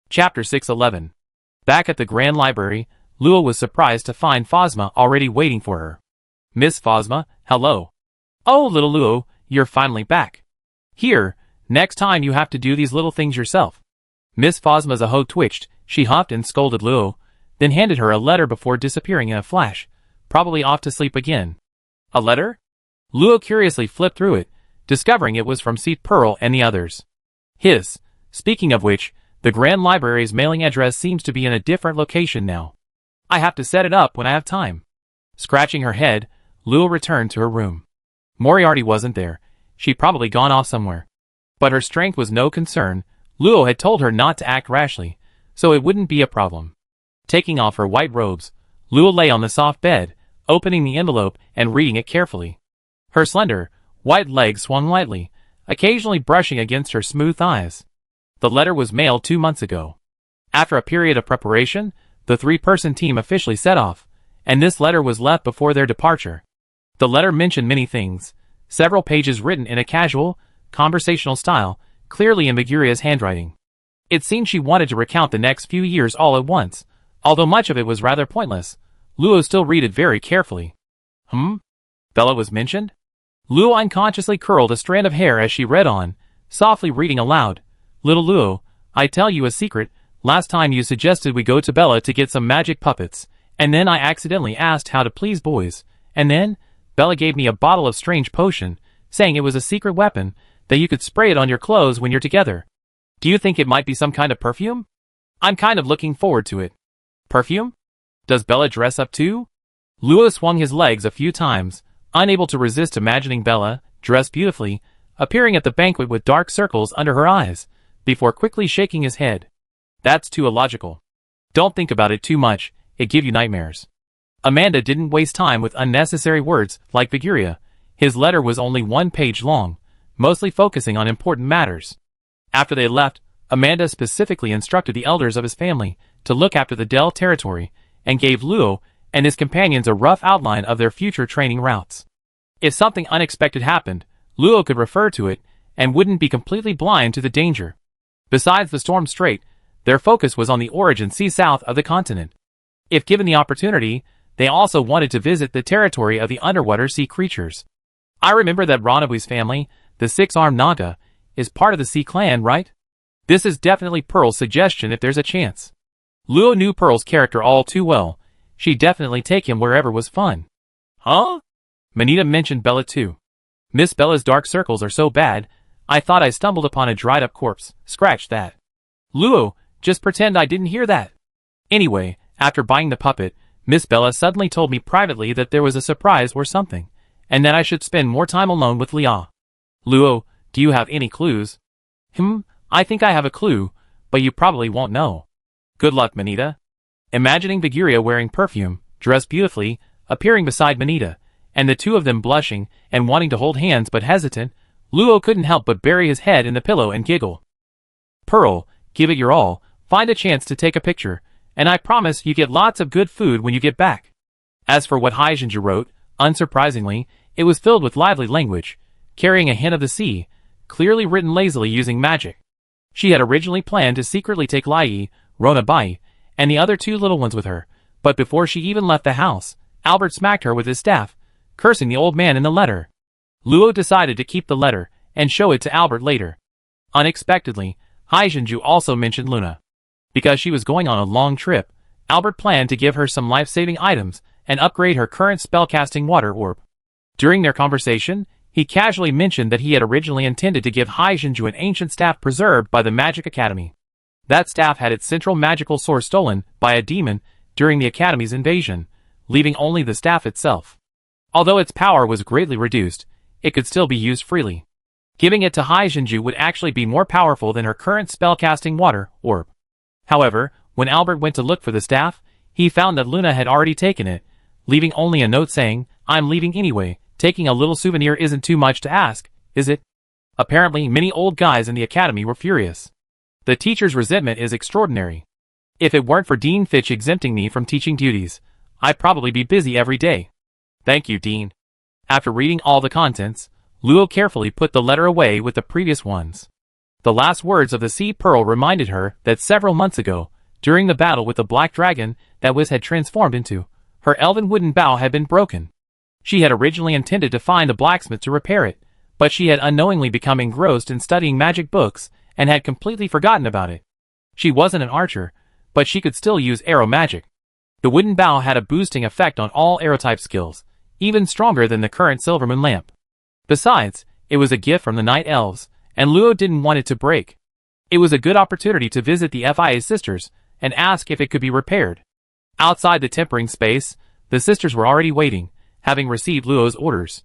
Chapter 611. Back at the Grand Library, Luo was surprised to find Phosma already waiting for her. Miss Phosma, hello. Oh, little Luo, you're finally back. Here, next time you have to do these little things yourself. Miss Phosma's hoe twitched, she huffed and scolded Luo, then handed her a letter before disappearing in a flash, probably off to sleep again. A letter? Luo curiously flipped through it, discovering it was from Seat Pearl and the others. Speaking of which, the Grand Library's mailing address seems to be in a different location now. I have to set it up when I have time. Scratching her head, Luo returned to her room. Moriarty wasn't there. She'd probably gone off somewhere. But her strength was no concern. Luo had told her not to act rashly, so it wouldn't be a problem. Taking off her white robes, Luo lay on the soft bed, opening the envelope and reading it carefully. Her slender, white legs swung lightly, occasionally brushing against her smooth thighs. The letter was mailed 2 months ago. After a period of preparation, the 3-person team officially set off, and this letter was left before their departure. The letter mentioned many things, several pages written in a casual, conversational style, clearly in Viguria's handwriting. It seemed she wanted to recount the next few years all at once, although much of it was rather pointless. Luo still read it very carefully. Bella was mentioned? Luo unconsciously curled a strand of hair as she read on, softly reading aloud. Little Luo, I tell you a secret, last time you suggested we go to Bella to get some magic puppets, and then I accidentally asked how to please boys, and then Bella gave me a bottle of strange potion, saying it was a secret weapon, that you could spray it on your clothes when you're together. Do you think it might be some kind of perfume? I'm kind of looking forward to it. Perfume? Does Bella dress up too? Luo swung his legs a few times, unable to resist imagining Bella, dressed beautifully, appearing at the banquet with dark circles under her eyes, before quickly shaking his head. That's too illogical. Don't think about it too much, it give you nightmares. Amanda didn't waste time with unnecessary words like Viguria. His letter was only 1 page long, mostly focusing on important matters. After they left, Amanda specifically instructed the elders of his family to look after the Dell territory, and gave Luo and his companions a rough outline of their future training routes. If something unexpected happened, Luo could refer to it, and wouldn't be completely blind to the danger. Besides the Storm Strait, their focus was on the origin sea south of the continent. If given the opportunity, they also wanted to visit the territory of the underwater sea creatures. I remember that Ranabu's family, the 6-armed Naga, is part of the Sea Clan, right? This is definitely Pearl's suggestion if there's a chance. Luo knew Pearl's character all too well. She'd definitely take him wherever was fun. Huh? Manita mentioned Bella too. Miss Bella's dark circles are so bad, I thought I stumbled upon a dried-up corpse. Scratch that. Luo, just pretend I didn't hear that. Anyway, after buying the puppet, Miss Bella suddenly told me privately that there was a surprise or something, and that I should spend more time alone with Lia. Luo, do you have any clues? I think I have a clue, but you probably won't know. Good luck, Manita. Imagining Viguria wearing perfume, dressed beautifully, appearing beside Manita, and the two of them blushing and wanting to hold hands but hesitant, Luo couldn't help but bury his head in the pillow and giggle. Pearl, give it your all, find a chance to take a picture, and I promise you get lots of good food when you get back. As for what Haijinju wrote, unsurprisingly, it was filled with lively language, carrying a hint of the sea, clearly written lazily using magic. She had originally planned to secretly take Lai, Ronabai, and the other 2 little ones with her, but before she even left the house, Albert smacked her with his staff, cursing the old man in the letter. Luo decided to keep the letter and show it to Albert later. Unexpectedly, Haijinju also mentioned Luna. Because she was going on a long trip, Albert planned to give her some life-saving items and upgrade her current spellcasting water orb. During their conversation, he casually mentioned that he had originally intended to give Haijinju an ancient staff preserved by the Magic Academy. That staff had its central magical source stolen by a demon during the Academy's invasion, leaving only the staff itself. Although its power was greatly reduced, it could still be used freely. Giving it to Haijinju would actually be more powerful than her current spellcasting water orb. However, when Albert went to look for the staff, he found that Luna had already taken it, leaving only a note saying, "I'm leaving anyway, taking a little souvenir isn't too much to ask, is it?" Apparently, many old guys in the Academy were furious. The teacher's resentment is extraordinary. If it weren't for Dean Fitch exempting me from teaching duties, I'd probably be busy every day. Thank you, Dean. After reading all the contents, Luo carefully put the letter away with the previous ones. The last words of the sea pearl reminded her that several months ago, during the battle with the black dragon that Wiz had transformed into, her elven wooden bow had been broken. She had originally intended to find the blacksmith to repair it, but she had unknowingly become engrossed in studying magic books and had completely forgotten about it. She wasn't an archer, but she could still use arrow magic. The wooden bow had a boosting effect on all arrow type skills, even stronger than the current Silvermoon lamp. Besides, it was a gift from the Night Elves, and Luo didn't want it to break. It was a good opportunity to visit the FIA sisters and ask if it could be repaired. Outside the tempering space, the sisters were already waiting, having received Luo's orders.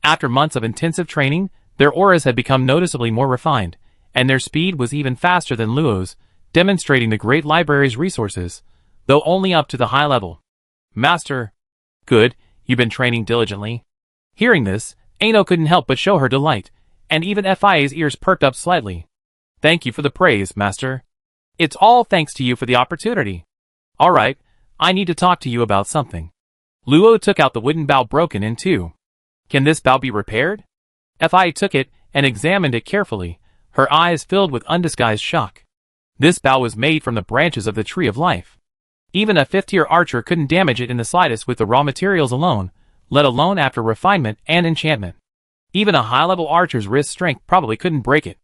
After months of intensive training, their auras had become noticeably more refined, and their speed was even faster than Luo's, demonstrating the great library's resources, though only up to the high level. Master. Good, you've been training diligently. Hearing this, Ano couldn't help but show her delight, and even FIA's ears perked up slightly. Thank you for the praise, Master. It's all thanks to you for the opportunity. Alright, I need to talk to you about something. Luo took out the wooden bow broken in two. Can this bow be repaired? FIA took it and examined it carefully, her eyes filled with undisguised shock. This bow was made from the branches of the Tree of Life. Even a 5th-tier archer couldn't damage it in the slightest with the raw materials alone, let alone after refinement and enchantment. Even a high-level archer's wrist strength probably couldn't break it.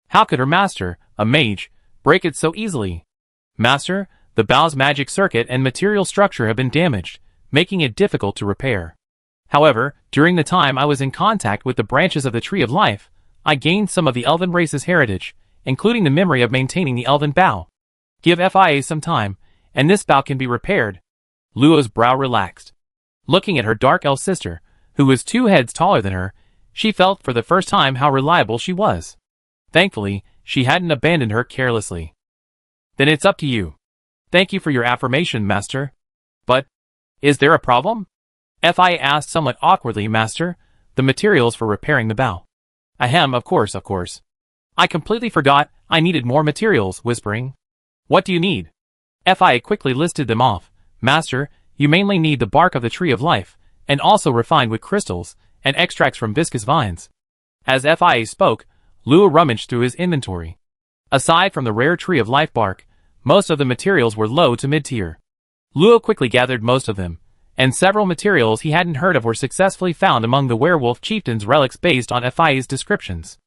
How could her master, a mage, break it so easily? Master, the bow's magic circuit and material structure have been damaged, making it difficult to repair. However, during the time I was in contact with the branches of the Tree of Life, I gained some of the elven race's heritage, including the memory of maintaining the elven bow. Give FIA some time, and this bow can be repaired. Luo's brow relaxed. Looking at her dark elf sister, who was 2 heads taller than her, she felt for the first time how reliable she was. Thankfully, she hadn't abandoned her carelessly. Then it's up to you. Thank you for your affirmation, Master. But, is there a problem? FIA asked somewhat awkwardly, Master. The materials for repairing the bow. Ahem, of course. I completely forgot I needed more materials, whispering. What do you need? FIA quickly listed them off. Master, you mainly need the bark of the Tree of Life, and also refined wood crystals, and extracts from viscous vines. As FIA spoke, Luo rummaged through his inventory. Aside from the rare Tree of Life bark, most of the materials were low to mid-tier. Luo quickly gathered most of them, and several materials he hadn't heard of were successfully found among the werewolf chieftain's relics based on FIA's descriptions.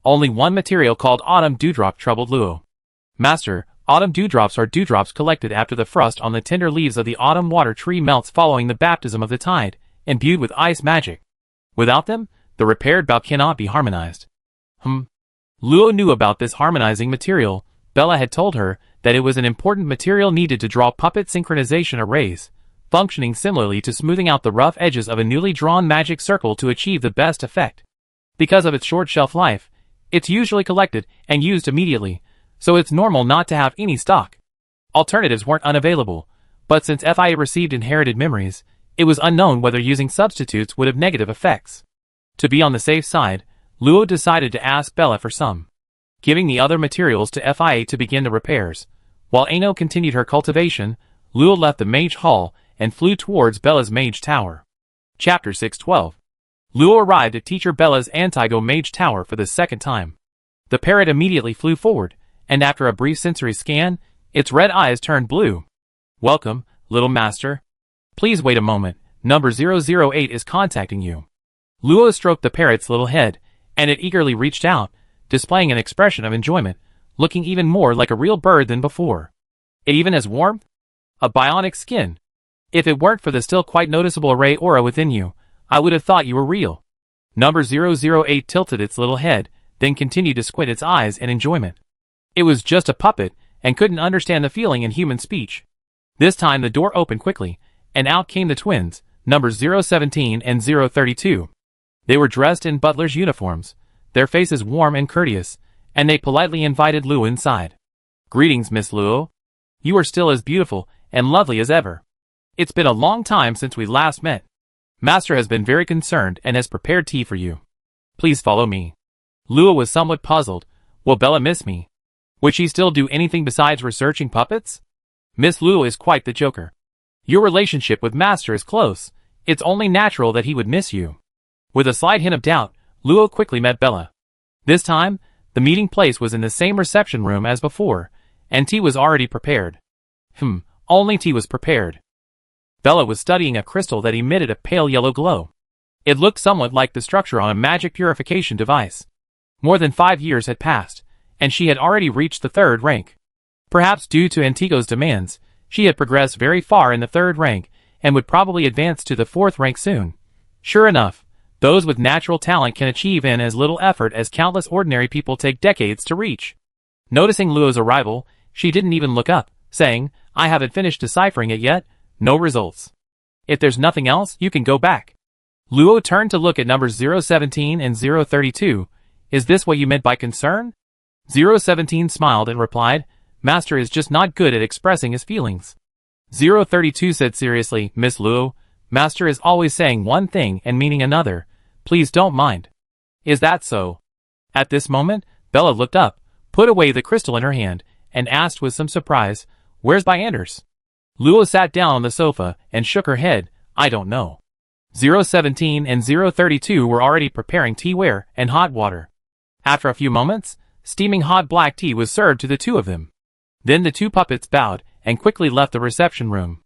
Only one material called Autumn Dewdrop troubled Luo. Master, autumn dewdrops are dewdrops collected after the frost on the tender leaves of the autumn water tree melts following the baptism of the tide, imbued with ice magic. Without them, the repaired bow cannot be harmonized. Luo knew about this harmonizing material. Bella had told her that it was an important material needed to draw puppet synchronization arrays, functioning similarly to smoothing out the rough edges of a newly drawn magic circle to achieve the best effect. Because of its short shelf life, it's usually collected and used immediately, so it's normal not to have any stock. Alternatives weren't unavailable, but since FIA received inherited memories, it was unknown whether using substitutes would have negative effects. To be on the safe side, Luo decided to ask Bella for some. Giving the other materials to FIA to begin the repairs. While Ano continued her cultivation, Luo left the Mage Hall and flew towards Bella's Mage Tower. Chapter 612. Luo arrived at Teacher Bella's Antigo Mage Tower for the second time. The parrot immediately flew forward, and after a brief sensory scan, its red eyes turned blue. Welcome, little master. Please wait a moment, number 008 is contacting you. Luo stroked the parrot's little head, and it eagerly reached out, displaying an expression of enjoyment, looking even more like a real bird than before. It even has warmth? A bionic skin. If it weren't for the still quite noticeable array aura within you, I would have thought you were real. Number 008 tilted its little head, then continued to squint its eyes in enjoyment. It was just a puppet, and couldn't understand the feeling in human speech. This time the door opened quickly, and out came the twins, numbers 017 and 032. They were dressed in butler's uniforms, their faces warm and courteous, and they politely invited Luo inside. Greetings, Miss Luo. You are still as beautiful and lovely as ever. It's been a long time since we last met. Master has been very concerned and has prepared tea for you. Please follow me. Luo was somewhat puzzled. Will Bella miss me? Would she still do anything besides researching puppets? Miss Luo is quite the joker. Your relationship with Master is close. It's only natural that he would miss you. With a slight hint of doubt, Luo quickly met Bella. This time, The meeting place was in the same reception room as before, and tea was already prepared. Only tea was prepared. Bella was studying a crystal that emitted a pale yellow glow. It looked somewhat like the structure on a magic purification device. More than 5 years had passed, and she had already reached the 3rd rank. Perhaps due to Antigo's demands, she had progressed very far in the 3rd rank, and would probably advance to the 4th rank soon. Sure enough, those with natural talent can achieve in as little effort as countless ordinary people take decades to reach. Noticing Luo's arrival, she didn't even look up, saying, "I haven't finished deciphering it yet, no results. If there's nothing else, you can go back." Luo turned to look at numbers 017 and 032. "Is this what you meant by concern?" 017 smiled and replied, "Master is just not good at expressing his feelings." 032 said seriously, "Miss Luo, Master is always saying one thing and meaning another. Please don't mind." "Is that so?" At this moment, Bella looked up, put away the crystal in her hand, and asked with some surprise, "Where's Anders?" Luo sat down on the sofa and shook her head, "I don't know." 017 and 032 were already preparing teaware and hot water. After a few moments, steaming hot black tea was served to the two of them. Then the two puppets bowed and quickly left the reception room.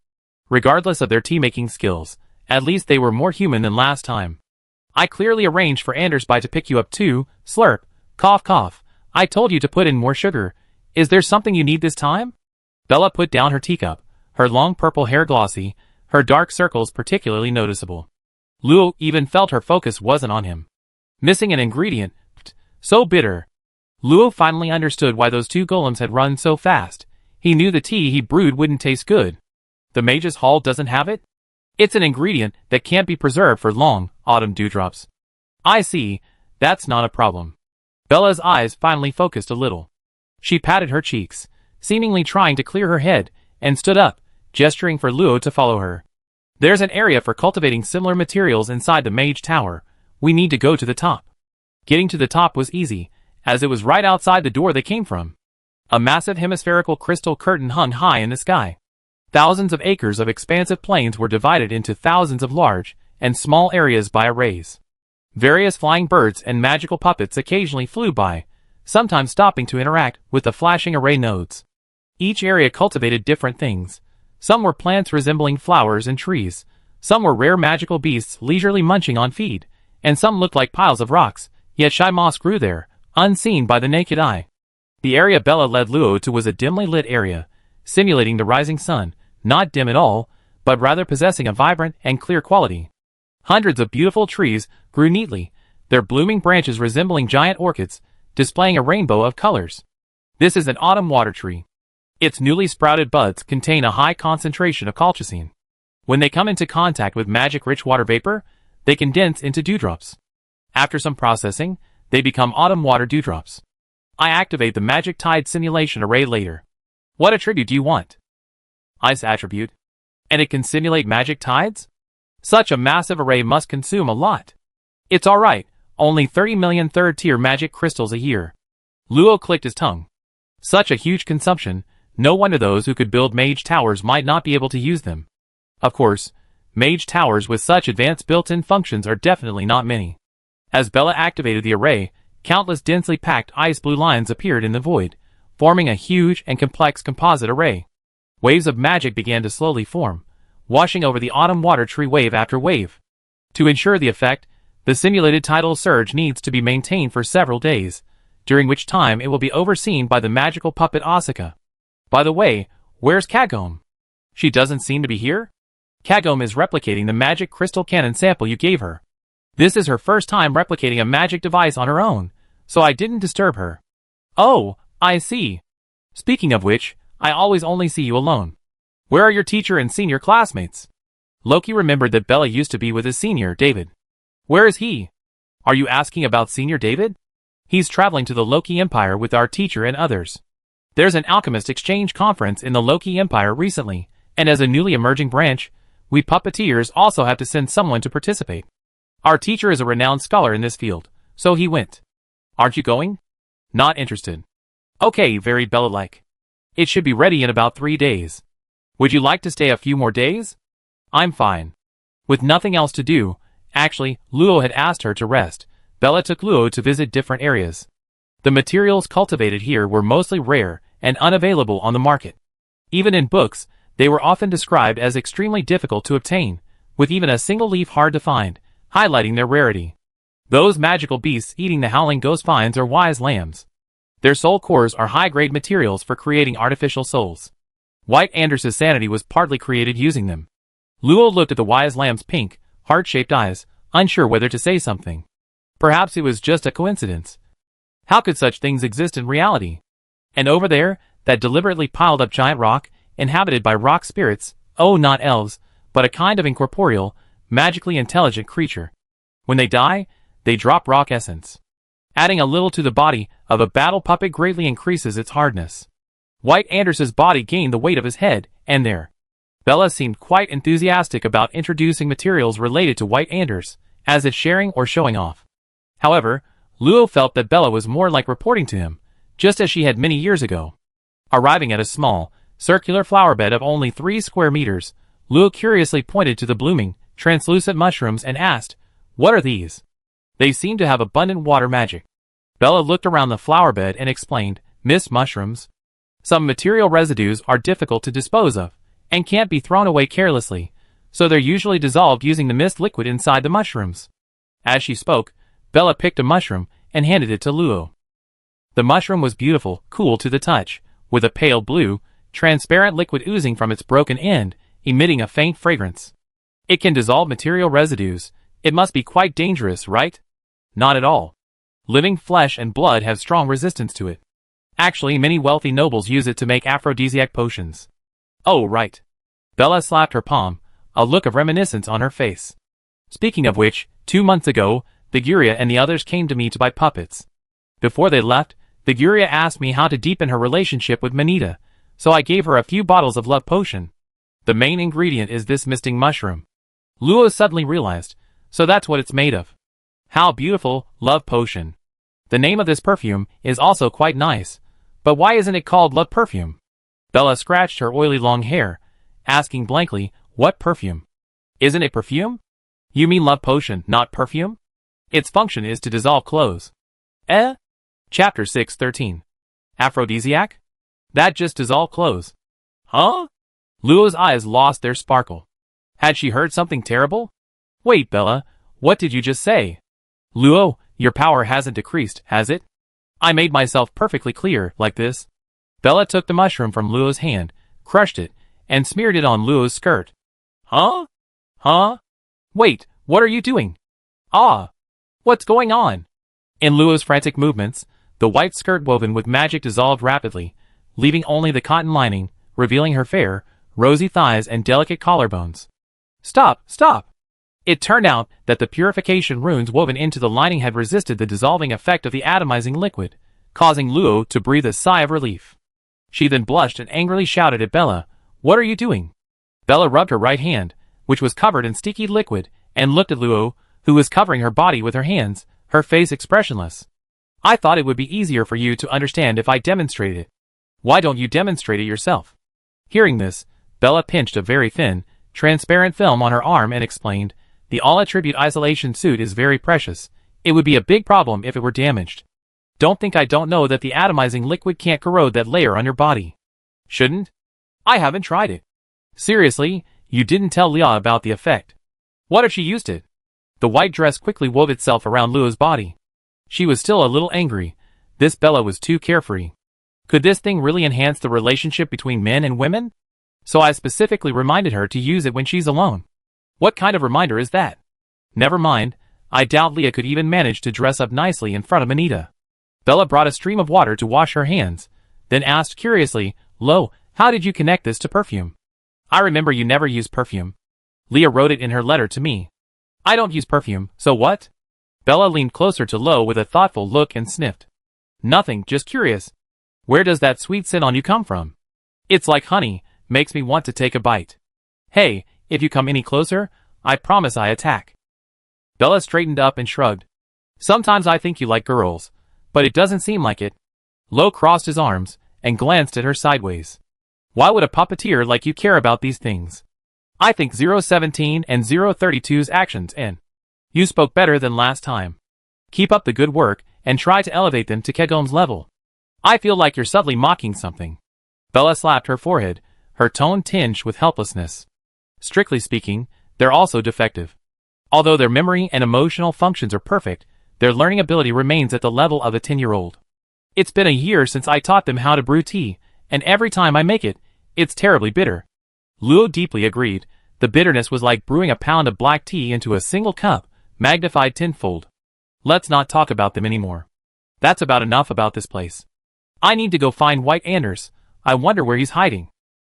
Regardless of their tea-making skills, at least they were more human than last time. "I clearly arranged for Anders to pick you up too, slurp, cough cough. I told you to put in more sugar. Is there something you need this time?" Bella put down her teacup, her long purple hair glossy, her dark circles particularly noticeable. Luo even felt her focus wasn't on him. Missing an ingredient. So bitter. Luo finally understood why those two golems had run so fast. He knew the tea he brewed wouldn't taste good. The mage's hall doesn't have it? It's an ingredient that can't be preserved for long, autumn dewdrops. I see, that's not a problem. Bella's eyes finally focused a little. She patted her cheeks, seemingly trying to clear her head, and stood up, gesturing for Luo to follow her. "There's an area for cultivating similar materials inside the mage tower. We need to go to the top." Getting to the top was easy, as it was right outside the door they came from. A massive hemispherical crystal curtain hung high in the sky. Thousands of acres of expansive plains were divided into thousands of large and small areas by arrays. Various flying birds and magical puppets occasionally flew by, sometimes stopping to interact with the flashing array nodes. Each area cultivated different things. Some were plants resembling flowers and trees, some were rare magical beasts leisurely munching on feed, and some looked like piles of rocks, yet shy moss grew there, unseen by the naked eye. The area Bella led Luo to was a dimly lit area, simulating the rising sun, not dim at all, but rather possessing a vibrant and clear quality. Hundreds of beautiful trees grew neatly, their blooming branches resembling giant orchids, displaying a rainbow of colors. This is an autumn water tree. Its newly sprouted buds contain a high concentration of colchicine. When they come into contact with magic-rich water vapor, they condense into dewdrops. After some processing, they become autumn water dewdrops. I activate the magic tide simulation array later. What attribute do you want? Ice attribute. And it can simulate magic tides? Such a massive array must consume a lot. It's alright, only 30 million third-tier magic crystals a year. Luo clicked his tongue. Such a huge consumption, no wonder those who could build mage towers might not be able to use them. Of course, mage towers with such advanced built-in functions are definitely not many. As Bella activated the array, countless densely packed ice blue lines appeared in the void, forming a huge and complex composite array. Waves of magic began to slowly form, washing over the autumn water tree wave after wave. To ensure the effect, the simulated tidal surge needs to be maintained for several days, during which time it will be overseen by the magical puppet Asuka. By the way, where's Kagome? She doesn't seem to be here? Kagome is replicating the magic crystal cannon sample you gave her. This is her first time replicating a magic device on her own, so I didn't disturb her. Oh, I see. Speaking of which, I always only see you alone. Where are your teacher and senior classmates? Loki remembered that Bella used to be with his senior, David. Where is he? Are you asking about senior David? He's traveling to the Loki Empire with our teacher and others. There's an alchemist exchange conference in the Loki Empire recently, and as a newly emerging branch, we puppeteers also have to send someone to participate. Our teacher is a renowned scholar in this field, so he went. Aren't you going? Not interested. Okay, very Bella-like. It should be ready in about 3 days. Would you like to stay a few more days? I'm fine. With nothing else to do, actually, Luo had asked her to rest. Bella took Luo to visit different areas. The materials cultivated here were mostly rare and unavailable on the market. Even in books, they were often described as extremely difficult to obtain, with even a single leaf hard to find, highlighting their rarity. Those magical beasts eating the howling ghost vines are wise lambs. Their soul cores are high-grade materials for creating artificial souls. White Anders's sanity was partly created using them. Luo looked at the wise lamb's pink, heart-shaped eyes, unsure whether to say something. Perhaps it was just a coincidence. How could such things exist in reality? And over there, that deliberately piled-up giant rock, inhabited by rock spirits, oh, not elves, but a kind of incorporeal, magically intelligent creature. When they die, they drop rock essence. Adding a little to the body of a battle puppet greatly increases its hardness. White Anders's body gained the weight of his head, and there. Bella seemed quite enthusiastic about introducing materials related to White Anders, as if sharing or showing off. However, Luo felt that Bella was more like reporting to him, just as she had many years ago. Arriving at a small, circular flower bed of only 3 square meters, Luo curiously pointed to the blooming, translucent mushrooms and asked, "What are these?" They seem to have abundant water magic. Bella looked around the flower bed and explained, "Mist mushrooms. Some material residues are difficult to dispose of, and can't be thrown away carelessly, so they're usually dissolved using the mist liquid inside the mushrooms." As she spoke, Bella picked a mushroom and handed it to Luo. The mushroom was beautiful, cool to the touch, with a pale blue, transparent liquid oozing from its broken end, emitting a faint fragrance. It can dissolve material residues. It must be quite dangerous, right? Not at all. Living flesh and blood have strong resistance to it. Actually, many wealthy nobles use it to make aphrodisiac potions. Oh, right. Bella slapped her palm, a look of reminiscence on her face. Speaking of which, 2 months ago, Viguria and the others came to me to buy puppets. Before they left, Viguria asked me how to deepen her relationship with Manita, so I gave her a few bottles of love potion. The main ingredient is this misting mushroom. Luo suddenly realized, so that's what it's made of. How beautiful, love potion. The name of this perfume is also quite nice, but why isn't it called love perfume? Bella scratched her oily long hair, asking blankly, what perfume? Isn't it perfume? You mean love potion, not perfume? Its function is to dissolve clothes. Chapter 6:13. Aphrodisiac? That just dissolve clothes. Huh? Luo's eyes lost their sparkle. Had she heard something terrible? Wait, Bella, what did you just say? Luo, your power hasn't decreased, has it? I made myself perfectly clear, like this. Bella took the mushroom from Luo's hand, crushed it, and smeared it on Luo's skirt. Huh? Huh? Wait, what are you doing? Ah! What's going on? In Luo's frantic movements, the white skirt woven with magic dissolved rapidly, leaving only the cotton lining, revealing her fair, rosy thighs and delicate collarbones. Stop, stop! It turned out that the purification runes woven into the lining had resisted the dissolving effect of the atomizing liquid, causing Luo to breathe a sigh of relief. She then blushed and angrily shouted at Bella, "What are you doing?" Bella rubbed her right hand, which was covered in sticky liquid, and looked at Luo, who was covering her body with her hands, her face expressionless. I thought it would be easier for you to understand if I demonstrated it. Why don't you demonstrate it yourself? Hearing this, Bella pinched a very thin, transparent film on her arm and explained, the all-attribute isolation suit is very precious. It would be a big problem if it were damaged. Don't think I don't know that the atomizing liquid can't corrode that layer on your body. Shouldn't? I haven't tried it. Seriously, you didn't tell Leah about the effect. What if she used it? The white dress quickly wove itself around Luo's body. She was still a little angry. This Bella was too carefree. Could this thing really enhance the relationship between men and women? So I specifically reminded her to use it when she's alone. What kind of reminder is that? Never mind, I doubt Leah could even manage to dress up nicely in front of Manita. Bella brought a stream of water to wash her hands, then asked curiously, Lo, how did you connect this to perfume? I remember you never use perfume. Leah wrote it in her letter to me. I don't use perfume, so what? Bella leaned closer to Lo with a thoughtful look and sniffed. Nothing, just curious. Where does that sweet scent on you come from? It's like honey, makes me want to take a bite. Hey, if you come any closer, I promise I attack. Bella straightened up and shrugged. Sometimes I think you like girls, but it doesn't seem like it. Lo crossed his arms and glanced at her sideways. Why would a puppeteer like you care about these things? I think 017 and 032's actions and you spoke better than last time. Keep up the good work, and try to elevate them to Kegom's level. I feel like you're subtly mocking something. Bella slapped her forehead, her tone tinged with helplessness. Strictly speaking, they're also defective. Although their memory and emotional functions are perfect, their learning ability remains at the level of a 10-year-old. It's been a year since I taught them how to brew tea, and every time I make it, it's terribly bitter. Luo deeply agreed. The bitterness was like brewing a pound of black tea into a single cup, magnified tenfold. Let's not talk about them anymore. That's about enough about this place. I need to go find White Anders. I wonder where he's hiding.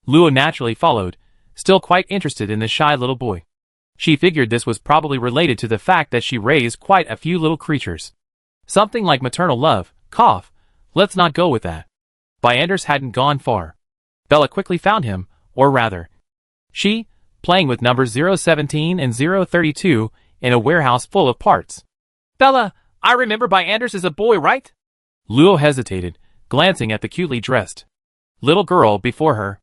Luo naturally followed, still quite interested in the shy little boy. She figured this was probably related to the fact that she raised quite a few little creatures. Something like maternal love, cough. Let's not go with that. But Anders hadn't gone far. Bella quickly found him, or rather, she, playing with numbers 017 and 032 in a warehouse full of parts. Bella, I remember by Anders as a boy, right? Luo hesitated, glancing at the cutely dressed little girl before her.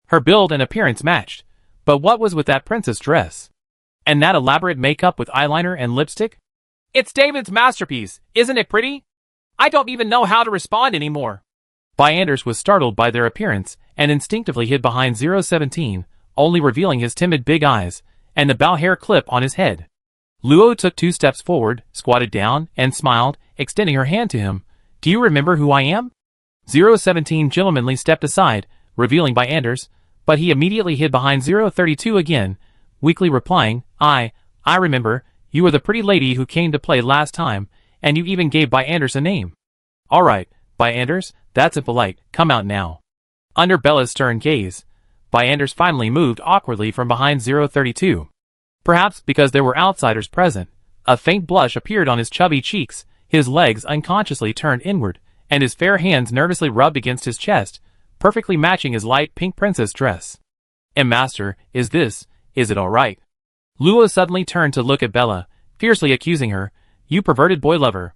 Her build and appearance matched, but what was with that princess dress? And that elaborate makeup with eyeliner and lipstick? It's David's masterpiece, isn't it pretty? I don't even know how to respond anymore. Anders was startled by their appearance and instinctively hid behind 017, only revealing his timid big eyes and the bow hair clip on his head. Luo took 2 steps forward, squatted down, and smiled, extending her hand to him. Do you remember who I am? 017 gentlemanly stepped aside, revealing Anders, but he immediately hid behind 032 again, weakly replying, I remember, you were the pretty lady who came to play last time, and you even gave Anders a name. Alright, Anders, that's impolite, come out now. Under Bella's stern gaze, Anders finally moved awkwardly from behind 032. Perhaps because there were outsiders present, a faint blush appeared on his chubby cheeks, his legs unconsciously turned inward, and his fair hands nervously rubbed against his chest, perfectly matching his light pink princess dress. Master, is it alright? Luo suddenly turned to look at Bella, fiercely accusing her, you perverted boy lover.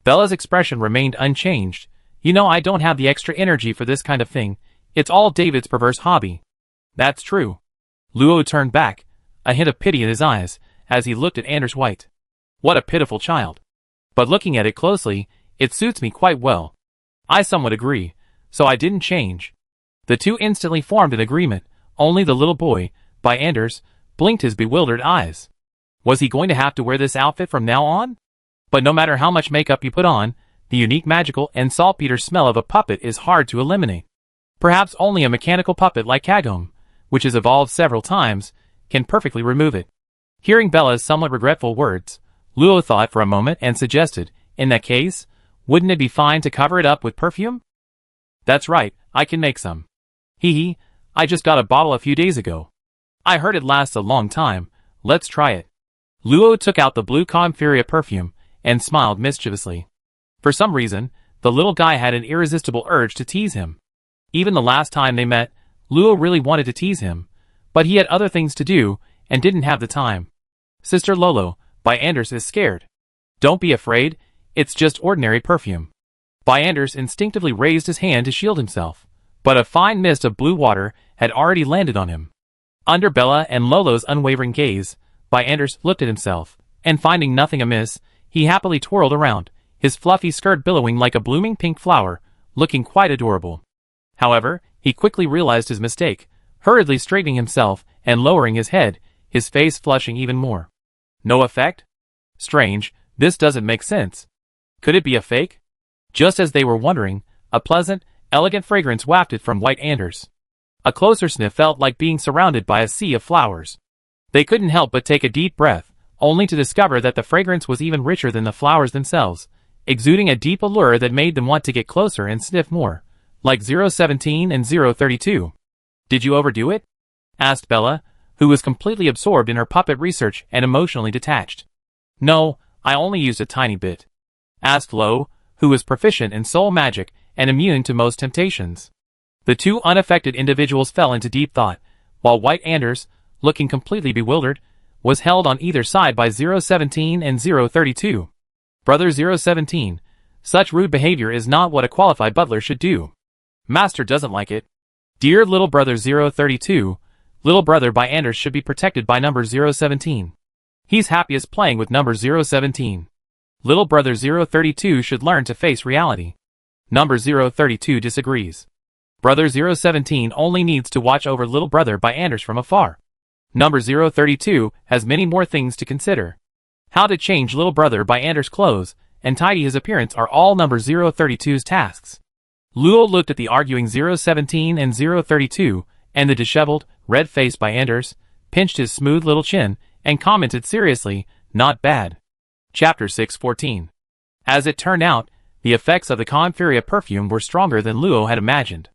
Bella's expression remained unchanged. You know I don't have the extra energy for this kind of thing, it's all David's perverse hobby. That's true. Luo turned back, a hint of pity in his eyes, as he looked at Anders White. What a pitiful child. But looking at it closely, it suits me quite well. I somewhat agree, so I didn't change. The two instantly formed an agreement, only the little boy, Anders, blinked his bewildered eyes. Was he going to have to wear this outfit from now on? But no matter how much makeup you put on, the unique magical and saltpeter smell of a puppet is hard to eliminate. Perhaps only a mechanical puppet like Kagome, which has evolved several times, can perfectly remove it. Hearing Bella's somewhat regretful words, Luo thought for a moment and suggested, in that case, wouldn't it be fine to cover it up with perfume? That's right, I can make some. Hee, I just got a bottle a few days ago. I heard it lasts a long time, let's try it. Luo took out the blue Conferia perfume and smiled mischievously. For some reason, the little guy had an irresistible urge to tease him. Even the last time they met, Luo really wanted to tease him, but he had other things to do and didn't have the time. Sister Lolo, Anders is scared. Don't be afraid, it's just ordinary perfume. Anders instinctively raised his hand to shield himself, but a fine mist of blue water had already landed on him. Under Bella and Lolo's unwavering gaze, Anders looked at himself, and finding nothing amiss, he happily twirled around, his fluffy skirt billowing like a blooming pink flower, looking quite adorable. However, he quickly realized his mistake, hurriedly straightening himself and lowering his head, his face flushing even more. No effect? Strange, this doesn't make sense. Could it be a fake? Just as they were wondering, a pleasant, elegant fragrance wafted from White Anders. A closer sniff felt like being surrounded by a sea of flowers. They couldn't help but take a deep breath, only to discover that the fragrance was even richer than the flowers themselves, exuding a deep allure that made them want to get closer and sniff more, like 017 and 032. Did you overdo it? Asked Bella, who was completely absorbed in her puppet research and emotionally detached. No, I only used a tiny bit. Asked Lo, who was proficient in soul magic and immune to most temptations. The two unaffected individuals fell into deep thought, while White Anders, looking completely bewildered, was held on either side by 017 and 032. Brother 017, such rude behavior is not what a qualified butler should do. Master doesn't like it. Dear little brother 032, little brother Anders should be protected by number 017. He's happiest playing with number 017. Little brother 032 should learn to face reality. Number 032 disagrees. Brother 017 only needs to watch over little brother by Anders from afar. Number 032 has many more things to consider. How to change little brother by Anders' clothes and tidy his appearance are all number 032's tasks. Luo looked at the arguing 017 and 032, and the disheveled, red face by Anders, pinched his smooth little chin, and commented seriously, "Not bad." Chapter 6:14. As it turned out, the effects of the Conferia perfume were stronger than Luo had imagined.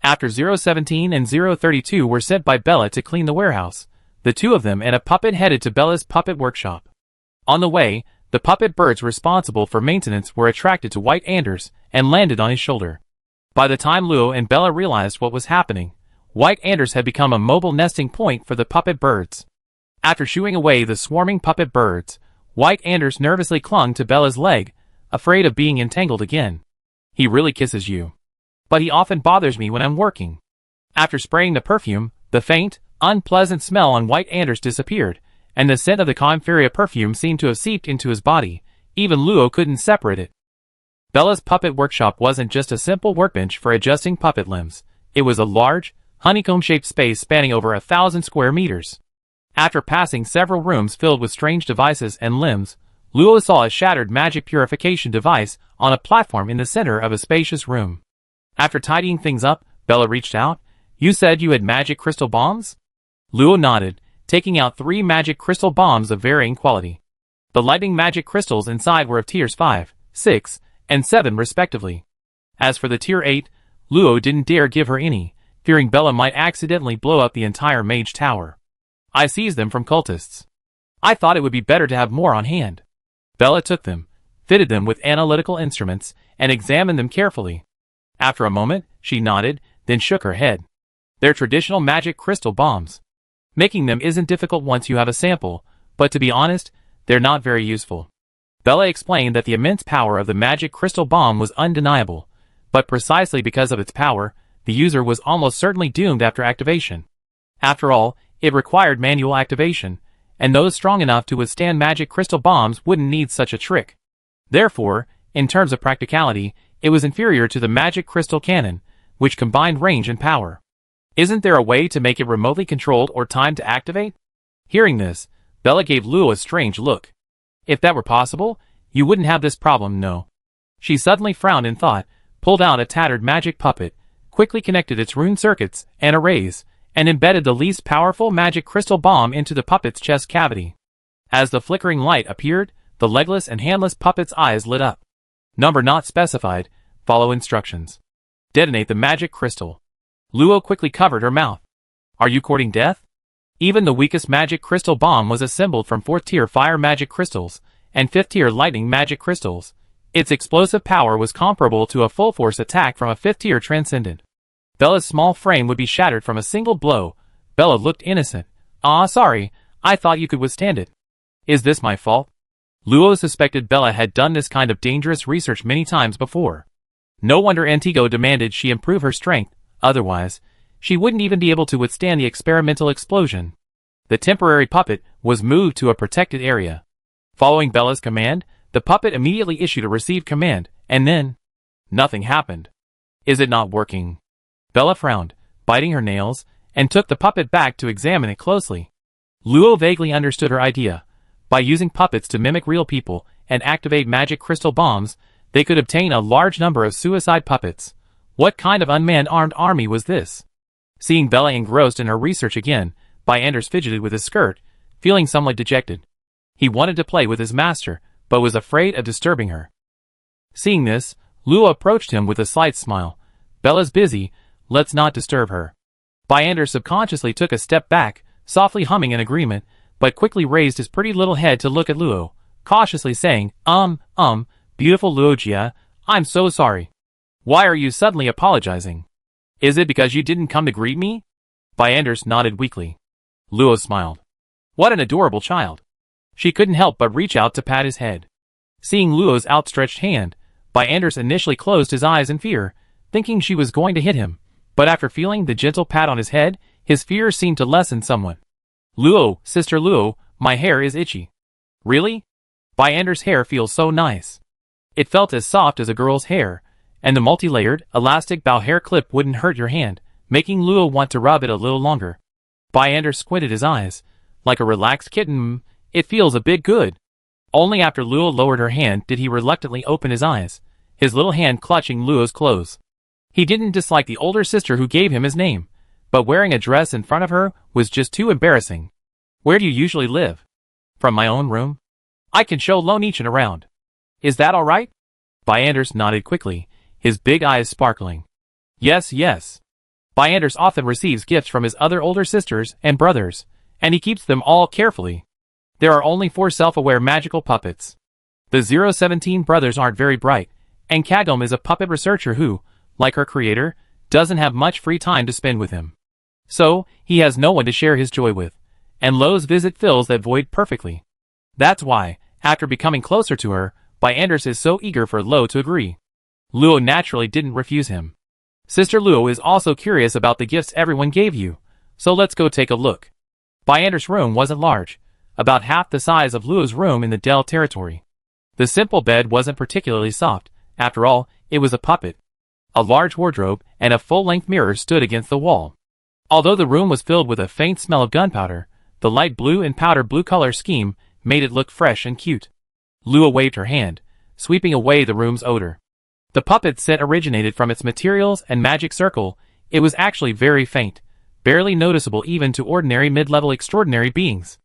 After 017 and 032 were sent by Bella to clean the warehouse, the two of them and a puppet headed to Bella's puppet workshop. On the way, the puppet birds responsible for maintenance were attracted to White Anders and landed on his shoulder. By the time Luo and Bella realized what was happening, White Anders had become a mobile nesting point for the puppet birds. After shooing away the swarming puppet birds, White Anders nervously clung to Bella's leg, afraid of being entangled again. "He really kisses you. But he often bothers me when I'm working." After spraying the perfume, the faint, unpleasant smell on White Anders disappeared, and the scent of the Conferia perfume seemed to have seeped into his body. Even Luo couldn't separate it. Bella's puppet workshop wasn't just a simple workbench for adjusting puppet limbs. It was a large, honeycomb-shaped space spanning over 1,000 square meters. After passing several rooms filled with strange devices and limbs, Luo saw a shattered magic purification device on a platform in the center of a spacious room. After tidying things up, Bella reached out. "You said you had magic crystal bombs?" Luo nodded, taking out 3 magic crystal bombs of varying quality. The lightning magic crystals inside were of tiers 5, 6, and 7 respectively. As for the tier 8, Luo didn't dare give her any, fearing Bella might accidentally blow up the entire mage tower. "I seized them from cultists. I thought it would be better to have more on hand." Bella took them, fitted them with analytical instruments, and examined them carefully. After a moment, she nodded, then shook her head. "They're traditional magic crystal bombs. Making them isn't difficult once you have a sample, but to be honest, they're not very useful." Bella explained that the immense power of the magic crystal bomb was undeniable, but precisely because of its power, the user was almost certainly doomed after activation. After all, it required manual activation, and those strong enough to withstand magic crystal bombs wouldn't need such a trick. Therefore, in terms of practicality, it was inferior to the magic crystal cannon, which combined range and power. "Isn't there a way to make it remotely controlled or timed to activate?" Hearing this, Bella gave Luo a strange look. "If that were possible, you wouldn't have this problem, no." She suddenly frowned in thought, pulled out a tattered magic puppet, quickly connected its rune circuits and arrays, and embedded the least powerful magic crystal bomb into the puppet's chest cavity. As the flickering light appeared, the legless and handless puppet's eyes lit up. "Number not specified, follow instructions. Detonate the magic crystal." Luo quickly covered her mouth. "Are you courting death?" Even the weakest magic crystal bomb was assembled from 4th tier fire magic crystals and 5th tier lightning magic crystals. Its explosive power was comparable to a full force attack from a 5th tier transcendent. Bella's small frame would be shattered from a single blow. Bella looked innocent. "Ah, sorry, I thought you could withstand it." "Is this my fault?" Luo suspected Bella had done this kind of dangerous research many times before. No wonder Antigo demanded she improve her strength, otherwise, she wouldn't even be able to withstand the experimental explosion. The temporary puppet was moved to a protected area. Following Bella's command, the puppet immediately issued a receive command, and then nothing happened. "Is it not working?" Bella frowned, biting her nails, and took the puppet back to examine it closely. Luo vaguely understood her idea. By using puppets to mimic real people and activate magic crystal bombs, they could obtain a large number of suicide puppets. What kind of unmanned armed army was this? Seeing Bella engrossed in her research again, Anders fidgeted with his skirt, feeling somewhat dejected. He wanted to play with his master, but was afraid of disturbing her. Seeing this, Luo approached him with a slight smile. "Bella's busy, let's not disturb her." Anders subconsciously took a step back, softly humming in agreement, but quickly raised his pretty little head to look at Luo, cautiously saying, Beautiful Luogia, I'm so sorry. Why are you suddenly apologizing? Is it because you didn't come to greet me?" Anders nodded weakly. Luo smiled. What an adorable child. She couldn't help but reach out to pat his head. Seeing Luo's outstretched hand, Anders initially closed his eyes in fear, thinking she was going to hit him, but after feeling the gentle pat on his head, his fear seemed to lessen somewhat. "Luo, Sister Luo, my hair is itchy." "Really?" By Anders' hair feels so nice. It felt as soft as a girl's hair, and the multi-layered, elastic bow hair clip wouldn't hurt your hand, making Luo want to rub it a little longer. By Anders squinted his eyes. Like a relaxed kitten, it feels a bit good. Only after Luo lowered her hand did he reluctantly open his eyes, his little hand clutching Luo's clothes. He didn't dislike the older sister who gave him his name, but wearing a dress in front of her was just too embarrassing. Where do you usually live? From my own room? I can show Lonichin around. Is that all right? By Anders nodded quickly, his big eyes sparkling. Yes, yes. By Anders often receives gifts from his other older sisters and brothers, and he keeps them all carefully. There are only 4 self-aware magical puppets. The 017 brothers aren't very bright, and Kagome is a puppet researcher who, like her creator, doesn't have much free time to spend with him. So, he has no one to share his joy with, and Lo's visit fills that void perfectly. That's why, after becoming closer to her, By Anders is so eager for Lo to agree. Luo naturally didn't refuse him. Sister Luo is also curious about the gifts everyone gave you, so let's go take a look. By Anders' room wasn't large, about half the size of Luo's room in the Dell territory. The simple bed wasn't particularly soft, after all, it was a puppet. A large wardrobe and a full-length mirror stood against the wall. Although the room was filled with a faint smell of gunpowder, the light blue and powder blue color scheme made it look fresh and cute. Luo waved her hand, sweeping away the room's odor. The puppet scent originated from its materials and magic circle. It was actually very faint, barely noticeable even to ordinary mid-level extraordinary beings.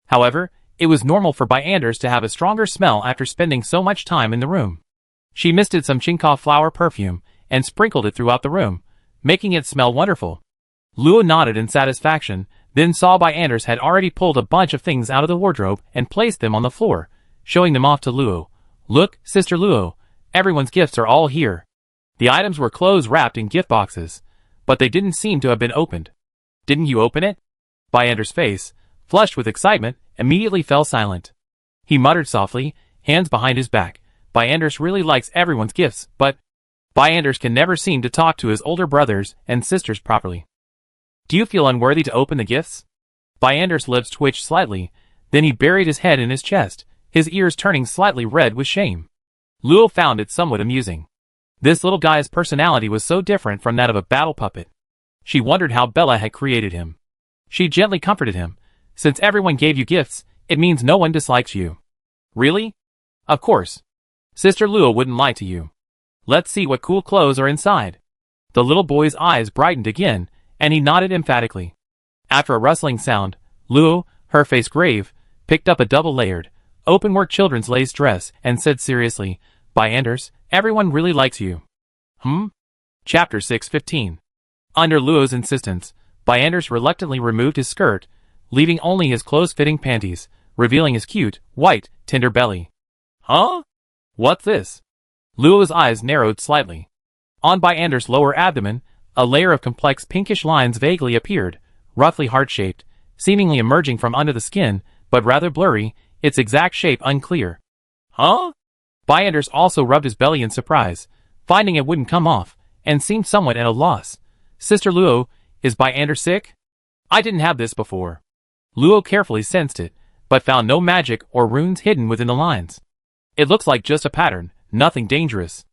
However, it was normal for By Anders to have a stronger smell after spending so much time in the room. She misted some Chinka flower perfume and sprinkled it throughout the room, making it smell wonderful. Luo nodded in satisfaction, then saw By Anders had already pulled a bunch of things out of the wardrobe and placed them on the floor, showing them off to Luo. Look, Sister Luo, everyone's gifts are all here. The items were clothes wrapped in gift boxes, but they didn't seem to have been opened. Didn't you open it? By Anders' face, flushed with excitement, immediately fell silent. He muttered softly, hands behind his back. By Anders really likes everyone's gifts, but By Anders can never seem to talk to his older brothers and sisters properly. Do you feel unworthy to open the gifts? By Anders' lips twitched slightly, then he buried his head in his chest, his ears turning slightly red with shame. Luo found it somewhat amusing. This little guy's personality was so different from that of a battle puppet. She wondered how Bella had created him. She gently comforted him. Since everyone gave you gifts, it means no one dislikes you. Really? Of course. Sister Luo wouldn't lie to you. Let's see what cool clothes are inside. The little boy's eyes brightened again, and he nodded emphatically. After a rustling sound, Luo, her face grave, picked up a double-layered, open-work children's lace dress and said seriously, By Anders, everyone really likes you. Chapter 6:15. Under Luo's insistence, By Anders reluctantly removed his skirt, leaving only his close-fitting panties, revealing his cute, white, tender belly. Huh? What's this? Luo's eyes narrowed slightly. On By Anders' lower abdomen, a layer of complex pinkish lines vaguely appeared, roughly heart-shaped, seemingly emerging from under the skin, but rather blurry, its exact shape unclear. Huh? By Anders also rubbed his belly in surprise, finding it wouldn't come off, and seemed somewhat at a loss. Sister Luo, is By Anders sick? I didn't have this before. Luo carefully sensed it, but found no magic or runes hidden within the lines. It looks like just a pattern, nothing dangerous.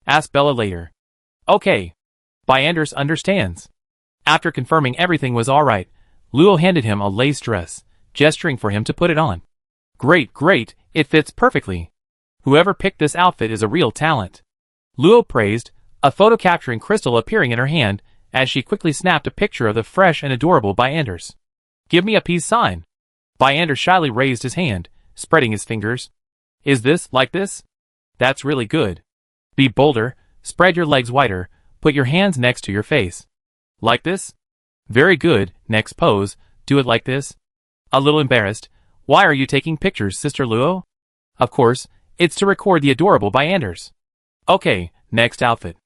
Asked Bella later. Okay. By Anders understands. After confirming everything was alright, Luo handed him a lace dress, gesturing for him to put it on. Great, great, it fits perfectly. Whoever picked this outfit is a real talent. Luo praised, a photo-capturing crystal appearing in her hand, as she quickly snapped a picture of the fresh and adorable By Anders. Give me a peace sign. By Anders shyly raised his hand, spreading his fingers. Is this like this? That's really good. Be bolder, spread your legs wider, put your hands next to your face. Like this? Very good, next pose, do it like this. A little embarrassed. Why are you taking pictures, Sister Luo? Of course, it's to record the adorable By Anders. Okay, next outfit.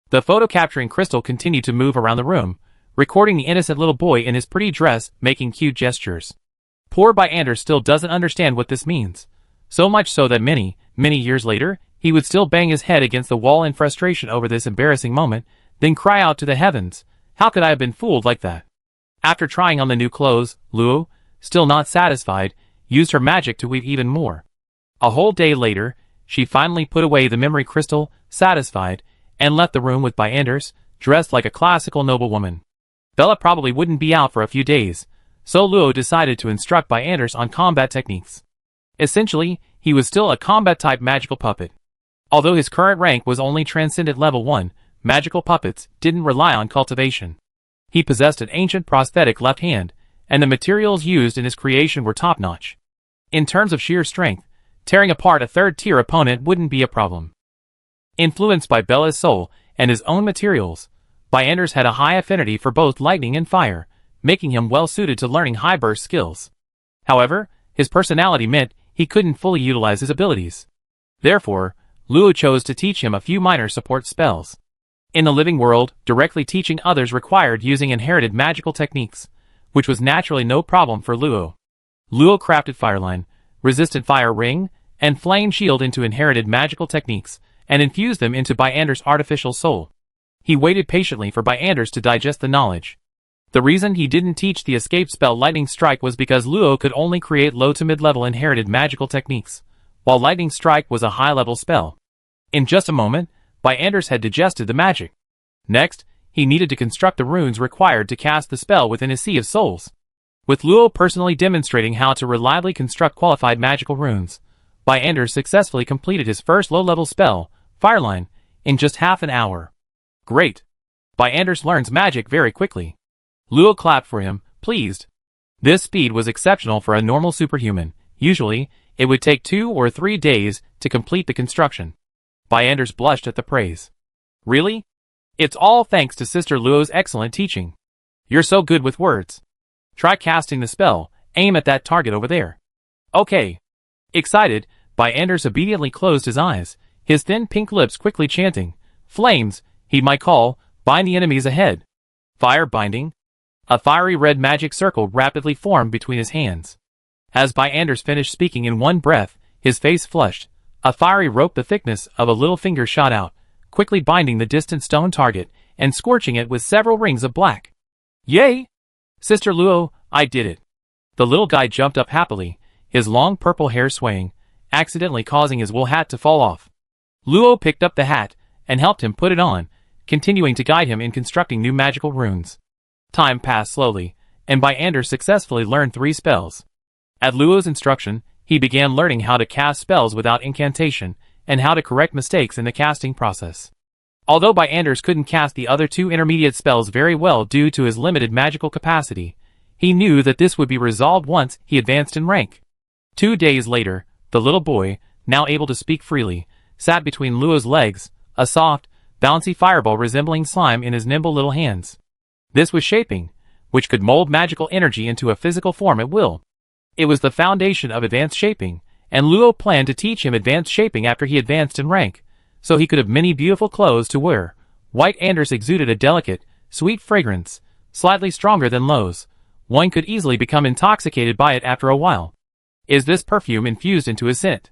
The photo-capturing crystal continued to move around the room, recording the innocent little boy in his pretty dress making cute gestures. Poor By Anders still doesn't understand what this means. So much so that many years later, he would still bang his head against the wall in frustration over this embarrassing moment, then cry out to the heavens, how could I have been fooled like that? After trying on the new clothes, Luo, still not satisfied, used her magic to weave even more. A whole day later, she finally put away the memory crystal, satisfied, and left the room with by Anders, dressed like a classical noblewoman. Bella probably wouldn't be out for a few days, so Luo decided to instruct by Anders on combat techniques. Essentially, he was still a combat-type magical puppet. Although his current rank was only Transcendent Level 1, magical puppets didn't rely on cultivation. He possessed an ancient prosthetic left hand, and the materials used in his creation were top-notch. In terms of sheer strength, tearing apart a third-tier opponent wouldn't be a problem. Influenced by Bella's soul and his own materials, Anders had a high affinity for both lightning and fire, making him well-suited to learning high-burst skills. However, his personality meant he couldn't fully utilize his abilities. Therefore, Luo chose to teach him a few minor support spells. In the living world, directly teaching others required using inherited magical techniques, which was naturally no problem for Luo. Luo crafted Fireline, Resistant Fire Ring, and Flame Shield into inherited magical techniques, and infused them into Anders' artificial soul. He waited patiently for Anders to digest the knowledge. The reason he didn't teach the escape spell Lightning Strike was because Luo could only create low to mid-level inherited magical techniques, while Lightning Strike was a high-level spell. In just a moment, Anders had digested the magic. Next, he needed to construct the runes required to cast the spell within his Sea of Souls. With Luo personally demonstrating how to reliably construct qualified magical runes, Anders successfully completed his first low-level spell, Fireline, in just half an hour. Great! Anders learns magic very quickly. Luo clapped for him, pleased. This speed was exceptional for a normal superhuman. Usually, it would take 2 or 3 days to complete the construction. Anders blushed at the praise. Really? It's all thanks to Sister Luo's excellent teaching. You're so good with words. Try casting the spell, aim at that target over there. Okay. Excited, Anders obediently closed his eyes, his thin pink lips quickly chanting, flames, he might call, bind the enemies ahead. Fire binding? A fiery red magic circle rapidly formed between his hands. As Anders finished speaking in one breath, his face flushed. A fiery rope the thickness of a little finger shot out, quickly binding the distant stone target and scorching it with several rings of black. Yay! Sister Luo, I did it. The little guy jumped up happily, his long purple hair swaying, accidentally causing his wool hat to fall off. Luo picked up the hat and helped him put it on, continuing to guide him in constructing new magical runes. Time passed slowly, and Anders successfully learned 3 spells. At Luo's instruction, he began learning how to cast spells without incantation, and how to correct mistakes in the casting process. Although Anders couldn't cast the other 2 intermediate spells very well due to his limited magical capacity, he knew that this would be resolved once he advanced in rank. 2 days later, the little boy, now able to speak freely, sat between Luo's legs, a soft, bouncy fireball resembling slime in his nimble little hands. This was shaping, which could mold magical energy into a physical form at will. It was the foundation of advanced shaping, and Luo planned to teach him advanced shaping after he advanced in rank, so he could have many beautiful clothes to wear. White Anders exuded a delicate, sweet fragrance, slightly stronger than Luo's. One could easily become intoxicated by it after a while. Is this perfume infused into his scent?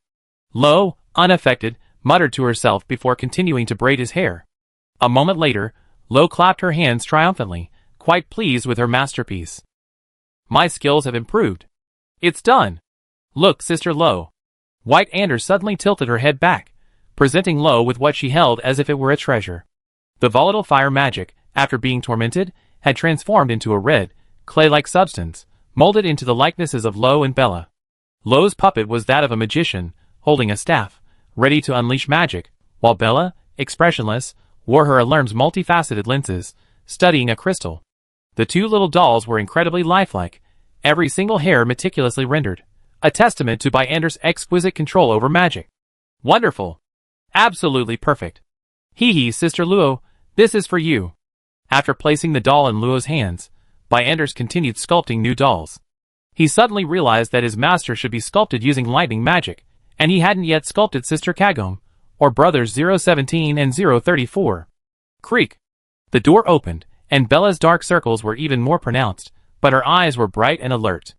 Luo, unaffected, muttered to herself before continuing to braid his hair. A moment later, Luo clapped her hands triumphantly, quite pleased with her masterpiece. My skills have improved. It's done. Look, Sister Luo. White Anders suddenly tilted her head back, presenting Luo with what she held as if it were a treasure. The volatile fire magic, after being tormented, had transformed into a red, clay-like substance, molded into the likenesses of Luo and Bella. Luo's puppet was that of a magician, holding a staff, ready to unleash magic, while Bella, expressionless, wore her alarm's multifaceted lenses, studying a crystal. The 2 little dolls were incredibly lifelike, every single hair meticulously rendered, a testament to Anders' exquisite control over magic. Wonderful! Absolutely perfect! Hee, Sister Luo, this is for you. After placing the doll in Luo's hands, Anders continued sculpting new dolls. He suddenly realized that his master should be sculpted using lightning magic, and he hadn't yet sculpted Sister Kagome, or brothers 017 and 034. Creak! The door opened, and Bella's dark circles were even more pronounced, but her eyes were bright and alert.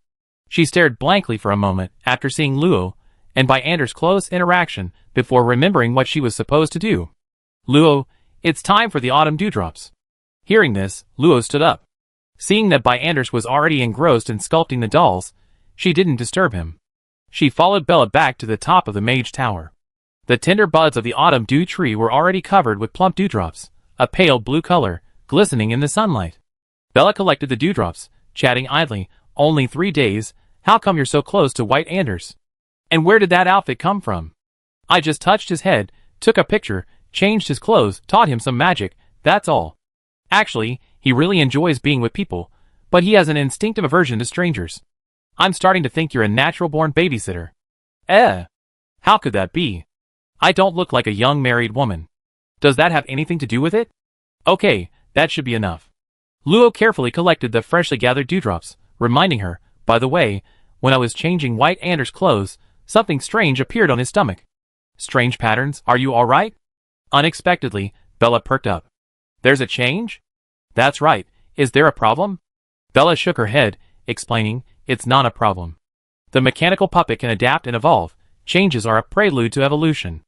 She stared blankly for a moment after seeing Luo, and Anders' close interaction before remembering what she was supposed to do. Luo, it's time for the autumn dewdrops. Hearing this, Luo stood up. Seeing that Anders was already engrossed in sculpting the dolls, she didn't disturb him. She followed Bella back to the top of the mage tower. The tender buds of the autumn dew tree were already covered with plump dewdrops, a pale blue color, glistening in the sunlight. Bella collected the dewdrops, chatting idly. Only 3 days, how come you're so close to White Anders? And where did that outfit come from? I just touched his head, took a picture, changed his clothes, taught him some magic, that's all. Actually, he really enjoys being with people, but he has an instinctive aversion to strangers. I'm starting to think you're a natural-born babysitter. How could that be? I don't look like a young married woman. Does that have anything to do with it? Okay, that should be enough. Luo carefully collected the freshly gathered dewdrops, reminding her, by the way, when I was changing White Anders' clothes, something strange appeared on his stomach. Strange patterns, are you alright? Unexpectedly, Bella perked up. There's a change? That's right, is there a problem? Bella shook her head, explaining, it's not a problem. The mechanical puppet can adapt and evolve, changes are a prelude to evolution.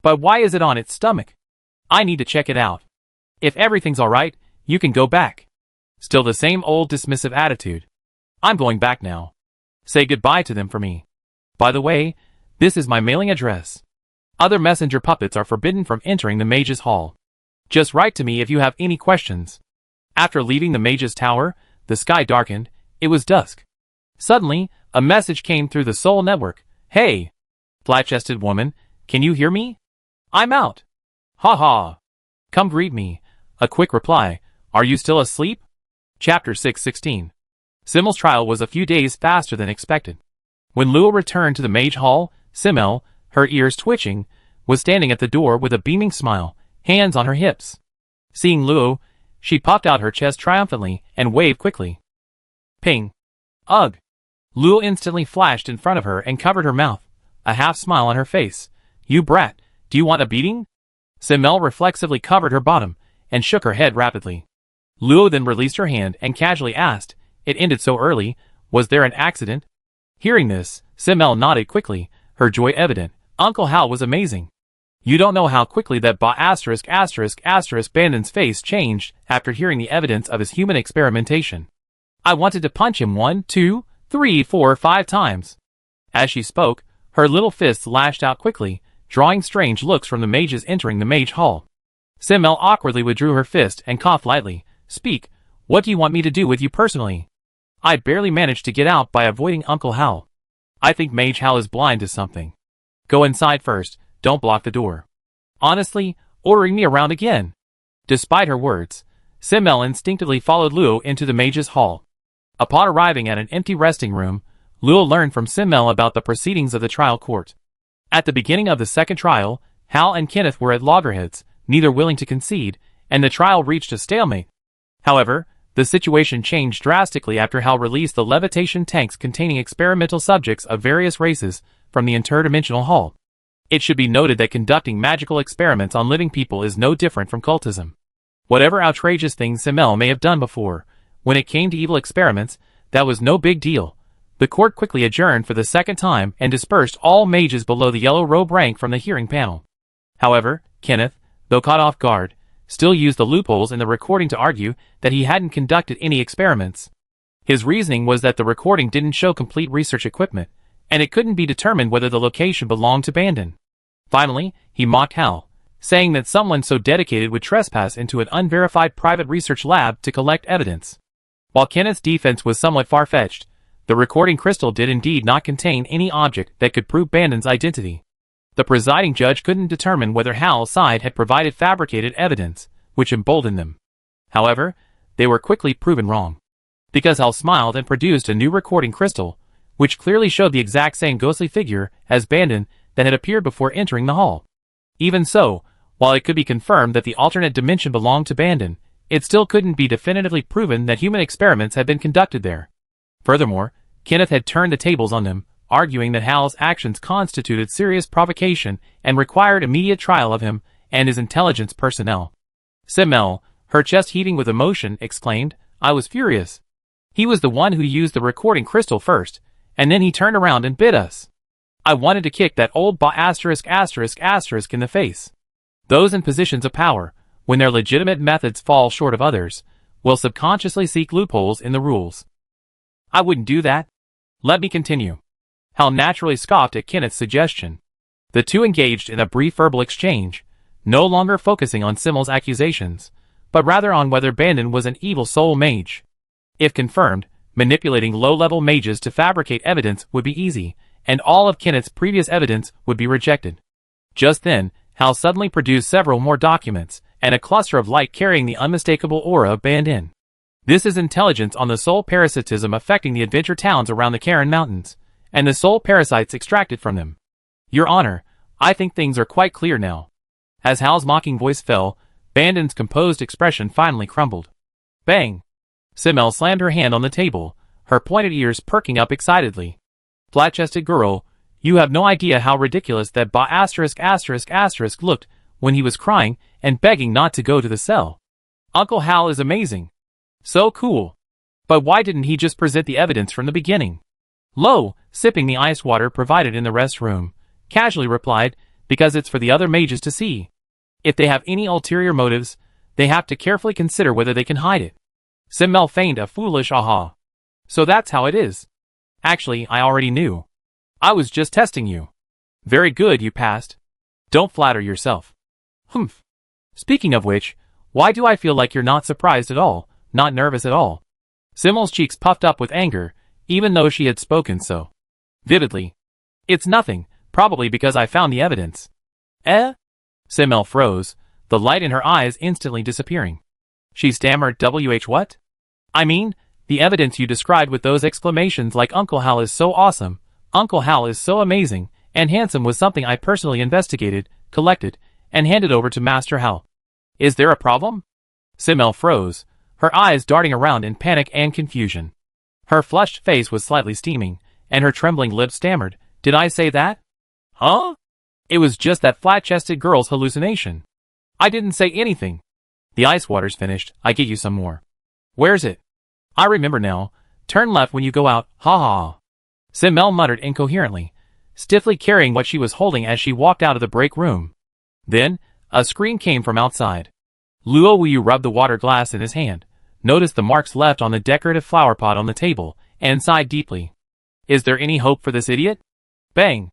But why is it on its stomach? I need to check it out. If everything's alright, you can go back. Still the same old dismissive attitude. I'm going back now. Say goodbye to them for me. By the way, this is my mailing address. Other messenger puppets are forbidden from entering the Mage's Hall. Just write to me if you have any questions. After leaving the Mage's Tower, the sky darkened, it was dusk. Suddenly, a message came through the Soul Network. Hey! Flat-chested woman, can you hear me? I'm out. Ha ha. Come greet me. A quick reply. Are you still asleep? Chapter 616. Simmel's trial was a few days faster than expected. When Luo returned to the Mage Hall, Simmel, her ears twitching, was standing at the door with a beaming smile, hands on her hips. Seeing Luo, she puffed out her chest triumphantly and waved quickly. Ping. Ugh. Luo instantly flashed in front of her and covered her mouth, a half smile on her face. You brat, do you want a beating? Simmel reflexively covered her bottom and shook her head rapidly. Luo then released her hand and casually asked, it ended so early, was there an accident? Hearing this, Simmel nodded quickly, her joy evident. Uncle Hal was amazing. You don't know how quickly that Bandon's face changed after hearing the evidence of his human experimentation. I wanted to punch him 1, 2, 3, 4, 5 times. As she spoke, her little fists lashed out quickly, drawing strange looks from the mages entering the Mage Hall. Simmel awkwardly withdrew her fist and coughed lightly. Speak, what do you want me to do with you personally? I barely managed to get out by avoiding Uncle Hal. I think Mage Hal is blind to something. Go inside first, don't block the door. Honestly, ordering me around again. Despite her words, Simmel instinctively followed Luo into the Mage's Hall. Upon arriving at an empty resting room, Luo learned from Simmel about the proceedings of the trial court. At the beginning of the second trial, Hal and Kenneth were at loggerheads, neither willing to concede, and the trial reached a stalemate. However, the situation changed drastically after Hal released the levitation tanks containing experimental subjects of various races from the interdimensional hall. It should be noted that conducting magical experiments on living people is no different from cultism. Whatever outrageous things Simmel may have done before, when it came to evil experiments, that was no big deal. The court quickly adjourned for the second time and dispersed all mages below the yellow robe rank from the hearing panel. However, Kenneth, though caught off guard, still used the loopholes in the recording to argue that he hadn't conducted any experiments. His reasoning was that the recording didn't show complete research equipment, and it couldn't be determined whether the location belonged to Bandon. Finally, he mocked Hal, saying that someone so dedicated would trespass into an unverified private research lab to collect evidence. While Kenneth's defense was somewhat far-fetched, the recording crystal did indeed not contain any object that could prove Bandon's identity. The presiding judge couldn't determine whether Hal's side had provided fabricated evidence, which emboldened them. However, they were quickly proven wrong. Because Hal smiled and produced a new recording crystal, which clearly showed the exact same ghostly figure as Bandon that had appeared before entering the hall. Even so, while it could be confirmed that the alternate dimension belonged to Bandon, it still couldn't be definitively proven that human experiments had been conducted there. Furthermore, Kenneth had turned the tables on them, arguing that Hal's actions constituted serious provocation and required immediate trial of him and his intelligence personnel. Simmel, her chest heaving with emotion, exclaimed, I was furious. He was the one who used the recording crystal first, and then he turned around and bit us. I wanted to kick that old in the face. Those in positions of power, when their legitimate methods fall short of others, will subconsciously seek loopholes in the rules. I wouldn't do that. Let me continue. Hal naturally scoffed at Kenneth's suggestion. The two engaged in a brief verbal exchange, no longer focusing on Simmel's accusations, but rather on whether Bandon was an evil soul mage. If confirmed, manipulating low-level mages to fabricate evidence would be easy, and all of Kenneth's previous evidence would be rejected. Just then, Hal suddenly produced several more documents, and a cluster of light carrying the unmistakable aura of Bandon. This is intelligence on the soul parasitism affecting the adventure towns around the Karen Mountains, and the soul parasites extracted from them. Your Honor, I think things are quite clear now. As Hal's mocking voice fell, Bandon's composed expression finally crumbled. Bang! Simmel slammed her hand on the table, her pointed ears perking up excitedly. Flat-chested girl, you have no idea how ridiculous that **** looked when he was crying and begging not to go to the cell. Uncle Hal is amazing. So cool. But why didn't he just present the evidence from the beginning? Lo, sipping the ice water provided in the rest room, casually replied, because it's for the other mages to see. If they have any ulterior motives, they have to carefully consider whether they can hide it. Simmel feigned a foolish aha. So that's how it is. Actually, I already knew. I was just testing you. Very good, you passed. Don't flatter yourself. Humph. Speaking of which, why do I feel like you're not surprised at all, not nervous at all? Simmel's cheeks puffed up with anger, even though she had spoken so vividly. It's nothing, probably because I found the evidence. Eh? Simmel froze, the light in her eyes instantly disappearing. She stammered, what? I mean, the evidence you described with those exclamations like Uncle Hal is so awesome, Uncle Hal is so amazing, and handsome was something I personally investigated, collected, and handed over to Master Hal. Is there a problem? Simmel froze, her eyes darting around in panic and confusion. Her flushed face was slightly steaming, and her trembling lips stammered, Did I say that? Huh? It was just that flat-chested girl's hallucination. I didn't say anything. The ice water's finished, I get you some more. Where's it? I remember now. Turn left when you go out, ha ha. Simmel muttered incoherently, stiffly carrying what she was holding as she walked out of the break room. Then, a scream came from outside. Luo Wuyu rubbed the water glass in his hand, noticed the marks left on the decorative flower pot on the table, and sighed deeply. Is there any hope for this idiot? Bang!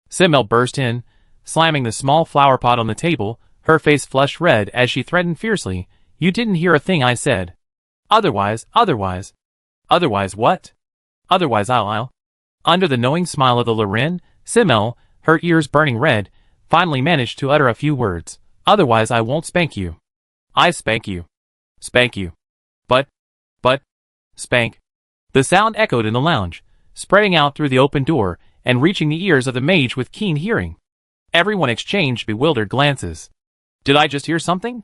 Simmel burst in, slamming the small flower pot on the table, her face flushed red as she threatened fiercely, You didn't hear a thing I said. Otherwise what? Otherwise I'll. Under the knowing smile of the Loren, Simmel, her ears burning red, finally managed to utter a few words. Otherwise I won't spank you. I spank you. Spank you. But, spank. The sound echoed in the lounge, spreading out through the open door and reaching the ears of the mage with keen hearing. Everyone exchanged bewildered glances. Did I just hear something?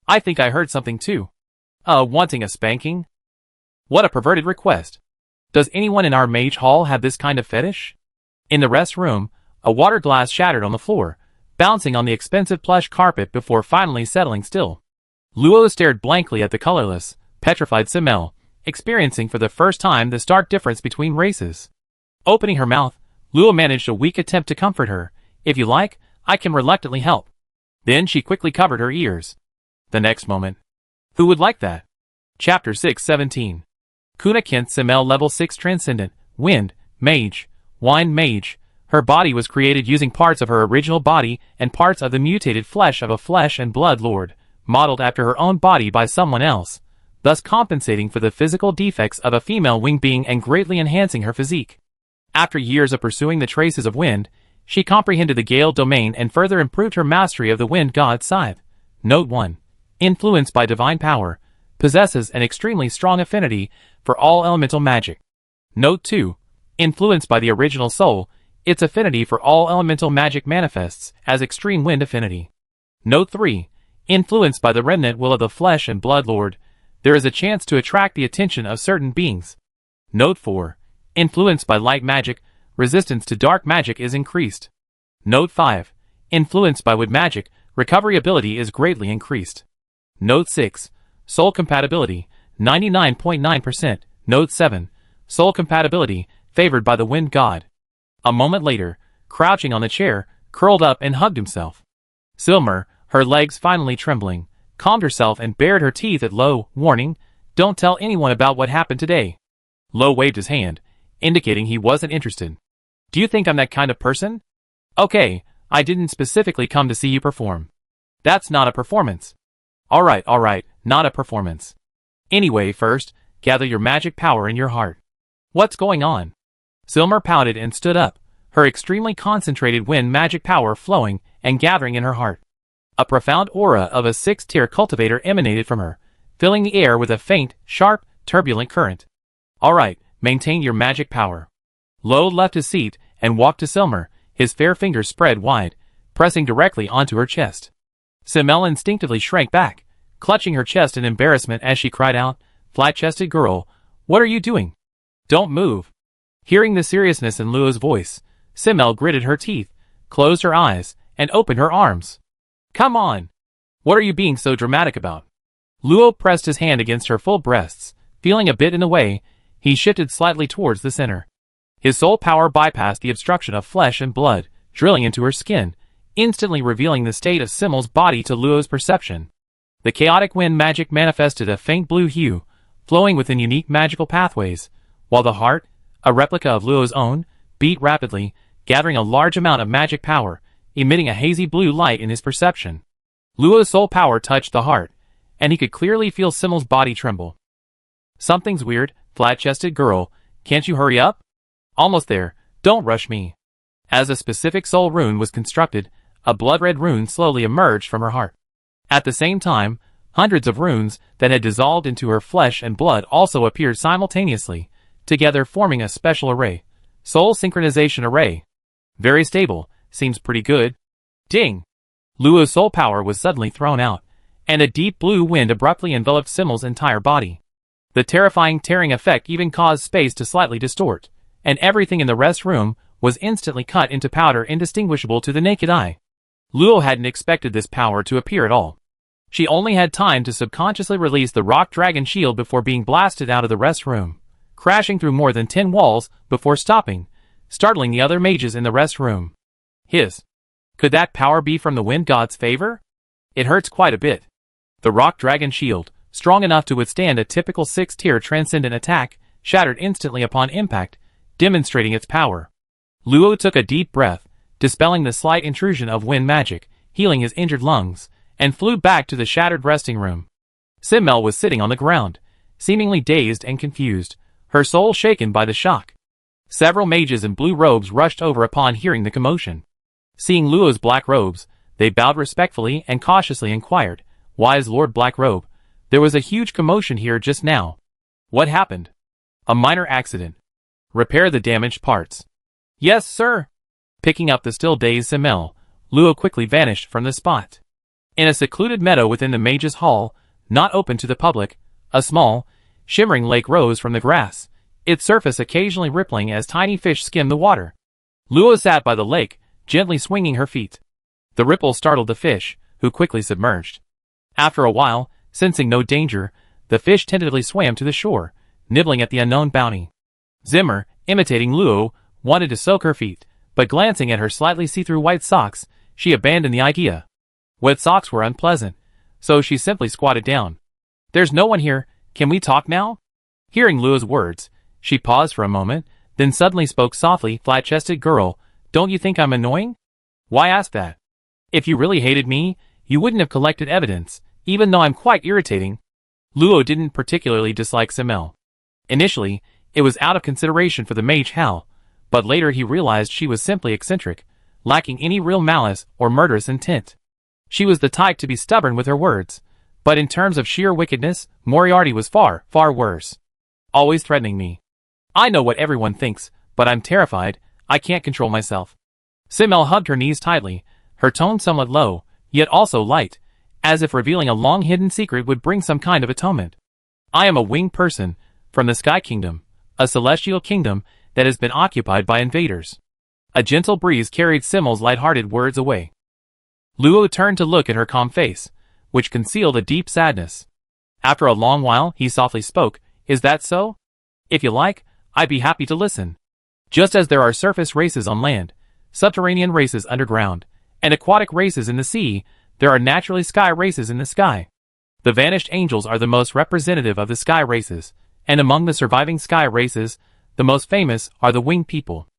I think I heard something too. Wanting a spanking? What a perverted request. Does anyone in our mage hall have this kind of fetish? In the rest room, a water glass shattered on the floor, bouncing on the expensive plush carpet before finally settling still. Luo stared blankly at the colorless, petrified Simmel, experiencing for the first time the stark difference between races. Opening her mouth, Luo managed a weak attempt to comfort her. If you like, I can reluctantly help. Then she quickly covered her ears. The next moment. Who would like that? Chapter 617. Kuna Kent Simmel Level 6 Transcendent, Wind, Mage, Wine Mage. Her body was created using parts of her original body and parts of the mutated flesh of a flesh and blood lord, modeled after her own body by someone else, thus compensating for the physical defects of a female winged being and greatly enhancing her physique. After years of pursuing the traces of wind, she comprehended the Gale domain and further improved her mastery of the wind god scythe. Note 1. Influenced by divine power, possesses an extremely strong affinity for all elemental magic. Note 2. Influenced by the original soul, its affinity for all elemental magic manifests as extreme wind affinity. Note 3. Influenced by the remnant will of the flesh and blood lord, there is a chance to attract the attention of certain beings. Note 4. Influenced by light magic, resistance to dark magic is increased. Note 5. Influenced by wood magic, recovery ability is greatly increased. Note 6. Soul compatibility, 99.9%. Note 7. Soul compatibility, favored by the wind god. A moment later, crouching on the chair, curled up and hugged himself. Silmer, her legs finally trembling, calmed herself and bared her teeth at Lo, warning, Don't tell anyone about what happened today. Lo waved his hand, indicating he wasn't interested. Do you think I'm that kind of person? Okay, I didn't specifically come to see you perform. That's not a performance. Alright, not a performance. Anyway, first, gather your magic power in your heart. What's going on? Silmer pouted and stood up, her extremely concentrated wind magic power flowing and gathering in her heart. A profound aura of a 6th-tier cultivator emanated from her, filling the air with a faint, sharp, turbulent current. Alright, maintain your magic power. Luo left his seat and walked to Silmer, his fair fingers spread wide, pressing directly onto her chest. Simmel instinctively shrank back, clutching her chest in embarrassment as she cried out, "Flat-chested girl, what are you doing? Don't move." Hearing the seriousness in Luo's voice, Simmel gritted her teeth, closed her eyes, and opened her arms. "Come on! What are you being so dramatic about?" Luo pressed his hand against her full breasts, feeling a bit in the way. He shifted slightly towards the center. His soul power bypassed the obstruction of flesh and blood, drilling into her skin, instantly revealing the state of Simmel's body to Luo's perception. The chaotic wind magic manifested a faint blue hue, flowing within unique magical pathways, while the heart, a replica of Luo's own, beat rapidly, gathering a large amount of magic power, emitting a hazy blue light in his perception. Luo's soul power touched the heart, and he could clearly feel Simmel's body tremble. "Something's weird, flat-chested girl, can't you hurry up?" "Almost there, don't rush me." As a specific soul rune was constructed, a blood-red rune slowly emerged from her heart. At the same time, hundreds of runes that had dissolved into her flesh and blood also appeared simultaneously, together forming a special array. Soul Synchronization Array. Very stable, seems pretty good. Ding! Luo's soul power was suddenly thrown out, and a deep blue wind abruptly enveloped Simmel's entire body. The terrifying tearing effect even caused space to slightly distort, and everything in the rest room was instantly cut into powder indistinguishable to the naked eye. Luo hadn't expected this power to appear at all. She only had time to subconsciously release the rock dragon shield before being blasted out of the rest room, crashing through more than 10 walls before stopping, startling the other mages in the rest room. Could that power be from the wind god's favor? It hurts quite a bit. The rock dragon shield, strong enough to withstand a typical 6th-tier transcendent attack, shattered instantly upon impact, demonstrating its power. Luo took a deep breath, dispelling the slight intrusion of wind magic, healing his injured lungs, and flew back to the shattered resting room. Simmel was sitting on the ground, seemingly dazed and confused, her soul shaken by the shock. Several mages in blue robes rushed over upon hearing the commotion. Seeing Luo's black robes, they bowed respectfully and cautiously inquired, "Wise Lord Blackrobe, there was a huge commotion here just now. What happened?" "A minor accident. Repair the damaged parts." "Yes, sir." Picking up the still dazed Simmel, Luo quickly vanished from the spot. In a secluded meadow within the mage's hall, not open to the public, a small, shimmering lake rose from the grass, its surface occasionally rippling as tiny fish skimmed the water. Luo sat by the lake, gently swinging her feet. The ripple startled the fish, who quickly submerged. After a while, sensing no danger, the fish tentatively swam to the shore, nibbling at the unknown bounty. Zimmer, imitating Luo, wanted to soak her feet, but glancing at her slightly see-through white socks, she abandoned the idea. Wet socks were unpleasant, so she simply squatted down. "There's no one here, can we talk now?" Hearing Luo's words, she paused for a moment, then suddenly spoke softly, "Flat-chested girl, don't you think I'm annoying?" "Why ask that? If you really hated me, you wouldn't have collected evidence, even though I'm quite irritating." Luo didn't particularly dislike Simmel. Initially, it was out of consideration for the mage Hal, but later he realized she was simply eccentric, lacking any real malice or murderous intent. She was the type to be stubborn with her words, but in terms of sheer wickedness, Moriarty was far, far worse. Always threatening me. I know what everyone thinks, but I'm terrified, I can't control myself. Simmel hugged her knees tightly, her tone somewhat low, yet also light, as if revealing a long-hidden secret would bring some kind of atonement. "I am a winged person, from the Sky Kingdom, a celestial kingdom that has been occupied by invaders." A gentle breeze carried Simmel's light-hearted words away. Luo turned to look at her calm face, which concealed a deep sadness. After a long while, he softly spoke, "Is that so? If you like, I'd be happy to listen. Just as there are surface races on land, subterranean races underground, and aquatic races in the sea, there are naturally sky races in the sky. The vanished angels are the most representative of the sky races, and among the surviving sky races, the most famous are the winged people."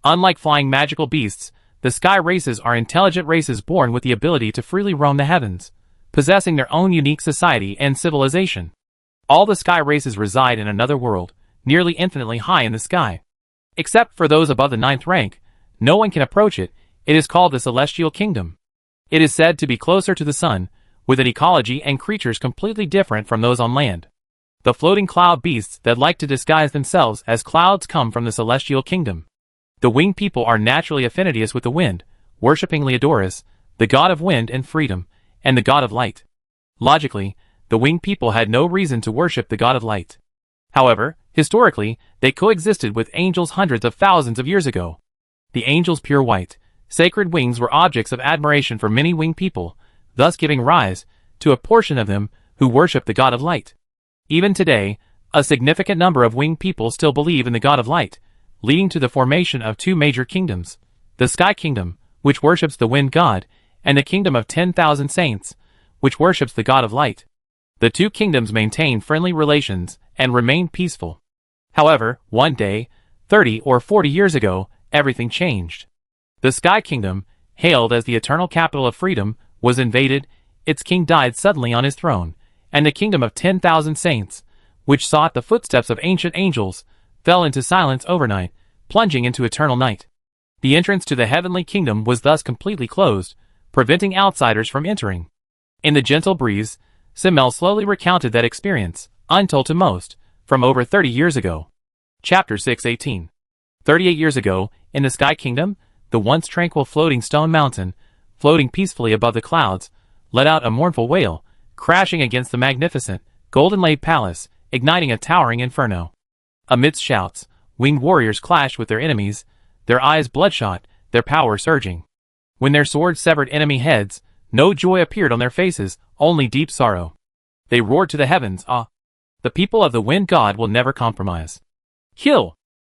Unlike flying magical beasts, the sky races are intelligent races born with the ability to freely roam the heavens, possessing their own unique society and civilization. All the sky races reside in another world, nearly infinitely high in the sky. Except for those above the 9th rank, no one can approach it. It is called the Celestial Kingdom. It is said to be closer to the sun, with an ecology and creatures completely different from those on land. The floating cloud beasts that like to disguise themselves as clouds come from the Celestial Kingdom. The winged people are naturally affinitous with the wind, worshipping Leodorus, the god of wind and freedom, and the god of light. Logically, the winged people had no reason to worship the god of light. However, historically, they coexisted with angels hundreds of thousands of years ago. The angels' pure white, sacred wings were objects of admiration for many winged people, thus giving rise to a portion of them who worship the god of light. Even today, a significant number of winged people still believe in the god of light, leading to the formation of two major kingdoms, the Sky Kingdom, which worships the wind god, and the Kingdom of 10,000 Saints, which worships the god of light. The two kingdoms maintain friendly relations and remain peaceful. However, one day, 30 or 40 years ago, everything changed. The Sky Kingdom, hailed as the eternal capital of freedom, was invaded, its king died suddenly on his throne, and the Kingdom of 10,000 Saints, which sought the footsteps of ancient angels, fell into silence overnight, plunging into eternal night. The entrance to the heavenly kingdom was thus completely closed, preventing outsiders from entering. In the gentle breeze, Simmel slowly recounted that experience, untold to most, from over 30 years ago. Chapter 6:18. 38 years ago, in the Sky Kingdom, the once tranquil floating stone mountain, floating peacefully above the clouds, let out a mournful wail, crashing against the magnificent, golden-laid palace, igniting a towering inferno. Amidst shouts, winged warriors clashed with their enemies, their eyes bloodshot, their power surging. When their swords severed enemy heads, no joy appeared on their faces, only deep sorrow. They roared to the heavens, "Ah! The people of the wind god will never compromise." Kill!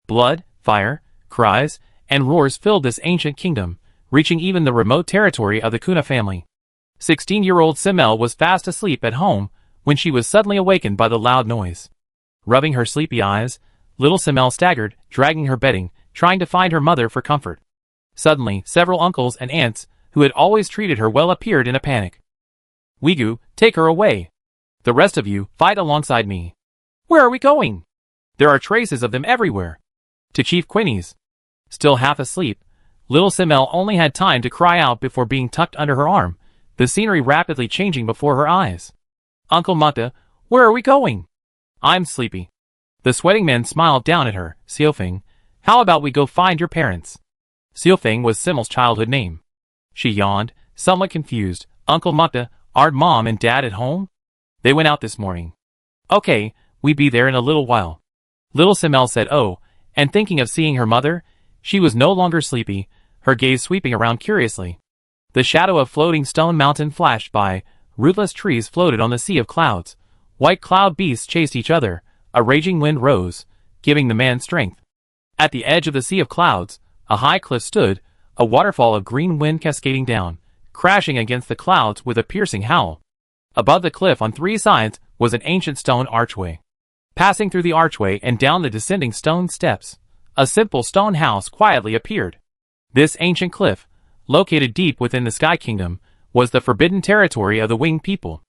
Blood, fire, cries, and roars filled this ancient kingdom, reaching even the remote territory of the Kuna family. 16-year-old Simmel was fast asleep at home when she was suddenly awakened by the loud noise. Rubbing her sleepy eyes, little Simmel staggered, dragging her bedding, trying to find her mother for comfort. Suddenly, several uncles and aunts, who had always treated her well, appeared in a panic. "Wigu, take her away. The rest of you, fight alongside me." "Where are we going?" "There are traces of them everywhere." "To Chief Quinny's." Still half asleep, little Simmel only had time to cry out before being tucked under her arm, the scenery rapidly changing before her eyes. "Uncle Mata, where are we going?" "I'm sleepy." The sweating man smiled down at her. "Xiaofeng, how about we go find your parents?" Xiaofeng was Simmel's childhood name. She yawned, somewhat confused. "Uncle Mata, aren't Mom and Dad at home?" "They went out this morning." "Okay, we be there in a little while." Little Simmel said oh, and thinking of seeing her mother, she was no longer sleepy, her gaze sweeping around curiously. The shadow of floating stone mountain flashed by, rootless trees floated on the sea of clouds, white cloud beasts chased each other, a raging wind rose, giving the man strength. At the edge of the sea of clouds, a high cliff stood, a waterfall of green wind cascading down, crashing against the clouds with a piercing howl. Above the cliff on three sides was an ancient stone archway. Passing through the archway and down the descending stone steps, a simple stone house quietly appeared. This ancient cliff, located deep within the Sky Kingdom, was the forbidden territory of the winged people.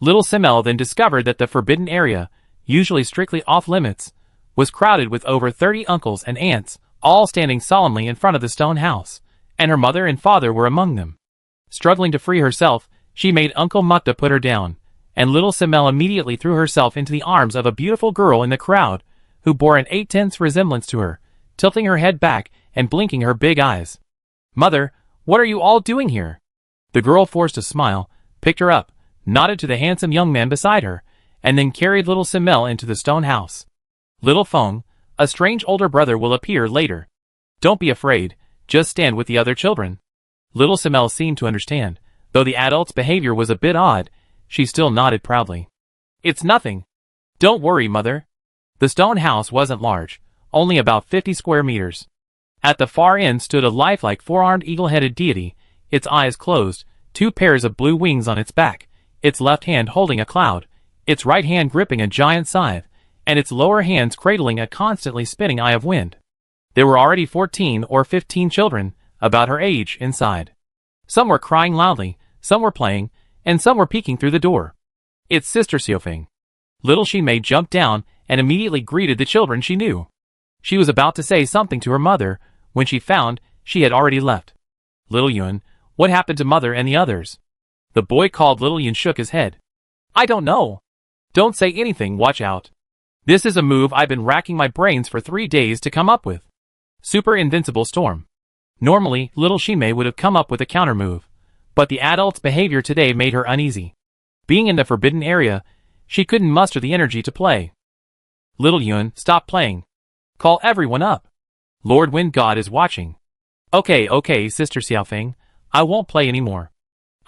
Little Simmel then discovered that the forbidden area, usually strictly off-limits, was crowded with over 30 uncles and aunts, all standing solemnly in front of the stone house, and her mother and father were among them. Struggling to free herself, she made Uncle Mukta put her down, and little Simmel immediately threw herself into the arms of a beautiful girl in the crowd, who bore an 8/10 resemblance to her, tilting her head back and blinking her big eyes. "Mother, what are you all doing here?" The girl forced a smile, picked her up, nodded to the handsome young man beside her, and then carried little Simmel into the stone house. "Little Feng, a strange older brother will appear later. Don't be afraid, just stand with the other children." Little Simmel seemed to understand, though the adult's behavior was a bit odd, she still nodded proudly. "It's nothing. Don't worry, Mother." The stone house wasn't large, only about 50 square meters. At the far end stood a lifelike four-armed eagle-headed deity, its eyes closed, two pairs of blue wings on its back, its left hand holding a cloud, its right hand gripping a giant scythe, and its lower hands cradling a constantly spinning eye of wind. There were already 14 or 15 children, about her age, inside. Some were crying loudly, some were playing, and some were peeking through the door. It's Sister Xiaofeng. Little Ximei jumped down and immediately greeted the children she knew. She was about to say something to her mother when she found she had already left. Little Yun, what happened to mother and the others? The boy called Little Yun shook his head. I don't know. Don't say anything, watch out. This is a move I've been racking my brains for 3 days to come up with. Super Invincible Storm. Normally, Little Ximei would have come up with a counter move, but the adult's behavior today made her uneasy. Being in the forbidden area, she couldn't muster the energy to play. Little Yun, stop playing. Call everyone up. Lord Wind God is watching. Okay, Sister Xiaofeng, I won't play anymore.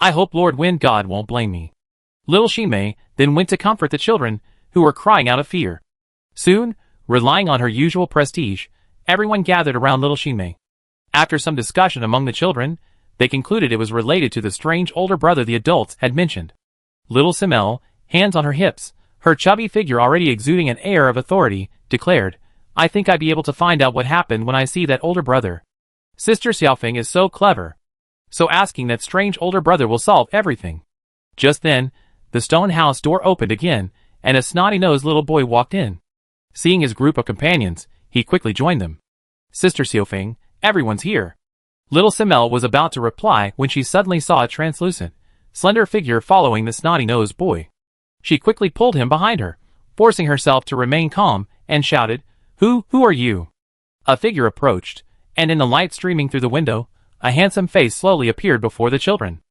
I hope Lord Wind God won't blame me. Little Ximei then went to comfort the children, who were crying out of fear. Soon, relying on her usual prestige, everyone gathered around Little Ximei. After some discussion among the children, they concluded it was related to the strange older brother the adults had mentioned. Little Simel, hands on her hips, her chubby figure already exuding an air of authority, declared, I think I'd be able to find out what happened when I see that older brother. Sister Xiaofeng is so clever. So asking that strange older brother will solve everything. Just then, the stone house door opened again, and a snotty-nosed little boy walked in. Seeing his group of companions, he quickly joined them. Sister Xiaofeng, everyone's here. Little Simel was about to reply when she suddenly saw a translucent, slender figure following the snotty-nosed boy. She quickly pulled him behind her, forcing herself to remain calm, and shouted, Who are you? A figure approached, and in the light streaming through the window, a handsome face slowly appeared before the children.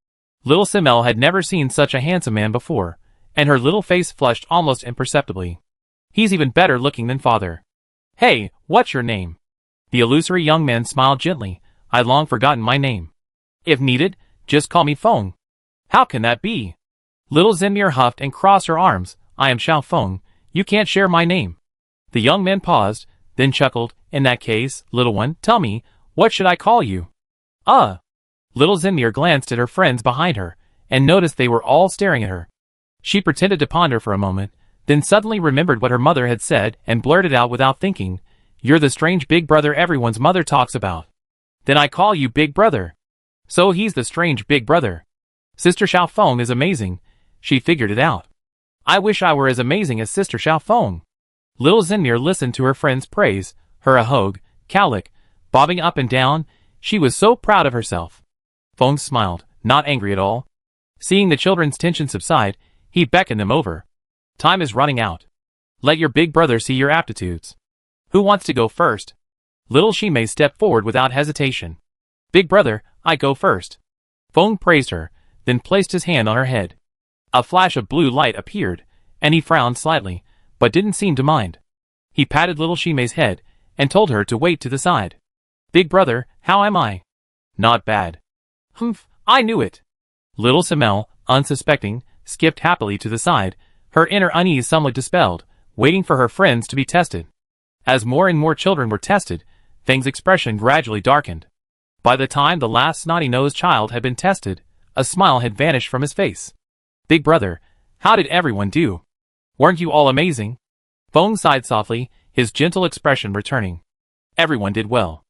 Little Simel had never seen such a handsome man before, and her little face flushed almost imperceptibly. He's even better looking than father. Hey, what's your name? The illusory young man smiled gently. I'd long forgotten my name. If needed, just call me Feng. How can that be? Little Zenmir huffed and crossed her arms. I am Xiao Feng. You can't share my name. The young man paused, then chuckled. In that case, little one, tell me, what should I call you? Little Zenmir glanced at her friends behind her, and noticed they were all staring at her. She pretended to ponder for a moment, then suddenly remembered what her mother had said and blurted out without thinking, You're the strange big brother everyone's mother talks about. Then I call you Big Brother. So he's the strange big brother. Sister Xiaofeng is amazing. She figured it out. I wish I were as amazing as Sister Xiaofeng. Little Zenmir listened to her friend's praise, her ahogue, cowlick, bobbing up and down. She was so proud of herself. Feng smiled, not angry at all. Seeing the children's tension subside, he beckoned them over. Time is running out. Let your big brother see your aptitudes. Who wants to go first? Little Ximei stepped forward without hesitation. Big brother, I go first. Feng praised her, then placed his hand on her head. A flash of blue light appeared, and he frowned slightly, but didn't seem to mind. He patted Little Ximei's head, and told her to wait to the side. Big brother, how am I? Not bad. Humph, I knew it. Little Simel, unsuspecting, skipped happily to the side, her inner unease somewhat dispelled, waiting for her friends to be tested. As more and more children were tested, Feng's expression gradually darkened. By the time the last snotty-nosed child had been tested, a smile had vanished from his face. Big brother, how did everyone do? Weren't you all amazing? Feng sighed softly, his gentle expression returning. Everyone did well.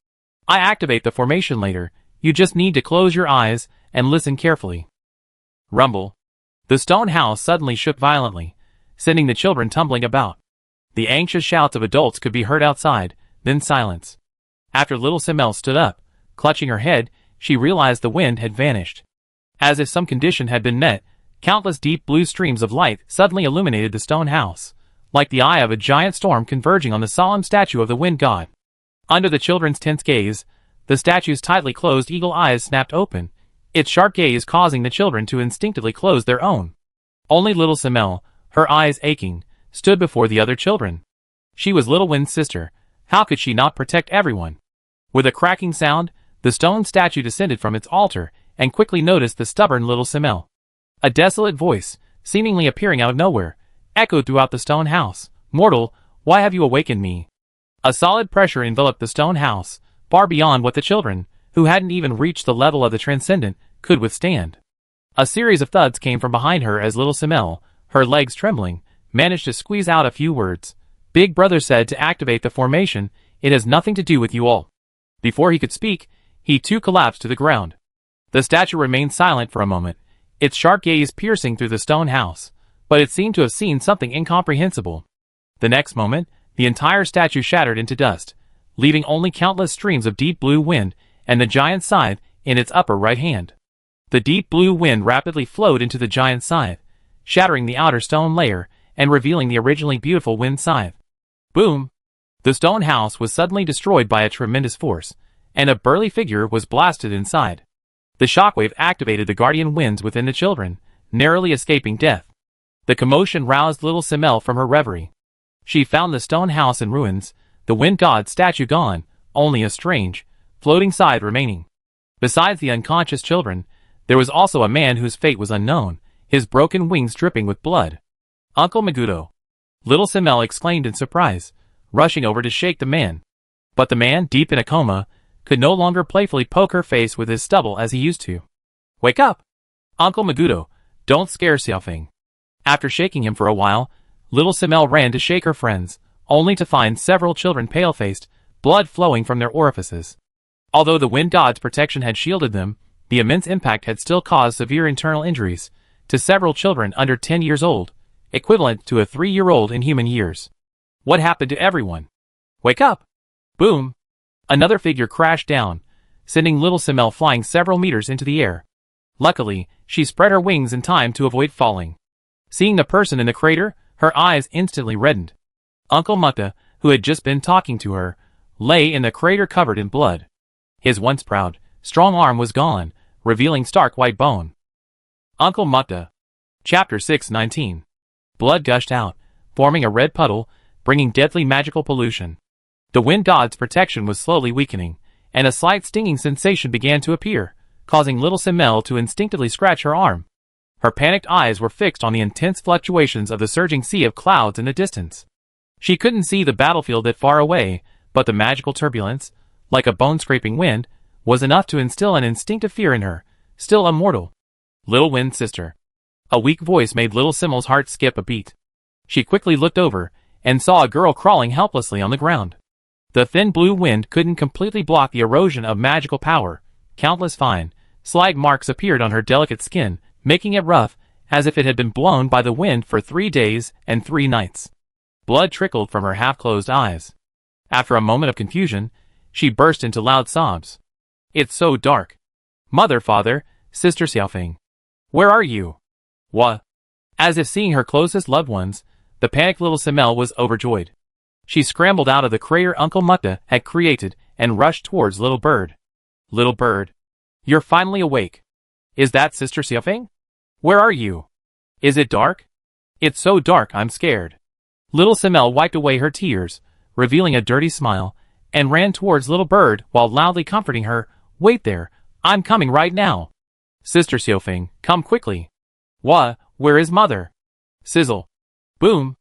I activate the formation later, you just need to close your eyes and listen carefully. Rumble. The stone house suddenly shook violently, sending the children tumbling about. The anxious shouts of adults could be heard outside, then silence. After little Simel stood up, clutching her head, she realized the wind had vanished. As if some condition had been met, countless deep blue streams of light suddenly illuminated the stone house, like the eye of a giant storm converging on the solemn statue of the wind god. Under the children's tense gaze, the statue's tightly closed eagle eyes snapped open, its sharp gaze causing the children to instinctively close their own. Only little Simel, her eyes aching, stood before the other children. She was Little Wind's sister. How could she not protect everyone? With a cracking sound, the stone statue descended from its altar and quickly noticed the stubborn little Simel. A desolate voice, seemingly appearing out of nowhere, echoed throughout the stone house. Mortal, why have you awakened me? A solid pressure enveloped the stone house, far beyond what the children, who hadn't even reached the level of the transcendent, could withstand. A series of thuds came from behind her as little Simel, her legs trembling, managed to squeeze out a few words. Big brother said to activate the formation It has nothing to do with you all. Before he could speak, he too collapsed to the ground. The statue remained silent for a moment, its sharp gaze piercing through the stone house, but it seemed to have seen something incomprehensible. The next moment, the entire statue shattered into dust, leaving only countless streams of deep blue wind and the giant scythe in its upper right hand. The deep blue wind rapidly flowed into the giant scythe, shattering the outer stone layer and revealing the originally beautiful wind scythe. Boom! The stone house was suddenly destroyed by a tremendous force, and a burly figure was blasted inside. The shockwave activated the guardian winds within the children, narrowly escaping death. The commotion roused little Simel from her reverie. She found the stone house in ruins, the wind god's statue gone, only a strange, floating scythe remaining. Besides the unconscious children, there was also a man whose fate was unknown, his broken wings dripping with blood. Uncle Magudo! Little Simel exclaimed in surprise, rushing over to shake the man. But the man, deep in a coma, could no longer playfully poke her face with his stubble as he used to. Wake up! Uncle Magudo, don't scare Xiaofeng. After shaking him for a while, little Simel ran to shake her friends, only to find several children pale-faced, blood flowing from their orifices. Although the wind god's protection had shielded them, the immense impact had still caused severe internal injuries to several children under 10 years old, equivalent to a 3-year-old in human years. What happened to everyone? Wake up! Boom! Another figure crashed down, sending little Simel flying several meters into the air. Luckily, she spread her wings in time to avoid falling. Seeing the person in the crater, her eyes instantly reddened. Uncle Mutta, who had just been talking to her, lay in the crater covered in blood. His once proud, strong arm was gone, revealing stark white bone. Uncle Mutta. Chapter 619. Blood gushed out, forming a red puddle, bringing deadly magical pollution. The wind god's protection was slowly weakening, and a slight stinging sensation began to appear, causing little Simel to instinctively scratch her arm. Her panicked eyes were fixed on the intense fluctuations of the surging sea of clouds in the distance. She couldn't see the battlefield that far away, but the magical turbulence, like a bone-scraping wind, was enough to instill an instinctive fear in her, still immortal. Little Wind Sister. A weak voice made little Simel's heart skip a beat. She quickly looked over, and saw a girl crawling helplessly on the ground. The thin blue wind couldn't completely block the erosion of magical power. Countless fine, slight marks appeared on her delicate skin, making it rough, as if it had been blown by the wind for 3 days and 3 nights. Blood trickled from her half-closed eyes. After a moment of confusion, she burst into loud sobs. It's so dark. Mother, father, sister Xiaofeng. Where are you? What? As if seeing her closest loved ones, the panicked little Simel was overjoyed. She scrambled out of the crater Uncle Mutta had created and rushed towards Little Bird. Little Bird. You're finally awake. Is that Sister Xiaofeng? Where are you? Is it dark? It's so dark I'm scared. Little Simel wiped away her tears, revealing a dirty smile, and ran towards Little Bird while loudly comforting her. Wait there, I'm coming right now. Sister Xiaofeng, come quickly. What? Where is Mother? Sizzle. Boom.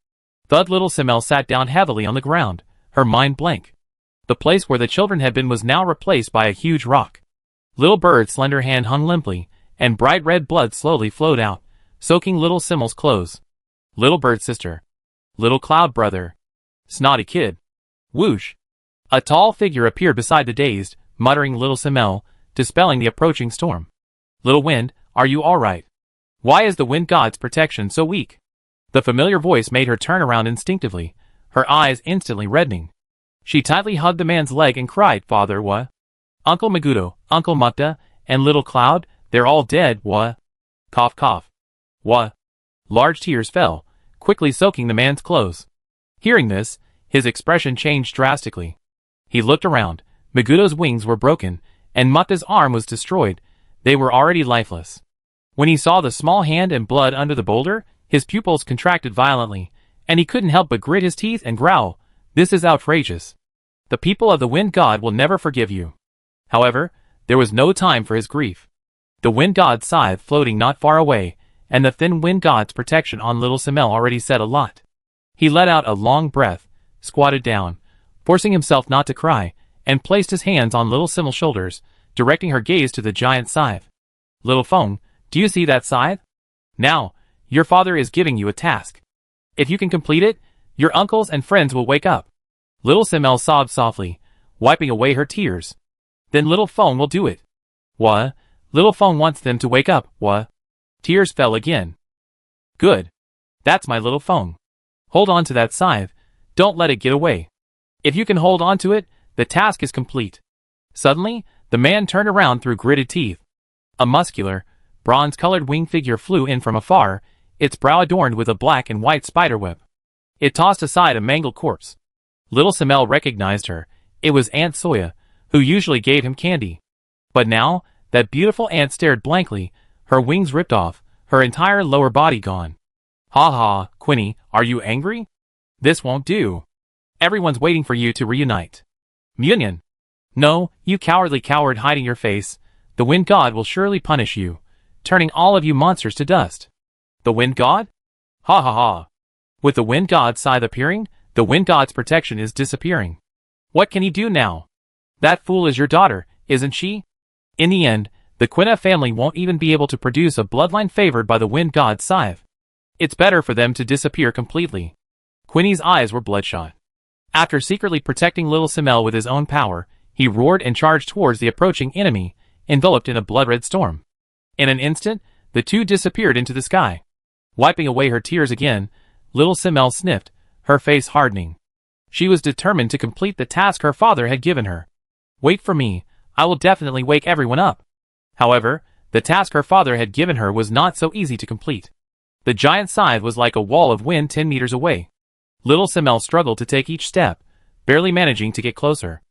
Thud. Little Simel sat down heavily on the ground, her mind blank. The place where the children had been was now replaced by a huge rock. Little Bird's slender hand hung limply, and bright red blood slowly flowed out, soaking little Simel's clothes. Little Bird Sister. Little Cloud Brother. Snotty Kid. Whoosh. A tall figure appeared beside the dazed, muttering Little Simel, dispelling the approaching storm. Little Wind, are you all right? Why is the wind god's protection so weak? The familiar voice made her turn around instinctively, her eyes instantly reddening. She tightly hugged the man's leg and cried, Father, what? Uncle Magudo, Uncle Mutta, and Little Cloud, they're all dead, what? Cough cough. What? Large tears fell, quickly soaking the man's clothes. Hearing this, his expression changed drastically. He looked around. Magudo's wings were broken, and Mutta's arm was destroyed. They were already lifeless. When he saw the small hand and blood under the boulder, his pupils contracted violently, and he couldn't help but grit his teeth and growl, This is outrageous. The people of the Wind God will never forgive you. However, there was no time for his grief. The Wind God's scythe floating not far away, and the thin Wind God's protection on little Simel already said a lot. He let out a long breath, squatted down, forcing himself not to cry, and placed his hands on little Simel's shoulders, directing her gaze to the giant scythe. Little Feng, do you see that scythe? Now, your father is giving you a task. If you can complete it, your uncles and friends will wake up. Little Simel sobbed softly, wiping away her tears. Then little Phone will do it. What? Little Phone wants them to wake up, what? Tears fell again. Good. That's my little Phone. Hold on to that scythe, don't let it get away. If you can hold on to it, the task is complete. Suddenly, the man turned around through gritted teeth. A muscular, bronze-colored winged figure flew in from afar, its brow adorned with a black and white spiderweb. It tossed aside a mangled corpse. Little Simel recognized her. It was Aunt Soya, who usually gave him candy. But now, that beautiful aunt stared blankly, her wings ripped off, her entire lower body gone. Ha ha, Quinny, are you angry? This won't do. Everyone's waiting for you to reunite. Munion. No, you cowardly coward hiding your face. The Wind God will surely punish you, turning all of you monsters to dust. The Wind God? Ha ha ha. With the Wind God's scythe appearing, the Wind God's protection is disappearing. What can he do now? That fool is your daughter, isn't she? In the end, the Quina family won't even be able to produce a bloodline favored by the Wind God's scythe. It's better for them to disappear completely. Quinny's eyes were bloodshot. After secretly protecting little Simel with his own power, he roared and charged towards the approaching enemy, enveloped in a blood-red storm. In an instant, the two disappeared into the sky. Wiping away her tears again, little Simel sniffed, her face hardening. She was determined to complete the task her father had given her. Wait for me, I will definitely wake everyone up. However, the task her father had given her was not so easy to complete. The giant scythe was like a wall of wind 10 meters away. Little Simel struggled to take each step, barely managing to get closer.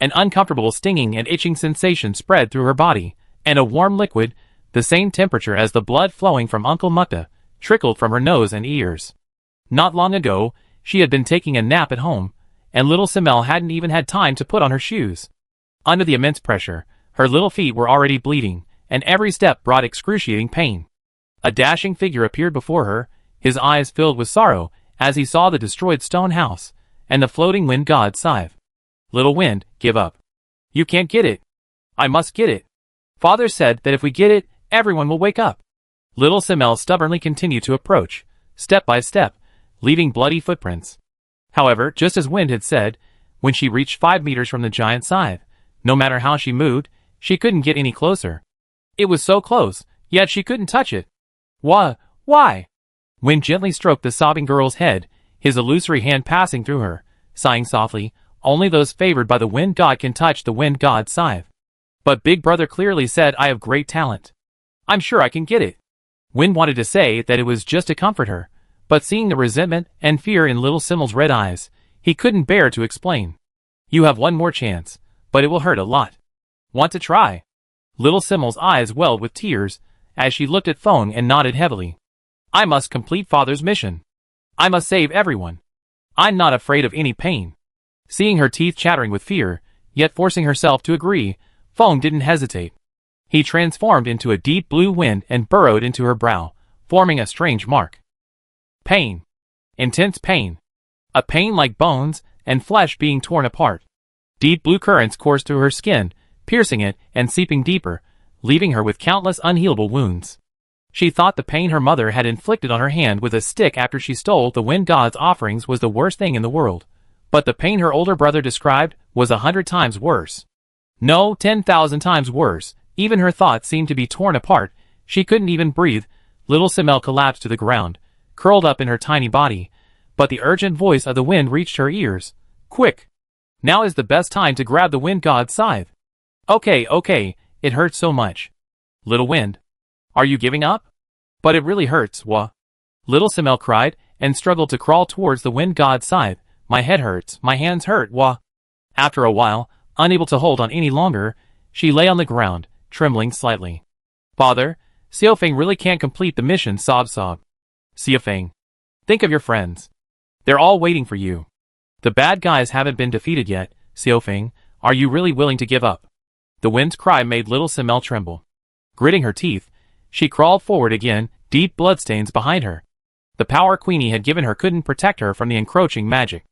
An uncomfortable stinging and itching sensation spread through her body, and a warm liquid, the same temperature as the blood flowing from Uncle Mukta, trickled from her nose and ears. Not long ago, she had been taking a nap at home, and little Simel hadn't even had time to put on her shoes. Under the immense pressure, her little feet were already bleeding, and every step brought excruciating pain. A dashing figure appeared before her, his eyes filled with sorrow as he saw the destroyed stone house and the floating Wind God's scythe. Little Wind, give up. You can't get it. I must get it. Father said that if we get it, everyone will wake up. Little Simel stubbornly continued to approach, step by step, leaving bloody footprints. However, just as Wind had said, when she reached 5 meters from the giant scythe, no matter how she moved, she couldn't get any closer. It was so close, yet she couldn't touch it. Why? Wind gently stroked the sobbing girl's head, his illusory hand passing through her, sighing softly, only those favored by the Wind God can touch the Wind God's scythe. But Big Brother clearly said I have great talent. I'm sure I can get it. Wind wanted to say that it was just to comfort her, but seeing the resentment and fear in little Simel's red eyes, he couldn't bear to explain. You have one more chance, but it will hurt a lot. Want to try? Little Simel's eyes welled with tears, as she looked at Phone and nodded heavily. I must complete Father's mission. I must save everyone. I'm not afraid of any pain. Seeing her teeth chattering with fear, yet forcing herself to agree, Phone didn't hesitate. He transformed into a deep blue wind and burrowed into her brow, forming a strange mark. Pain. Intense pain. A pain like bones and flesh being torn apart. Deep blue currents coursed through her skin, piercing it and seeping deeper, leaving her with countless unhealable wounds. She thought the pain her mother had inflicted on her hand with a stick after she stole the Wind God's offerings was the worst thing in the world. But the pain her older brother described was 100 times worse. No, 10,000 times worse. Even her thoughts seemed to be torn apart. She couldn't even breathe. Little Simel collapsed to the ground, curled up in her tiny body. But the urgent voice of the wind reached her ears. Quick! Now is the best time to grab the Wind God's scythe. Okay, it hurts so much. Little Wind. Are you giving up? But it really hurts, wah. Little Simel cried, and struggled to crawl towards the Wind God's scythe. My head hurts, my hands hurt, wah. After a while, unable to hold on any longer, she lay on the ground, trembling slightly. Father, Xiaofeng really can't complete the mission, sob. Xiaofeng. Think of your friends. They're all waiting for you. The bad guys haven't been defeated yet, Xiaofeng. Are you really willing to give up? The wind's cry made little Simel tremble. Gritting her teeth, she crawled forward again, deep bloodstains behind her. The power Queenie had given her couldn't protect her from the encroaching magic.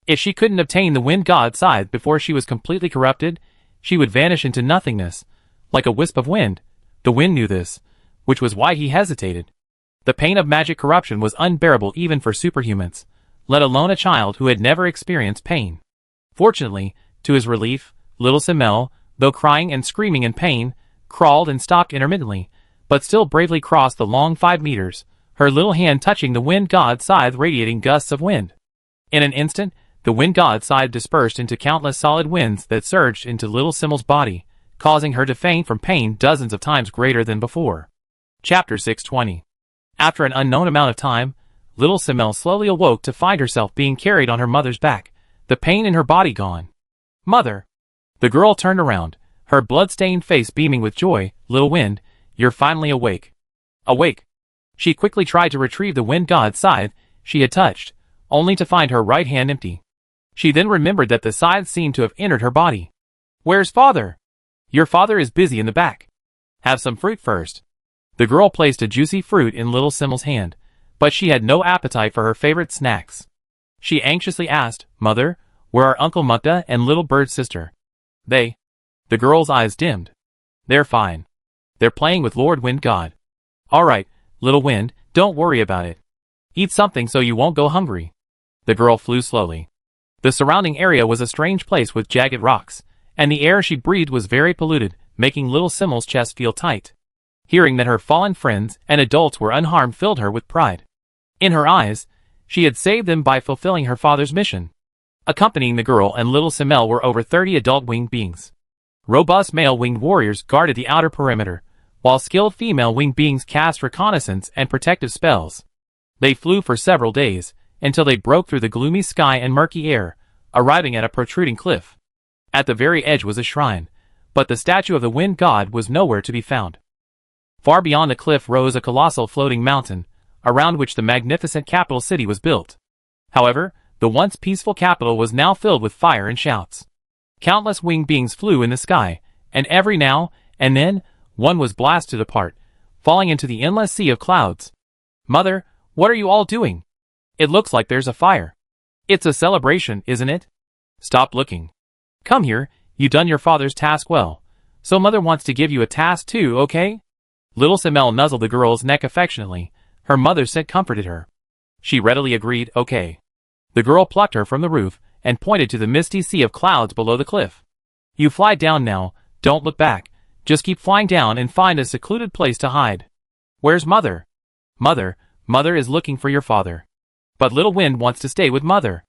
If she couldn't obtain the Wind God's scythe before she was completely corrupted, she would vanish into nothingness, like a wisp of wind. The wind knew this, which was why he hesitated. The pain of magic corruption was unbearable even for superhumans, let alone a child who had never experienced pain. Fortunately, to his relief, little Simel, though crying and screaming in pain, crawled and stopped intermittently, but still bravely crossed the long 5 meters, her little hand touching the wind god's scythe radiating gusts of wind. In an instant, the wind god's scythe dispersed into countless solid winds that surged into little Simel's body, causing her to faint from pain dozens of times greater than before. Chapter 620. After an unknown amount of time, little Simel slowly awoke to find herself being carried on her mother's back, the pain in her body gone. Mother! The girl turned around, her blood-stained face beaming with joy. Little Wind, you're finally awake. Awake! She quickly tried to retrieve the wind god's scythe she had touched, only to find her right hand empty. She then remembered that the scythe seemed to have entered her body. Where's father? Your father is busy in the back. Have some fruit first. The girl placed a juicy fruit in little Simel's hand, but she had no appetite for her favorite snacks. She anxiously asked, Mother, where are Uncle Mukta and little Bird's sister? The girl's eyes dimmed. They're fine. They're playing with Lord Wind God. All right, little Wind, don't worry about it. Eat something so you won't go hungry. The girl flew slowly. The surrounding area was a strange place with jagged rocks, and the air she breathed was very polluted, making little Simel's chest feel tight. Hearing that her fallen friends and adults were unharmed filled her with pride. In her eyes, she had saved them by fulfilling her father's mission. Accompanying the girl and little Simel were over 30 adult winged beings. Robust male winged warriors guarded the outer perimeter, while skilled female winged beings cast reconnaissance and protective spells. They flew for several days, until they broke through the gloomy sky and murky air, arriving at a protruding cliff. At the very edge was a shrine, but the statue of the wind god was nowhere to be found. Far beyond the cliff rose a colossal floating mountain, around which the magnificent capital city was built. However, the once peaceful capital was now filled with fire and shouts. Countless winged beings flew in the sky, and every now and then, one was blasted apart, falling into the endless sea of clouds. Mother, what are you all doing? It looks like there's a fire. It's a celebration, isn't it? Stop looking. Come here, you done your father's task well. So Mother wants to give you a task too, okay? Little Simel nuzzled the girl's neck affectionately. Her mother said comforted her. She readily agreed, okay. The girl plucked her from the roof and pointed to the misty sea of clouds below the cliff. You fly down now, don't look back. Just keep flying down and find a secluded place to hide. Where's Mother? Mother is looking for your father. But Little Wind wants to stay with Mother.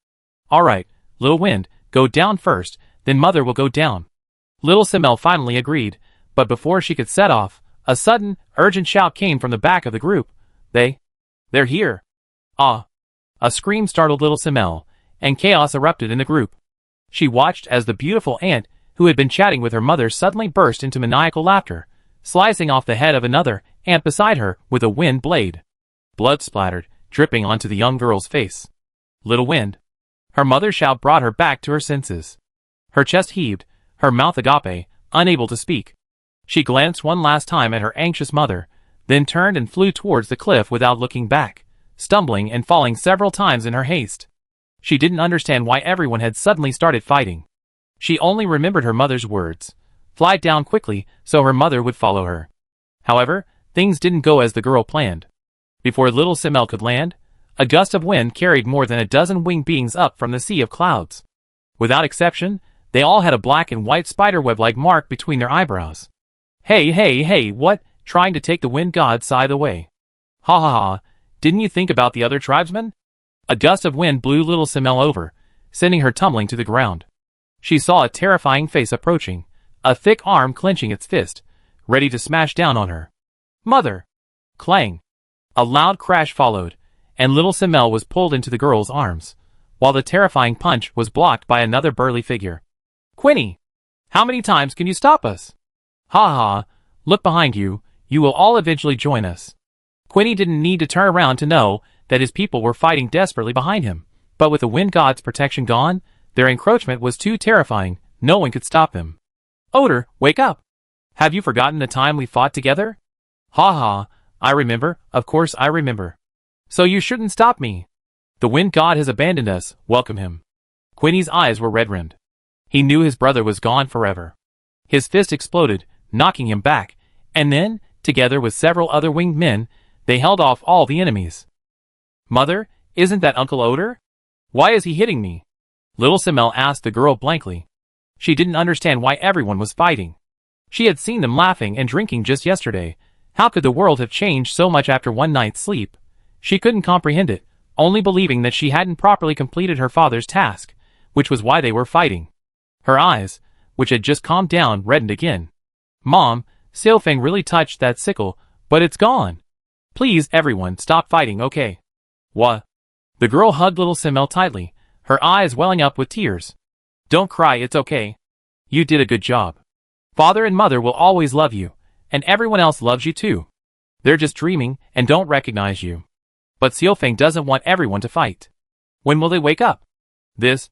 All right, Little Wind, go down first, then Mother will go down. Little Simel finally agreed, but before she could set off, a sudden, urgent shout came from the back of the group. They're here. Ah! A scream startled little Simel, and chaos erupted in the group. She watched as the beautiful ant, who had been chatting with her mother, suddenly burst into maniacal laughter, slicing off the head of another ant beside her with a wind blade. Blood splattered, dripping onto the young girl's face. Little Wind. Her mother's shout brought her back to her senses. Her chest heaved, her mouth agape, unable to speak. She glanced one last time at her anxious mother, then turned and flew towards the cliff without looking back, stumbling and falling several times in her haste. She didn't understand why everyone had suddenly started fighting. She only remembered her mother's words. Fly down quickly so her mother would follow her. However, things didn't go as the girl planned. Before little Simel could land, a gust of wind carried more than a dozen winged beings up from the sea of clouds. Without exception, they all had a black and white spiderweb-like mark between their eyebrows. Hey, what? Trying to take the wind god's scythe away. Ha ha ha, didn't you think about the other tribesmen? A gust of wind blew little Simel over, sending her tumbling to the ground. She saw a terrifying face approaching, a thick arm clenching its fist, ready to smash down on her. Mother! Clang! A loud crash followed, and little Simel was pulled into the girl's arms, while the terrifying punch was blocked by another burly figure. Quinny! How many times can you stop us? Ha ha, look behind you, you will all eventually join us. Quinny didn't need to turn around to know that his people were fighting desperately behind him, but with the wind god's protection gone, their encroachment was too terrifying, no one could stop them. Odor, wake up! Have you forgotten the time we fought together? Ha ha, I remember, of course I remember. So you shouldn't stop me. The wind god has abandoned us, welcome him. Quinny's eyes were red-rimmed. He knew his brother was gone forever. His fist exploded, knocking him back, and then, together with several other winged men, they held off all the enemies. Mother, isn't that Uncle Odor? Why is he hitting me? Little Simel asked the girl blankly. She didn't understand why everyone was fighting. She had seen them laughing and drinking just yesterday. How could the world have changed so much after one night's sleep? She couldn't comprehend it, only believing that she hadn't properly completed her father's task, which was why they were fighting. Her eyes, which had just calmed down, reddened again. Mom, Xiaofeng really touched that sickle, but it's gone. Please, everyone, stop fighting, okay? What? The girl hugged little Simel tightly, her eyes welling up with tears. Don't cry, it's okay. You did a good job. Father and mother will always love you, and everyone else loves you too. They're just dreaming and don't recognize you. But Xiaofeng doesn't want everyone to fight. When will they wake up? This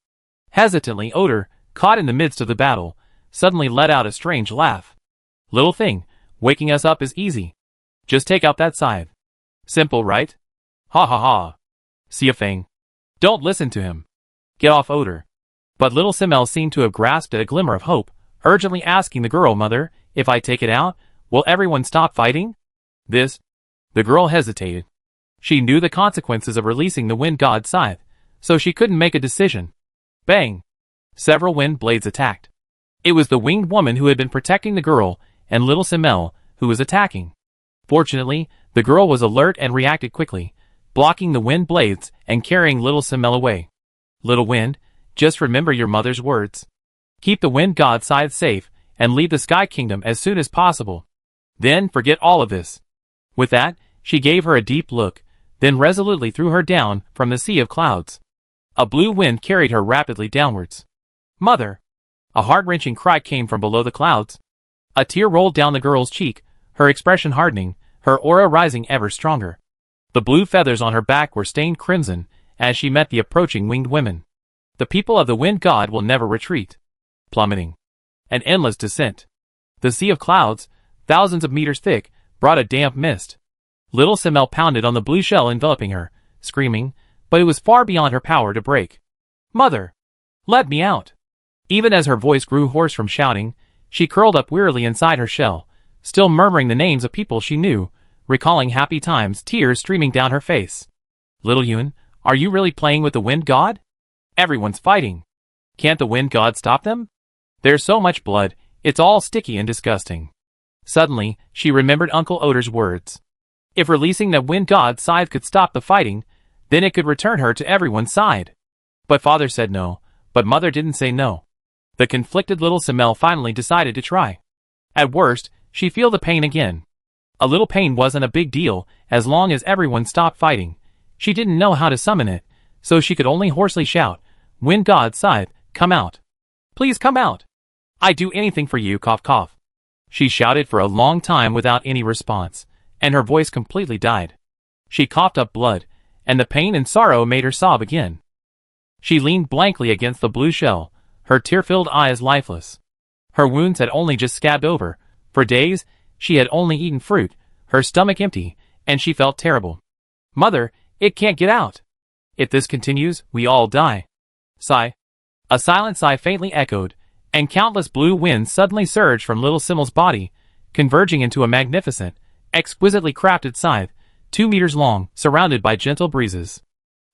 hesitantly Oder, caught in the midst of the battle, suddenly let out a strange laugh. Little thing, waking us up is easy. Just take out that scythe. Simple, right? Ha ha ha. Xiaofeng. Don't listen to him. Get off, Oder. But little Simel seemed to have grasped at a glimmer of hope, urgently asking the girl, Mother, if I take it out, will everyone stop fighting? This? The girl hesitated. She knew the consequences of releasing the wind god's scythe, so she couldn't make a decision. Bang! Several wind blades attacked. It was the winged woman who had been protecting the girl, and little Simel, who was attacking. Fortunately, the girl was alert and reacted quickly, blocking the wind blades and carrying little Simel away. Little wind, just remember your mother's words. Keep the wind god's scythe safe, and leave the Sky Kingdom as soon as possible. Then forget all of this. With that, she gave her a deep look, then resolutely threw her down from the sea of clouds. A blue wind carried her rapidly downwards. Mother! A heart-wrenching cry came from below the clouds. A tear rolled down the girl's cheek, her expression hardening, her aura rising ever stronger. The blue feathers on her back were stained crimson as she met the approaching winged women. The people of the wind god will never retreat. Plummeting. An endless descent. The sea of clouds, thousands of meters thick, brought a damp mist. Little Simel pounded on the blue shell enveloping her, screaming, but it was far beyond her power to break. Mother! Let me out! Even as her voice grew hoarse from shouting, she curled up wearily inside her shell, still murmuring the names of people she knew, recalling happy times, tears streaming down her face. Little Yun, are you really playing with the wind god? Everyone's fighting. Can't the wind god stop them? There's so much blood, it's all sticky and disgusting. Suddenly, she remembered Uncle Oder's words. If releasing the wind god's scythe could stop the fighting, then it could return her to everyone's side. But Father said no, but Mother didn't say no. The conflicted little Simel finally decided to try. At worst, she'd feel the pain again. A little pain wasn't a big deal, as long as everyone stopped fighting. She didn't know how to summon it, so she could only hoarsely shout, Wind god's scythe, come out. Please come out. I'd do anything for you, cough cough. She shouted for a long time without any response, and her voice completely died. She coughed up blood, and the pain and sorrow made her sob again. She leaned blankly against the blue shell, her tear-filled eyes lifeless. Her wounds had only just scabbed over. For days, she had only eaten fruit, her stomach empty, and she felt terrible. Mother, it can't get out. If this continues, we all die. Sigh. A silent sigh faintly echoed, and countless blue winds suddenly surged from little Simel's body, converging into a magnificent, exquisitely crafted scythe, 2 meters long, surrounded by gentle breezes.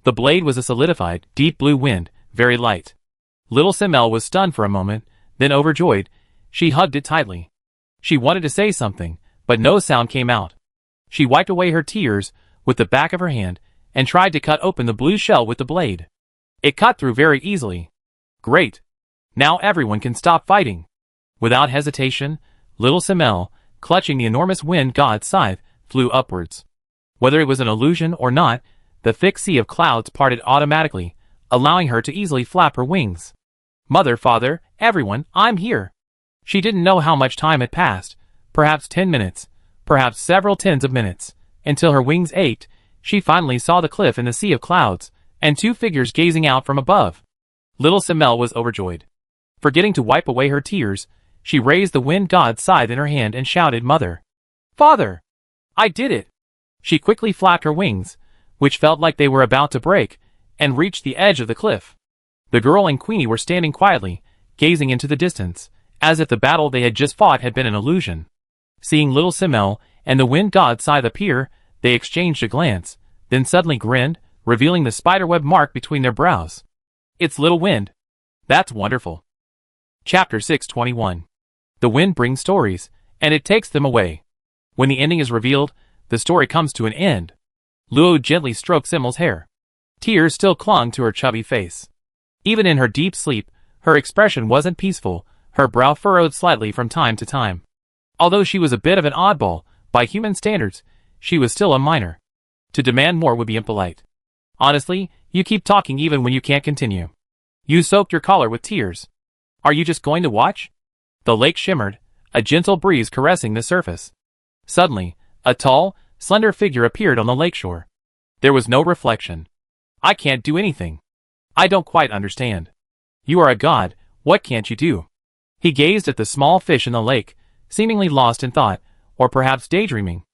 The blade was a solidified, deep blue wind, very light. Little Simel was stunned for a moment, then overjoyed, she hugged it tightly. She wanted to say something, but no sound came out. She wiped away her tears with the back of her hand, and tried to cut open the blue shell with the blade. It cut through very easily. Great! Now everyone can stop fighting. Without hesitation, little Simel, clutching the enormous wind god's scythe, flew upwards. Whether it was an illusion or not, the thick sea of clouds parted automatically, allowing her to easily flap her wings. Mother, Father, everyone, I'm here. She didn't know how much time had passed, perhaps 10 minutes, perhaps several tens of minutes, until her wings ached. She finally saw the cliff in the sea of clouds, and 2 figures gazing out from above. Little Simel was overjoyed. Forgetting to wipe away her tears, she raised the wind god's scythe in her hand and shouted, Mother! Father! I did it! She quickly flapped her wings, which felt like they were about to break, and reached the edge of the cliff. The girl and Queenie were standing quietly, gazing into the distance, as if the battle they had just fought had been an illusion. Seeing little Simel and the wind god's scythe appear, they exchanged a glance, then suddenly grinned, revealing the spiderweb mark between their brows. It's Little Wind. That's wonderful. Chapter 621. The wind brings stories, and it takes them away. When the ending is revealed, the story comes to an end. Luo gently stroked Simmel's hair. Tears still clung to her chubby face. Even in her deep sleep, her expression wasn't peaceful, her brow furrowed slightly from time to time. Although she was a bit of an oddball, by human standards, she was still a minor. To demand more would be impolite. Honestly, you keep talking even when you can't continue. You soaked your collar with tears. Are you just going to watch? The lake shimmered, a gentle breeze caressing the surface. Suddenly, a tall, slender figure appeared on the lakeshore. There was no reflection. I can't do anything. I don't quite understand. You are a god, what can't you do? He gazed at the small fish in the lake, seemingly lost in thought, or perhaps daydreaming.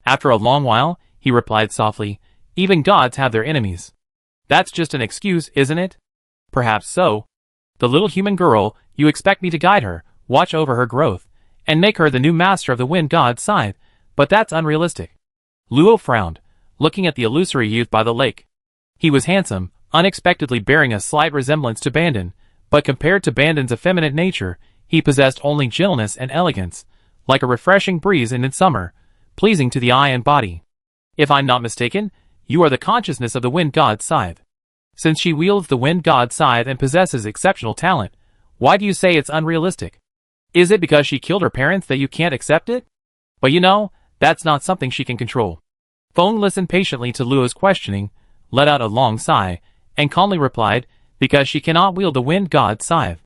After a long while, he replied softly, even gods have their enemies. That's just an excuse, isn't it? Perhaps so. The little human girl, you expect me to guide her, watch over her growth, and make her the new master of the wind god's side, but that's unrealistic. Luo frowned, looking at the illusory youth by the lake. He was handsome, unexpectedly bearing a slight resemblance to Bandon, but compared to Bandon's effeminate nature, he possessed only gentleness and elegance, like a refreshing breeze in midsummer, pleasing to the eye and body. If I'm not mistaken, you are the consciousness of the wind god's scythe. Since she wields the wind god's scythe and possesses exceptional talent, why do you say it's unrealistic? Is it because she killed her parents that you can't accept it? But you know, that's not something she can control. Feng listened patiently to Luo's questioning, let out a long sigh, and calmly replied, because she cannot wield the wind god's scythe.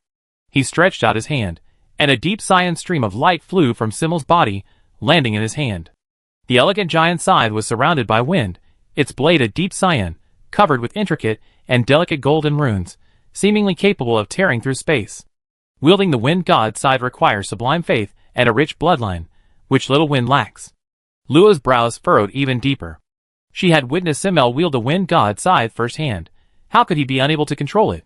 He stretched out his hand, and a deep cyan stream of light flew from Simmel's body, landing in his hand. The elegant giant scythe was surrounded by wind, its blade a deep cyan, covered with intricate and delicate golden runes, seemingly capable of tearing through space. Wielding the wind god's scythe requires sublime faith and a rich bloodline, which little wind lacks. Luo's brows furrowed even deeper. She had witnessed Simmel wield the wind god's scythe firsthand. How could he be unable to control it?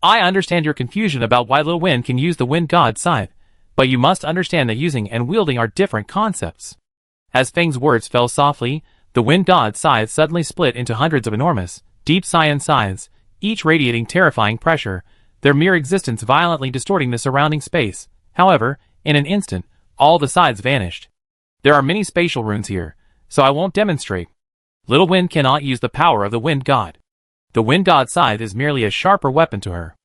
I understand your confusion about why Little Wind can use the wind god's scythe, but you must understand that using and wielding are different concepts. As Feng's words fell softly, the wind god's scythe suddenly split into hundreds of enormous, deep cyan scythes, each radiating terrifying pressure, their mere existence violently distorting the surrounding space. However, in an instant, all the scythes vanished. There are many spatial runes here, so I won't demonstrate. Little Wind cannot use the power of the wind god. The wind god's scythe is merely a sharper weapon to her.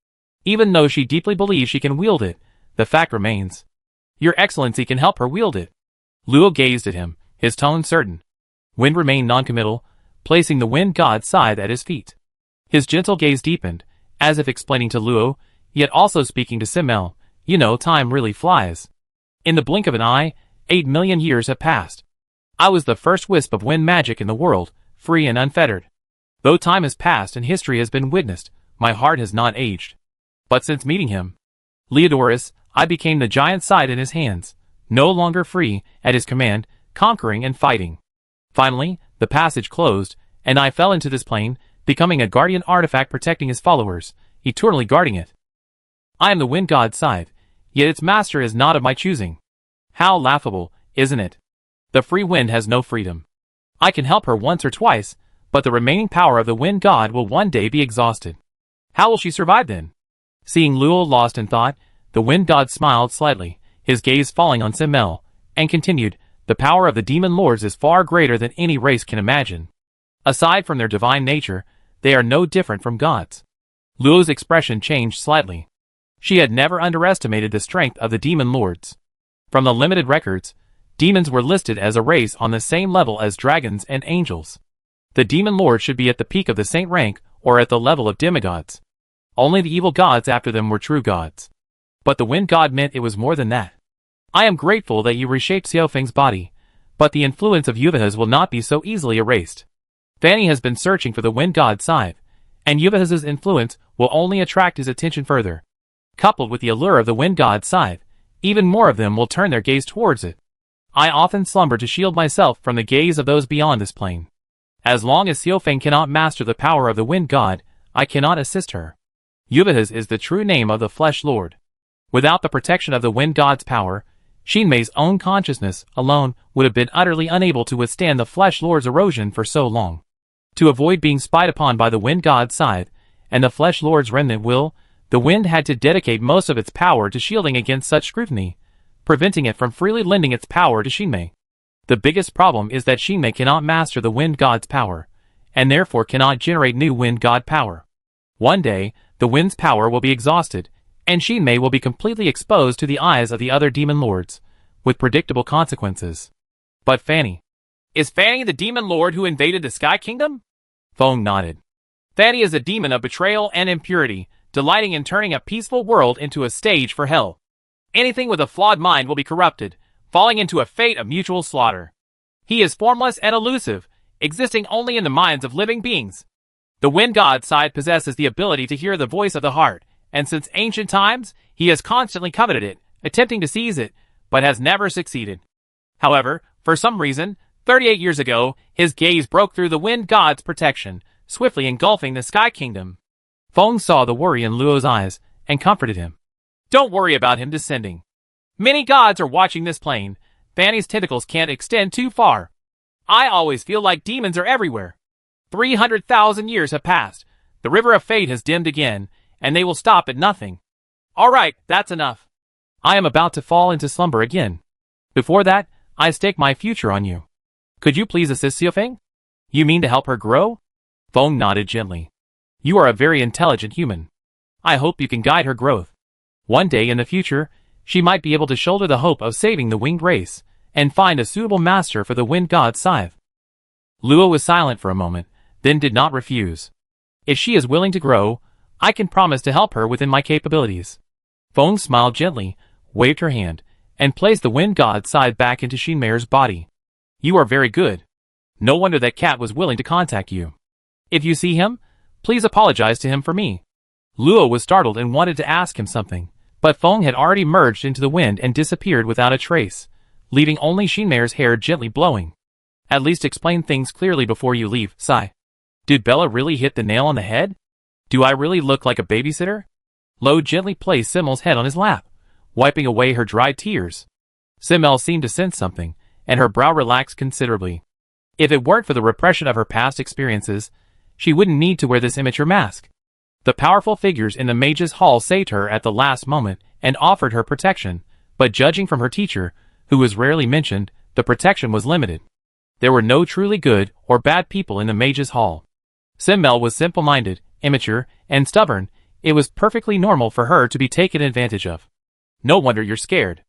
Even though she deeply believes she can wield it, the fact remains. Your Excellency can help her wield it. Luo gazed at him, his tone certain. Wind remained noncommittal, placing the wind god's scythe at his feet. His gentle gaze deepened, as if explaining to Luo, yet also speaking to Simmel, you know, time really flies. In the blink of an eye, 8 million years have passed. I was the first wisp of wind magic in the world, free and unfettered. Though time has passed and history has been witnessed, my heart has not aged. But since meeting him, Leodorus, I became the giant scythe in his hands, no longer free, at his command, conquering and fighting. Finally, the passage closed, and I fell into this plane, becoming a guardian artifact protecting his followers, eternally guarding it. I am the wind god's scythe, yet its master is not of my choosing. How laughable, isn't it? The free wind has no freedom. I can help her once or twice, but the remaining power of the wind god will one day be exhausted. How will she survive then? Seeing Luo lost in thought, the wind god smiled slightly, his gaze falling on Simmel, and continued, the power of the demon lords is far greater than any race can imagine. Aside from their divine nature, they are no different from gods. Luo's expression changed slightly. She had never underestimated the strength of the demon lords. From the limited records, demons were listed as a race on the same level as dragons and angels. The demon lord should be at the peak of the saint rank or at the level of demigods. Only the evil gods after them were true gods. But the wind god meant it was more than that. I am grateful that you reshaped Xiaofeng's body, but the influence of Yuvah's will not be so easily erased. Fanny has been searching for the wind god's scythe, and Yuvah's influence will only attract his attention further. Coupled with the allure of the wind god's scythe, even more of them will turn their gaze towards it. I often slumber to shield myself from the gaze of those beyond this plane. As long as Xiaofeng cannot master the power of the wind god, I cannot assist her. Yuvah's is the true name of the flesh lord. Without the protection of the wind god's power, Xinmei's own consciousness alone would have been utterly unable to withstand the flesh lord's erosion for so long. To avoid being spied upon by the wind god's scythe, and the flesh lord's remnant will, The wind had to dedicate most of its power to shielding against such scrutiny, preventing it from freely lending its power to Shinmei. The biggest problem is that Shinmei cannot master the wind god's power, and therefore cannot generate new wind god power. One day, the wind's power will be exhausted, and Shinmei will be completely exposed to the eyes of the other demon lords, with predictable consequences. But Fanny. Is Fanny the demon lord who invaded the Sky Kingdom? Feng nodded. Fanny is a demon of betrayal and impurity, delighting in turning a peaceful world into a stage for hell. Anything with a flawed mind will be corrupted, falling into a fate of mutual slaughter. He is formless and elusive, existing only in the minds of living beings. The wind god side possesses the ability to hear the voice of the heart, and since ancient times, he has constantly coveted it, attempting to seize it, but has never succeeded. However, for some reason, 38 years ago, his gaze broke through the wind god's protection, swiftly engulfing the Sky Kingdom. Feng saw the worry in Luo's eyes, and comforted him. Don't worry about him descending. Many gods are watching this plane. Fanny's tentacles can't extend too far. I always feel like demons are everywhere. 300,000 years have passed. The river of fate has dimmed again, and they will stop at nothing. All right, that's enough. I am about to fall into slumber again. Before that, I stake my future on you. Could you please assist Xiaofeng? You mean to help her grow? Feng nodded gently. You are a very intelligent human. I hope you can guide her growth. One day in the future, she might be able to shoulder the hope of saving the winged race, and find a suitable master for the wind god's scythe. Luo was silent for a moment, then did not refuse. If she is willing to grow, I can promise to help her within my capabilities. Feng smiled gently, waved her hand, and placed the wind god's scythe back into Shinmei's body. You are very good. No wonder that cat was willing to contact you. If you see him, please apologize to him for me. Luo was startled and wanted to ask him something, but Feng had already merged into the wind and disappeared without a trace, leaving only Shinmei's hair gently blowing. At least explain things clearly before you leave, sigh. Did Bella really hit the nail on the head? Do I really look like a babysitter? Lo gently placed Simmel's head on his lap, wiping away her dried tears. Simmel seemed to sense something, and her brow relaxed considerably. If it weren't for the repression of her past experiences, she wouldn't need to wear this immature mask. The powerful figures in the mage's hall saved her at the last moment and offered her protection, but judging from her teacher, who was rarely mentioned, the protection was limited. There were no truly good or bad people in the mage's hall. Simmel was simple-minded, immature, and stubborn. It was perfectly normal for her to be taken advantage of. No wonder you're scared.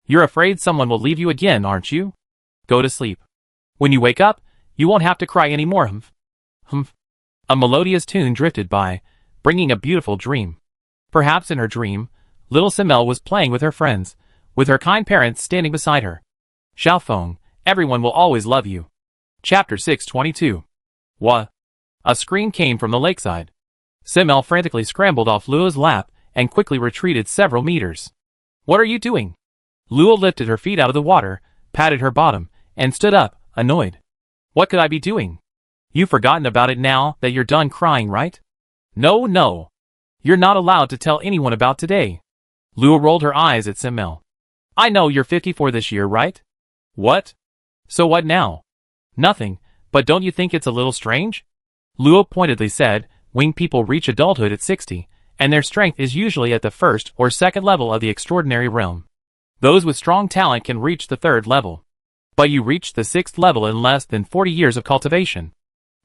You're afraid someone will leave you again, aren't you? Go to sleep. When you wake up, you won't have to cry anymore. Humph. Humph. A melodious tune drifted by, bringing a beautiful dream. Perhaps in her dream, little Simmel was playing with her friends, with her kind parents standing beside her. Xiaofeng, everyone will always love you. Chapter 622. What? A scream came from the lakeside. Simmel frantically scrambled off Luo's lap and quickly retreated several meters. What are you doing? Luo lifted her feet out of the water, patted her bottom, and stood up, annoyed. What could I be doing? You've forgotten about it now that you're done crying, right? No. You're not allowed to tell anyone about today. Luo rolled her eyes at Simmel. I know you're 54 this year, right? What? So what now? Nothing, but don't you think it's a little strange? Luo pointedly said, winged people reach adulthood at 60, and their strength is usually at the first or second level of the extraordinary realm. Those with strong talent can reach the third level. But you reach the sixth level in less than 40 years of cultivation.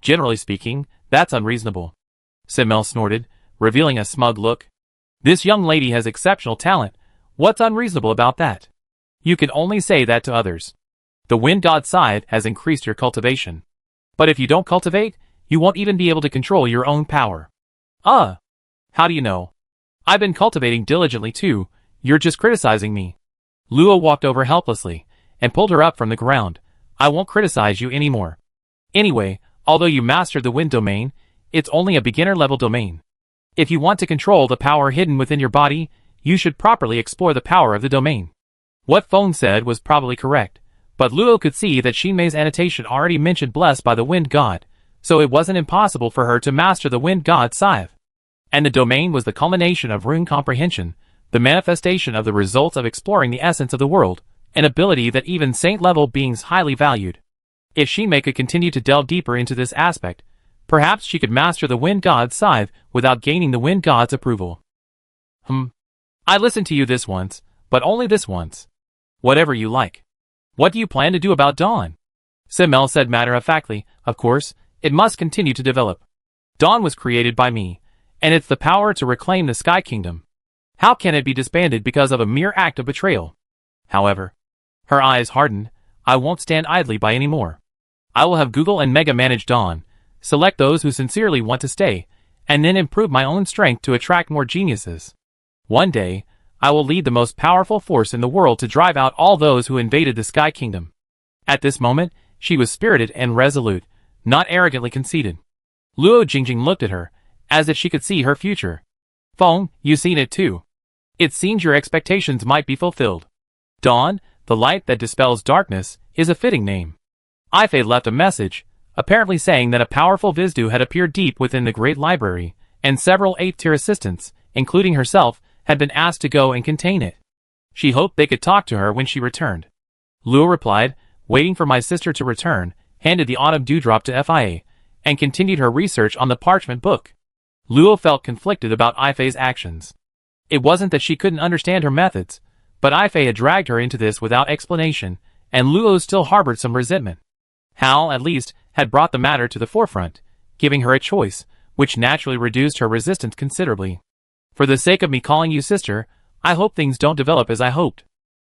Generally speaking, that's unreasonable. Simmel snorted, revealing a smug look. This young lady has exceptional talent. What's unreasonable about that? You can only say that to others. The wind god's scythe has increased your cultivation. But if you don't cultivate, you won't even be able to control your own power. How do you know? I've been cultivating diligently too. You're just criticizing me. Luo walked over helplessly and pulled her up from the ground. I won't criticize you anymore. Anyway, although you mastered the wind domain, it's only a beginner-level domain. If you want to control the power hidden within your body, you should properly explore the power of the domain. What Feng said was probably correct, but Luo could see that Shinmei's annotation already mentioned blessed by the wind god, so it wasn't impossible for her to master the wind god's scythe. And the domain was the culmination of rune comprehension, the manifestation of the results of exploring the essence of the world, an ability that even saint-level beings highly valued. If Shinmei could continue to delve deeper into this aspect, perhaps she could master the wind god's scythe without gaining the wind god's approval. I listened to you this once, but only this once. Whatever you like. What do you plan to do about Dawn? Simmel said matter-of-factly. Of course, it must continue to develop. Dawn was created by me, and it's the power to reclaim the Sky Kingdom. How can it be disbanded because of a mere act of betrayal? However, her eyes hardened. I won't stand idly by anymore. I will have Google and Mega manage Dawn, select those who sincerely want to stay, and then improve my own strength to attract more geniuses. One day, I will lead the most powerful force in the world to drive out all those who invaded the Sky Kingdom. At this moment, she was spirited and resolute, not arrogantly conceited. Luo Jingjing looked at her, as if she could see her future. Feng, you seen it too. It seems your expectations might be fulfilled. Dawn, the light that dispels darkness, is a fitting name. Ifei left a message, apparently saying that a powerful Vizdu had appeared deep within the Great Library, and several 8th-tier assistants, including herself, had been asked to go and contain it. She hoped they could talk to her when she returned. Luo replied, waiting for my sister to return, handed the autumn dewdrop to Fia, and continued her research on the parchment book. Luo felt conflicted about Ifei's actions. It wasn't that she couldn't understand her methods, but Ifei had dragged her into this without explanation, and Luo still harbored some resentment. Hal, at least, had brought the matter to the forefront, giving her a choice, which naturally reduced her resistance considerably. For the sake of me calling you sister, I hope things don't develop as I hoped.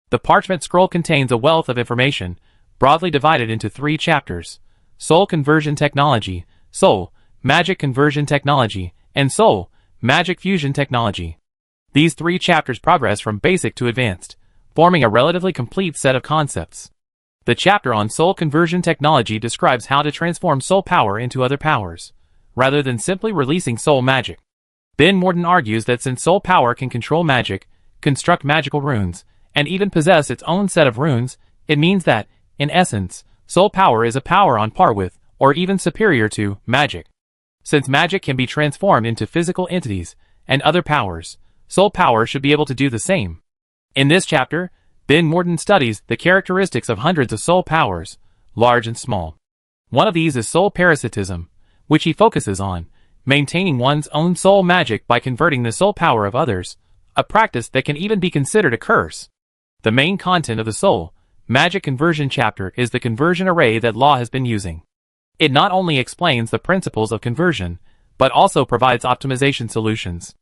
The parchment scroll contains a wealth of information, broadly divided into 3 chapters: Soul Conversion Technology, Soul, Magic Conversion Technology, and Soul, Magic Fusion Technology. These 3 chapters progress from basic to advanced, forming a relatively complete set of concepts. The chapter on Soul Conversion Technology describes how to transform soul power into other powers, rather than simply releasing soul magic. Ben Morden argues that since soul power can control magic, construct magical runes, and even possess its own set of runes, it means that, in essence, soul power is a power on par with, or even superior to, magic. Since magic can be transformed into physical entities and other powers, soul power should be able to do the same. In this chapter, Ben Morden studies the characteristics of hundreds of soul powers, large and small. One of these is soul parasitism, which he focuses on, maintaining one's own soul magic by converting the soul power of others, a practice that can even be considered a curse. The main content of the soul magic conversion chapter is the conversion array that Law has been using. It not only explains the principles of conversion, but also provides optimization solutions.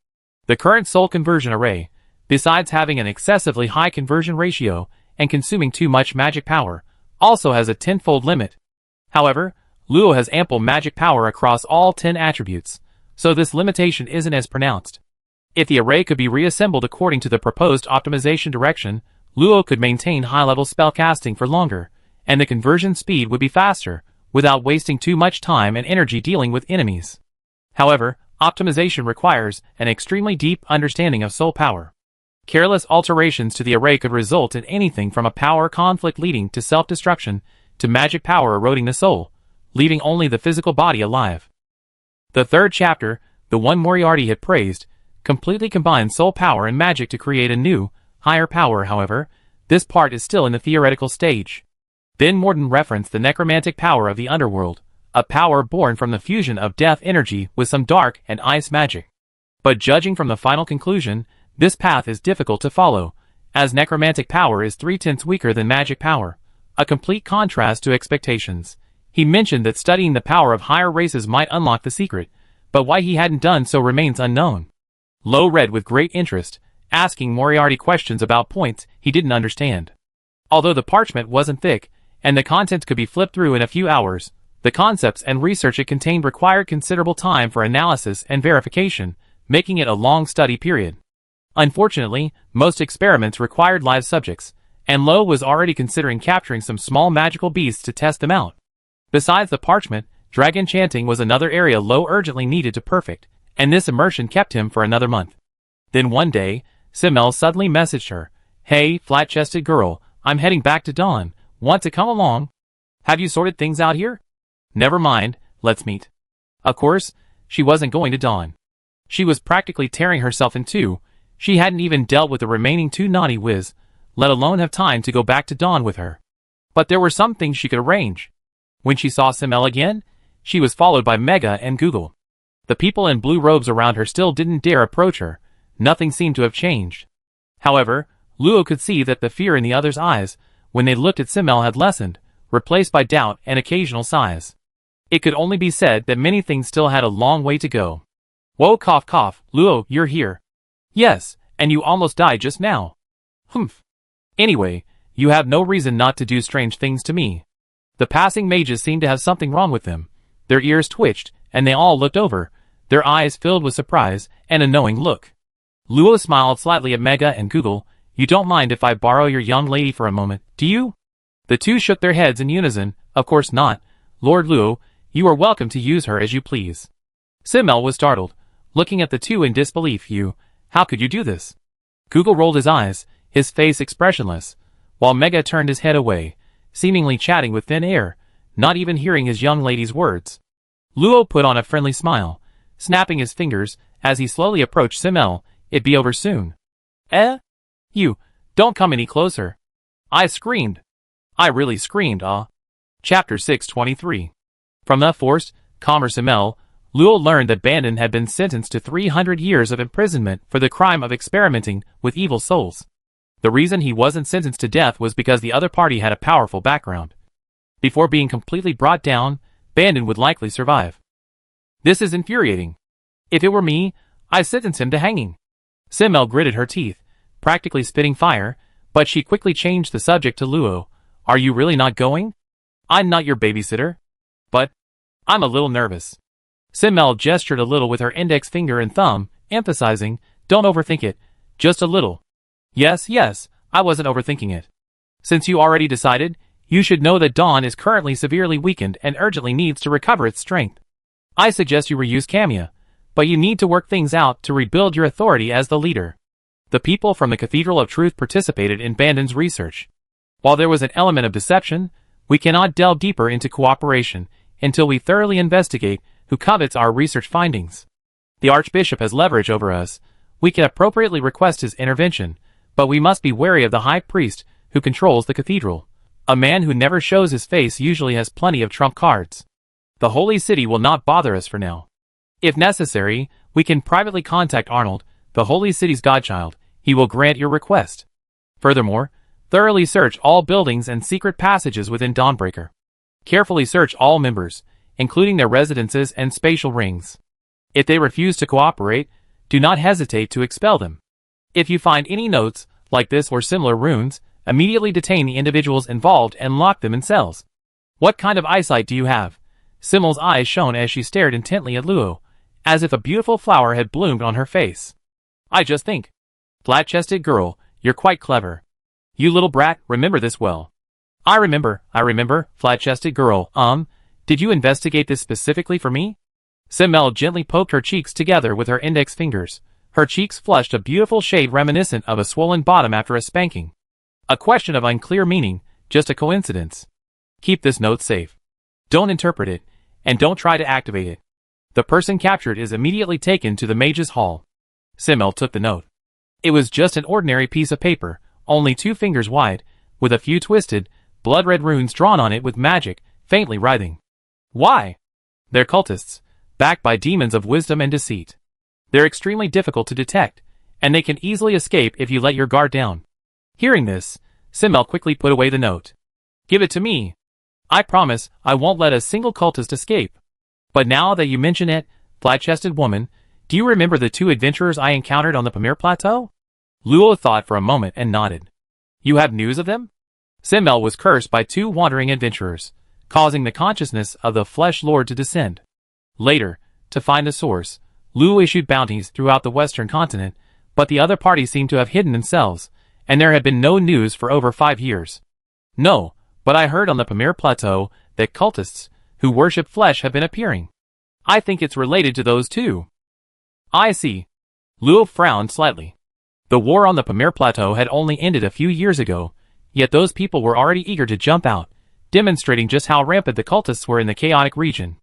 The current soul conversion array, besides having an excessively high conversion ratio and consuming too much magic power, also has a 10-fold limit. However, Luo has ample magic power across all 10 attributes, so this limitation isn't as pronounced. If the array could be reassembled according to the proposed optimization direction, Luo could maintain high-level spellcasting for longer, and the conversion speed would be faster, without wasting too much time and energy dealing with enemies. However, optimization requires an extremely deep understanding of soul power. Careless alterations to the array could result in anything from a power conflict leading to self-destruction, to magic power eroding the soul, leaving only the physical body alive. The 3rd chapter, the one Moriarty had praised, completely combines soul power and magic to create a new, higher power. However, this part is still in the theoretical stage. Ben Morden referenced the necromantic power of the underworld, a power born from the fusion of death energy with some dark and ice magic. But judging from the final conclusion, this path is difficult to follow, as necromantic power is 3/10 weaker than magic power, a complete contrast to expectations. He mentioned that studying the power of higher races might unlock the secret, but why he hadn't done so remains unknown. Lo read with great interest, asking Moriarty questions about points he didn't understand. Although the parchment wasn't thick, and the contents could be flipped through in a few hours, the concepts and research it contained required considerable time for analysis and verification, making it a long study period. Unfortunately, most experiments required live subjects, and Lo was already considering capturing some small magical beasts to test them out. Besides the parchment, dragon chanting was another area Lo urgently needed to perfect, and this immersion kept him for another month. Then one day, Simmel suddenly messaged her, "Hey, flat-chested girl, I'm heading back to Dawn. Want to come along? Have you sorted things out here? Never mind, let's meet." Of course, she wasn't going to Dawn. She was practically tearing herself in two. She hadn't even dealt with the remaining 2 naughty whiz, let alone have time to go back to Dawn with her. But there were some things she could arrange. When she saw Simmel again, she was followed by Mega and Google. The people in blue robes around her still didn't dare approach her, nothing seemed to have changed. However, Luo could see that the fear in the others' eyes, when they looked at Simmel, had lessened, replaced by doubt and occasional sighs. It could only be said that many things still had a long way to go. Whoa, cough cough, Luo, you're here. Yes, and you almost died just now. Humph. Anyway, you have no reason not to do strange things to me. The passing mages seemed to have something wrong with them. Their ears twitched, and they all looked over, their eyes filled with surprise and a knowing look. Luo smiled slightly at Mega and Google. You don't mind if I borrow your young lady for a moment, do you? The two shook their heads in unison. Of course not, Lord Luo, you are welcome to use her as you please. Simmel was startled, looking at the two in disbelief. How could you do this? Google rolled his eyes, his face expressionless, while Mega turned his head away, seemingly chatting with thin air, not even hearing his young lady's words. Luo put on a friendly smile, snapping his fingers as he slowly approached Simmel. It'd be over soon. You, don't come any closer. I screamed. I really screamed, Chapter 623. From the forced, calmer Simmel, Luo learned that Bandon had been sentenced to 300 years of imprisonment for the crime of experimenting with evil souls. The reason he wasn't sentenced to death was because the other party had a powerful background. Before being completely brought down, Bandon would likely survive. This is infuriating. If it were me, I'd sentence him to hanging. Simmel gritted her teeth, practically spitting fire, but she quickly changed the subject to Luo. Are you really not going? I'm not your babysitter. But I'm a little nervous. Simmel gestured a little with her index finger and thumb, emphasizing, don't overthink it, just a little. Yes, I wasn't overthinking it. Since you already decided, you should know that Dawn is currently severely weakened and urgently needs to recover its strength. I suggest you reuse Camia, but you need to work things out to rebuild your authority as the leader. The people from the Cathedral of Truth participated in Bandon's research. While there was an element of deception, we cannot delve deeper into cooperation until we thoroughly investigate who covets our research findings. The Archbishop has leverage over us. We can appropriately request his intervention, but we must be wary of the High Priest who controls the cathedral. A man who never shows his face usually has plenty of trump cards. The Holy City will not bother us for now. If necessary, we can privately contact Arnold, the Holy City's godchild. He will grant your request. Furthermore, thoroughly search all buildings and secret passages within Dawnbreaker. Carefully search all members, including their residences and spatial rings. If they refuse to cooperate, do not hesitate to expel them. If you find any notes, like this or similar runes, immediately detain the individuals involved and lock them in cells. What kind of eyesight do you have? Simmel's eyes shone as she stared intently at Luo, as if a beautiful flower had bloomed on her face. I just think. Flat-chested girl, you're quite clever. You little brat, remember this well. I remember, flat-chested girl, did you investigate this specifically for me? Simmel gently poked her cheeks together with her index fingers. Her cheeks flushed a beautiful shade reminiscent of a swollen bottom after a spanking. A question of unclear meaning, just a coincidence. Keep this note safe. Don't interpret it, and don't try to activate it. The person captured is immediately taken to the Mage's Hall. Simmel took the note. It was just an ordinary piece of paper, only 2 fingers wide, with a few twisted, blood-red runes drawn on it with magic, faintly writhing. Why? They're cultists, backed by demons of wisdom and deceit. They're extremely difficult to detect, and they can easily escape if you let your guard down. Hearing this, Simmel quickly put away the note. Give it to me. I promise I won't let a single cultist escape. But now that you mention it, flat-chested woman, do you remember the 2 adventurers I encountered on the Pamir Plateau? Luo thought for a moment and nodded. You have news of them? Simmel was cursed by 2 wandering adventurers, causing the consciousness of the Flesh Lord to descend. Later, to find the source, Luo issued bounties throughout the western continent, but the other parties seemed to have hidden themselves, and there had been no news for over 5 years. No, but I heard on the Pamir Plateau that cultists who worship flesh have been appearing. I think it's related to those 2. I see. Luo frowned slightly. The war on the Pamir Plateau had only ended a few years ago, yet those people were already eager to jump out, demonstrating just how rampant the cultists were in the chaotic region.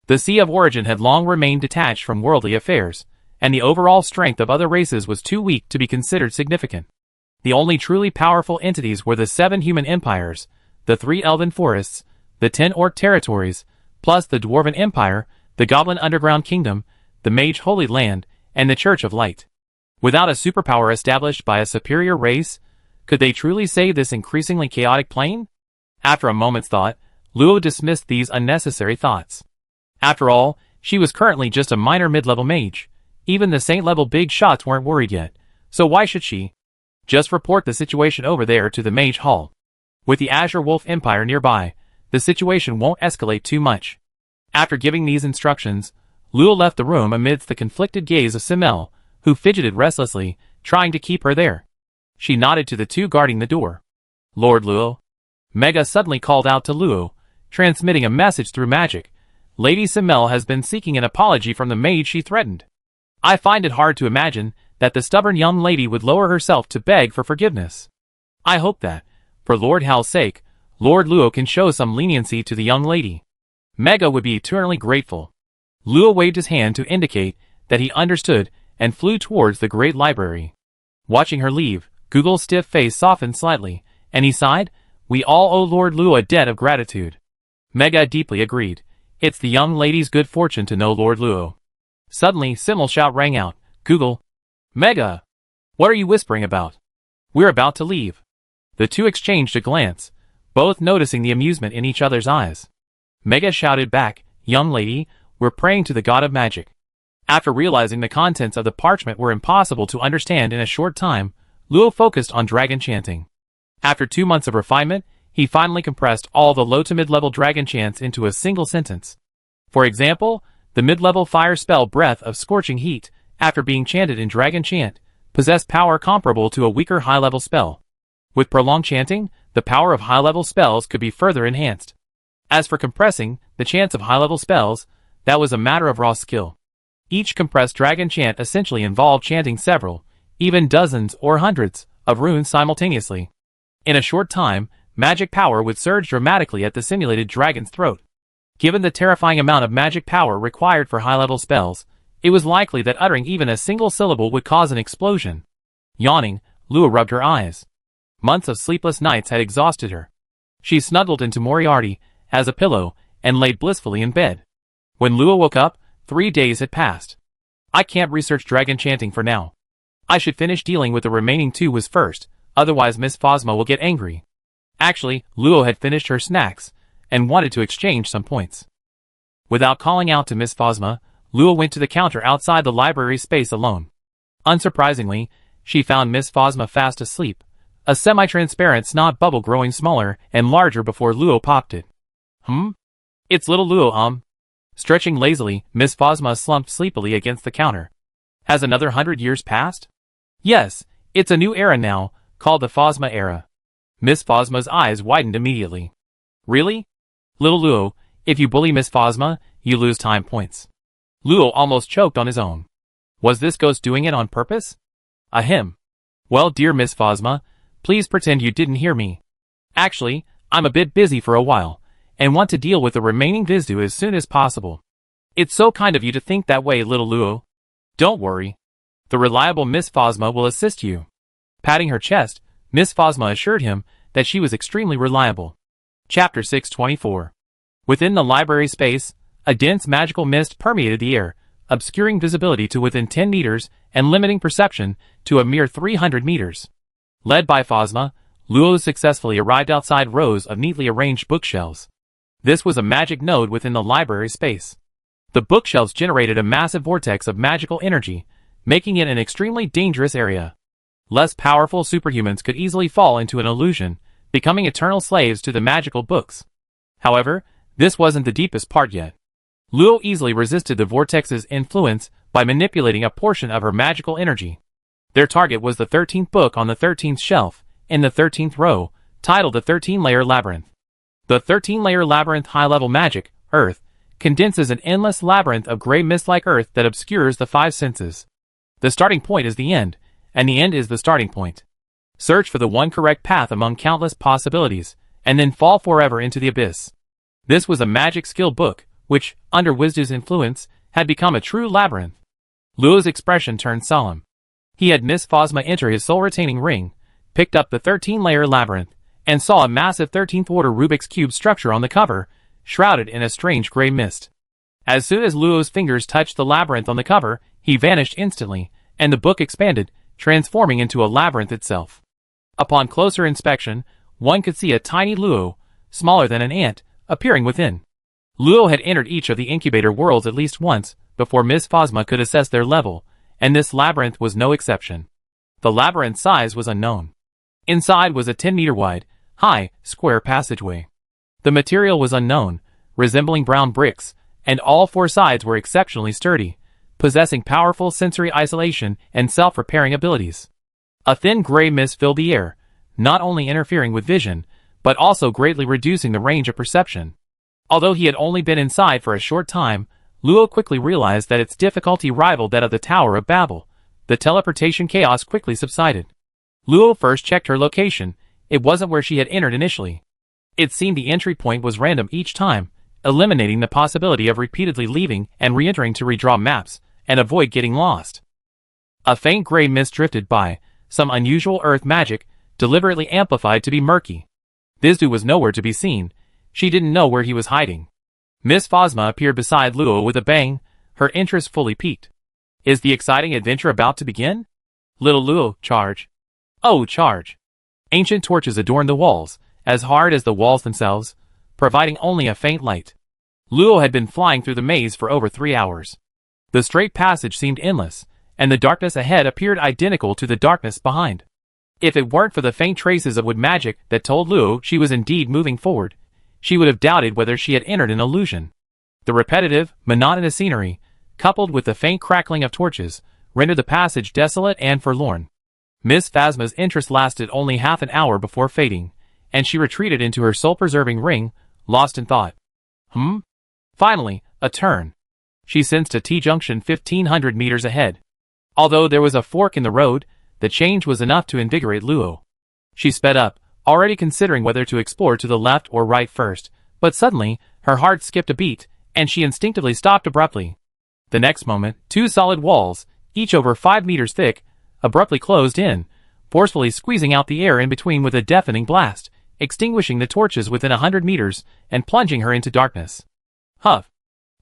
The Sea of Origin had long remained detached from worldly affairs, and the overall strength of other races was too weak to be considered significant. The only truly powerful entities were the 7 human empires, the 3 elven forests, the 10 orc territories, plus the Dwarven Empire, the Goblin Underground Kingdom, the Mage Holy Land, and the Church of Light. Without a superpower established by a superior race, could they truly save this increasingly chaotic plane? After a moment's thought, Luo dismissed these unnecessary thoughts. After all, she was currently just a minor mid-level mage. Even the saint-level big shots weren't worried yet, so why should she? Just report the situation over there to the Mage Hall. With the Azure Wolf Empire nearby, the situation won't escalate too much. After giving these instructions, Luo left the room amidst the conflicted gaze of Simmel, who fidgeted restlessly, trying to keep her there. She nodded to the two guarding the door. Lord Luo. Mega suddenly called out to Luo, transmitting a message through magic. Lady Simmel has been seeking an apology from the mage she threatened. I find it hard to imagine that the stubborn young lady would lower herself to beg for forgiveness. I hope that, for Lord Hal's sake, Lord Luo can show some leniency to the young lady. Mega would be eternally grateful. Luo waved his hand to indicate that he understood and flew towards the great library. Watching her leave, Google's stiff face softened slightly, and he sighed, "We all owe Lord Luo a debt of gratitude." Mega deeply agreed. It's the young lady's good fortune to know Lord Luo. Suddenly, Simmel's shout rang out, "Google! Mega! What are you whispering about? We're about to leave." The two exchanged a glance, both noticing the amusement in each other's eyes. Mega shouted back, "Young lady, we're praying to the god of magic." After realizing the contents of the parchment were impossible to understand in a short time, Luo focused on dragon chanting. After 2 months of refinement, he finally compressed all the low to mid-level dragon chants into a single sentence. For example, the mid-level fire spell Breath of Scorching Heat, after being chanted in dragon chant, possessed power comparable to a weaker high-level spell. With prolonged chanting, the power of high-level spells could be further enhanced. As for compressing the chants of high-level spells, that was a matter of raw skill. Each compressed dragon chant essentially involved chanting several, even dozens or hundreds, of runes simultaneously. In a short time, magic power would surge dramatically at the simulated dragon's throat. Given the terrifying amount of magic power required for high-level spells, it was likely that uttering even a single syllable would cause an explosion. Yawning, Luo rubbed her eyes. Months of sleepless nights had exhausted her. She snuggled into Moriarty as a pillow and laid blissfully in bed. When Luo woke up, 3 days had passed. I can't research dragon chanting for now. I should finish dealing with the remaining 2 was first, otherwise Miss Phosma will get angry. Actually, Luo had finished her snacks and wanted to exchange some points. Without calling out to Miss Phosma, Luo went to the counter outside the library space alone. Unsurprisingly, she found Miss Phosma fast asleep, a semi-transparent snot bubble growing smaller and larger before Luo popped it. It's little Luo, Stretching lazily, Miss Phosma slumped sleepily against the counter. Has another 100 years passed? Yes, it's a new era now, called the Phosma era. Miss Phosma's eyes widened immediately. Really? Little Luo, if you bully Miss Phosma, you lose time points. Luo almost choked on his own. Was this ghost doing it on purpose? Ahem. Well, dear Miss Phosma, please pretend you didn't hear me. Actually, I'm a bit busy for a while, and want to deal with the remaining Vizdu as soon as possible. It's so kind of you to think that way, little Luo. Don't worry. The reliable Miss Phosma will assist you. Patting her chest, Miss Phosma assured him that she was extremely reliable. Chapter 624. Within the library space, a dense magical mist permeated the air, obscuring visibility to within 10 meters and limiting perception to a mere 300 meters. Led by Phosma, Luo successfully arrived outside rows of neatly arranged bookshelves. This was a magic node within the library space. The bookshelves generated a massive vortex of magical energy, making it an extremely dangerous area. Less powerful superhumans could easily fall into an illusion, becoming eternal slaves to the magical books. However, this wasn't the deepest part yet. Luo easily resisted the vortex's influence by manipulating a portion of her magical energy. Their target was the 13th book on the 13th shelf, in the 13th row, titled The 13-Layer Labyrinth. The 13-layer labyrinth high-level magic, Earth, condenses an endless labyrinth of gray mist-like earth that obscures the 5 senses. The starting point is the end, and the end is the starting point. Search for the one correct path among countless possibilities, and then fall forever into the abyss. This was a magic skill book, which, under Wizdu's influence, had become a true labyrinth. Luo's expression turned solemn. He had Miss Phosma enter his soul-retaining ring, picked up the 13-layer labyrinth, and saw a massive 13th-order Rubik's Cube structure on the cover, shrouded in a strange gray mist. As soon as Luo's fingers touched the labyrinth on the cover, he vanished instantly, and the book expanded, transforming into a labyrinth itself. Upon closer inspection, one could see a tiny Luo, smaller than an ant, appearing within. Luo had entered each of the incubator worlds at least once before Miss Phosma could assess their level, and this labyrinth was no exception. The labyrinth's size was unknown. Inside was a 10-meter wide, high, square passageway. The material was unknown, resembling brown bricks, and all four sides were exceptionally sturdy, possessing powerful sensory isolation and self-repairing abilities. A thin gray mist filled the air, not only interfering with vision, but also greatly reducing the range of perception. Although he had only been inside for a short time, Luo quickly realized that its difficulty rivaled that of the Tower of Babel. The teleportation chaos quickly subsided. Luo first checked her location. It wasn't where she had entered initially. It seemed the entry point was random each time, eliminating the possibility of repeatedly leaving and re-entering to redraw maps and avoid getting lost. A faint gray mist drifted by, some unusual earth magic, deliberately amplified to be murky. Vizdu was nowhere to be seen. She didn't know where he was hiding. Miss Phosma appeared beside Luo with a bang, her interest fully piqued. Is the exciting adventure about to begin? Little Luo, charge. Oh, charge. Ancient torches adorned the walls, as hard as the walls themselves, providing only a faint light. Luo had been flying through the maze for over 3 hours. The straight passage seemed endless, and the darkness ahead appeared identical to the darkness behind. If it weren't for the faint traces of wood magic that told Luo she was indeed moving forward, she would have doubted whether she had entered an illusion. The repetitive, monotonous scenery, coupled with the faint crackling of torches, rendered the passage desolate and forlorn. Miss Phasma's interest lasted only half an hour before fading, and she retreated into her soul-preserving ring, lost in thought. Finally, a turn. She sensed a T-junction 1,500 meters ahead. Although there was a fork in the road, the change was enough to invigorate Luo. She sped up, already considering whether to explore to the left or right first, but suddenly, her heart skipped a beat, and she instinctively stopped abruptly. The next moment, 2 solid walls, each over 5 meters thick, abruptly closed in, forcefully squeezing out the air in between with a deafening blast, extinguishing the torches within 100 meters, and plunging her into darkness. Huff!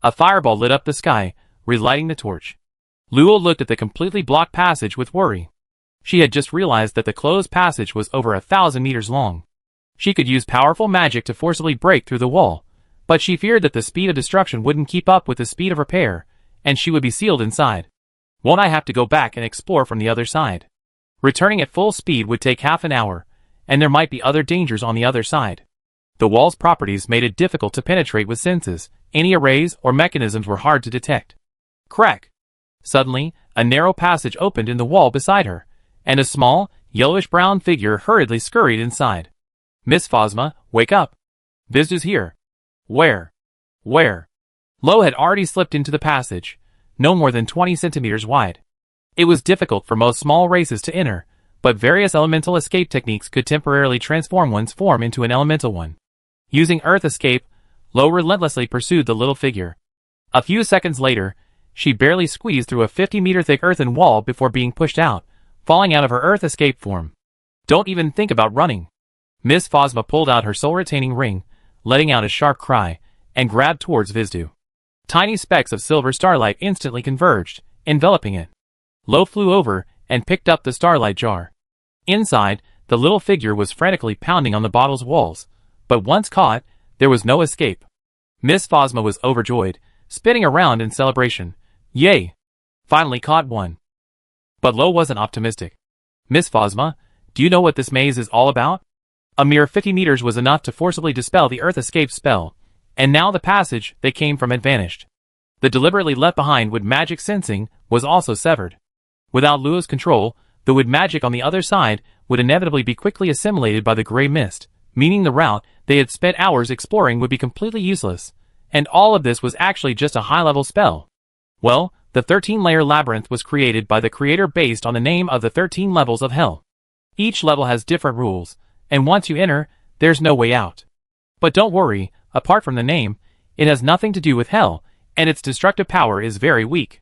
A fireball lit up the sky, relighting the torch. Luo looked at the completely blocked passage with worry. She had just realized that the closed passage was over 1,000 meters long. She could use powerful magic to forcibly break through the wall, but she feared that the speed of destruction wouldn't keep up with the speed of repair, and she would be sealed inside. Won't I have to go back and explore from the other side? Returning at full speed would take half an hour, and there might be other dangers on the other side. The wall's properties made it difficult to penetrate with senses. Any arrays or mechanisms were hard to detect. Crack! Suddenly, a narrow passage opened in the wall beside her, and a small, yellowish-brown figure hurriedly scurried inside. Miss Phosma, wake up! Vizdu's here. Where? Where? Lo had already slipped into the passage, no more than 20 centimeters wide. It was difficult for most small races to enter, but various elemental escape techniques could temporarily transform one's form into an elemental one. Using Earth Escape, Lo relentlessly pursued the little figure. A few seconds later, she barely squeezed through a 50-meter thick earthen wall before being pushed out, falling out of her Earth Escape form. Don't even think about running. Miss Phosma pulled out her soul-retaining ring, letting out a sharp cry, and grabbed towards Vizdu. Tiny specks of silver starlight instantly converged, enveloping it. Lo flew over and picked up the starlight jar. Inside, the little figure was frantically pounding on the bottle's walls, but once caught, there was no escape. Miss Phosma was overjoyed, spinning around in celebration. Yay! Finally caught one. But Lo wasn't optimistic. Miss Phosma, do you know what this maze is all about? A mere 50 meters was enough to forcibly dispel the Earth Escape spell, and now the passage they came from had vanished. The deliberately left behind wood magic sensing was also severed. Without Luo's control, the wood magic on the other side would inevitably be quickly assimilated by the gray mist, meaning the route they had spent hours exploring would be completely useless, and all of this was actually just a high-level spell. Well, the 13-layer labyrinth was created by the creator based on the name of the 13 levels of hell. Each level has different rules, and once you enter, there's no way out. But don't worry, apart from the name, it has nothing to do with hell, and its destructive power is very weak.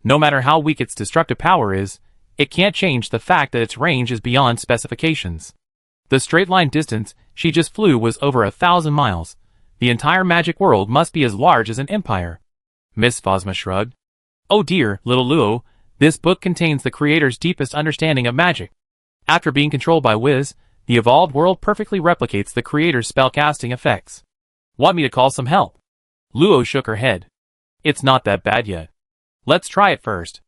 No matter how weak its destructive power is, it can't change the fact that its range is beyond specifications. The straight-line distance she just flew was over 1,000 miles. The entire magic world must be as large as an empire. Miss Phosma shrugged. Oh dear, little Luo, This book contains the creator's deepest understanding of magic. After being controlled by Wiz, the evolved world perfectly replicates the creator's spellcasting effects. Want me to call some help? Luo shook her head. It's not that bad yet. Let's try it first.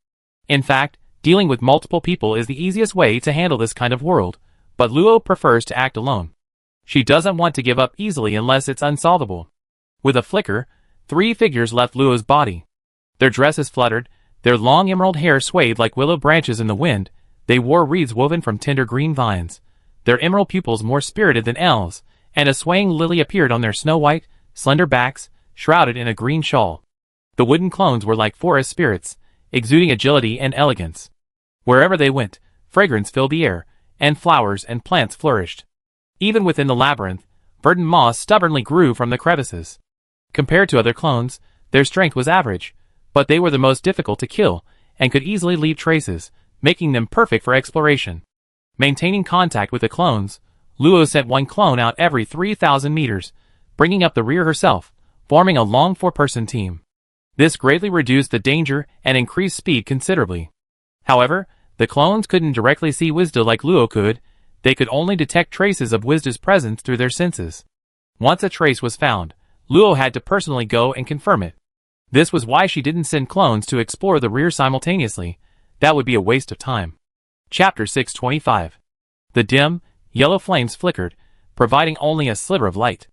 In fact, dealing with multiple people is the easiest way to handle this kind of world, but Luo prefers to act alone. She doesn't want to give up easily unless it's unsolvable. With a flicker, 3 figures left Luo's body. Their dresses fluttered, their long emerald hair swayed like willow branches in the wind, they wore wreaths woven from tender green vines, their emerald pupils more spirited than elves, and a swaying lily appeared on their snow-white, slender backs, shrouded in a green shawl. The wooden clones were like forest spirits, exuding agility and elegance. Wherever they went, fragrance filled the air, and flowers and plants flourished. Even within the labyrinth, verdant moss stubbornly grew from the crevices. Compared to other clones, their strength was average, but they were the most difficult to kill, and could easily leave traces, making them perfect for exploration. Maintaining contact with the clones, Luo sent one clone out every 3,000 meters, bringing up the rear herself, forming a long 4-person team. This greatly reduced the danger and increased speed considerably. However, the clones couldn't directly see Wizda like Luo could, they could only detect traces of Wizda's presence through their senses. Once a trace was found, Luo had to personally go and confirm it. This was why she didn't send clones to explore the rear simultaneously. That would be a waste of time. Chapter 625. The dim, yellow flames flickered, providing only a sliver of light.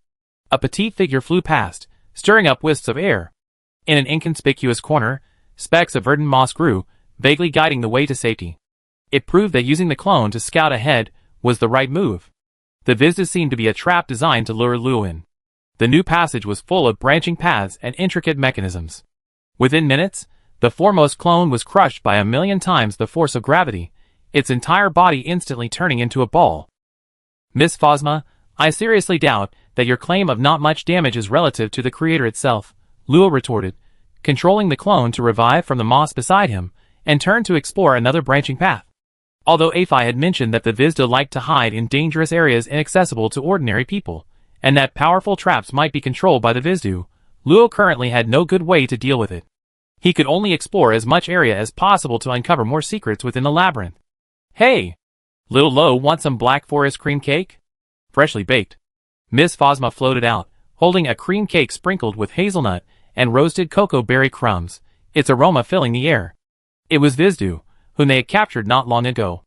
A petite figure flew past, stirring up wisps of air. In an inconspicuous corner, specks of verdant moss grew, vaguely guiding the way to safety. It proved that using the clone to scout ahead was the right move. The Vizda seemed to be a trap designed to lure Luo in. The new passage was full of branching paths and intricate mechanisms. Within minutes, the foremost clone was crushed by 1,000,000 times the force of gravity, its entire body instantly turning into a ball. Miss Phosma, I seriously doubt that your claim of not much damage is relative to the creator itself, Luo retorted, controlling the clone to revive from the moss beside him, and turn to explore another branching path. Although Aphi had mentioned that the Vizda liked to hide in dangerous areas inaccessible to ordinary people, and that powerful traps might be controlled by the Vizdu, Luo currently had no good way to deal with it. He could only explore as much area as possible to uncover more secrets within the labyrinth. Hey! Little Lo want some black forest cream cake? Freshly baked. Miss Phosma floated out, holding a cream cake sprinkled with hazelnut and roasted cocoa berry crumbs, its aroma filling the air. It was Vizdu, whom they had captured not long ago.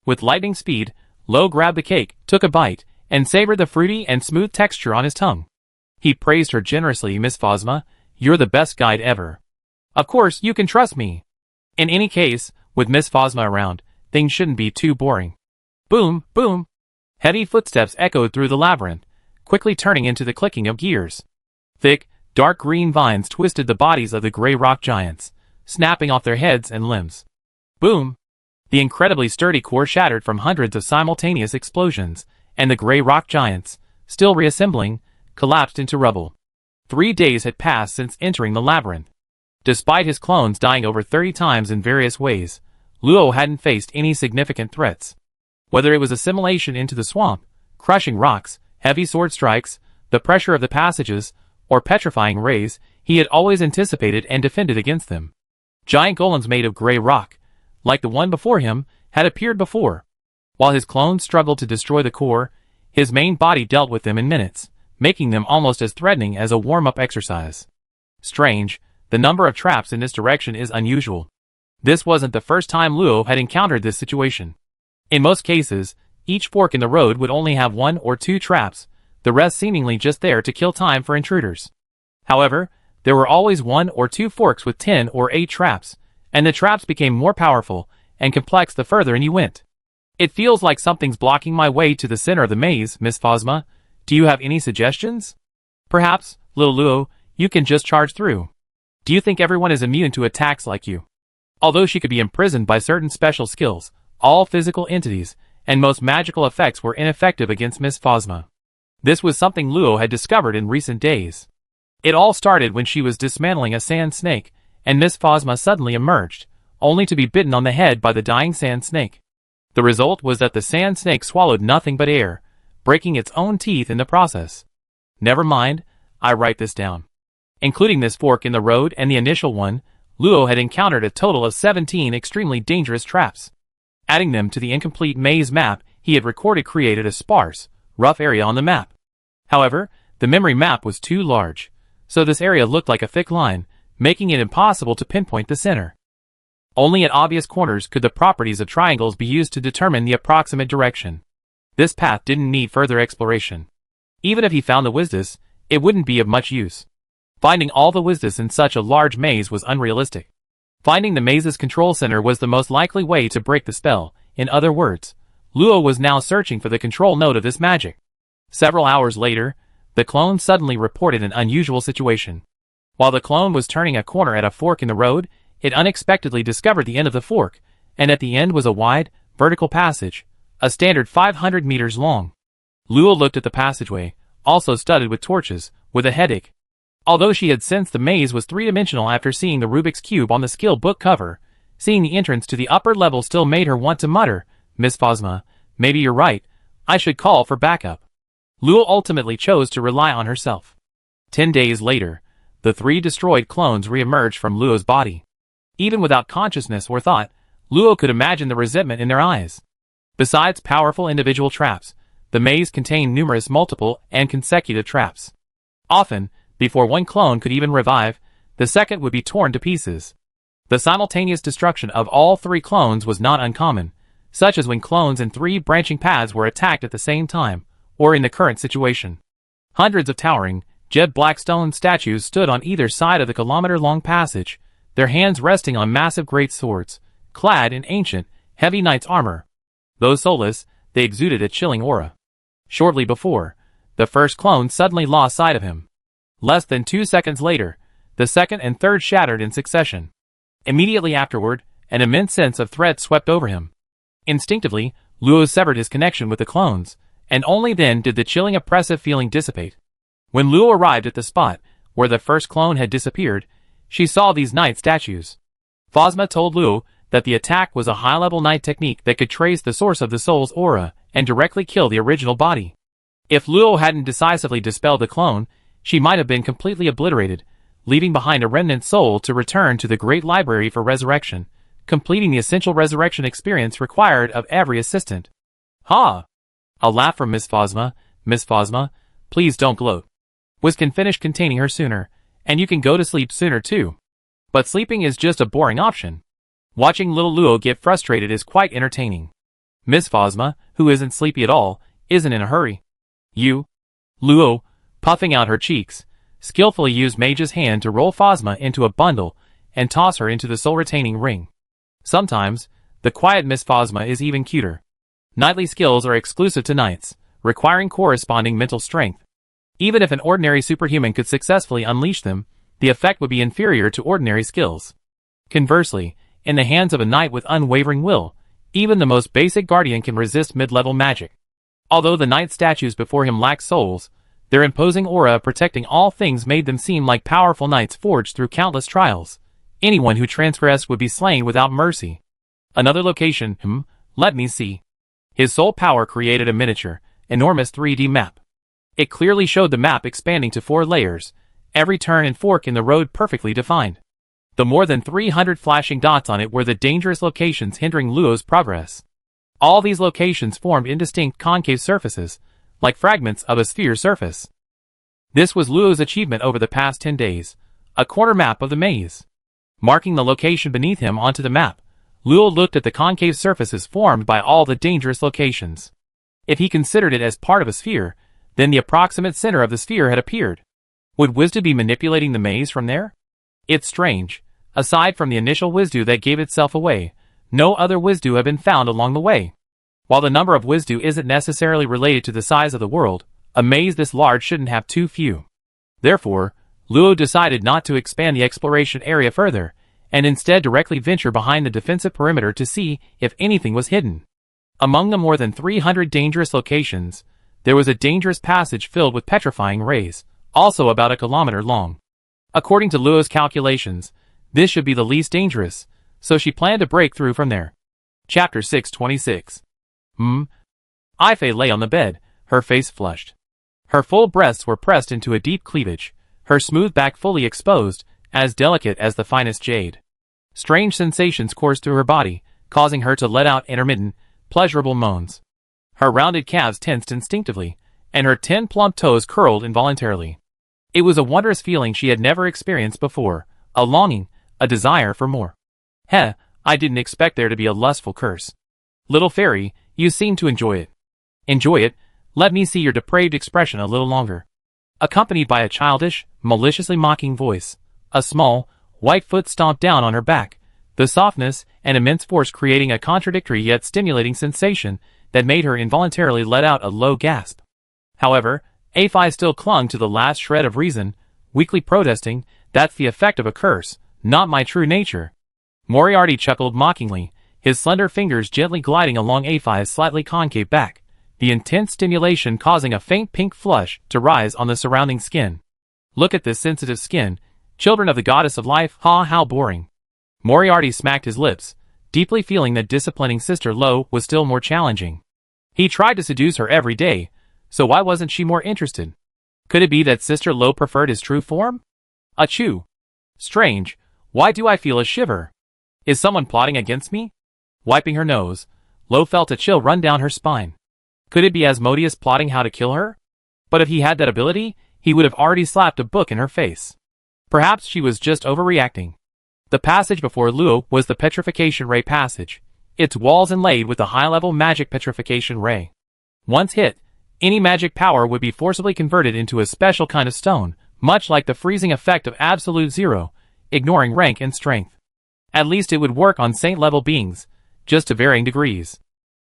With lightning speed, Lo grabbed the cake, took a bite, and savored the fruity and smooth texture on his tongue. He praised her generously. Miss Phosma, you're the best guide ever. Of course, you can trust me. In any case, with Miss Phosma around, things shouldn't be too boring. Boom, boom. Heavy footsteps echoed through the labyrinth, quickly turning into the clicking of gears. Thick, dark green vines twisted the bodies of the gray rock giants, snapping off their heads and limbs. Boom! The incredibly sturdy core shattered from hundreds of simultaneous explosions, and the gray rock giants, still reassembling, collapsed into rubble. 3 days had passed since entering the labyrinth. Despite his clones dying over 30 times in various ways, Luo hadn't faced any significant threats. Whether it was assimilation into the swamp, crushing rocks, heavy sword strikes, the pressure of the passages, or petrifying rays, he had always anticipated and defended against them. Giant golems made of gray rock, like the one before him, had appeared before. While his clones struggled to destroy the core, his main body dealt with them in minutes, making them almost as threatening as a warm-up exercise. Strange, the number of traps in this direction is unusual. This wasn't the first time Luo had encountered this situation. In most cases, each fork in the road would only have 1 or 2 traps, the rest seemingly just there to kill time for intruders. However, there were always 1 or 2 forks with 10 or 8 traps, and the traps became more powerful and complex the further in you went. It feels like something's blocking my way to the center of the maze, Miss Phosma. Do you have any suggestions? Perhaps, little Luo, you can just charge through. Do you think everyone is immune to attacks like you? Although she could be imprisoned by certain special skills, all physical entities, and most magical effects were ineffective against Miss Phosma. This was something Luo had discovered in recent days. It all started when she was dismantling a sand snake, and Miss Phosma suddenly emerged, only to be bitten on the head by the dying sand snake. The result was that the sand snake swallowed nothing but air, breaking its own teeth in the process. Never mind, I write this down. Including this fork in the road and the initial one, Luo had encountered a total of 17 extremely dangerous traps. Adding them to the incomplete maze map he had recorded created a sparse, rough area on the map. However, the memory map was too large, so this area looked like a thick line, making it impossible to pinpoint the center. Only at obvious corners could the properties of triangles be used to determine the approximate direction. This path didn't need further exploration. Even if he found the Wisdus, it wouldn't be of much use. Finding all the Wisdus in such a large maze was unrealistic. Finding the maze's control center was the most likely way to break the spell. In other words, Luo was now searching for the control node of this magic. Several hours later, the clone suddenly reported an unusual situation. While the clone was turning a corner at a fork in the road, it unexpectedly discovered the end of the fork, and at the end was a wide, vertical passage, a standard 500 meters long. Luo looked at the passageway, also studded with torches, with a headache. Although she had sensed the maze was three-dimensional after seeing the Rubik's Cube on the skill book cover, seeing the entrance to the upper level still made her want to mutter, "Miss Phosma, maybe you're right, I should call for backup." Luo ultimately chose to rely on herself. 10 days later, the 3 destroyed clones re-emerged from Luo's body. Even without consciousness or thought, Luo could imagine the resentment in their eyes. Besides powerful individual traps, the maze contained numerous multiple and consecutive traps. Often, before one clone could even revive, the second would be torn to pieces. The simultaneous destruction of all 3 clones was not uncommon, such as when clones in 3 branching paths were attacked at the same time, or in the current situation. Hundreds of towering, jet black stone statues stood on either side of the kilometer-long passage, their hands resting on massive great swords, clad in ancient, heavy knight's armor. Though soulless, they exuded a chilling aura. Shortly before, the first clone suddenly lost sight of him. Less than 2 seconds later, the second and third shattered in succession. Immediately afterward, an immense sense of threat swept over him. Instinctively, Luo severed his connection with the clones, and only then did the chilling oppressive feeling dissipate. When Luo arrived at the spot where the first clone had disappeared, she saw these knight statues. Phosma told Luo that the attack was a high-level knight technique that could trace the source of the soul's aura and directly kill the original body. If Luo hadn't decisively dispelled the clone, she might have been completely obliterated, leaving behind a remnant soul to return to the Great Library for resurrection, completing the essential resurrection experience required of every assistant. Ha! A laugh from Miss Phosma. "Miss Phosma, please don't gloat. We can finish containing her sooner, and you can go to sleep sooner too. But sleeping is just a boring option. Watching little Luo get frustrated is quite entertaining. Miss Phosma, who isn't sleepy at all, isn't in a hurry. You." Luo, puffing out her cheeks, skillfully used Mage's hand to roll Phosma into a bundle and toss her into the soul-retaining ring. Sometimes, the quiet Miss Phosma is even cuter. Knightly skills are exclusive to knights, requiring corresponding mental strength. Even if an ordinary superhuman could successfully unleash them, the effect would be inferior to ordinary skills. Conversely, in the hands of a knight with unwavering will, even the most basic guardian can resist mid-level magic. Although the knight statues before him lacked souls, their imposing aura protecting all things made them seem like powerful knights forged through countless trials. Anyone who transgressed would be slain without mercy. Another location, let me see. His soul power created a miniature, enormous 3D map. It clearly showed the map expanding to 4 layers, every turn and fork in the road perfectly defined. The more than 300 flashing dots on it were the dangerous locations hindering Luo's progress. All these locations formed indistinct concave surfaces, like fragments of a sphere surface. This was Luo's achievement over the past 10 days, a corner map of the maze. Marking the location beneath him onto the map, Luo looked at the concave surfaces formed by all the dangerous locations. If he considered it as part of a sphere, then the approximate center of the sphere had appeared. Would Wisdu be manipulating the maze from there? It's strange. Aside from the initial Wisdu that gave itself away, no other Wisdu have been found along the way. While the number of Wisdu isn't necessarily related to the size of the world, a maze this large shouldn't have too few. Therefore, Luo decided not to expand the exploration area further, and instead directly venture behind the defensive perimeter to see if anything was hidden. Among the more than 300 dangerous locations, there was a dangerous passage filled with petrifying rays, also about a kilometer long. According to Luo's calculations, this should be the least dangerous, so she planned to break through from there. Chapter 626. Ifei lay on the bed, her face flushed. Her full breasts were pressed into a deep cleavage, her smooth back fully exposed, as delicate as the finest jade. Strange sensations coursed through her body, causing her to let out intermittent, pleasurable moans. Her rounded calves tensed instinctively, and her 10 plump toes curled involuntarily. It was a wondrous feeling she had never experienced before, a longing, a desire for more. Heh, I didn't expect there to be a lustful curse. Little fairy, you seem to enjoy it. Enjoy it, let me see your depraved expression a little longer. Accompanied by a childish, maliciously mocking voice, a small, white foot stomped down on her back, the softness and immense force creating a contradictory yet stimulating sensation that made her involuntarily let out a low gasp. However, A5 still clung to the last shred of reason, weakly protesting, "That's the effect of a curse, not my true nature." Moriarty chuckled mockingly, his slender fingers gently gliding along A5's slightly concave back, the intense stimulation causing a faint pink flush to rise on the surrounding skin. Look at this sensitive skin, children of the goddess of life, ha, how boring. Moriarty smacked his lips, deeply feeling that disciplining Sister Lo was still more challenging. He tried to seduce her every day, so why wasn't she more interested? Could it be that Sister Lo preferred his true form? Achoo! Strange, why do I feel a shiver? Is someone plotting against me? Wiping her nose, Lo felt a chill run down her spine. Could it be Asmodeus plotting how to kill her? But if he had that ability, he would have already slapped a book in her face. Perhaps she was just overreacting. The passage before Luo was the Petrification Ray passage, its walls inlaid with a high-level magic petrification ray. Once hit, any magic power would be forcibly converted into a special kind of stone, much like the freezing effect of absolute zero, ignoring rank and strength. At least it would work on saint-level beings, just to varying degrees.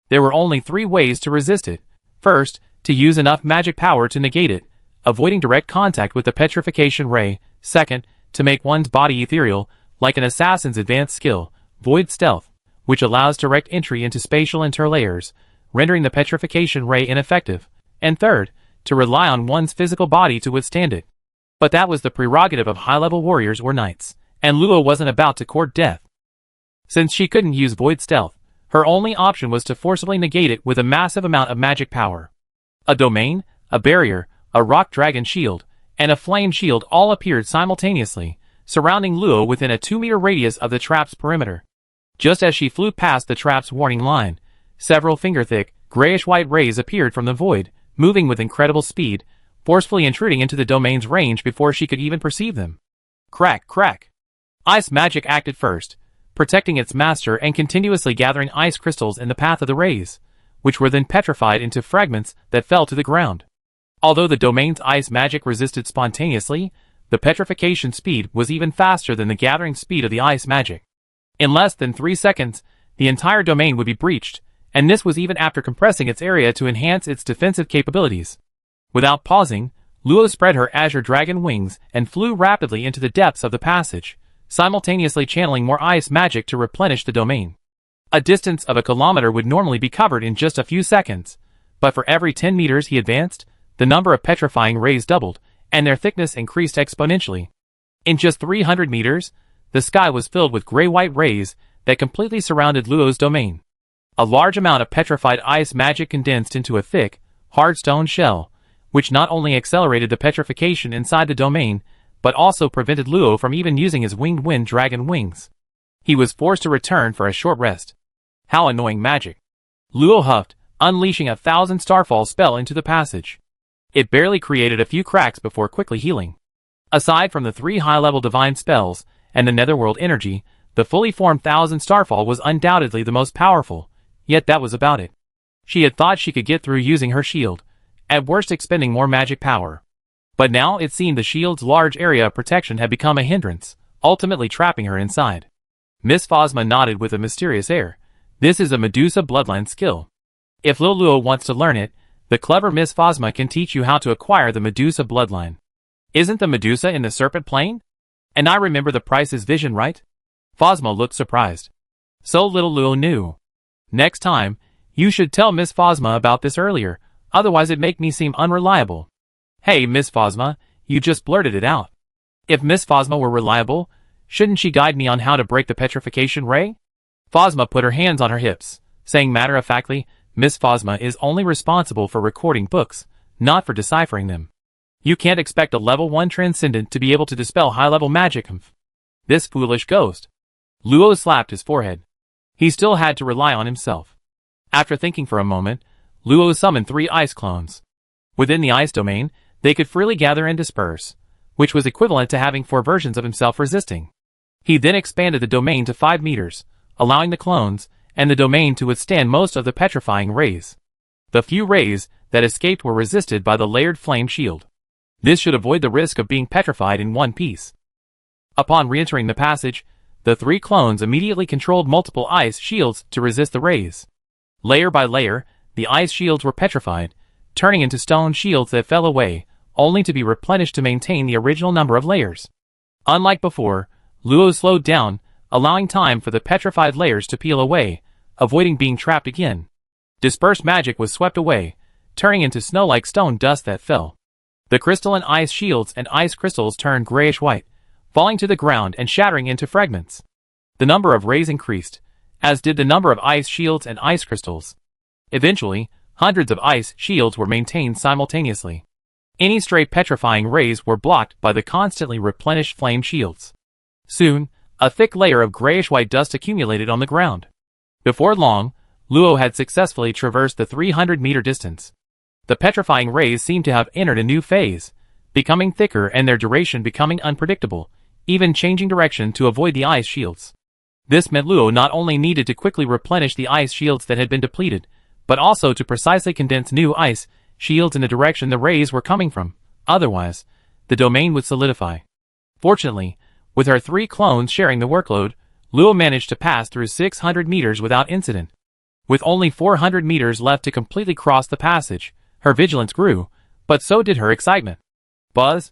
There were only 3 ways to resist it. First, to use enough magic power to negate it, avoiding direct contact with the petrification ray. Second, to make one's body ethereal, like an assassin's advanced skill, void stealth, which allows direct entry into spatial interlayers, rendering the petrification ray ineffective. And third, to rely on one's physical body to withstand it. But that was the prerogative of high-level warriors or knights, and Luo wasn't about to court death. Since she couldn't use void stealth, her only option was to forcibly negate it with a massive amount of magic power. A domain, a barrier, a rock dragon shield, and a flame shield all appeared simultaneously, surrounding Luo within a 2-meter radius of the trap's perimeter. Just as she flew past the trap's warning line, several finger-thick, grayish-white rays appeared from the void, moving with incredible speed, forcefully intruding into the domain's range before she could even perceive them. Crack, crack. Ice magic acted first, protecting its master and continuously gathering ice crystals in the path of the rays, which were then petrified into fragments that fell to the ground. Although the domain's ice magic resisted spontaneously, the petrification speed was even faster than the gathering speed of the ice magic. In less than 3 seconds, the entire domain would be breached, and this was even after compressing its area to enhance its defensive capabilities. Without pausing, Luo spread her azure dragon wings and flew rapidly into the depths of the passage, simultaneously channeling more ice magic to replenish the domain. A distance of a kilometer would normally be covered in just a few seconds, but for every 10 meters he advanced, the number of petrifying rays doubled, and their thickness increased exponentially. In just 300 meters, the sky was filled with gray-white rays that completely surrounded Luo's domain. A large amount of petrified ice magic condensed into a thick, hard stone shell, which not only accelerated the petrification inside the domain, but also prevented Luo from even using his winged wind dragon wings. He was forced to return for a short rest. How annoying magic. Luo huffed, unleashing a 1,000 starfall spell into the passage. It barely created a few cracks before quickly healing. Aside from the 3 high-level divine spells and the netherworld energy, the fully formed 1,000 starfall was undoubtedly the most powerful, yet that was about it. She had thought she could get through using her shield, at worst expending more magic power. But now it seemed the shield's large area of protection had become a hindrance, ultimately trapping her inside. Miss Phosma nodded with a mysterious air. This is a Medusa bloodline skill. If Lil Luo wants to learn it, the clever Miss Phosma can teach you how to acquire the Medusa bloodline. Isn't the Medusa in the serpent plane? And I remember the Price's vision, right? Phosma looked surprised. So little Luo knew. Next time, you should tell Miss Phosma about this earlier, otherwise it'd make me seem unreliable. Hey, Miss Phosma, you just blurted it out. If Miss Phosma were reliable, shouldn't she guide me on how to break the petrification ray? Phosma put her hands on her hips, saying matter-of-factly, Miss Phosma is only responsible for recording books, not for deciphering them. You can't expect a level 1 transcendent to be able to dispel high-level magic. This foolish ghost. Luo slapped his forehead. He still had to rely on himself. After thinking for a moment, Luo summoned 3 ice clones. Within the ice domain, they could freely gather and disperse, which was equivalent to having 4 versions of himself resisting. He then expanded the domain to 5 meters, allowing the clones and the domain to withstand most of the petrifying rays. The few rays that escaped were resisted by the layered flame shield. This should avoid the risk of being petrified in one piece. Upon re-entering the passage, the 3 clones immediately controlled multiple ice shields to resist the rays. Layer by layer, the ice shields were petrified, turning into stone shields that fell away, only to be replenished to maintain the original number of layers. Unlike before, Luo slowed down, allowing time for the petrified layers to peel away, avoiding being trapped again. Dispersed magic was swept away, turning into snow-like stone dust that fell. The crystalline ice shields and ice crystals turned grayish-white, falling to the ground and shattering into fragments. The number of rays increased, as did the number of ice shields and ice crystals. Eventually, hundreds of ice shields were maintained simultaneously. Any stray petrifying rays were blocked by the constantly replenished flame shields. Soon, a thick layer of grayish-white dust accumulated on the ground. Before long, Luo had successfully traversed the 300-meter distance. The petrifying rays seemed to have entered a new phase, becoming thicker and their duration becoming unpredictable, even changing direction to avoid the ice shields. This meant Luo not only needed to quickly replenish the ice shields that had been depleted, but also to precisely condense new ice shields in the direction the rays were coming from. Otherwise, the domain would solidify. Fortunately, with her 3 clones sharing the workload, Luo managed to pass through 600 meters without incident. With only 400 meters left to completely cross the passage, her vigilance grew, but so did her excitement. Buzz!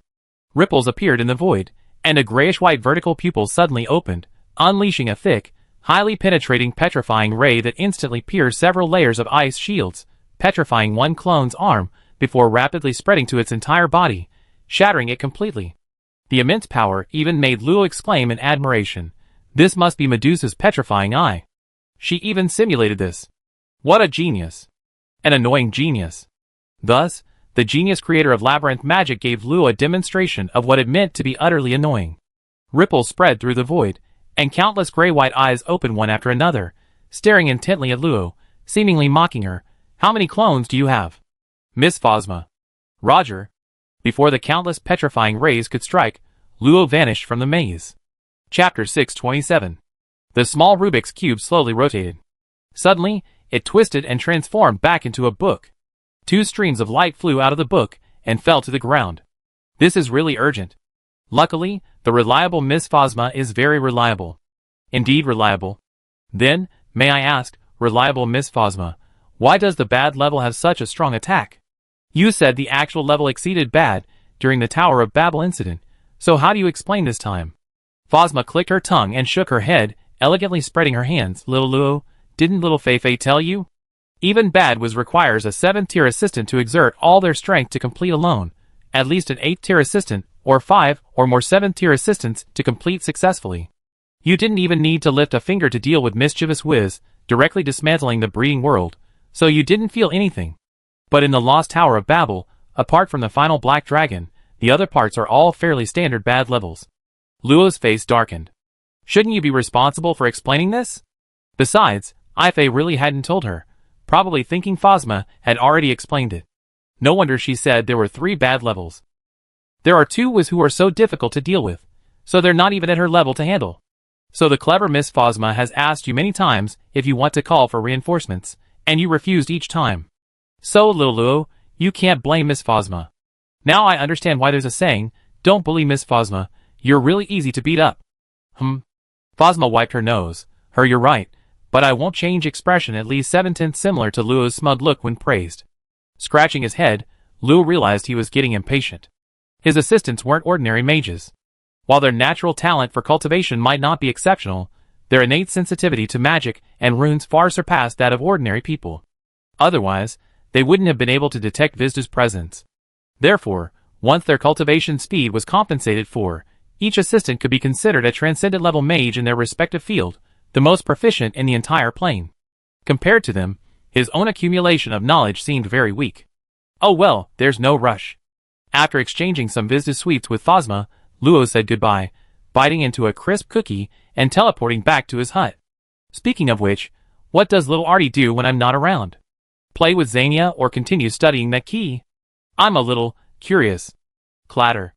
Ripples appeared in the void, and a grayish-white vertical pupil suddenly opened, unleashing a thick, highly penetrating petrifying ray that instantly pierced several layers of ice shields, petrifying one clone's arm before rapidly spreading to its entire body, shattering it completely. The immense power even made Luo exclaim in admiration. This must be Medusa's petrifying eye. She even simulated this. What a genius! An annoying genius. Thus, the genius creator of labyrinth magic gave Luo a demonstration of what it meant to be utterly annoying. Ripples spread through the void, and countless gray-white eyes opened one after another, staring intently at Luo, seemingly mocking her. How many clones do you have? Miss Phosma. Roger. Before the countless petrifying rays could strike, Luo vanished from the maze. Chapter 627. The small Rubik's Cube slowly rotated. Suddenly, it twisted and transformed back into a book. 2 streams of light flew out of the book and fell to the ground. This is really urgent. Luckily, the reliable Miss Phosma is very reliable. Indeed reliable. Then, may I ask, reliable Miss Phosma, why does the bad level have such a strong attack? You said the actual level exceeded bad during the Tower of Babel incident, so how do you explain this time? Phosma clicked her tongue and shook her head, elegantly spreading her hands. Little Luo, didn't little Feifei tell you? Even bad requires a 7th-tier assistant to exert all their strength to complete alone, at least an 8th-tier assistant, or 5 or more 7th-tier assistants to complete successfully. You didn't even need to lift a finger to deal with mischievous Wiz, directly dismantling the breeding world, so you didn't feel anything. But in the Lost Tower of Babel, apart from the final Black Dragon, the other parts are all fairly standard bad levels. Luo's face darkened. Shouldn't you be responsible for explaining this? Besides, Ifei really hadn't told her, probably thinking Phosma had already explained it. No wonder she said there were 3 bad levels. There are 2 Wiz who are so difficult to deal with, so they're not even at her level to handle. So the clever Miss Phosma has asked you many times if you want to call for reinforcements, and you refused each time. So, little Luo, you can't blame Miss Phosma. Now I understand why there's a saying, don't bully Miss Phosma, you're really easy to beat up. Phosma wiped her nose. You're right, but I won't change expression at least 7/10 similar to Luo's smug look when praised. Scratching his head, Luo realized he was getting impatient. His assistants weren't ordinary mages. While their natural talent for cultivation might not be exceptional, their innate sensitivity to magic and runes far surpassed that of ordinary people. Otherwise, they wouldn't have been able to detect Vizda's presence. Therefore, once their cultivation speed was compensated for, each assistant could be considered a transcendent-level mage in their respective field, the most proficient in the entire plane. Compared to them, his own accumulation of knowledge seemed very weak. Oh well, there's no rush. After exchanging some Vizda sweets with Phosma, Luo said goodbye, biting into a crisp cookie and teleporting back to his hut. Speaking of which, what does little Artie do when I'm not around? Play with Xania or continue studying that key? I'm a little curious. Clatter.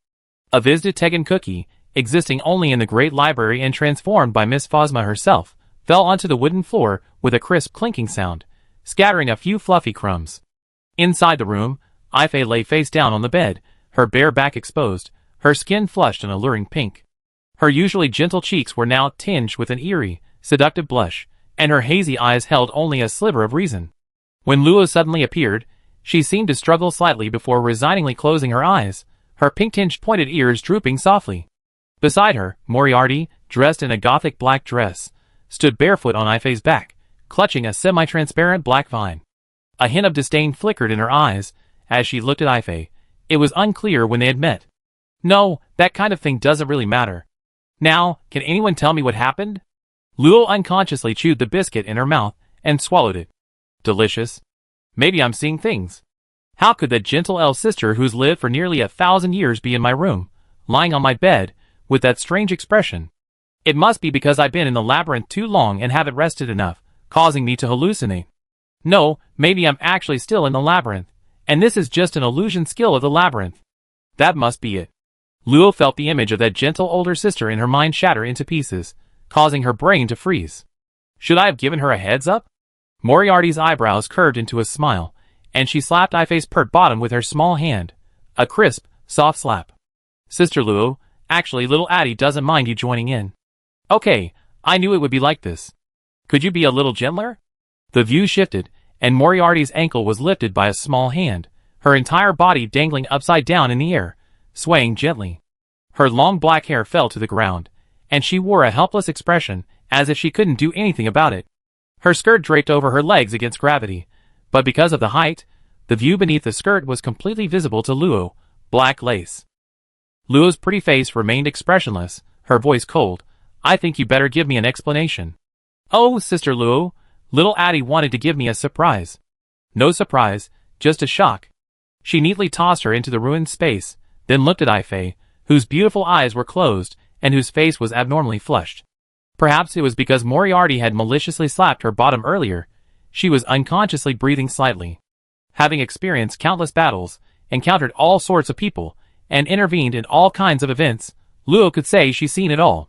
A visited Tegan cookie, existing only in the Great Library and transformed by Miss Phosma herself, fell onto the wooden floor with a crisp clinking sound, scattering a few fluffy crumbs. Inside the room, Ifei lay face down on the bed, her bare back exposed, her skin flushed an alluring pink. Her usually gentle cheeks were now tinged with an eerie, seductive blush, and her hazy eyes held only a sliver of reason. When Luo suddenly appeared, she seemed to struggle slightly before resigningly closing her eyes, her pink-tinged pointed ears drooping softly. Beside her, Moriarty, dressed in a gothic black dress, stood barefoot on Ifei's back, clutching a semi-transparent black vine. A hint of disdain flickered in her eyes as she looked at Ifei. It was unclear when they had met. No, that kind of thing doesn't really matter. Now, can anyone tell me what happened? Luo unconsciously chewed the biscuit in her mouth and swallowed it. Delicious. Maybe I'm seeing things. How could that gentle elf sister who's lived for nearly 1,000 years be in my room, lying on my bed, with that strange expression? It must be because I've been in the labyrinth too long and haven't rested enough, causing me to hallucinate. No, maybe I'm actually still in the labyrinth, and this is just an illusion skill of the labyrinth. That must be it. Luo felt the image of that gentle older sister in her mind shatter into pieces, causing her brain to freeze. Should I have given her a heads up? Moriarty's eyebrows curved into a smile, and she slapped Ifei's pert bottom with her small hand. A crisp, soft slap. Sister Luo, actually little Addie doesn't mind you joining in. Okay, I knew it would be like this. Could you be a little gentler? The view shifted, and Moriarty's ankle was lifted by a small hand, her entire body dangling upside down in the air, swaying gently. Her long black hair fell to the ground, and she wore a helpless expression, as if she couldn't do anything about it. Her skirt draped over her legs against gravity, but because of the height, the view beneath the skirt was completely visible to Luo, black lace. Luo's pretty face remained expressionless, her voice cold. I think you better give me an explanation. Oh, Sister Luo, little Addie wanted to give me a surprise. No surprise, just a shock. She neatly tossed her into the ruined space, then looked at Ifei, whose beautiful eyes were closed, and whose face was abnormally flushed. Perhaps it was because Moriarty had maliciously slapped her bottom earlier. She was unconsciously breathing slightly. Having experienced countless battles, encountered all sorts of people, and intervened in all kinds of events, Luo could say she's seen it all.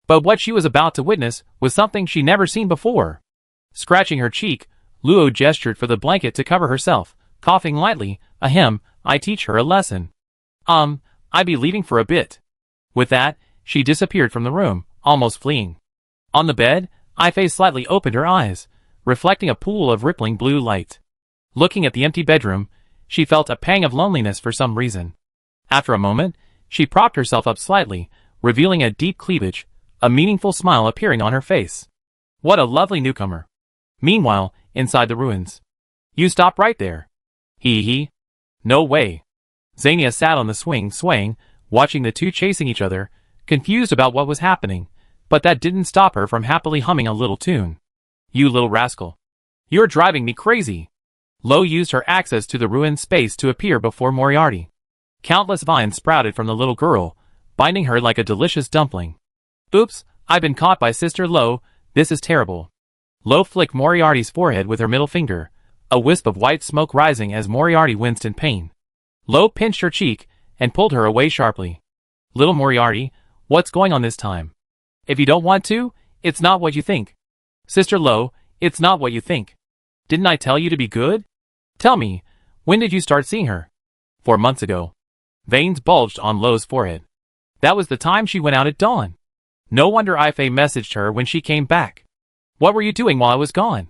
But what she was about to witness was something she'd never seen before. Scratching her cheek, Luo gestured for the blanket to cover herself, coughing lightly. Ahem, I teach her a lesson. I be leaving for a bit. With that, she disappeared from the room, almost fleeing. On the bed, Ifei slightly opened her eyes, reflecting a pool of rippling blue light. Looking at the empty bedroom, she felt a pang of loneliness for some reason. After a moment, she propped herself up slightly, revealing a deep cleavage, a meaningful smile appearing on her face. What a lovely newcomer. Meanwhile, inside the ruins. You stop right there. Hee. No way. Xania sat on the swing swaying, watching the two chasing each other, confused about what was happening, but that didn't stop her from happily humming a little tune. You little rascal. You're driving me crazy. Lo used her access to the ruined space to appear before Moriarty. Countless vines sprouted from the little girl, binding her like a delicious dumpling. Oops, I've been caught by Sister Lo, this is terrible. Lo flicked Moriarty's forehead with her middle finger, a wisp of white smoke rising as Moriarty winced in pain. Lo pinched her cheek and pulled her away sharply. Little Moriarty, what's going on this time? If you don't want to, it's not what you think. Sister Lo, it's not what you think. Didn't I tell you to be good? Tell me, when did you start seeing her? 4 months ago. Veins bulged on Lo's forehead. That was the time she went out at dawn. No wonder Ifei messaged her when she came back. What were you doing while I was gone?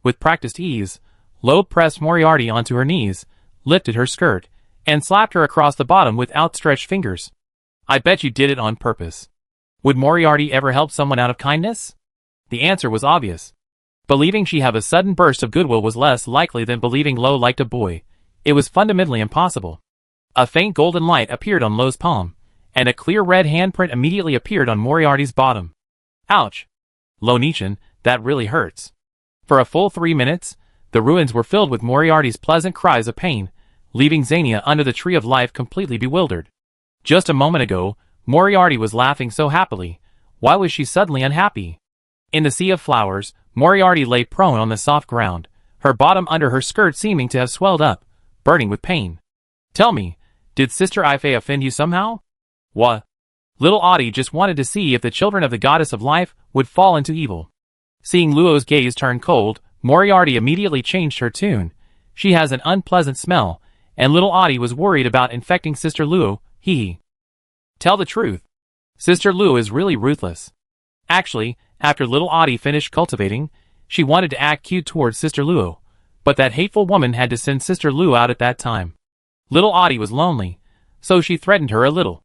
With practiced ease, Lo pressed Moriarty onto her knees, lifted her skirt, and slapped her across the bottom with outstretched fingers. I bet you did it on purpose. Would Moriarty ever help someone out of kindness? The answer was obvious. Believing she'd have a sudden burst of goodwill was less likely than believing Lo liked a boy. It was fundamentally impossible. A faint golden light appeared on Lo's palm, and a clear red handprint immediately appeared on Moriarty's bottom. Ouch! Lo Nichan, that really hurts. For a full 3 minutes, the ruins were filled with Moriarty's pleasant cries of pain, leaving Xania under the tree of life completely bewildered. Just a moment ago, Moriarty was laughing so happily, Why was she suddenly unhappy? In the sea of flowers, Moriarty lay prone on the soft ground, her bottom under her skirt seeming to have swelled up, burning with pain. Tell me, did Sister Ife offend you somehow? What? Little Audie just wanted to see if the children of the goddess of life would fall into evil. Seeing Luo's gaze turn cold, Moriarty immediately changed her tune. She has an unpleasant smell, and little Audie was worried about infecting Sister Luo. Tell the truth. Sister Luo is really ruthless. Actually, after little Audie finished cultivating, she wanted to act cute towards Sister Luo, but that hateful woman had to send Sister Luo out at that time. Little Audie was lonely, so she threatened her a little.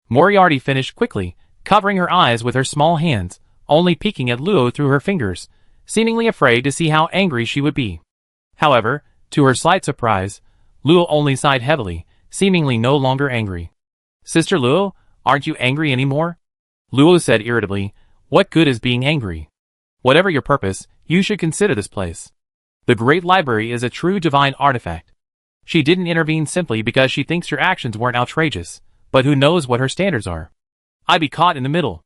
Moriarty finished quickly, covering her eyes with her small hands, only peeking at Luo through her fingers, seemingly afraid to see how angry she would be. However, to her slight surprise, Luo only sighed heavily, seemingly no longer angry. Sister Luo, aren't you angry anymore? Luo said irritably, what good is being angry? Whatever your purpose, you should consider this place. The Great Library is a true divine artifact. She didn't intervene simply because she thinks your actions weren't outrageous, but who knows what her standards are. I'd be caught in the middle.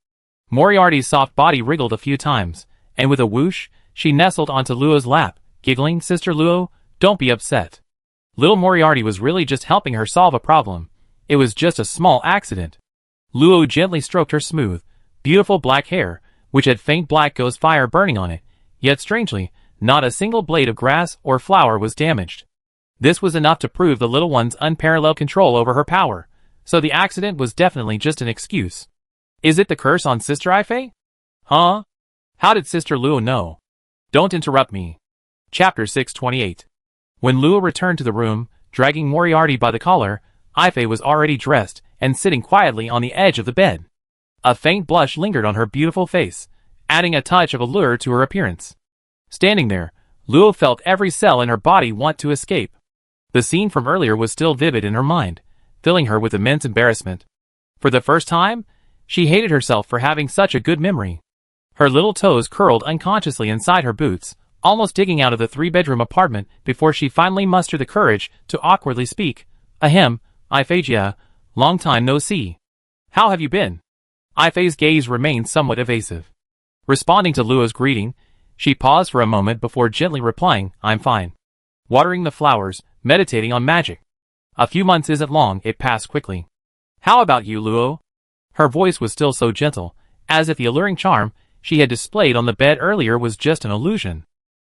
Moriarty's soft body wriggled a few times, and with a whoosh, she nestled onto Luo's lap, giggling, Sister Luo, don't be upset. Little Moriarty was really just helping her solve a problem. It was just a small accident. Luo gently stroked her smooth, beautiful black hair, which had faint black ghost fire burning on it, yet strangely, not a single blade of grass or flower was damaged. This was enough to prove the little one's unparalleled control over her power, so the accident was definitely just an excuse. Is it the curse on Sister Ife? Huh? How did Sister Luo know? Don't interrupt me. Chapter 628. When Luo returned to the room, dragging Moriarty by the collar, Ife was already dressed and sitting quietly on the edge of the bed. A faint blush lingered on her beautiful face, adding a touch of allure to her appearance. Standing there, Luo felt every cell in her body want to escape. The scene from earlier was still vivid in her mind, filling her with immense embarrassment. For the first time, she hated herself for having such a good memory. Her little toes curled unconsciously inside her boots, almost digging out of the three-bedroom apartment before she finally mustered the courage to awkwardly speak. Ahem, Ifegia, long time no see. How have you been? Ife's gaze remained somewhat evasive. Responding to Luo's greeting, she paused for a moment before gently replying, I'm fine. Watering the flowers, meditating on magic. A few months isn't long, it passed quickly. How about you, Luo? Her voice was still so gentle, as if the alluring charm she had displayed on the bed earlier was just an illusion.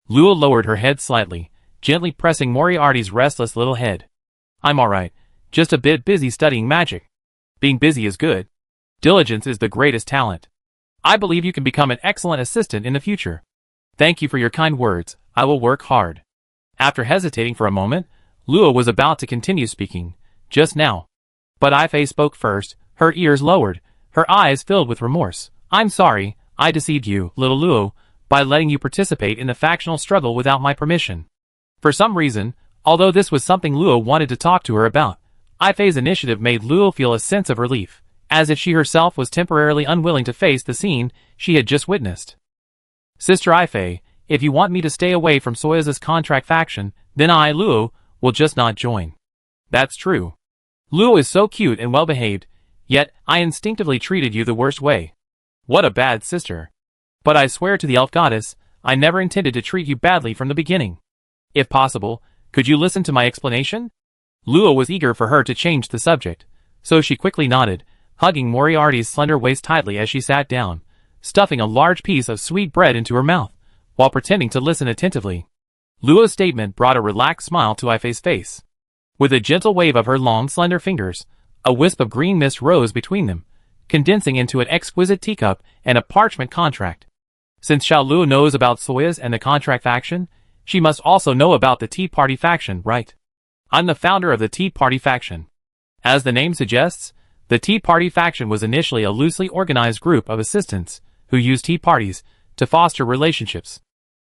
Luo lowered her head slightly, gently pressing Moriarty's restless little head. I'm alright, just a bit busy studying magic. Being busy is good. Diligence is the greatest talent. I believe you can become an excellent assistant in the future. Thank you for your kind words, I will work hard. After hesitating for a moment, Luo was about to continue speaking, just now. But Ife spoke first, her ears lowered, her eyes filled with remorse. I'm sorry, I deceived you, little Luo, by letting you participate in the factional struggle without my permission. For some reason, although this was something Luo wanted to talk to her about, Ife's initiative made Luo feel a sense of relief, as if she herself was temporarily unwilling to face the scene she had just witnessed. Sister Ife, if you want me to stay away from Soya's contract faction, then I, Luo, will just not join. That's true. Luo is so cute and well-behaved, yet I instinctively treated you the worst way. What a bad sister. But I swear to the elf goddess, I never intended to treat you badly from the beginning. If possible, could you listen to my explanation? Luo was eager for her to change the subject, so she quickly nodded, hugging Moriarty's slender waist tightly as she sat down, stuffing a large piece of sweet bread into her mouth, while pretending to listen attentively. Luo's statement brought a relaxed smile to Ife's face. With a gentle wave of her long, slender fingers, a wisp of green mist rose between them, condensing into an exquisite teacup and a parchment contract. Since Xiao Luo knows about Soya's and the contract faction, she must also know about the Tea Party faction, right? I'm the founder of the Tea Party faction. As the name suggests, the Tea Party faction was initially a loosely organized group of assistants who used tea parties to foster relationships.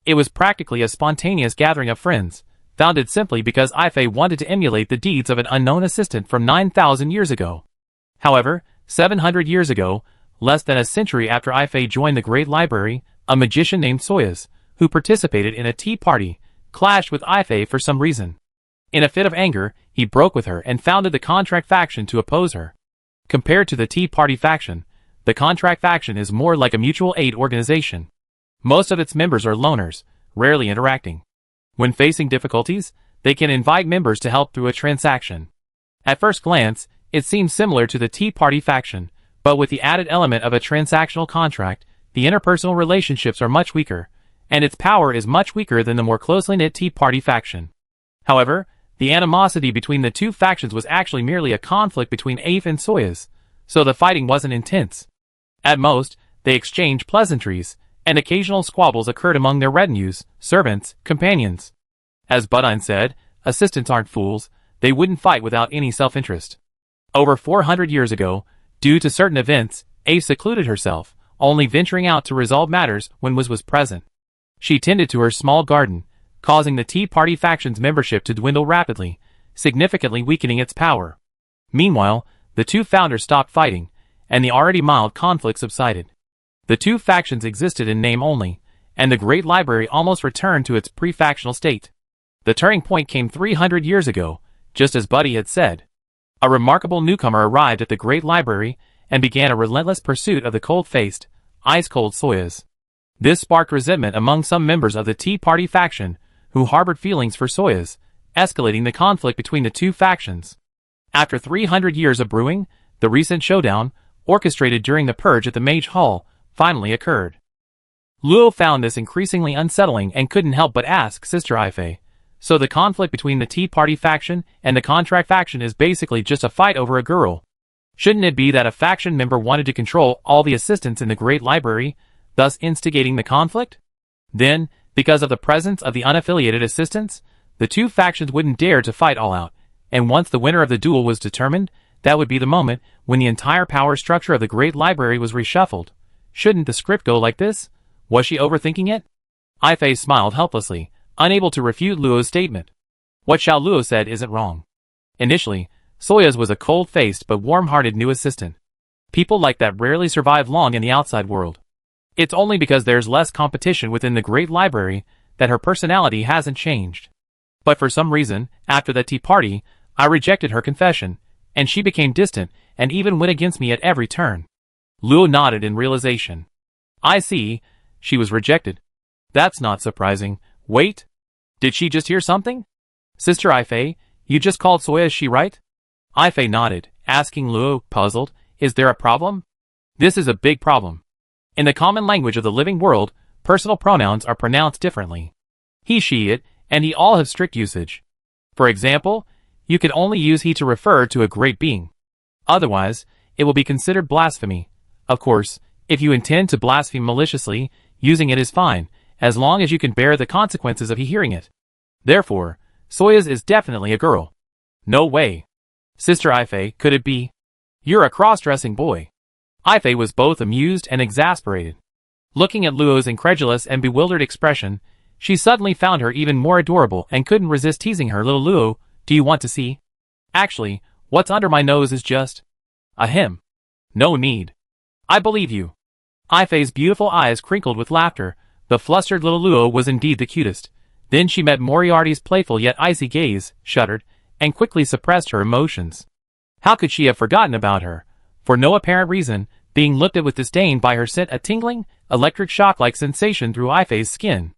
It was practically a spontaneous gathering of friends, founded simply because Ife wanted to emulate the deeds of an unknown assistant from 9,000 years ago. However, 700 years ago, less than a century after Ife joined the Great Library, a magician named Soyas, who participated in a tea party, clashed with Ife for some reason. In a fit of anger, he broke with her and founded the contract faction to oppose her. Compared to the Tea Party faction, The contract faction is more like a mutual aid organization. Most of its members are loners, rarely interacting. When facing difficulties, they can invite members to help through a transaction. At first glance, it seems similar to the Tea Party faction, but with the added element of a transactional contract, the interpersonal relationships are much weaker, and its power is much weaker than the more closely knit Tea Party faction. However, the animosity between the two factions was actually merely a conflict between Afe and Soyuz, so the fighting wasn't intense. At most, they exchanged pleasantries, and occasional squabbles occurred among their retinues, servants, companions. As Budine said, assistants aren't fools, they wouldn't fight without any self-interest. Over 400 years ago, due to certain events, Afe secluded herself, only venturing out to resolve matters when was present. She tended to her small garden, causing the Tea Party faction's membership to dwindle rapidly, significantly weakening its power. Meanwhile, the two founders stopped fighting, and the already mild conflict subsided. The two factions existed in name only, and the Great Library almost returned to its pre-factional state. The turning point came 300 years ago, just as Buddy had said. A remarkable newcomer arrived at the Great Library and began a relentless pursuit of the cold-faced, ice-cold Soyuz. This sparked resentment among some members of the Tea Party faction, who harbored feelings for Soyuz, escalating the conflict between the two factions. After 300 years of brewing, the recent showdown, orchestrated during the purge at the Mage Hall, finally occurred. Luo found this increasingly unsettling and couldn't help but ask Sister Ife, so the conflict between the Tea Party faction and the Contract faction is basically just a fight over a girl. Shouldn't it be that a faction member wanted to control all the assistants in the Great Library, thus instigating the conflict? Then, because of the presence of the unaffiliated assistants, the two factions wouldn't dare to fight all out, and once the winner of the duel was determined, that would be the moment when the entire power structure of the Great Library was reshuffled. Shouldn't the script go like this? Was she overthinking it? Ife smiled helplessly, unable to refute Luo's statement. What Xiao Luo said isn't wrong. Initially, Soyuz was a cold-faced but warm-hearted new assistant. People like that rarely survive long in the outside world. It's only because there's less competition within the Great Library that her personality hasn't changed. But for some reason, after the Tea Party, I rejected her confession, and she became distant and even went against me at every turn. Luo nodded in realization. I see, she was rejected. That's not surprising. Wait, did she just hear something? Sister Ife, you just called Soyuz she right? Ife nodded, asking Luo, puzzled, is there a problem? This is a big problem. In the common language of the living world, personal pronouns are pronounced differently. He, she, it, and he all have strict usage. For example, you can only use he to refer to a great being. Otherwise, it will be considered blasphemy. Of course, if you intend to blaspheme maliciously, using it is fine, as long as you can bear the consequences of hearing it. Therefore, Soyuz is definitely a girl. No way. Sister Ife, could it be? You're a cross-dressing boy. Ife was both amused and exasperated. Looking at Luo's incredulous and bewildered expression, she suddenly found her even more adorable and couldn't resist teasing her. Little Luo, do you want to see? Actually, what's under my nose is just a him. No need. I believe you. Ife's beautiful eyes crinkled with laughter. The flustered little Luo was indeed the cutest. Then she met Moriarty's playful yet icy gaze, shuddered, and quickly suppressed her emotions. How could she have forgotten about her? For no apparent reason, being looked at with disdain by her sent a tingling, electric shock-like sensation through Ife's skin.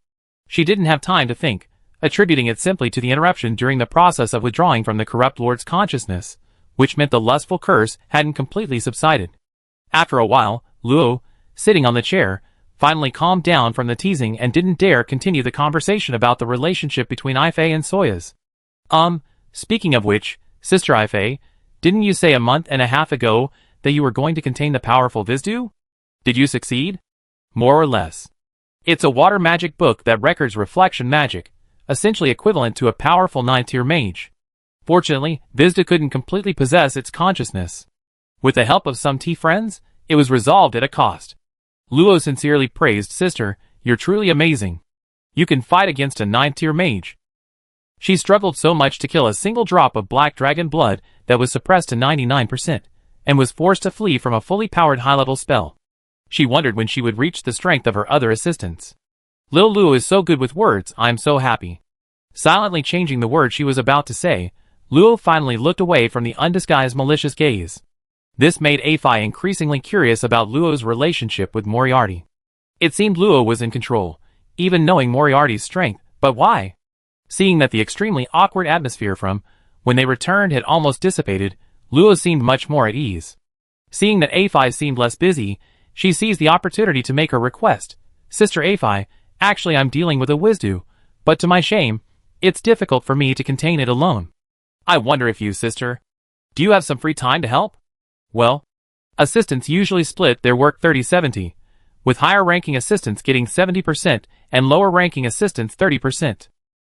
She didn't have time to think, attributing it simply to the interruption during the process of withdrawing from the corrupt lord's consciousness, which meant the lustful curse hadn't completely subsided. After a while, Luo, sitting on the chair, finally calmed down from the teasing and didn't dare continue the conversation about the relationship between Ife and Soyuz. Speaking of which, Sister Ife, didn't you say a month and a half ago that you were going to contain the powerful Vizdu? Did you succeed? More or less. It's a water magic book that records reflection magic, essentially equivalent to a powerful 9th-tier mage. Fortunately, Vizdu couldn't completely possess its consciousness. With the help of some tea friends, it was resolved at a cost. Luo sincerely praised Sister, you're truly amazing. You can fight against a 9th-tier mage. She struggled so much to kill a single drop of black dragon blood that was suppressed to 99%, and was forced to flee from a fully powered high-level spell. She wondered when she would reach the strength of her other assistants. Lil Luo is so good with words, I'm so happy. Silently changing the word she was about to say, Luo finally looked away from the undisguised malicious gaze. This made A-Fi increasingly curious about Luo's relationship with Moriarty. It seemed Luo was in control, even knowing Moriarty's strength, but why? Seeing that the extremely awkward atmosphere from when they returned had almost dissipated, Luo seemed much more at ease. Seeing that A-Fi seemed less busy, she seized the opportunity to make her request. Sister A-Fi, actually I'm dealing with a Wizdu, but to my shame, it's difficult for me to contain it alone. I wonder if you, sister, do you have some free time to help? Well, assistants usually split their work 30-70, with higher-ranking assistants getting 70% and lower-ranking assistants 30%.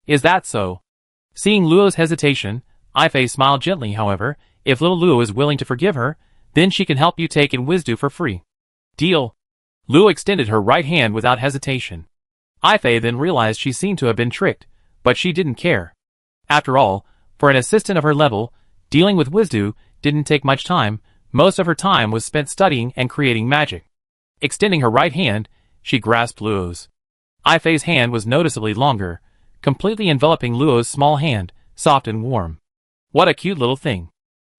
Is that so? Seeing Luo's hesitation, I-Fei smiled gently. However, if little Luo is willing to forgive her, then she can help you take in Wizdu for free. Deal. Luo extended her right hand without hesitation. I-Fei then realized she seemed to have been tricked, but she didn't care. After all, for an assistant of her level, dealing with Wizdu didn't take much time. Most of her time was spent studying and creating magic. Extending her right hand, she grasped Luo's. I-Fei's hand was noticeably longer, completely enveloping Luo's small hand, soft and warm. What a cute little thing.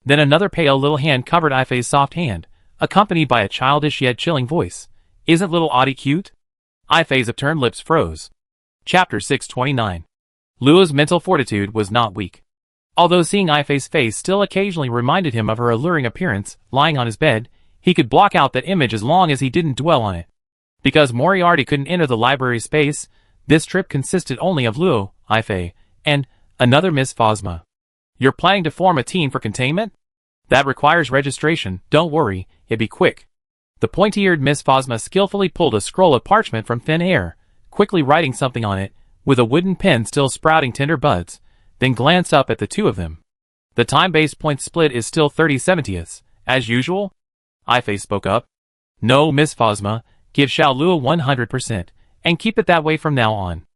Then another pale little hand covered I-Fei's soft hand, accompanied by a childish yet chilling voice. Isn't little Audie cute? I-Fei's upturned lips froze. Chapter 629. Luo's mental fortitude was not weak. Although seeing I-Fei's face still occasionally reminded him of her alluring appearance, lying on his bed, he could block out that image as long as he didn't dwell on it. Because Moriarty couldn't enter the library space, this trip consisted only of Luo, I-Fei, and another Miss Phosma. You're planning to form a team for containment? That requires registration. Don't worry, it'd be quick. The pointy-eared Miss Phosma skillfully pulled a scroll of parchment from thin air, quickly writing something on it, with a wooden pen still sprouting tender buds, then glanced up at the two of them. The time-based point split is still 30/70ths, as usual? I-Fei spoke up. No, Miss Phosma, give Xiao Luo 100%, and keep it that way from now on.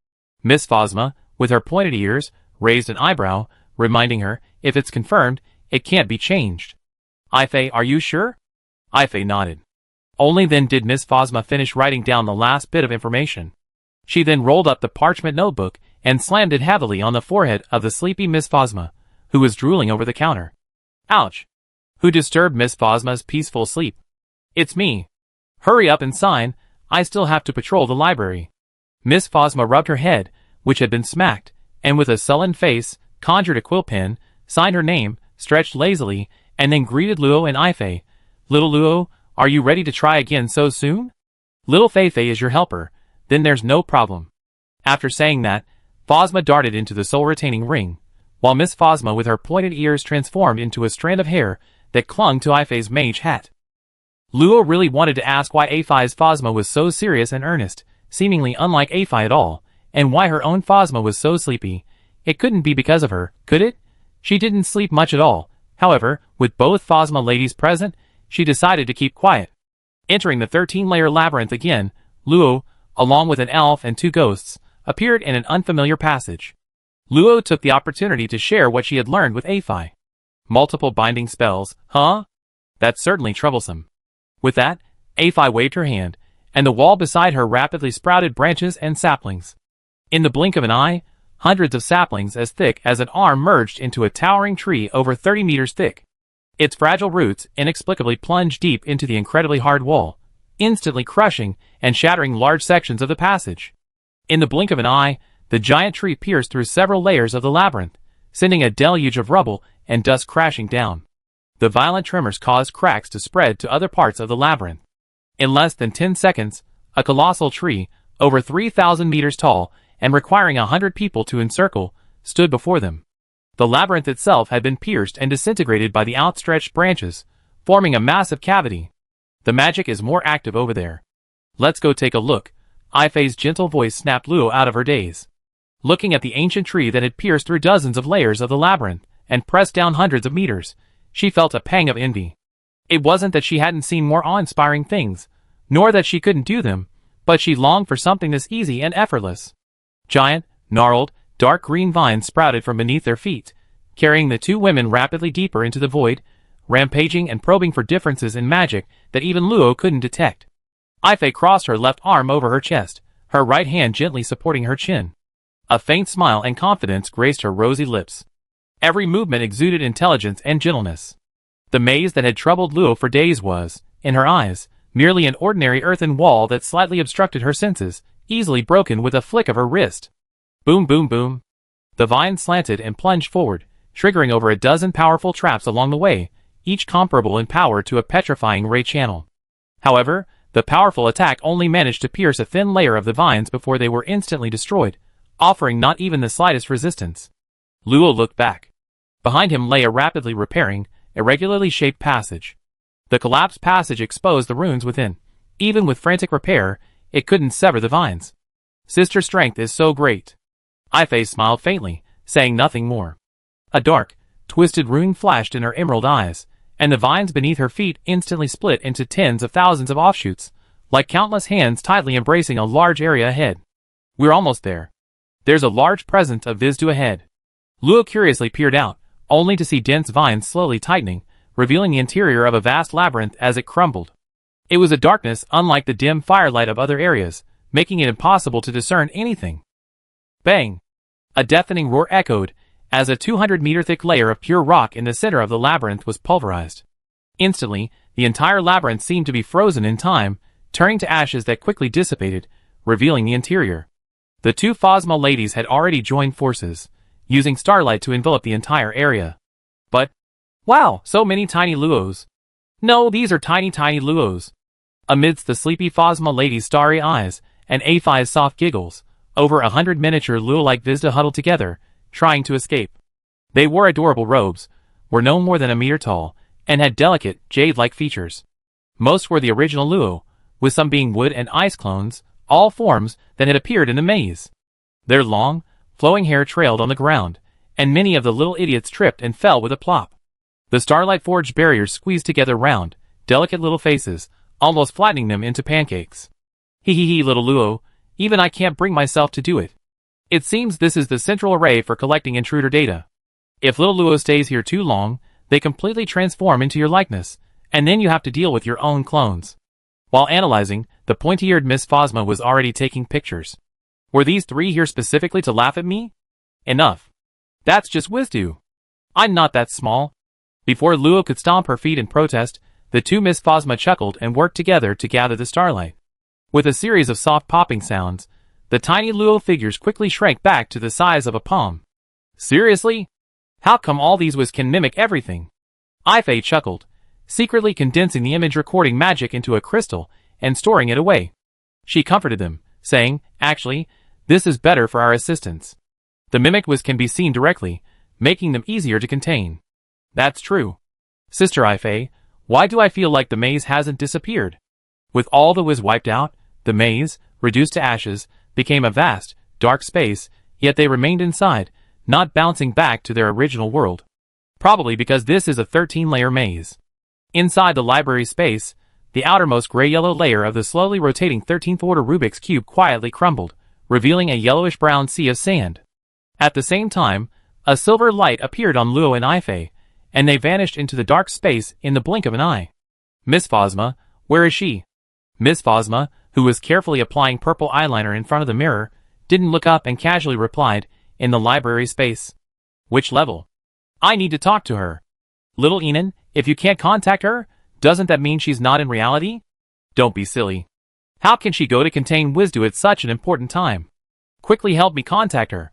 Miss Phosma, with her pointed ears, raised an eyebrow, reminding her, if it's confirmed, it can't be changed. I-Fei, are you sure? I-Fei nodded. Only then did Miss Phosma finish writing down the last bit of information. She then rolled up the parchment notebook and slammed it heavily on the forehead of the sleepy Miss Phosma, who was drooling over the counter. Ouch! Who disturbed Miss Phosma's peaceful sleep? It's me. Hurry up and sign, I still have to patrol the library. Miss Phosma rubbed her head, which had been smacked, and with a sullen face, conjured a quill pen, signed her name, stretched lazily, and then greeted Luo and I-Fei. Little Luo, are you ready to try again so soon? Little Fei-Fei is your helper, then there's no problem. After saying that, Phosma darted into the soul-retaining ring, while Miss Phosma with her pointed ears transformed into a strand of hair that clung to I-Fei's mage hat. Luo really wanted to ask why A-Fei's Phosma was so serious and earnest, seemingly unlike A-Fei at all, and why her own Phosma was so sleepy. It couldn't be because of her, could it? She didn't sleep much at all. However, with both Phosma ladies present, she decided to keep quiet. Entering the 13-layer labyrinth again, Luo, along with an elf and two ghosts, appeared in an unfamiliar passage. Luo took the opportunity to share what she had learned with A-Fei. Multiple binding spells, huh? That's certainly troublesome. With that, A-Fei waved her hand, and the wall beside her rapidly sprouted branches and saplings. In the blink of an eye, hundreds of saplings as thick as an arm merged into a towering tree over 30 meters thick. Its fragile roots inexplicably plunged deep into the incredibly hard wall, instantly crushing and shattering large sections of the passage. In the blink of an eye, the giant tree pierced through several layers of the labyrinth, sending a deluge of rubble and dust crashing down. The violent tremors caused cracks to spread to other parts of the labyrinth. In less than 10 seconds, a colossal tree, over 3,000 meters tall and requiring 100 people to encircle, stood before them. The labyrinth itself had been pierced and disintegrated by the outstretched branches, forming a massive cavity. The magic is more active over there. Let's go take a look. I-Fei's gentle voice snapped Luo out of her daze. Looking at the ancient tree that had pierced through dozens of layers of the labyrinth and pressed down hundreds of meters, she felt a pang of envy. It wasn't that she hadn't seen more awe-inspiring things, nor that she couldn't do them, but she longed for something this easy and effortless. Giant, gnarled, dark green vines sprouted from beneath their feet, carrying the two women rapidly deeper into the void, rampaging and probing for differences in magic that even Luo couldn't detect. I-Fei crossed her left arm over her chest, her right hand gently supporting her chin. A faint smile and confidence graced her rosy lips. Every movement exuded intelligence and gentleness. The maze that had troubled Luo for days was, in her eyes, merely an ordinary earthen wall that slightly obstructed her senses, easily broken with a flick of her wrist. Boom boom boom. The vines slanted and plunged forward, triggering over a dozen powerful traps along the way, each comparable in power to a petrifying ray channel. However, the powerful attack only managed to pierce a thin layer of the vines before they were instantly destroyed, offering not even the slightest resistance. Luo looked back. Behind him lay a rapidly repairing, irregularly shaped passage. The collapsed passage exposed the runes within. Even with frantic repair, it couldn't sever the vines. Sister strength is so great. Ifei smiled faintly, saying nothing more. A dark, twisted rune flashed in her emerald eyes, and the vines beneath her feet instantly split into tens of thousands of offshoots, like countless hands tightly embracing a large area ahead. We're almost there. There's a large presence of Vizdu ahead. Luo curiously peered out, only to see dense vines slowly tightening, revealing the interior of a vast labyrinth as it crumbled. It was a darkness unlike the dim firelight of other areas, making it impossible to discern anything. Bang! A deafening roar echoed, as a 200-meter-thick layer of pure rock in the center of the labyrinth was pulverized. Instantly, the entire labyrinth seemed to be frozen in time, turning to ashes that quickly dissipated, revealing the interior. The two Phosma ladies had already joined forces, using starlight to envelop the entire area. But, wow, so many tiny Luos. No, these are tiny Luos. Amidst the sleepy Phosma ladies' starry eyes, and Ifei's soft giggles, over 100 miniature Luo-like Vizda huddled together, trying to escape. They wore adorable robes, were no more than a meter tall, and had delicate, jade-like features. Most were the original Luo, with some being wood and ice clones, all forms that had appeared in the maze. Their long, flowing hair trailed on the ground, and many of the little idiots tripped and fell with a plop. The starlight-forged barriers squeezed together round, delicate little faces, almost flattening them into pancakes. Hee little Luo, even I can't bring myself to do it. It seems this is the central array for collecting intruder data. If little Luo stays here too long, they completely transform into your likeness, and then you have to deal with your own clones. While analyzing, the pointy-eared Miss Phosma was already taking pictures. Were these three here specifically to laugh at me? Enough. That's just Wizdu. I'm not that small. Before Luo could stomp her feet in protest, the two Miss Phosma chuckled and worked together to gather the starlight. With a series of soft popping sounds, the tiny Luo figures quickly shrank back to the size of a palm. Seriously? How come all these Wiz can mimic everything? Ifei chuckled, secretly condensing the image recording magic into a crystal and storing it away. She comforted them, saying, actually, this is better for our assistants. The mimicked Wiz can be seen directly, making them easier to contain. That's true. Sister Ifei, why do I feel like the maze hasn't disappeared? With all the Wiz wiped out, the maze, reduced to ashes, became a vast, dark space, yet they remained inside, not bouncing back to their original world. Probably because this is a 13-layer maze. Inside the library space, the outermost gray-yellow layer of the slowly rotating 13th-order Rubik's Cube quietly crumbled, revealing a yellowish-brown sea of sand. At the same time, a silver light appeared on Luo and Ifei, and they vanished into the dark space in the blink of an eye. Miss Phosma, where is she? Miss Phosma, who was carefully applying purple eyeliner in front of the mirror, didn't look up and casually replied, in the library space. Which level? I need to talk to her. Little Enon, if you can't contact her, doesn't that mean she's not in reality? Don't be silly. How can she go to contain Wizdu at such an important time? Quickly help me contact her.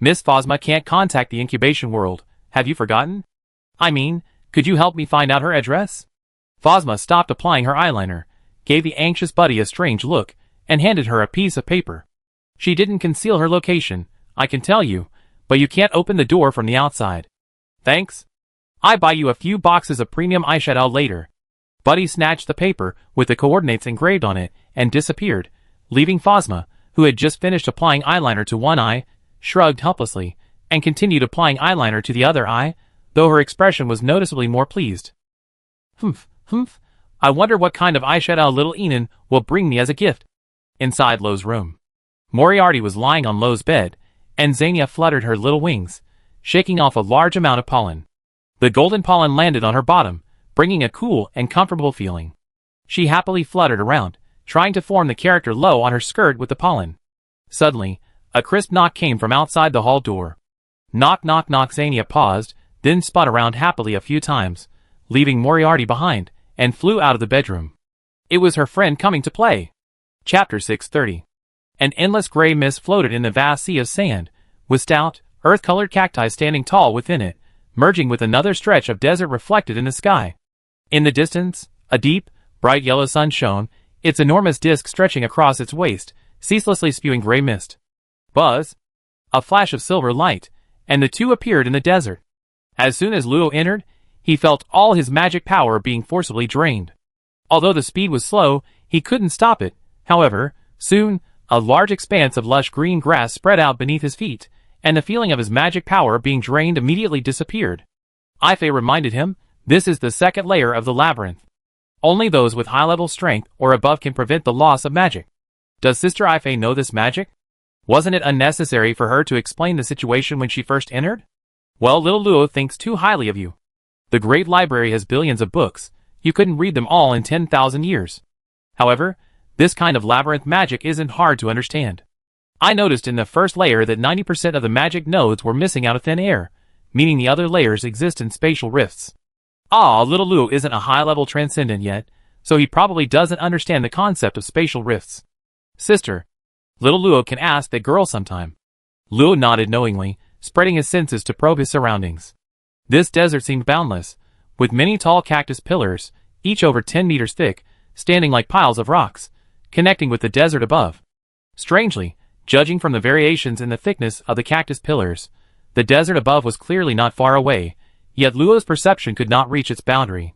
Miss Phosma can't contact the incubation world, have you forgotten? I mean, could you help me find out her address? Phosma stopped applying her eyeliner, gave the anxious buddy a strange look, and handed her a piece of paper. She didn't conceal her location, I can tell you, but you can't open the door from the outside. Thanks. I buy you a few boxes of premium eyeshadow later. Buddy snatched the paper with the coordinates engraved on it and disappeared, leaving Phosma, who had just finished applying eyeliner to one eye, shrugged helplessly, and continued applying eyeliner to the other eye, though her expression was noticeably more pleased. Humph. I wonder what kind of eyeshadow little Enon will bring me as a gift. Inside Lo's room, Moriarty was lying on Lo's bed, and Xania fluttered her little wings, shaking off a large amount of pollen. The golden pollen landed on her bottom, bringing a cool and comfortable feeling. She happily fluttered around, trying to form the character Lo on her skirt with the pollen. Suddenly, a crisp knock came from outside the hall door. Knock knock knock. Xania paused, then spun around happily a few times, leaving Moriarty behind, and flew out of the bedroom. It was her friend coming to play. Chapter 630. An endless gray mist floated in the vast sea of sand, with stout, earth-colored cacti standing tall within it, merging with another stretch of desert reflected in the sky. In the distance, a deep, bright yellow sun shone, its enormous disk stretching across its waist, ceaselessly spewing gray mist. Buzz! A flash of silver light, and the two appeared in the desert. As soon as Luo entered, he felt all his magic power being forcibly drained. Although the speed was slow, he couldn't stop it. However, soon, a large expanse of lush green grass spread out beneath his feet, and the feeling of his magic power being drained immediately disappeared. Ifei reminded him, this is the second layer of the labyrinth. Only those with high-level strength or above can prevent the loss of magic. Does Sister Ifei know this magic? Wasn't it unnecessary for her to explain the situation when she first entered? Well, little Luo thinks too highly of you. The great library has billions of books. You couldn't read them all in 10,000 years. However, this kind of labyrinth magic isn't hard to understand. I noticed in the first layer that 90% of the magic nodes were missing out of thin air, meaning the other layers exist in spatial rifts. Little Luo isn't a high-level transcendent yet, so he probably doesn't understand the concept of spatial rifts. Sister, little Luo can ask that girl sometime. Luo nodded knowingly, spreading his senses to probe his surroundings. This desert seemed boundless, with many tall cactus pillars, each over 10 meters thick, standing like piles of rocks, connecting with the desert above. Strangely, judging from the variations in the thickness of the cactus pillars, the desert above was clearly not far away, yet Luo's perception could not reach its boundary.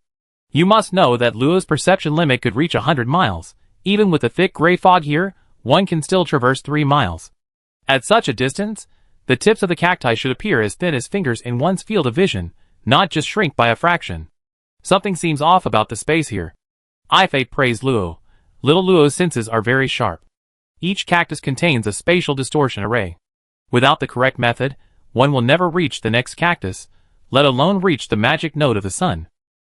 You must know that Luo's perception limit could reach 100 miles. Even with the thick gray fog here, one can still traverse 3 miles. At such a distance, the tips of the cacti should appear as thin as fingers in one's field of vision, not just shrink by a fraction. Something seems off about the space here. Ifei praised Luo. Little Luo's senses are very sharp. Each cactus contains a spatial distortion array. Without the correct method, one will never reach the next cactus, let alone reach the magic node of the sun.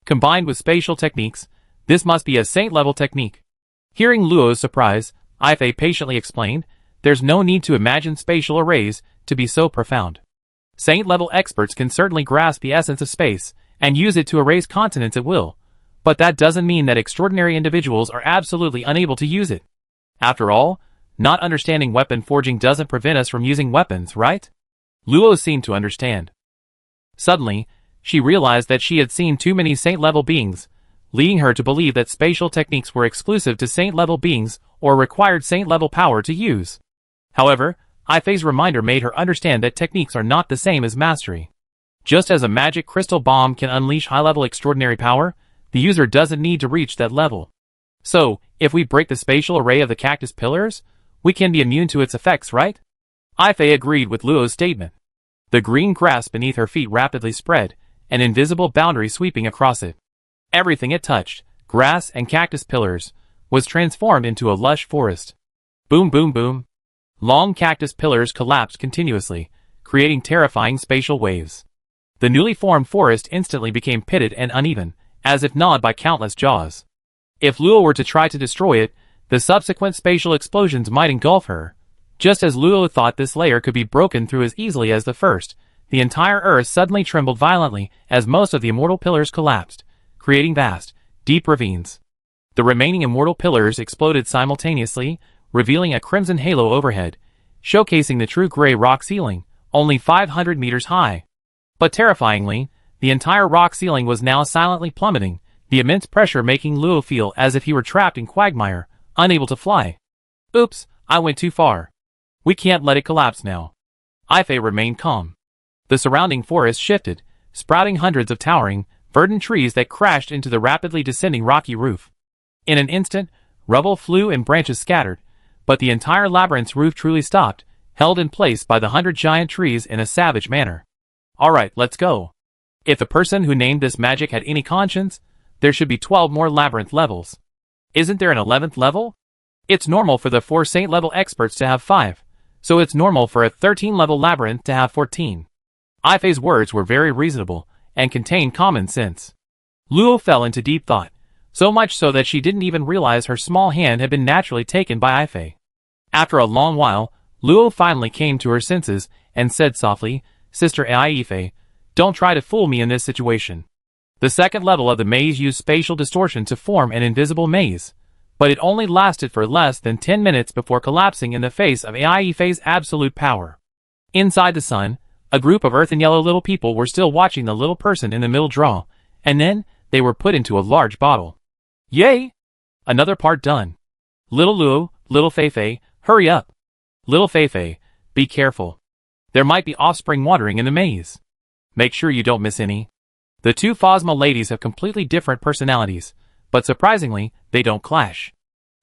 Combined with spatial techniques, this must be a saint-level technique. Hearing Luo's surprise, Ifei patiently explained, there's no need to imagine spatial arrays to be so profound. Saint-level experts can certainly grasp the essence of space and use it to erase continents at will, but that doesn't mean that extraordinary individuals are absolutely unable to use it. After all, not understanding weapon forging doesn't prevent us from using weapons, right? Luo seemed to understand. Suddenly, she realized that she had seen too many saint-level beings, leading her to believe that spatial techniques were exclusive to saint-level beings or required saint-level power to use. However, Ifei's reminder made her understand that techniques are not the same as mastery. Just as a magic crystal bomb can unleash high-level extraordinary power, the user doesn't need to reach that level. So, if we break the spatial array of the cactus pillars, we can be immune to its effects, right? Ifei agreed with Luo's statement. The green grass beneath her feet rapidly spread, an invisible boundary sweeping across it. Everything it touched, grass and cactus pillars, was transformed into a lush forest. Boom boom boom. Long cactus pillars collapsed continuously, creating terrifying spatial waves. The newly formed forest instantly became pitted and uneven, as if gnawed by countless jaws. If Luo were to try to destroy it, the subsequent spatial explosions might engulf her. Just as Luo thought this layer could be broken through as easily as the first, the entire earth suddenly trembled violently as most of the immortal pillars collapsed, creating vast, deep ravines. The remaining immortal pillars exploded simultaneously, revealing a crimson halo overhead, showcasing the true gray rock ceiling, only 500 meters high. But terrifyingly, the entire rock ceiling was now silently plummeting, the immense pressure making Luo feel as if he were trapped in quagmire, unable to fly. Oops, I went too far. We can't let it collapse now. Ifei remained calm. The surrounding forest shifted, sprouting hundreds of towering, verdant trees that crashed into the rapidly descending rocky roof. In an instant, rubble flew and branches scattered, but the entire labyrinth's roof truly stopped, held in place by the 100 giant trees in a savage manner. Alright, let's go. If the person who named this magic had any conscience, there should be 12 more labyrinth levels. Isn't there an 11th level? It's normal for the 4 saint-level experts to have 5, so it's normal for a 13-level labyrinth to have 14. Ifei's words were very reasonable, and contained common sense. Luo fell into deep thought, so much so that she didn't even realize her small hand had been naturally taken by Ifei. After a long while, Luo finally came to her senses, and said softly, Sister Ifei, don't try to fool me in this situation. The second level of the maze used spatial distortion to form an invisible maze, but it only lasted for less than 10 minutes before collapsing in the face of AIEFA's absolute power. Inside the sun, a group of earth and yellow little people were still watching the little person in the middle draw, and then they were put into a large bottle. Yay! Another part done. Little Luo, little Feifei, hurry up. Little Feifei, be careful. There might be offspring wandering in the maze. Make sure you don't miss any. The two Phosma ladies have completely different personalities, but surprisingly, they don't clash.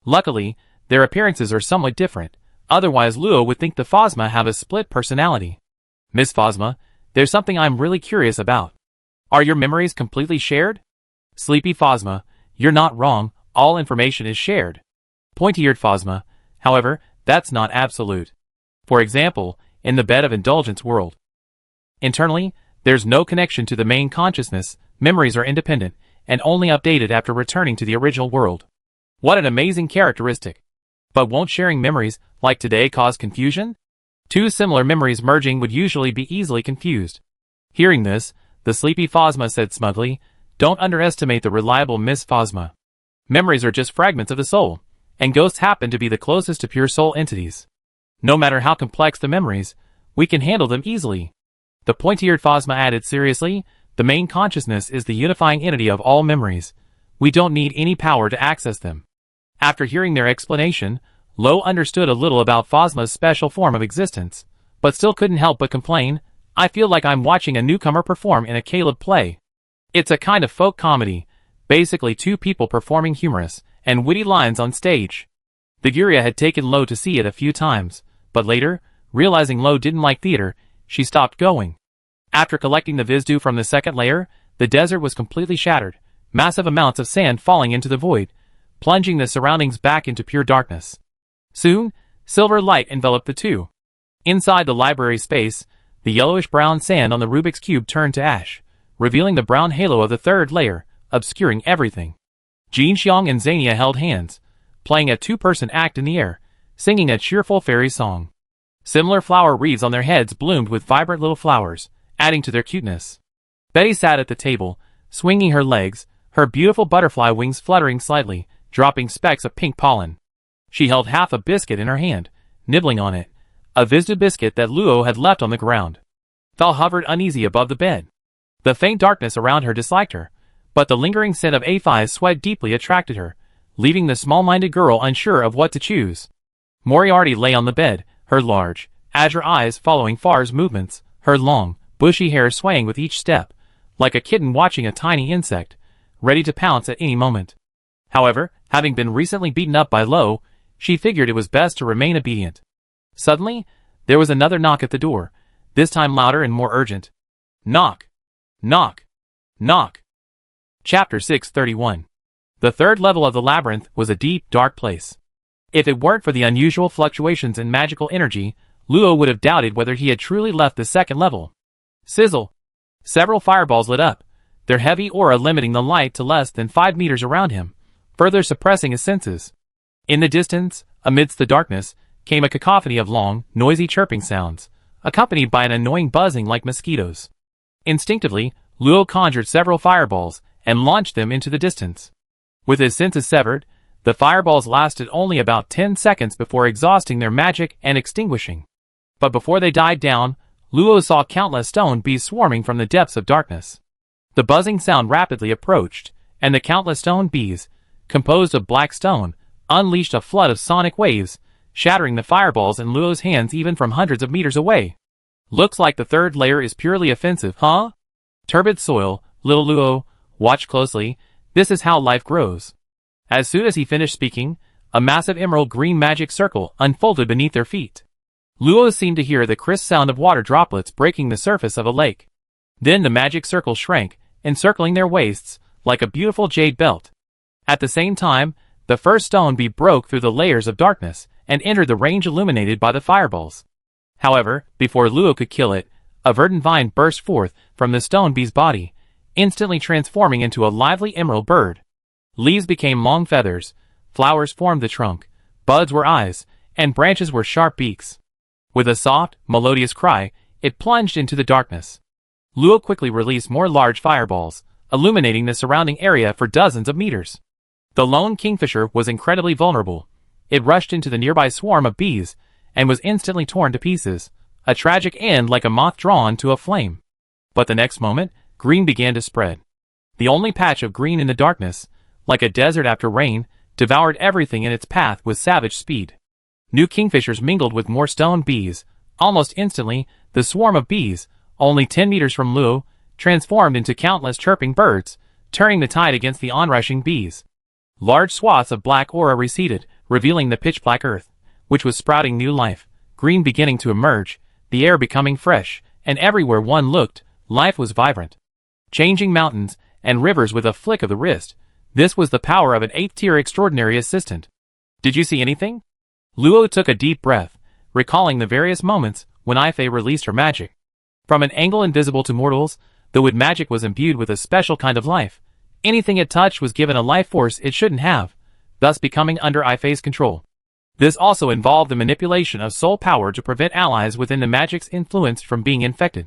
Luckily, their appearances are somewhat different, otherwise Luo would think the Phosma have a split personality. Miss Phosma, there's something I'm really curious about. Are your memories completely shared? Sleepy Phosma, you're not wrong, all information is shared. Pointy-eared Phosma, however, that's not absolute. For example, in the bed of indulgence world. Internally, there's no connection to the main consciousness, memories are independent, and only updated after returning to the original world. What an amazing characteristic. But won't sharing memories, like today, cause confusion? Two similar memories merging would usually be easily confused. Hearing this, the sleepy Phosma said smugly, don't underestimate the reliable Miss Phosma. Memories are just fragments of the soul, and ghosts happen to be the closest to pure soul entities. No matter how complex the memories, we can handle them easily. The pointy-eared Phosma added seriously, the main consciousness is the unifying entity of all memories. We don't need any power to access them. After hearing their explanation, Lo understood a little about Phosma's special form of existence, but still couldn't help but complain, I feel like I'm watching a newcomer perform in a Caleb play. It's a kind of folk comedy, basically two people performing humorous and witty lines on stage. The Guria had taken Lo to see it a few times, but later, realizing Lo didn't like theater, she stopped going. After collecting the Vizdu from the second layer, the desert was completely shattered, massive amounts of sand falling into the void, plunging the surroundings back into pure darkness. Soon, silver light enveloped the two. Inside the library space, the yellowish-brown sand on the Rubik's Cube turned to ash, revealing the brown halo of the third layer, obscuring everything. Jin Xiang and Zania held hands, playing a two-person act in the air, singing a cheerful fairy song. Similar flower wreaths on their heads bloomed with vibrant little flowers, adding to their cuteness. Betty sat at the table, swinging her legs, her beautiful butterfly wings fluttering slightly, dropping specks of pink pollen. She held half a biscuit in her hand, nibbling on it, a Vizdu biscuit that Luo had left on the ground. Thal hovered uneasy above the bed. The faint darkness around her disliked her, but the lingering scent of Aphai's sweat deeply attracted her, leaving the small-minded girl unsure of what to choose. Moriarty lay on the bed, her large, azure eyes following Far's movements, her long, bushy hair swaying with each step, like a kitten watching a tiny insect, ready to pounce at any moment. However, having been recently beaten up by Lo, she figured it was best to remain obedient. Suddenly, there was another knock at the door, this time louder and more urgent. Knock! Knock! Knock! Chapter 631. The third level of the labyrinth was a deep, dark place. If it weren't for the unusual fluctuations in magical energy, Luo would have doubted whether he had truly left the second level. Sizzle! Several fireballs lit up, their heavy aura limiting the light to less than 5 meters around him, further suppressing his senses. In the distance, amidst the darkness, came a cacophony of long, noisy chirping sounds, accompanied by an annoying buzzing like mosquitoes. Instinctively, Luo conjured several fireballs and launched them into the distance. With his senses severed, the fireballs lasted only about 10 seconds before exhausting their magic and extinguishing. But before they died down, Luo saw countless stone bees swarming from the depths of darkness. The buzzing sound rapidly approached, and the countless stone bees, composed of black stone, unleashed a flood of sonic waves, shattering the fireballs in Luo's hands even from hundreds of meters away. Looks like the third layer is purely offensive, huh? Turbid soil, little Luo, watch closely, this is how life grows. As soon as he finished speaking, a massive emerald green magic circle unfolded beneath their feet. Luo seemed to hear the crisp sound of water droplets breaking the surface of a lake. Then the magic circle shrank, encircling their waists, like a beautiful jade belt. At the same time, the first stone bee broke through the layers of darkness and entered the range illuminated by the fireballs. However, before Luo could kill it, a verdant vine burst forth from the stone bee's body, instantly transforming into a lively emerald bird. Leaves became long feathers, flowers formed the trunk, buds were eyes, and branches were sharp beaks. With a soft, melodious cry, it plunged into the darkness. Luo quickly released more large fireballs, illuminating the surrounding area for dozens of meters. The lone kingfisher was incredibly vulnerable. It rushed into the nearby swarm of bees, and was instantly torn to pieces, a tragic end like a moth drawn to a flame. But the next moment, green began to spread. The only patch of green in the darkness, like a desert after rain, devoured everything in its path with savage speed. New kingfishers mingled with more stone bees. Almost instantly, the swarm of bees, only 10 meters from Luo, transformed into countless chirping birds, turning the tide against the onrushing bees. Large swaths of black aura receded, revealing the pitch-black earth, which was sprouting new life, green beginning to emerge, the air becoming fresh, and everywhere one looked, life was vibrant. Changing mountains and rivers with a flick of the wrist, this was the power of an 8th-tier extraordinary assistant. Did you see anything? Luo took a deep breath, recalling the various moments when Ifei released her magic. From an angle invisible to mortals, the wood magic was imbued with a special kind of life. Anything it touched was given a life force it shouldn't have, thus becoming under Ifei's control. This also involved the manipulation of soul power to prevent allies within the magic's influence from being infected.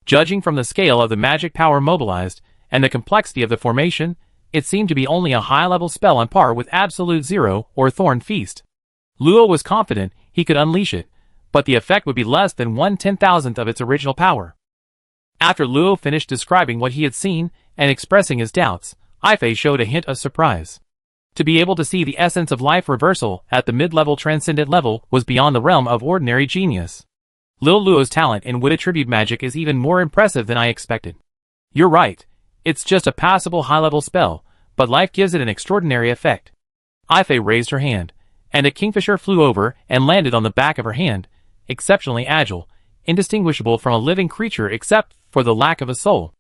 Judging from the scale of the magic power mobilized, and the complexity of the formation, it seemed to be only a high-level spell on par with Absolute Zero or Thorn Feast. Luo was confident he could unleash it, but the effect would be less than 1/10,000th of its original power. After Luo finished describing what he had seen and expressing his doubts, Ifei showed a hint of surprise. To be able to see the essence of life reversal at the mid-level transcendent level was beyond the realm of ordinary genius. Lil Luo's talent in wood attribute magic is even more impressive than I expected. You're right, it's just a passable high-level spell, but life gives it an extraordinary effect. Ifei raised her hand, and a kingfisher flew over and landed on the back of her hand, exceptionally agile, indistinguishable from a living creature except for the lack of a soul.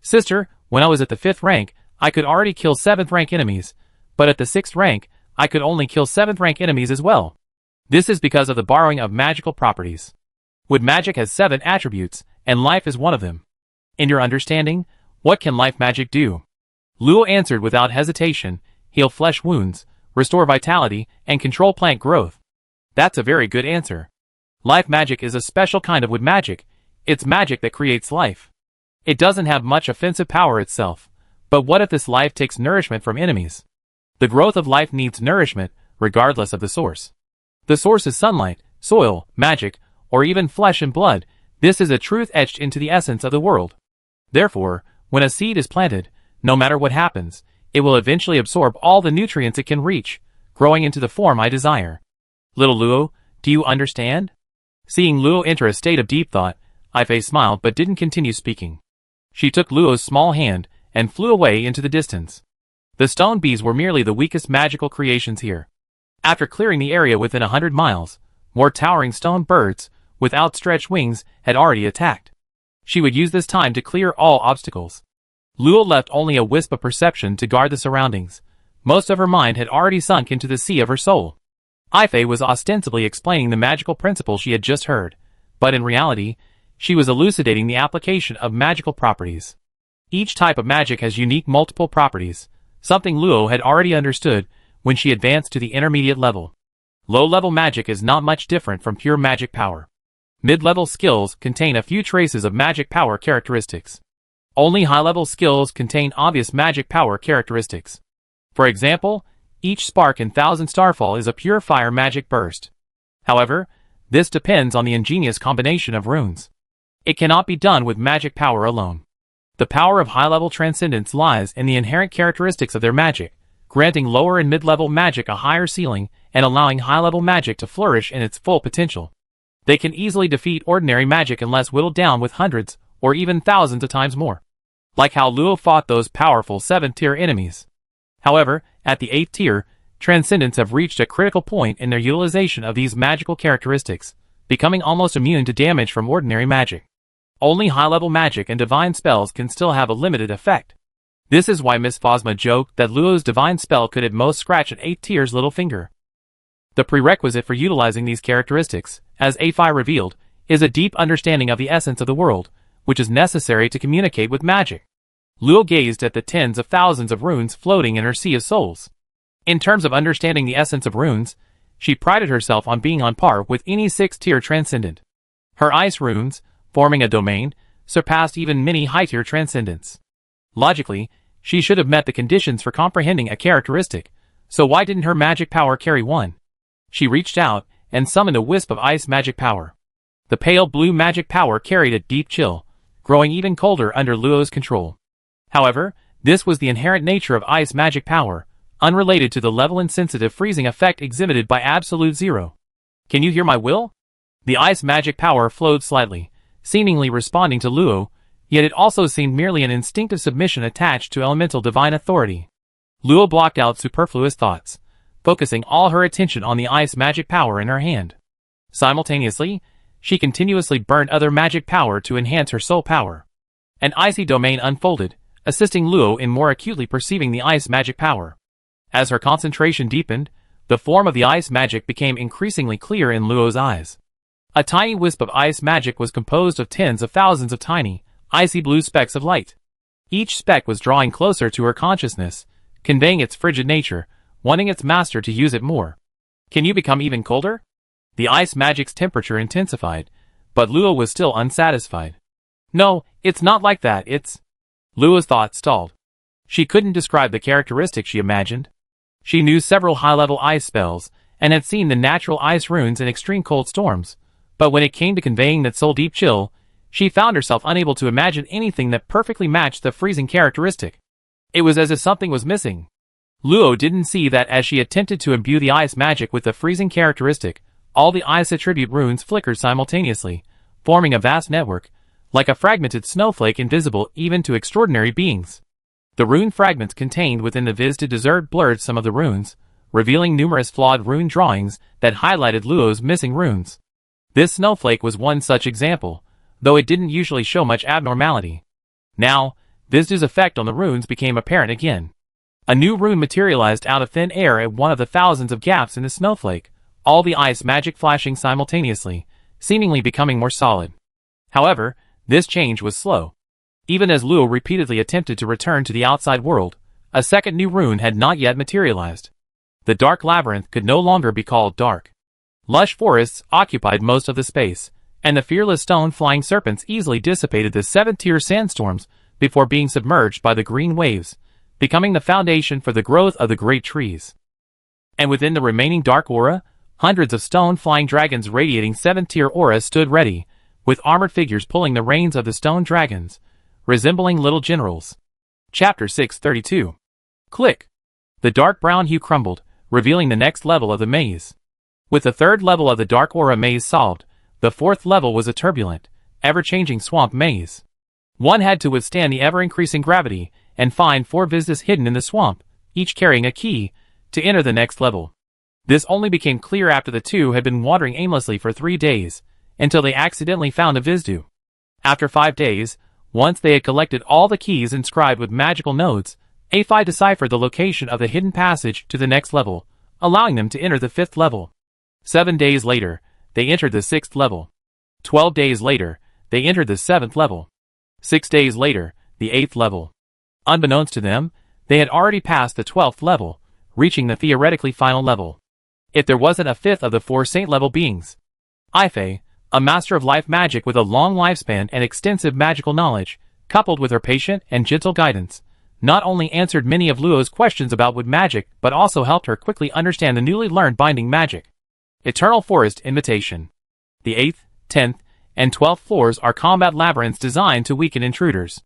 Sister, when I was at the 5th rank, I could already kill 7th rank enemies, but at the 6th rank, I could only kill 7th rank enemies as well. This is because of the borrowing of magical properties. Wood magic has 7 attributes, and life is one of them. In your understanding, what can life magic do? Luo answered without hesitation: heal flesh wounds, restore vitality, and control plant growth. That's a very good answer. Life magic is a special kind of wood magic. It's magic that creates life. It doesn't have much offensive power itself, but what if this life takes nourishment from enemies? The growth of life needs nourishment, regardless of the source. The source is sunlight, soil, magic, or even flesh and blood. This is a truth etched into the essence of the world. Therefore, when a seed is planted, no matter what happens, it will eventually absorb all the nutrients it can reach, growing into the form I desire. Little Luo, do you understand? Seeing Luo enter a state of deep thought, Ifei smiled but didn't continue speaking. She took Luo's small hand and flew away into the distance. The stone bees were merely the weakest magical creations here. After clearing the area within 100 miles, more towering stone birds, with outstretched wings, had already attacked. She would use this time to clear all obstacles. Luo left only a wisp of perception to guard the surroundings. Most of her mind had already sunk into the sea of her soul. Ifei was ostensibly explaining the magical principle she had just heard, but in reality, she was elucidating the application of magical properties. Each type of magic has unique multiple properties, something Luo had already understood when she advanced to the intermediate level. Low-level magic is not much different from pure magic power. Mid-level skills contain a few traces of magic power characteristics. Only high-level skills contain obvious magic power characteristics. For example, each spark in Thousand Starfall is a pure fire magic burst. However, this depends on the ingenious combination of runes. It cannot be done with magic power alone. The power of high-level transcendence lies in the inherent characteristics of their magic, granting lower and mid-level magic a higher ceiling and allowing high-level magic to flourish in its full potential. They can easily defeat ordinary magic unless whittled down with hundreds or even thousands of times more. Like how Luo fought those powerful 7th-tier enemies. However, at the 8th tier, transcendents have reached a critical point in their utilization of these magical characteristics, becoming almost immune to damage from ordinary magic. Only high-level magic and divine spells can still have a limited effect. This is why Miss Phosma joked that Luo's divine spell could at most scratch an 8th tier's little finger. The prerequisite for utilizing these characteristics, as Ifei revealed, is a deep understanding of the essence of the world, which is necessary to communicate with magic. Luo gazed at the tens of thousands of runes floating in her sea of souls. In terms of understanding the essence of runes, she prided herself on being on par with any 6th-tier transcendent. Her ice runes, forming a domain, surpassed even many high-tier transcendents. Logically, She should have met the conditions for comprehending a characteristic, so why didn't her magic power carry one? She reached out and summoned a wisp of ice magic power. The pale blue magic power carried a deep chill, growing even colder under Luo's control. However, this was the inherent nature of ice magic power, unrelated to the level-insensitive freezing effect exhibited by Absolute Zero. Can you hear my will? The ice magic power flowed slightly, seemingly responding to Luo, yet it also seemed merely an instinctive submission attached to elemental divine authority. Luo blocked out superfluous thoughts, focusing all her attention on the ice magic power in her hand. Simultaneously, she continuously burned other magic power to enhance her soul power. An icy domain unfolded, assisting Luo in more acutely perceiving the ice magic power. As her concentration deepened, the form of the ice magic became increasingly clear in Luo's eyes. A tiny wisp of ice magic was composed of tens of thousands of tiny, icy blue specks of light. Each speck was drawing closer to her consciousness, conveying its frigid nature, wanting its master to use it more. Can you become even colder? The ice magic's temperature intensified, but Luo was still unsatisfied. No, it's not like that, it's... Luo's thoughts stalled. She couldn't describe the characteristic she imagined. She knew several high-level ice spells, and had seen the natural ice runes in extreme cold storms, but when it came to conveying that soul-deep chill, she found herself unable to imagine anything that perfectly matched the freezing characteristic. It was as if something was missing. Luo didn't see that as she attempted to imbue the ice magic with the freezing characteristic, all the ice attribute runes flickered simultaneously, forming a vast network, like a fragmented snowflake invisible even to extraordinary beings. The rune fragments contained within the Viz to Desert blurred some of the runes, revealing numerous flawed rune drawings that highlighted Luo's missing runes. This snowflake was one such example, though it didn't usually show much abnormality. Now, Vizdu's effect on the runes became apparent again. A new rune materialized out of thin air at one of the thousands of gaps in the snowflake, all the ice magic flashing simultaneously, seemingly becoming more solid. However, this change was slow. Even as Luo repeatedly attempted to return to the outside world, a second new rune had not yet materialized. The dark labyrinth could no longer be called dark. Lush forests occupied most of the space, and the fearless stone-flying serpents easily dissipated the 7th-tier sandstorms before being submerged by the green waves, becoming the foundation for the growth of the great trees. And within the remaining dark aura, hundreds of stone-flying dragons radiating 7th-tier aura stood ready, with armored figures pulling the reins of the stone dragons, resembling little generals. Chapter 632. Click. The dark brown hue crumbled, revealing the next level of the maze. With the third level of the dark aura maze solved, the fourth level was a turbulent, ever-changing swamp maze. One had to withstand the ever-increasing gravity and find 4 Vizdas hidden in the swamp, each carrying a key, to enter the next level. This only became clear after the two had been wandering aimlessly for 3 days, until they accidentally found a Vizdu. After 5 days, once they had collected all the keys inscribed with magical nodes, A5 deciphered the location of the hidden passage to the next level, allowing them to enter the 5th level. 7 days later, they entered the 6th level. 12 days later, they entered the 7th level. 6 days later, the 8th level. Unbeknownst to them, they had already passed the 12th level, reaching the theoretically final level. If there wasn't a 5th of the 4 saint-level beings. Ifei, a master of life magic with a long lifespan and extensive magical knowledge, coupled with her patient and gentle guidance, not only answered many of Luo's questions about wood magic but also helped her quickly understand the newly learned binding magic. Eternal Forest Invitation. The 8th, 10th, and 12th floors are combat labyrinths designed to weaken intruders.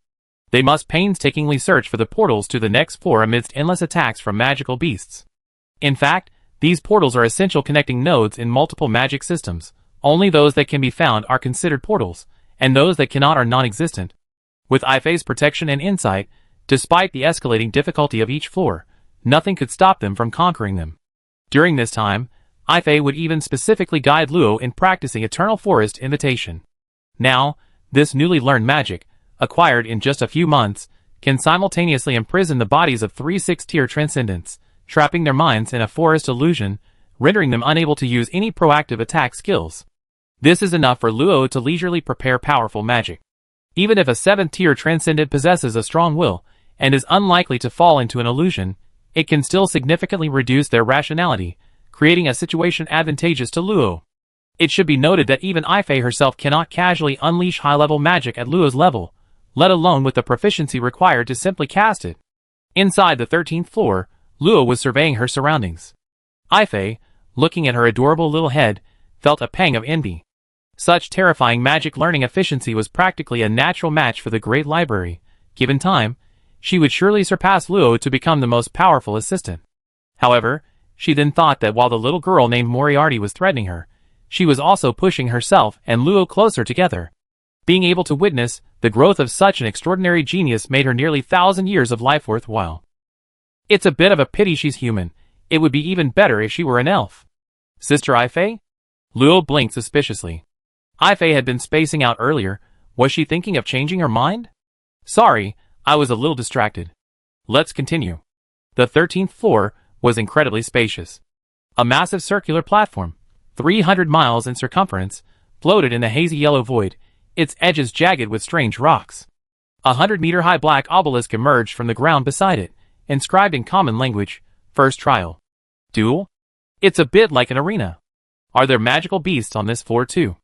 They must painstakingly search for the portals to the next floor amidst endless attacks from magical beasts. In fact, these portals are essential connecting nodes in multiple magic systems. Only those that can be found are considered portals, and those that cannot are non-existent. With Ifei's protection and insight, despite the escalating difficulty of each floor, nothing could stop them from conquering them. During this time, Ifei would even specifically guide Luo in practicing Eternal Forest Invitation. Now, this newly learned magic, acquired in just a few months, can simultaneously imprison the bodies of 3 6th-tier transcendents, trapping their minds in a forest illusion, rendering them unable to use any proactive attack skills. This is enough for Luo to leisurely prepare powerful magic. Even if a 7th-tier transcendent possesses a strong will, and is unlikely to fall into an illusion, it can still significantly reduce their rationality, creating a situation advantageous to Luo. It should be noted that even Ifei herself cannot casually unleash high-level magic at Luo's level, let alone with the proficiency required to simply cast it. Inside the 13th floor, Luo was surveying her surroundings. Ifei, looking at her adorable little head, felt a pang of envy. Such terrifying magic learning efficiency was practically a natural match for the great library. Given time, she would surely surpass Luo to become the most powerful assistant. However, she then thought that while the little girl named Moriarty was threatening her, she was also pushing herself and Luo closer together. Being able to witness the growth of such an extraordinary genius made her nearly 1,000 years of life worthwhile. It's a bit of a pity she's human. It would be even better if she were an elf. Sister Ifei? Luo blinked suspiciously. Ifei had been spacing out earlier. Was she thinking of changing her mind? Sorry, I was a little distracted. Let's continue. The 13th floor was incredibly spacious. A massive circular platform, 300 miles in circumference, floated in the hazy yellow void, its edges jagged with strange rocks. 100-meter-high black obelisk emerged from the ground beside it, inscribed in common language, First Trial. Duel? It's a bit like an arena. Are there magical beasts on this floor too?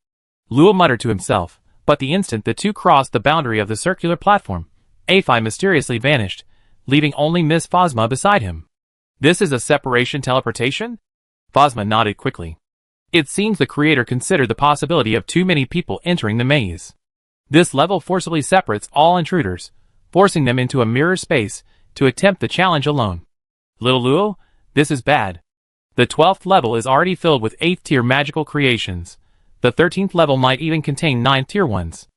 Luo muttered to himself, but the instant the two crossed the boundary of the circular platform, Ifei mysteriously vanished, leaving only Miss Phosma beside him. This is a separation teleportation? Phosma nodded quickly. It seems the creator considered the possibility of too many people entering the maze. This level forcibly separates all intruders, forcing them into a mirror space to attempt the challenge alone. Little Luo, this is bad. The 12th level is already filled with 8th-tier magical creations. The 13th level might even contain 9th-tier ones.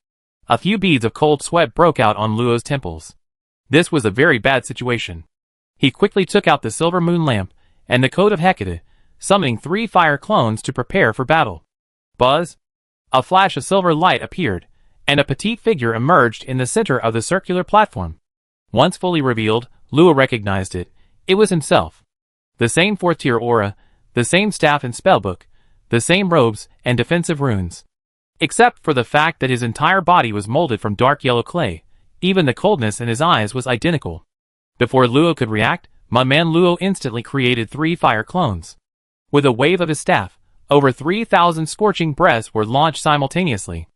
A few beads of cold sweat broke out on Luo's temples. This was a very bad situation. He quickly took out the silver moon lamp and the Code of Hecate, summoning 3 fire clones to prepare for battle. Buzz! A flash of silver light appeared, and a petite figure emerged in the center of the circular platform. Once fully revealed, Luo recognized it. It was himself. The same 4th-tier aura, the same staff and spellbook, the same robes and defensive runes. Except for the fact that his entire body was molded from dark yellow clay, even the coldness in his eyes was identical. Before Luo could react, my man Luo instantly created 3 fire clones. With a wave of his staff, over 3,000 scorching breaths were launched simultaneously.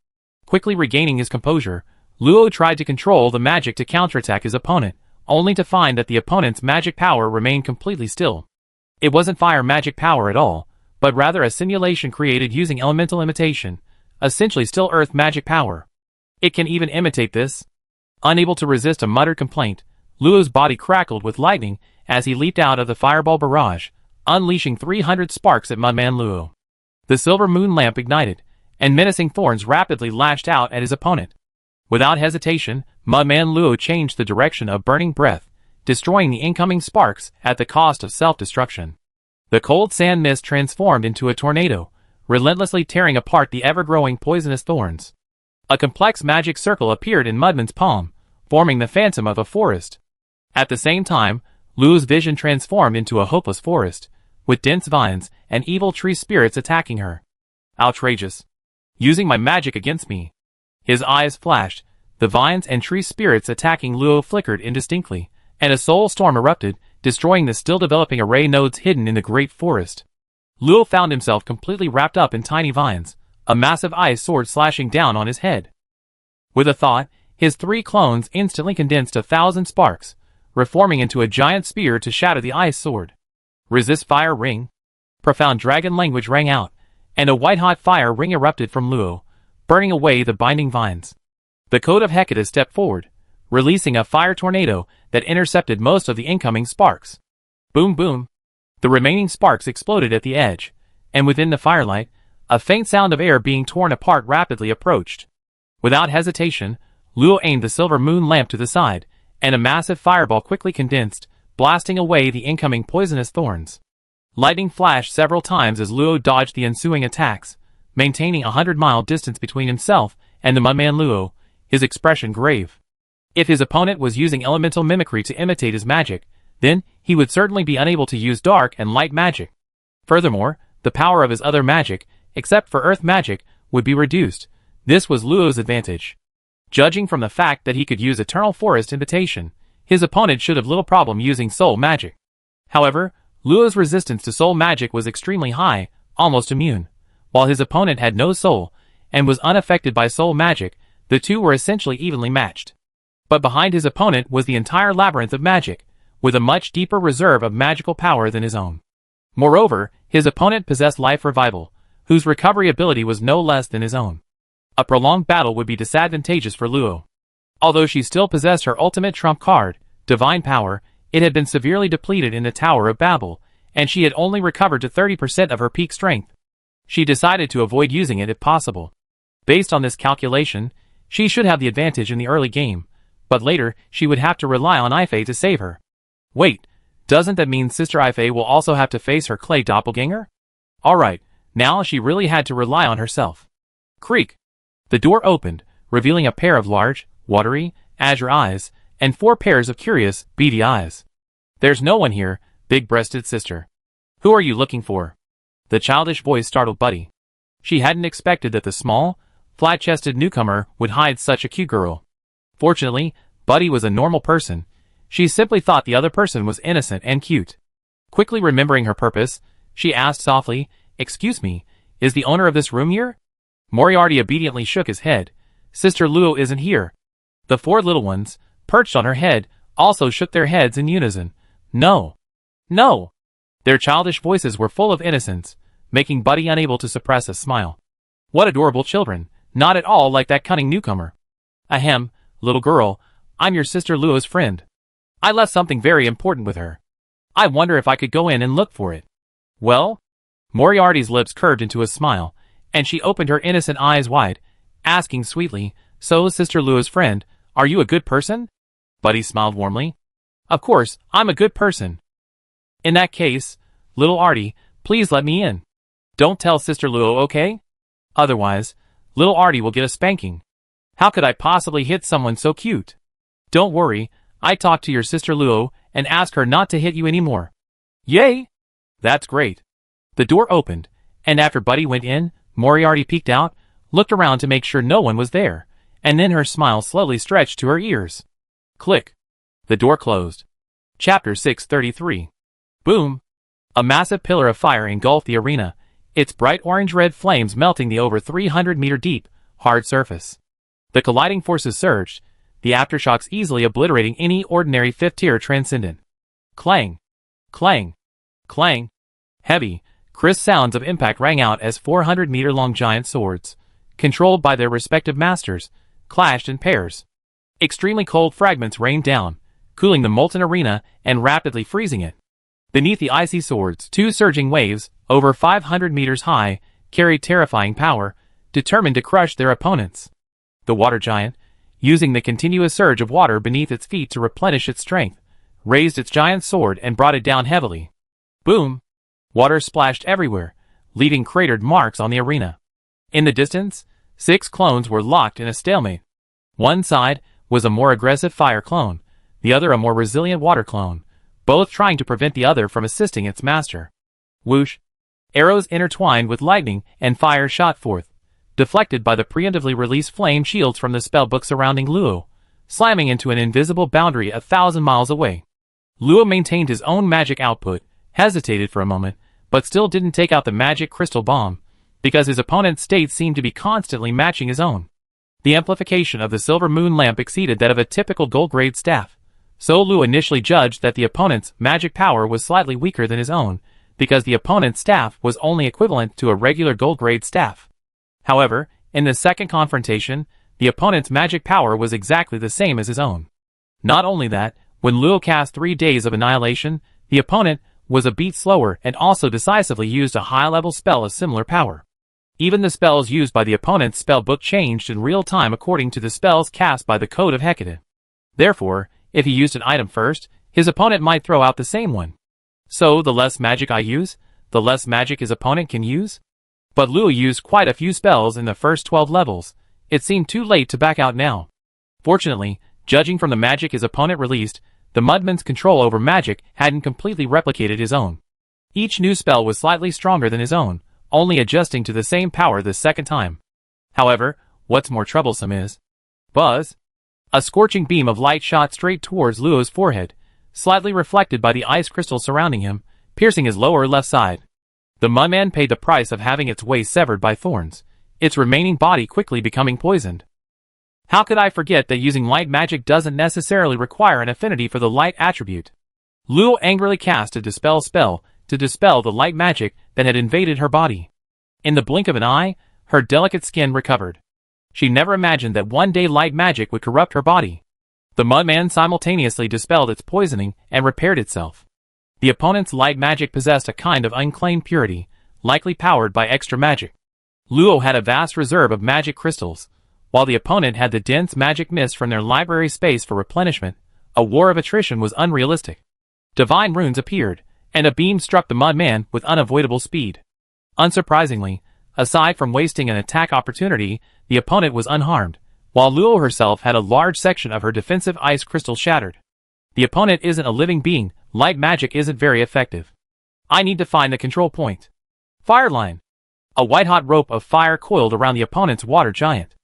Quickly regaining his composure, Luo tried to control the magic to counterattack his opponent, only to find that the opponent's magic power remained completely still. It wasn't fire magic power at all, but rather a simulation created using elemental imitation, essentially still earth magic power. It can even imitate this. Unable to resist a muttered complaint, Luo's body crackled with lightning as he leaped out of the fireball barrage, unleashing 300 sparks at Mudman Luo. The silver moon lamp ignited, and menacing thorns rapidly lashed out at his opponent. Without hesitation, Mudman Luo changed the direction of burning breath, destroying the incoming sparks at the cost of self-destruction. The cold sand mist transformed into a tornado, relentlessly tearing apart the ever-growing poisonous thorns. A complex magic circle appeared in Mudman's palm, forming the phantom of a forest. At the same time, Luo's vision transformed into a hopeless forest, with dense vines and evil tree spirits attacking her. Outrageous. Using my magic against me. His eyes flashed, the vines and tree spirits attacking Luo flickered indistinctly, and a soul storm erupted, destroying the still-developing array nodes hidden in the great forest. Luo found himself completely wrapped up in tiny vines, a massive ice sword slashing down on his head. With a thought, his 3 clones instantly condensed 1,000 sparks, reforming into a giant spear to shatter the ice sword. Resist fire ring. Profound dragon language rang out, and a white-hot fire ring erupted from Luo, burning away the binding vines. The Code of Hecate stepped forward, releasing a fire tornado that intercepted most of the incoming sparks. Boom boom. The remaining sparks exploded at the edge, and within the firelight, a faint sound of air being torn apart rapidly approached. Without hesitation, Luo aimed the silver moon lamp to the side, and a massive fireball quickly condensed, blasting away the incoming poisonous thorns. Lightning flashed several times as Luo dodged the ensuing attacks, maintaining a 100-mile distance between himself and the Mudman Luo, his expression grave. If his opponent was using elemental mimicry to imitate his magic, then he would certainly be unable to use dark and light magic. Furthermore, the power of his other magic, except for earth magic, would be reduced. This was Luo's advantage. Judging from the fact that he could use Eternal Forest Invitation, his opponent should have little problem using soul magic. However, Luo's resistance to soul magic was extremely high, almost immune. While his opponent had no soul, and was unaffected by soul magic, the two were essentially evenly matched. But behind his opponent was the entire labyrinth of magic, with a much deeper reserve of magical power than his own. Moreover, his opponent possessed life revival, whose recovery ability was no less than his own. A prolonged battle would be disadvantageous for Luo. Although she still possessed her ultimate trump card, divine power, it had been severely depleted in the Tower of Babel, and she had only recovered to 30% of her peak strength. She decided to avoid using it if possible. Based on this calculation, she should have the advantage in the early game, but later she would have to rely on Ifei to save her. Wait, doesn't that mean Sister Ifei will also have to face her clay doppelganger? Alright, now she really had to rely on herself. Creak! The door opened, revealing a pair of large, watery, azure eyes, and 4 pairs of curious, beady eyes. There's no one here, big-breasted sister. Who are you looking for? The childish voice startled Buddy. She hadn't expected that the small, flat-chested newcomer would hide such a cute girl. Fortunately, Buddy was a normal person. She simply thought the other person was innocent and cute. Quickly remembering her purpose, she asked softly, "Excuse me, is the owner of this room here?" Moriarty obediently shook his head. "Sister Luo isn't here." The 4 little ones, perched on her head, also shook their heads in unison. "No. No." Their childish voices were full of innocence, making Buddy unable to suppress a smile. What adorable children, not at all like that cunning newcomer. "Ahem, little girl, I'm your sister Luo's friend. I left something very important with her. I wonder if I could go in and look for it." "Well?" Moriarty's lips curved into a smile, and she opened her innocent eyes wide, asking sweetly, "So, Sister Luo's friend, are you a good person?" Buddy smiled warmly. "Of course, I'm a good person." "In that case, little Artie, please let me in. Don't tell Sister Luo, okay? Otherwise, little Artie will get a spanking. How could I possibly hit someone so cute? Don't worry, I talked to your Sister Luo and asked her not to hit you anymore." "Yay! That's great." The door opened, and after Buddy went in, Moriarty peeked out, looked around to make sure no one was there, and then her smile slowly stretched to her ears. Click. The door closed. Chapter 633. Boom! A massive pillar of fire engulfed the arena, its bright orange-red flames melting the over 300-meter deep, hard surface. The colliding forces surged, the aftershocks easily obliterating any ordinary 5th-tier transcendent. Clang! Clang! Clang! Heavy, crisp sounds of impact rang out as 400-meter-long giant swords, controlled by their respective masters, clashed in pairs. Extremely cold fragments rained down, cooling the molten arena and rapidly freezing it. Beneath the icy swords, 2 surging waves, over 500 meters high, carried terrifying power, determined to crush their opponents. The water giant, using the continuous surge of water beneath its feet to replenish its strength, raised its giant sword and brought it down heavily. Boom! Water splashed everywhere, leaving cratered marks on the arena. In the distance, 6 clones were locked in a stalemate. One side was a more aggressive fire clone, the other a more resilient water clone, both trying to prevent the other from assisting its master. Whoosh! Arrows intertwined with lightning and fire shot forth, deflected by the preemptively released flame shields from the spellbook surrounding Luo, slamming into an invisible boundary 1,000 miles away. Luo maintained his own magic output, hesitated for a moment, but still didn't take out the magic crystal bomb, because his opponent's state seemed to be constantly matching his own. The amplification of the silver moon lamp exceeded that of a typical gold-grade staff, so Luo initially judged that the opponent's magic power was slightly weaker than his own, because the opponent's staff was only equivalent to a regular gold-grade staff. However, in the second confrontation, the opponent's magic power was exactly the same as his own. Not only that, when Luo cast 3 Days of Annihilation, the opponent was a beat slower and also decisively used a high-level spell of similar power. Even the spells used by the opponent's spellbook changed in real time according to the spells cast by the Code of Hecate. Therefore, if he used an item first, his opponent might throw out the same one. So, the less magic I use, the less magic his opponent can use? But Luo used quite a few spells in the first 12 levels. It seemed too late to back out now. Fortunately, judging from the magic his opponent released, the Mudman's control over magic hadn't completely replicated his own. Each new spell was slightly stronger than his own, only adjusting to the same power the second time. However, what's more troublesome is... Buzz! A scorching beam of light shot straight towards Luo's forehead, slightly reflected by the ice crystal surrounding him, piercing his lower left side. The Mudman paid the price of having its waist severed by thorns, its remaining body quickly becoming poisoned. How could I forget that using light magic doesn't necessarily require an affinity for the light attribute? Luo angrily cast a dispel spell to dispel the light magic that had invaded her body. In the blink of an eye, her delicate skin recovered. She never imagined that one day light magic would corrupt her body. The Mudman simultaneously dispelled its poisoning and repaired itself. The opponent's light magic possessed a kind of unclaimed purity, likely powered by extra magic. Luo had a vast reserve of magic crystals, while the opponent had the dense magic mist from their library space for replenishment. A war of attrition was unrealistic. Divine runes appeared, and a beam struck the Mudman with unavoidable speed. Unsurprisingly, aside from wasting an attack opportunity, the opponent was unharmed, while Luo herself had a large section of her defensive ice crystal shattered. The opponent isn't a living being, light magic isn't very effective. I need to find the control point. Fire line. A white-hot rope of fire coiled around the opponent's water giant.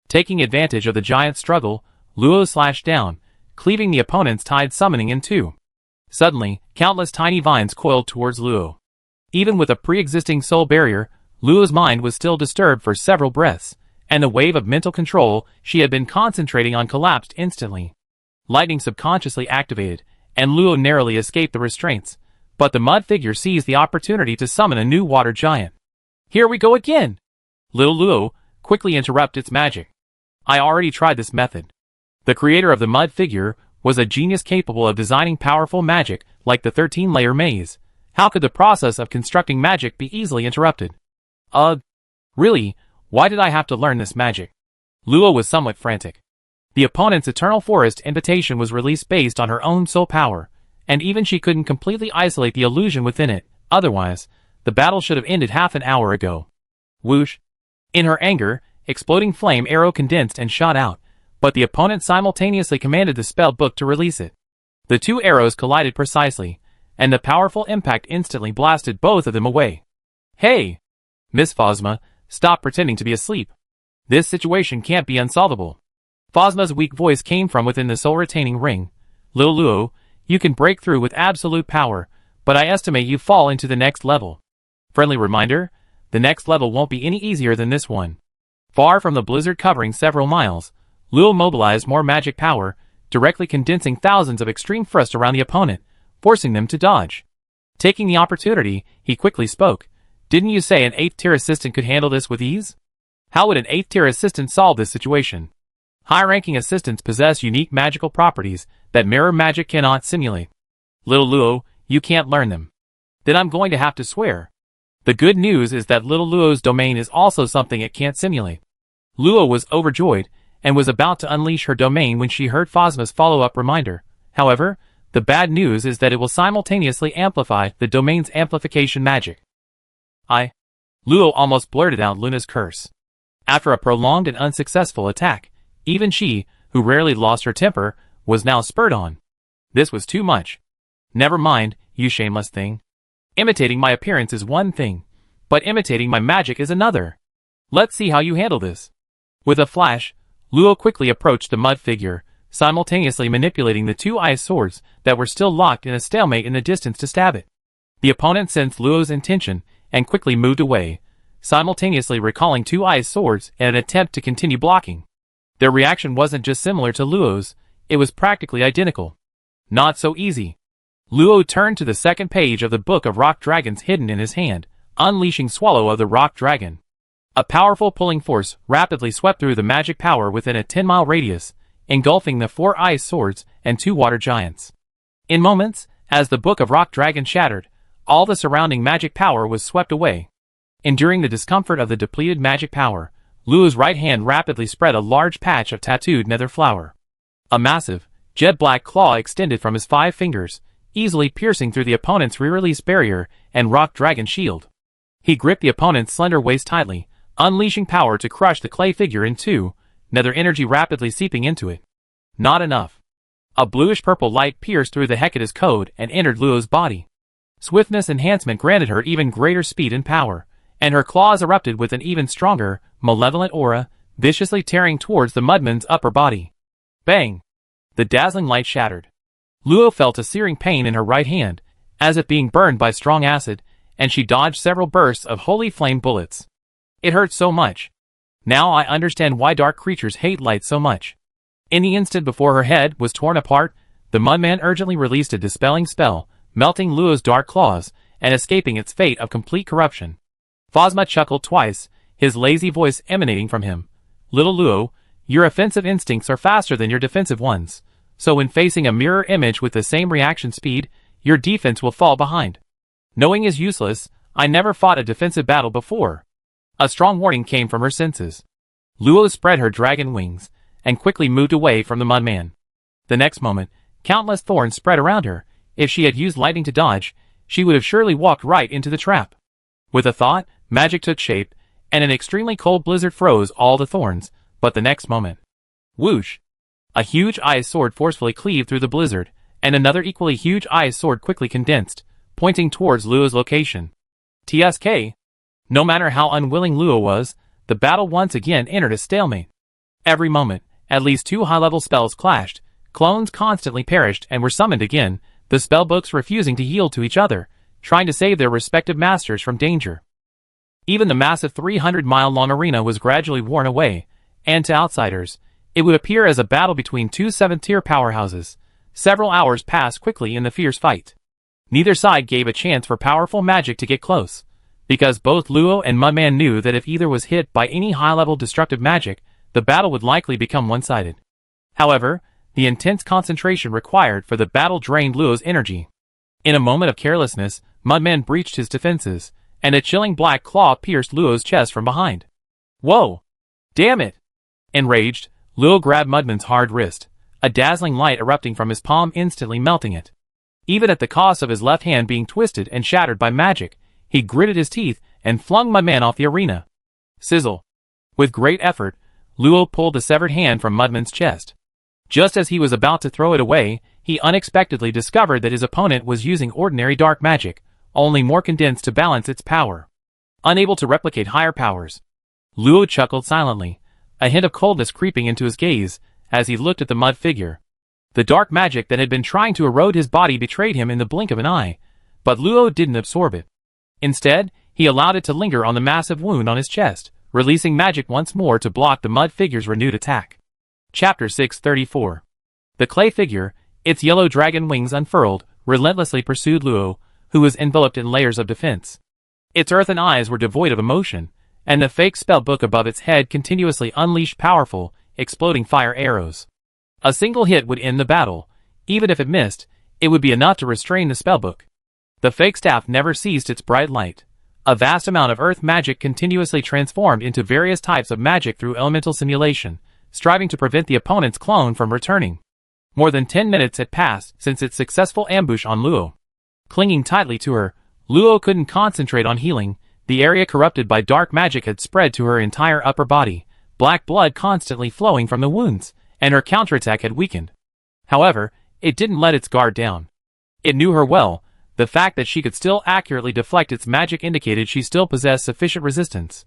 Taking advantage of the giant's struggle, Luo slashed down, cleaving the opponent's tide summoning in two. Suddenly, countless tiny vines coiled towards Luo. Even with a pre-existing soul barrier, Luo's mind was still disturbed for several breaths, and the wave of mental control she had been concentrating on collapsed instantly. Lightning subconsciously activated, and Luo narrowly escaped the restraints, but the mud figure seized the opportunity to summon a new water giant. Here we go again! Little Luo quickly interrupted its magic. I already tried this method. The creator of the mud figure was a genius capable of designing powerful magic like the 13-layer maze. How could the process of constructing magic be easily interrupted? Really? Why did I have to learn this magic? Luo was somewhat frantic. The opponent's Eternal Forest invitation was released based on her own soul power, and even she couldn't completely isolate the illusion within it. Otherwise, the battle should have ended half an hour ago. Whoosh! In her anger, exploding flame arrow condensed and shot out, but the opponent simultaneously commanded the spell book to release it. The two arrows collided precisely, and the powerful impact instantly blasted both of them away. Hey! Miss Phosma, stop pretending to be asleep. This situation can't be unsolvable. Phosma's weak voice came from within the soul-retaining ring. Little Luo, you can break through with absolute power, but I estimate you fall into the next level. Friendly reminder, the next level won't be any easier than this one. Far from the blizzard covering several miles, Luo mobilized more magic power, directly condensing thousands of extreme frost around the opponent, forcing them to dodge. Taking the opportunity, he quickly spoke. Didn't you say an 8th-tier assistant could handle this with ease? How would an 8th-tier assistant solve this situation? High-ranking assistants possess unique magical properties that mirror magic cannot simulate. Little Luo, you can't learn them. Then I'm going to have to swear. The good news is that Little Luo's domain is also something it can't simulate. Luo was overjoyed, and was about to unleash her domain when she heard Phosma's follow-up reminder. However, the bad news is that it will simultaneously amplify the domain's amplification magic. Luo almost blurted out Luna's curse. After a prolonged and unsuccessful attack, even she, who rarely lost her temper, was now spurred on. This was too much. Never mind, you shameless thing. Imitating my appearance is one thing, but imitating my magic is another. Let's see how you handle this. With a flash, Luo quickly approached the mud figure, simultaneously manipulating the two ice swords that were still locked in a stalemate in the distance to stab it. The opponent sensed Luo's intention and quickly moved away, simultaneously recalling two ice swords in an attempt to continue blocking. Their reaction wasn't just similar to Luo's, it was practically identical. Not so easy. Luo turned to the second page of the Book of Rock Dragons hidden in his hand, unleashing Swallow of the Rock Dragon. A powerful pulling force rapidly swept through the magic power within a 10-mile radius, engulfing the 4 ice swords and 2 water giants. In moments, as the Book of Rock Dragon shattered, all the surrounding magic power was swept away. Enduring the discomfort of the depleted magic power, Luo's right hand rapidly spread a large patch of tattooed nether flower. A massive, jet-black claw extended from his 5 fingers, easily piercing through the opponent's re-release barrier and rock dragon shield. He gripped the opponent's slender waist tightly, unleashing power to crush the clay figure in two, nether energy rapidly seeping into it. Not enough. A bluish-purple light pierced through the Hecate's code and entered Luo's body. Swiftness enhancement granted her even greater speed and power, and her claws erupted with an even stronger, malevolent aura, viciously tearing towards the mudman's upper body. Bang! The dazzling light shattered. Luo felt a searing pain in her right hand, as if being burned by strong acid, and she dodged several bursts of holy flame bullets. It hurt so much. Now I understand why dark creatures hate light so much. In the instant before her head was torn apart, The Mudman urgently released a dispelling spell, melting Luo's dark claws, and escaping its fate of complete corruption. Phosma chuckled twice, his lazy voice emanating from him. Little Luo, your offensive instincts are faster than your defensive ones, so when facing a mirror image with the same reaction speed, your defense will fall behind. Knowing is useless, I never fought a defensive battle before. A strong warning came from her senses. Luo spread her dragon wings, and quickly moved away from the Mudman. The next moment, countless thorns spread around her. If she had used lightning to dodge, she would have surely walked right into the trap. With a thought, magic took shape, and an extremely cold blizzard froze all the thorns, but the next moment. Whoosh! A huge ice sword forcefully cleaved through the blizzard, and another equally huge ice sword quickly condensed, pointing towards Luo's location. TSK! No matter how unwilling Luo was, the battle once again entered a stalemate. Every moment, at least 2 high-level spells clashed, clones constantly perished and were summoned again, the spellbooks refusing to yield to each other, trying to save their respective masters from danger. Even the massive 300-mile-long arena was gradually worn away, and to outsiders, it would appear as a battle between 2 7th-tier powerhouses. Several hours passed quickly in the fierce fight. Neither side gave a chance for powerful magic to get close, because both Luo and Mudman knew that if either was hit by any high-level destructive magic, the battle would likely become one-sided. However, the intense concentration required for the battle drained Luo's energy. In a moment of carelessness, Mudman breached his defenses, and a chilling black claw pierced Luo's chest from behind. Whoa! Damn it! Enraged, Luo grabbed Mudman's hard wrist, a dazzling light erupting from his palm instantly melting it. Even at the cost of his left hand being twisted and shattered by magic, he gritted his teeth and flung Mudman off the arena. Sizzle! With great effort, Luo pulled the severed hand from Mudman's chest. Just as he was about to throw it away, he unexpectedly discovered that his opponent was using ordinary dark magic, only more condensed to balance its power. Unable to replicate higher powers, Luo chuckled silently, a hint of coldness creeping into his gaze as he looked at the mud figure. The dark magic that had been trying to erode his body betrayed him in the blink of an eye, but Luo didn't absorb it. Instead, he allowed it to linger on the massive wound on his chest, releasing magic once more to block the mud figure's renewed attack. Chapter 634. The clay figure, its yellow dragon wings unfurled, relentlessly pursued Luo, who was enveloped in layers of defense. Its earthen eyes were devoid of emotion, and the fake spellbook above its head continuously unleashed powerful, exploding fire arrows. A single hit would end the battle. Even if it missed, it would be enough to restrain the spellbook. The fake staff never ceased its bright light. A vast amount of earth magic continuously transformed into various types of magic through elemental simulation, striving to prevent the opponent's clone from returning. More than 10 minutes had passed since its successful ambush on Luo. Clinging tightly to her, Luo couldn't concentrate on healing. The area corrupted by dark magic had spread to her entire upper body, black blood constantly flowing from the wounds, and her counterattack had weakened. However, it didn't let its guard down. It knew her well. The fact that she could still accurately deflect its magic indicated she still possessed sufficient resistance.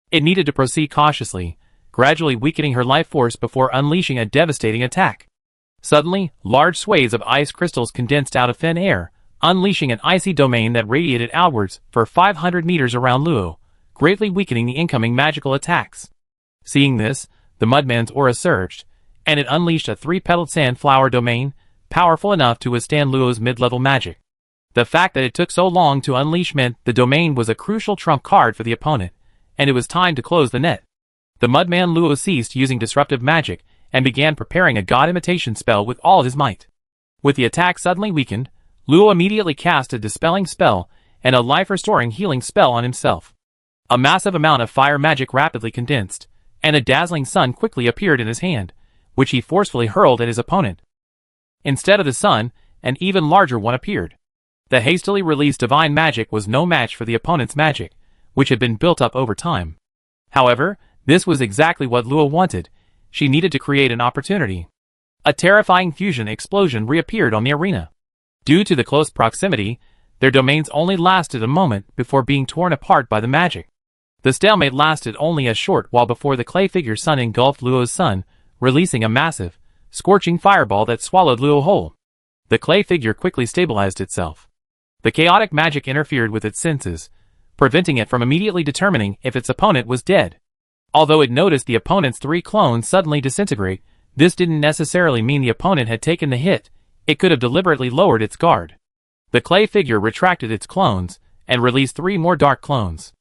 It needed to proceed cautiously, gradually weakening her life force before unleashing a devastating attack. Suddenly, large swathes of ice crystals condensed out of thin air, unleashing an icy domain that radiated outwards for 500 meters around Luo, greatly weakening the incoming magical attacks. Seeing this, the Mudman's aura surged, and it unleashed a 3-petaled sandflower domain, powerful enough to withstand Luo's mid-level magic. The fact that it took so long to unleash meant the domain was a crucial trump card for the opponent, and it was time to close the net. The Mudman Luo ceased using disruptive magic and began preparing a god imitation spell with all his might. With the attack suddenly weakened, Luo immediately cast a dispelling spell and a life-restoring healing spell on himself. A massive amount of fire magic rapidly condensed, and a dazzling sun quickly appeared in his hand, which he forcefully hurled at his opponent. Instead of the sun, an even larger one appeared. The hastily released divine magic was no match for the opponent's magic, which had been built up over time. However, this was exactly what Luo wanted. She needed to create an opportunity. A terrifying fusion explosion reappeared on the arena. Due to the close proximity, their domains only lasted a moment before being torn apart by the magic. The stalemate lasted only a short while before the clay figure's sun engulfed Luo's sun, releasing a massive, scorching fireball that swallowed Luo whole. The clay figure quickly stabilized itself. The chaotic magic interfered with its senses, preventing it from immediately determining if its opponent was dead. Although it noticed the opponent's 3 clones suddenly disintegrate, this didn't necessarily mean the opponent had taken the hit. It could have deliberately lowered its guard. The clay figure retracted its clones, and released 3 more dark clones.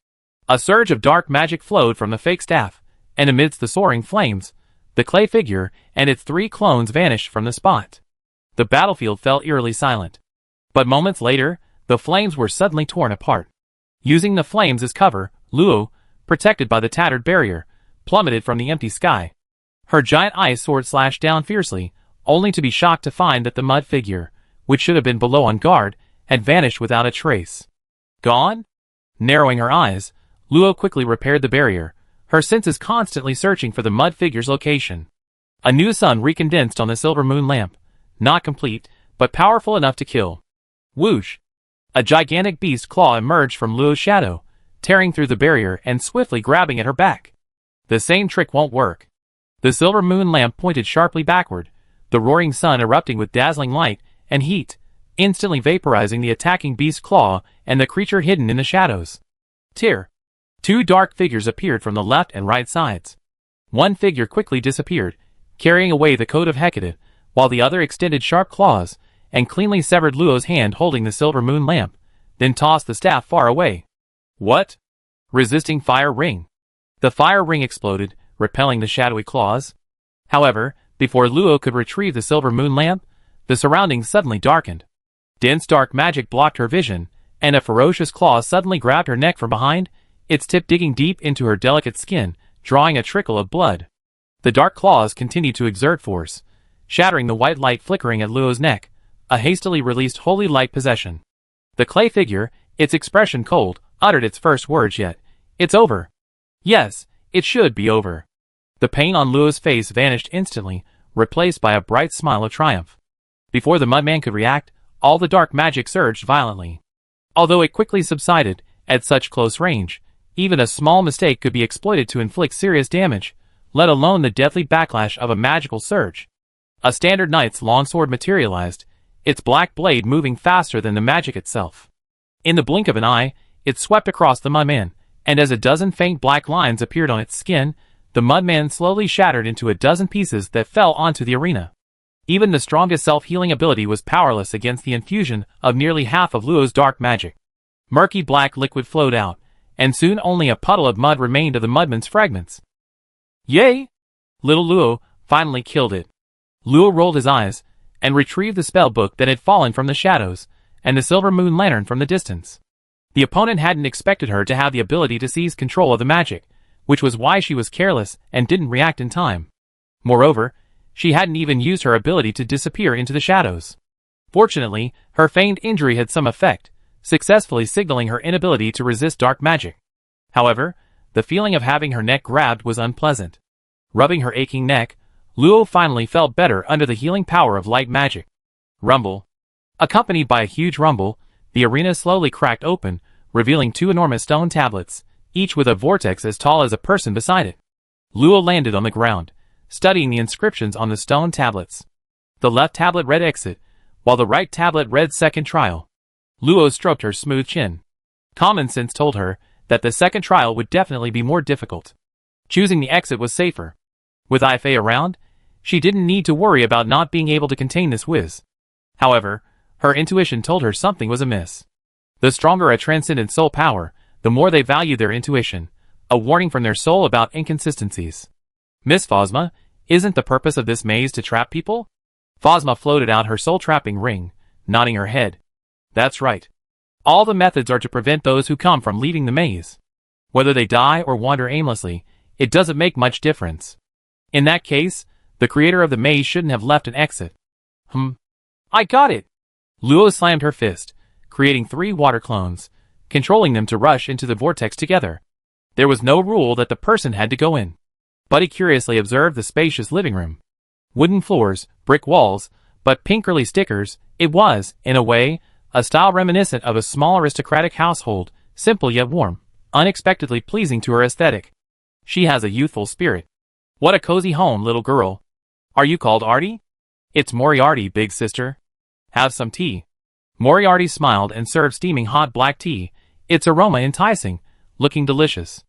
A surge of dark magic flowed from the fake staff, and amidst the soaring flames, the clay figure and its 3 clones vanished from the spot. The battlefield fell eerily silent. But moments later, the flames were suddenly torn apart. Using the flames as cover, Luo, protected by the tattered barrier, plummeted from the empty sky. Her giant ice sword slashed down fiercely, only to be shocked to find that the mud figure, which should have been below on guard, had vanished without a trace. Gone? Narrowing her eyes, Luo quickly repaired the barrier, her senses constantly searching for the mud figure's location. A new sun recondensed on the silver moon lamp, not complete, but powerful enough to kill. Whoosh! A gigantic beast claw emerged from Luo's shadow, tearing through the barrier and swiftly grabbing at her back. The same trick won't work. The silver moon lamp pointed sharply backward, the roaring sun erupting with dazzling light and heat, instantly vaporizing the attacking beast's claw and the creature hidden in the shadows. Tear! 2 dark figures appeared from the left and right sides. One figure quickly disappeared, carrying away the coat of Hecate, while the other extended sharp claws and cleanly severed Luo's hand holding the silver moon lamp, then tossed the staff far away. What? Resisting fire ring. The fire ring exploded, repelling the shadowy claws. However, before Luo could retrieve the silver moon lamp, the surroundings suddenly darkened. Dense dark magic blocked her vision, and a ferocious claw suddenly grabbed her neck from behind, its tip digging deep into her delicate skin, drawing a trickle of blood. The dark claws continued to exert force, shattering the white light flickering at Luo's neck, a hastily released holy light possession. The clay figure, its expression cold, uttered its first words yet. It's over. Yes, it should be over. The pain on Luo's face vanished instantly, replaced by a bright smile of triumph. Before the mudman could react, all the dark magic surged violently. Although it quickly subsided, at such close range, even a small mistake could be exploited to inflict serious damage, let alone the deadly backlash of a magical surge. A standard knight's longsword materialized, its black blade moving faster than the magic itself. In the blink of an eye, it swept across the mudman, and as a dozen faint black lines appeared on its skin, the mudman slowly shattered into a dozen pieces that fell onto the arena. Even the strongest self-healing ability was powerless against the infusion of nearly half of Luo's dark magic. Murky black liquid flowed out, and soon only a puddle of mud remained of the mudman's fragments. Yay! Little Luo finally killed it. Luo rolled his eyes, and retrieved the spell book that had fallen from the shadows, and the silver moon lantern from the distance. The opponent hadn't expected her to have the ability to seize control of the magic, which was why she was careless and didn't react in time. Moreover, she hadn't even used her ability to disappear into the shadows. Fortunately, her feigned injury had some effect, successfully signaling her inability to resist dark magic. However, the feeling of having her neck grabbed was unpleasant. Rubbing her aching neck, Luo finally felt better under the healing power of light magic. Rumble. Accompanied by a huge rumble, the arena slowly cracked open, revealing 2 enormous stone tablets, each with a vortex as tall as a person beside it. Luo landed on the ground, studying the inscriptions on the stone tablets. The left tablet read exit, while the right tablet read second trial. Luo stroked her smooth chin. Common sense told her that the second trial would definitely be more difficult. Choosing the exit was safer. With Ifei around, she didn't need to worry about not being able to contain this whiz. However, her intuition told her something was amiss. The stronger a transcendent soul power, the more they value their intuition, a warning from their soul about inconsistencies. Miss Phosma, isn't the purpose of this maze to trap people? Phosma floated out her soul-trapping ring, nodding her head. That's right. All the methods are to prevent those who come from leaving the maze. Whether they die or wander aimlessly, it doesn't make much difference. In that case, the creator of the maze shouldn't have left an exit. I got it! Luo slammed her fist, creating 3 water clones, controlling them to rush into the vortex together. There was no rule that the person had to go in. Buddy curiously observed the spacious living room. Wooden floors, brick walls, but pink girly stickers, it was, in a way, a style reminiscent of a small aristocratic household, simple yet warm, unexpectedly pleasing to her aesthetic. She has a youthful spirit. What a cozy home, little girl. Are you called Artie? It's Moriarty, big sister. Have some tea. Moriarty smiled and served steaming hot black tea, its aroma enticing, looking delicious.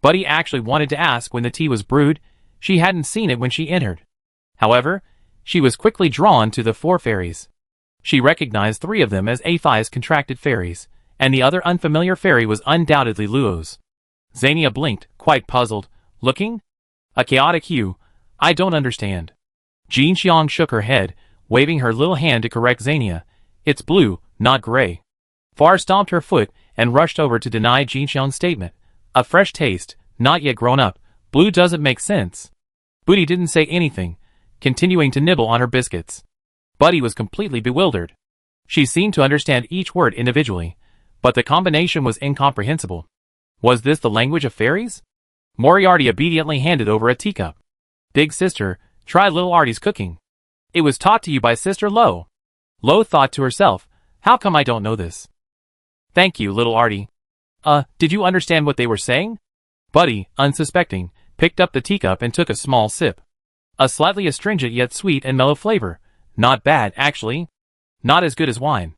Buddy actually wanted to ask when the tea was brewed, she hadn't seen it when she entered. However, she was quickly drawn to the 4 fairies. She recognized 3 of them as Aphi's contracted fairies, and the other unfamiliar fairy was undoubtedly Luo's. Xania blinked, quite puzzled. Looking? A chaotic hue. I don't understand. Jin Xiang shook her head, waving her little hand to correct Xania. It's blue, not gray. Far stomped her foot and rushed over to deny Jin Xiang's statement. A fresh taste, not yet grown up. Blue doesn't make sense. Booty didn't say anything, continuing to nibble on her biscuits. Buddy was completely bewildered. She seemed to understand each word individually, but the combination was incomprehensible. Was this the language of fairies? Moriarty obediently handed over a teacup. Big sister, try little Artie's cooking. It was taught to you by Sister Lo. Lo thought to herself, how come I don't know this? Thank you, little Artie. Did you understand what they were saying? Buddy, unsuspecting, picked up the teacup and took a small sip. A slightly astringent yet sweet and mellow flavor. Not bad, actually. Not as good as wine.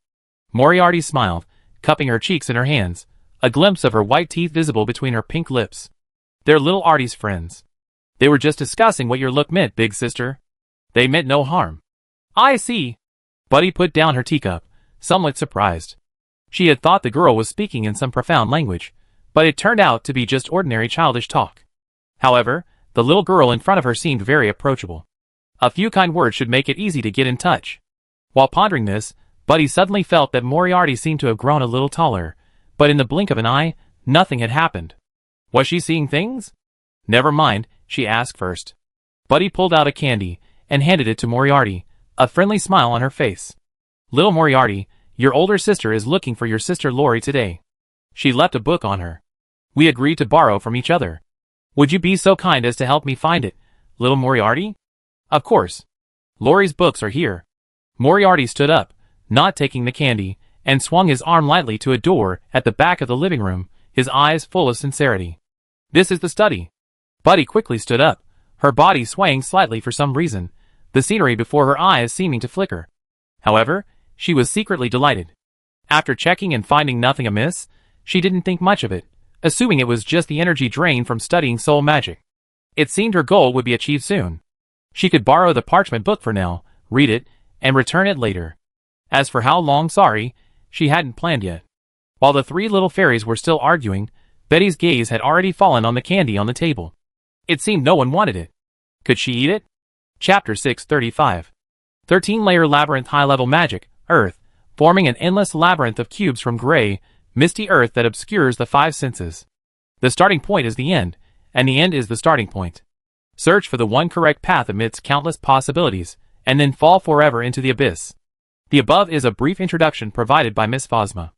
Moriarty smiled, cupping her cheeks in her hands, a glimpse of her white teeth visible between her pink lips. They're little Artie's friends. They were just discussing what your look meant, big sister. They meant no harm. I see. Buddy put down her teacup, somewhat surprised. She had thought the girl was speaking in some profound language, but it turned out to be just ordinary childish talk. However, the little girl in front of her seemed very approachable. A few kind words should make it easy to get in touch. While pondering this, Buddy suddenly felt that Moriarty seemed to have grown a little taller, but in the blink of an eye, nothing had happened. Was she seeing things? Never mind, she asked first. Buddy pulled out a candy and handed it to Moriarty, a friendly smile on her face. Little Moriarty, your older sister is looking for your sister Lori today. She left a book on her. We agreed to borrow from each other. Would you be so kind as to help me find it, little Moriarty? Of course. Lori's books are here. Moriarty stood up, not taking the candy, and swung his arm lightly to a door at the back of the living room, his eyes full of sincerity. This is the study. Buddy quickly stood up, her body swaying slightly for some reason, the scenery before her eyes seeming to flicker. However, she was secretly delighted. After checking and finding nothing amiss, she didn't think much of it, assuming it was just the energy drained from studying soul magic. It seemed her goal would be achieved soon. She could borrow the parchment book for now, read it, and return it later. As for how long, she hadn't planned yet. While the 3 little fairies were still arguing, Betty's gaze had already fallen on the candy on the table. It seemed no one wanted it. Could she eat it? Chapter 635. 13-layer labyrinth high-level magic, Earth, forming an endless labyrinth of cubes from gray, misty earth that obscures the 5 senses. The starting point is the end, and the end is the starting point. Search for the one correct path amidst countless possibilities, and then fall forever into the abyss. The above is a brief introduction provided by Miss Phosma.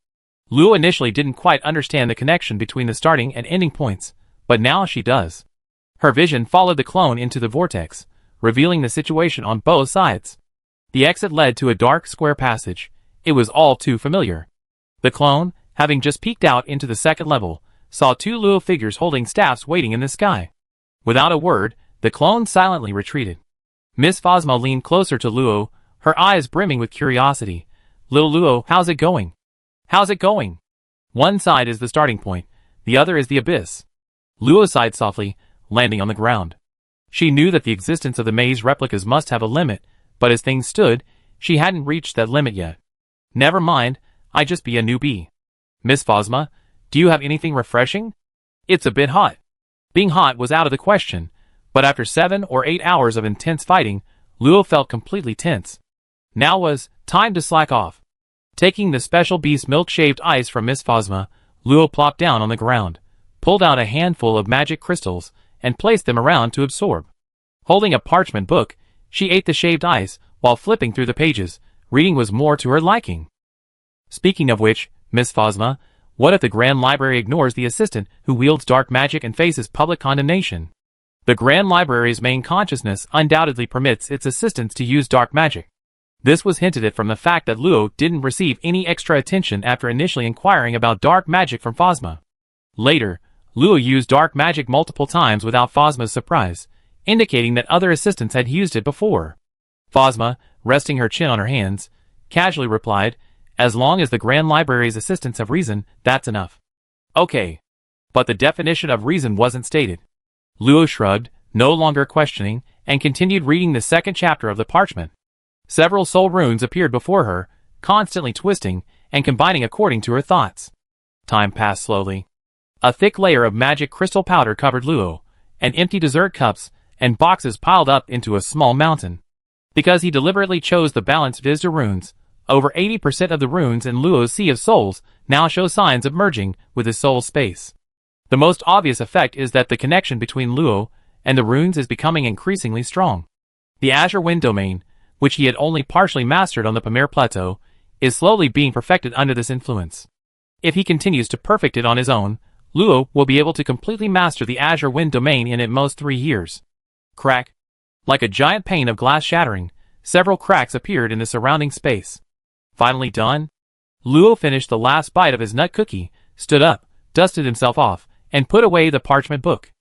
Luo initially didn't quite understand the connection between the starting and ending points, but now she does. Her vision followed the clone into the vortex, revealing the situation on both sides. The exit led to a dark square passage. It was all too familiar. The clone, having just peeked out into the second level, saw 2 Luo figures holding staffs waiting in the sky. Without a word, the clone silently retreated. Miss Phosma leaned closer to Luo, her eyes brimming with curiosity. Little Luo, how's it going? How's it going? One side is the starting point, the other is the abyss. Luo sighed softly, landing on the ground. She knew that the existence of the maze replicas must have a limit, but as things stood, she hadn't reached that limit yet. Never mind, I just be a newbie. Miss Phosma, do you have anything refreshing? It's a bit hot. Being hot was out of the question, but after 7 or 8 hours of intense fighting, Luo felt completely tense. Now was time to slack off. Taking the special beast milk-shaved ice from Miss Phosma, Luo plopped down on the ground, pulled out a handful of magic crystals, and placed them around to absorb. Holding a parchment book, she ate the shaved ice while flipping through the pages. Reading was more to her liking. Speaking of which, Miss Phosma, what if the Grand Library ignores the assistant who wields dark magic and faces public condemnation? The Grand Library's main consciousness undoubtedly permits its assistants to use dark magic. This was hinted at from the fact that Luo didn't receive any extra attention after initially inquiring about dark magic from Phosma. Later, Luo used dark magic multiple times without Phosma's surprise, indicating that other assistants had used it before. Phosma, resting her chin on her hands, casually replied, as long as the Grand Library's assistants have reason, that's enough. Okay. But the definition of reason wasn't stated. Luo shrugged, no longer questioning, and continued reading the second chapter of the parchment. Several soul runes appeared before her, constantly twisting and combining according to her thoughts. Time passed slowly. A thick layer of magic crystal powder covered Luo, and empty dessert cups and boxes piled up into a small mountain. Because he deliberately chose the balanced Vizda runes, over 80% of the runes in Luo's Sea of Souls now show signs of merging with his soul space. The most obvious effect is that the connection between Luo and the runes is becoming increasingly strong. The Azure Wind domain, which he had only partially mastered on the Pamir Plateau, is slowly being perfected under this influence. If he continues to perfect it on his own, Luo will be able to completely master the Azure Wind domain in at most 3 years. Crack. Like a giant pane of glass shattering, several cracks appeared in the surrounding space. Finally done? Luo finished the last bite of his nut cookie, stood up, dusted himself off, and put away the parchment book.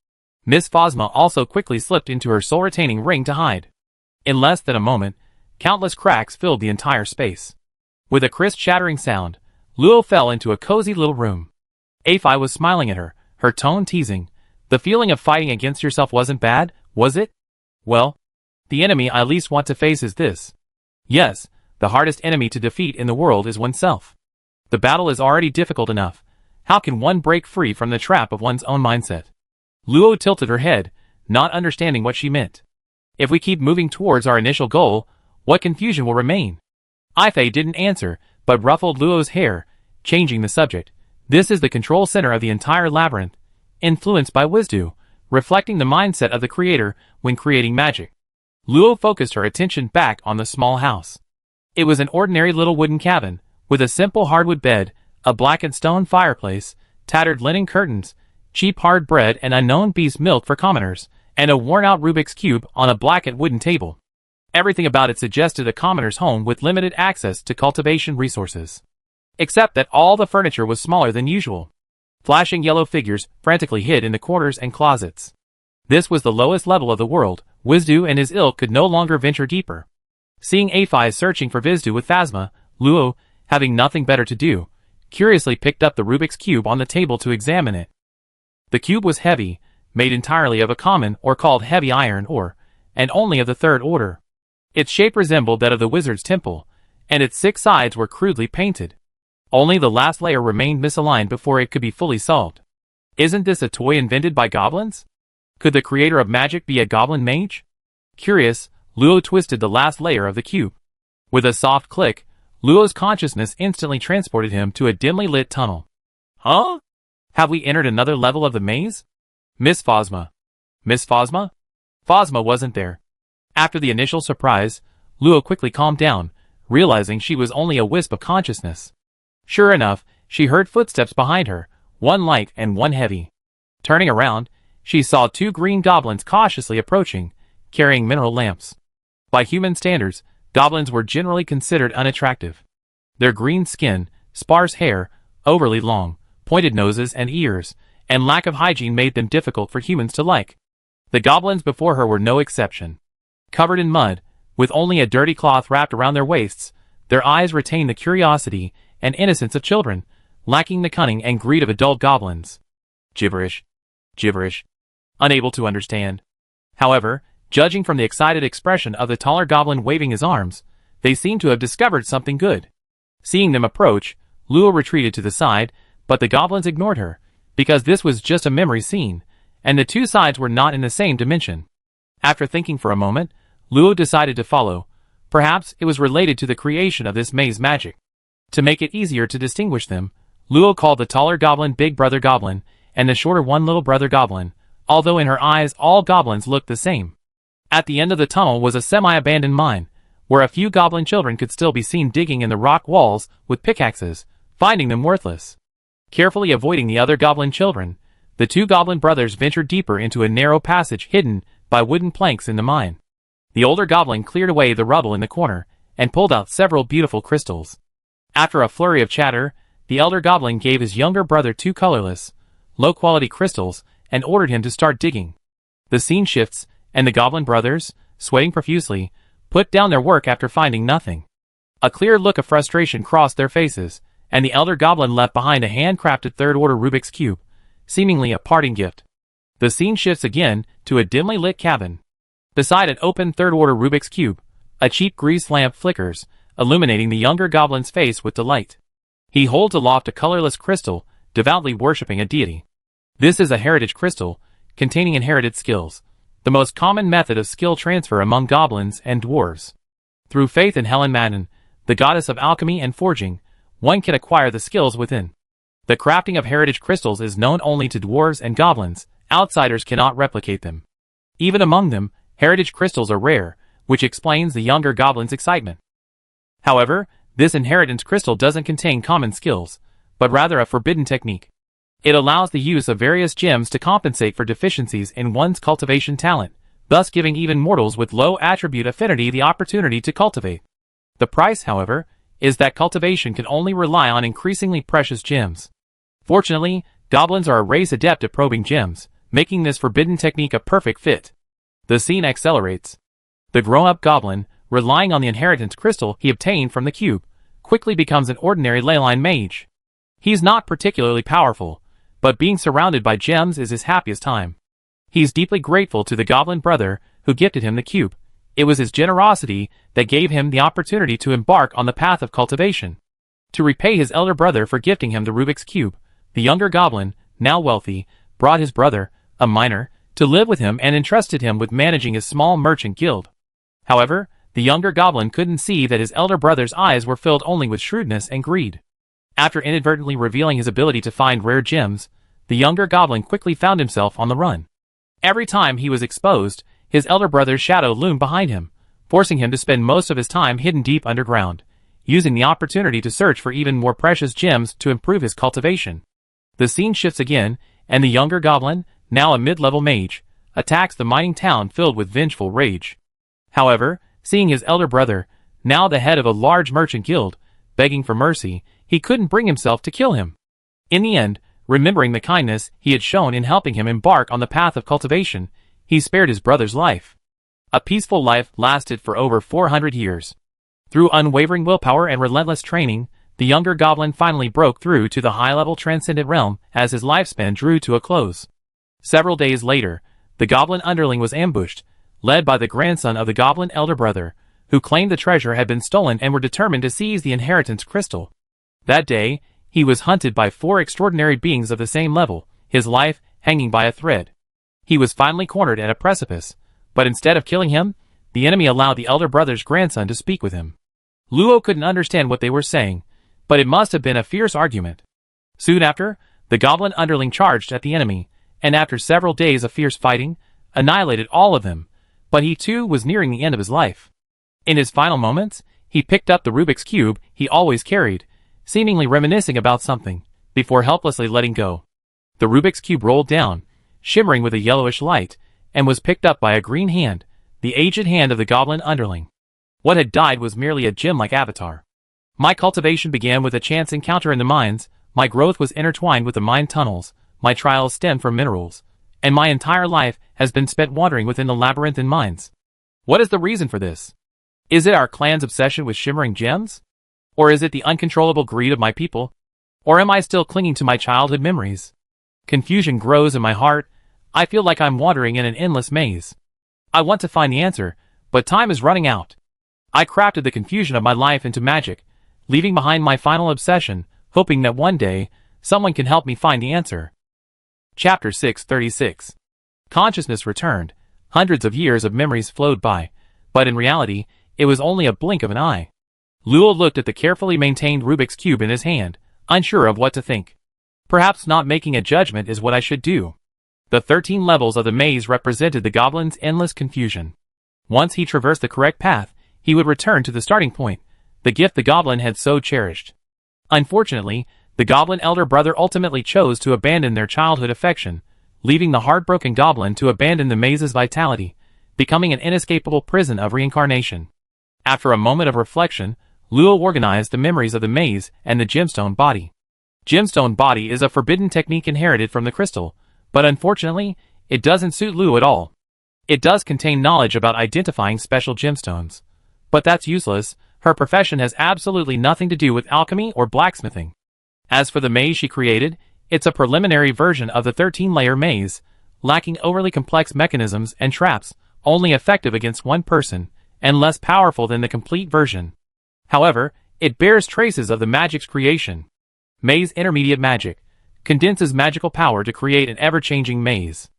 Miss Phosma also quickly slipped into her soul-retaining ring to hide. In less than a moment, countless cracks filled the entire space. With a crisp shattering sound, Luo fell into a cozy little room. Afi was smiling at her, her tone teasing. The feeling of fighting against yourself wasn't bad, was it? Well, the enemy I least want to face is this. Yes, the hardest enemy to defeat in the world is oneself. The battle is already difficult enough. How can one break free from the trap of one's own mindset? Luo tilted her head, not understanding what she meant. If we keep moving towards our initial goal, what confusion will remain? Ifei didn't answer, but ruffled Luo's hair, changing the subject. This is the control center of the entire labyrinth, influenced by Wisdu, reflecting the mindset of the creator when creating magic. Luo focused her attention back on the small house. It was an ordinary little wooden cabin, with a simple hardwood bed, a blackened stone fireplace, tattered linen curtains, cheap hard bread and unknown beast milk for commoners, and a worn-out Rubik's Cube on a blackened wooden table. Everything about it suggested a commoner's home with limited access to cultivation resources. Except that all the furniture was smaller than usual. Flashing yellow figures frantically hid in the corners and closets. This was the lowest level of the world. Wisdu and his ilk could no longer venture deeper. Seeing Afi searching for Vizdu with Phasma, Luo, having nothing better to do, curiously picked up the Rubik's Cube on the table to examine it. The cube was heavy, made entirely of a common or called heavy iron ore, and only of the third order. Its shape resembled that of the wizard's temple, and its 6 sides were crudely painted. Only the last layer remained misaligned before it could be fully solved. Isn't this a toy invented by goblins? Could the creator of magic be a goblin mage? Curious, Luo twisted the last layer of the cube. With a soft click, Luo's consciousness instantly transported him to a dimly lit tunnel. Huh? Have we entered another level of the maze? Miss Phosma. Miss Phosma? Phosma wasn't there. After the initial surprise, Luo quickly calmed down, realizing she was only a wisp of consciousness. Sure enough, she heard footsteps behind her, one light and one heavy. Turning around, she saw 2 green goblins cautiously approaching, carrying mineral lamps. By human standards, goblins were generally considered unattractive. Their green skin, sparse hair, overly long, pointed noses and ears, and lack of hygiene made them difficult for humans to like. The goblins before her were no exception. Covered in mud, with only a dirty cloth wrapped around their waists, their eyes retained the curiosity and innocence of children, lacking the cunning and greed of adult goblins. Gibberish. Gibberish. Unable to understand. However, judging from the excited expression of the taller goblin waving his arms, they seemed to have discovered something good. Seeing them approach, Luo retreated to the side, but the goblins ignored her, because this was just a memory scene, and the 2 sides were not in the same dimension. After thinking for a moment, Luo decided to follow. Perhaps it was related to the creation of this maze magic. To make it easier to distinguish them, Luo called the taller goblin Big Brother Goblin, and the shorter one Little Brother Goblin, although in her eyes all goblins looked the same. At the end of the tunnel was a semi-abandoned mine, where a few goblin children could still be seen digging in the rock walls with pickaxes, finding them worthless. Carefully avoiding the other goblin children, the 2 goblin brothers ventured deeper into a narrow passage hidden by wooden planks in the mine. The older goblin cleared away the rubble in the corner, and pulled out several beautiful crystals. After a flurry of chatter, the elder goblin gave his younger brother 2 colorless, low-quality crystals, and ordered him to start digging. The scene shifts, and the goblin brothers, sweating profusely, put down their work after finding nothing. A clear look of frustration crossed their faces, and the elder goblin left behind a handcrafted third-order Rubik's Cube, seemingly a parting gift. The scene shifts again to a dimly lit cabin. Beside an open third-order Rubik's Cube, a cheap grease lamp flickers, illuminating the younger goblin's face with delight. He holds aloft a colorless crystal, devoutly worshipping a deity. This is a heritage crystal, containing inherited skills, the most common method of skill transfer among goblins and dwarves. Through faith in Helen Madden, the goddess of alchemy and forging, one can acquire the skills within. The crafting of heritage crystals is known only to dwarves and goblins. Outsiders cannot replicate them. Even among them, heritage crystals are rare, which explains the younger goblin's excitement. However, this inheritance crystal doesn't contain common skills, but rather a forbidden technique. It allows the use of various gems to compensate for deficiencies in one's cultivation talent, thus giving even mortals with low attribute affinity the opportunity to cultivate. The price, however, is that cultivation can only rely on increasingly precious gems. Fortunately, goblins are a race adept at probing gems, making this forbidden technique a perfect fit. The scene accelerates. The grown-up goblin, relying on the inheritance crystal he obtained from the cube, quickly becomes an ordinary leyline mage. He's not particularly powerful, but being surrounded by gems is his happiest time. He's deeply grateful to the goblin brother who gifted him the cube. It was his generosity that gave him the opportunity to embark on the path of cultivation. To repay his elder brother for gifting him the Rubik's Cube, the younger goblin, now wealthy, brought his brother, a miner, to live with him and entrusted him with managing his small merchant guild. However, the younger goblin couldn't see that his elder brother's eyes were filled only with shrewdness and greed. After inadvertently revealing his ability to find rare gems, the younger goblin quickly found himself on the run. Every time he was exposed, his elder brother's shadow loomed behind him, forcing him to spend most of his time hidden deep underground, using the opportunity to search for even more precious gems to improve his cultivation. The scene shifts again, and the younger goblin, now a mid-level mage, attacks the mining town filled with vengeful rage. However, seeing his elder brother, now the head of a large merchant guild, begging for mercy, he couldn't bring himself to kill him. In the end, remembering the kindness he had shown in helping him embark on the path of cultivation, he spared his brother's life. A peaceful life lasted for over 400 years. Through unwavering willpower and relentless training, the younger goblin finally broke through to the high-level transcendent realm as his lifespan drew to a close. Several days later, the goblin underling was ambushed, led by the grandson of the goblin elder brother, who claimed the treasure had been stolen and were determined to seize the inheritance crystal. That day, he was hunted by 4 extraordinary beings of the same level, his life hanging by a thread. He was finally cornered at a precipice, but instead of killing him, the enemy allowed the elder brother's grandson to speak with him. Luo couldn't understand what they were saying, but it must have been a fierce argument. Soon after, the goblin underling charged at the enemy, and after several days of fierce fighting, annihilated all of them, but he too was nearing the end of his life. In his final moments, he picked up the Rubik's Cube he always carried, seemingly reminiscing about something, before helplessly letting go. The Rubik's Cube rolled down, shimmering with a yellowish light, and was picked up by a green hand, the aged hand of the goblin underling. What had died was merely a gem-like avatar. My cultivation began with a chance encounter in the mines, my growth was intertwined with the mine tunnels, my trials stemmed from minerals, and my entire life has been spent wandering within the labyrinthine mines. What is the reason for this? Is it our clan's obsession with shimmering gems? Or is it the uncontrollable greed of my people? Or am I still clinging to my childhood memories? Confusion grows in my heart. I feel like I'm wandering in an endless maze. I want to find the answer, but time is running out. I crafted the confusion of my life into magic, leaving behind my final obsession, hoping that one day, someone can help me find the answer. Chapter 636. Consciousness returned. Hundreds of years of memories flowed by, but in reality, it was only a blink of an eye. Luo looked at the carefully maintained Rubik's Cube in his hand, unsure of what to think. Perhaps not making a judgment is what I should do. The 13 levels of the maze represented the goblin's endless confusion. Once he traversed the correct path, he would return to the starting point, the gift the goblin had so cherished. Unfortunately, the goblin elder brother ultimately chose to abandon their childhood affection, leaving the heartbroken goblin to abandon the maze's vitality, becoming an inescapable prison of reincarnation. After a moment of reflection, Luo organized the memories of the maze and the gemstone body. Gemstone body is a forbidden technique inherited from the crystal, but unfortunately, it doesn't suit Luo at all. It does contain knowledge about identifying special gemstones. But that's useless, her profession has absolutely nothing to do with alchemy or blacksmithing. As for the maze she created, it's a preliminary version of the 13-layer maze, lacking overly complex mechanisms and traps, only effective against one person, and less powerful than the complete version. However, it bears traces of the magic's creation. Maze intermediate magic condenses magical power to create an ever-changing maze.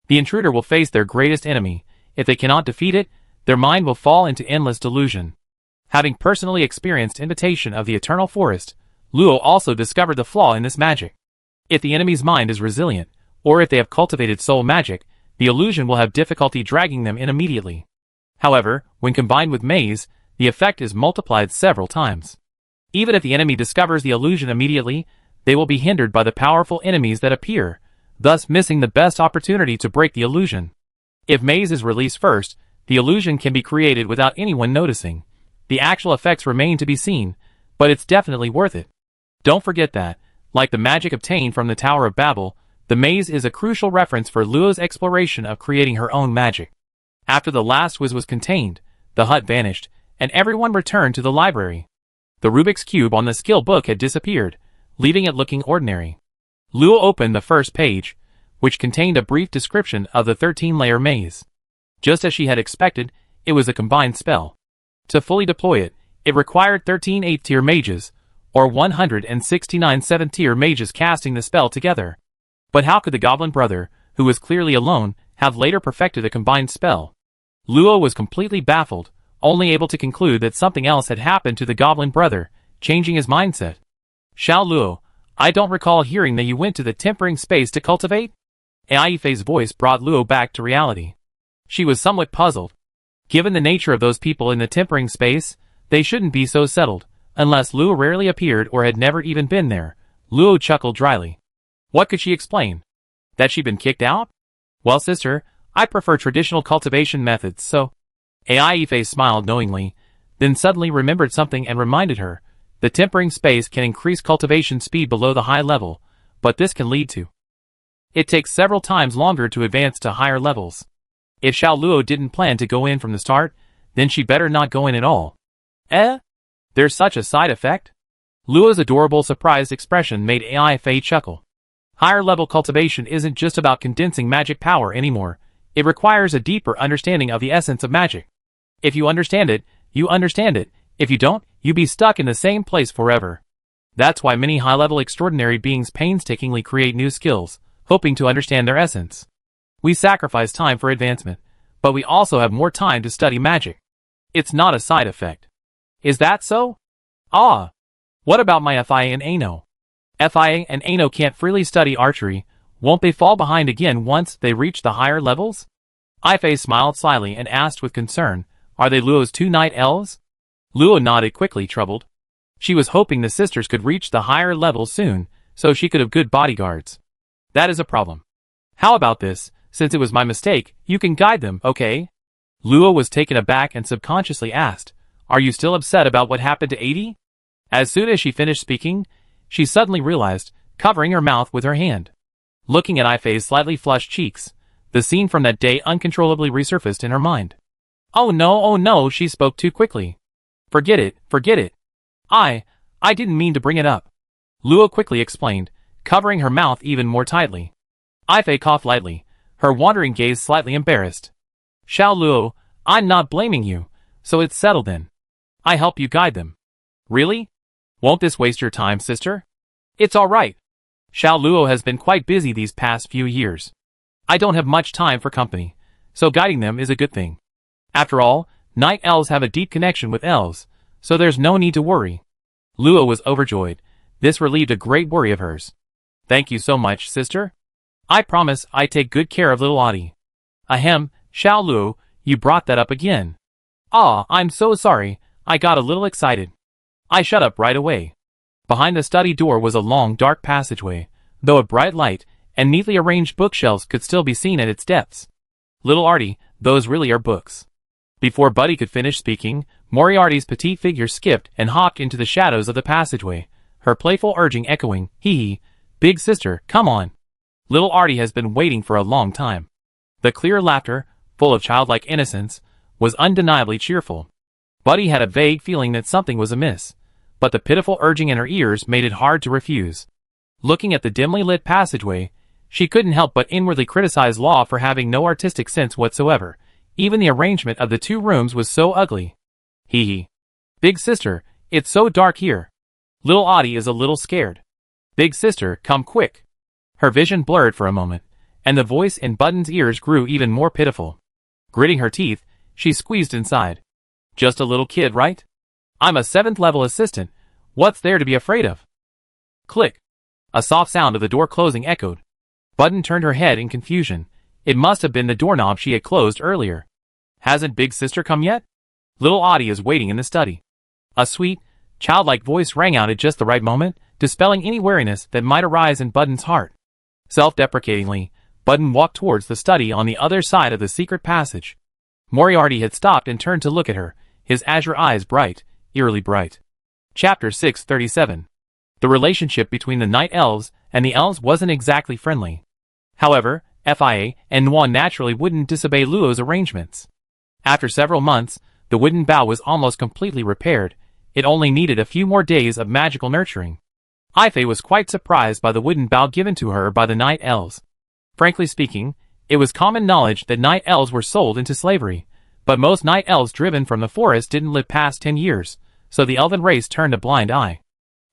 The intruder will face their greatest enemy. If they cannot defeat it, their mind will fall into endless delusion. Having personally experienced invitation of the eternal forest, Luo also discovered the flaw in this magic. If the enemy's mind is resilient, or if they have cultivated soul magic, the illusion will have difficulty dragging them in immediately. However, when combined with maze, the effect is multiplied several times. Even if the enemy discovers the illusion immediately, they will be hindered by the powerful enemies that appear, thus missing the best opportunity to break the illusion. If maze is released first, the illusion can be created without anyone noticing. The actual effects remain to be seen, but it's definitely worth it. Don't forget that, like the magic obtained from the Tower of Babel, the maze is a crucial reference for Luo's exploration of creating her own magic. After the last whiz was contained, the hut vanished, and everyone returned to the library. The Rubik's Cube on the skill book had disappeared, leaving it looking ordinary. Luo opened the first page, which contained a brief description of the 13-layer maze. Just as she had expected, it was a combined spell. To fully deploy it, it required 13 8th-tier mages, or 169 7th-tier mages casting the spell together. But how could the Goblin Brother, who was clearly alone, have later perfected a combined spell? Luo was completely baffled, only able to conclude that something else had happened to the Goblin Brother, changing his mindset. Xiao Luo, I don't recall hearing that you went to the tempering space to cultivate? Aifei's voice brought Luo back to reality. She was somewhat puzzled. Given the nature of those people in the tempering space, they shouldn't be so settled, unless Luo rarely appeared or had never even been there. Luo chuckled dryly. What could she explain? That she'd been kicked out? Well, sister, I prefer traditional cultivation methods, so... Aifei smiled knowingly, then suddenly remembered something and reminded her. The tempering space can increase cultivation speed below the high level, but this can lead to... It takes several times longer to advance to higher levels. If Xiao Luo didn't plan to go in from the start, then she better not go in at all. There's such a side effect? Luo's adorable surprised expression made Aifei chuckle. Higher level cultivation isn't just about condensing magic power anymore. It requires a deeper understanding of the essence of magic. If you understand it, you understand it. If you don't, you be stuck in the same place forever. That's why many high-level extraordinary beings painstakingly create new skills, hoping to understand their essence. We sacrifice time for advancement, but we also have more time to study magic. It's not a side effect. Is that so? Ah! What about my Fia and Ano? Fia and Ano can't freely study archery. Won't they fall behind again once they reach the higher levels? Aifei smiled slyly and asked with concern, are they Luo's two night elves? Luo nodded quickly, troubled. She was hoping the sisters could reach the higher levels soon, so she could have good bodyguards. That is a problem. How about this, since it was my mistake, you can guide them, okay? Luo was taken aback and subconsciously asked, are you still upset about what happened to 80? As soon as she finished speaking, she suddenly realized, covering her mouth with her hand. Looking at Aifei's slightly flushed cheeks, the scene from that day uncontrollably resurfaced in her mind. Oh no, she spoke too quickly. Forget it. I didn't mean to bring it up. Luo quickly explained, covering her mouth even more tightly. Aifei coughed lightly, her wandering gaze slightly embarrassed. Xiao Luo, I'm not blaming you, so it's settled then. I help you guide them. Really? Won't this waste your time, sister? It's alright. Xiao Luo has been quite busy these past few years. I don't have much time for company, so guiding them is a good thing. After all, night elves have a deep connection with elves, so there's no need to worry. Luo was overjoyed. This relieved a great worry of hers. Thank you so much, sister. I promise I take good care of little Audie. Ahem, Xiao Luo, you brought that up again. Ah, I'm so sorry, I got a little excited. I shut up right away. Behind the study door was a long dark passageway, though a bright light and neatly arranged bookshelves could still be seen at its depths. Little Artie, those really are books. Before Buddy could finish speaking, Moriarty's petite figure skipped and hopped into the shadows of the passageway, her playful urging echoing, hee, big sister, come on. Little Artie has been waiting for a long time. The clear laughter, full of childlike innocence, was undeniably cheerful. Buddy had a vague feeling that something was amiss, but the pitiful urging in her ears made it hard to refuse. Looking at the dimly lit passageway, she couldn't help but inwardly criticize Law for having no artistic sense whatsoever. Even the arrangement of the two rooms was so ugly. Hee hee. Big sister, It's so dark here. Little Audie is a little scared. Big sister, come quick. Her vision blurred for a moment, and the voice in Button's ears grew even more pitiful. Gritting her teeth, she squeezed inside. Just a little kid, right? I'm a 7th level assistant. What's there to be afraid of? Click. A soft sound of the door closing echoed. Button turned her head in confusion. It must have been the doorknob she had closed earlier. Hasn't Big Sister come yet? Little Audie is waiting in the study. A sweet, childlike voice rang out at just the right moment, dispelling any wariness that might arise in Button's heart. Self-deprecatingly, Button walked towards the study on the other side of the secret passage. Moriarty had stopped and turned to look at her, his azure eyes bright, eerily bright. Chapter 637. The relationship between the Night Elves and the Elves wasn't exactly friendly. However, FIA and Noir naturally wouldn't disobey Luo's arrangements. After several months, the wooden bow was almost completely repaired. It only needed a few more days of magical nurturing. Ife was quite surprised by the wooden bow given to her by the Night Elves. Frankly speaking, it was common knowledge that Night Elves were sold into slavery, but most Night Elves driven from the forest didn't live past 10 years, so the elven race turned a blind eye.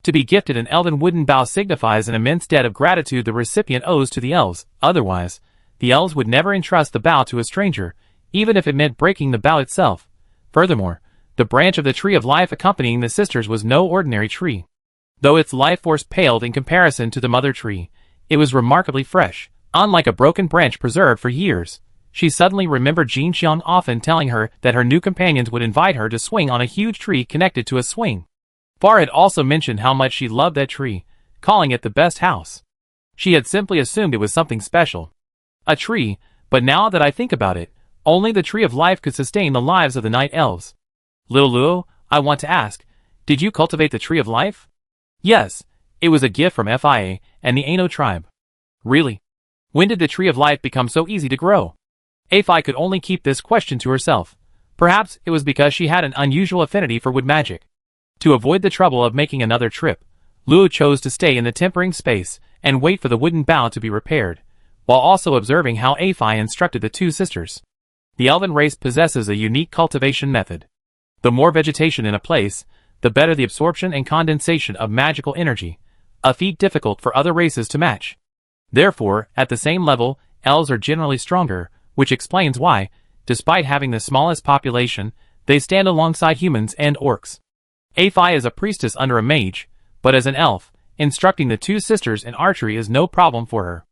To be gifted an elven wooden bow signifies an immense debt of gratitude the recipient owes to the elves. Otherwise, the elves would never entrust the bow to a stranger, even if it meant breaking the bow itself. Furthermore, the branch of the tree of life accompanying the sisters was no ordinary tree. Though its life force paled in comparison to the mother tree, it was remarkably fresh, unlike a broken branch preserved for years. She suddenly remembered Jin Xiang often telling her that her new companions would invite her to swing on a huge tree connected to a swing. Far had also mentioned how much she loved that tree, calling it the best house. She had simply assumed it was something special. A tree, but now that I think about it, only the tree of life could sustain the lives of the Night Elves. Little Luo, I want to ask, did you cultivate the tree of life? Yes, it was a gift from FIA and the Ano tribe. Really? When did the tree of life become so easy to grow? Afi could only keep this question to herself. Perhaps it was because she had an unusual affinity for wood magic. To avoid the trouble of making another trip, Luo chose to stay in the tempering space and wait for the wooden bow to be repaired, while also observing how Afi instructed the two sisters. The elven race possesses a unique cultivation method. The more vegetation in a place, the better the absorption and condensation of magical energy, a feat difficult for other races to match. Therefore, at the same level, elves are generally stronger, which explains why, despite having the smallest population, they stand alongside humans and orcs. Afi is a priestess under a mage, but as an elf, instructing the two sisters in archery is no problem for her.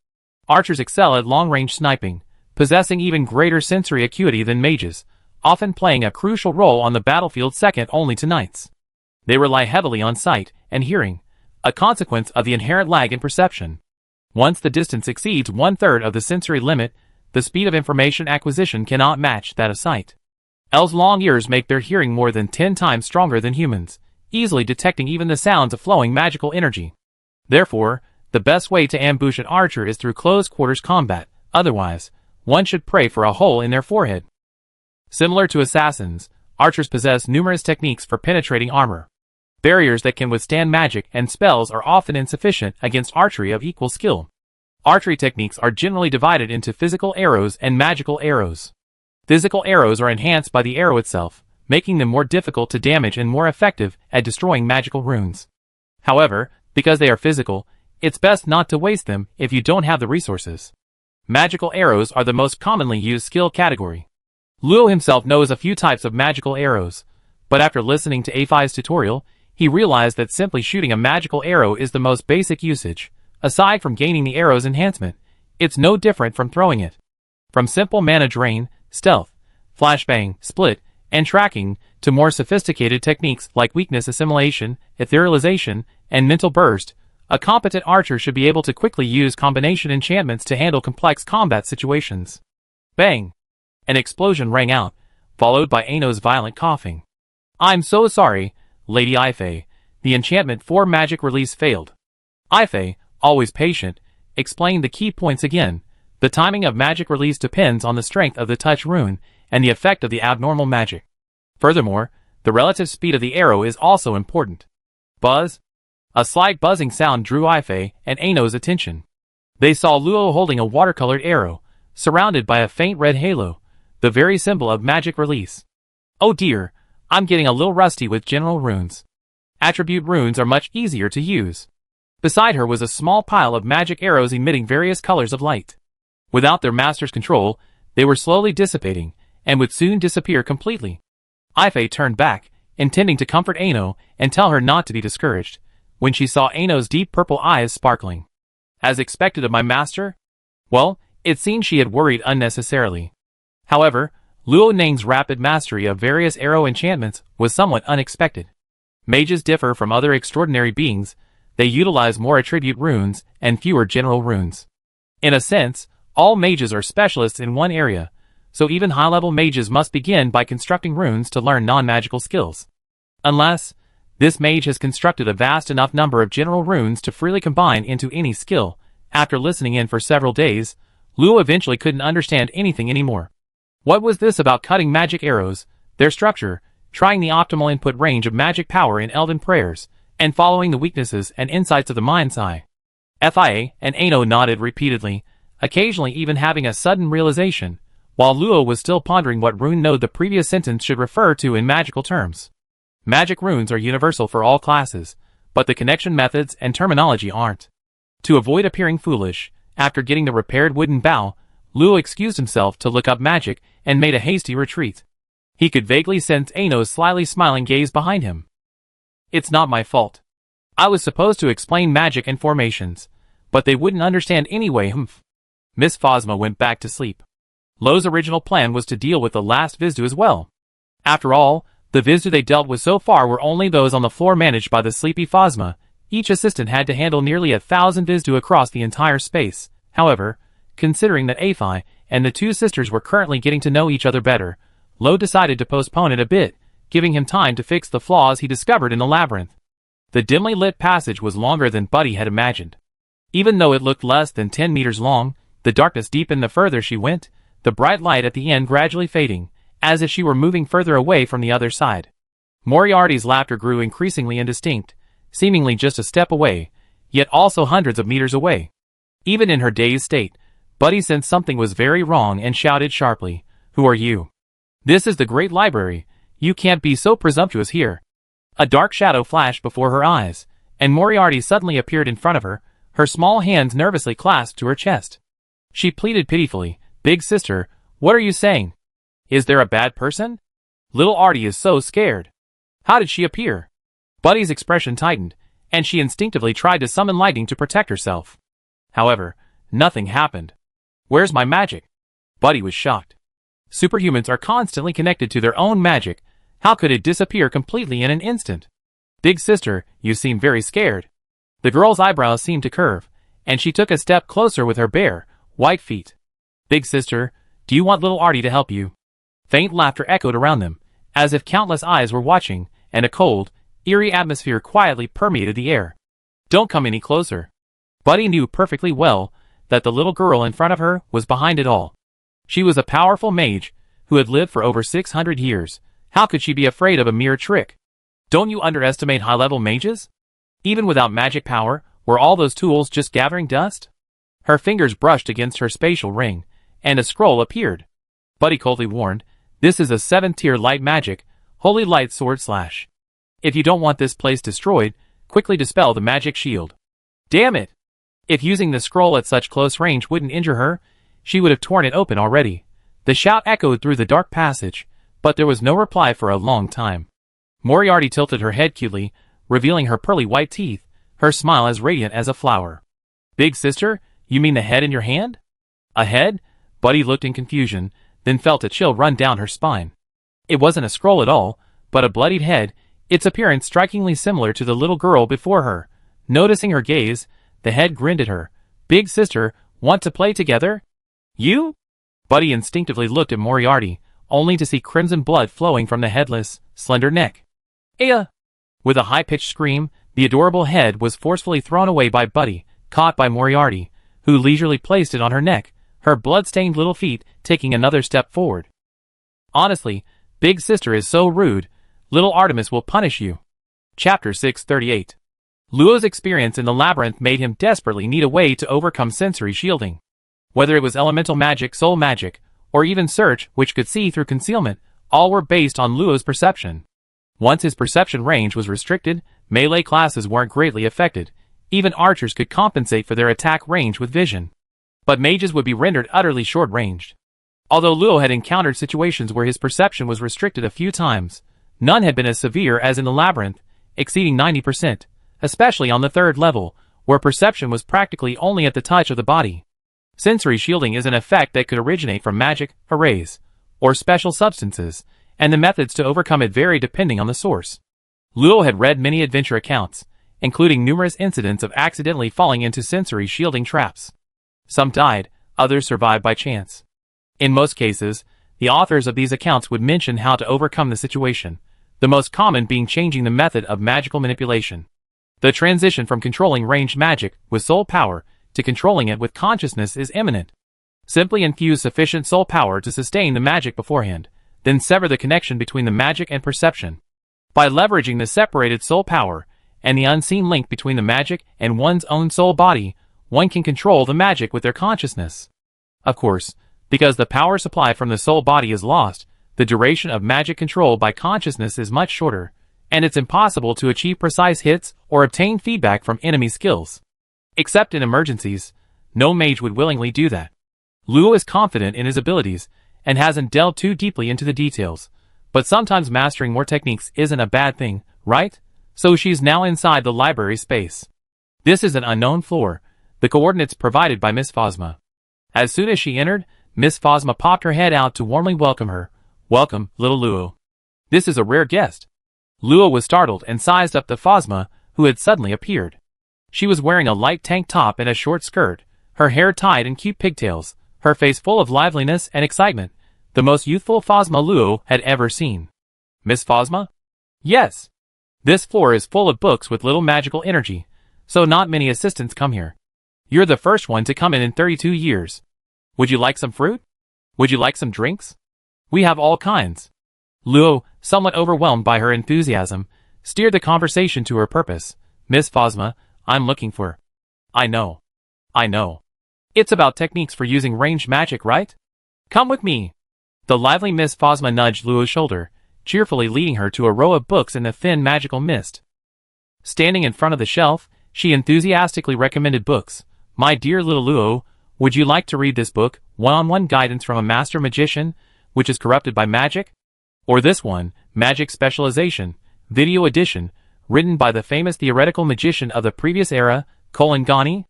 Archers excel at long-range sniping, possessing even greater sensory acuity than mages, often playing a crucial role on the battlefield second only to knights. They rely heavily on sight and hearing, a consequence of the inherent lag in perception. Once the distance exceeds 1/3 of the sensory limit, the speed of information acquisition cannot match that of sight. Elves' long ears make their hearing more than 10 times stronger than humans, easily detecting even the sounds of flowing magical energy. Therefore, the best way to ambush an archer is through close-quarters combat, otherwise, one should pray for a hole in their forehead. Similar to assassins, archers possess numerous techniques for penetrating armor. Barriers that can withstand magic and spells are often insufficient against archery of equal skill. Archery techniques are generally divided into physical arrows and magical arrows. Physical arrows are enhanced by the arrow itself, making them more difficult to damage and more effective at destroying magical runes. However, because they are physical, it's best not to waste them if you don't have the resources. Magical arrows are the most commonly used skill category. Luo himself knows a few types of magical arrows, but after listening to Afi's tutorial, he realized that simply shooting a magical arrow is the most basic usage. Aside from gaining the arrow's enhancement, it's no different from throwing it. From simple mana drain, stealth, flashbang, split, and tracking, to more sophisticated techniques like weakness assimilation, etherealization, and mental burst, a competent archer should be able to quickly use combination enchantments to handle complex combat situations. Bang! An explosion rang out, followed by Ano's violent coughing. I'm so sorry, Lady Ife. The enchantment for magic release failed. Ife, always patient, explained the key points again. The timing of magic release depends on the strength of the touch rune and the effect of the abnormal magic. Furthermore, the relative speed of the arrow is also important. Buzz? A slight buzzing sound drew Ife and Ano's attention. They saw Luo holding a watercolored arrow, surrounded by a faint red halo, the very symbol of magic release. Oh dear, I'm getting a little rusty with general runes. Attribute runes are much easier to use. Beside her was a small pile of magic arrows emitting various colors of light. Without their master's control, they were slowly dissipating, and would soon disappear completely. Ifei turned back, intending to comfort Ano and tell her not to be discouraged, when she saw Ano's deep purple eyes sparkling. As expected of my master? Well, it seemed she had worried unnecessarily. However, Luo Ning's rapid mastery of various arrow enchantments was somewhat unexpected. Mages differ from other extraordinary beings. They utilize more attribute runes and fewer general runes. In a sense, all mages are specialists in one area, so even high-level mages must begin by constructing runes to learn non-magical skills. Unless, this mage has constructed a vast enough number of general runes to freely combine into any skill. After listening in for several days, Luo eventually couldn't understand anything anymore. What was this about cutting magic arrows, their structure, trying the optimal input range of magic power in Elden prayers, and following the weaknesses and insights of the mind's eye? Fia and Ano nodded repeatedly, occasionally even having a sudden realization, while Luo was still pondering what rune node the previous sentence should refer to in magical terms. Magic runes are universal for all classes, but the connection methods and terminology aren't. To avoid appearing foolish, after getting the repaired wooden bow, Luo excused himself to look up magic and made a hasty retreat. He could vaguely sense Ano's slyly smiling gaze behind him. It's not my fault. I was supposed to explain magic and formations, but they wouldn't understand anyway. Miss Phosma went back to sleep. Luo's original plan was to deal with the last Vizdu as well. After all, the Vizdu they dealt with so far were only those on the floor managed by the sleepy Phosma. Each assistant had to handle nearly 1,000 Vizdu across the entire space. However, considering that Afei and the two sisters were currently getting to know each other better, Luo decided to postpone it a bit, giving him time to fix the flaws he discovered in the labyrinth. The dimly lit passage was longer than Buddy had imagined. Even though it looked less than 10 meters long, the darkness deepened the further she went, the bright light at the end gradually fading, as if she were moving further away from the other side. Moriarty's laughter grew increasingly indistinct, seemingly just a step away, yet also hundreds of meters away. Even in her dazed state, Buddy sensed something was very wrong and shouted sharply, "Who are you? This is the Great Library. You can't be so presumptuous here." A dark shadow flashed before her eyes, and Moriarty suddenly appeared in front of her, her small hands nervously clasped to her chest. She pleaded pitifully, "Big sister, what are you saying? Is there a bad person? Little Artie is so scared. How did she appear?" Buddy's expression tightened, and she instinctively tried to summon lightning to protect herself. However, nothing happened. "Where's my magic?" Buddy was shocked. Superhumans are constantly connected to their own magic. How could it disappear completely in an instant? "Big sister, you seem very scared." The girl's eyebrows seemed to curve, and she took a step closer with her bare, white feet. "Big sister, do you want little Artie to help you?" Faint laughter echoed around them, as if countless eyes were watching, and a cold, eerie atmosphere quietly permeated the air. "Don't come any closer." Buddy knew perfectly well that the little girl in front of her was behind it all. She was a powerful mage, who had lived for over 600 years. How could she be afraid of a mere trick? Don't you underestimate high-level mages? Even without magic power, were all those tools just gathering dust? Her fingers brushed against her spatial ring, and a scroll appeared. Buddy coldly warned, "This is a 7th-tier light magic, holy light sword slash. If you don't want this place destroyed, quickly dispel the magic shield." Damn it! If using the scroll at such close range wouldn't injure her, she would have torn it open already. The shout echoed through the dark passage, but there was no reply for a long time. Moriarty tilted her head cutely, revealing her pearly white teeth, her smile as radiant as a flower. "Big sister, you mean the head in your hand?" A head? Buddy looked in confusion, then felt a chill run down her spine. It wasn't a scroll at all, but a bloodied head, its appearance strikingly similar to the little girl before her. Noticing her gaze, the head grinned at her. "Big sister, want to play together?" "You?" Buddy instinctively looked at Moriarty, only to see crimson blood flowing from the headless, slender neck. "Aya!" With a high-pitched scream, the adorable head was forcefully thrown away by Buddy, caught by Moriarty, who leisurely placed it on her neck, her blood-stained little feet taking another step forward. "Honestly, big sister is so rude. Little Artemis will punish you." Chapter 638. Luo's experience in the labyrinth made him desperately need a way to overcome sensory shielding. Whether it was elemental magic, soul magic, or even search, which could see through concealment, all were based on Luo's perception. Once his perception range was restricted, Melee classes weren't greatly affected. Even archers could compensate for their attack range with vision. But mages would be rendered utterly short-ranged. Although Luo had encountered situations where his perception was restricted a few times, none had been as severe as in the labyrinth, exceeding 90%, especially on the third level, where perception was practically only at the touch of the body. Sensory shielding is an effect that could originate from magic, arrays, or special substances, and the methods to overcome it vary depending on the source. Luo had read many adventure accounts, including numerous incidents of accidentally falling into sensory shielding traps. Some died, others survived by chance. In most cases, the authors of these accounts would mention how to overcome the situation, the most common being changing the method of magical manipulation. The transition from controlling ranged magic with soul power to controlling it with consciousness is imminent. Simply infuse sufficient soul power to sustain the magic beforehand, then sever the connection between the magic and perception. By leveraging the separated soul power and the unseen link between the magic and one's own soul body, one can control the magic with their consciousness. Of course, because the power supply from the soul body is lost, the duration of magic control by consciousness is much shorter, and it's impossible to achieve precise hits or obtain feedback from enemy skills. Except in emergencies, no mage would willingly do that. Luo is confident in his abilities, and hasn't delved too deeply into the details, but sometimes mastering more techniques isn't a bad thing, right? So she's now inside the library space. This is an unknown floor, the coordinates provided by Miss Phosma. As soon as she entered, Miss Phosma popped her head out to warmly welcome her. "Welcome, little Luo. This is a rare guest." Luo was startled and sized up the Phosma, who had suddenly appeared. She was wearing a light tank top and a short skirt, her hair tied in cute pigtails, her face full of liveliness and excitement, the most youthful Phosma Luo had ever seen. "Miss Phosma?" "Yes. This floor is full of books with little magical energy, so not many assistants come here. You're the first one to come in 32 years. Would you like some fruit? Would you like some drinks? We have all kinds." Luo, somewhat overwhelmed by her enthusiasm, steered the conversation to her purpose. "Miss Phosma, I'm looking for..." I know. It's about techniques for using ranged magic, right? Come with me." The lively Miss Phosma nudged Luo's shoulder, cheerfully leading her to a row of books in the thin magical mist. Standing in front of the shelf, she enthusiastically recommended books. "My dear little Luo, would you like to read this book, One-on-One Guidance from a Master Magician, which is corrupted by magic? Or this one, Magic Specialization, Video Edition, written by the famous theoretical magician of the previous era, Colin Gani?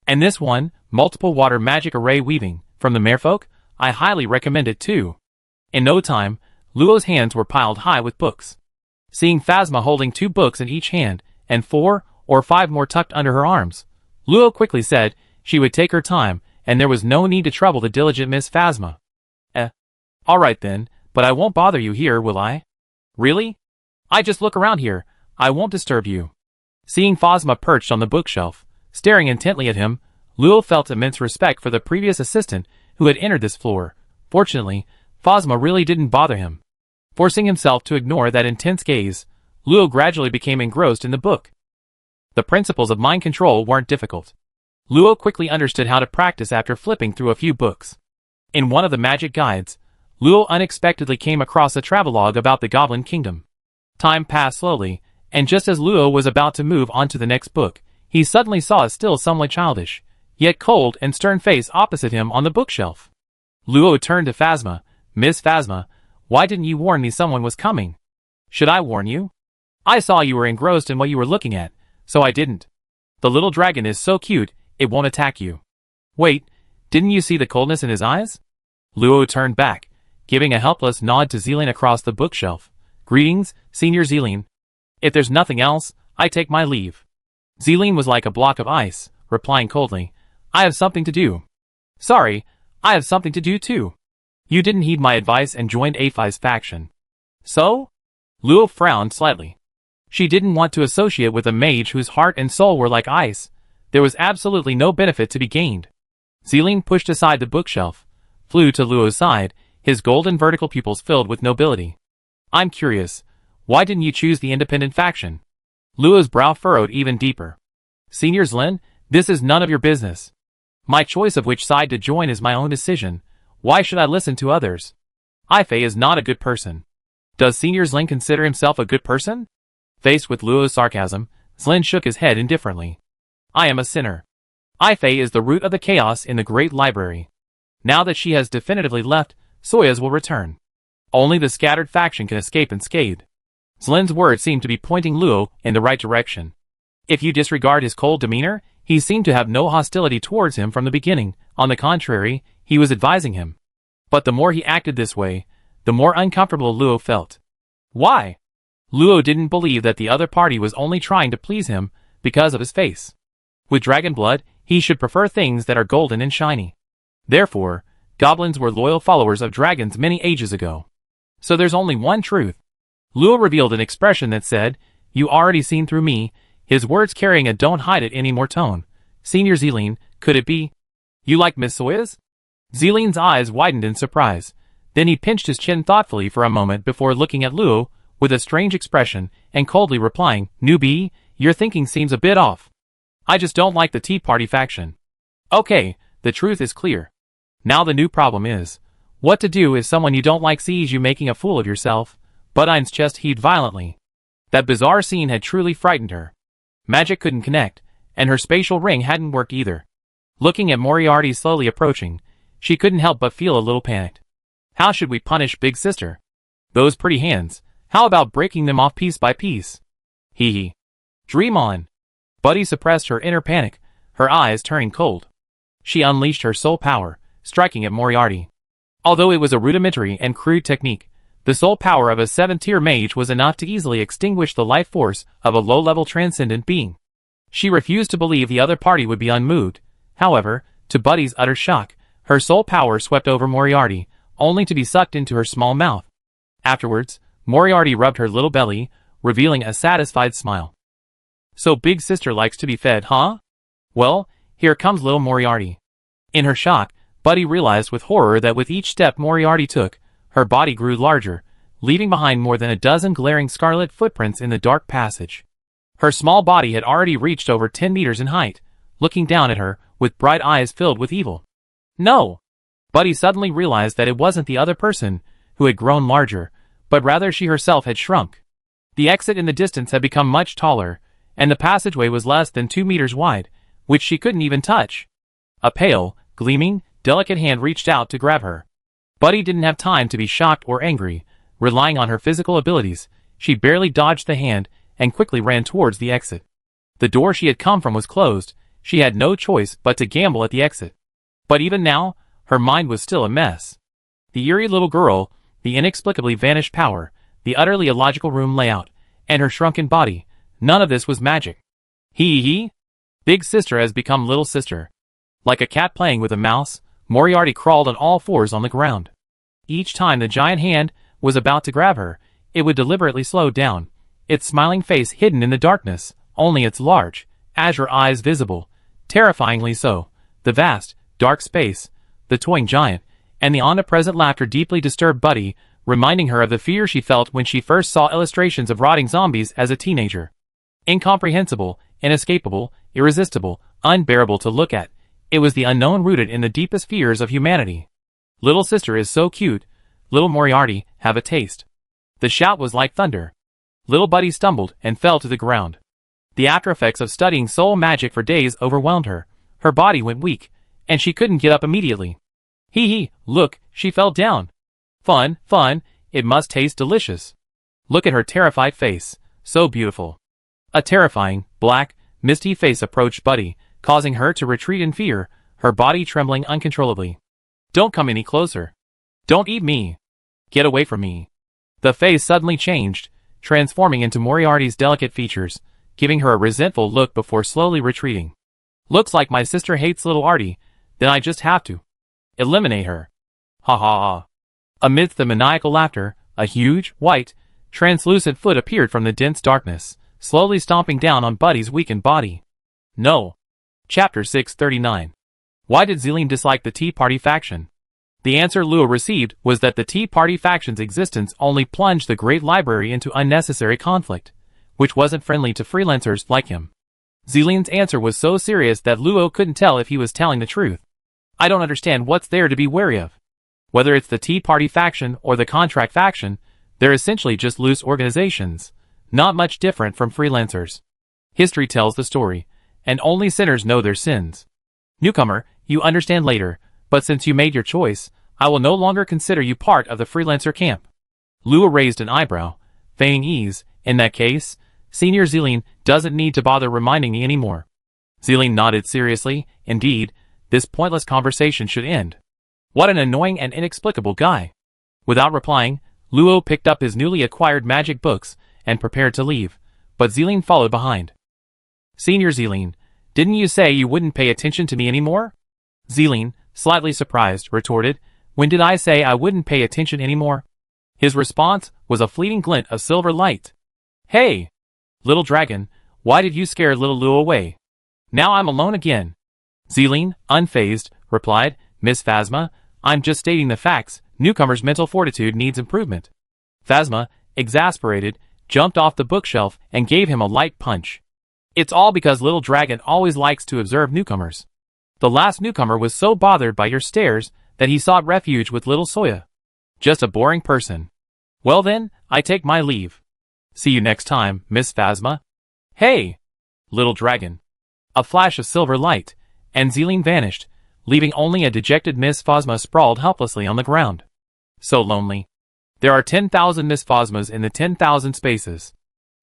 And this one, Multiple Water Magic Array Weaving, from the Merfolk? I highly recommend it too." In no time, Luo's hands were piled high with books. Seeing Phasma holding 2 books in each hand, and 4 or 5 more tucked under her arms, Luo quickly said she would take her time, and there was no need to trouble the diligent Miss Phasma. Alright then, but I won't bother you here, will I?" "Really? I just look around here, I won't disturb you." Seeing Phasma perched on the bookshelf, staring intently at him, Luo felt immense respect for the previous assistant who had entered this floor. Fortunately, Phasma really didn't bother him. Forcing himself to ignore that intense gaze, Luo gradually became engrossed in the book. The principles of mind control weren't difficult. Luo quickly understood how to practice after flipping through a few books. In one of the magic guides, Luo unexpectedly came across a travelogue about the Goblin Kingdom. Time passed slowly, and just as Luo was about to move on to the next book, he suddenly saw a still somewhat childish, yet cold and stern face opposite him on the bookshelf. Luo turned to Phasma. "Miss Phasma, why didn't you warn me someone was coming?" "Should I warn you? I saw you were engrossed in what you were looking at, so I didn't. The little dragon is so cute, it won't attack you." "Wait, didn't you see the coldness in his eyes?" Luo turned back, giving a helpless nod to Zeline across the bookshelf. "Greetings, Senior Zeline. If there's nothing else, I take my leave." Zeline was like a block of ice, replying coldly, "I have something to do." "Sorry, I have something to do too. You didn't heed my advice and joined A5's faction." "So?" Luo frowned slightly. She didn't want to associate with a mage whose heart and soul were like ice. There was absolutely no benefit to be gained. Zeline pushed aside the bookshelf, flew to Luo's side, his golden vertical pupils filled with nobility. "I'm curious, why didn't you choose the independent faction?" Luo's brow furrowed even deeper. "Senior Zlin, this is none of your business. My choice of which side to join is my own decision. Why should I listen to others? Ifei is not a good person." "Does Senior Zlin consider himself a good person?" Faced with Luo's sarcasm, Zlin shook his head indifferently. I am a sinner. Ifei is the root of the chaos in the Great Library. Now that she has definitively left, Soyuz will return. Only the scattered faction can escape unscathed. Zlin's words seemed to be pointing Luo in the right direction. If you disregard his cold demeanor, he seemed to have no hostility towards him from the beginning. On the contrary, he was advising him. But the more he acted this way, the more uncomfortable Luo felt. Why? Luo didn't believe that the other party was only trying to please him because of his face. With dragon blood, he should prefer things that are golden and shiny. Therefore, goblins were loyal followers of dragons many ages ago. So there's only one truth. Luo revealed an expression that said, "You already seen through me," his words carrying a don't hide it anymore tone. Senior Zilin, could it be? You like Miss Soyuz? Zilin's eyes widened in surprise. Then he pinched his chin thoughtfully for a moment before looking at Luo with a strange expression and coldly replying, "Newbie, your thinking seems a bit off. I just don't like the Tea Party faction." Okay, the truth is clear. Now the new problem is, what to do if someone you don't like sees you making a fool of yourself. Budein's chest heaved violently. That bizarre scene had truly frightened her. Magic couldn't connect, and her spatial ring hadn't worked either. Looking at Moriarty slowly approaching, she couldn't help but feel a little panicked. How should we punish Big Sister? Those pretty hands, how about breaking them off piece by piece? Hee hee. Dream on. Buddy suppressed her inner panic, her eyes turning cold. She unleashed her soul power, striking at Moriarty. Although it was a rudimentary and crude technique, the soul power of a 7th-tier mage was enough to easily extinguish the life force of a low-level transcendent being. She refused to believe the other party would be unmoved. However, to Buddy's utter shock, her soul power swept over Moriarty, only to be sucked into her small mouth. Afterwards, Moriarty rubbed her little belly, revealing a satisfied smile. So Big Sister likes to be fed, huh? Well, here comes little Moriarty. In her shock, Buddy realized with horror that with each step Moriarty took, her body grew larger, leaving behind more than a dozen glaring scarlet footprints in the dark passage. Her small body had already reached over 10 meters in height, looking down at her with bright eyes filled with evil. No! Buddy suddenly realized that it wasn't the other person who had grown larger, but rather she herself had shrunk. The exit in the distance had become much taller, and the passageway was less than 2 meters wide, which she couldn't even touch. A pale, gleaming, delicate hand reached out to grab her. Buddy didn't have time to be shocked or angry. Relying on her physical abilities, she barely dodged the hand and quickly ran towards the exit. The door she had come from was closed. She had no choice but to gamble at the exit. But even now, her mind was still a mess. The eerie little girl, the inexplicably vanished power, the utterly illogical room layout, and her shrunken body, none of this was magic. Hee. Big Sister has become Little Sister. Like a cat playing with a mouse, Moriarty crawled on all fours on the ground. Each time the giant hand was about to grab her, it would deliberately slow down, its smiling face hidden in the darkness, only its large, azure eyes visible, terrifyingly so. The vast, dark space, the toying giant, and the omnipresent laughter deeply disturbed Buddy, reminding her of the fear she felt when she first saw illustrations of rotting zombies as a teenager. Incomprehensible, inescapable, irresistible, unbearable to look at. It was the unknown rooted in the deepest fears of humanity. Little Sister is so cute. Little Moriarty, have a taste. The shout was like thunder. Little Buddy stumbled and fell to the ground. The aftereffects of studying soul magic for days overwhelmed her. Her body went weak, and she couldn't get up immediately. Hee, look, she fell down. Fun, it must taste delicious. Look at her terrified face, so beautiful. A terrifying, black, misty face approached Buddy, causing her to retreat in fear, her body trembling uncontrollably. Don't come any closer. Don't eat me. Get away from me. The face suddenly changed, transforming into Moriarty's delicate features, giving her a resentful look before slowly retreating. Looks like my sister hates little Artie, then I just have to eliminate her. Ha ha ha. Amidst the maniacal laughter, a huge, white, translucent foot appeared from the dense darkness, slowly stomping down on Buddy's weakened body. No. Chapter 639. Why did Zilin dislike the Tea Party faction? The answer Luo received was that the Tea Party faction's existence only plunged the Great Library into unnecessary conflict, which wasn't friendly to freelancers like him. Zilin's answer was so serious that Luo couldn't tell if he was telling the truth. I don't understand what's there to be wary of. Whether it's the Tea Party faction or the Contract faction, they're essentially just loose organizations. Not much different from freelancers. History tells the story, and only sinners know their sins. Newcomer, you understand later, but since you made your choice, I will no longer consider you part of the freelancer camp. Lua raised an eyebrow, feigning ease. In that case, Senior Zeline doesn't need to bother reminding me anymore. Zeline nodded seriously. Indeed, this pointless conversation should end. What an annoying and inexplicable guy. Without replying, Luo picked up his newly acquired magic books and prepared to leave, but Zeline followed behind. Senior Zeline, didn't you say you wouldn't pay attention to me anymore? Zeline, slightly surprised, retorted, when did I say I wouldn't pay attention anymore? His response was a fleeting glint of silver light. Hey! Little dragon, why did you scare little Luo away? Now I'm alone again. Zeline, unfazed, replied, Miss Phasma, I'm just stating the facts. Newcomer's mental fortitude needs improvement. Phasma, exasperated, jumped off the bookshelf and gave him a light punch. It's all because little dragon always likes to observe newcomers. The last newcomer was so bothered by your stares that he sought refuge with little Soya. Just a boring person. Well then, I take my leave. See you next time, Miss Phasma. Hey! Little dragon. A flash of silver light, and Zeline vanished, leaving only a dejected Miss Phasma sprawled helplessly on the ground. So lonely. There are 10,000 Miss Phasmas in the 10,000 spaces.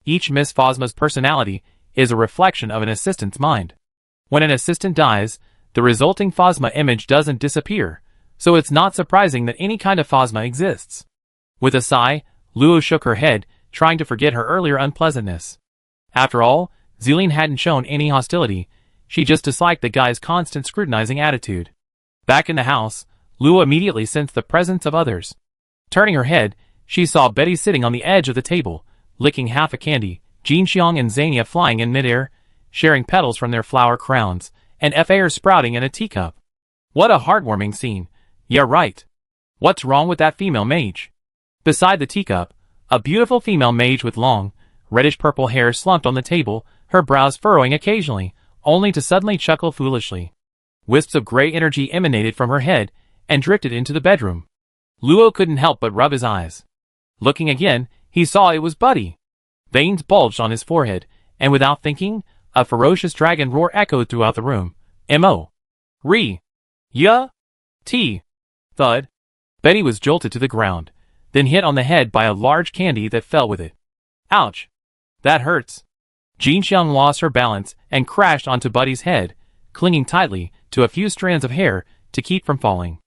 Each Miss Phasma's personality is a reflection of an assistant's mind. When an assistant dies, the resulting Phasma image doesn't disappear, so it's not surprising that any kind of Phasma exists. With a sigh, Luo shook her head, trying to forget her earlier unpleasantness. After all, Zeline hadn't shown any hostility, she just disliked the guy's constant scrutinizing attitude. Back in the house, Luo immediately sensed the presence of others. Turning her head, she saw Betty sitting on the edge of the table, licking half a candy, Jinxiang and Zania flying in midair, sharing petals from their flower crowns, and FAers sprouting in a teacup. What a heartwarming scene. Yeah, right. What's wrong with that female mage? Beside the teacup, a beautiful female mage with long, reddish-purple hair slumped on the table, her brows furrowing occasionally, only to suddenly chuckle foolishly. Wisps of gray energy emanated from her head and drifted into the bedroom. Luo couldn't help but rub his eyes. Looking again, he saw it was Buddy. Veins bulged on his forehead, and without thinking, a ferocious dragon roar echoed throughout the room. M.O. Re. Ya. T. Thud. Betty was jolted to the ground, then hit on the head by a large candy that fell with it. Ouch. That hurts. Jinxiang lost her balance and crashed onto Buddy's head, clinging tightly to a few strands of hair to keep from falling.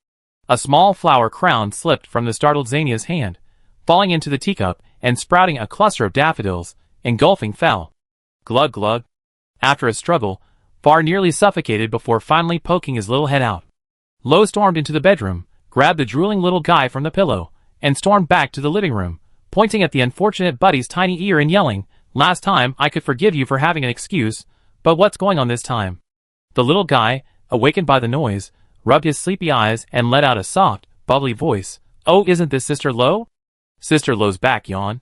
A small flower crown slipped from the startled Zania's hand, falling into the teacup and sprouting a cluster of daffodils, engulfing Fowl. Glug glug. After a struggle, Far nearly suffocated before finally poking his little head out. Lo stormed into the bedroom, grabbed the drooling little guy from the pillow, and stormed back to the living room, pointing at the unfortunate Buddy's tiny ear and yelling, "Last time I could forgive you for having an excuse, but what's going on this time?" The little guy, awakened by the noise, rubbed his sleepy eyes and let out a soft, bubbly voice. "Oh, isn't this Sister Lo?" Sister Lo's back yawned.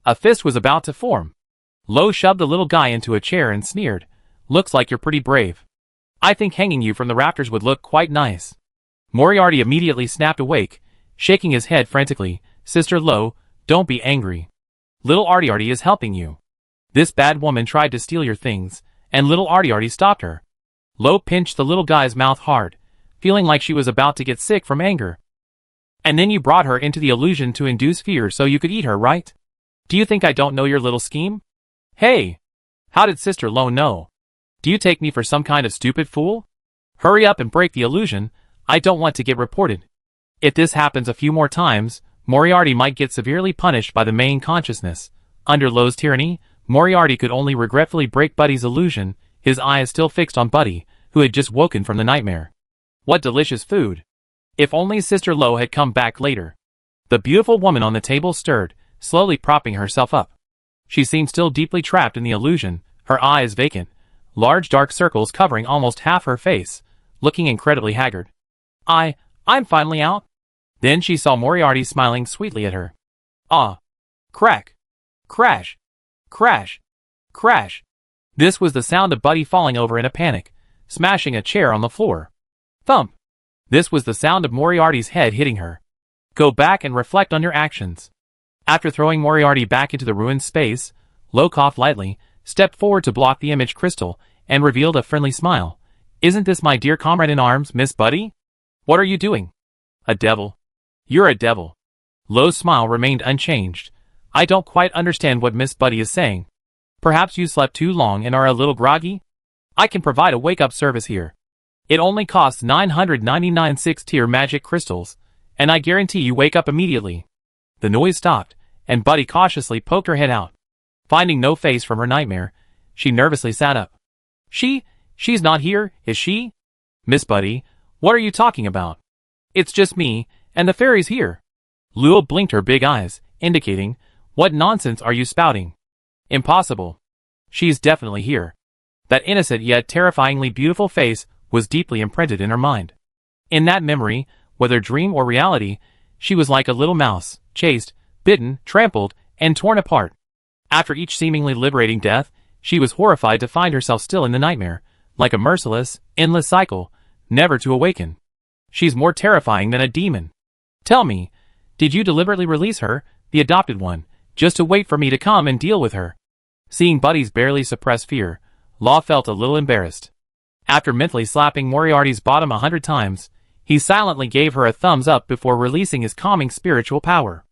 A fist was about to form. Lo shoved the little guy into a chair and sneered, "Looks like you're pretty brave. I think hanging you from the rafters would look quite nice." Moriarty immediately snapped awake, shaking his head frantically. "Sister Lo, don't be angry. Little Artie is helping you. This bad woman tried to steal your things, and little Artie stopped her." Lo pinched the little guy's mouth hard, feeling like she was about to get sick from anger. "And then you brought her into the illusion to induce fear so you could eat her, right? Do you think I don't know your little scheme? Hey! How did Sister Lo know? Do you take me for some kind of stupid fool? Hurry up and break the illusion. I don't want to get reported. If this happens a few more times, Moriarty might get severely punished by the main consciousness." Under Lo's tyranny, Moriarty could only regretfully break Buddy's illusion, his eyes still fixed on Buddy, who had just woken from the nightmare. What delicious food! If only Sister Lo had come back later. The beautiful woman on the table stirred, slowly propping herself up. She seemed still deeply trapped in the illusion, her eyes vacant, large dark circles covering almost half her face, looking incredibly haggard. I'm finally out." Then she saw Moriarty smiling sweetly at her. Ah! Crack! Crash! Crash! Crash! This was the sound of Buddy falling over in a panic, smashing a chair on the floor. Thump! This was the sound of Moriarty's head hitting her. Go back and reflect on your actions. After throwing Moriarty back into the ruined space, Luo coughed lightly, stepped forward to block the image crystal, and revealed a friendly smile. Isn't this my dear comrade in arms, Miss Buddy? What are you doing? A devil. You're a devil. Luo's smile remained unchanged. I don't quite understand what Miss Buddy is saying. Perhaps you slept too long and are a little groggy? I can provide a wake-up service here. It only costs 999 6-tier magic crystals, and I guarantee you wake up immediately. The noise stopped, and Buddy cautiously poked her head out. Finding no face from her nightmare, she nervously sat up. She's not here, is she? Miss Buddy, what are you talking about? It's just me, and the fairy's here. Luo blinked her big eyes, indicating, what nonsense are you spouting? Impossible. She's definitely here. That innocent yet terrifyingly beautiful face was deeply imprinted in her mind. In that memory, whether dream or reality, she was like a little mouse, chased, bitten, trampled, and torn apart. After each seemingly liberating death, she was horrified to find herself still in the nightmare, like a merciless, endless cycle, never to awaken. She's more terrifying than a demon. Tell me, did you deliberately release her, the adopted one, just to wait for me to come and deal with her? Seeing Buddy's barely suppressed fear, Law felt a little embarrassed. After mentally slapping Moriarty's bottom 100 times, he silently gave her a thumbs up before releasing his calming spiritual power.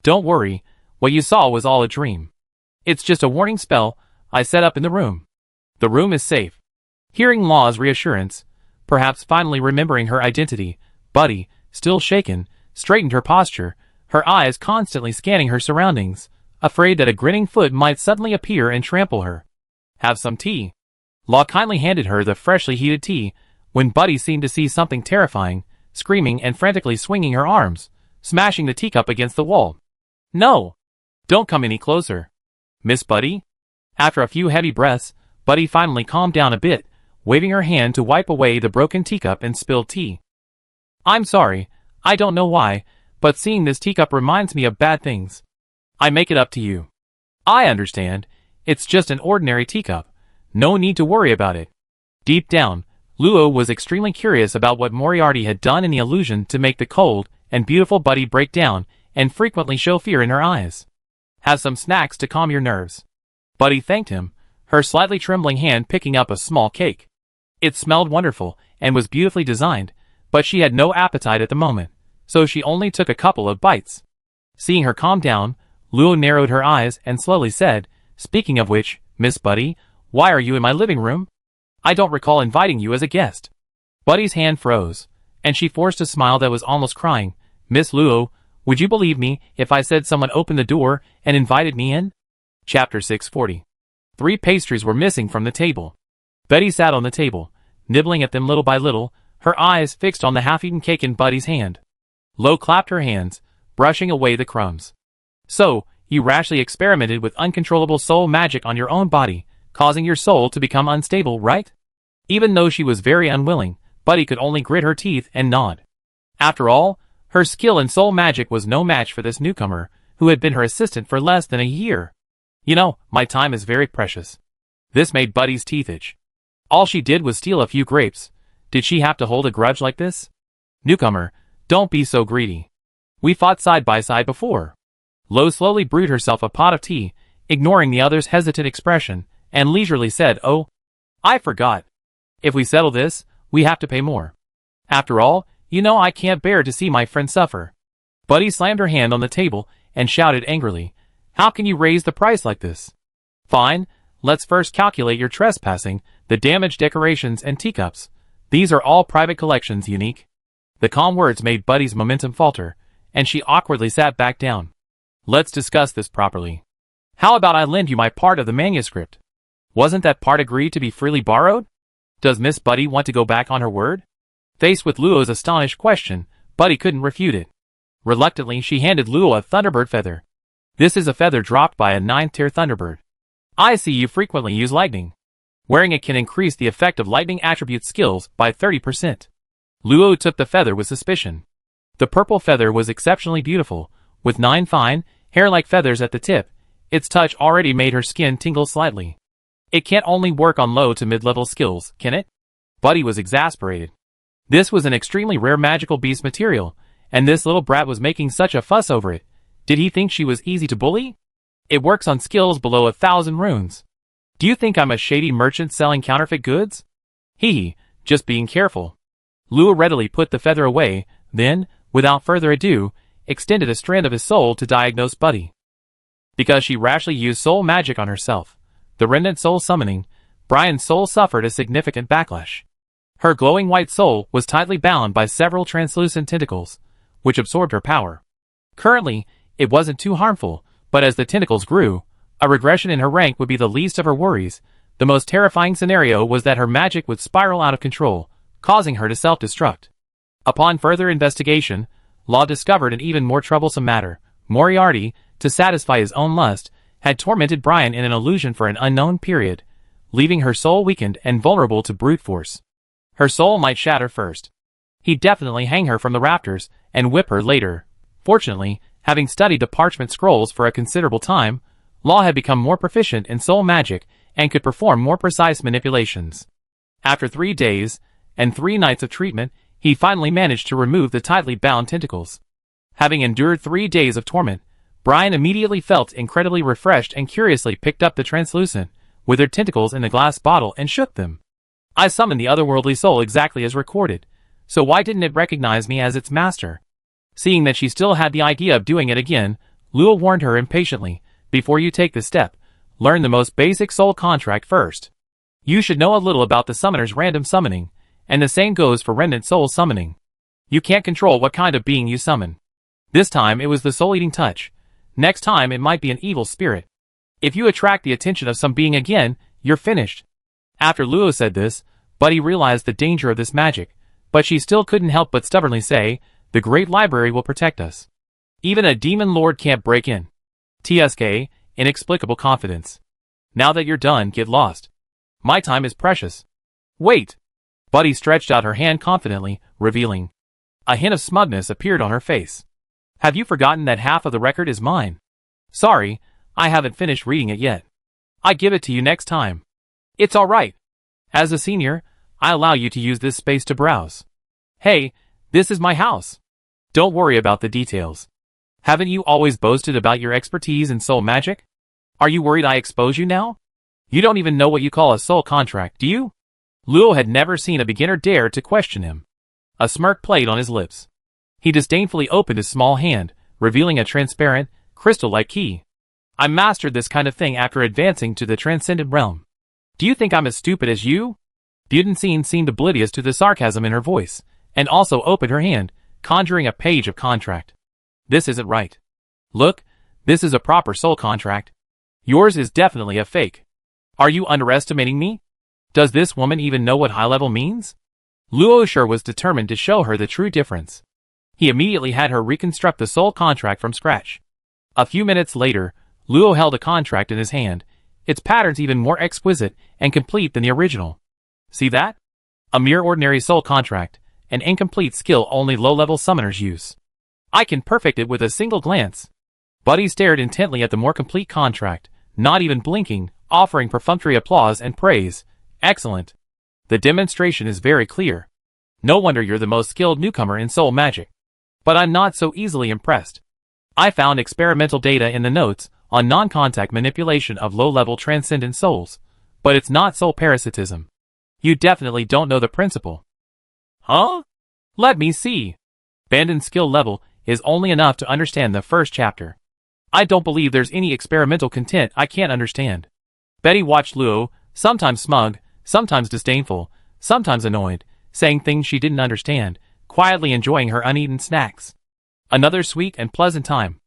Don't worry, what you saw was all a dream. It's just a warning spell I set up in the room. The room is safe. Hearing Law's reassurance, perhaps finally remembering her identity, Buddy, still shaken, straightened her posture, her eyes constantly scanning her surroundings, afraid that a grinning foot might suddenly appear and trample her. Have some tea. Law kindly handed her the freshly heated tea, when Buddy seemed to see something terrifying, screaming and frantically swinging her arms, smashing the teacup against the wall. No! Don't come any closer. Miss Buddy? After a few heavy breaths, Buddy finally calmed down a bit, waving her hand to wipe away the broken teacup and spilled tea. I'm sorry, I don't know why, but seeing this teacup reminds me of bad things. I make it up to you. I understand. It's just an ordinary teacup. No need to worry about it. Deep down, Luo was extremely curious about what Moriarty had done in the illusion to make the cold and beautiful Buddy break down and frequently show fear in her eyes. Have some snacks to calm your nerves. Buddy thanked him, her slightly trembling hand picking up a small cake. It smelled wonderful and was beautifully designed, but she had no appetite at the moment, so she only took a couple of bites. Seeing her calm down, Luo narrowed her eyes and slowly said, Speaking of which, Miss Buddy, why are you in my living room? I don't recall inviting you as a guest. Buddy's hand froze, and she forced a smile that was almost crying. Miss Luo, would you believe me if I said someone opened the door and invited me in? Chapter 640. 3 pastries were missing from the table. Betty sat on the table, nibbling at them little by little, her eyes fixed on the half-eaten cake in Buddy's hand. Luo clapped her hands, brushing away the crumbs. So, you rashly experimented with uncontrollable soul magic on your own body, causing your soul to become unstable, right? Even though she was very unwilling, Buddy could only grit her teeth and nod. After all, her skill in soul magic was no match for this newcomer, who had been her assistant for less than a year. You know, my time is very precious. This made Buddy's teeth itch. All she did was steal a few grapes. Did she have to hold a grudge like this? Newcomer, don't be so greedy. We fought side by side before. Luo slowly brewed herself a pot of tea, ignoring the other's hesitant expression, and leisurely said, Oh, I forgot. If we settle this, we have to pay more. After all, you know I can't bear to see my friend suffer. Buddy slammed her hand on the table and shouted angrily, How can you raise the price like this? Fine, let's first calculate your trespassing, the damaged decorations and teacups. These are all private collections, Unique. The calm words made Buddy's momentum falter, and she awkwardly sat back down. Let's discuss this properly. How about I lend you my part of the manuscript? Wasn't that part agreed to be freely borrowed? Does Miss Buddy want to go back on her word? Faced with Luo's astonished question, Buddy couldn't refute it. Reluctantly, she handed Luo a Thunderbird feather. This is a feather dropped by a 9th-tier Thunderbird. I see you frequently use lightning. Wearing it can increase the effect of lightning attribute skills by 30%. Luo took the feather with suspicion. The purple feather was exceptionally beautiful, with 9 fine, hair-like feathers at the tip. Its touch already made her skin tingle slightly. It can't only work on low to mid-level skills, can it? Buddy was exasperated. This was an extremely rare magical beast material, and this little brat was making such a fuss over it. Did he think she was easy to bully? It works on skills below 1,000 runes. Do you think I'm a shady merchant selling counterfeit goods? Hee, just being careful. Luo readily put the feather away, then, without further ado, extended a strand of his soul to diagnose Buddy. Because she rashly used soul magic on herself, the remnant soul summoning, Brian's soul suffered a significant backlash. Her glowing white soul was tightly bound by several translucent tentacles, which absorbed her power. Currently, it wasn't too harmful, but as the tentacles grew, a regression in her rank would be the least of her worries. The most terrifying scenario was that her magic would spiral out of control, causing her to self-destruct. Upon further investigation, Law discovered an even more troublesome matter. Moriarty, to satisfy his own lust, had tormented Brian in an illusion for an unknown period, leaving her soul weakened and vulnerable to brute force. Her soul might shatter first. He'd definitely hang her from the rafters and whip her later. Fortunately, having studied the parchment scrolls for a considerable time, Law had become more proficient in soul magic and could perform more precise manipulations. After 3 days and 3 nights of treatment, he finally managed to remove the tightly bound tentacles. Having endured 3 days of torment, Brian immediately felt incredibly refreshed and curiously picked up the translucent, withered tentacles in the glass bottle and shook them. I summoned the otherworldly soul exactly as recorded, so why didn't it recognize me as its master? Seeing that she still had the idea of doing it again, Luo warned her impatiently, before you take this step, learn the most basic soul contract first. You should know a little about the summoner's random summoning, and the same goes for remnant soul summoning. You can't control what kind of being you summon. This time it was the soul-eating touch. Next time it might be an evil spirit. If you attract the attention of some being again, you're finished. After Luo said this, Buddy realized the danger of this magic, but she still couldn't help but stubbornly say, the Great Library will protect us. Even a demon lord can't break in. TSK, inexplicable confidence. Now that you're done, get lost. My time is precious. Wait. Buddy stretched out her hand confidently, revealing. A hint of smugness appeared on her face. Have you forgotten that half of the record is mine? Sorry, I haven't finished reading it yet. I give it to you next time. It's alright. As a senior, I allow you to use this space to browse. Hey, this is my house. Don't worry about the details. Haven't you always boasted about your expertise in soul magic? Are you worried I expose you now? You don't even know what you call a soul contract, do you? Luo had never seen a beginner dare to question him. A smirk played on his lips. He disdainfully opened his small hand, revealing a transparent, crystal-like key. I mastered this kind of thing after advancing to the transcendent realm. Do you think I'm as stupid as you? Budenstein seemed oblivious to the sarcasm in her voice, and also opened her hand, conjuring a page of contract. This isn't right. Look, this is a proper soul contract. Yours is definitely a fake. Are you underestimating me? Does this woman even know what high level means? Luo sure was determined to show her the true difference. He immediately had her reconstruct the soul contract from scratch. A few minutes later, Luo held a contract in his hand, its patterns even more exquisite and complete than the original. See that? A mere ordinary soul contract, an incomplete skill only low-level summoners use. I can perfect it with a single glance. Buddy stared intently at the more complete contract, not even blinking, offering perfunctory applause and praise. Excellent. The demonstration is very clear. No wonder you're the most skilled newcomer in soul magic. But I'm not so easily impressed. I found experimental data in the notes on non-contact manipulation of low-level transcendent souls, but it's not soul parasitism. You definitely don't know the principle. Huh? Let me see. Bandon's skill level is only enough to understand the first chapter. I don't believe there's any experimental content I can't understand. Betty watched Luo, sometimes smug, sometimes disdainful, sometimes annoyed, saying things she didn't understand, quietly enjoying her uneaten snacks. Another sweet and pleasant time.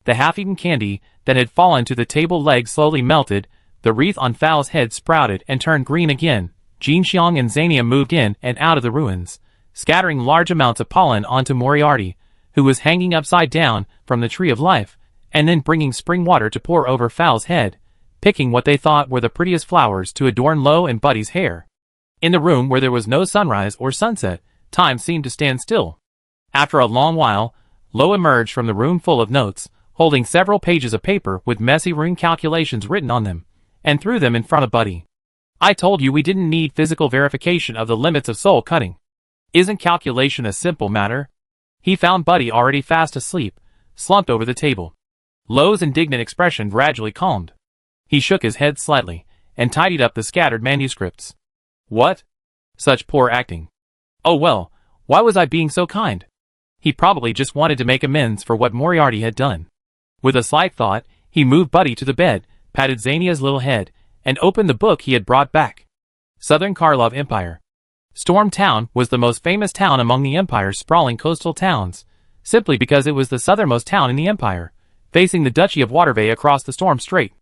The half-eaten candy that had fallen to the table leg slowly melted, the wreath on Fao's head sprouted and turned green again. Jinxiang and Zania moved in and out of the ruins, scattering large amounts of pollen onto Moriarty, who was hanging upside down from the tree of life, and then bringing spring water to pour over Fao's head, picking what they thought were the prettiest flowers to adorn Lo and Buddy's hair. In the room where there was no sunrise or sunset, time seemed to stand still. After a long while, Lo emerged from the room full of notes, holding several pages of paper with messy rune calculations written on them, and threw them in front of Buddy. I told you we didn't need physical verification of the limits of soul cutting. Isn't calculation a simple matter? He found Buddy already fast asleep, slumped over the table. Lo's indignant expression gradually calmed. He shook his head slightly, and tidied up the scattered manuscripts. What? Such poor acting. Oh well, why was I being so kind? He probably just wanted to make amends for what Moriarty had done. With a slight thought, he moved Buddy to the bed, patted Xania's little head, and opened the book he had brought back. Southern Karlov Empire. Storm Town was the most famous town among the Empire's sprawling coastal towns, simply because it was the southernmost town in the Empire, facing the Duchy of Watervey across the Storm Strait.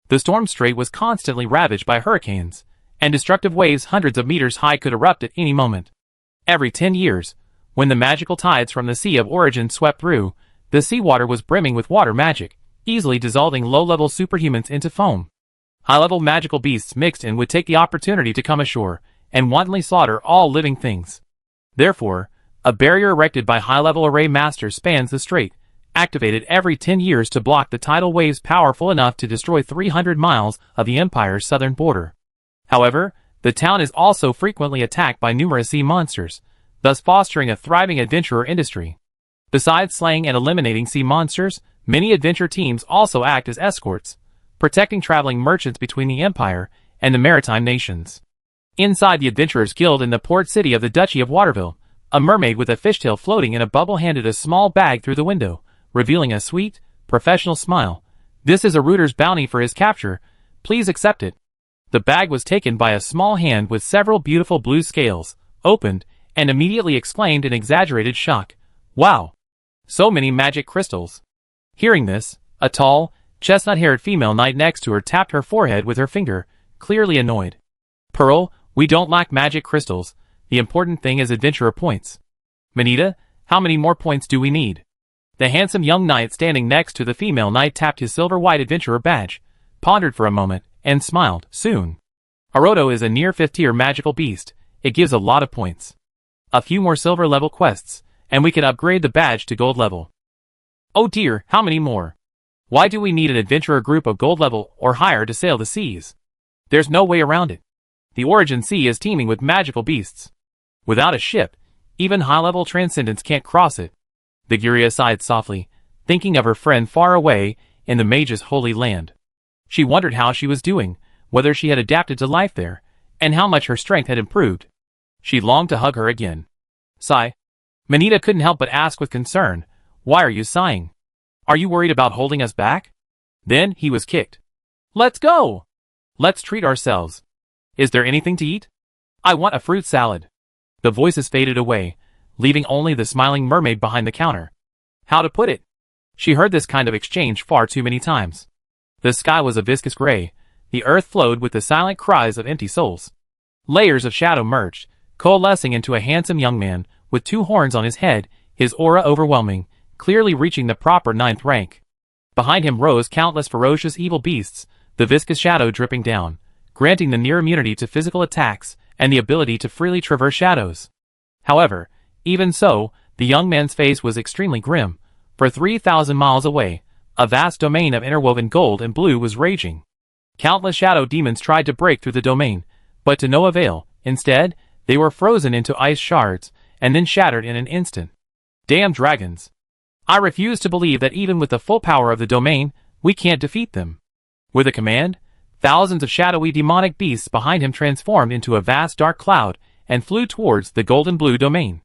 The Storm Strait was constantly ravaged by hurricanes, and destructive waves hundreds of meters high could erupt at any moment. Every 10 years, when the magical tides from the Sea of Origin swept through, the seawater was brimming with water magic, easily dissolving low-level superhumans into foam. High-level magical beasts mixed in would take the opportunity to come ashore and wantonly slaughter all living things. Therefore, a barrier erected by high-level array masters spans the strait, activated every 10 years to block the tidal waves powerful enough to destroy 300 miles of the Empire's southern border. However, the town is also frequently attacked by numerous sea monsters, thus fostering a thriving adventurer industry. Besides slaying and eliminating sea monsters, many adventure teams also act as escorts, protecting traveling merchants between the Empire and the maritime nations. Inside the Adventurers Guild in the port city of the Duchy of Waterville, a mermaid with a fishtail floating in a bubble handed a small bag through the window, revealing a sweet, professional smile. This is a rooter's bounty for his capture. Please accept it. The bag was taken by a small hand with several beautiful blue scales, opened, and immediately exclaimed in exaggerated shock, "Wow! So many magic crystals." Hearing this, a tall, chestnut-haired female knight next to her tapped her forehead with her finger, clearly annoyed. "Pearl, we don't lack magic crystals. The important thing is adventurer points. Manita, how many more points do we need?" The handsome young knight standing next to the female knight tapped his silver-white adventurer badge, pondered for a moment, and smiled. "Soon. Oroto is a near 5th-tier magical beast. It gives a lot of points. A few more silver-level quests, and we can upgrade the badge to gold level." "Oh dear, how many more? Why do we need an adventurer group of gold level or higher to sail the seas? There's no way around it. The Origin Sea is teeming with magical beasts. Without a ship, even high-level transcendents can't cross it." The Guria sighed softly, thinking of her friend far away in the mage's holy land. She wondered how she was doing, whether she had adapted to life there, and how much her strength had improved. She longed to hug her again. "Sigh." Manita couldn't help but ask with concern, "Why are you sighing? Are you worried about holding us back?" Then he was kicked. "Let's go! Let's treat ourselves. Is there anything to eat? I want a fruit salad." The voices faded away, leaving only the smiling mermaid behind the counter. How to put it? She heard this kind of exchange far too many times. The sky was a viscous gray. The earth flowed with the silent cries of empty souls. Layers of shadow merged, coalescing into a handsome young man with 2 horns on his head, his aura overwhelming, clearly reaching the proper 9th rank. Behind him rose countless ferocious evil beasts, the viscous shadow dripping down, granting the near immunity to physical attacks and the ability to freely traverse shadows. However, even so, the young man's face was extremely grim. For 3,000 miles away, a vast domain of interwoven gold and blue was raging. Countless shadow demons tried to break through the domain, but to no avail. Instead, they were frozen into ice shards, and then shattered in an instant. Damn dragons. I refuse to believe that even with the full power of the domain, we can't defeat them. With a command, thousands of shadowy demonic beasts behind him transformed into a vast dark cloud and flew towards the golden blue domain.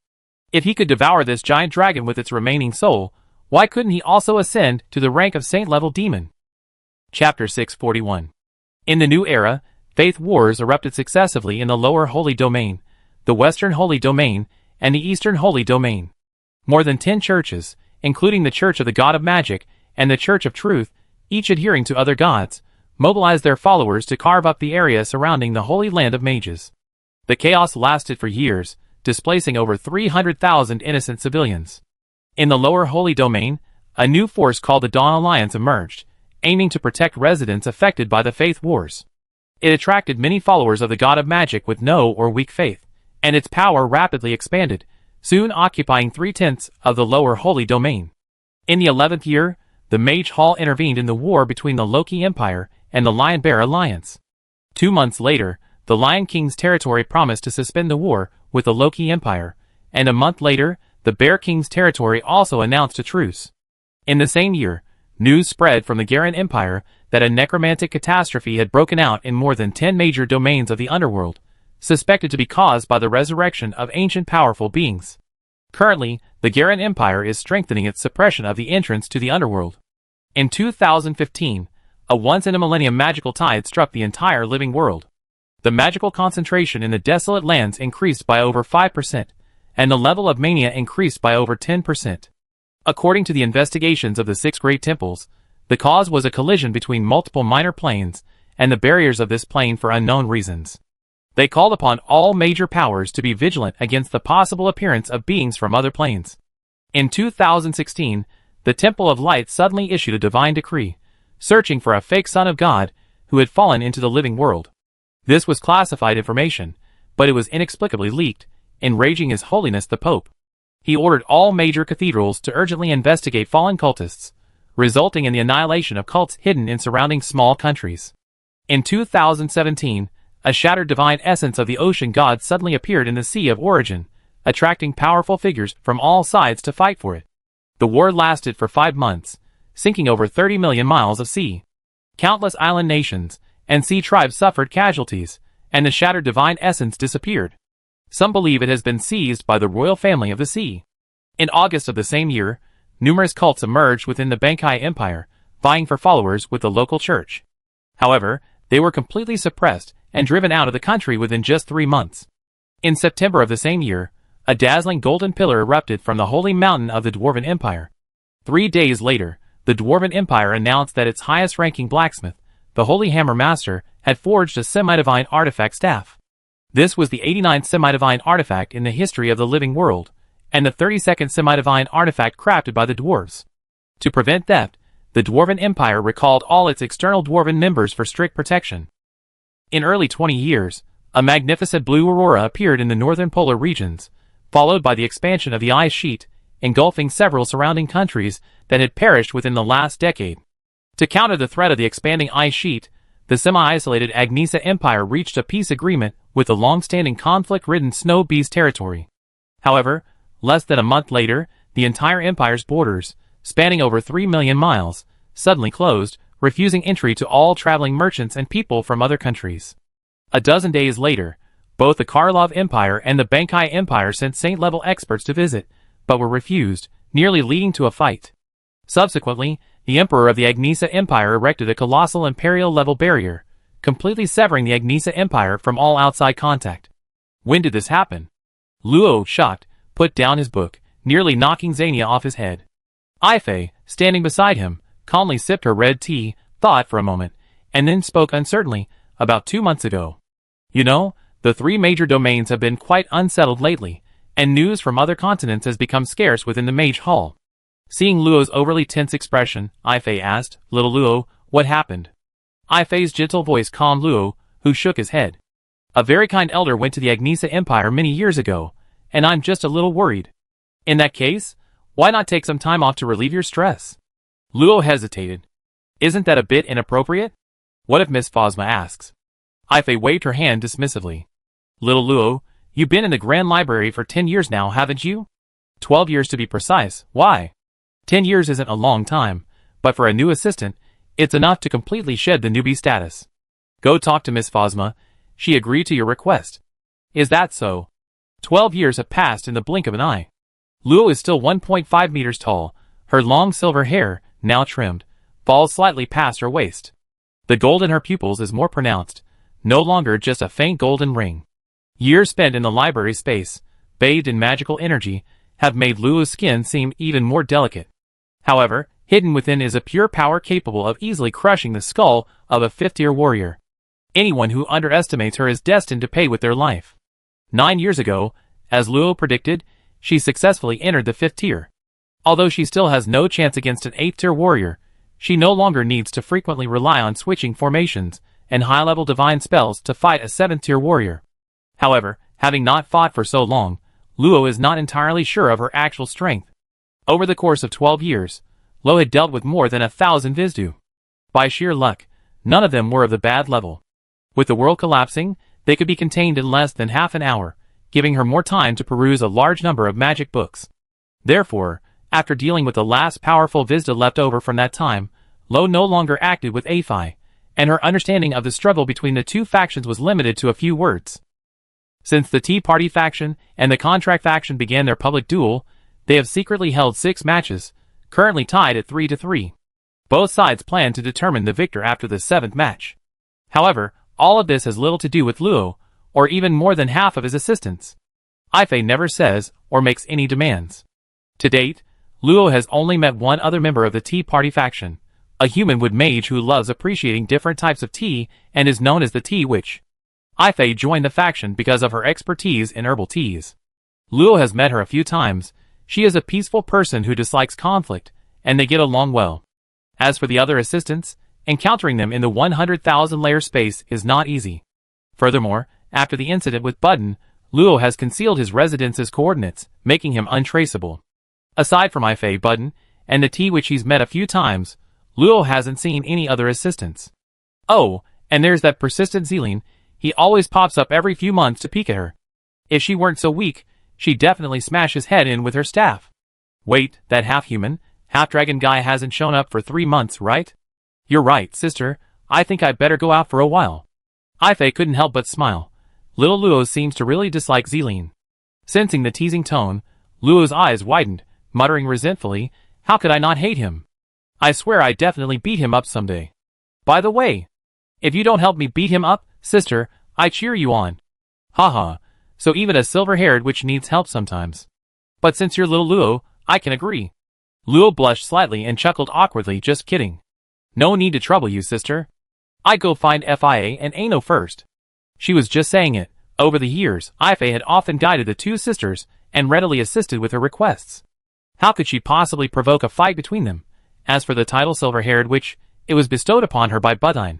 If he could devour this giant dragon with its remaining soul, why couldn't he also ascend to the rank of saint-level demon? Chapter 641. In the new era, faith wars erupted successively in the lower Holy Domain, the Western Holy Domain, and the Eastern Holy Domain. More than 10 churches, including the Church of the God of Magic and the Church of Truth, each adhering to other gods, mobilized their followers to carve up the area surrounding the Holy Land of Mages. The chaos lasted for years, displacing over 300,000 innocent civilians. In the lower Holy Domain, a new force called the Dawn Alliance emerged, aiming to protect residents affected by the faith wars. It attracted many followers of the God of Magic with no or weak faith, and its power rapidly expanded, soon occupying 3/10 of the lower Holy Domain. In the 11th year, the Mage Hall intervened in the war between the Loki Empire and the Lion Bear Alliance. 2 months later, the Lion King's territory promised to suspend the war with the Loki Empire, and a month later, the Bear King's territory also announced a truce. In the same year, News spread from the Garen Empire that a necromantic catastrophe had broken out in more than 10 major domains of the underworld, suspected to be caused by the resurrection of ancient powerful beings. Currently, the Garen Empire is strengthening its suppression of the entrance to the underworld. In 2015, a once-in-a-millennium magical tide struck the entire living world. The magical concentration in the desolate lands increased by over 5%, and the level of mania increased by over 10%. According to the investigations of the 6 great temples, the cause was a collision between multiple minor planes and the barriers of this plane for unknown reasons. They called upon all major powers to be vigilant against the possible appearance of beings from other planes. In 2016, the Temple of Light suddenly issued a divine decree, searching for a fake son of God who had fallen into the living world. This was classified information, but it was inexplicably leaked, enraging His Holiness the Pope. He ordered all major cathedrals to urgently investigate fallen cultists, resulting in the annihilation of cults hidden in surrounding small countries. In 2017, a shattered divine essence of the ocean god suddenly appeared in the Sea of Origin, attracting powerful figures from all sides to fight for it. The war lasted for 5 months, sinking over 30 million miles of sea. Countless island nations and sea tribes suffered casualties, and the shattered divine essence disappeared. Some believe it has been seized by the royal family of the sea. In August of the same year, numerous cults emerged within the Bankai Empire, vying for followers with the local church. However, they were completely suppressed and driven out of the country within just 3 months. In September of the same year, a dazzling golden pillar erupted from the holy mountain of the Dwarven Empire. 3 days later, the Dwarven Empire announced that its highest-ranking blacksmith, the Holy Hammer Master, had forged a semi-divine artifact staff. This was the 89th semi-divine artifact in the history of the living world, and the 32nd semi-divine artifact crafted by the dwarves. To prevent theft, the Dwarven Empire recalled all its external dwarven members for strict protection. In early 20 years, a magnificent blue aurora appeared in the northern polar regions, followed by the expansion of the ice sheet, engulfing several surrounding countries that had perished within the last decade. To counter the threat of the expanding ice sheet, the semi-isolated Agnesa Empire reached a peace agreement with the long-standing conflict-ridden Snow Beast territory. However, less than a month later, the entire empire's borders, spanning over 3 million miles, suddenly closed, refusing entry to all traveling merchants and people from other countries. A dozen days later, both the Karlov Empire and the Bankai Empire sent saint-level experts to visit, but were refused, nearly leading to a fight. Subsequently, the Emperor of the Agnesa Empire erected a colossal imperial-level barrier, completely severing the Agnesa Empire from all outside contact. When did this happen? Luo, shocked, put down his book, nearly knocking Xania off his head. Ifei, standing beside him, calmly sipped her red tea, thought for a moment, and then spoke uncertainly, about 2 months ago. You know, the 3 major domains have been quite unsettled lately, and news from other continents has become scarce within the Mage Hall. Seeing Luo's overly tense expression, Ifei asked, "Little Luo, what happened?" Ifei's gentle voice calmed Luo, who shook his head. "A very kind elder went to the Agnesa Empire many years ago, and I'm just a little worried." "In that case, why not take some time off to relieve your stress?" Luo hesitated. "Isn't that a bit inappropriate? What if Miss Phosma asks?" Ifei waved her hand dismissively. "Little Luo, you've been in the Grand Library for 10 years now, haven't you? 12 years to be precise. Why? 10 years isn't a long time, but for a new assistant, it's enough to completely shed the newbie status. Go talk to Miss Phosma. She agreed to your request." "Is that so?" 12 years have passed in the blink of an eye. Luo is still 1.5 meters tall. Her long silver hair, now trimmed, falls slightly past her waist. The gold in her pupils is more pronounced, no longer just a faint golden ring. Years spent in the library space, bathed in magical energy, have made Luo's skin seem even more delicate. However, hidden within is a pure power capable of easily crushing the skull of a 5th-tier warrior. Anyone who underestimates her is destined to pay with their life. 9 years ago, as Luo predicted, she successfully entered the 5th tier. Although she still has no chance against an 8th-tier warrior, she no longer needs to frequently rely on switching formations and high-level divine spells to fight a 7th-tier warrior. However, having not fought for so long, Luo is not entirely sure of her actual strength. Over the course of 12 years, Luo had dealt with more than 1,000 Vizdu. By sheer luck, none of them were of the bad level. With the world collapsing, they could be contained in less than half an hour, giving her more time to peruse a large number of magic books. Therefore, After dealing with the last powerful Vizda left over from that time, Lo no longer acted with A-Fi, and her understanding of the struggle between the two factions was limited to a few words. Since the Tea Party faction and the Contract faction began their public duel, they have secretly held 6 matches, currently tied at 3-3. Both sides plan to determine the victor after the 7th match. However, all of this has little to do with Luo, or even more than half of his assistants. Ifei never says or makes any demands. To date, Luo has only met one other member of the Tea Party faction, a human-wood mage who loves appreciating different types of tea and is known as the Tea Witch. Ifei joined the faction because of her expertise in herbal teas. Luo has met her a few times. She is a peaceful person who dislikes conflict, and they get along well. As for the other assistants, encountering them in the 100,000 layer space is not easy. Furthermore, after the incident with Budden, Luo has concealed his residence's coordinates, making him untraceable. Aside from Ifei, Budden, and the Tea Witch he's met a few times, Luo hasn't seen any other assistants. Oh, and there's that persistent Zealine. He always pops up every few months to peek at her. If she weren't so weak, she'd definitely smash his head in with her staff. Wait, that half-human, half-dragon guy hasn't shown up for 3 months, right? You're right, sister. I think I'd better go out for a while. Ifei couldn't help but smile. Little Luo seems to really dislike Zealine. Sensing the teasing tone, Luo's eyes widened, muttering resentfully, how could I not hate him? I swear I'd definitely beat him up someday. By the way, if you don't help me beat him up, sister, I cheer you on. Haha, so even a silver-haired witch needs help sometimes. But since you're little Luo, I can agree. Luo blushed slightly and chuckled awkwardly, just kidding. No need to trouble you, sister. I'd go find Fia and Ano first. She was just saying it. Over the years, Ifei had often guided the two sisters and readily assisted with her requests. How could she possibly provoke a fight between them? As for the title silver-haired witch, it was bestowed upon her by Budine.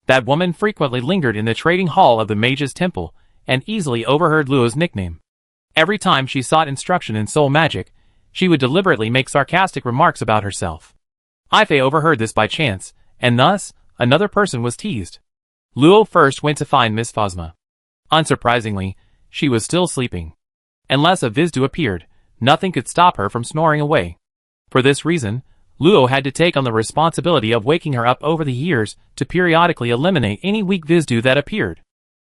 That woman frequently lingered in the trading hall of the mage's temple and easily overheard Luo's nickname. Every time she sought instruction in soul magic, she would deliberately make sarcastic remarks about herself. Ifei overheard this by chance, and thus, another person was teased. Luo first went to find Miss Phosma. Unsurprisingly, she was still sleeping. Unless a Vizdu appeared, nothing could stop her from snoring away. For this reason, Luo had to take on the responsibility of waking her up over the years to periodically eliminate any weak Vizdu that appeared.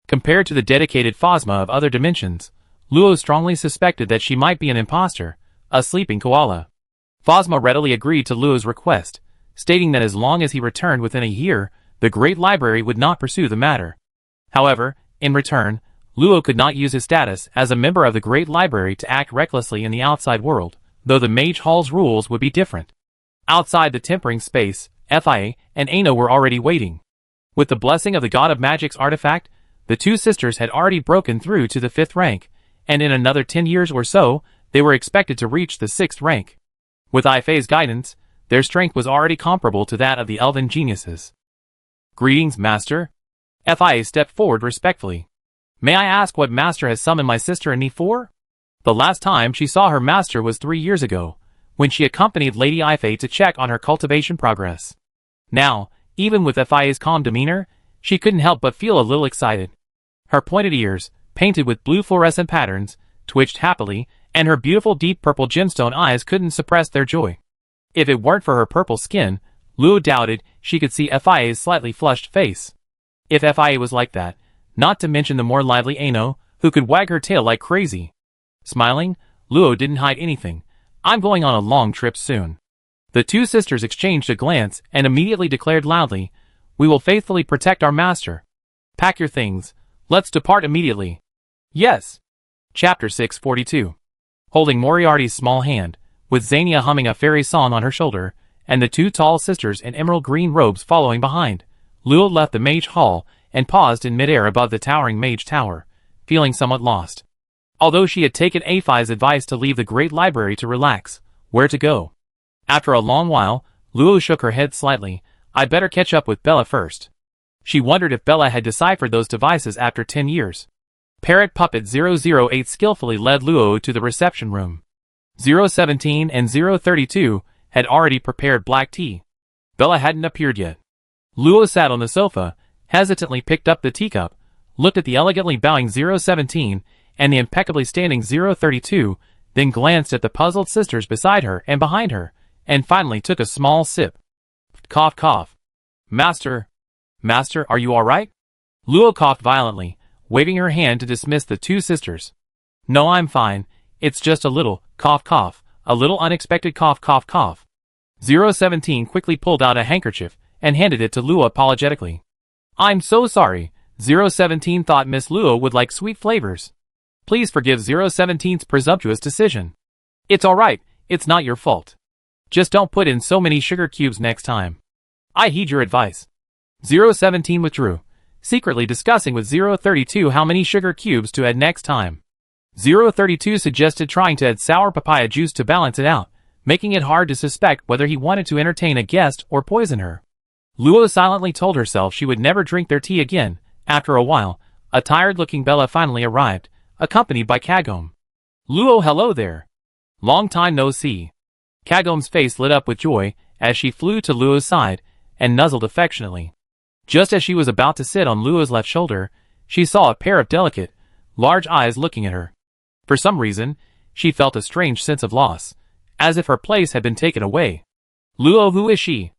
Compared to the dedicated Phosma of other dimensions, Luo strongly suspected that she might be an imposter, a sleeping koala. Phosma readily agreed to Luo's request, stating that as long as he returned within a year, the Great Library would not pursue the matter. However, in return, Luo could not use his status as a member of the Great Library to act recklessly in the outside world, though the Mage Hall's rules would be different. Outside the tempering space, Fia and Ano were already waiting. With the blessing of the God of Magic's artifact, the two sisters had already broken through to the 5th rank, and in another 10 years or so, they were expected to reach the 6th rank. With Ifei's guidance, their strength was already comparable to that of the elven geniuses. Greetings, Master. Fia stepped forward respectfully. May I ask what Master has summoned my sister and me for? The last time she saw her master was 3 years ago, when she accompanied Lady Ifei to check on her cultivation progress. Now, even with Fia's calm demeanor, she couldn't help but feel a little excited. Her pointed ears, painted with blue fluorescent patterns, twitched happily, and her beautiful deep purple gemstone eyes couldn't suppress their joy. If it weren't for her purple skin, Luo doubted she could see Fia's slightly flushed face. If Fia was like that, not to mention the more lively Ano, who could wag her tail like crazy. Smiling, Luo didn't hide anything. I'm going on a long trip soon. The two sisters exchanged a glance and immediately declared loudly, we will faithfully protect our master. Pack your things. Let's depart immediately. Yes. Chapter 642. Holding Moriarty's small hand, with Xania humming a fairy song on her shoulder, and the two tall sisters in emerald green robes following behind, Luo left the Mage Hall and paused in midair above the towering Mage Tower, feeling somewhat lost. Although she had taken Fia's advice to leave the Great Library to relax, where to go? After a long while, Luo shook her head slightly. I'd better catch up with Bella first. She wondered if Bella had deciphered those devices after 10 years. Parrot Puppet 008 skillfully led Luo to the reception room. 017 and 032 had already prepared black tea. Bella hadn't appeared yet. Luo sat on the sofa, hesitantly picked up the teacup, looked at the elegantly bowing 017 and the impeccably standing 032, then glanced at the puzzled sisters beside her and behind her, and finally took a small sip. Cough, cough. Master, are you all right? Luo coughed violently, waving her hand to dismiss the two sisters. No, I'm fine. It's just a little, cough, cough, a little unexpected cough, cough, cough. 017 quickly pulled out a handkerchief and handed it to Luo apologetically. I'm so sorry. 017 thought Miss Luo would like sweet flavors. Please forgive 017's presumptuous decision. It's alright, it's not your fault. Just don't put in so many sugar cubes next time. I heed your advice. 017 withdrew, secretly discussing with 032 how many sugar cubes to add next time. 032 suggested trying to add sour papaya juice to balance it out, making it hard to suspect whether he wanted to entertain a guest or poison her. Luo silently told herself she would never drink their tea again. After a while, a tired-looking Bella finally arrived, accompanied by Kagome. Luo, hello there. Long time no see. Kagome's face lit up with joy as she flew to Luo's side and nuzzled affectionately. Just as she was about to sit on Luo's left shoulder, she saw a pair of delicate, large eyes looking at her. For some reason, she felt a strange sense of loss, as if her place had been taken away. Luo, who is she?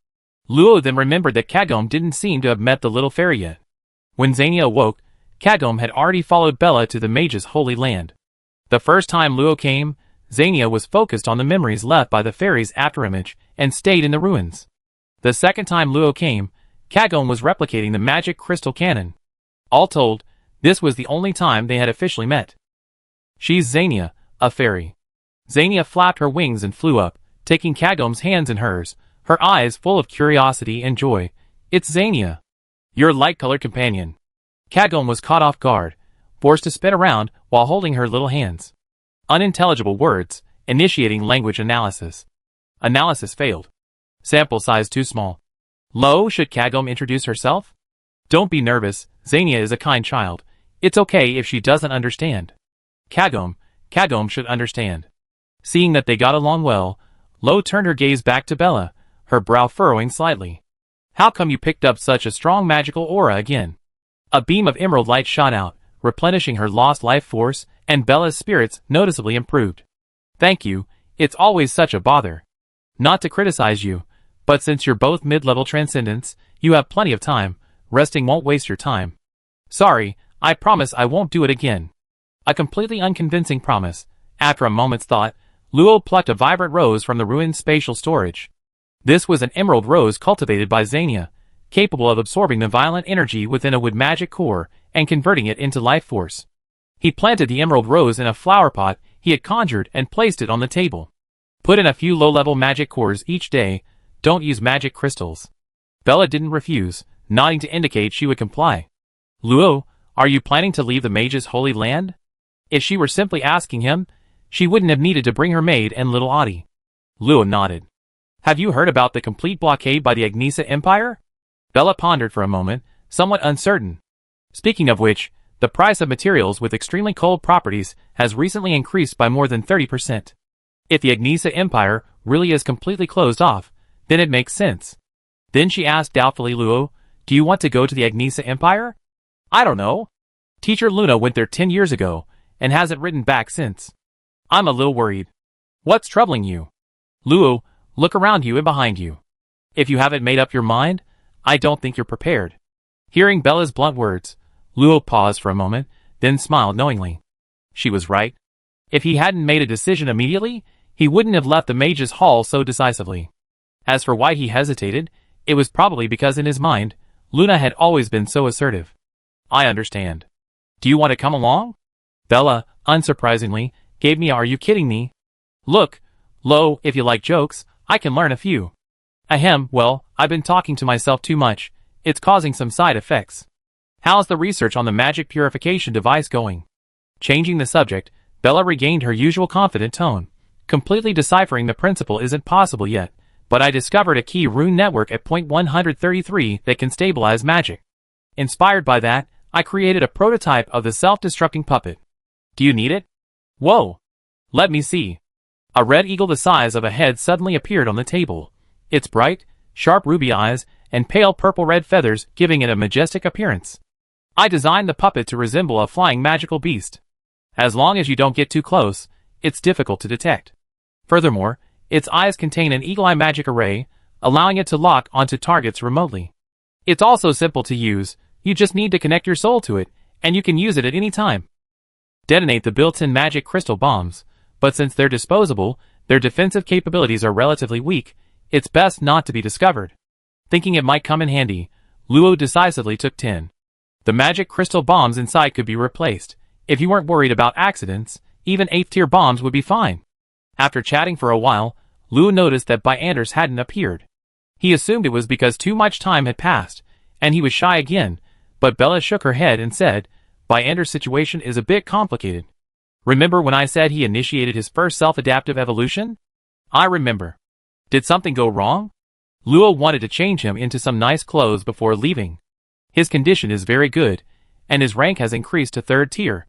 Luo then remembered that Kagome didn't seem to have met the little fairy yet. When Xania awoke, Kagome had already followed Bella to the mage's holy land. The first time Luo came, Xania was focused on the memories left by the fairy's afterimage and stayed in the ruins. The second time Luo came, Kagome was replicating the magic crystal cannon. All told, this was the only time they had officially met. She's Xania, a fairy. Xania flapped her wings and flew up, taking Kagome's hands in hers, her eyes full of curiosity and joy. It's Xania. Your light-colored companion. Kagome was caught off guard, forced to spin around while holding her little hands. Unintelligible words, initiating language analysis. Analysis failed. Sample size too small. Lo, should Kagome introduce herself? Don't be nervous, Xania is a kind child. It's okay if she doesn't understand. Kagome should understand. Seeing that they got along well, Lo turned her gaze back to Bella, her brow furrowing slightly. How come you picked up such a strong magical aura again? A beam of emerald light shot out, replenishing her lost life force, and Bella's spirits noticeably improved. Thank you, it's always such a bother. Not to criticize you, but since you're both mid-level transcendents, you have plenty of time, resting won't waste your time. Sorry, I promise I won't do it again. A completely unconvincing promise. After a moment's thought, Luo plucked a vibrant rose from the ruined spatial storage. This was an emerald rose cultivated by Xania, capable of absorbing the violent energy within a wood magic core and converting it into life force. He planted the emerald rose in a flower pot he had conjured and placed it on the table. Put in a few low-level magic cores each day. Don't use magic crystals. Bella didn't refuse, nodding to indicate she would comply. Luo, are you planning to leave the mage's holy land? If she were simply asking him, she wouldn't have needed to bring her maid and little Adi. Luo nodded. Have you heard about the complete blockade by the Agnisa Empire? Bella pondered for a moment, somewhat uncertain. Speaking of which, the price of materials with extremely cold properties has recently increased by more than 30%. If the Agnisa Empire really is completely closed off, then it makes sense. Then she asked doubtfully, Luo, do you want to go to the Agnisa Empire? I don't know. Teacher Luna went there 10 years ago, and hasn't written back since. I'm a little worried. What's troubling you? Luo, look around you and behind you. If you haven't made up your mind, I don't think you're prepared. Hearing Bella's blunt words, Luo paused for a moment, then smiled knowingly. She was right. If he hadn't made a decision immediately, he wouldn't have left the mage's hall so decisively. As for why he hesitated, it was probably because in his mind, Luna had always been so assertive. I understand. Do you want to come along? Bella, unsurprisingly, gave me a "are you kidding me?" Look, Lo, if you like jokes, I can learn a few. Ahem, well, I've been talking to myself too much. It's causing some side effects. How's the research on the magic purification device going? Changing the subject, Bella regained her usual confident tone. Completely deciphering the principle isn't possible yet, but I discovered a key rune network at point 133 that can stabilize magic. Inspired by that, I created a prototype of the self-destructing puppet. Do you need it? Whoa! Let me see. A red eagle the size of a head suddenly appeared on the table. Its bright, sharp ruby eyes and pale purple-red feathers giving it a majestic appearance. I designed the puppet to resemble a flying magical beast. As long as you don't get too close, it's difficult to detect. Furthermore, its eyes contain an eagle-eye magic array, allowing it to lock onto targets remotely. It's also simple to use, you just need to connect your soul to it, and you can use it at any time. Detonate the built-in magic crystal bombs, but since they're disposable, their defensive capabilities are relatively weak, it's best not to be discovered. Thinking it might come in handy, Luo decisively took 10. The magic crystal bombs inside could be replaced. If you weren't worried about accidents, even 8th tier bombs would be fine. After chatting for a while, Luo noticed that Anders hadn't appeared. He assumed it was because too much time had passed, and he was shy again, but Bella shook her head and said, Anders' situation is a bit complicated. Remember when I said he initiated his first self-adaptive evolution? I remember. Did something go wrong? Luo wanted to change him into some nice clothes before leaving. His condition is very good, and his rank has increased to 3rd tier.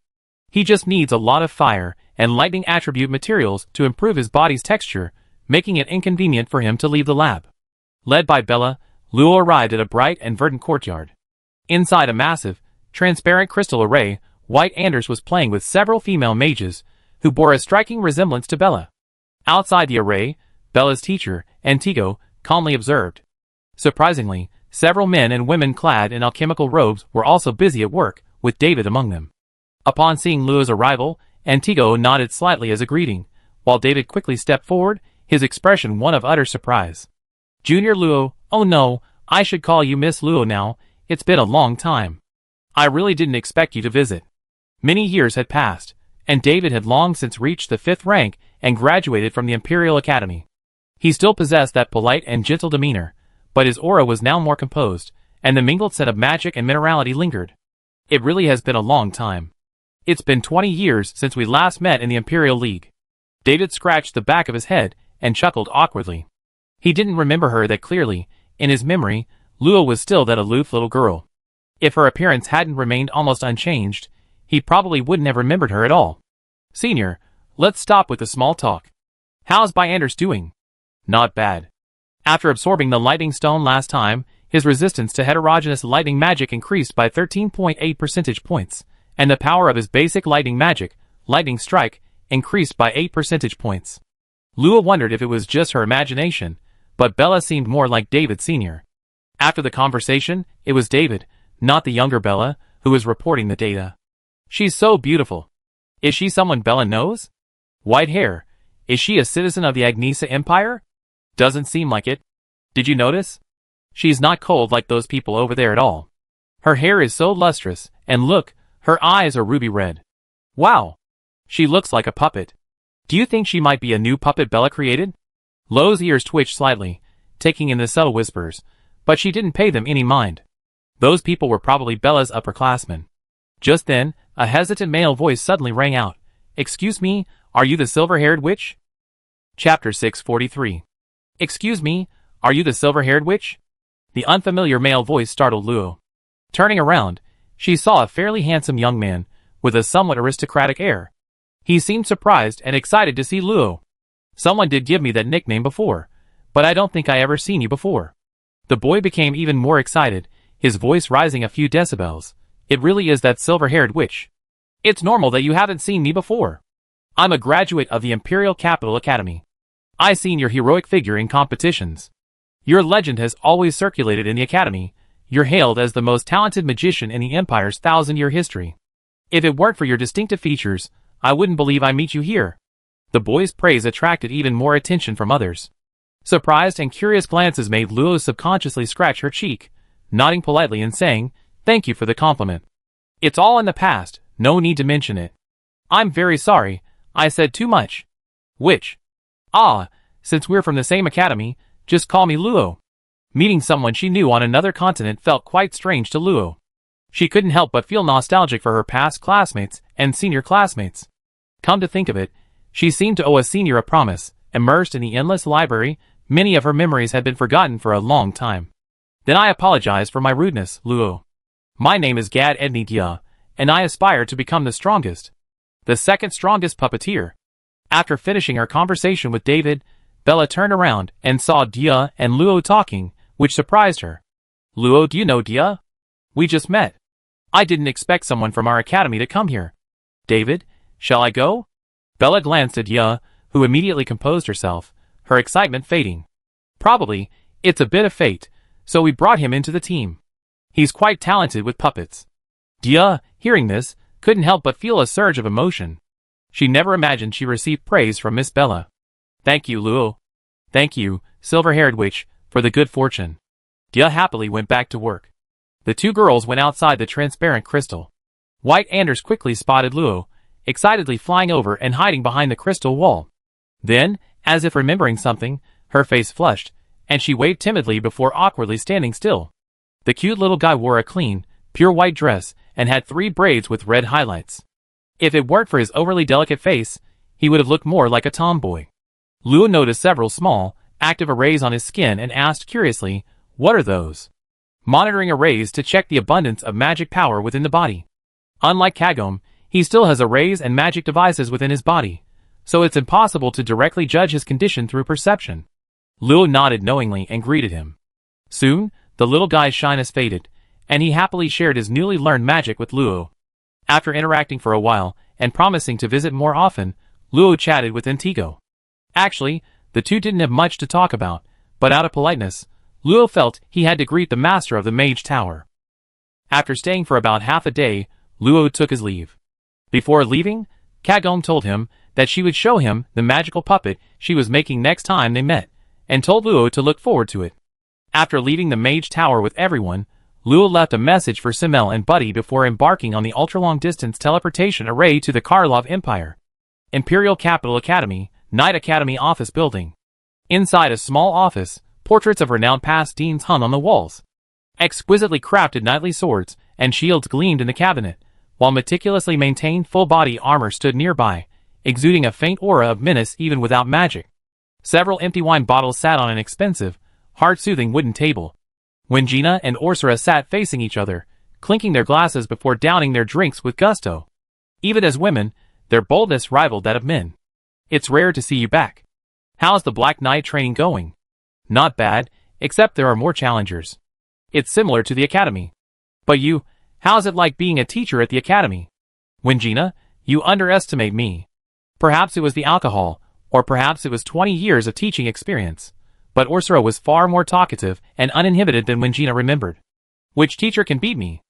He just needs a lot of fire and lightning attribute materials to improve his body's texture, making it inconvenient for him to leave the lab. Led by Bella, Luo arrived at a bright and verdant courtyard. Inside a massive, transparent crystal array, Anders was playing with several female mages, who bore a striking resemblance to Bella. Outside the array, Bella's teacher, Antigo, calmly observed. Surprisingly, several men and women clad in alchemical robes were also busy at work, with David among them. Upon seeing Luo's arrival, Antigo nodded slightly as a greeting, while David quickly stepped forward, his expression one of utter surprise. Junior Luo, oh no, I should call you Miss Luo now, it's been a long time. I really didn't expect you to visit. Many years had passed, and David had long since reached the 5th rank and graduated from the Imperial Academy. He still possessed that polite and gentle demeanor, but his aura was now more composed, and the mingled scent of magic and minerality lingered. It really has been a long time. It's been 20 years since we last met in the Imperial League. David scratched the back of his head and chuckled awkwardly. He didn't remember her that clearly. In his memory, Luo was still that aloof little girl. If her appearance hadn't remained almost unchanged, he probably wouldn't have remembered her at all. Senior, let's stop with the small talk. How's Anders doing? Not bad. After absorbing the lightning stone last time, his resistance to heterogeneous lightning magic increased by 13.8 percentage points, and the power of his basic lightning magic, Lightning Strike, increased by 8 percentage points. Luo wondered if it was just her imagination, but Bella seemed more like David Sr. After the conversation, it was David, not the younger Bella, who was reporting the data. She's so beautiful. Is she someone Bella knows? White hair. Is she a citizen of the Agnesa Empire? Doesn't seem like it. Did you notice? She's not cold like those people over there at all. Her hair is so lustrous, and look, her eyes are ruby red. Wow. She looks like a puppet. Do you think she might be a new puppet Bella created? Luo's ears twitched slightly, taking in the subtle whispers, but she didn't pay them any mind. Those people were probably Bella's upperclassmen. Just then, a hesitant male voice suddenly rang out. Excuse me, are you the silver-haired witch? Chapter 643. Excuse me, are you the silver-haired witch? The unfamiliar male voice startled Luo. Turning around, she saw a fairly handsome young man, with a somewhat aristocratic air. He seemed surprised and excited to see Luo. Someone did give me that nickname before, but I don't think I ever seen you before. The boy became even more excited, his voice rising a few decibels. It really is that silver-haired witch. It's normal that you haven't seen me before. I'm a graduate of the Imperial Capital Academy. I seen your heroic figure in competitions. Your legend has always circulated in the Academy. You're hailed as the most talented magician in the Empire's 1,000-year history. If it weren't for your distinctive features, I wouldn't believe I meet you here. The boy's praise attracted even more attention from others. Surprised and curious glances made Luo subconsciously scratch her cheek, nodding politely and saying, Thank you for the compliment. It's all in the past, no need to mention it. I'm very sorry, I said too much. Which? Ah, since we're from the same academy, just call me Luo. Meeting someone she knew on another continent felt quite strange to Luo. She couldn't help but feel nostalgic for her past classmates and senior classmates. Come to think of it, she seemed to owe a senior a promise. Immersed in the endless library, many of her memories had been forgotten for a long time. Then I apologize for my rudeness, Luo. My name is Gad Edney Dia, and I aspire to become the strongest. The second strongest puppeteer. After finishing her conversation with David, Bella turned around and saw Dia and Luo talking, which surprised her. Luo, do you know Dia? We just met. I didn't expect someone from our academy to come here. David, shall I go? Bella glanced at Ya, who immediately composed herself, her excitement fading. Probably, it's a bit of fate, so we brought him into the team. He's quite talented with puppets. Ya, hearing this, couldn't help but feel a surge of emotion. She never imagined she received praise from Miss Bella. Thank you, Luo. Thank you, silver-haired witch, for the good fortune. Ya happily went back to work. The two girls went outside the transparent crystal. White Anders quickly spotted Luo, excitedly flying over and hiding behind the crystal wall. Then, as if remembering something, her face flushed, and she waved timidly before awkwardly standing still. The cute little guy wore a clean, pure white dress and had 3 braids with red highlights. If it weren't for his overly delicate face, he would have looked more like a tomboy. Luo noticed several small, active arrays on his skin and asked curiously, "What are those?" Monitoring arrays to check the abundance of magic power within the body. Unlike Kagome, he still has arrays and magic devices within his body, so it's impossible to directly judge his condition through perception. Luo nodded knowingly and greeted him. Soon, the little guy's shyness faded, and he happily shared his newly learned magic with Luo. After interacting for a while, and promising to visit more often, Luo chatted with Intigo. Actually, the two didn't have much to talk about, but out of politeness, Luo felt he had to greet the master of the Mage Tower. After staying for about half a day, Luo took his leave. Before leaving, Kagome told him that she would show him the magical puppet she was making next time they met, and told Luo to look forward to it. After leaving the Mage Tower with everyone, Luo left a message for Simmel and Buddy before embarking on the ultra-long-distance teleportation array to the Karlov Empire. Imperial Capital Academy, Knight Academy Office Building. Inside a small office, portraits of renowned past deans hung on the walls. Exquisitely crafted knightly swords and shields gleamed in the cabinet, while meticulously maintained full-body armor stood nearby, exuding a faint aura of menace even without magic. Several empty wine bottles sat on an expensive, heart-soothing wooden table. When Gina and Orsara sat facing each other, clinking their glasses before downing their drinks with gusto. Even as women, their boldness rivaled that of men. "It's rare to see you back. How's the Black Knight training going?" "Not bad, except there are more challengers. It's similar to the academy." "But you, how's it like being a teacher at the academy?" "When Gina, you underestimate me. Perhaps it was the alcohol, or perhaps it was 20 years of teaching experience. But Orsara was far more talkative and uninhibited than when Gina remembered. Which teacher can beat me?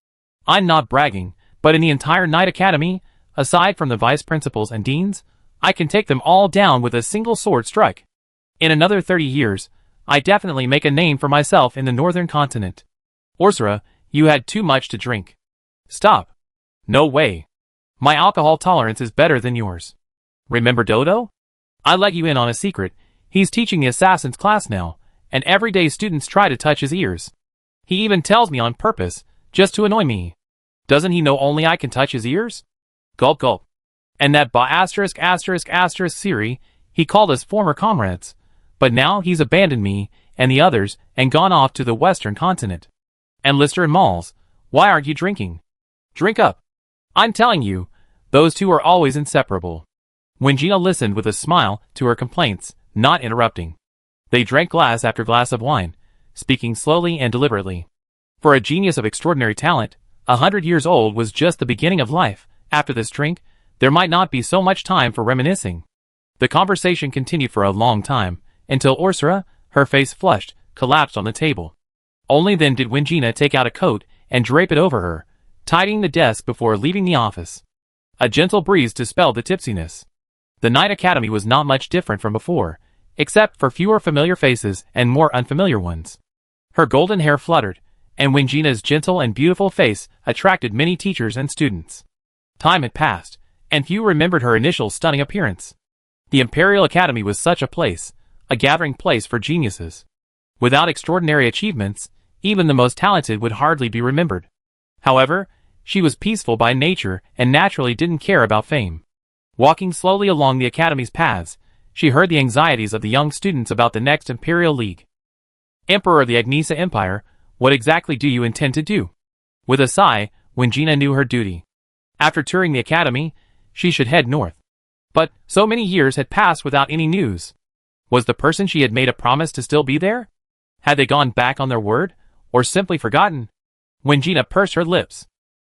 I'm not bragging, but in the entire Knight Academy, aside from the vice principals and deans, I can take them all down with a single sword strike. In another 30 years, I definitely make a name for myself in the northern continent." "Orsara, you had too much to drink." "Stop. No way. My alcohol tolerance is better than yours. Remember Dodo? I let you in on a secret. He's teaching the assassins class now, and every day students try to touch his ears. He even tells me on purpose, just to annoy me. Doesn't he know only I can touch his ears?" Gulp gulp. "And that Siri, he called us former comrades. But now he's abandoned me and the others and gone off to the western continent. And Lister and Malls, why aren't you drinking? Drink up. I'm telling you, those two are always inseparable." When Gina listened with a smile to her complaints, not interrupting. They drank glass after glass of wine, speaking slowly and deliberately. For a genius of extraordinary talent, 100 years old was just the beginning of life. After this drink, there might not be so much time for reminiscing. The conversation continued for a long time, until Orsara, her face flushed, collapsed on the table. Only then did Wingina take out a coat and drape it over her, tidying the desk before leaving the office. A gentle breeze dispelled the tipsiness. The Knight Academy was not much different from before, except for fewer familiar faces and more unfamiliar ones. Her golden hair fluttered, and Wingina's gentle and beautiful face attracted many teachers and students. Time had passed, and few remembered her initial stunning appearance. The Imperial Academy was such a place, a gathering place for geniuses. Without extraordinary achievements, even the most talented would hardly be remembered. However, she was peaceful by nature and naturally didn't care about fame. Walking slowly along the Academy's paths, she heard the anxieties of the young students about the next Imperial League. "Emperor of the Agnisa Empire, what exactly do you intend to do?" With a sigh, Wingina knew her duty. After touring the Academy, she should head north. But so many years had passed without any news. Was the person she had made a promise to still be there? Had they gone back on their word, or simply forgotten? Wingina pursed her lips.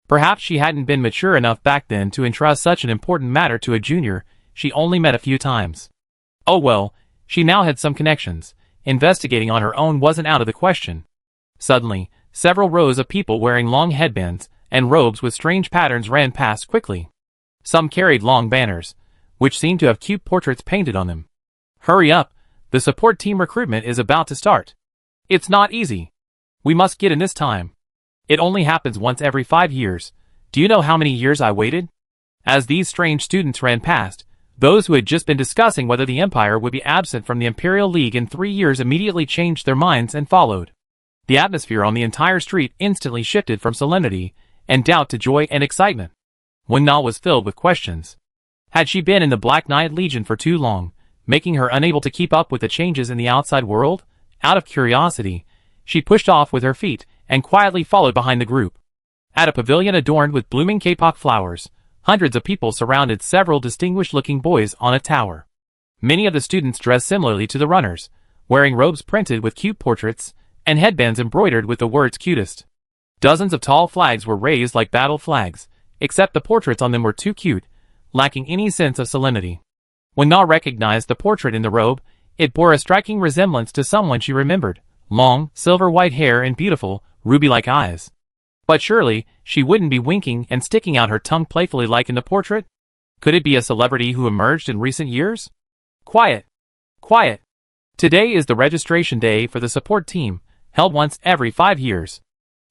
Perhaps she hadn't been mature enough back then to entrust such an important matter to a junior. she only met a few times. Oh well, she now had some connections. Investigating on her own wasn't out of the question. Suddenly, several rows of people wearing long headbands and robes with strange patterns ran past quickly. Some carried long banners, which seemed to have cute portraits painted on them. Hurry up, the support team recruitment is about to start. It's not easy. We must get in this time. It only happens once every 5 years. Do you know how many years I waited? As these strange students ran past, those who had just been discussing whether the Empire would be absent from the Imperial League in 3 years immediately changed their minds and followed. The atmosphere on the entire street instantly shifted from solemnity and doubt to joy and excitement. Wen-Na was filled with questions. Had she been in the Black Knight Legion for too long, making her unable to keep up with the changes in the outside world? Out of curiosity, she pushed off with her feet and quietly followed behind the group. At a pavilion adorned with blooming kapok flowers, hundreds of people surrounded several distinguished-looking boys on a tower. Many of the students dressed similarly to the runners, wearing robes printed with cute portraits and headbands embroidered with the words cutest. Dozens of tall flags were raised like battle flags, except the portraits on them were too cute, lacking any sense of solemnity. When Na recognized the portrait in the robe, it bore a striking resemblance to someone she remembered, long, silver-white hair and beautiful, ruby-like eyes. But surely, she wouldn't be winking and sticking out her tongue playfully like in the portrait? Could it be a celebrity who emerged in recent years? Quiet! Quiet! Today is the registration day for the support team, held once every 5 years.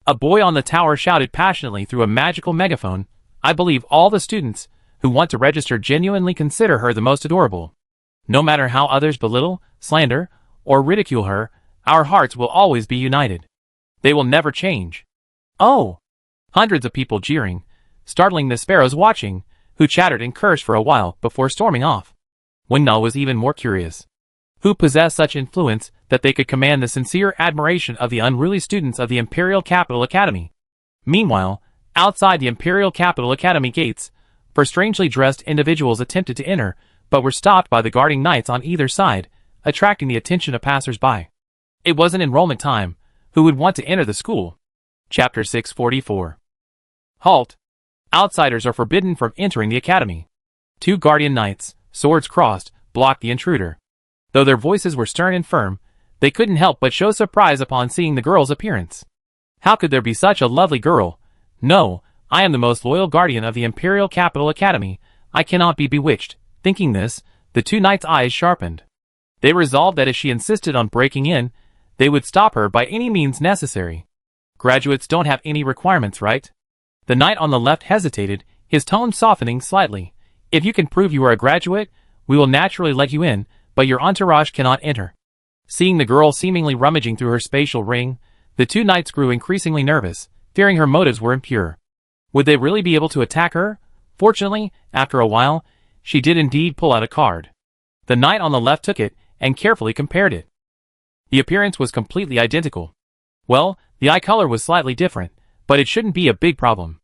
A boy on the tower shouted passionately through a magical megaphone, I believe all the students who want to register genuinely consider her the most adorable. No matter how others belittle, slander, or ridicule her, our hearts will always be united. They will never change. Oh! Hundreds of people jeering, startling the sparrows watching, who chattered and cursed for a while before storming off. Wen-Na was even more curious. Who possessed such influence that they could command the sincere admiration of the unruly students of the Imperial Capital Academy? Meanwhile, outside the Imperial Capital Academy gates, four strangely dressed individuals attempted to enter, but were stopped by the guarding knights on either side, attracting the attention of passers-by. It wasn't enrollment time. Who would want to enter the school? Chapter 644. Halt! Outsiders are forbidden from entering the academy. 2 guardian knights, swords crossed, blocked the intruder. Though their voices were stern and firm, they couldn't help but show surprise upon seeing the girl's appearance. How could there be such a lovely girl? No, I am the most loyal guardian of the Imperial Capital Academy. I cannot be bewitched. Thinking this, the 2 knights' eyes sharpened. They resolved that if she insisted on breaking in, they would stop her by any means necessary. Graduates don't have any requirements, right? The knight on the left hesitated, his tone softening slightly. If you can prove you are a graduate, we will naturally let you in, but your entourage cannot enter. Seeing the girl seemingly rummaging through her spatial ring, the 2 knights grew increasingly nervous, fearing her motives were impure. Would they really be able to attack her? Fortunately, after a while, she did indeed pull out a card. The knight on the left took it and carefully compared it. The appearance was completely identical. Well, the eye color was slightly different, but it shouldn't be a big problem.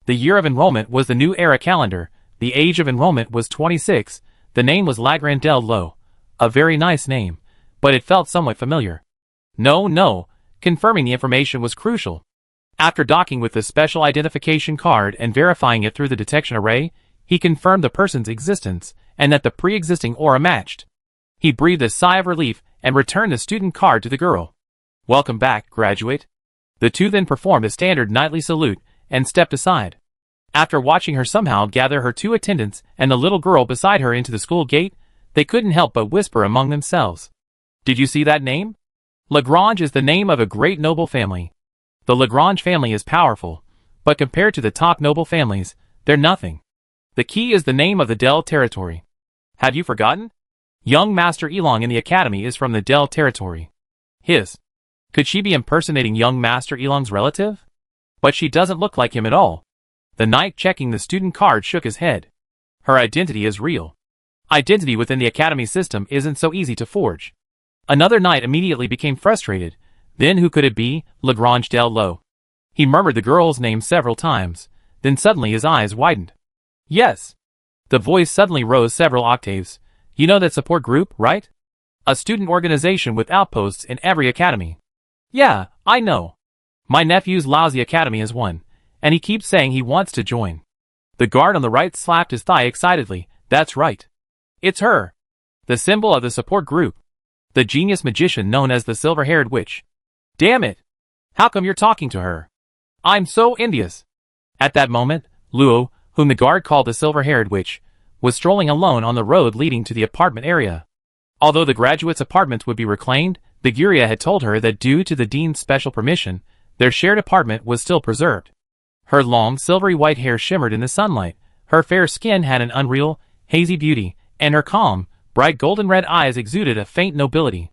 The year of enrollment was the new era calendar, the age of enrollment was 26, the name was Lagrandel Lo. A very nice name, but it felt somewhat familiar. No, confirming the information was crucial. After docking with the special identification card and verifying it through the detection array, he confirmed the person's existence and that the pre-existing aura matched. He breathed a sigh of relief and returned the student card to the girl. Welcome back, graduate. The 2 then performed a standard knightly salute and stepped aside. After watching her somehow gather her 2 attendants and the little girl beside her into the school gate, they couldn't help but whisper among themselves. Did you see that name? Lagrange is the name of a great noble family. The Lagrange family is powerful, but compared to the top noble families, they're nothing. The key is the name of the Del territory. Have you forgotten? Young Master Elong in the academy is from the Del territory. His. Could she be impersonating young Master Elong's relative? But she doesn't look like him at all. The knight checking the student card shook his head. Her identity is real. Identity within the academy system isn't so easy to forge. Another knight immediately became frustrated. Then who could it be? Lagrange Del Lo. He murmured the girl's name several times. Then suddenly his eyes widened. Yes. The voice suddenly rose several octaves. You know that support group, right? A student organization with outposts in every academy. Yeah, I know. My nephew's lousy academy is one, and he keeps saying he wants to join. The guard on the right slapped his thigh excitedly. That's right. It's her. The symbol of the support group. The genius magician known as the silver-haired witch. Damn it! How come you're talking to her? I'm so envious. At that moment, Luo, whom the guard called the silver-haired witch, was strolling alone on the road leading to the apartment area. Although the graduates' apartments would be reclaimed, the Guria had told her that due to the dean's special permission, their shared apartment was still preserved. Her long, silvery white hair shimmered in the sunlight, her fair skin had an unreal, hazy beauty, and her calm, bright golden red eyes exuded a faint nobility.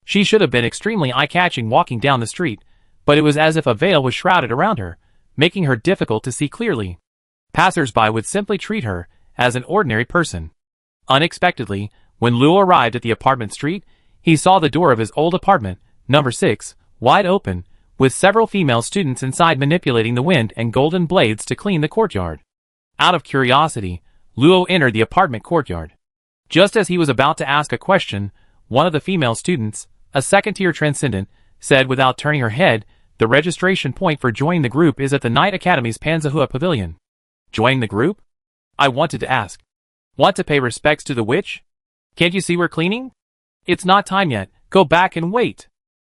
She should have been extremely eye-catching walking down the street, but it was as if a veil was shrouded around her, making her difficult to see clearly. Passers-by would simply treat her as an ordinary person. Unexpectedly, when Luo arrived at the apartment street, he saw the door of his old apartment, number 6, wide open, with several female students inside manipulating the wind and golden blades to clean the courtyard. Out of curiosity, Luo entered the apartment courtyard. Just as he was about to ask a question, one of the female students, a second-tier transcendent, said without turning her head, "The registration point for joining the group is at the Night Academy's Panzahua Pavilion." Joining the group? I wanted to ask. Want to pay respects to the witch? Can't you see we're cleaning? It's not time yet, go back and wait.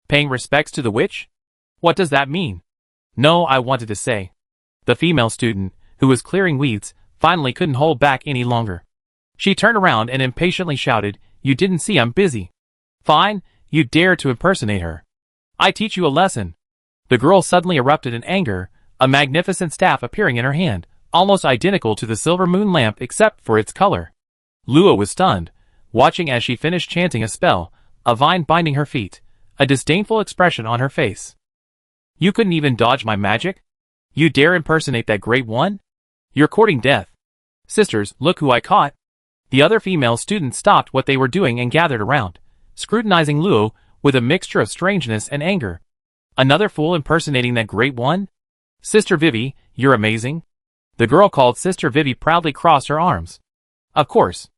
Paying respects to the witch? What does that mean? No, I wanted to say. The female student, who was clearing weeds, finally couldn't hold back any longer. She turned around and impatiently shouted, "You didn't see I'm busy." Fine, you dare to impersonate her. I teach you a lesson. The girl suddenly erupted in anger, a magnificent staff appearing in her hand, almost identical to the silver moon lamp except for its color. Luo was stunned, watching as she finished chanting a spell, a vine binding her feet, a disdainful expression on her face. You couldn't even dodge my magic? You dare impersonate that great one? You're courting death. Sisters, look who I caught. The other female students stopped what they were doing and gathered around, scrutinizing Luo with a mixture of strangeness and anger. Another fool impersonating that great one? Sister Vivi, you're amazing. The girl called Sister Vivi proudly crossed her arms. Of course.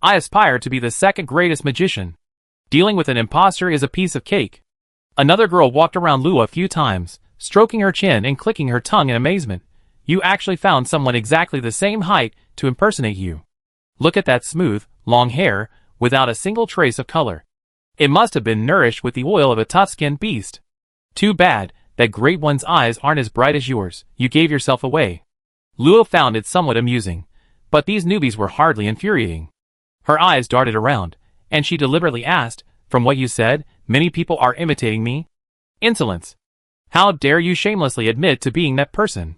I aspire to be the second greatest magician. Dealing with an imposter is a piece of cake. Another girl walked around Luo a few times, stroking her chin and clicking her tongue in amazement. You actually found someone exactly the same height to impersonate you. Look at that smooth, long hair, without a single trace of color. It must have been nourished with the oil of a tough-skinned beast. Too bad, that great one's eyes aren't as bright as yours, you gave yourself away. Luo found it somewhat amusing, but these newbies were hardly infuriating. Her eyes darted around, and she deliberately asked, "From what you said, many people are imitating me?" Insolence. How dare you shamelessly admit to being that person?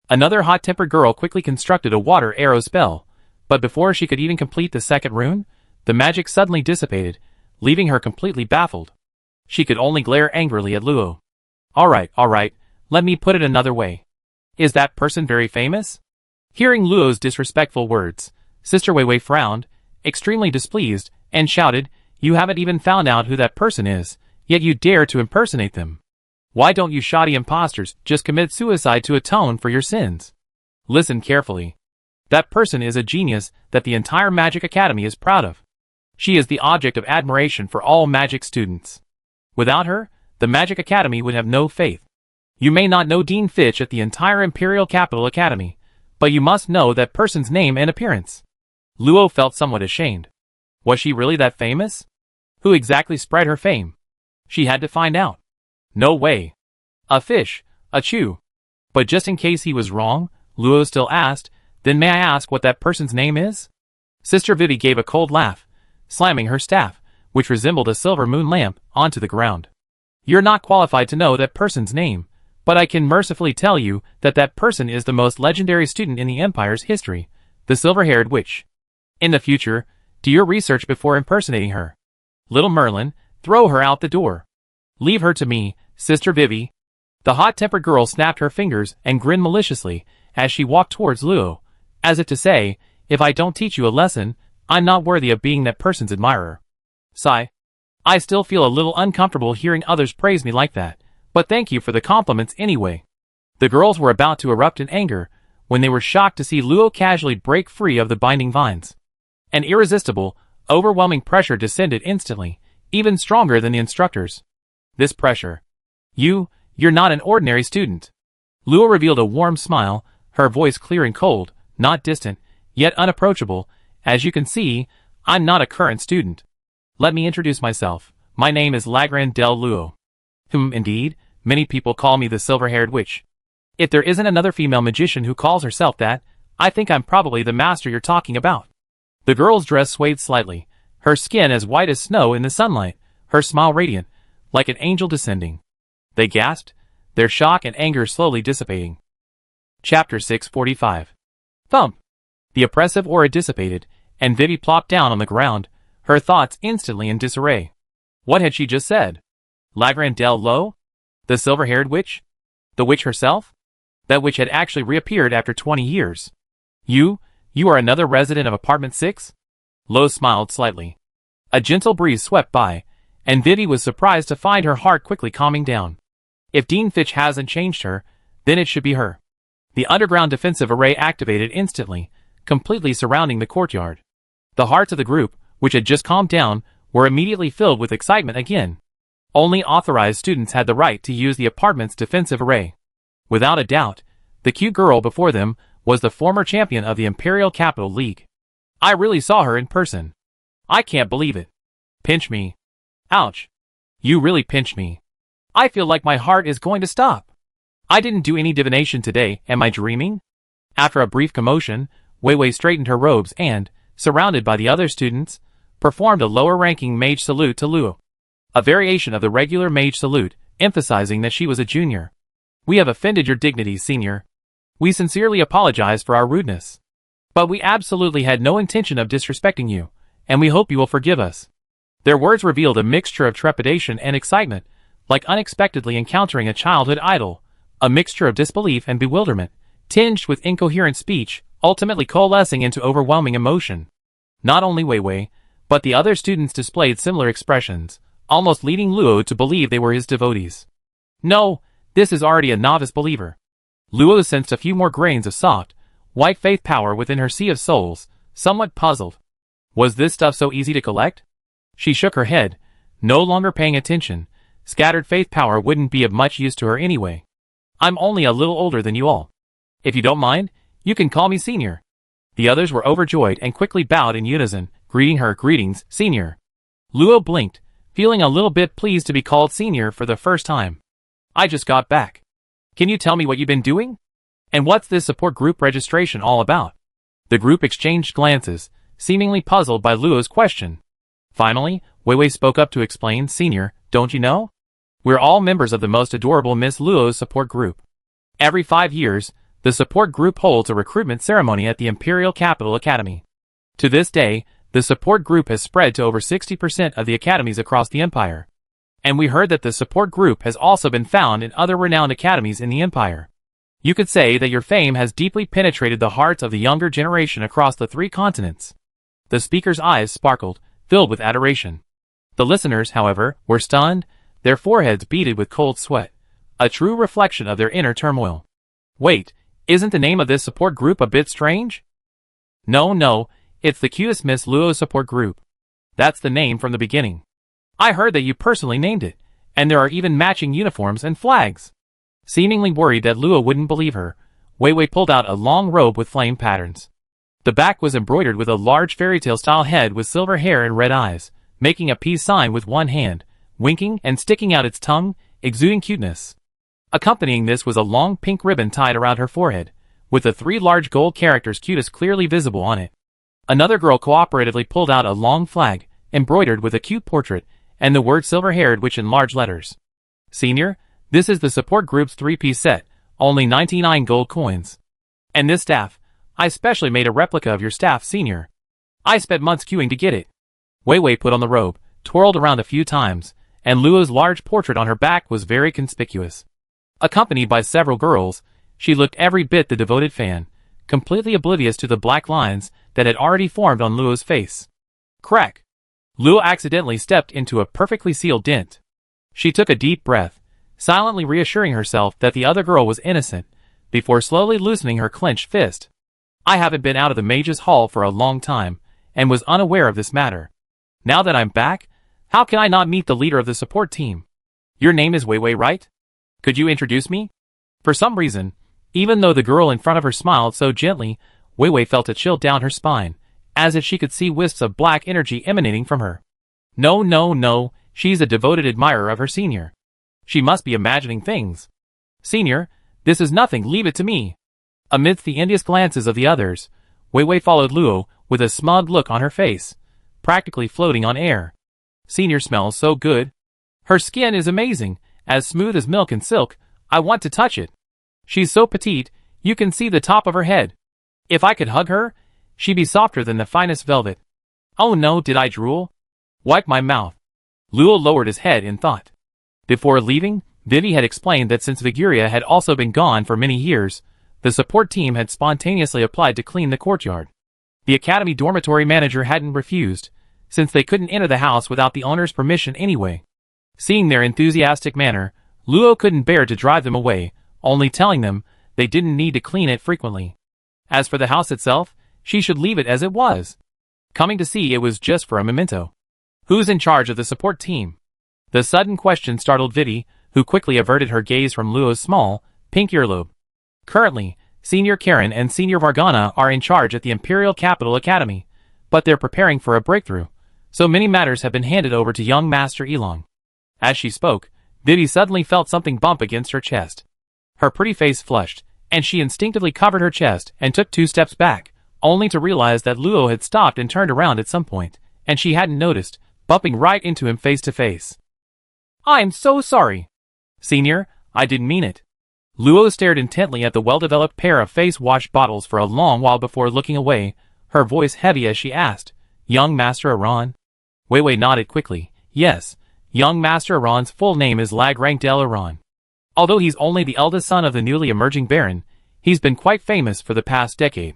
Another hot-tempered girl quickly constructed a water arrow spell, but before she could even complete the second rune, the magic suddenly dissipated, leaving her completely baffled. She could only glare angrily at Luo. All right, let me put it another way. Is that person very famous? Hearing Luo's disrespectful words, Sister Weiwei frowned, extremely displeased, and shouted, "You haven't even found out who that person is, yet you dare to impersonate them. Why don't you shoddy imposters just commit suicide to atone for your sins? Listen carefully. That person is a genius that the entire Magic Academy is proud of. She is the object of admiration for all magic students. Without her, the Magic Academy would have no faith. You may not know Dean Fitch at the entire Imperial Capital Academy, but you must know that person's name and appearance." Luo felt somewhat ashamed. Was she really that famous? Who exactly spread her fame? She had to find out. No way. A fish, a chew. But just in case he was wrong, Luo still asked, "Then may I ask what that person's name is?" Sister Vivi gave a cold laugh, slamming her staff, which resembled a silver moon lamp, onto the ground. "You're not qualified to know that person's name, but I can mercifully tell you that that person is the most legendary student in the Empire's history, the silver-haired witch. In the future, do your research before impersonating her. Little Merlin, throw her out the door. Leave her to me, Sister Vivi." The hot-tempered girl snapped her fingers and grinned maliciously as she walked towards Luo, as if to say, "If I don't teach you a lesson, I'm not worthy of being that person's admirer." Sigh. I still feel a little uncomfortable hearing others praise me like that, but thank you for the compliments anyway. The girls were about to erupt in anger when they were shocked to see Luo casually break free of the binding vines. An irresistible, overwhelming pressure descended instantly, even stronger than the instructors. This pressure. You're not an ordinary student. Luo revealed a warm smile, her voice clear and cold, not distant, yet unapproachable. As you can see, I'm not a current student. Let me introduce myself. My name is Lagrange del Luo. Indeed, many people call me the silver-haired witch. If there isn't another female magician who calls herself that, I think I'm probably the master you're talking about. The girl's dress swayed slightly, her skin as white as snow in the sunlight, her smile radiant, like an angel descending. They gasped, their shock and anger slowly dissipating. Chapter 645. Thump! The oppressive aura dissipated, and Vivi plopped down on the ground, her thoughts instantly in disarray. What had she just said? Lagrange del Lo? The silver-haired witch? The witch herself? That witch had actually reappeared after 20 years. You are another resident of apartment 6? Lo smiled slightly. A gentle breeze swept by, and Vivi was surprised to find her heart quickly calming down. If Dean Fitch hasn't changed her, then it should be her. The underground defensive array activated instantly, completely surrounding the courtyard. The hearts of the group, which had just calmed down, were immediately filled with excitement again. Only authorized students had the right to use the apartment's defensive array. Without a doubt, the cute girl before them was the former champion of the Imperial Capital League. I really saw her in person. I can't believe it. Pinch me. Ouch. You really pinched me. I feel like my heart is going to stop. I didn't do any divination today, am I dreaming? After a brief commotion, Wei Wei straightened her robes and, surrounded by the other students, performed a lower-ranking mage salute to Luo. A variation of the regular mage salute, emphasizing that she was a junior. We have offended your dignity, senior. We sincerely apologize for our rudeness. But we absolutely had no intention of disrespecting you, and we hope you will forgive us. Their words revealed a mixture of trepidation and excitement, like unexpectedly encountering a childhood idol, a mixture of disbelief and bewilderment, tinged with incoherent speech, ultimately coalescing into overwhelming emotion. Not only Wei Wei, but the other students displayed similar expressions, almost leading Luo to believe they were his devotees. No, this is already a novice believer. Luo sensed a few more grains of soft, white faith power within her sea of souls, somewhat puzzled. Was this stuff so easy to collect? She shook her head, no longer paying attention. Scattered faith power wouldn't be of much use to her anyway. I'm only a little older than you all. If you don't mind, you can call me senior. The others were overjoyed and quickly bowed in unison, greeting her. Greetings, senior. Luo blinked, feeling a little bit pleased to be called senior for the first time. I just got back. Can you tell me what you've been doing? And what's this support group registration all about? The group exchanged glances, seemingly puzzled by Luo's question. Finally, Wei Wei spoke up to explain. Senior, don't you know? We're all members of the most adorable Miss Luo's support group. Every 5 years, the support group holds a recruitment ceremony at the Imperial Capital Academy. To this day, the support group has spread to over 60% of the academies across the Empire. And we heard that the support group has also been found in other renowned academies in the Empire. You could say that your fame has deeply penetrated the hearts of the younger generation across the 3 continents. The speaker's eyes sparkled, filled with adoration. The listeners, however, were stunned, their foreheads beaded with cold sweat, a true reflection of their inner turmoil. Wait, isn't the name of this support group a bit strange? No, it's the cutest Miss Luo support group. That's the name from the beginning. I heard that you personally named it, and there are even matching uniforms and flags. Seemingly worried that Luo wouldn't believe her, Wei Wei pulled out a long robe with flame patterns. The back was embroidered with a large fairy-tale-style head with silver hair and red eyes, making a peace sign with one hand, winking and sticking out its tongue, exuding cuteness. Accompanying this was a long pink ribbon tied around her forehead, with the 3 large gold characters cutest clearly visible on it. Another girl cooperatively pulled out a long flag, embroidered with a cute portrait, and the word silver-haired witch in large letters. Senior, this is the support group's 3-piece set, only 99 gold coins. And this staff, I specially made a replica of your staff, senior. I spent months queuing to get it. Wei Wei put on the robe, twirled around a few times, and Luo's large portrait on her back was very conspicuous. Accompanied by several girls, she looked every bit the devoted fan, completely oblivious to the black lines that had already formed on Luo's face. Crack! Luo accidentally stepped into a perfectly sealed dent. She took a deep breath, silently reassuring herself that the other girl was innocent, before slowly loosening her clenched fist. I haven't been out of the Mage's Hall for a long time, and was unaware of this matter. Now that I'm back, how can I not meet the leader of the support team? Your name is Wei Wei, right? Could you introduce me? For some reason, even though the girl in front of her smiled so gently, Wei Wei felt a chill down her spine, as if she could see wisps of black energy emanating from her. No, no, no, she's a devoted admirer of her senior. She must be imagining things. Senior, this is nothing, leave it to me. Amidst the envious glances of the others, Wei Wei followed Luo with a smug look on her face, practically floating on air. Senior smells so good. Her skin is amazing, as smooth as milk and silk. I want to touch it. She's so petite, you can see the top of her head. If I could hug her, she'd be softer than the finest velvet. Oh no, did I drool? Wipe my mouth. Luo lowered his head in thought. Before leaving, Vivi had explained that since Viguria had also been gone for many years, the support team had spontaneously applied to clean the courtyard. The academy dormitory manager hadn't refused, since they couldn't enter the house without the owner's permission anyway. Seeing their enthusiastic manner, Luo couldn't bear to drive them away, only telling them they didn't need to clean it frequently. As for the house itself, she should leave it as it was. Coming to see it was just for a memento. Who's in charge of the support team? The sudden question startled Vivi, who quickly averted her gaze from Luo's small, pink earlobe. Currently, Senior Karen and Senior Vargana are in charge at the Imperial Capital Academy, but they're preparing for a breakthrough, so many matters have been handed over to young Master Elong. As she spoke, Vivi suddenly felt something bump against her chest. Her pretty face flushed, and she instinctively covered her chest and took 2 steps back, only to realize that Luo had stopped and turned around at some point, and she hadn't noticed, bumping right into him face to face. I'm so sorry. Senior, I didn't mean it. Luo stared intently at the well-developed pair of face wash bottles for a long while before looking away, her voice heavy as she asked, Young Master Aran? Wei Wei nodded quickly. Yes, young Master Aran's full name is Lagrang del Aran. Although he's only the eldest son of the newly emerging Baron, he's been quite famous for the past decade.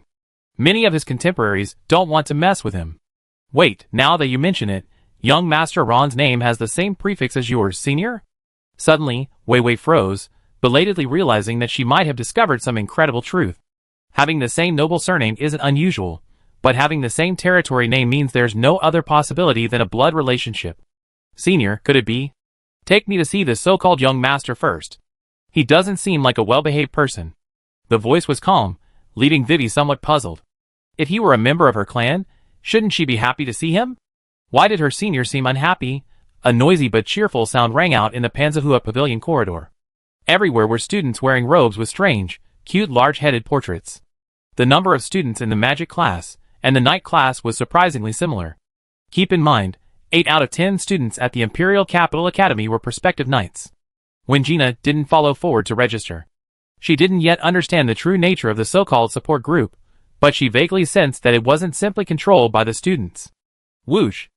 Many of his contemporaries don't want to mess with him. Wait, now that you mention it, young Master Aran's name has the same prefix as yours, Senior? Suddenly, Wei Wei froze, belatedly realizing that she might have discovered some incredible truth. Having the same noble surname isn't unusual, but having the same territory name means there's no other possibility than a blood relationship. Senior, could it be? Take me to see this so-called young master first. He doesn't seem like a well-behaved person. The voice was calm, leaving Vivi somewhat puzzled. If he were a member of her clan, shouldn't she be happy to see him? Why did her senior seem unhappy? A noisy but cheerful sound rang out in the Panzahua Pavilion corridor. Everywhere were students wearing robes with strange, cute large-headed portraits. The number of students in the magic class and the night class was surprisingly similar. Keep in mind, 8 out of 10 students at the Imperial Capital Academy were prospective knights. When Gina didn't follow forward to register, she didn't yet understand the true nature of the so-called support group, but she vaguely sensed that it wasn't simply controlled by the students. Whoosh!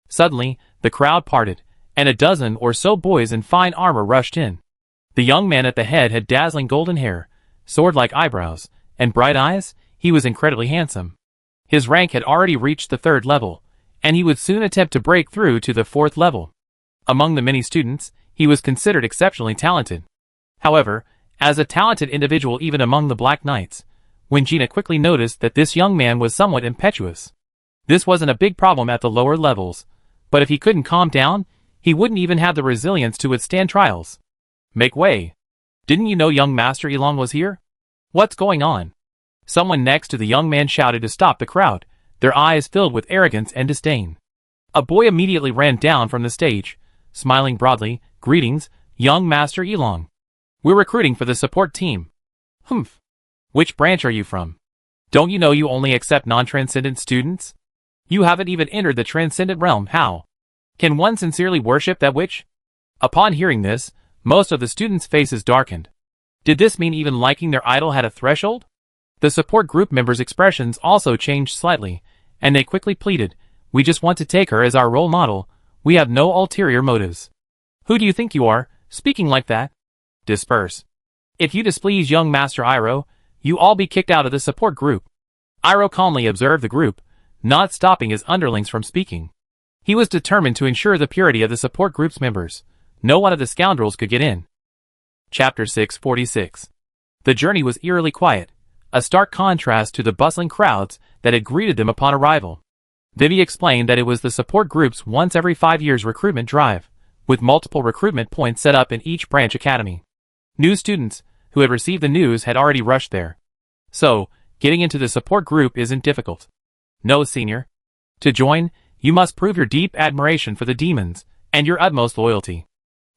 Suddenly, the crowd parted, and a dozen or so boys in fine armor rushed in. The young man at the head had dazzling golden hair, sword-like eyebrows, and bright eyes. He was incredibly handsome. His rank had already reached the 3rd level, and he would soon attempt to break through to the 4th level. Among the many students, he was considered exceptionally talented. However, as a talented individual even among the Black Knights, when Gina quickly noticed that this young man was somewhat impetuous. This wasn't a big problem at the lower levels, but if he couldn't calm down, he wouldn't even have the resilience to withstand trials. Make way. Didn't you know young Master Elong was here? What's going on? Someone next to the young man shouted to stop the crowd, their eyes filled with arrogance and disdain. A boy immediately ran down from the stage, smiling broadly. Greetings, young Master Elong. We're recruiting for the support team. Humph. Which branch are you from? Don't you know you only accept non-transcendent students? You haven't even entered the transcendent realm, how? Can one sincerely worship that witch? Upon hearing this, most of the students' faces darkened. Did this mean even liking their idol had a threshold? The support group members' expressions also changed slightly, and they quickly pleaded, we just want to take her as our role model, we have no ulterior motives. Who do you think you are, speaking like that? Disperse. If you displease young Master Iroh, you all be kicked out of the support group. Iroh calmly observed the group, not stopping his underlings from speaking. He was determined to ensure the purity of the support group's members. No one of the scoundrels could get in. Chapter 646. The journey was eerily quiet, a stark contrast to the bustling crowds that had greeted them upon arrival. Vivi explained that it was the support group's once every 5 years recruitment drive, with multiple recruitment points set up in each branch academy. New students, who had received the news, had already rushed there. So, getting into the support group isn't difficult. No, senior. To join, you must prove your deep admiration for the demons, and your utmost loyalty.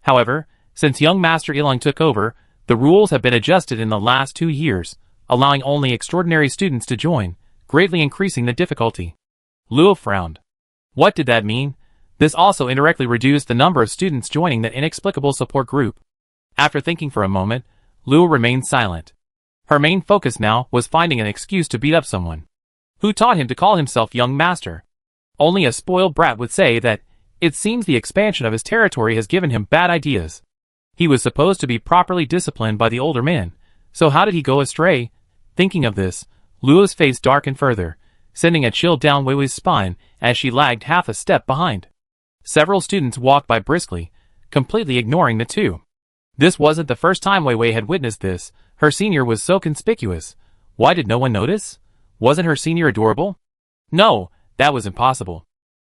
However, since young Master Ilong took over, the rules have been adjusted in the last 2 years, allowing only extraordinary students to join, greatly increasing the difficulty. Luo frowned. What did that mean? This also indirectly reduced the number of students joining that inexplicable support group. After thinking for a moment, Luo remained silent. Her main focus now was finding an excuse to beat up someone. Who taught him to call himself young master? Only a spoiled brat would say that. It seems the expansion of his territory has given him bad ideas. He was supposed to be properly disciplined by the older men, so how did he go astray? Thinking of this, Luo's face darkened further, sending a chill down Weiwei's spine as she lagged half a step behind. Several students walked by briskly, completely ignoring the two. This wasn't the first time Weiwei had witnessed this. Her senior was so conspicuous. Why did no one notice? Wasn't her senior adorable? No, that was impossible.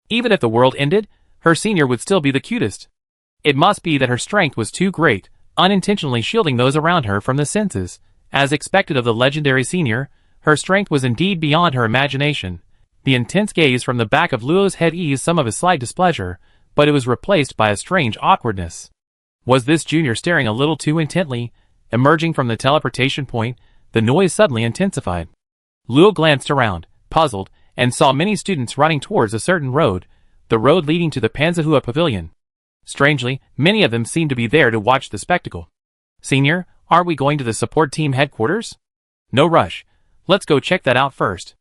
Even if the world ended, her senior would still be the cutest. It must be that her strength was too great, unintentionally shielding those around her from the senses. As expected of the legendary senior, her strength was indeed beyond her imagination. The intense gaze from the back of Luo's head eased some of his slight displeasure, but it was replaced by a strange awkwardness. Was this junior staring a little too intently? Emerging from the teleportation point, the noise suddenly intensified. Luo glanced around, puzzled, and saw many students running towards a certain road, the road leading to the Panzahua Pavilion. Strangely, many of them seemed to be there to watch the spectacle. Senior, aren't we going to the support team headquarters? No rush. Let's go check that out first.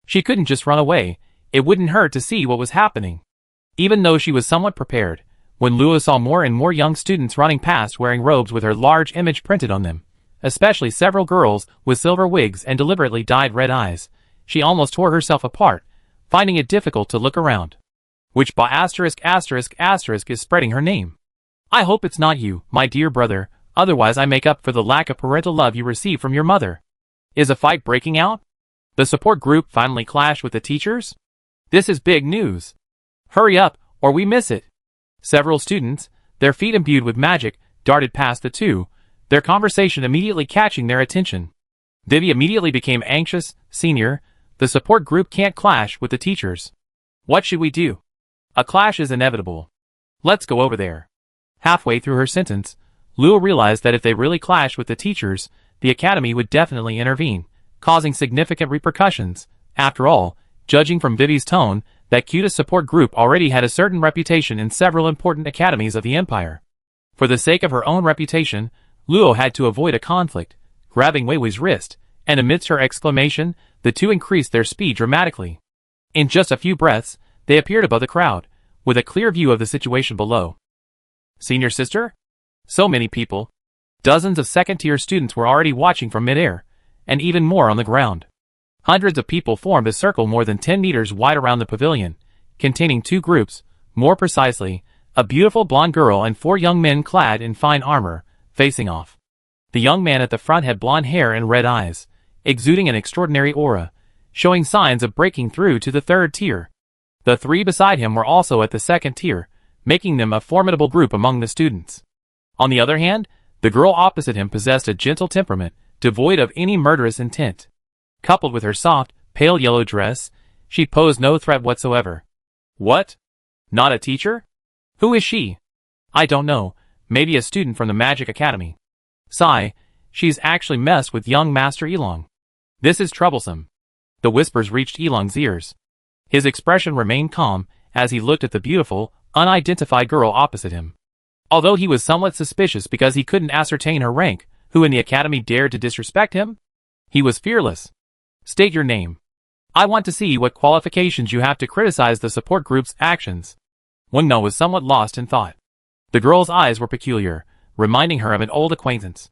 She couldn't just run away. It wouldn't hurt to see what was happening. Even though she was somewhat prepared, when Luo saw more and more young students running past wearing robes with her large image printed on them, especially several girls with silver wigs and deliberately dyed red eyes, she almost tore herself apart, finding it difficult to look around. Which by **** is spreading her name. I hope it's not you, my dear brother, otherwise I make up for the lack of parental love you receive from your mother. Is a fight breaking out? The support group finally clashed with the teachers? This is big news. Hurry up, or we miss it. Several students, their feet imbued with magic, darted past the two, their conversation immediately catching their attention. Vivi immediately became anxious. Senior, the support group can't clash with the teachers. What should we do? A clash is inevitable. Let's go over there. Halfway through her sentence, Luo realized that if they really clashed with the teachers, the academy would definitely intervene, causing significant repercussions. After all, judging from Vivi's tone, that cutest support group already had a certain reputation in several important academies of the empire. For the sake of her own reputation, Luo had to avoid a conflict, grabbing Weiwei's wrist, and amidst her exclamation, the two increased their speed dramatically. In just a few breaths, they appeared above the crowd, with a clear view of the situation below. Senior sister? So many people. Dozens of second-tier students were already watching from midair, and even more on the ground. Hundreds of people formed a circle more than 10 meters wide around the pavilion, containing two groups, more precisely, a beautiful blonde girl and 4 young men clad in fine armor, facing off. The young man at the front had blonde hair and red eyes, exuding an extraordinary aura, showing signs of breaking through to the 3rd tier. The 3 beside him were also at the 2nd tier, making them a formidable group among the students. On the other hand, the girl opposite him possessed a gentle temperament, devoid of any murderous intent. Coupled with her soft, pale yellow dress, she posed no threat whatsoever. What? Not a teacher? Who is she? I don't know, maybe a student from the Magic Academy. Sigh, she's actually messed with young Master Ilong. This is troublesome. The whispers reached Ilong's ears. His expression remained calm as he looked at the beautiful, unidentified girl opposite him. Although he was somewhat suspicious because he couldn't ascertain her rank, who in the academy dared to disrespect him? He was fearless. State your name. I want to see what qualifications you have to criticize the support group's actions. Wengno was somewhat lost in thought. The girl's eyes were peculiar, reminding her of an old acquaintance.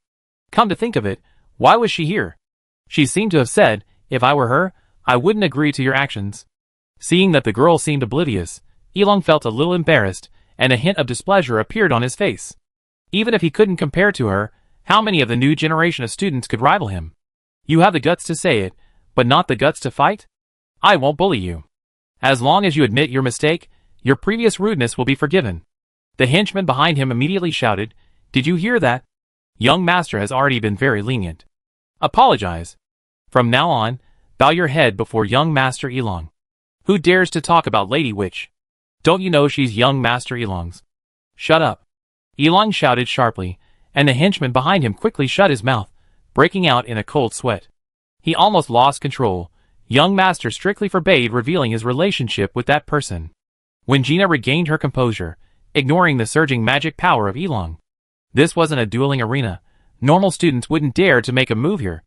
Come to think of it, why was she here? She seemed to have said, if I were her, I wouldn't agree to your actions. Seeing that the girl seemed oblivious, Ilong felt a little embarrassed, and a hint of displeasure appeared on his face. Even if he couldn't compare to her, how many of the new generation of students could rival him? You have the guts to say it, but not the guts to fight? I won't bully you. As long as you admit your mistake, your previous rudeness will be forgiven. The henchman behind him immediately shouted, Did you hear that? Young master has already been very lenient. Apologize. From now on, bow your head before young Master Ilong. Who dares to talk about Lady Witch? Don't you know she's young Master Elong's? Shut up. Elong shouted sharply, and the henchman behind him quickly shut his mouth, breaking out in a cold sweat. He almost lost control. Young Master strictly forbade revealing his relationship with that person. When Gina regained her composure, ignoring the surging magic power of Elong. This wasn't a dueling arena. Normal students wouldn't dare to make a move here.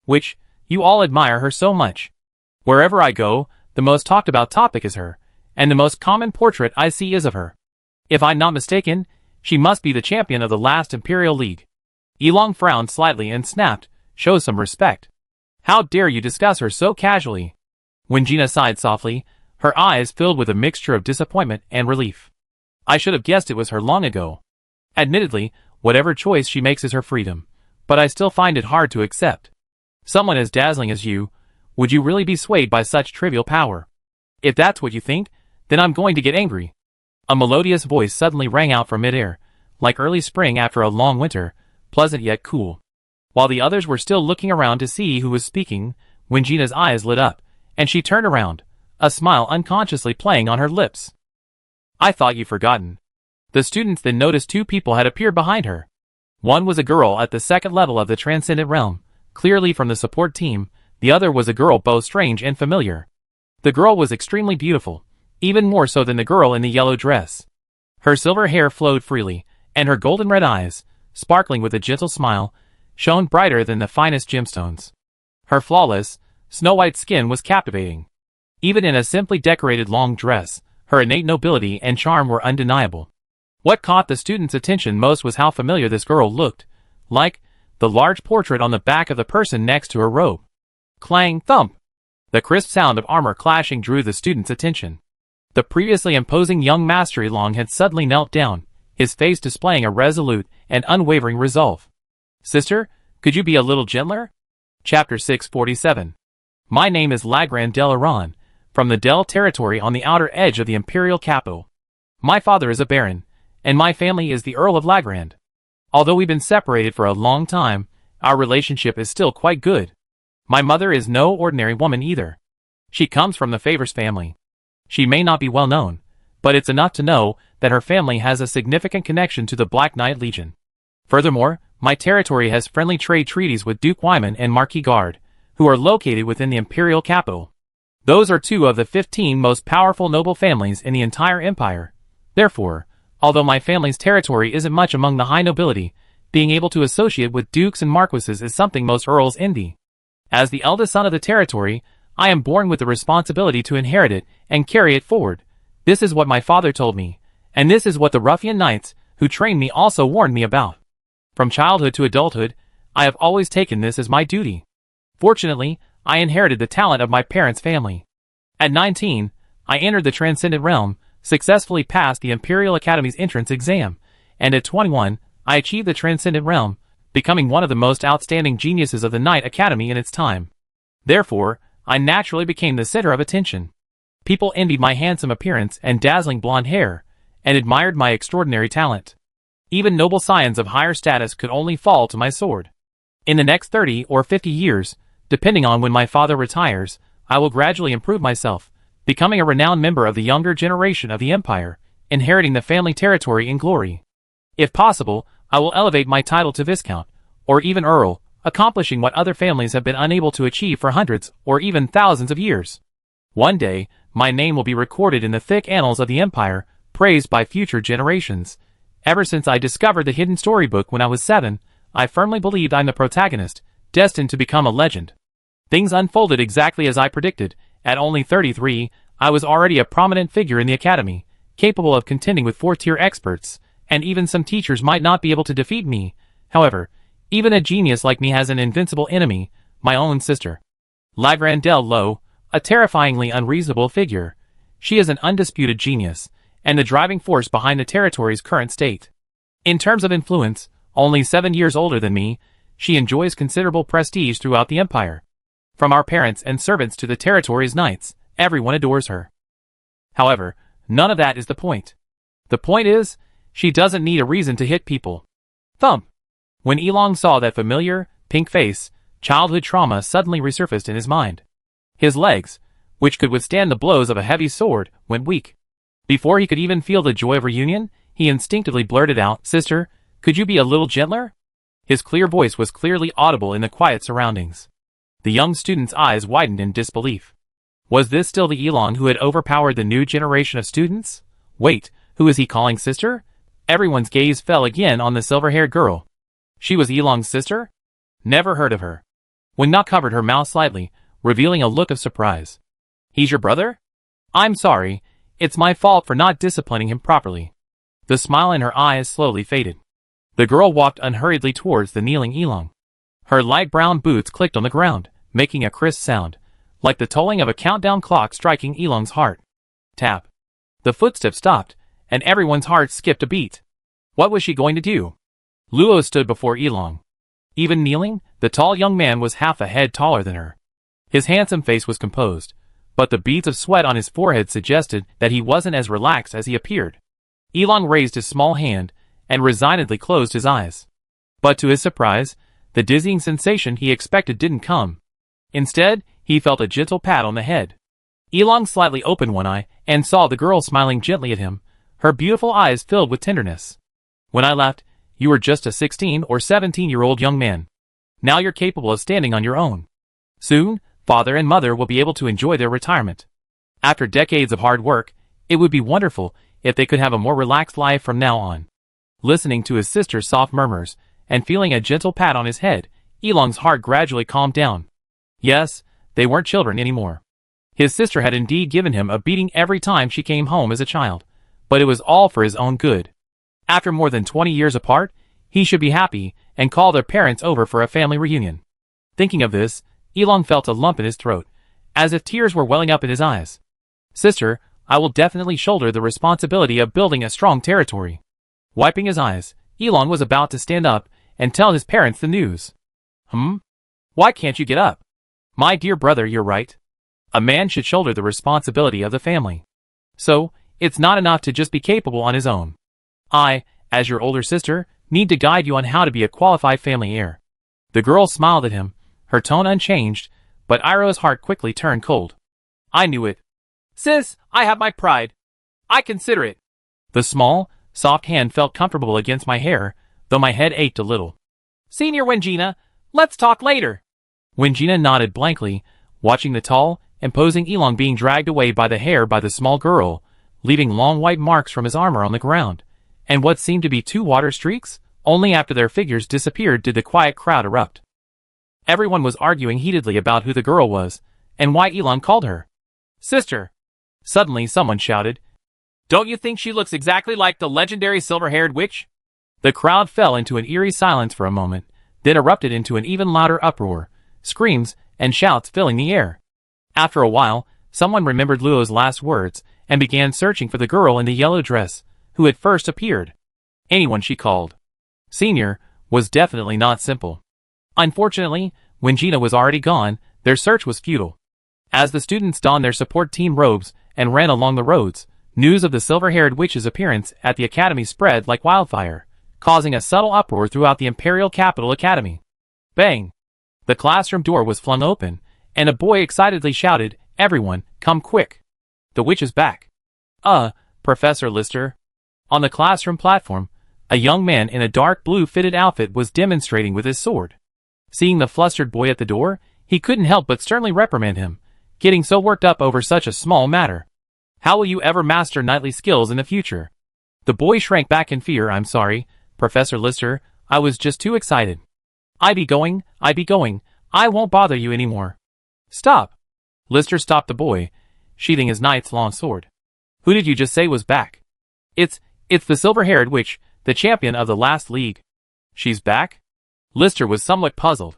Witch, you all admire her so much. Wherever I go, the most talked about topic is her, and the most common portrait I see is of her. If I'm not mistaken, she must be the champion of the last Imperial League. Elong frowned slightly and snapped, show some respect. How dare you discuss her so casually? When Gina sighed softly, her eyes filled with a mixture of disappointment and relief. I should have guessed it was her long ago. Admittedly, whatever choice she makes is her freedom, but I still find it hard to accept. Someone as dazzling as you, would you really be swayed by such trivial power? If that's what you think, then I'm going to get angry. A melodious voice suddenly rang out from midair, like early spring after a long winter, pleasant yet cool. While the others were still looking around to see who was speaking, when Gina's eyes lit up, and she turned around, a smile unconsciously playing on her lips. I thought you'd forgotten. The students then noticed two people had appeared behind her. One was a girl at the second level of the Transcendent Realm, clearly from the support team. The other was a girl both strange and familiar. The girl was extremely beautiful, even more so than the girl in the yellow dress. Her silver hair flowed freely, and her golden red eyes, sparkling with a gentle smile, shone brighter than the finest gemstones. Her flawless, snow-white skin was captivating. Even in a simply decorated long dress, her innate nobility and charm were undeniable. What caught the students' attention most was how familiar this girl looked, like the large portrait on the back of the person next to her robe. Clang, thump! The crisp sound of armor clashing drew the students' attention. The previously imposing young Master Elong had suddenly knelt down, his face displaying a resolute and unwavering resolve. Sister, could you be a little gentler? Chapter 647. My name is Lagran Del Iran, from the Del territory on the outer edge of the imperial capital. My father is a baron, and my family is the Earl of Lagrand. Although we've been separated for a long time, our relationship is still quite good. My mother is no ordinary woman either. She comes from the Favors family. She may not be well known, but it's enough to know that her family has a significant connection to the Black Knight Legion. Furthermore, my territory has friendly trade treaties with Duke Wyman and Marquis Guard, who are located within the imperial capital. Those are two of the 15 most powerful noble families in the entire empire. Therefore, although my family's territory isn't much among the high nobility, being able to associate with dukes and marquises is something most earls envy. As the eldest son of the territory, I am born with the responsibility to inherit it and carry it forward. This is what my father told me, and this is what the ruffian knights who trained me also warned me about. From childhood to adulthood, I have always taken this as my duty. Fortunately, I inherited the talent of my parents' family. At 19, I entered the Transcendent Realm, successfully passed the Imperial Academy's entrance exam, and at 21, I achieved the Transcendent Realm, becoming one of the most outstanding geniuses of the Knight Academy in its time. Therefore, I naturally became the center of attention. People envied my handsome appearance and dazzling blonde hair, and admired my extraordinary talent. Even noble scions of higher status could only fall to my sword. In the next 30 or 50 years, depending on when my father retires, I will gradually improve myself, becoming a renowned member of the younger generation of the Empire, inheriting the family territory in glory. If possible, I will elevate my title to Viscount, or even Earl, accomplishing what other families have been unable to achieve for hundreds or even thousands of years. One day, my name will be recorded in the thick annals of the Empire, praised by future generations. Ever since I discovered the hidden storybook when I was 7, I firmly believed I'm the protagonist, destined to become a legend. Things unfolded exactly as I predicted. At only 33, I was already a prominent figure in the academy, capable of contending with 4-tier experts, and even some teachers might not be able to defeat me. However, even a genius like me has an invincible enemy, my own sister. Lagran Del Lo, a terrifyingly unreasonable figure. She is an undisputed genius, and the driving force behind the territory's current state. In terms of influence, only 7 years older than me, she enjoys considerable prestige throughout the Empire. From our parents and servants to the territory's knights, everyone adores her. However, none of that is the point. The point is, she doesn't need a reason to hit people. Thump! When Elong saw that familiar, pink face, childhood trauma suddenly resurfaced in his mind. His legs, which could withstand the blows of a heavy sword, went weak. Before he could even feel the joy of reunion, he instinctively blurted out, "Sister, could you be a little gentler?" His clear voice was clearly audible in the quiet surroundings. The young student's eyes widened in disbelief. Was this still the Elong who had overpowered the new generation of students? Wait, who is he calling sister? Everyone's gaze fell again on the silver-haired girl. She was Elong's sister? Never heard of her. Wen-Na covered her mouth slightly, revealing a look of surprise. He's your brother? I'm sorry, it's my fault for not disciplining him properly. The smile in her eyes slowly faded. The girl walked unhurriedly towards the kneeling Elong. Her light brown boots clicked on the ground, making a crisp sound, like the tolling of a countdown clock striking Elong's heart. Tap. The footsteps stopped, and everyone's heart skipped a beat. What was she going to do? Luo stood before Elong. Even kneeling, the tall young man was half a head taller than her. His handsome face was composed, but the beads of sweat on his forehead suggested that he wasn't as relaxed as he appeared. Elong raised his small hand and resignedly closed his eyes. But to his surprise, the dizzying sensation he expected didn't come. Instead, he felt a gentle pat on the head. Elong slightly opened one eye and saw the girl smiling gently at him, her beautiful eyes filled with tenderness. When I left, you were just a 16 or 17-year-old young man. Now you're capable of standing on your own. Soon, father and mother will be able to enjoy their retirement. After decades of hard work, it would be wonderful if they could have a more relaxed life from now on. Listening to his sister's soft murmurs and feeling a gentle pat on his head, Elong's heart gradually calmed down. Yes, they weren't children anymore. His sister had indeed given him a beating every time she came home as a child, but it was all for his own good. After more than 20 years apart, he should be happy and call their parents over for a family reunion. Thinking of this, Elong felt a lump in his throat, as if tears were welling up in his eyes. Sister, I will definitely shoulder the responsibility of building a strong territory. Wiping his eyes, Elong was about to stand up and tell his parents the news. Why can't you get up? My dear brother, you're right. A man should shoulder the responsibility of the family. So, it's not enough to just be capable on his own. I, as your older sister, need to guide you on how to be a qualified family heir. The girl smiled at him, her tone unchanged, but Iroh's heart quickly turned cold. I knew it. Sis, I have my pride. I consider it. The small, soft hand felt comfortable against my hair, though my head ached a little. Senior Wen-Na, let's talk later. Wen-Na nodded blankly, watching the tall, imposing Elong being dragged away by the hair by the small girl, leaving long white marks from his armor on the ground, and what seemed to be 2 water streaks. Only after their figures disappeared did the quiet crowd erupt. Everyone was arguing heatedly about who the girl was, and why Elong called her sister. Suddenly someone shouted, Don't you think she looks exactly like the legendary silver-haired witch? The crowd fell into an eerie silence for a moment, then erupted into an even louder uproar, screams and shouts filling the air. After a while, someone remembered Luo's last words and began searching for the girl in the yellow dress, who had first appeared. Anyone she called Senior was definitely not simple. Unfortunately, when Gina was already gone, their search was futile. As the students donned their support team robes and ran along the roads, news of the silver-haired witch's appearance at the academy spread like wildfire, causing a subtle uproar throughout the Imperial Capital Academy. Bang! The classroom door was flung open, and a boy excitedly shouted, Everyone, come quick! The witch is back. Professor Lister. On the classroom platform, a young man in a dark blue fitted outfit was demonstrating with his sword. Seeing the flustered boy at the door, he couldn't help but sternly reprimand him, getting so worked up over such a small matter. How will you ever master knightly skills in the future? The boy shrank back in fear. I'm sorry, Professor Lister, I was just too excited. I be going, I won't bother you anymore. Stop! Lister stopped the boy, sheathing his knight's long sword. Who did you just say was back? It's the silver-haired witch, the champion of the last league. She's back? Lister was somewhat puzzled.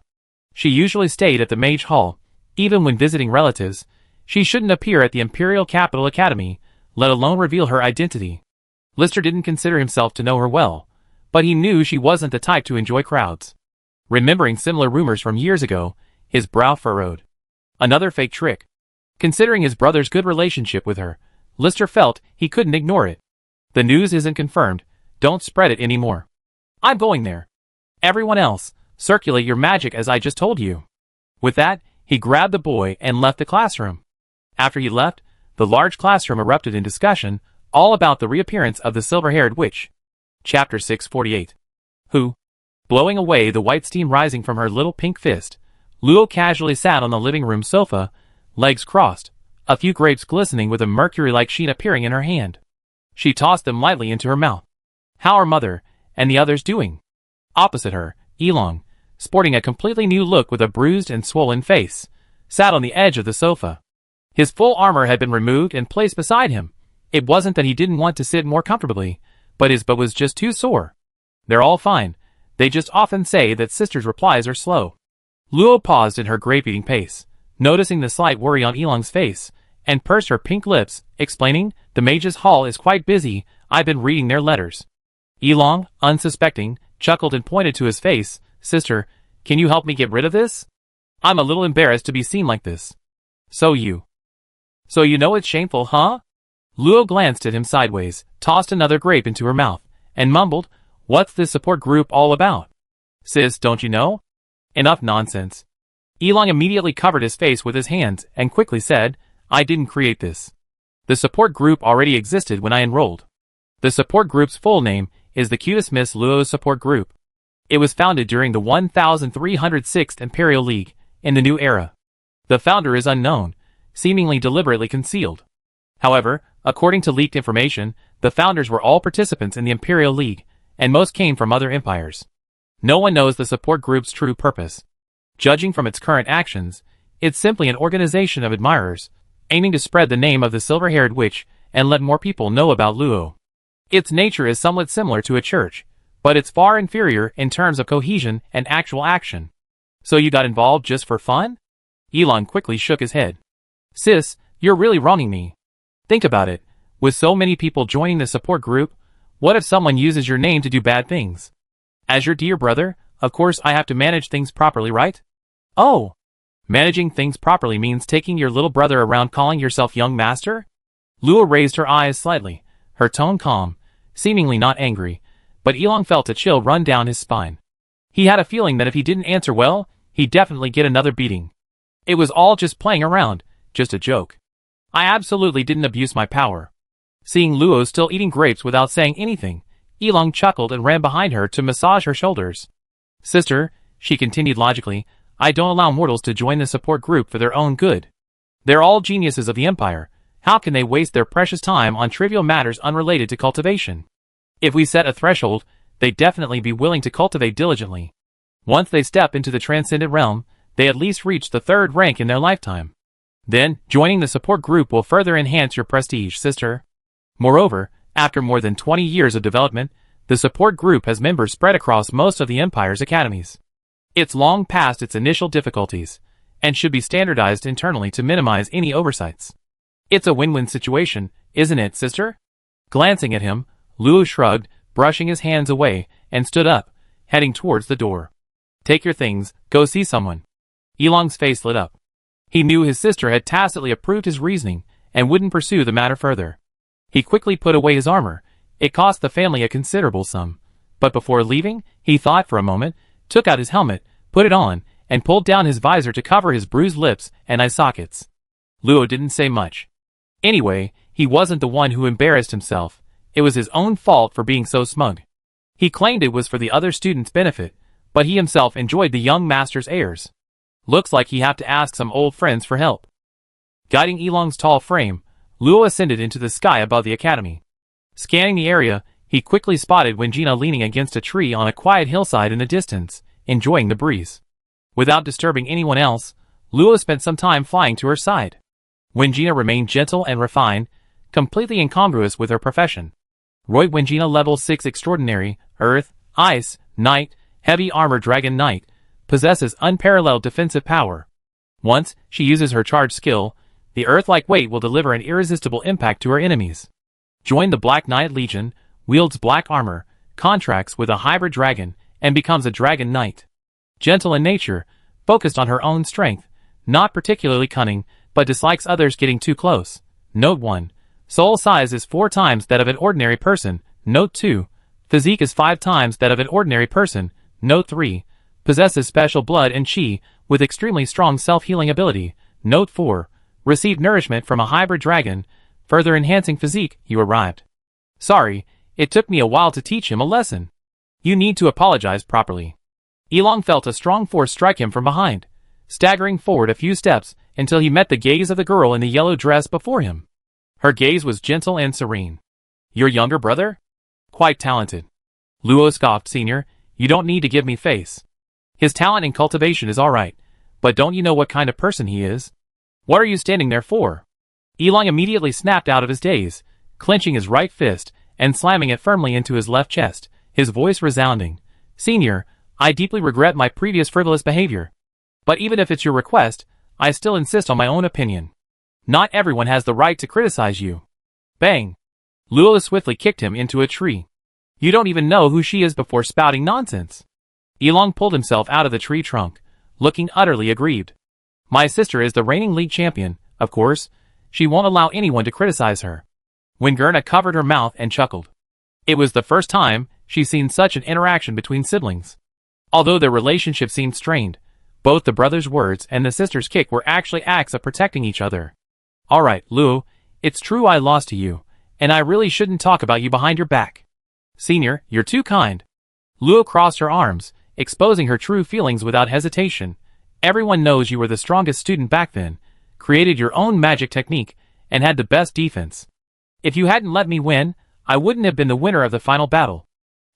She usually stayed at the Mage Hall. Even when visiting relatives, she shouldn't appear at the Imperial Capital Academy, let alone reveal her identity. Lister didn't consider himself to know her well, but he knew she wasn't the type to enjoy crowds. Remembering similar rumors from years ago, his brow furrowed. Another fake trick. Considering his brother's good relationship with her, Lister felt he couldn't ignore it. The news isn't confirmed. Don't spread it anymore. I'm going there. Everyone else, circulate your magic as I just told you. With that, he grabbed the boy and left the classroom. After he left, the large classroom erupted in discussion, all about the reappearance of the silver-haired witch. Chapter 648. Who? Blowing away the white steam rising from her little pink fist, Luo casually sat on the living room sofa, legs crossed, a few grapes glistening with a mercury-like sheen appearing in her hand. She tossed them lightly into her mouth. How are Mother and the others doing? Opposite her, Elong, sporting a completely new look with a bruised and swollen face, sat on the edge of the sofa. His full armor had been removed and placed beside him. It wasn't that he didn't want to sit more comfortably, but his butt was just too sore. They're all fine. They just often say that sister's replies are slow. Luo paused in her grape-eating pace, noticing the slight worry on Elong's face, and pursed her pink lips, explaining, the mage's hall is quite busy, I've been reading their letters. Elong, unsuspecting, chuckled and pointed to his face. Sister, can you help me get rid of this? I'm a little embarrassed to be seen like this. So you know it's shameful, huh? Luo glanced at him sideways, tossed another grape into her mouth, and mumbled, what's this support group all about? Sis, don't you know? Enough nonsense. Elong immediately covered his face with his hands and quickly said, I didn't create this. The support group already existed when I enrolled. The support group's full name is the Cutest Miss Luo Support Group. It was founded during the 1306th Imperial League, in the New Era. The founder is unknown, seemingly deliberately concealed. However, according to leaked information, the founders were all participants in the Imperial League, and most came from other empires. No one knows the support group's true purpose. Judging from its current actions, it's simply an organization of admirers, aiming to spread the name of the silver-haired witch and let more people know about Luo. Its nature is somewhat similar to a church, but it's far inferior in terms of cohesion and actual action. So you got involved just for fun? Elon quickly shook his head. Sis, you're really wronging me. Think about it. With so many people joining the support group, what if someone uses your name to do bad things? As your dear brother, of course I have to manage things properly, right? Oh! Managing things properly means taking your little brother around calling yourself young master? Luo raised her eyes slightly, her tone calm, seemingly not angry, but Elong felt a chill run down his spine. He had a feeling that if he didn't answer well, he'd definitely get another beating. It was all just playing around, just a joke. I absolutely didn't abuse my power. Seeing Luo still eating grapes without saying anything, Elong chuckled and ran behind her to massage her shoulders. Sister, she continued logically, I don't allow mortals to join the support group for their own good. They're all geniuses of the Empire. How can they waste their precious time on trivial matters unrelated to cultivation? If we set a threshold, they'd definitely be willing to cultivate diligently. Once they step into the transcendent realm, they at least reach the 3rd rank in their lifetime. Then, joining the support group will further enhance your prestige, sister. Moreover, after more than 20 years of development, the support group has members spread across most of the Empire's academies. It's long past its initial difficulties, and should be standardized internally to minimize any oversights. It's a win-win situation, isn't it, sister? Glancing at him, Luo shrugged, brushing his hands away, and stood up, heading towards the door. Take your things, go see someone. Elong's face lit up. He knew his sister had tacitly approved his reasoning, and wouldn't pursue the matter further. He quickly put away his armor. It cost the family a considerable sum. But before leaving, he thought for a moment, took out his helmet, put it on, and pulled down his visor to cover his bruised lips and eye sockets. Luo didn't say much. Anyway, he wasn't the one who embarrassed himself. It was his own fault for being so smug. He claimed it was for the other students' benefit, but he himself enjoyed the young master's airs. Looks like he had to ask some old friends for help. Guiding Elong's tall frame, Luo ascended into the sky above the academy. Scanning the area, he quickly spotted Wengina leaning against a tree on a quiet hillside in the distance, enjoying the breeze. Without disturbing anyone else, Luo spent some time flying to her side. Wengina remained gentle and refined, completely incongruous with her profession. Roy Wengina Level 6 Extraordinary, Earth, Ice, Night, Heavy Armor Dragon Knight, possesses unparalleled defensive power. Once she uses her charge skill, the Earth-like weight will deliver an irresistible impact to her enemies. Join the Black Knight Legion, wields black armor, contracts with a hybrid dragon, and becomes a Dragon Knight. Gentle in nature, focused on her own strength, not particularly cunning, but dislikes others getting too close. Note 1. Soul size is 4 times that of an ordinary person. Note 2. Physique is 5 times that of an ordinary person. Note 3. Possesses special blood and chi, with extremely strong self-healing ability. Note 4. received nourishment from a hybrid dragon, further enhancing physique, you arrived. Sorry, it took me a while to teach him a lesson. You need to apologize properly. Elong felt a strong force strike him from behind, staggering forward a few steps until he met the gaze of the girl in the yellow dress before him. Her gaze was gentle and serene. Your younger brother? Quite talented. Luo scoffed. Senior, you don't need to give me face. His talent and cultivation is alright, but don't you know what kind of person he is? What are you standing there for? Elong immediately snapped out of his daze, clenching his right fist and slamming it firmly into his left chest, his voice resounding. Senior, I deeply regret my previous frivolous behavior. But even if it's your request, I still insist on my own opinion. Not everyone has the right to criticize you. Bang! Luo swiftly kicked him into a tree. You don't even know who she is before spouting nonsense. Elong pulled himself out of the tree trunk, looking utterly aggrieved. My sister is the reigning league champion, of course. She won't allow anyone to criticize her. Wingerna covered her mouth and chuckled. It was the first time she'd seen such an interaction between siblings. Although their relationship seemed strained, both the brother's words and the sister's kick were actually acts of protecting each other. Alright, Luo, it's true I lost to you, and I really shouldn't talk about you behind your back. Senior, you're too kind. Luo crossed her arms, exposing her true feelings without hesitation. Everyone knows you were the strongest student back then, created your own magic technique, and had the best defense. If you hadn't let me win, I wouldn't have been the winner of the final battle.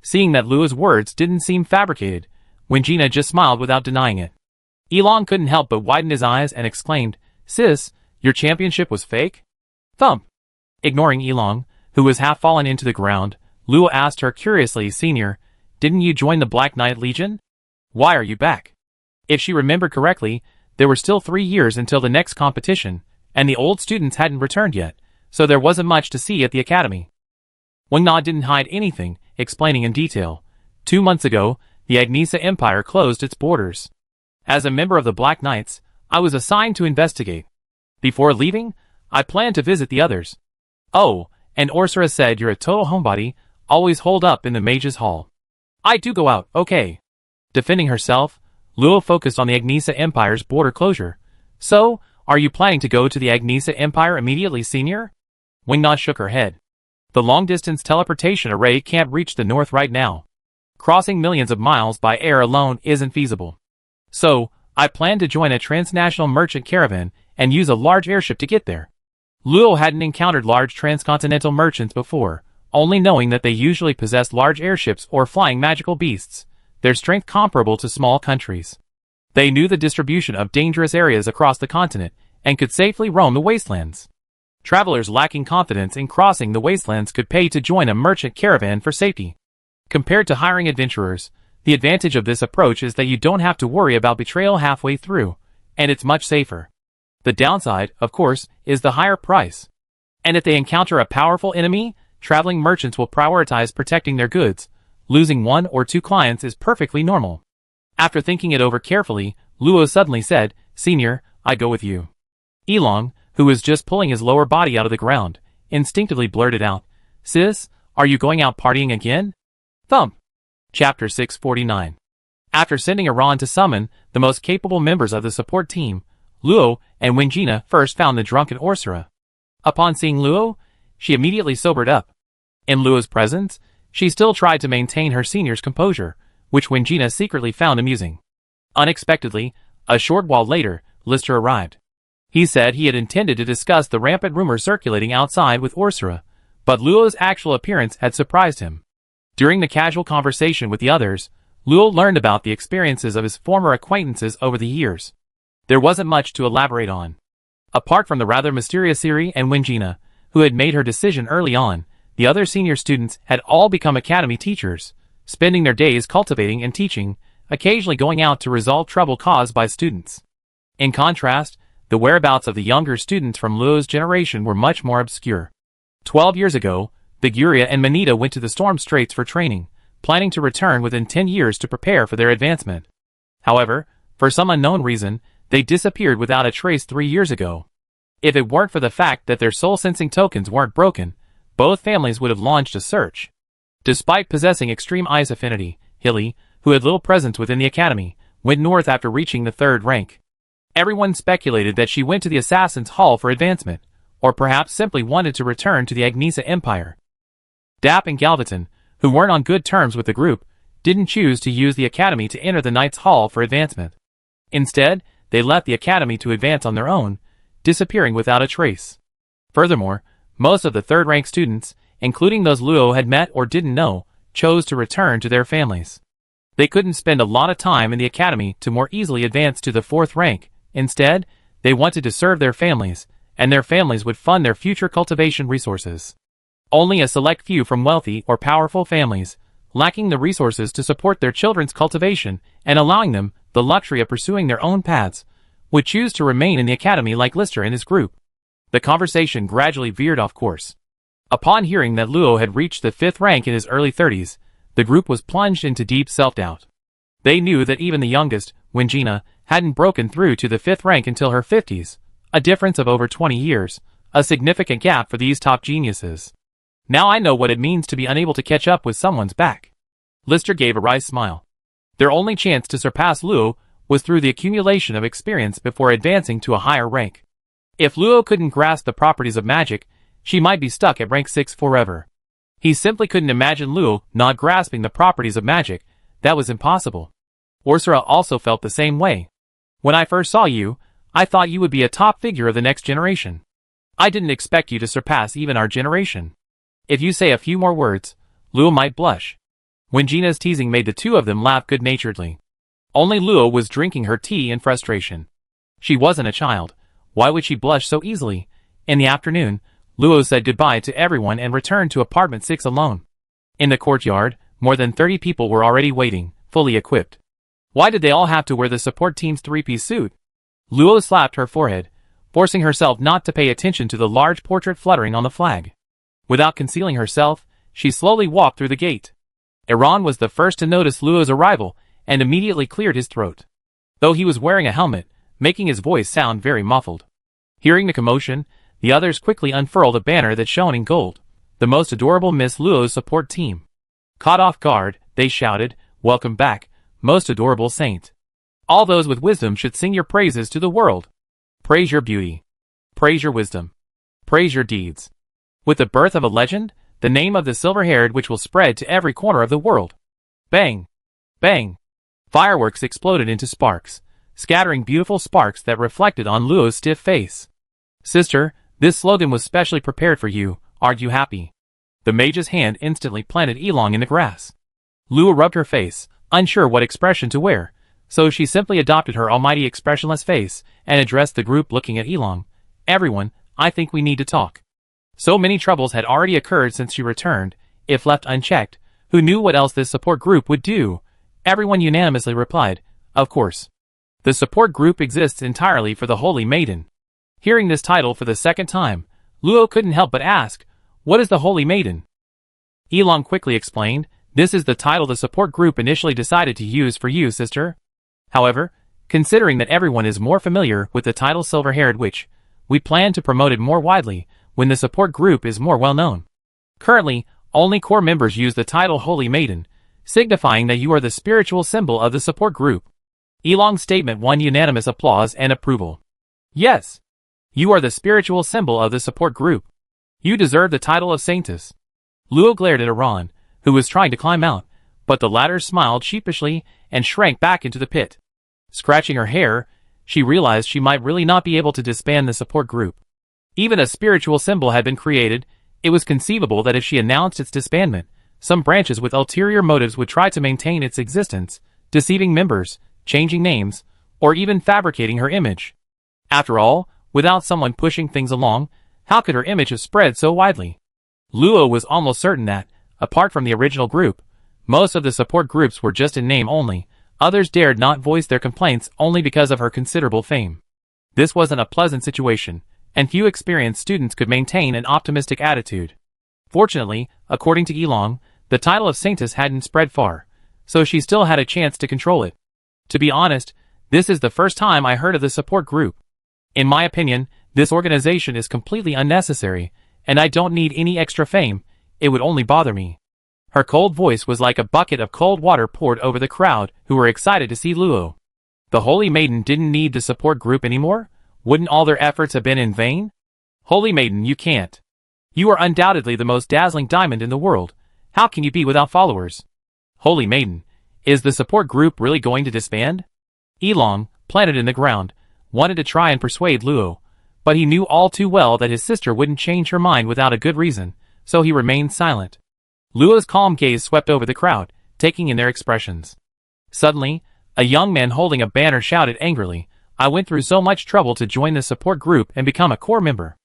Seeing that Luo's words didn't seem fabricated, Wingerna just smiled without denying it. Elong couldn't help but widen his eyes and exclaimed, Sis, your championship was fake? Thump. Ignoring Elong, who was half fallen into the ground, Luo asked her curiously, Senior, didn't you join the Black Knight Legion? Why are you back? If she remembered correctly, there were still 3 years until the next competition, and the old students hadn't returned yet, so there wasn't much to see at the academy. Wingerna didn't hide anything, explaining in detail. 2 months ago, the Agnesa Empire closed its borders. As a member of the Black Knights, I was assigned to investigate. Before leaving, I planned to visit the others. Oh, and Orsara said you're a total homebody, always holed up in the Mage's Hall. I do go out, okay. Defending herself, Luo focused on the Agnesa Empire's border closure. So, are you planning to go to the Agnesa Empire immediately, Senior? Wingerna shook her head. The long-distance teleportation array can't reach the north right now. Crossing millions of miles by air alone isn't feasible. So, I plan to join a transnational merchant caravan and use a large airship to get there. Luo hadn't encountered large transcontinental merchants before, only knowing that they usually possessed large airships or flying magical beasts, their strength comparable to small countries. They knew the distribution of dangerous areas across the continent and could safely roam the wastelands. Travelers lacking confidence in crossing the wastelands could pay to join a merchant caravan for safety. Compared to hiring adventurers, the advantage of this approach is that you don't have to worry about betrayal halfway through, and it's much safer. The downside, of course, is the higher price. And if they encounter a powerful enemy, traveling merchants will prioritize protecting their goods. Losing 1 or 2 clients is perfectly normal. After thinking it over carefully, Luo suddenly said, Senior, I go with you. Elong, who was just pulling his lower body out of the ground, instinctively blurted out, Sis, are you going out partying again? Thump. Chapter 649. After sending Iran to summon the most capable members of the support team, Luo and Wingerna first found the drunken Orsara. Upon seeing Luo, she immediately sobered up. In Luo's presence, she still tried to maintain her senior's composure, which Wingerna secretly found amusing. Unexpectedly, a short while later, Lister arrived. He said he had intended to discuss the rampant rumors circulating outside with Orsara, but Luo's actual appearance had surprised him. During the casual conversation with the others, Luo learned about the experiences of his former acquaintances over the years. There wasn't much to elaborate on. Apart from the rather mysterious Siri and Wingerna, who had made her decision early on, the other senior students had all become academy teachers, spending their days cultivating and teaching, occasionally going out to resolve trouble caused by students. In contrast, the whereabouts of the younger students from Luo's generation were much more obscure. 12 years ago, Biguria and Manita went to the Storm Straits for training, planning to return within 10 years to prepare for their advancement. However, for some unknown reason, they disappeared without a trace 3 years ago. If it weren't for the fact that their soul-sensing tokens weren't broken, both families would have launched a search. Despite possessing extreme ice affinity, Hilly, who had little presence within the academy, went north after reaching the 3rd rank. Everyone speculated that she went to the Assassin's Hall for advancement, or perhaps simply wanted to return to the Agnesa Empire. Dapp and Galvaton, who weren't on good terms with the group, didn't choose to use the Academy to enter the Knights' Hall for advancement. Instead, they left the Academy to advance on their own, disappearing without a trace. Furthermore, most of the third-rank students, including those Luo had met or didn't know, chose to return to their families. They couldn't spend a lot of time in the Academy to more easily advance to the fourth rank. Instead, they wanted to serve their families, and their families would fund their future cultivation resources. Only a select few from wealthy or powerful families, lacking the resources to support their children's cultivation and allowing them the luxury of pursuing their own paths, would choose to remain in the Academy like Lister and his group. The conversation gradually veered off course. Upon hearing that Luo had reached the 5th rank in his early 30s, the group was plunged into deep self-doubt. They knew that even the youngest, Wingina, hadn't broken through to the 5th rank until her 50s, a difference of over 20 years, a significant gap for these top geniuses. Now I know what it means to be unable to catch up with someone's back. Lister gave a wry smile. Their only chance to surpass Luo was through the accumulation of experience before advancing to a higher rank. If Luo couldn't grasp the properties of magic, she might be stuck at rank 6 forever. He simply couldn't imagine Luo not grasping the properties of magic. That was impossible. Orsara also felt the same way. When I first saw you, I thought you would be a top figure of the next generation. I didn't expect you to surpass even our generation. If you say a few more words, Luo might blush. Wingina's teasing made the two of them laugh good-naturedly. Only Luo was drinking her tea in frustration. She wasn't a child. Why would she blush so easily? In the afternoon, Luo said goodbye to everyone and returned to apartment 6 alone. In the courtyard, more than 30 people were already waiting, fully equipped. Why did they all have to wear the support team's 3-piece suit? Luo slapped her forehead, forcing herself not to pay attention to the large portrait fluttering on the flag. Without concealing herself, she slowly walked through the gate. Iran was the first to notice Luo's arrival and immediately cleared his throat. Though he was wearing a helmet, making his voice sound very muffled. Hearing the commotion, the others quickly unfurled a banner that shone in gold. The most adorable Miss Luo's support team. Caught off guard, they shouted, "Welcome back, most adorable saint. All those with wisdom should sing your praises to the world. Praise your beauty. Praise your wisdom. Praise your deeds. With the birth of a legend, the name of the silver-haired which will spread to every corner of the world." Bang! Bang! Fireworks exploded into sparks, scattering beautiful sparks that reflected on Luo's stiff face. "Sister, this slogan was specially prepared for you. Aren't you happy?" The mage's hand instantly planted Elong in the grass. Luo rubbed her face, unsure what expression to wear, so she simply adopted her almighty expressionless face and addressed the group looking at Elong. "Everyone, I think we need to talk." So many troubles had already occurred since she returned. If left unchecked, who knew what else this support group would do? Everyone unanimously replied, "Of course." The support group exists entirely for the Holy Maiden. Hearing this title for the second time, Luo couldn't help but ask, "What is the Holy Maiden?" Elong quickly explained, "This is the title the support group initially decided to use for you, sister. However, considering that everyone is more familiar with the title Silver-Haired Witch, we plan to promote it more widely when the support group is more well-known. Currently, only core members use the title Holy Maiden, signifying that you are the spiritual symbol of the support group." Elong's statement won unanimous applause and approval. "Yes, you are the spiritual symbol of the support group. You deserve the title of Saintess." Luo glared at Iran, who was trying to climb out, but the latter smiled sheepishly and shrank back into the pit. Scratching her hair, she realized she might really not be able to disband the support group. Even a spiritual symbol had been created. It was conceivable that if she announced its disbandment, some branches with ulterior motives would try to maintain its existence, deceiving members, changing names, or even fabricating her image. After all, without someone pushing things along, how could her image have spread so widely? Luo was almost certain that, apart from the original group, most of the support groups were just in name only. Others dared not voice their complaints only because of her considerable fame. This wasn't a pleasant situation, and few experienced students could maintain an optimistic attitude. Fortunately, according to Elong, the title of Saintess hadn't spread far, so she still had a chance to control it. To be honest, this is the first time I heard of the support group. In my opinion, this organization is completely unnecessary, and I don't need any extra fame. It would only bother me. Her cold voice was like a bucket of cold water poured over the crowd who were excited to see Luo. The Holy Maiden didn't need the support group anymore? Wouldn't all their efforts have been in vain? Holy Maiden, you can't. You are undoubtedly the most dazzling diamond in the world. How can you be without followers? Holy Maiden, is the support group really going to disband? Elong, planted in the ground, wanted to try and persuade Luo, but he knew all too well that his sister wouldn't change her mind without a good reason, so he remained silent. Luo's calm gaze swept over the crowd, taking in their expressions. Suddenly, a young man holding a banner shouted angrily, "I went through so much trouble to join the support group and become a core member.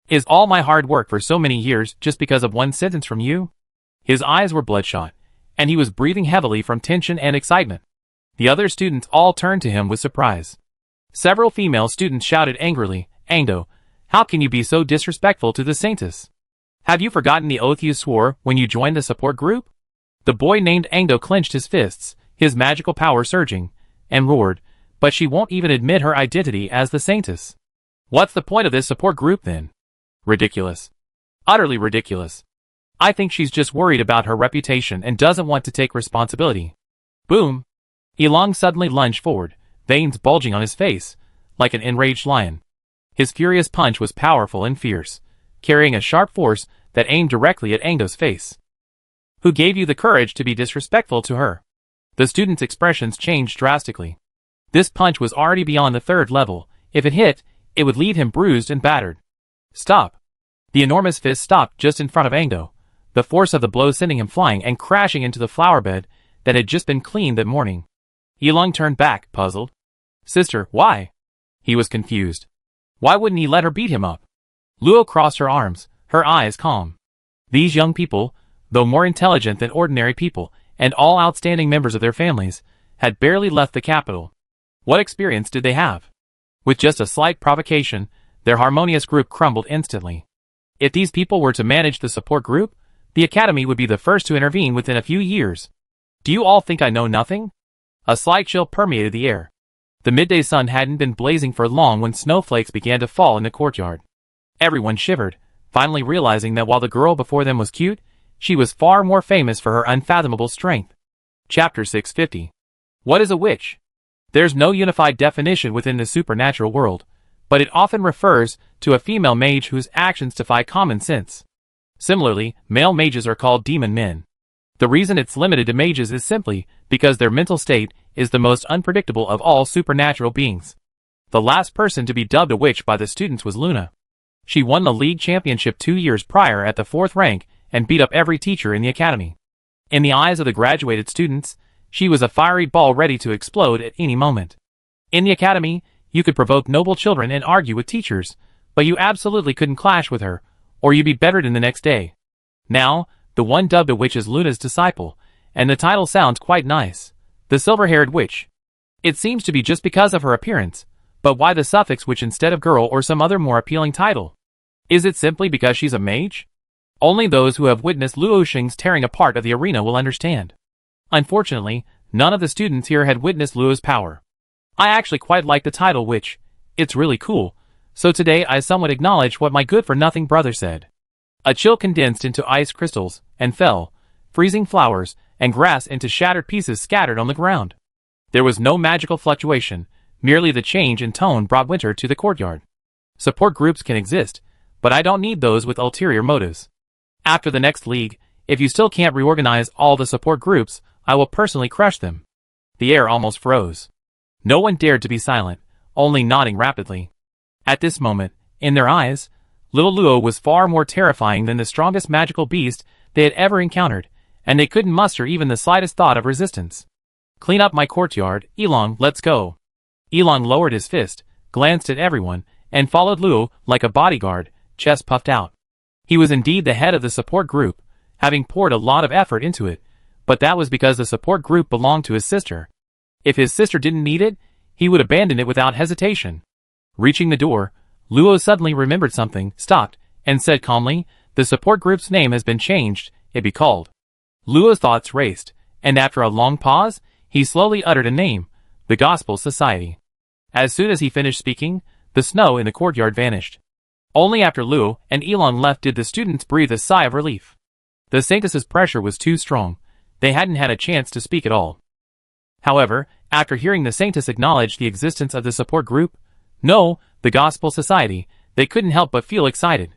Is all my hard work for so many years just because of one sentence from you?" His eyes were bloodshot, and he was breathing heavily from tension and excitement. The other students all turned to him with surprise. Several female students shouted angrily, "Angdo, how can you be so disrespectful to the Saintess? Have you forgotten the oath you swore when you joined the support group?" The boy named Angdo clenched his fists, his magical power surging, and roared, "But she won't even admit her identity as the Saintess. What's the point of this support group then? Ridiculous. Utterly ridiculous. I think she's just worried about her reputation and doesn't want to take responsibility." Boom! Elong suddenly lunged forward, veins bulging on his face, like an enraged lion. His furious punch was powerful and fierce, carrying a sharp force that aimed directly at Angdo's face. "Who gave you the courage to be disrespectful to her?" The students' expressions changed drastically. This punch was already beyond the third level. If it hit, it would leave him bruised and battered. "Stop!" The enormous fist stopped just in front of Angdo, the force of the blow sending him flying and crashing into the flower bed that had just been cleaned that morning. Elong turned back, puzzled. "Sister, why?" He was confused. Why wouldn't he let her beat him up? Luo crossed her arms, her eyes calm. These young people, though more intelligent than ordinary people, and all outstanding members of their families, had barely left the capital. What experience did they have? With just a slight provocation, their harmonious group crumbled instantly. If these people were to manage the support group, the academy would be the first to intervene within a few years. Do you all think I know nothing? A slight chill permeated the air. The midday sun hadn't been blazing for long when snowflakes began to fall in the courtyard. Everyone shivered, finally realizing that while the girl before them was cute, she was far more famous for her unfathomable strength. Chapter 650. What is a witch? There's no unified definition within the supernatural world, but it often refers to a female mage whose actions defy common sense. Similarly, male mages are called demon men. The reason it's limited to mages is simply because their mental state is the most unpredictable of all supernatural beings. The last person to be dubbed a witch by the students was Luna. She won the league championship 2 years prior at the 4th rank and beat up every teacher in the academy. In the eyes of the graduated students, she was a fiery ball ready to explode at any moment. In the academy, you could provoke noble children and argue with teachers, but you absolutely couldn't clash with her, or you'd be bettered in the next day. Now, the one dubbed a witch is Luna's disciple, and the title sounds quite nice. The silver-haired witch. It seems to be just because of her appearance, but why the suffix witch instead of girl or some other more appealing title? Is it simply because she's a mage? Only those who have witnessed Luo Xing's tearing apart of the arena will understand. Unfortunately, none of the students here had witnessed Luo's power. I actually quite like the title witch. It's really cool, so today I somewhat acknowledge what my good-for-nothing brother said. A chill condensed into ice crystals, and fell, freezing flowers and grass into shattered pieces scattered on the ground. There was no magical fluctuation, merely the change in tone brought winter to the courtyard. Support groups can exist, but I don't need those with ulterior motives. After the next league, if you still can't reorganize all the support groups, I will personally crush them. The air almost froze. No one dared to be silent, only nodding rapidly. At this moment, in their eyes, little Luo was far more terrifying than the strongest magical beast they had ever encountered, and they couldn't muster even the slightest thought of resistance. "Clean up my courtyard, Elong, let's go." Elong lowered his fist, glanced at everyone, and followed Luo like a bodyguard, chest puffed out. He was indeed the head of the support group, having poured a lot of effort into it, but that was because the support group belonged to his sister. If his sister didn't need it, he would abandon it without hesitation. Reaching the door, Luo suddenly remembered something, stopped, and said calmly, "The support group's name has been changed, it be called." Luo's thoughts raced, and after a long pause, he slowly uttered a name, the Gospel Society. As soon as he finished speaking, the snow in the courtyard vanished. Only after Luo and Elon left did the students breathe a sigh of relief. The Saintess's pressure was too strong. They hadn't had a chance to speak at all. However, After hearing the saintess acknowledge the existence of the support group, no, the Gospel Society, they couldn't help but feel excited.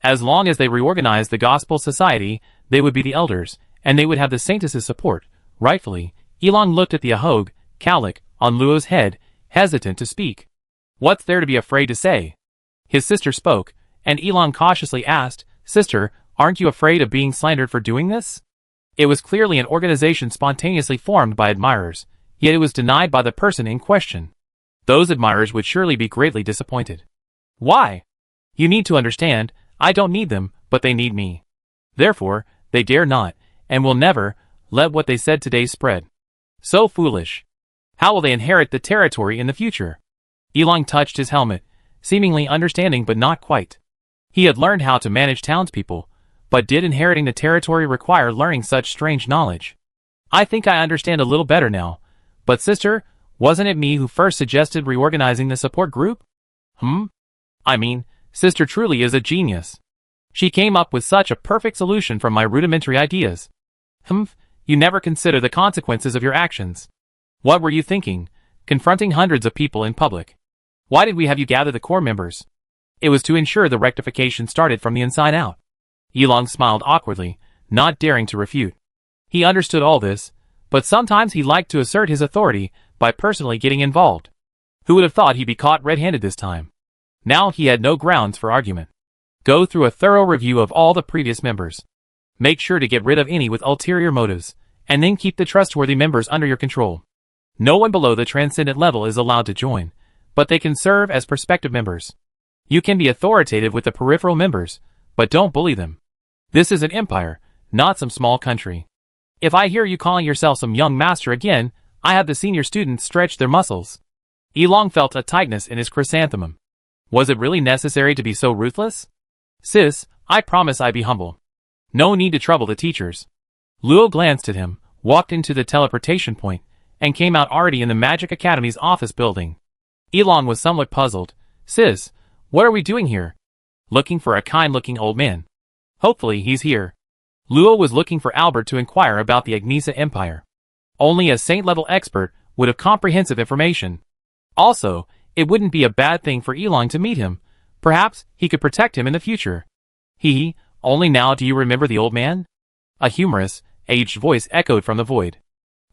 As long as they reorganized the Gospel Society, they would be the elders, and they would have the saintess's support, rightfully. Elong looked at the Ahog, cowlick, on Luo's head, hesitant to speak. What's there to be afraid to say? His sister spoke, and Elong cautiously asked, Sister, aren't you afraid of being slandered for doing this? It was clearly an organization spontaneously formed by admirers, yet it was denied by the person in question. Those admirers would surely be greatly disappointed. Why? You need to understand, I don't need them, but they need me. Therefore, they dare not, and will never, let what they said today spread. So foolish. How will they inherit the territory in the future? Elong touched his helmet, seemingly understanding but not quite. He had learned how to manage townspeople, but did inheriting the territory require learning such strange knowledge? I think I understand a little better now, but sister, wasn't it me who first suggested reorganizing the support group? I mean, sister truly is a genius. She came up with such a perfect solution from my rudimentary ideas. You never consider the consequences of your actions. What were you thinking, confronting hundreds of people in public? Why did we have you gather the core members? It was to ensure the rectification started from the inside out. Elong smiled awkwardly, not daring to refute. He understood all this, but sometimes he liked to assert his authority by personally getting involved. Who would have thought he'd be caught red-handed this time? Now he had no grounds for argument. Go through a thorough review of all the previous members. Make sure to get rid of any with ulterior motives, and then keep the trustworthy members under your control. No one below the transcendent level is allowed to join, but they can serve as prospective members. You can be authoritative with the peripheral members, but don't bully them. This is an empire, not some small country. If I hear you calling yourself some young master again, I have the senior students stretch their muscles. Elong felt a tightness in his chrysanthemum. Was it really necessary to be so ruthless? Sis, I promise I be humble. No need to trouble the teachers. Luo glanced at him, walked into the teleportation point, and came out already in the Magic Academy's office building. Elong was somewhat puzzled. Sis, what are we doing here? Looking for a kind-looking old man. Hopefully he's here. Luo was looking for Albert to inquire about the Agnesa Empire. Only a saint-level expert would have comprehensive information. Also, it wouldn't be a bad thing for Elong to meet him. Perhaps he could protect him in the future. Only now do you remember the old man? A humorous, aged voice echoed from the void.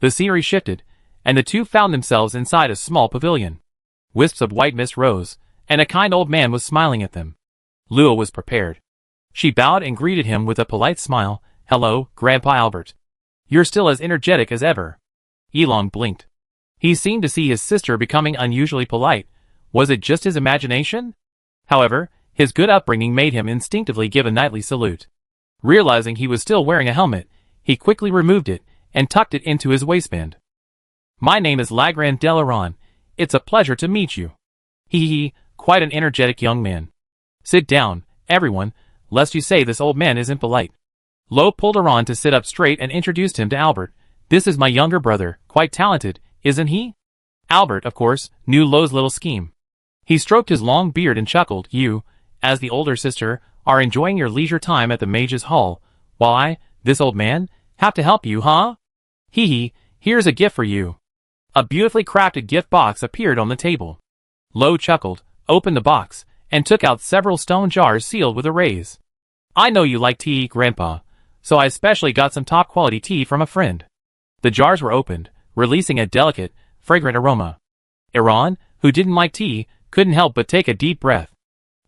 The scenery shifted, and the two found themselves inside a small pavilion. Wisps of white mist rose, and a kind old man was smiling at them. Luo was prepared. She bowed and greeted him with a polite smile. Hello, Grandpa Albert. You're still as energetic as ever. Elong blinked. He seemed to see his sister becoming unusually polite. Was it just his imagination? However, his good upbringing made him instinctively give a knightly salute. Realizing he was still wearing a helmet, he quickly removed it and tucked it into his waistband. My name is Lagrand Delaron. It's a pleasure to meet you. Quite an energetic young man. Sit down, everyone, lest you say this old man isn't polite. Lo pulled Aron to sit up straight and introduced him to Albert. This is my younger brother, quite talented, isn't he? Albert, of course, knew Lo's little scheme. He stroked his long beard and chuckled. You, as the older sister, are enjoying your leisure time at the Mage's Hall, while I, this old man, have to help you, huh? Here's a gift for you. A beautifully crafted gift box appeared on the table. Lo chuckled, opened the box, and took out several stone jars sealed with a raise. I know you like tea, Grandpa, so I especially got some top-quality tea from a friend. The jars were opened, releasing a delicate, fragrant aroma. Aron, who didn't like tea, couldn't help but take a deep breath.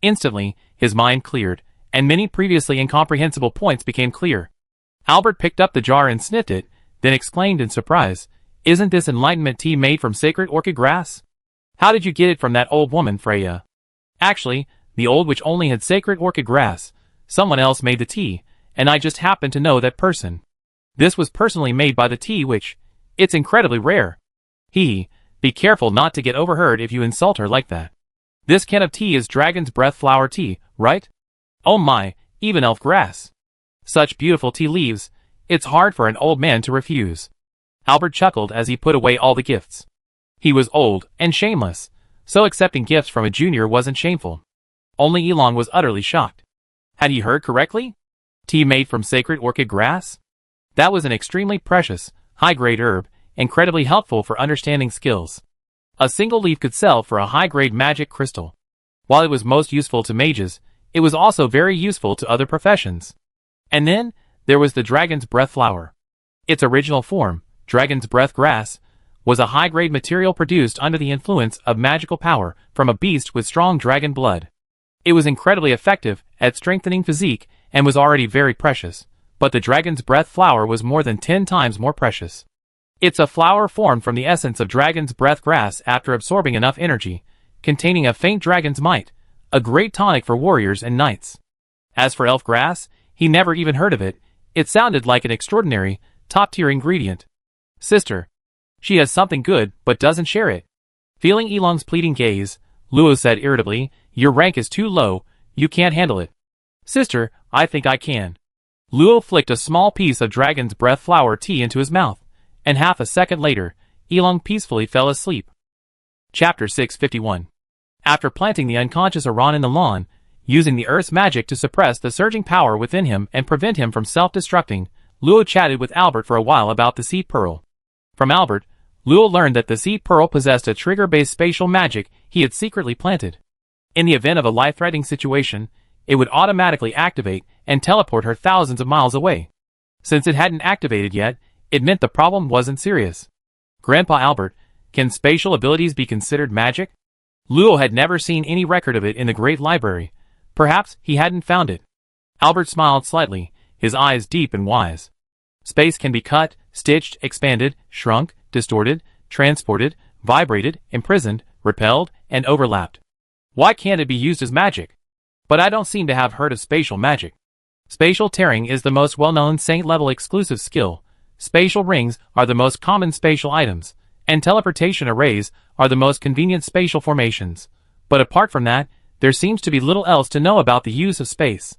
Instantly, his mind cleared, and many previously incomprehensible points became clear. Albert picked up the jar and sniffed it, then exclaimed in surprise, Isn't this enlightenment tea made from sacred orchid grass? How did you get it from that old woman, Freya? Actually, the old witch only had sacred orchid grass. Someone else made the tea, and I just happened to know that person. This was personally made by the tea witch. It's incredibly rare. Be careful not to get overheard if you insult her like that. This can of tea is dragon's breath flower tea, right? Oh my, even elf grass. Such beautiful tea leaves, it's hard for an old man to refuse. Albert chuckled as he put away all the gifts. He was old and shameless, so accepting gifts from a junior wasn't shameful. Only Elong was utterly shocked. Had he heard correctly? Tea made from sacred orchid grass? That was an extremely precious, high-grade herb, incredibly helpful for understanding skills. A single leaf could sell for a high-grade magic crystal. While it was most useful to mages, it was also very useful to other professions. And then, there was the dragon's breath flower. Its original form, dragon's breath grass, was a high-grade material produced under the influence of magical power from a beast with strong dragon blood. It was incredibly effective at strengthening physique and was already very precious, but the dragon's breath flower was more than 10 times more precious. It's a flower formed from the essence of dragon's breath grass after absorbing enough energy, containing a faint dragon's might, a great tonic for warriors and knights. As for elf grass, he never even heard of it. It sounded like an extraordinary, top-tier ingredient. Sister. She has something good, but doesn't share it. Feeling Elong's pleading gaze, Luo said irritably, your rank is too low, you can't handle it. Sister, I think I can. Luo flicked a small piece of dragon's breath flower tea into his mouth, and half a second later, Elong peacefully fell asleep. Chapter 651. After planting the unconscious Aran in the lawn, using the earth's magic to suppress the surging power within him and prevent him from self-destructing, Luo chatted with Albert for a while about the seed pearl. From Albert, Luo learned that the seed pearl possessed a trigger-based spatial magic he had secretly planted. In the event of a life-threatening situation, it would automatically activate and teleport her thousands of miles away. Since it hadn't activated yet, it meant the problem wasn't serious. Grandpa Albert, can spatial abilities be considered magic? Luo had never seen any record of it in the Great Library. Perhaps he hadn't found it. Albert smiled slightly, his eyes deep and wise. Space can be cut, stitched, expanded, shrunk, distorted, transported, vibrated, imprisoned, repelled, and overlapped. Why can't it be used as magic? But I don't seem to have heard of spatial magic. Spatial tearing is the most well-known saint-level exclusive skill. Spatial rings are the most common spatial items, and teleportation arrays are the most convenient spatial formations. But apart from that, there seems to be little else to know about the use of space.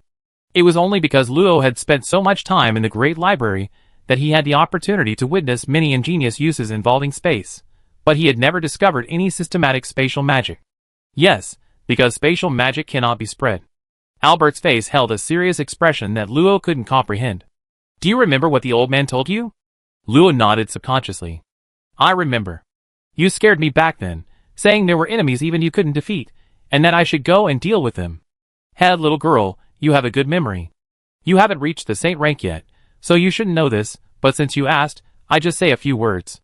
It was only because Luo had spent so much time in the Great Library that he had the opportunity to witness many ingenious uses involving space, but he had never discovered any systematic spatial magic. Yes, because spatial magic cannot be spread. Albert's face held a serious expression that Luo couldn't comprehend. Do you remember what the old man told you? Luo nodded subconsciously. I remember. You scared me back then, saying there were enemies even you couldn't defeat, and that I should go and deal with them. Head little girl, you have a good memory. You haven't reached the saint rank yet, so you shouldn't know this, but since you asked, I just say a few words.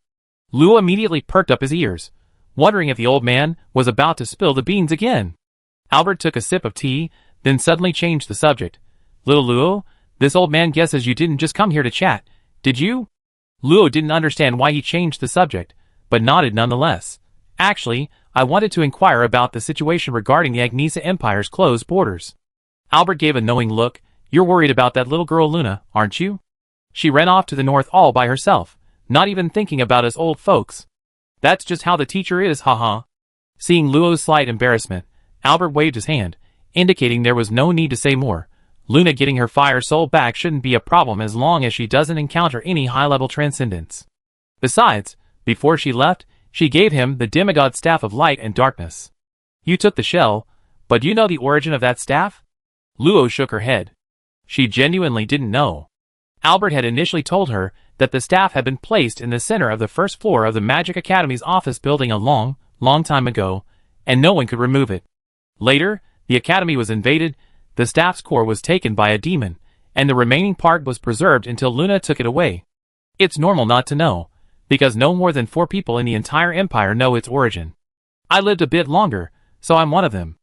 Luo immediately perked up his ears, wondering if the old man was about to spill the beans again. Albert took a sip of tea, then suddenly changed the subject. Little Luo, this old man guesses you didn't just come here to chat, did you? Luo didn't understand why he changed the subject, but nodded nonetheless. Actually, I wanted to inquire about the situation regarding the Agnesa Empire's closed borders. Albert gave a knowing look. You're worried about that little girl Luna, aren't you? She ran off to the north all by herself, not even thinking about us old folks. That's just how the teacher is, haha. Seeing Luo's slight embarrassment, Albert waved his hand, indicating there was no need to say more. Luna getting her fire soul back shouldn't be a problem as long as she doesn't encounter any high-level transcendence. Besides, before she left, she gave him the demigod staff of light and darkness. You took the shell, but do you know the origin of that staff? Luo shook her head. She genuinely didn't know. Albert had initially told her that the staff had been placed in the center of the first floor of the Magic Academy's office building a long, long time ago, and no one could remove it. Later, the academy was invaded, the staff's core was taken by a demon, and the remaining part was preserved until Luna took it away. It's normal not to know, because no more than 4 people in the entire empire know its origin. I lived a bit longer, so I'm one of them.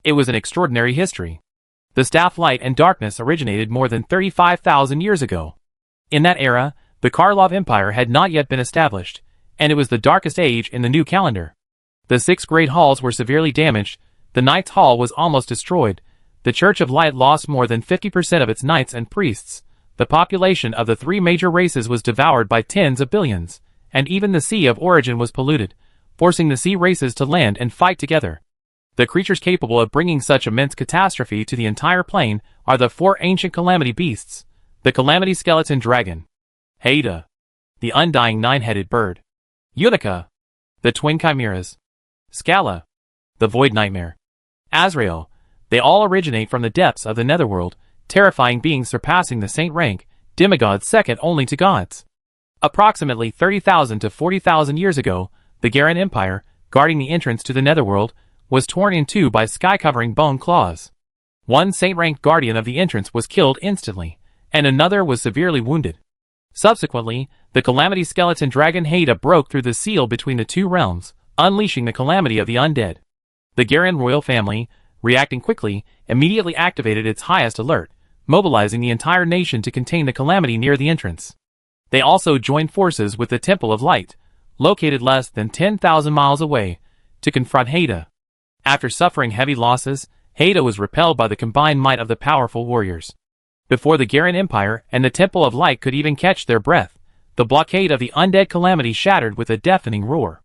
It was an extraordinary history. The staff light and darkness originated more than 35,000 years ago. In that era, the Karlov Empire had not yet been established, and it was the darkest age in the new calendar. The 6 great halls were severely damaged, the Knights' Hall was almost destroyed, the Church of Light lost more than 50% of its knights and priests, the population of the 3 major races was devoured by tens of billions, and even the Sea of Origin was polluted, forcing the sea races to land and fight together. The creatures capable of bringing such immense catastrophe to the entire plane are the 4 ancient calamity beasts, the Calamity Skeleton Dragon, Haida, the Undying 9-headed Bird, Unica, the Twin Chimeras, Scala, the Void Nightmare, Azrael. They all originate from the depths of the netherworld, terrifying beings surpassing the saint rank, demigods second only to gods. Approximately 30,000 to 40,000 years ago, the Garen Empire, guarding the entrance to the Netherworld, was torn in two by sky-covering bone claws. One saint-ranked guardian of the entrance was killed instantly, and another was severely wounded. Subsequently, the Calamity skeleton dragon Haida broke through the seal between the two realms, unleashing the calamity of the undead. The Garen royal family, reacting quickly, immediately activated its highest alert, mobilizing the entire nation to contain the calamity near the entrance. They also joined forces with the Temple of Light, located less than 10,000 miles away, to confront Haida. After suffering heavy losses, Haida was repelled by the combined might of the powerful warriors. Before the Garen Empire and the Temple of Light could even catch their breath, the blockade of the undead calamity shattered with a deafening roar.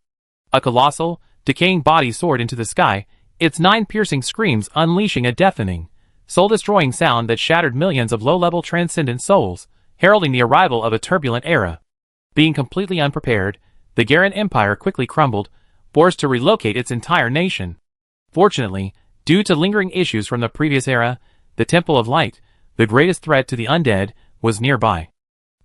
A colossal, decaying body soared into the sky, its 9 piercing screams unleashing a deafening, soul-destroying sound that shattered millions of low-level transcendent souls, heralding the arrival of a turbulent era. Being completely unprepared, the Garen Empire quickly crumbled, forced to relocate its entire nation. Fortunately, due to lingering issues from the previous era, the Temple of Light, the greatest threat to the undead, was nearby.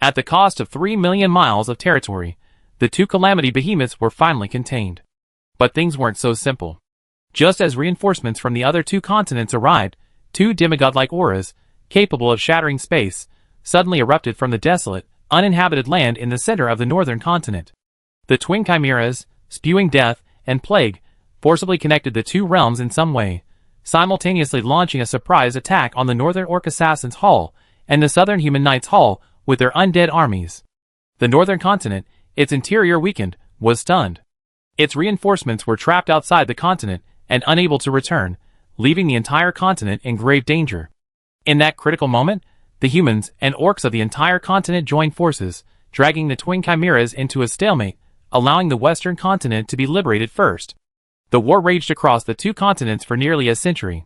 At the cost of 3 million miles of territory, the two calamity behemoths were finally contained. But things weren't so simple. Just as reinforcements from the other two continents arrived, two demigod-like auras, capable of shattering space, suddenly erupted from the desolate, uninhabited land in the center of the northern continent. The twin chimeras, spewing death and plague, forcibly connected the two realms in some way, simultaneously launching a surprise attack on the northern Orc Assassins' Hall and the southern Human Knights' Hall with their undead armies. The northern continent, its interior weakened, was stunned. Its reinforcements were trapped outside the continent and unable to return, leaving the entire continent in grave danger. In that critical moment, the humans and orcs of the entire continent joined forces, dragging the twin chimeras into a stalemate, allowing the western continent to be liberated first. The war raged across the two continents for nearly a century.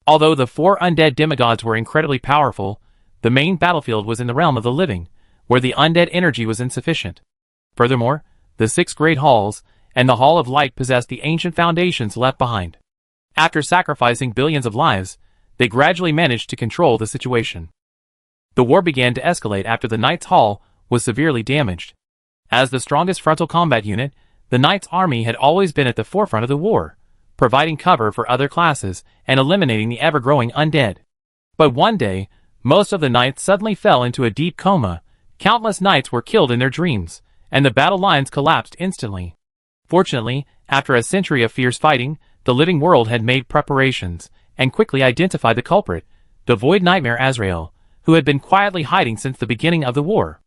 Although the 4 undead demigods were incredibly powerful, the main battlefield was in the realm of the living, where the undead energy was insufficient. Furthermore, the 6 great halls and the Hall of Light possessed the ancient foundations left behind. After sacrificing billions of lives, they gradually managed to control the situation. The war began to escalate after the Knights' Hall was severely damaged. As the strongest frontal combat unit, the Knights' army had always been at the forefront of the war, providing cover for other classes and eliminating the ever-growing undead. But one day, most of the Knights suddenly fell into a deep coma, countless Knights were killed in their dreams, and the battle lines collapsed instantly. Fortunately, after a century of fierce fighting, the living world had made preparations, and quickly identified the culprit, the Void Nightmare Azrael, who had been quietly hiding since the beginning of the war.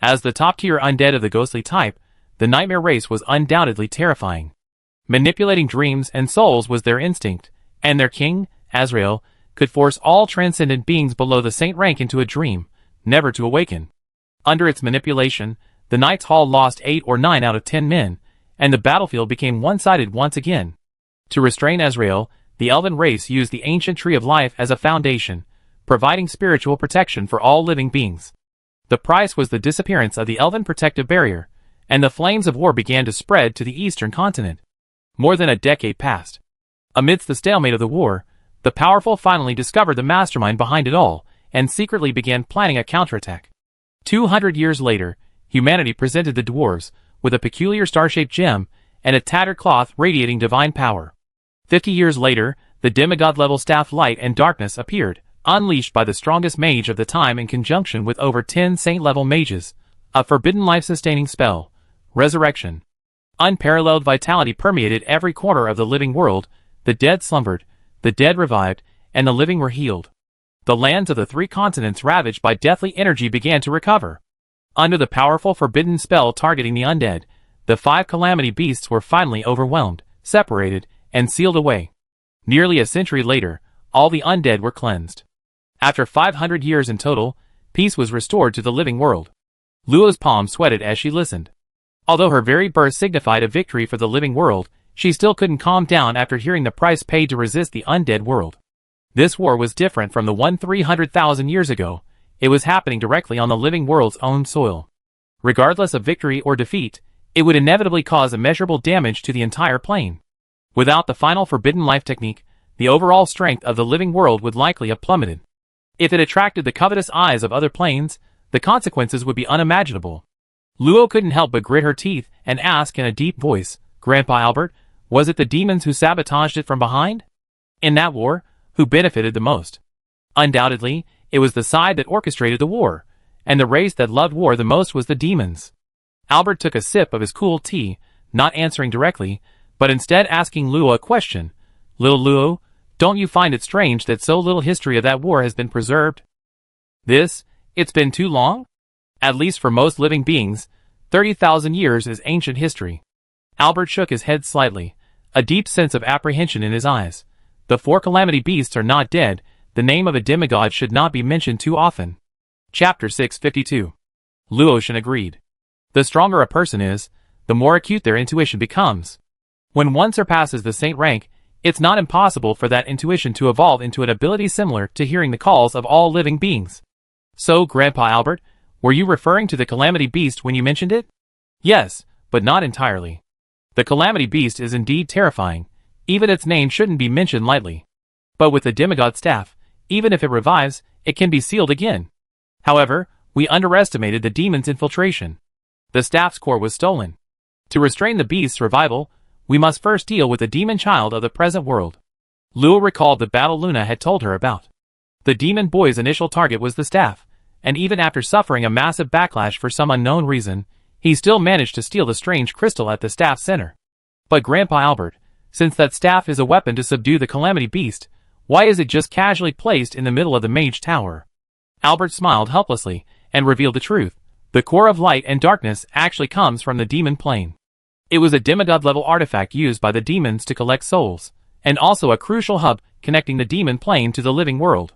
As the top-tier undead of the ghostly type, the Nightmare race was undoubtedly terrifying. Manipulating dreams and souls was their instinct, and their king, Azrael, could force all transcendent beings below the saint rank into a dream, never to awaken. Under its manipulation, the Knights' Hall lost 8 or 9 out of 10 men, and the battlefield became one-sided once again. To restrain Azrael, the elven race used the ancient Tree of Life as a foundation, providing spiritual protection for all living beings. The price was the disappearance of the elven protective barrier, and the flames of war began to spread to the eastern continent. More than a decade passed. Amidst the stalemate of the war, the powerful finally discovered the mastermind behind it all, and secretly began planning a counterattack. 200 years later, humanity presented the dwarves with a peculiar star-shaped gem and a tattered cloth radiating divine power. 50 years later, the demigod-level staff Light and Darkness appeared, unleashed by the strongest mage of the time in conjunction with over 10 saint-level mages, a forbidden life-sustaining spell, Resurrection. Unparalleled vitality permeated every corner of the living world. The dead slumbered, the dead revived, and the living were healed. The lands of the 3 continents ravaged by deathly energy began to recover. Under the powerful forbidden spell targeting the undead, the 5 calamity beasts were finally overwhelmed, separated, and sealed away. Nearly a century later, all the undead were cleansed. After 500 years in total, peace was restored to the living world. Luo's palm sweated as she listened. Although her very birth signified a victory for the living world, she still couldn't calm down after hearing the price paid to resist the undead world. This war was different from the one 300,000 years ago. It was happening directly on the living world's own soil. Regardless of victory or defeat, it would inevitably cause immeasurable damage to the entire plane. Without the final forbidden life technique, the overall strength of the living world would likely have plummeted. If it attracted the covetous eyes of other planes, the consequences would be unimaginable. Luo couldn't help but grit her teeth and ask in a deep voice, Grandpa Albert, was it the demons who sabotaged it from behind? In that war, who benefited the most? Undoubtedly, it was the side that orchestrated the war, and the race that loved war the most was the demons. Albert took a sip of his cool tea, not answering directly, but instead asking Luo a question. Little Luo, don't you find it strange that so little history of that war has been preserved? It's been too long? At least for most living beings, 30,000 years is ancient history. Albert shook his head slightly, a deep sense of apprehension in his eyes. The 4 calamity beasts are not dead, the name of a demigod should not be mentioned too often. Chapter 652. Luoshan agreed. The stronger a person is, the more acute their intuition becomes. When one surpasses the saint rank, it's not impossible for that intuition to evolve into an ability similar to hearing the calls of all living beings. So, Grandpa Albert, were you referring to the calamity beast when you mentioned it? Yes, but not entirely. The calamity beast is indeed terrifying. Even its name shouldn't be mentioned lightly. But with the demigod staff, even if it revives, it can be sealed again. However, we underestimated the demon's infiltration. The staff's core was stolen. To restrain the beast's revival, we must first deal with the demon child of the present world. Luo recalled the battle Luna had told her about. The demon boy's initial target was the staff, and even after suffering a massive backlash for some unknown reason, he still managed to steal the strange crystal at the staff's center. But Grandpa Albert, since that staff is a weapon to subdue the calamity beast, why is it just casually placed in the middle of the mage tower? Albert smiled helplessly and revealed the truth. The core of light and darkness actually comes from the demon plane. It was a demigod-level artifact used by the demons to collect souls, and also a crucial hub connecting the demon plane to the living world.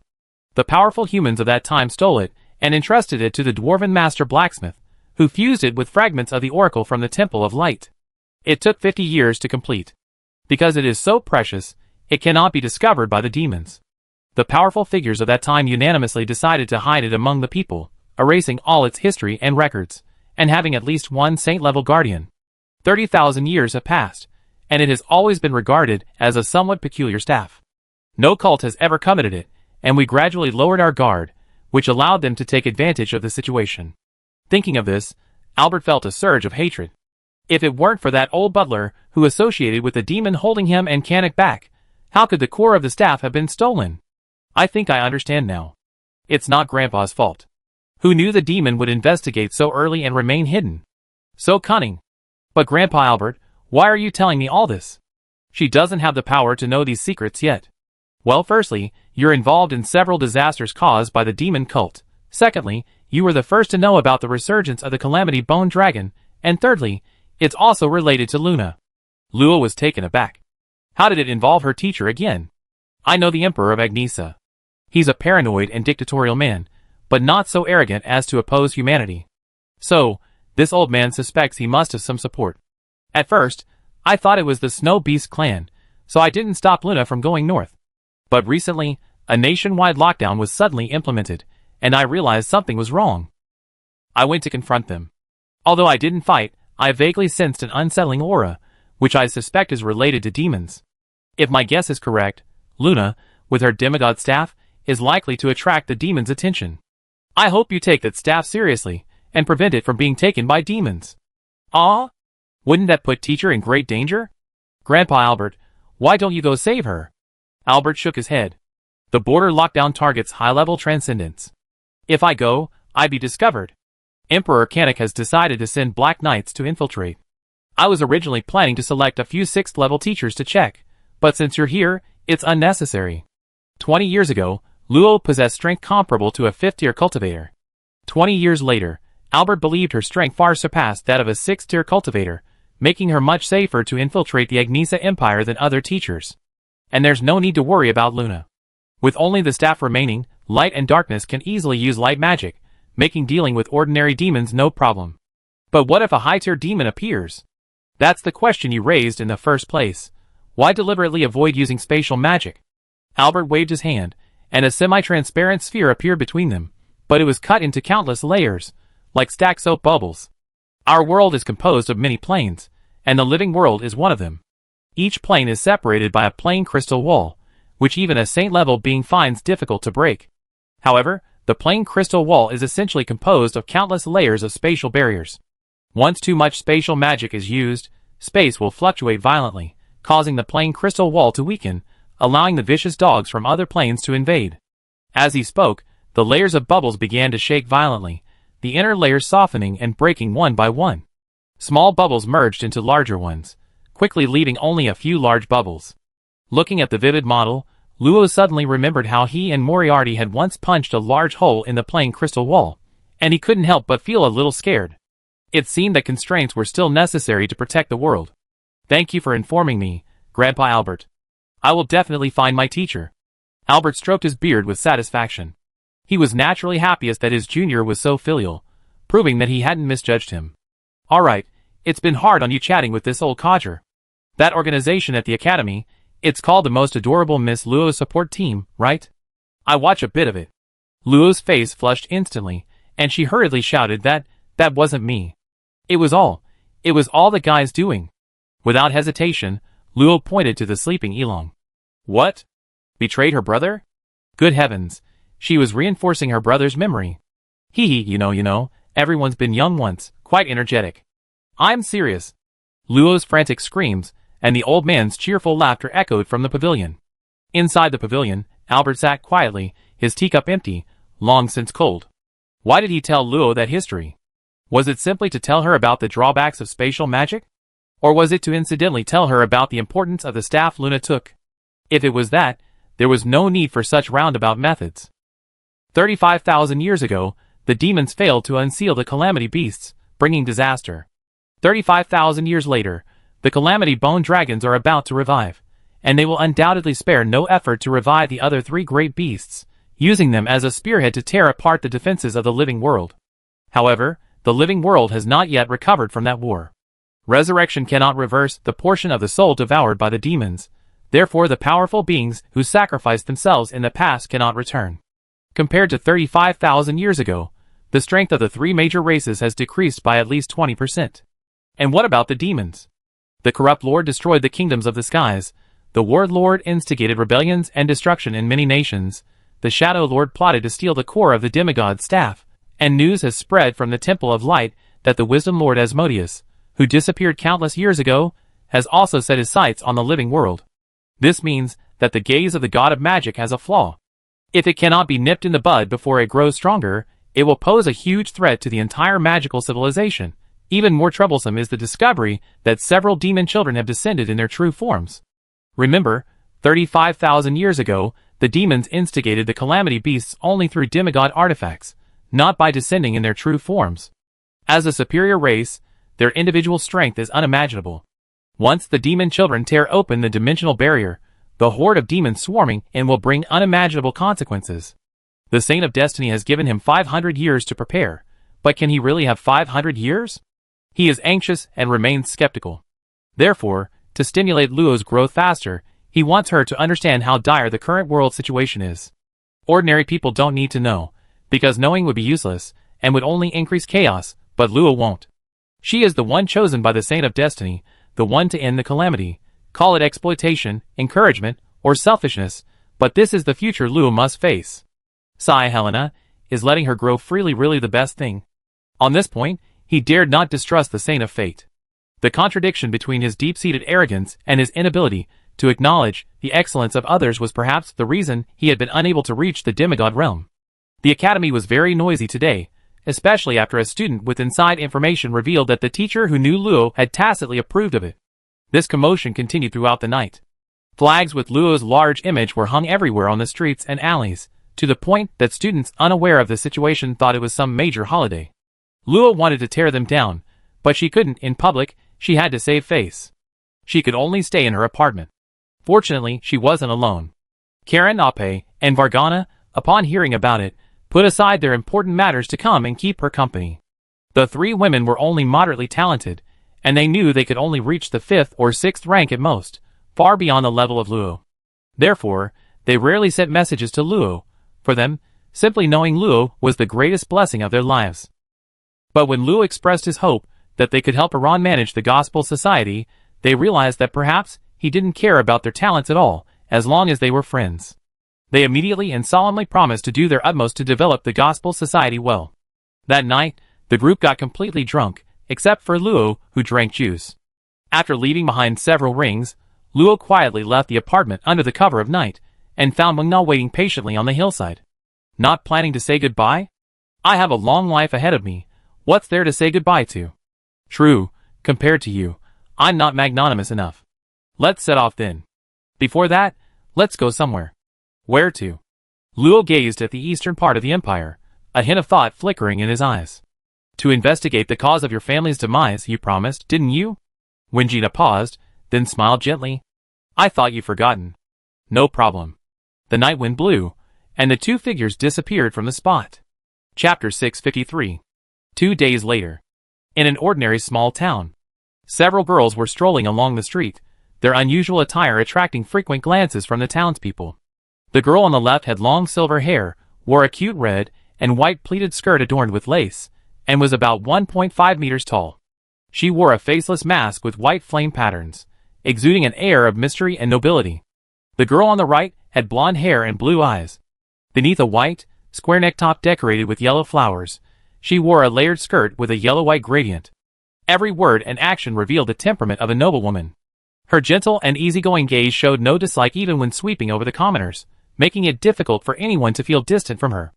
The powerful humans of that time stole it and entrusted it to the dwarven master blacksmith, who fused it with fragments of the oracle from the Temple of Light. It took 50 years to complete. Because it is so precious, it cannot be discovered by the demons. The powerful figures of that time unanimously decided to hide it among the people, erasing all its history and records, and having at least one saint-level guardian. 30,000 years have passed, and it has always been regarded as a somewhat peculiar staff. No cult has ever coveted it, and we gradually lowered our guard, which allowed them to take advantage of the situation. Thinking of this, Albert felt a surge of hatred. If it weren't for that old butler who associated with the demon holding him and Canik back, how could the core of the staff have been stolen? I think I understand now. It's not Grandpa's fault. Who knew the demon would investigate so early and remain hidden? So cunning. But Grandpa Albert, why are you telling me all this? She doesn't have the power to know these secrets yet. Well, firstly, you're involved in several disasters caused by the demon cult. Secondly, you were the first to know about the resurgence of the Calamity Bone Dragon. And thirdly, it's also related to Luna. Luo was taken aback. How did it involve her teacher again? I know the Emperor of Agnesa. He's a paranoid and dictatorial man, but not so arrogant as to oppose humanity. So, this old man suspects he must have some support. At first, I thought it was the Snow Beast clan, so I didn't stop Luna from going north. But recently, a nationwide lockdown was suddenly implemented, and I realized something was wrong. I went to confront them. Although I didn't fight, I vaguely sensed an unsettling aura, which I suspect is related to demons. If my guess is correct, Luna, with her demigod staff, is likely to attract the demon's attention. I hope you take that staff seriously, and prevent it from being taken by demons. Wouldn't that put teacher in great danger? Grandpa Albert, why don't you go save her? Albert shook his head. The border lockdown targets high-level transcendence. If I go, I'd be discovered. Emperor Canik has decided to send Black Knights to infiltrate. I was originally planning to select a few 6th-level teachers to check, but since you're here, it's unnecessary. 20 years ago, Luo possessed strength comparable to a 5th-tier cultivator. 20 years later, Albert believed her strength far surpassed that of a 6th-tier cultivator, making her much safer to infiltrate the Agnesa Empire than other teachers. And there's no need to worry about Luna. With only the staff remaining, light and darkness can easily use light magic, making dealing with ordinary demons no problem. But what if a high-tier demon appears? That's the question you raised in the first place. Why deliberately avoid using spatial magic? Albert waved his hand, and a semi-transparent sphere appeared between them, but it was cut into countless layers, like stacked soap bubbles. Our world is composed of many planes, and the living world is one of them. Each plane is separated by a plane crystal wall, which even a saint-level being finds difficult to break. However, the plane crystal wall is essentially composed of countless layers of spatial barriers. Once too much spatial magic is used, space will fluctuate violently, causing the plane crystal wall to weaken, allowing the vicious dogs from other planes to invade. As he spoke, the layers of bubbles began to shake violently, the inner layers softening and breaking one by one. Small bubbles merged into larger ones, quickly leaving only a few large bubbles. Looking at the vivid model, Luo suddenly remembered how he and Moriarty had once punched a large hole in the plane crystal wall, and he couldn't help but feel a little scared. It seemed that constraints were still necessary to protect the world. "Thank you for informing me, Grandpa Albert. I will definitely find my teacher." Albert stroked his beard with satisfaction. He was naturally happiest that his junior was so filial, proving that he hadn't misjudged him. "Alright, it's been hard on you chatting with this old codger. That organization at the academy, it's called the Most Adorable Miss Luo Support Team, right? I watch a bit of it." Luo's face flushed instantly, and she hurriedly shouted that wasn't me. It was all the guys doing. Without hesitation, Luo pointed to the sleeping Elong. What? Betrayed her brother? Good heavens, she was reinforcing her brother's memory. You know, everyone's been young once, quite energetic. I'm serious. Luo's frantic screams, and the old man's cheerful laughter echoed from the pavilion. Inside the pavilion, Albert sat quietly, his teacup empty, long since cold. Why did he tell Luo that history? Was it simply to tell her about the drawbacks of spatial magic? Or was it to incidentally tell her about the importance of the staff Luna took? If it was that, there was no need for such roundabout methods. 35,000 years ago, the demons failed to unseal the Calamity Beasts, bringing disaster. 35,000 years later, the Calamity Bone Dragons are about to revive, and they will undoubtedly spare no effort to revive the other three great beasts, using them as a spearhead to tear apart the defenses of the living world. However, the living world has not yet recovered from that war. Resurrection cannot reverse the portion of the soul devoured by the demons, therefore the powerful beings who sacrificed themselves in the past cannot return. Compared to 35,000 years ago, the strength of the three major races has decreased by at least 20%. And what about the demons? The corrupt lord destroyed the kingdoms of the skies, the ward lord instigated rebellions and destruction in many nations, the shadow lord plotted to steal the core of the demigod's staff, and news has spread from the Temple of Light that the wisdom lord Asmodeus, who disappeared countless years ago, has also set his sights on the living world. This means that the gaze of the god of magic has a flaw. If it cannot be nipped in the bud before it grows stronger, it will pose a huge threat to the entire magical civilization. Even more troublesome is the discovery that several demon children have descended in their true forms. Remember, 35,000 years ago, the demons instigated the Calamity Beasts only through demigod artifacts, not by descending in their true forms. As a superior race, their individual strength is unimaginable. Once the demon children tear open the dimensional barrier, the horde of demons swarming in will bring unimaginable consequences. The Saint of Destiny has given him 500 years to prepare, but can he really have 500 years? He is anxious and remains skeptical. Therefore, to stimulate Luo's growth faster, he wants her to understand how dire the current world situation is. Ordinary people don't need to know, because knowing would be useless, and would only increase chaos, but Luo won't. She is the one chosen by the Saint of Destiny, the one to end the calamity. Call it exploitation, encouragement, or selfishness, but this is the future Luo must face. Sigh, Helena, is letting her grow freely really the best thing? On this point, he dared not distrust the Saint of Fate. The contradiction between his deep-seated arrogance and his inability to acknowledge the excellence of others was perhaps the reason he had been unable to reach the demigod realm. The academy was very noisy today, especially after a student with inside information revealed that the teacher who knew Luo had tacitly approved of it. This commotion continued throughout the night. Flags with Luo's large image were hung everywhere on the streets and alleys, to the point that students unaware of the situation thought it was some major holiday. Luo wanted to tear them down, but she couldn't in public. She had to save face. She could only stay in her apartment. Fortunately, she wasn't alone. Karen, Ape, and Vargana, upon hearing about it, put aside their important matters to come and keep her company. The three women were only moderately talented, and they knew they could only reach the 5th or 6th rank at most, far beyond the level of Luo. Therefore, they rarely sent messages to Luo. For them, simply knowing Luo was the greatest blessing of their lives. But when Luo expressed his hope that they could help Iran manage the Gospel Society, they realized that perhaps he didn't care about their talents at all, as long as they were friends. They immediately and solemnly promised to do their utmost to develop the Gospel Society well. That night, the group got completely drunk, except for Luo, who drank juice. After leaving behind several rings, Luo quietly left the apartment under the cover of night, and found Mengna waiting patiently on the hillside. Not planning to say goodbye? I have a long life ahead of me. What's there to say goodbye to? True, compared to you, I'm not magnanimous enough. Let's set off then. Before that, let's go somewhere. Where to? Luo gazed at the eastern part of the empire, a hint of thought flickering in his eyes. To investigate the cause of your family's demise, you promised, didn't you? Wenjina paused, then smiled gently. I thought you'd forgotten. No problem. The night wind blew, and the two figures disappeared from the spot. Chapter 653. 2 days later. In an ordinary small town. Several girls were strolling along the street, their unusual attire attracting frequent glances from the townspeople. The girl on the left had long silver hair, wore a cute red and white pleated skirt adorned with lace, and was about 1.5 meters tall. She wore a faceless mask with white flame patterns, exuding an air of mystery and nobility. The girl on the right had blonde hair and blue eyes. Beneath a white, square neck top decorated with yellow flowers, she wore a layered skirt with a yellow-white gradient. Every word and action revealed the temperament of a noblewoman. Her gentle and easygoing gaze showed no dislike even when sweeping over the commoners, making it difficult for anyone to feel distant from her.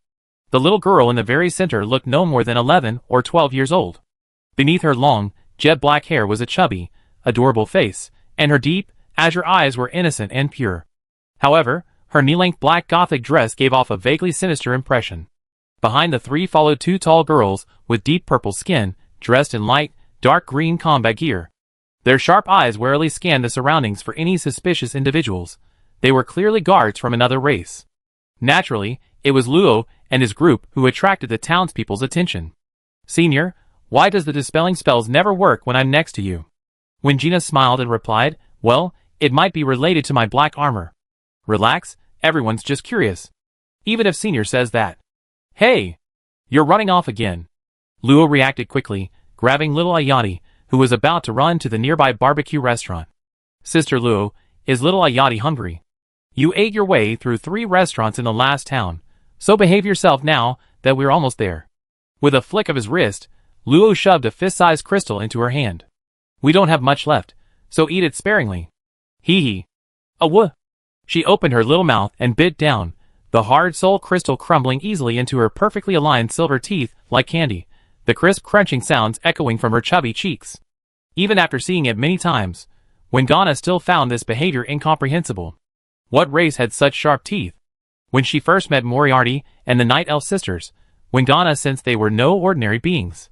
The little girl in the very center looked no more than 11 or 12 years old. Beneath her long, jet-black hair was a chubby, adorable face, and her deep, azure eyes were innocent and pure. However, her knee-length black gothic dress gave off a vaguely sinister impression. Behind the three followed two tall girls with deep purple skin, dressed in light, dark green combat gear. Their sharp eyes warily scanned the surroundings for any suspicious individuals. They were clearly guards from another race. Naturally, it was Luo and his group who attracted the townspeople's attention. Senior, why does the dispelling spells never work when I'm next to you? Wenjina smiled and replied, well, it might be related to my black armor. Relax, everyone's just curious. Even if Senior says that. Hey! You're running off again. Luo reacted quickly, grabbing little Ayati, who was about to run to the nearby barbecue restaurant. Sister Luo, is little Ayati hungry? You ate your way through 3 restaurants in the last town, so behave yourself now that we're almost there. With a flick of his wrist, Luo shoved a fist-sized crystal into her hand. We don't have much left, so eat it sparingly. Hee hee. Awuh. She opened her little mouth and bit down, the hard soul crystal crumbling easily into her perfectly aligned silver teeth like candy, the crisp crunching sounds echoing from her chubby cheeks. Even after seeing it many times, Wengana still found this behavior incomprehensible. What race had such sharp teeth? When she first met Moriarty and the Night Elf sisters, Wengana sensed they were no ordinary beings.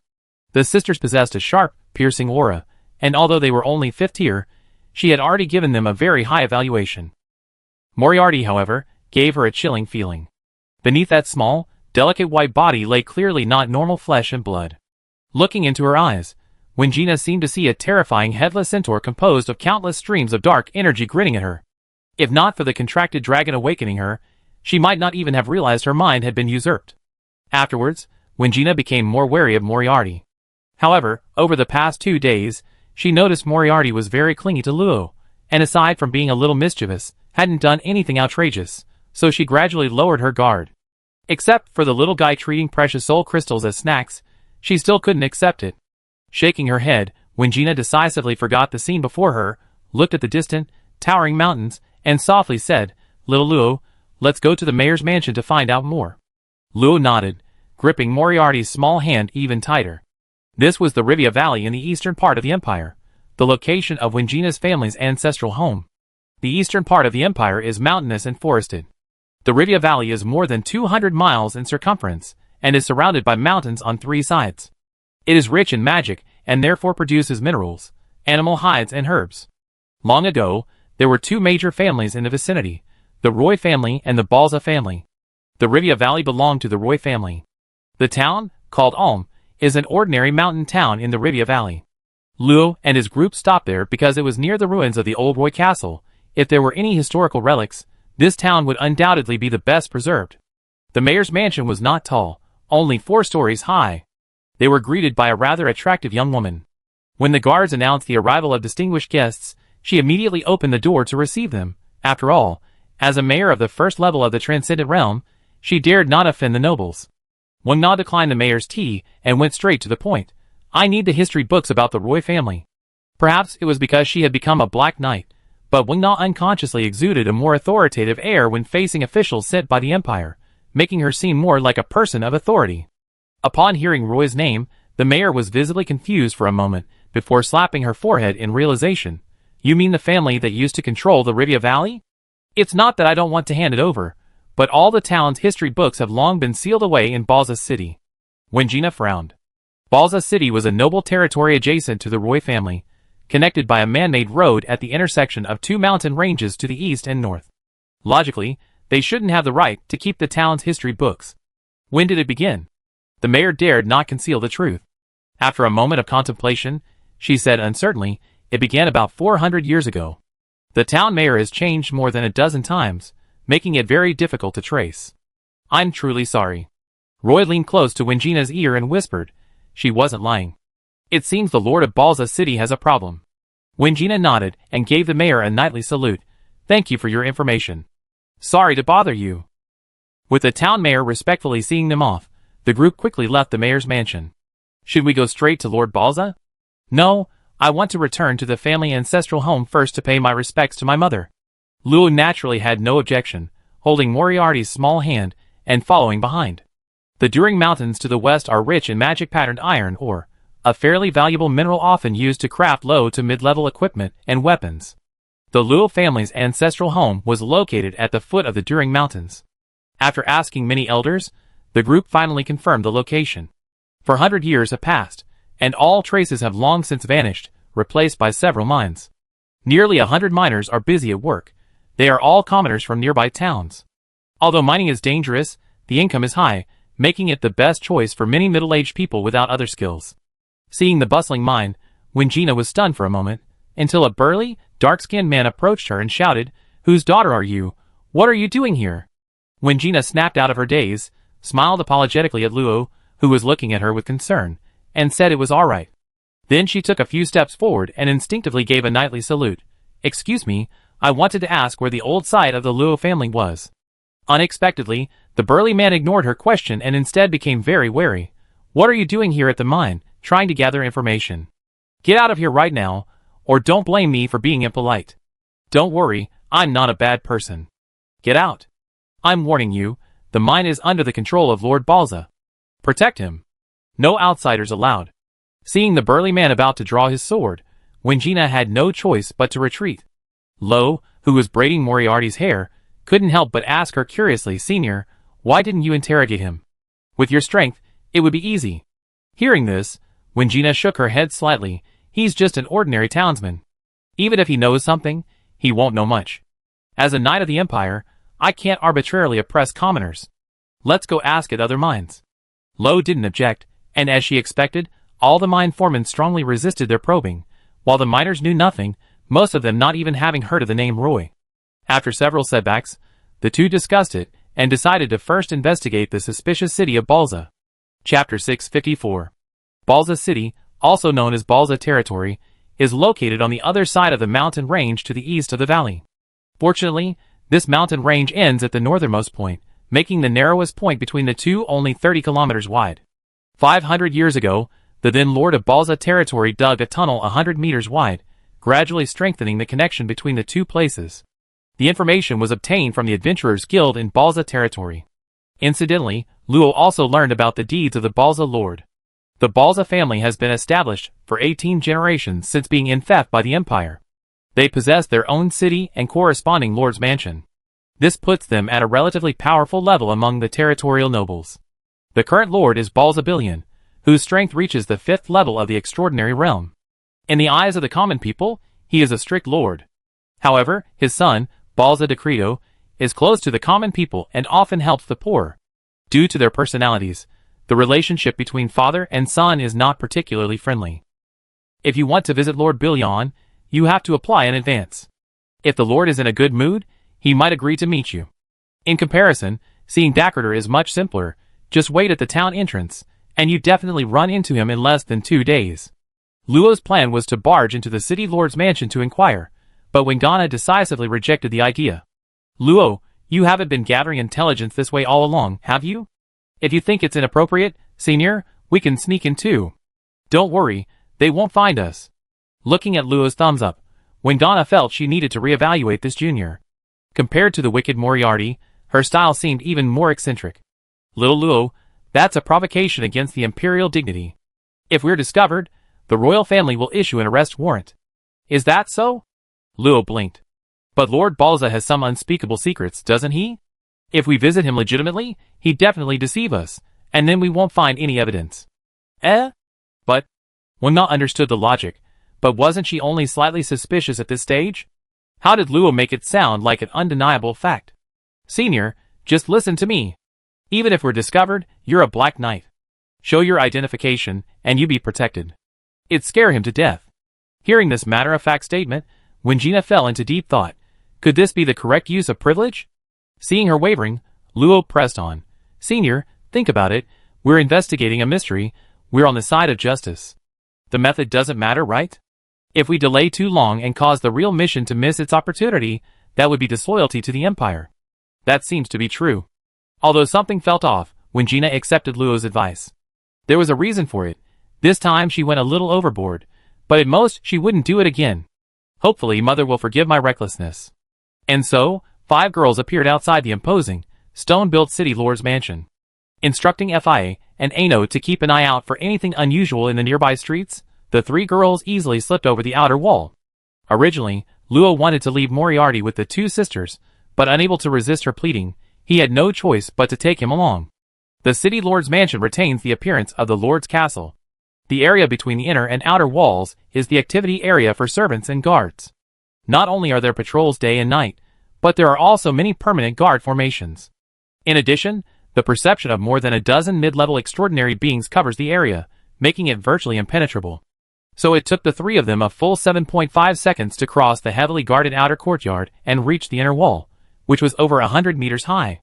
The sisters possessed a sharp, piercing aura, and although they were only 5th tier, she had already given them a very high evaluation. Moriarty, however, gave her a chilling feeling. Beneath that small, delicate white body lay clearly not normal flesh and blood. Looking into her eyes, Wenjina seemed to see a terrifying headless centaur composed of countless streams of dark energy grinning at her. If not for the contracted dragon awakening her, she might not even have realized her mind had been usurped. Afterwards, Wenjina became more wary of Moriarty. However, over the past 2 days, she noticed Moriarty was very clingy to Luo, and aside from being a little mischievous, hadn't done anything outrageous, so she gradually lowered her guard. Except for the little guy treating precious soul crystals as snacks, she still couldn't accept it. Shaking her head, Wenjina decisively forgot the scene before her, looked at the distant, towering mountains, and softly said, Little Luo, let's go to the mayor's mansion to find out more. Luo nodded, gripping Moriarty's small hand even tighter. This was the Rivia Valley in the eastern part of the empire, the location of Wenjina's family's ancestral home. The eastern part of the empire is mountainous and forested. The Rivia Valley is more than 200 miles in circumference, and is surrounded by mountains on 3 sides. It is rich in magic, and therefore produces minerals, animal hides and herbs. Long ago, there were 2 major families in the vicinity, the Roy family and the Balza family. The Rivia Valley belonged to the Roy family. The town, called Ulm, is an ordinary mountain town in the Rivia Valley. Luo and his group stopped there because it was near the ruins of the old Roy castle. If there were any historical relics, this town would undoubtedly be the best preserved. The mayor's mansion was not tall, only 4 stories high. They were greeted by a rather attractive young woman. When the guards announced the arrival of distinguished guests, she immediately opened the door to receive them. After all, as a mayor of the first level of the Transcendent Realm, she dared not offend the nobles. Wang Na declined the mayor's tea and went straight to the point. I need the history books about the Roy family. Perhaps it was because she had become a Black Knight, but Wingna unconsciously exuded a more authoritative air when facing officials sent by the Empire, making her seem more like a person of authority. Upon hearing Roy's name, the mayor was visibly confused for a moment, before slapping her forehead in realization. You mean the family that used to control the Rivia Valley? It's not that I don't want to hand it over, but all the town's history books have long been sealed away in Balza City. Wingina frowned. Balza City was a noble territory adjacent to the Roy family, connected by a man-made road at the intersection of two mountain ranges to the east and north. Logically, they shouldn't have the right to keep the town's history books. When did it begin? The mayor dared not conceal the truth. After a moment of contemplation, she said uncertainly, it began about 400 years ago. The town mayor has changed more than a dozen times, making it very difficult to trace. I'm truly sorry. Roy leaned close to Wingina's ear and whispered. She wasn't lying. It seems the Lord of Balza City has a problem. Wingina nodded and gave the mayor a knightly salute. Thank you for your information. Sorry to bother you. With the town mayor respectfully seeing them off, the group quickly left the mayor's mansion. Should we go straight to Lord Balza? No, I want to return to the family ancestral home first to pay my respects to my mother. Luo naturally had no objection, holding Moriarty's small hand and following behind. The During Mountains to the west are rich in magic-patterned iron ore, a fairly valuable mineral often used to craft low to mid-level equipment and weapons. The Luo family's ancestral home was located at the foot of the During Mountains. After asking many elders, the group finally confirmed the location. 400 years have passed, and all traces have long since vanished, replaced by several mines. Nearly 100 miners are busy at work. They are all commoners from nearby towns. Although mining is dangerous, the income is high, making it the best choice for many middle-aged people without other skills. Seeing the bustling mine, Wingina was stunned for a moment, until a burly, dark-skinned man approached her and shouted, "Whose daughter are you? What are you doing here?" Wingina snapped out of her daze, smiled apologetically at Luo, who was looking at her with concern, and said it was all right. Then she took a few steps forward and instinctively gave a knightly salute. "Excuse me, I wanted to ask where the old site of the Luo family was." Unexpectedly, the burly man ignored her question and instead became very wary. "What are you doing here at the mine, trying to gather information? Get out of here right now, or don't blame me for being impolite. Don't worry, I'm not a bad person. Get out. I'm warning you, the mine is under the control of Lord Balza. Protect him. No outsiders allowed." Seeing the burly man about to draw his sword, Wingina had no choice but to retreat. Lo, who was braiding Moriarty's hair, couldn't help but ask her curiously, "Senior, why didn't you interrogate him? With your strength, it would be easy." Hearing this, Wingina shook her head slightly. "He's just an ordinary townsman. Even if he knows something, he won't know much. As a knight of the Empire, I can't arbitrarily oppress commoners. Let's go ask at other mines." Lo didn't object, and as she expected, all the mine foremen strongly resisted their probing, while the miners knew nothing, most of them not even having heard of the name Roy. After several setbacks, the two discussed it, and decided to first investigate the suspicious city of Balza. Chapter 654. Balza City, also known as Balza Territory, is located on the other side of the mountain range to the east of the valley. Fortunately, this mountain range ends at the northernmost point, making the narrowest point between the two only 30 kilometers wide. 500 years ago, the then Lord of Balza Territory dug a tunnel 100 meters wide, gradually strengthening the connection between the two places. The information was obtained from the Adventurers Guild in Balza Territory. Incidentally, Luo also learned about the deeds of the Balza Lord. The Balza family has been established for 18 generations since being in theft by the Empire. They possess their own city and corresponding lord's mansion. This puts them at a relatively powerful level among the territorial nobles. The current lord is Balza Billion, whose strength reaches the 5th level of the extraordinary realm. In the eyes of the common people, he is a strict lord. However, his son, Balza Decreto, is close to the common people and often helps the poor. Due to their personalities, the relationship between father and son is not particularly friendly. If you want to visit Lord Billion, you have to apply in advance. If the lord is in a good mood, he might agree to meet you. In comparison, seeing Decreto is much simpler. Just wait at the town entrance, and you definitely run into him in less than 2 days. Luo's plan was to barge into the city lord's mansion to inquire, but Wingana decisively rejected the idea. "Luo, you haven't been gathering intelligence this way all along, have you? If you think it's inappropriate, Senior, we can sneak in too." Don't worry, they won't find us. Looking at Luo's thumbs up, Wingana felt she needed to reevaluate this junior. Compared to the wicked Moriarty, her style seemed even more eccentric. Little Luo, that's a provocation against the imperial dignity. If we're discovered, the royal family will issue an arrest warrant. Is that so? Luo blinked. But Lord Balza has some unspeakable secrets, doesn't he? If we visit him legitimately, he'd definitely deceive us, and then we won't find any evidence. But, Wingna understood the logic, but wasn't she only slightly suspicious at this stage? How did Luo make it sound like an undeniable fact? Senior, just listen to me. Even if we're discovered, you're a Black Knight. Show your identification, and you be protected. It'd scare him to death. Hearing this matter-of-fact statement, Wingina fell into deep thought. Could this be the correct use of privilege? Seeing her wavering, Luo pressed on. Senior, think about it. We're investigating a mystery. We're on the side of justice. The method doesn't matter, right? If we delay too long and cause the real mission to miss its opportunity, that would be disloyalty to the Empire. That seems to be true. Although something felt off, Wingina accepted Luo's advice. There was a reason for it. This time she went a little overboard, but at most she wouldn't do it again. Hopefully Mother will forgive my recklessness. And so, 5 girls appeared outside the imposing, stone-built city lord's mansion. Instructing Fia and Ano to keep an eye out for anything unusual in the nearby streets, the 3 girls easily slipped over the outer wall. Originally, Luo wanted to leave Moriarty with the 2 sisters, but unable to resist her pleading, he had no choice but to take him along. The city lord's mansion retains the appearance of the lord's castle. The area between the inner and outer walls is the activity area for servants and guards. Not only are there patrols day and night, but there are also many permanent guard formations. In addition, the perception of more than a dozen mid-level extraordinary beings covers the area, making it virtually impenetrable. So it took the 3 of them a full 7.5 seconds to cross the heavily guarded outer courtyard and reach the inner wall, which was over 100 meters high.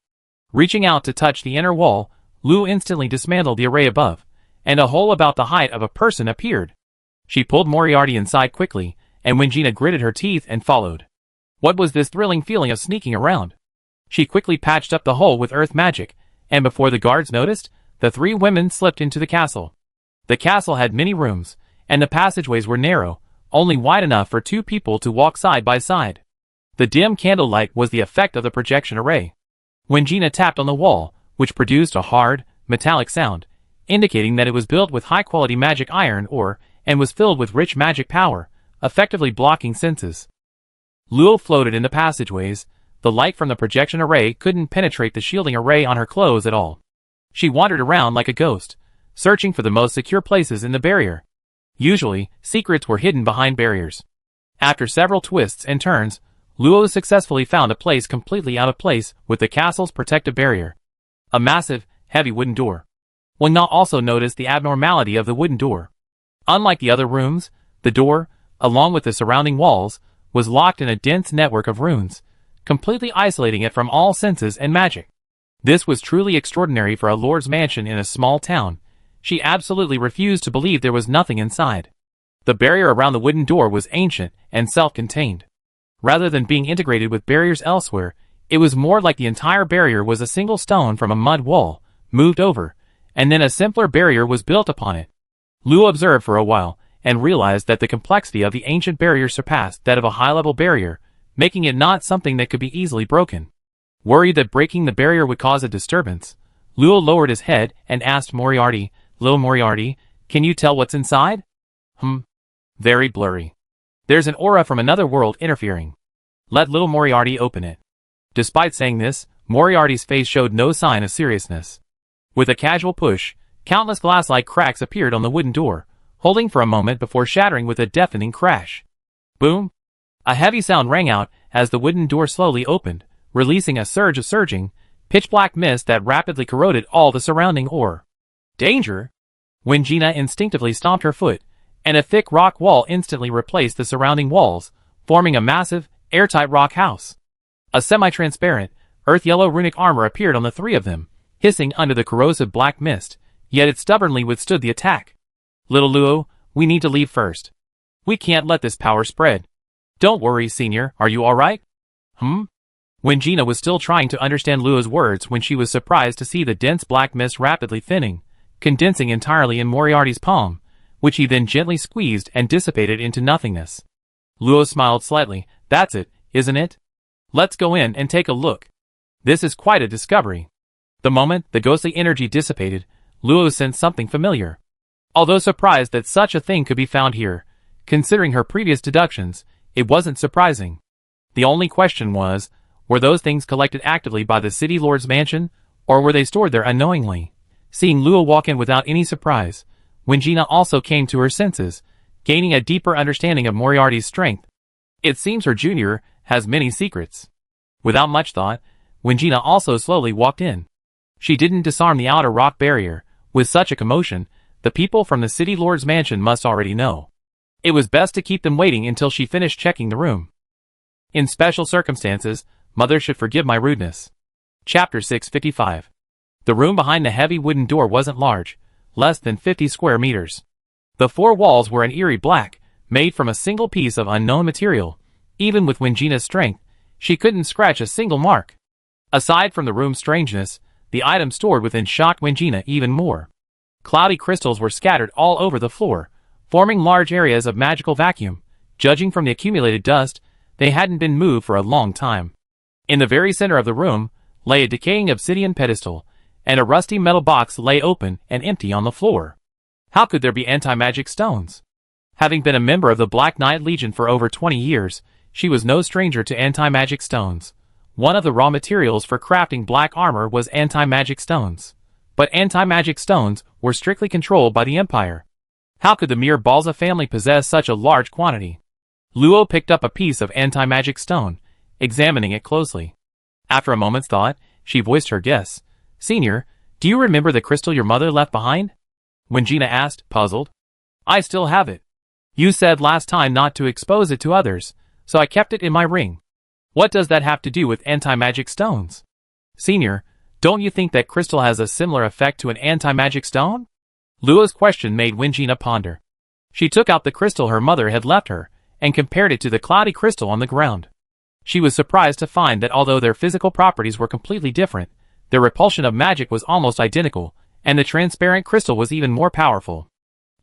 Reaching out to touch the inner wall, Luo instantly dismantled the array above, and a hole about the height of a person appeared. She pulled Moriarty inside quickly, and Wingina gritted her teeth and followed. What was this thrilling feeling of sneaking around? She quickly patched up the hole with earth magic, and before the guards noticed, the 3 women slipped into the castle. The castle had many rooms, and the passageways were narrow, only wide enough for 2 people to walk side by side. The dim candlelight was the effect of the projection array. Wingina tapped on the wall, which produced a hard, metallic sound, indicating that it was built with high-quality magic iron ore and was filled with rich magic power, effectively blocking senses. Luo floated in the passageways. The light from the projection array couldn't penetrate the shielding array on her clothes at all. She wandered around like a ghost, searching for the most secure places in the barrier. Usually, secrets were hidden behind barriers. After several twists and turns, Luo successfully found a place completely out of place with the castle's protective barrier. A massive, heavy wooden door. Wingna also noticed the abnormality of the wooden door. Unlike the other rooms, the door, along with the surrounding walls, was locked in a dense network of runes, completely isolating it from all senses and magic. This was truly extraordinary for a lord's mansion in a small town. She absolutely refused to believe there was nothing inside. The barrier around the wooden door was ancient and self-contained. Rather than being integrated with barriers elsewhere, it was more like the entire barrier was a single stone from a mud wall, moved over, and then a simpler barrier was built upon it. Luo observed for a while, and realized that the complexity of the ancient barrier surpassed that of a high-level barrier, making it not something that could be easily broken. Worried that breaking the barrier would cause a disturbance, Luo lowered his head and asked Moriarty, "Lil Moriarty, can you tell what's inside?" Very blurry. There's an aura from another world interfering. Let little Moriarty open it. Despite saying this, Moriarty's face showed no sign of seriousness. With a casual push, countless glass-like cracks appeared on the wooden door, holding for a moment before shattering with a deafening crash. Boom! A heavy sound rang out as the wooden door slowly opened, releasing a surge of surging, pitch-black mist that rapidly corroded all the surrounding ore. Danger! Wingina instinctively stomped her foot, and a thick rock wall instantly replaced the surrounding walls, forming a massive, airtight rock house. A semi-transparent, earth-yellow runic armor appeared on the 3 of them, hissing under the corrosive black mist, yet it stubbornly withstood the attack. Little Luo, we need to leave first. We can't let this power spread. Don't worry, Senior, are you alright? Wingina was still trying to understand Luo's words when she was surprised to see the dense black mist rapidly thinning, condensing entirely in Moriarty's palm, which he then gently squeezed and dissipated into nothingness. Luo smiled slightly. That's it, isn't it? Let's go in and take a look. This is quite a discovery. The moment the ghostly energy dissipated, Luo sensed something familiar. Although surprised that such a thing could be found here, considering her previous deductions, it wasn't surprising. The only question was, were those things collected actively by the city lord's mansion, or were they stored there unknowingly? Seeing Luo walk in without any surprise, Wingina also came to her senses, gaining a deeper understanding of Moriarty's strength. It seems her junior has many secrets. Without much thought, Wingina also slowly walked in. She didn't disarm the outer rock barrier. With such a commotion, the people from the city lord's mansion must already know. It was best to keep them waiting until she finished checking the room. In special circumstances, mother should forgive my rudeness. Chapter 655. The room behind the heavy wooden door wasn't large, less than 50 square meters. The four walls were an eerie black, made from a single piece of unknown material. Even with Wingina's strength, she couldn't scratch a single mark. Aside from the room's strangeness, the items stored within shocked Wingina even more. Cloudy crystals were scattered all over the floor, forming large areas of magical vacuum. Judging from the accumulated dust, they hadn't been moved for a long time. In the very center of the room lay a decaying obsidian pedestal, and a rusty metal box lay open and empty on the floor. How could there be anti-magic stones? Having been a member of the Black Knight Legion for over 20 years, she was no stranger to anti-magic stones. One of the raw materials for crafting black armor was anti-magic stones. But anti-magic stones were strictly controlled by the Empire. How could the mere Balza family possess such a large quantity? Luo picked up a piece of anti-magic stone, examining it closely. After a moment's thought, she voiced her guess. Senior, do you remember the crystal your mother left behind? Wingina asked, puzzled. I still have it. You said last time not to expose it to others, so I kept it in my ring. What does that have to do with anti-magic stones? Senior, don't you think that crystal has a similar effect to an anti-magic stone? Luo's question made Wingina ponder. She took out the crystal her mother had left her, and compared it to the cloudy crystal on the ground. She was surprised to find that although their physical properties were completely different, their repulsion of magic was almost identical, and the transparent crystal was even more powerful.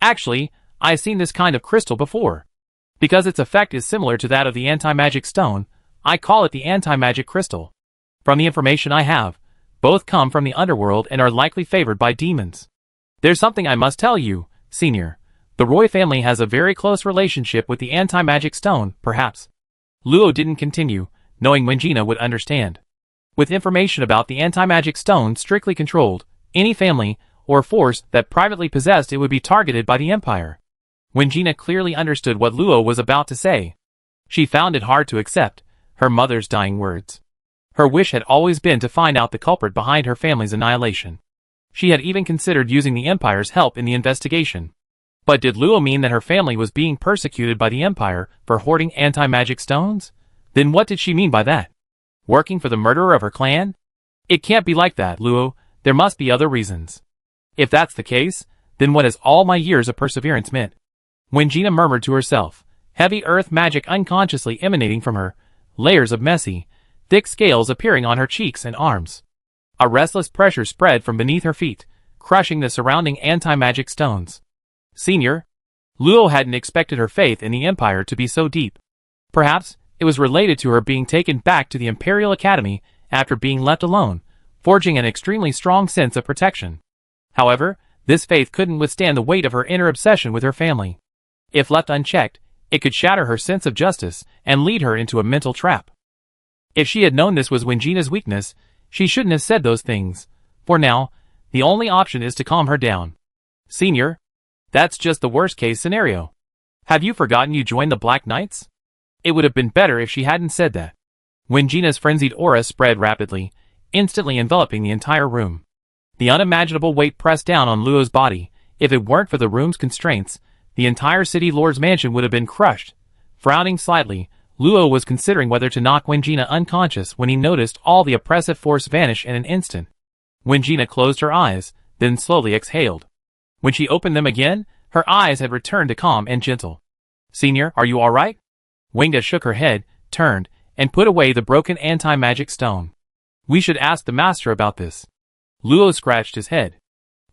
Actually, I've seen this kind of crystal before. Because its effect is similar to that of the anti-magic stone, I call it the anti-magic crystal. From the information I have, both come from the underworld and are likely favored by demons. There's something I must tell you, Senior. The Roy family has a very close relationship with the anti-magic stone, perhaps. Luo didn't continue, knowing Wingina would understand. With information about the anti-magic stone strictly controlled, any family or force that privately possessed it would be targeted by the Empire. Wingina clearly understood what Luo was about to say. She found it hard to accept her mother's dying words. Her wish had always been to find out the culprit behind her family's annihilation. She had even considered using the Empire's help in the investigation. But did Luo mean that her family was being persecuted by the Empire for hoarding anti-magic stones? Then what did she mean by that? Working for the murderer of her clan? It can't be like that, Luo. There must be other reasons. If that's the case, then what has all my years of perseverance meant? Wingina murmured to herself, heavy earth magic unconsciously emanating from her, layers of messy, thick scales appearing on her cheeks and arms. A restless pressure spread from beneath her feet, crushing the surrounding anti-magic stones. Senior? Luo hadn't expected her faith in the Empire to be so deep. Perhaps it was related to her being taken back to the Imperial Academy after being left alone, forging an extremely strong sense of protection. However, this faith couldn't withstand the weight of her inner obsession with her family. If left unchecked, it could shatter her sense of justice and lead her into a mental trap. If she had known this was Wingina's weakness, she shouldn't have said those things. For now, the only option is to calm her down. Senior? That's just the worst-case scenario. Have you forgotten you joined the Black Knights? It would have been better if she hadn't said that. Wingina's frenzied aura spread rapidly, instantly enveloping the entire room. The unimaginable weight pressed down on Luo's body. If it weren't for the room's constraints, the entire city lord's mansion would have been crushed. Frowning slightly, Luo was considering whether to knock Wingina unconscious when he noticed all the oppressive force vanish in an instant. Wingina closed her eyes, then slowly exhaled. When she opened them again, her eyes had returned to calm and gentle. Senior, are you all right? Wingina shook her head, turned, and put away the broken anti-magic stone. We should ask the master about this. Luo scratched his head.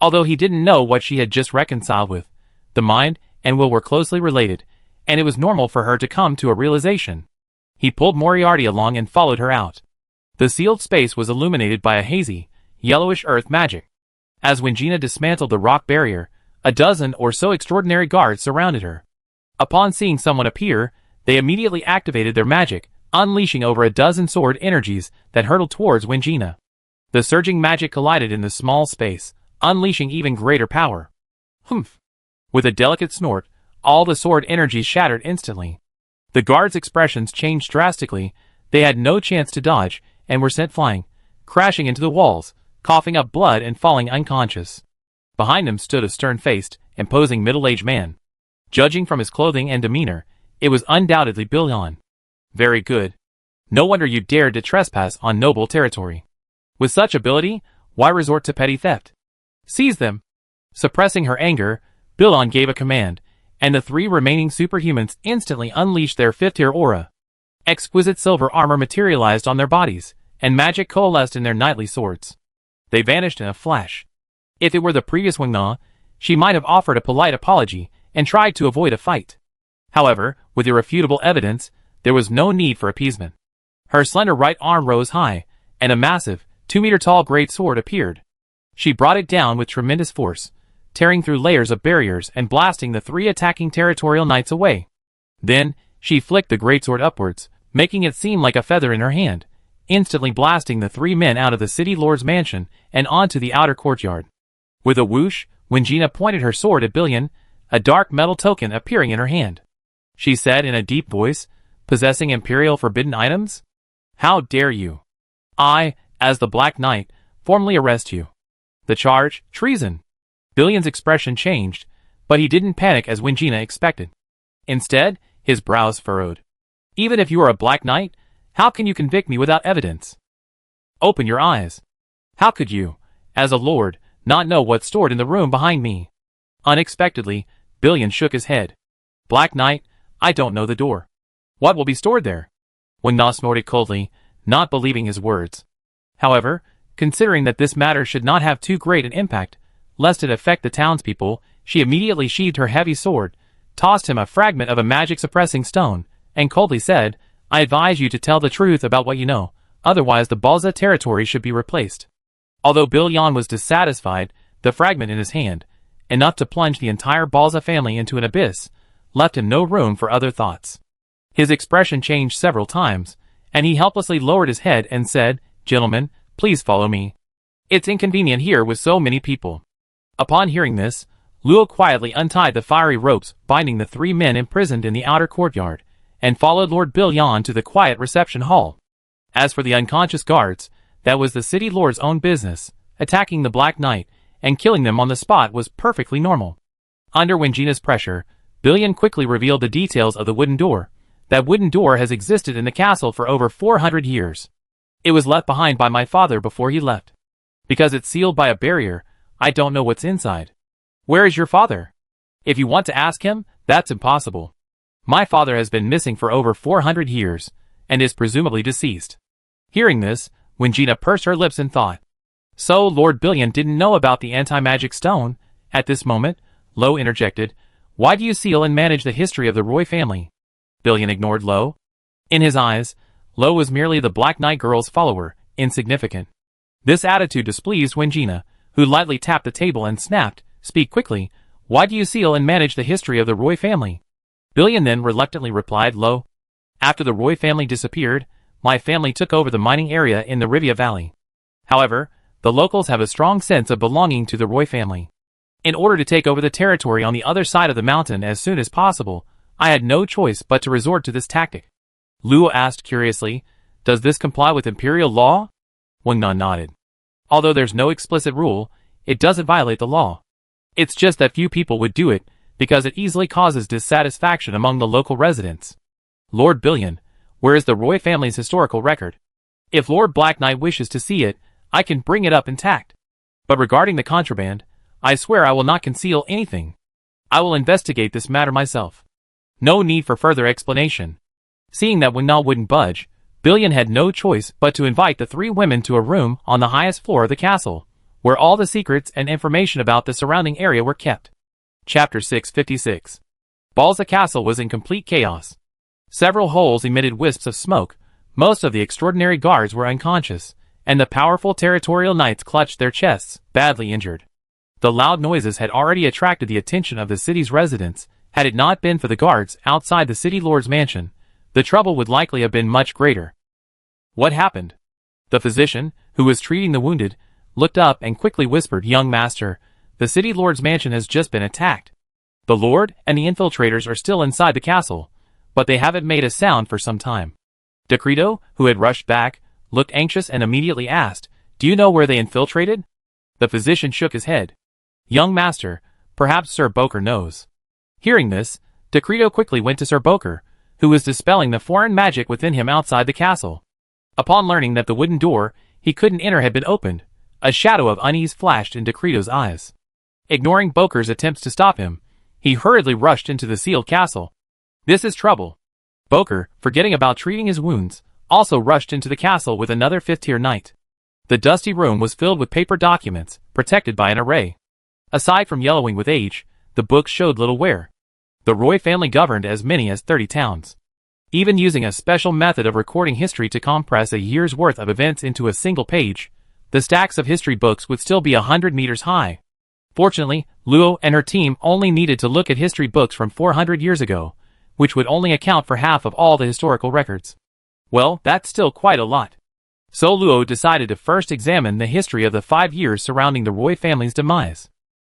Although he didn't know what she had just reconciled with, The mind and will were closely related, and it was normal for her to come to a realization. He pulled Moriarty along and followed her out. The sealed space was illuminated by a hazy, yellowish earth magic. As when Gina dismantled the rock barrier, a dozen or so extraordinary guards surrounded her. Upon seeing someone appear, they immediately activated their magic, unleashing over a dozen sword energies that hurtled towards Wingina. The surging magic collided in the small space, unleashing even greater power. Humph! With a delicate snort, all the sword energies shattered instantly. The guards' expressions changed drastically. They had no chance to dodge, and were sent flying, crashing into the walls, coughing up blood and falling unconscious. Behind them stood a stern-faced, imposing middle-aged man. Judging from his clothing and demeanor, it was undoubtedly Billion. Very good. No wonder you dared to trespass on noble territory. With such ability, why resort to petty theft? Seize them! Suppressing her anger, Billion gave a command, and the three remaining superhumans instantly unleashed their fifth-tier aura. Exquisite silver armor materialized on their bodies, and magic coalesced in their knightly swords. They vanished in a flash. If it were the previous Wingna, she might have offered a polite apology and tried to avoid a fight. However, with irrefutable evidence, there was no need for appeasement. Her slender right arm rose high, and a massive, 2-meter-tall great sword appeared. She brought it down with tremendous force, tearing through layers of barriers and blasting the three attacking territorial knights away. Then, she flicked the greatsword upwards, making it seem like a feather in her hand, instantly blasting the three men out of the city lord's mansion and onto the outer courtyard. With a whoosh, Wingina pointed her sword at Billion, a dark metal token appearing in her hand. She said in a deep voice, "Possessing imperial forbidden items? How dare you? I, as the Black Knight, formally arrest you. The charge, treason." Billion's expression changed, but he didn't panic as Wingina expected. Instead, his brows furrowed. "Even if you are a Black Knight, how can you convict me without evidence? Open your eyes. How could you, as a lord, not know what's stored in the room behind me?" Unexpectedly, Billion shook his head. "Black Knight, I don't know the door. What will be stored there?" Wingna snorted coldly, not believing his words. However, considering that this matter should not have too great an impact, lest it affect the townspeople, she immediately sheathed her heavy sword, tossed him a fragment of a magic-suppressing stone, and coldly said, "I advise you to tell the truth about what you know, otherwise the Balza territory should be replaced." Although Billion was dissatisfied, the fragment in his hand, enough to plunge the entire Balza family into an abyss, left him no room for other thoughts. His expression changed several times, and he helplessly lowered his head and said, "Gentlemen, please follow me. It's inconvenient here with so many people." Upon hearing this, Luo quietly untied the fiery ropes binding the three men imprisoned in the outer courtyard, and followed Lord Billion to the quiet reception hall. As for the unconscious guards, that was the city lord's own business. Attacking the Black Knight and killing them on the spot was perfectly normal. Under Wingina's pressure, Billion quickly revealed the details of the wooden door. That wooden door has existed in the castle for over 400 years. It was left behind by my father before he left. Because it's sealed by a barrier, I don't know what's inside. Where is your father? If you want to ask him, that's impossible. My father has been missing for over 400 years, and is presumably deceased. Hearing this, Wingina pursed her lips in thought. So Lord Billion didn't know about the anti-magic stone. At this moment, Lo interjected, "Why do you seal and manage the history of the Roy family?" Billion ignored Lo. In his eyes, Lo was merely the Black Knight girl's follower, insignificant. This attitude displeased Wingina, who lightly tapped the table and snapped, "Speak quickly. Why do you seal and manage the history of the Roy family?" Billion then reluctantly replied, "Lo. After the Roy family disappeared, my family took over the mining area in the Rivia Valley. However, the locals have a strong sense of belonging to the Roy family. In order to take over the territory on the other side of the mountain as soon as possible, I had no choice but to resort to this tactic." Luo asked curiously, "Does this comply with imperial law?" Wingna nodded. "Although there's no explicit rule, it doesn't violate the law. It's just that few people would do it, because it easily causes dissatisfaction among the local residents. Lord Billion, where is the Roy family's historical record? If Lord Black Knight wishes to see it, I can bring it up intact. But regarding the contraband, I swear I will not conceal anything. I will investigate this matter myself." No need for further explanation. Seeing that Wingna wouldn't budge, Billion had no choice but to invite the three women to a room on the highest floor of the castle, where all the secrets and information about the surrounding area were kept. Chapter 656. Balza Castle was in complete chaos. Several holes emitted wisps of smoke, most of the extraordinary guards were unconscious, and the powerful territorial knights clutched their chests, badly injured. The loud noises had already attracted the attention of the city's residents. Had it not been for the guards outside the city lord's mansion, the trouble would likely have been much greater. What happened? The physician, who was treating the wounded, looked up and quickly whispered, "Young master, the city lord's mansion has just been attacked. The lord and the infiltrators are still inside the castle, but they haven't made a sound for some time." Decreto, who had rushed back, looked anxious and immediately asked, "Do you know where they infiltrated?" The physician shook his head. "Young master, perhaps Sir Boker knows." Hearing this, Decreto quickly went to Sir Boker, who was dispelling the foreign magic within him outside the castle. Upon learning that the wooden door he couldn't enter had been opened, a shadow of unease flashed in Decreto's eyes. Ignoring Boker's attempts to stop him, he hurriedly rushed into the sealed castle. "This is trouble." Boker, forgetting about treating his wounds, also rushed into the castle with another fifth-tier knight. The dusty room was filled with paper documents, protected by an array. Aside from yellowing with age, the books showed little wear. The Roy family governed as many as 30 towns. Even using a special method of recording history to compress a year's worth of events into a single page, the stacks of history books would still be 100 meters high. Fortunately, Luo and her team only needed to look at history books from 400 years ago, which would only account for half of all the historical records. Well, that's still quite a lot. So Luo decided to first examine the history of the 5 years surrounding the Roy family's demise.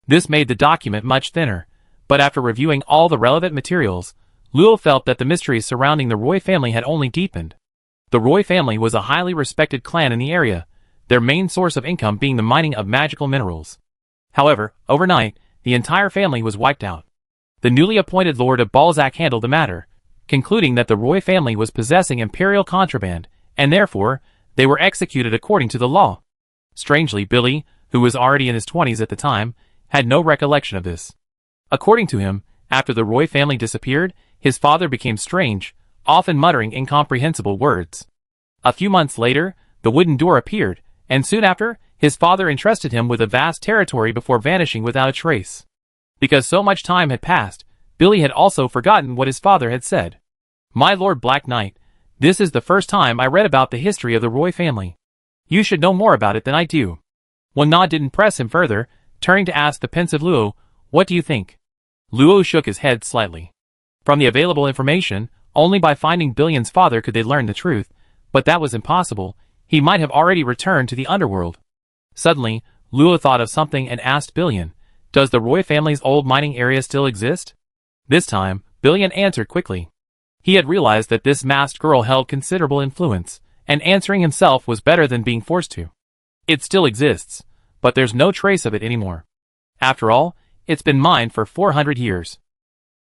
This made the document much thinner, but after reviewing all the relevant materials, Luo felt that the mysteries surrounding the Roy family had only deepened. The Roy family was a highly respected clan in the area, their main source of income being the mining of magical minerals. However, overnight, the entire family was wiped out. The newly appointed Lord of Balzac handled the matter, concluding that the Roy family was possessing imperial contraband, and therefore, they were executed according to the law. Strangely, Billy, who was already in his 20s at the time, had no recollection of this. According to him, after the Roy family disappeared, his father became strange, often muttering incomprehensible words. A few months later, the wooden door appeared, and soon after, his father entrusted him with a vast territory before vanishing without a trace. Because so much time had passed, Billy had also forgotten what his father had said. "My Lord Black Knight, this is the first time I read about the history of the Roy family. You should know more about it than I do." Wana didn't press him further, turning to ask the pensive Luo, "What do you think?" Luo shook his head slightly. From the available information, only by finding Billion's father could they learn the truth, but that was impossible. He might have already returned to the underworld. Suddenly, Luo thought of something and asked Billion, "Does the Roy family's old mining area still exist?" This time, Billion answered quickly. He had realized that this masked girl held considerable influence, and answering himself was better than being forced to. "It still exists, but there's no trace of it anymore. After all, it's been mined for 400 years.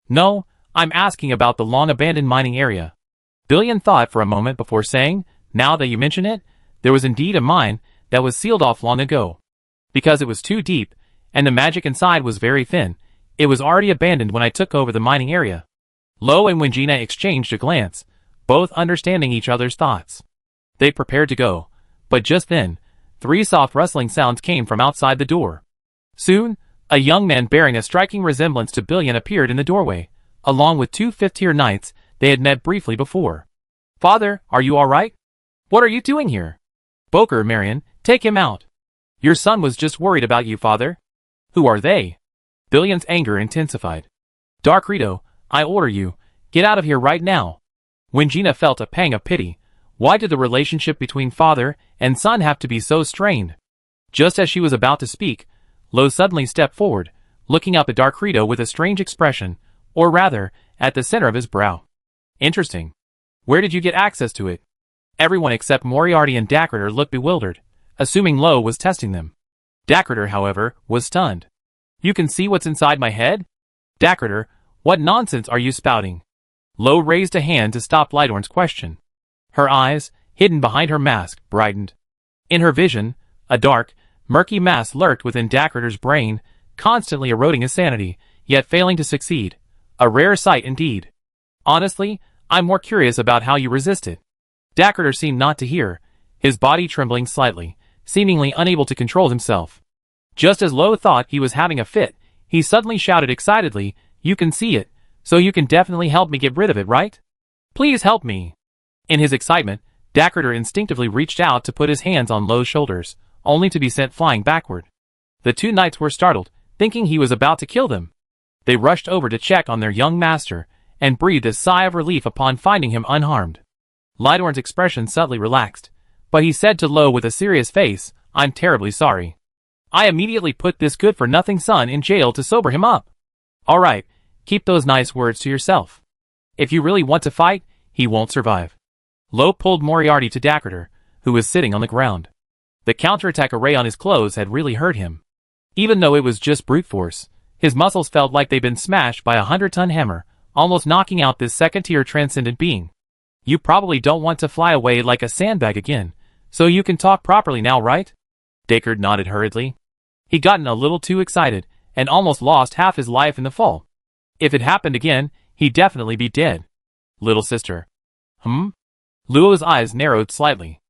"No, I'm asking about the long-abandoned mining area." Billion thought for a moment before saying, "Now that you mention it, there was indeed a mine that was sealed off long ago. Because it was too deep, and the magic inside was very thin, it was already abandoned when I took over the mining area." Lo and Wingina exchanged a glance, both understanding each other's thoughts. They prepared to go, but just then, 3 soft rustling sounds came from outside the door. Soon, a young man bearing a striking resemblance to Billion appeared in the doorway, along with 2 fifth-tier knights they had met briefly before. "Father, are you all right? What are you doing here?" "Boker, Marion, take him out. Your son was just worried about you, father." "Who are they?" Billion's anger intensified. "Dark Rito, I order you, get out of here right now." Wingina felt a pang of pity. Why did the relationship between father and son have to be so strained? Just as she was about to speak, Lo suddenly stepped forward, looking up at Dark Rito with a strange expression, or rather, at the center of his brow. "Interesting. Where did you get access to it?" Everyone except Moriarty and Dacreter looked bewildered, assuming Lo was testing them. Dacreter, however, was stunned. "You can see what's inside my head?" "Dacreter, what nonsense are you spouting?" Lo raised a hand to stop Lydorn's question. Her eyes, hidden behind her mask, brightened. In her vision, a dark, murky mass lurked within Dacreter's brain, constantly eroding his sanity, yet failing to succeed. A rare sight indeed. "Honestly, I'm more curious about how you resist it." Dacreter seemed not to hear, his body trembling slightly, seemingly unable to control himself. Just as Lo thought he was having a fit, He suddenly shouted excitedly, "You can see it, so you can definitely help me get rid of it, right? Please help me." In his excitement, Dacreter instinctively reached out to put his hands on Lo's shoulders, only to be sent flying backward. The two knights were startled, thinking he was about to kill them. They rushed over to check on their young master, and breathed a sigh of relief upon finding him unharmed. Lydorn's expression subtly relaxed, but he said to Lo with a serious face, "I'm terribly sorry. I immediately put this good-for-nothing son in jail to sober him up. Alright, keep those nice words to yourself. If you really want to fight, he won't survive." Lo pulled Moriarty to Dacreter, who was sitting on the ground. The counterattack array on his clothes had really hurt him. Even though it was just brute force, his muscles felt like they'd been smashed by a 100-ton hammer, almost knocking out this second-tier transcendent being. "You probably don't want to fly away like a sandbag again, so you can talk properly now, right?" Dacre nodded hurriedly. He'd gotten a little too excited, and almost lost half his life in the fall. If it happened again, he'd definitely be dead. "Little sister." Luo's eyes narrowed slightly.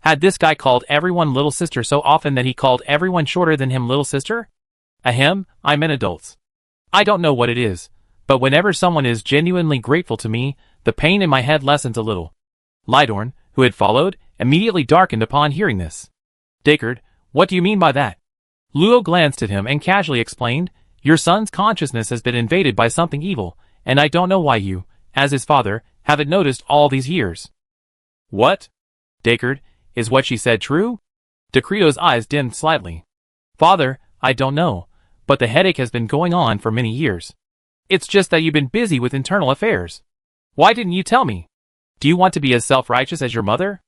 Had this guy called everyone little sister so often that he called everyone shorter than him little sister? Ahem, I meant adults. I don't know what it is, but whenever someone is genuinely grateful to me, the pain in my head lessens a little. Lydorn, who had followed, immediately darkened upon hearing this. "Dacre, what do you mean by that?" Luo glanced at him and casually explained, "Your son's consciousness has been invaded by something evil, and I don't know why you, as his father, haven't noticed all these years." "What? Dacre, is what she said true?" Decreto's eyes dimmed slightly. "Father, I don't know, but the headache has been going on for many years. It's just that you've been busy with internal affairs. Why didn't you tell me? Do you want to be as self-righteous as your mother?"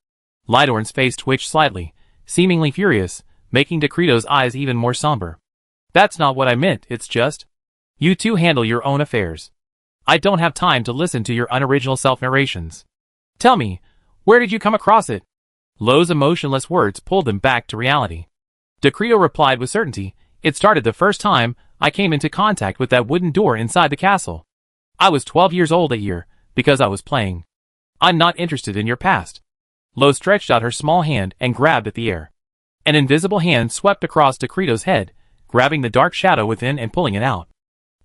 Lydorn's face twitched slightly, seemingly furious, making Decreto's eyes even more somber. "That's not what I meant, it's just, you two handle your own affairs. I don't have time to listen to your unoriginal self-narrations. Tell me, where did you come across it?" Lo's emotionless words pulled them back to reality. Decreto replied with certainty, "It started the first time I came into contact with that wooden door inside the castle. I was 12 years old that year, because I was playing. I'm not interested in your past." Lo stretched out her small hand and grabbed at the air. An invisible hand swept across Decreto's head, grabbing the dark shadow within and pulling it out.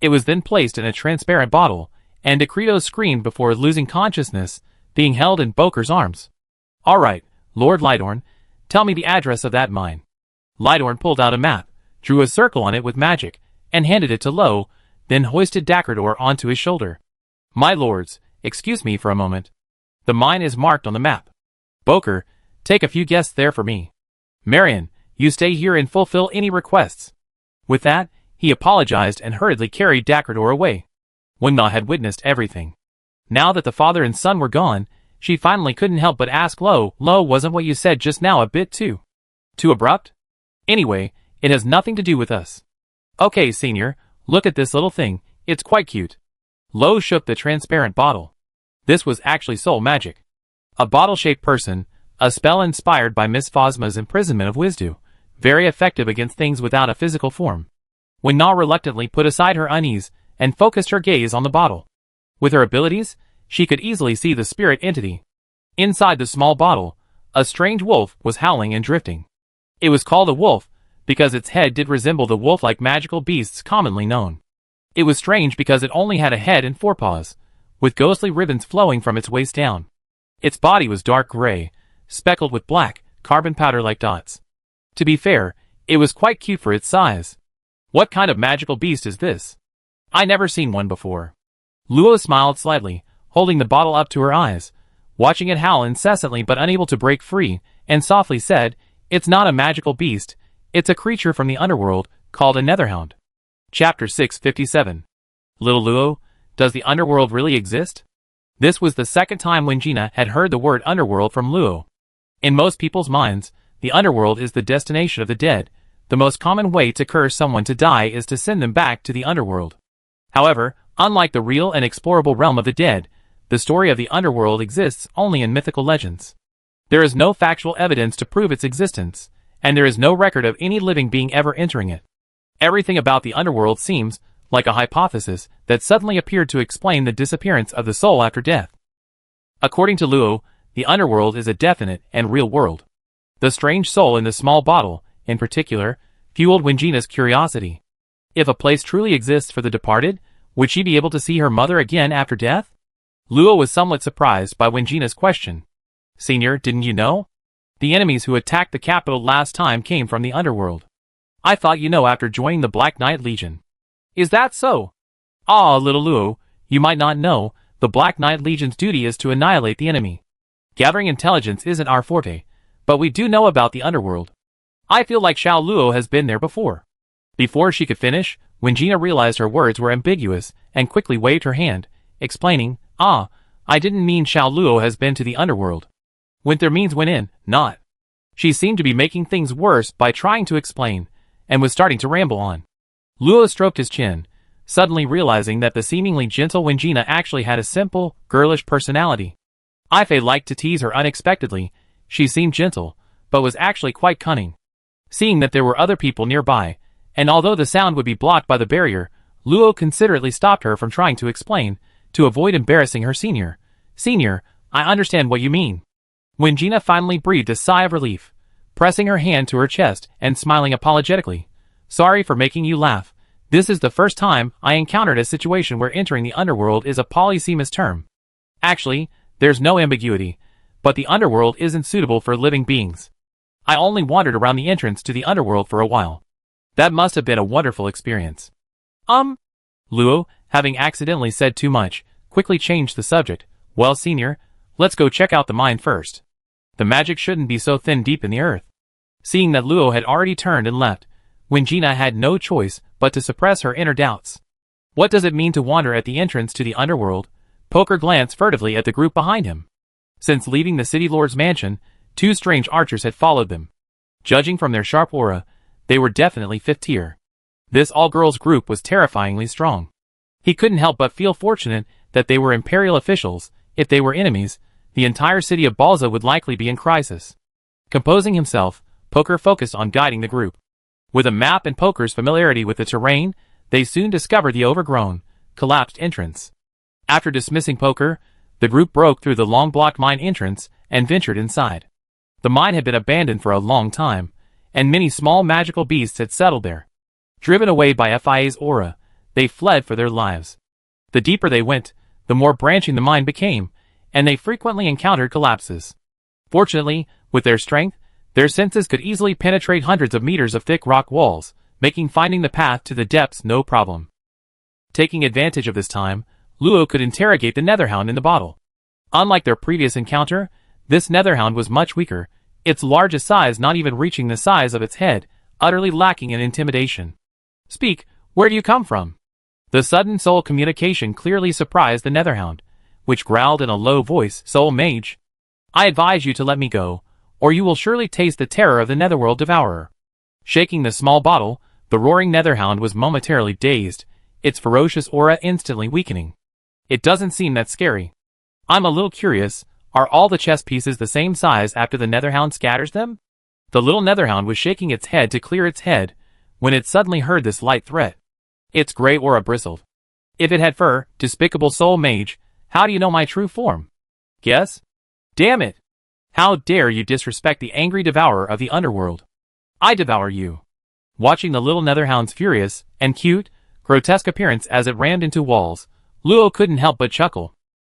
It was then placed in a transparent bottle, and Decreto screamed before losing consciousness, being held in Boker's arms. "All right, Lord Lydorn, tell me the address of that mine." Lydorn pulled out a map, drew a circle on it with magic, and handed it to Lo, then hoisted Dacretor onto his shoulder. "My lords, excuse me for a moment. The mine is marked on the map. Boker, take a few guests there for me. Marion, you stay here and fulfill any requests." With that, he apologized and hurriedly carried Dacretor away. Wenna had witnessed everything. Now that the father and son were gone, she finally couldn't help but ask Lo, "Wasn't what you said just now a bit too abrupt? Anyway, it has nothing to do with us." "Okay, senior, look at this little thing, it's quite cute." Lo shook the transparent bottle. This was actually soul magic. A bottle-shaped person, a spell inspired by Miss Phosma's imprisonment of Wisdu, very effective against things without a physical form. Wenna reluctantly put aside her unease and focused her gaze on the bottle. With her abilities, she could easily see the spirit entity. Inside the small bottle, a strange wolf was howling and drifting. It was called a wolf because its head did resemble the wolf-like magical beasts commonly known. It was strange because it only had a head and forepaws, with ghostly ribbons flowing from its waist down. Its body was dark gray, speckled with black, carbon powder-like dots. To be fair, it was quite cute for its size. "What kind of magical beast is this? I never seen one before." Luo smiled slightly, holding the bottle up to her eyes, watching it howl incessantly but unable to break free, and softly said, "It's not a magical beast, it's a creature from the underworld, called a netherhound." Chapter 657. Little Luo, does the underworld really exist? This was the second time Wingina had heard the word underworld from Luo. In most people's minds, the underworld is the destination of the dead. The most common way to curse someone to die is to send them back to the underworld. However, unlike the real and explorable realm of the dead, the story of the underworld exists only in mythical legends. There is no factual evidence to prove its existence, and there is no record of any living being ever entering it. Everything about the underworld seems like a hypothesis that suddenly appeared to explain the disappearance of the soul after death. According to Luo, the underworld is a definite and real world. The strange soul in the small bottle, in particular, fueled Wingina's curiosity. If a place truly exists for the departed, would she be able to see her mother again after death? Luo was somewhat surprised by Wangina's question. Senior, didn't you know? The enemies who attacked the capital last time came from the underworld. I thought you know after joining the Black Knight Legion. Is that so? Ah, little Luo, you might not know, the Black Knight Legion's duty is to annihilate the enemy. Gathering intelligence isn't our forte, but we do know about the underworld. I feel like Xiao Luo has been there before. Before she could finish, Wangina realized her words were ambiguous and quickly waved her hand, explaining, I didn't mean Xiao Luo has been to the underworld. Winter means went in, not. She seemed to be making things worse by trying to explain, and was starting to ramble on. Luo stroked his chin, suddenly realizing that the seemingly gentle Wangina actually had a simple, girlish personality. Ifei liked to tease her unexpectedly. She seemed gentle, but was actually quite cunning. Seeing that there were other people nearby, and although the sound would be blocked by the barrier, Luo considerately stopped her from trying to explain, to avoid embarrassing her senior. Senior, I understand what you mean. Wangina finally breathed a sigh of relief, pressing her hand to her chest and smiling apologetically. Sorry for making you laugh. This is the first time I encountered a situation where entering the underworld is a polysemous term. Actually, there's no ambiguity, but the underworld isn't suitable for living beings. I only wandered around the entrance to the underworld for a while. That must have been a wonderful experience. Luo, having accidentally said too much, quickly changed the subject. Well, senior, let's go check out the mine first. The magic shouldn't be so thin deep in the earth. Seeing that Luo had already turned and left, Wangina had no choice but to suppress her inner doubts. What does it mean to wander at the entrance to the underworld? Poker glanced furtively at the group behind him. Since leaving the city lord's mansion, 2 strange archers had followed them. Judging from their sharp aura, they were definitely 5th tier. This all-girls group was terrifyingly strong. He couldn't help but feel fortunate that they were imperial officials. If they were enemies, the entire city of Balza would likely be in crisis. Composing himself, Poker focused on guiding the group. With a map and Poker's familiarity with the terrain, they soon discovered the overgrown, collapsed entrance. After dismissing Poker, the group broke through the long-blocked mine entrance and ventured inside. The mine had been abandoned for a long time, and many small magical beasts had settled there. Driven away by FIA's aura, they fled for their lives. The deeper they went, the more branching the mine became, and they frequently encountered collapses. Fortunately, with their strength, their senses could easily penetrate hundreds of meters of thick rock walls, making finding the path to the depths no problem. Taking advantage of this time, Luo could interrogate the Netherhound in the bottle. Unlike their previous encounter, this Netherhound was much weaker, its largest size not even reaching the size of its head, utterly lacking in intimidation. Speak, where do you come from? The sudden soul communication clearly surprised the Netherhound, which growled in a low voice, Soul Mage. I advise you to let me go, or you will surely taste the terror of the Netherworld Devourer. Shaking the small bottle, the roaring Netherhound was momentarily dazed, its ferocious aura instantly weakening. It doesn't seem that scary. I'm a little curious, are all the chess pieces the same size after the Netherhound scatters them? The little Netherhound was shaking its head to clear its head, when it suddenly heard this light threat. Its gray aura bristled. If it had fur, despicable soul mage, how do you know my true form? Guess? Damn it! How dare you disrespect the angry devourer of the underworld? I devour you. Watching the little Netherhound's furious and cute, grotesque appearance as it rammed into walls, Luo couldn't help but chuckle.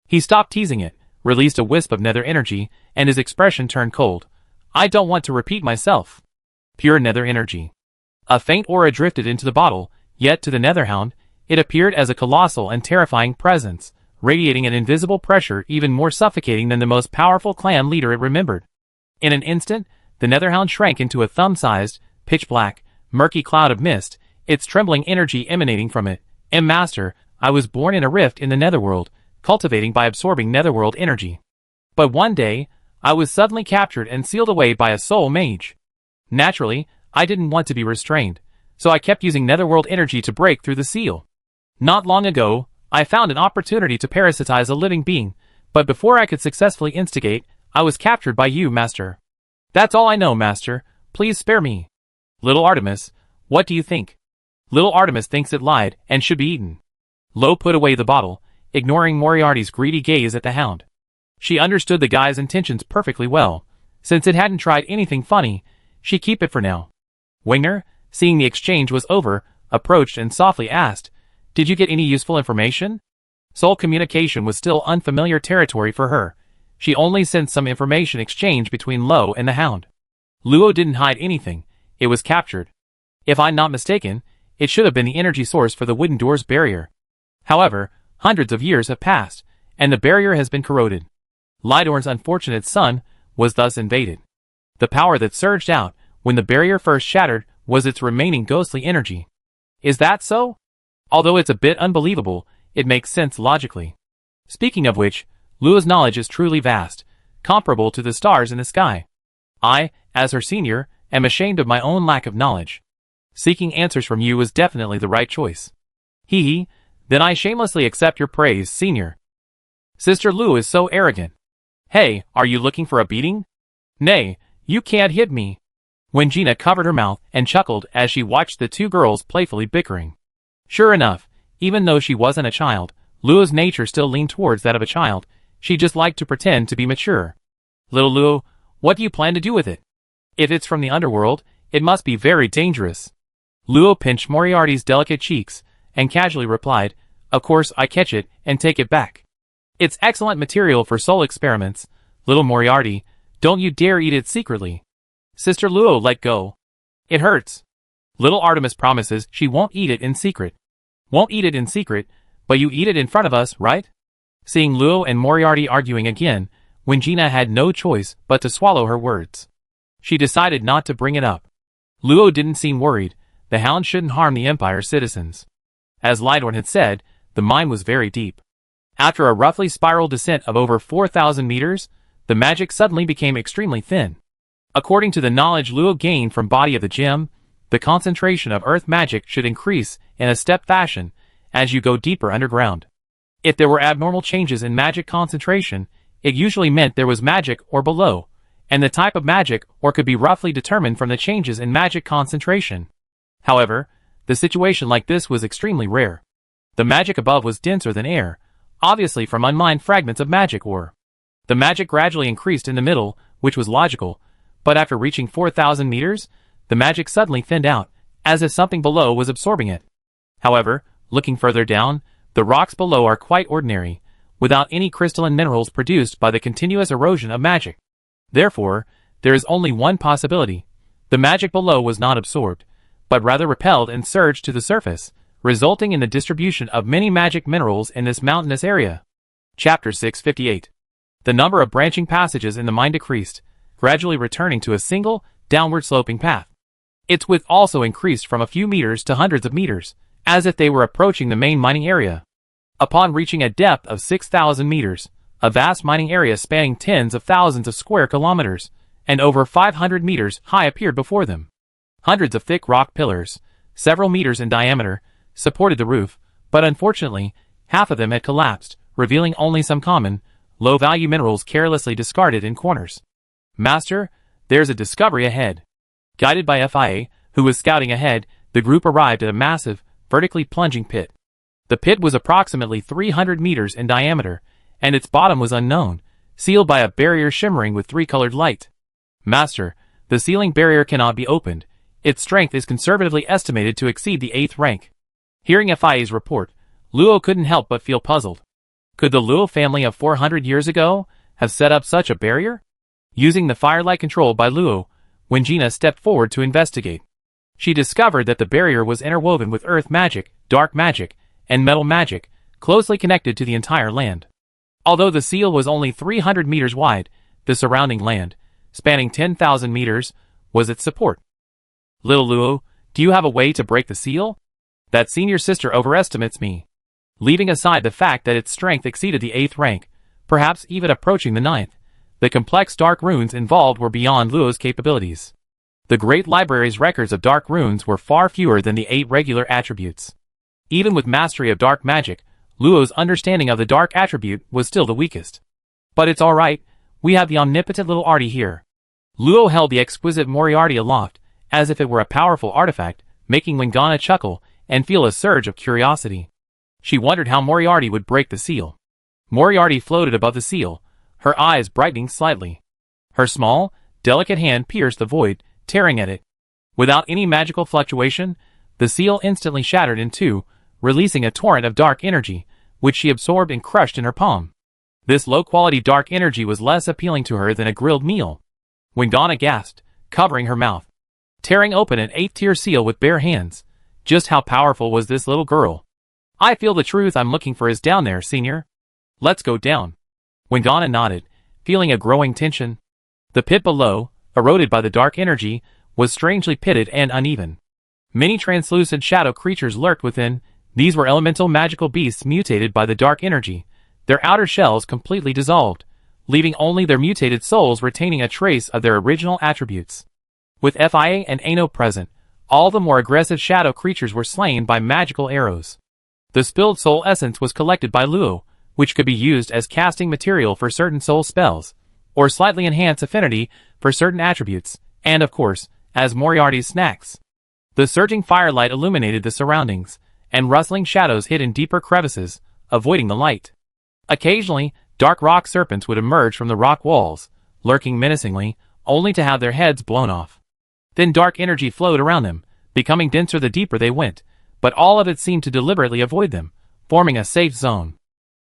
He stopped teasing it, released a wisp of nether energy, and his expression turned cold. I don't want to repeat myself. Pure nether energy. A faint aura drifted into the bottle, yet to the Netherhound, it appeared as a colossal and terrifying presence, radiating an invisible pressure even more suffocating than the most powerful clan leader it remembered. In an instant, the Netherhound shrank into a thumb-sized, pitch-black, murky cloud of mist, its trembling energy emanating from it. Master, I was born in a rift in the Netherworld, cultivating by absorbing Netherworld energy. But one day, I was suddenly captured and sealed away by a soul mage. Naturally, I didn't want to be restrained, so I kept using Netherworld energy to break through the seal. Not long ago, I found an opportunity to parasitize a living being, but before I could successfully instigate, I was captured by you, Master. That's all I know, Master. Please spare me. Little Artemis, what do you think? Little Artemis thinks it lied and should be eaten. Lo put away the bottle, ignoring Moriarty's greedy gaze at the hound. She understood the guy's intentions perfectly well. Since it hadn't tried anything funny, she'd keep it for now. Wingner, seeing the exchange was over, approached and softly asked, "Did you get any useful information?" Soul communication was still unfamiliar territory for her. She only sensed some information exchange between Luo and the Hound. Luo didn't hide anything. It was captured. If I'm not mistaken, it should have been the energy source for the wooden door's barrier. However, hundreds of years have passed, and the barrier has been corroded. Lydorn's unfortunate son was thus invaded. The power that surged out when the barrier first shattered was its remaining ghostly energy. Is that so? Although it's a bit unbelievable, it makes sense logically. Speaking of which, Luo's knowledge is truly vast, comparable to the stars in the sky. I, as her senior, am ashamed of my own lack of knowledge. Seeking answers from you was definitely the right choice. Hee, then I shamelessly accept your praise, senior. Sister Luo is so arrogant. Hey, are you looking for a beating? Nay, you can't hit me. Wenjina covered her mouth and chuckled as she watched the two girls playfully bickering. Sure enough, even though she wasn't a child, Luo's nature still leaned towards that of a child. She just liked to pretend to be mature. Little Luo, what do you plan to do with it? If it's from the underworld, it must be very dangerous. Luo pinched Moriarty's delicate cheeks and casually replied, "Of course I catch it and take it back. It's excellent material for soul experiments. Little Moriarty, don't you dare eat it secretly." Sister Luo let go. It hurts. Little Artemis promises she won't eat it in secret. Won't eat it in secret, but you eat it in front of us, right? Seeing Luo and Moriarty arguing again, Wenjina had no choice but to swallow her words. She decided not to bring it up. Luo didn't seem worried. The Hound shouldn't harm the Empire's citizens. As Lydorn had said, the mine was very deep. After a roughly spiral descent of over 4,000 meters, the magic suddenly became extremely thin. According to the knowledge Luo gained from Body of the Gem, the concentration of earth magic should increase in a step fashion as you go deeper underground. If there were abnormal changes in magic concentration, it usually meant there was magic ore below, and the type of magic ore could be roughly determined from the changes in magic concentration. However, the situation like this was extremely rare. The magic above was denser than air, obviously from unmined fragments of magic ore. The magic gradually increased in the middle, which was logical, but after reaching 4,000 meters, the magic suddenly thinned out, as if something below was absorbing it. However, looking further down, the rocks below are quite ordinary, without any crystalline minerals produced by the continuous erosion of magic. Therefore, there is only one possibility. The magic below was not absorbed, but rather repelled and surged to the surface, resulting in the distribution of many magic minerals in this mountainous area. Chapter 658. The number of branching passages in the mine decreased, gradually returning to a single, downward-sloping path. Its width also increased from a few meters to hundreds of meters, as if they were approaching the main mining area. Upon reaching a depth of 6,000 meters, a vast mining area spanning tens of thousands of square kilometers, and over 500 meters high appeared before them. Hundreds of thick rock pillars, several meters in diameter, supported the roof, but unfortunately, half of them had collapsed, revealing only some common, low-value minerals carelessly discarded in corners. Master, there's a discovery ahead. Guided by FIA, who was scouting ahead, the group arrived at a massive, vertically plunging pit. The pit was approximately 300 meters in diameter, and its bottom was unknown, sealed by a barrier shimmering with three-colored light. Master, the sealing barrier cannot be opened. Its strength is conservatively estimated to exceed the 8th rank. Hearing FIA's report, Luo couldn't help but feel puzzled. Could the Luo family of 400 years ago have set up such a barrier? Using the firelight controlled by Luo, Wenjina stepped forward to investigate. She discovered that the barrier was interwoven with earth magic, dark magic, and metal magic, closely connected to the entire land. Although the seal was only 300 meters wide, the surrounding land, spanning 10,000 meters, was its support. Little Luo, do you have a way to break the seal? That senior sister overestimates me. Leaving aside the fact that its strength exceeded the 8th rank, perhaps even approaching the 9th, the complex dark runes involved were beyond Luo's capabilities. The Great Library's records of dark runes were far fewer than the 8 regular attributes. Even with mastery of dark magic, Luo's understanding of the dark attribute was still the weakest. But it's alright, we have the omnipotent little Artie here. Luo held the exquisite Moriarty aloft, as if it were a powerful artifact, making Wingana chuckle and feel a surge of curiosity. She wondered how Moriarty would break the seal. Moriarty floated above the seal, her eyes brightening slightly. Her small, delicate hand pierced the void, tearing at it. Without any magical fluctuation, The seal instantly shattered in two, releasing a torrent of dark energy, which she absorbed and crushed in her palm. This low-quality dark energy was less appealing to her than a grilled meal. Wingana gasped, covering her mouth, tearing open an 8th-tier seal with bare hands. Just how powerful was this little girl? I feel the truth I'm looking for is down there, senior. Let's go down. Wingana nodded, feeling a growing tension. The pit below, eroded by the dark energy, was strangely pitted and uneven. Many translucent shadow creatures lurked within. These were elemental magical beasts mutated by the dark energy, their outer shells completely dissolved, leaving only their mutated souls retaining a trace of their original attributes. With Fia and Ano present, all the more aggressive shadow creatures were slain by magical arrows. The spilled soul essence was collected by Luo, which could be used as casting material for certain soul spells, or slightly enhance affinity for certain attributes, and of course, as Moriarty's snacks. The surging firelight illuminated the surroundings, and rustling shadows hid in deeper crevices, avoiding the light. Occasionally, dark rock serpents would emerge from the rock walls, lurking menacingly, only to have their heads blown off. Then dark energy flowed around them, becoming denser the deeper they went, but all of it seemed to deliberately avoid them, forming a safe zone.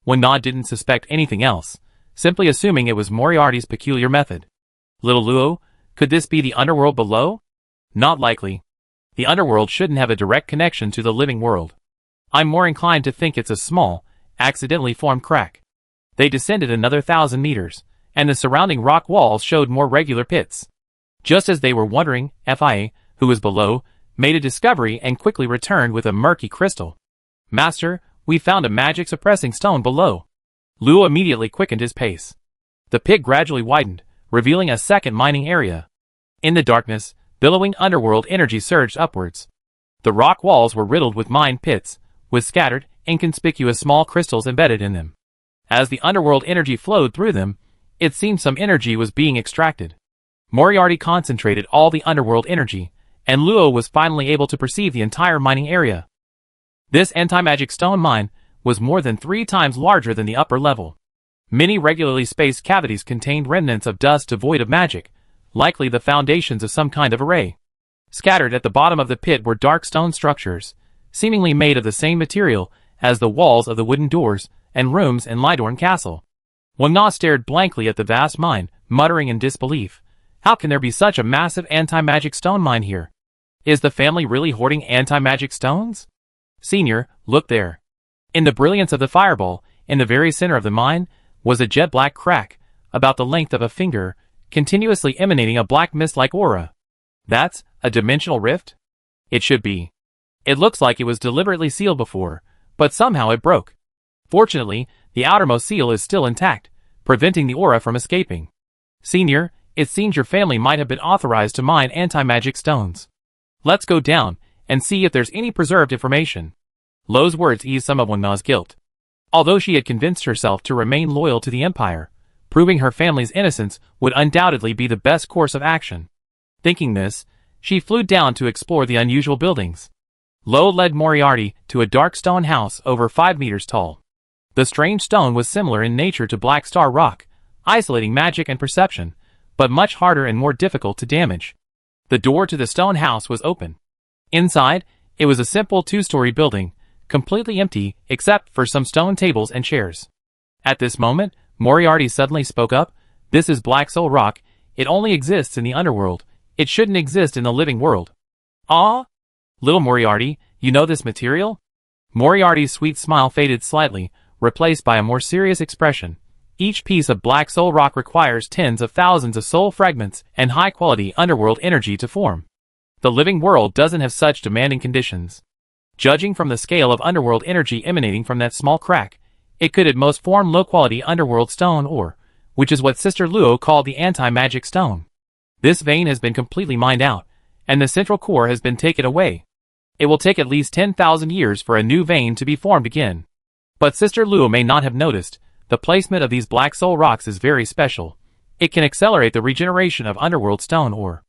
Wingana didn't suspect anything else, simply assuming it was Moriarty's peculiar method. Little Luo, could this be the underworld below? Not likely. The underworld shouldn't have a direct connection to the living world. I'm more inclined to think it's a small, accidentally formed crack. They descended another 1,000 meters, and the surrounding rock walls showed more regular pits. Just as they were wondering, Fia, who was below, made a discovery and quickly returned with a murky crystal. Master, we found a magic-suppressing stone below. Luo immediately quickened his pace. The pit gradually widened, revealing a second mining area. In the darkness, billowing underworld energy surged upwards. The rock walls were riddled with mine pits, with scattered, inconspicuous small crystals embedded in them. As the underworld energy flowed through them, it seemed some energy was being extracted. Moriarty concentrated all the underworld energy, and Luo was finally able to perceive the entire mining area. This anti-magic stone mine was more than 3 times larger than the upper level. Many regularly spaced cavities contained remnants of dust devoid of magic, likely the foundations of some kind of array. Scattered at the bottom of the pit were dark stone structures, seemingly made of the same material as the walls of the wooden doors and rooms in Lydorn Castle. Wingana stared blankly at the vast mine, muttering in disbelief. How can there be such a massive anti-magic stone mine here? Is the family really hoarding anti-magic stones? Senior, look there. In the brilliance of the fireball, in the very center of the mine, was a jet-black crack, about the length of a finger, continuously emanating a black mist-like aura. That's a dimensional rift? It should be. It looks like it was deliberately sealed before, but somehow it broke. Fortunately, the outermost seal is still intact, preventing the aura from escaping. Senior, it seems your family might have been authorized to mine anti-magic stones. Let's go down and see if there's any preserved information. Lo's words eased some of Wingana's guilt. Although she had convinced herself to remain loyal to the Empire, proving her family's innocence would undoubtedly be the best course of action. Thinking this, she flew down to explore the unusual buildings. Lo led Moriarty to a dark stone house over 5 meters tall. The strange stone was similar in nature to Black Star Rock, isolating magic and perception, but much harder and more difficult to damage. The door to the stone house was open. Inside, it was a simple 2-story building, completely empty except for some stone tables and chairs. At this moment, Moriarty suddenly spoke up. This is Black Soul Rock. It only exists in the underworld. It shouldn't exist in the living world. Ah? Little Moriarty, you know this material? Moriarty's sweet smile faded slightly, replaced by a more serious expression. Each piece of Black Soul Rock requires tens of thousands of soul fragments and high-quality underworld energy to form. The living world doesn't have such demanding conditions. Judging from the scale of underworld energy emanating from that small crack, it could at most form low-quality underworld stone ore, which is what Sister Luo called the anti-magic stone. This vein has been completely mined out, and the central core has been taken away. It will take at least 10,000 years for a new vein to be formed again. But Sister Luo may not have noticed, the placement of these Black Soul Rocks is very special. It can accelerate the regeneration of underworld stone ore.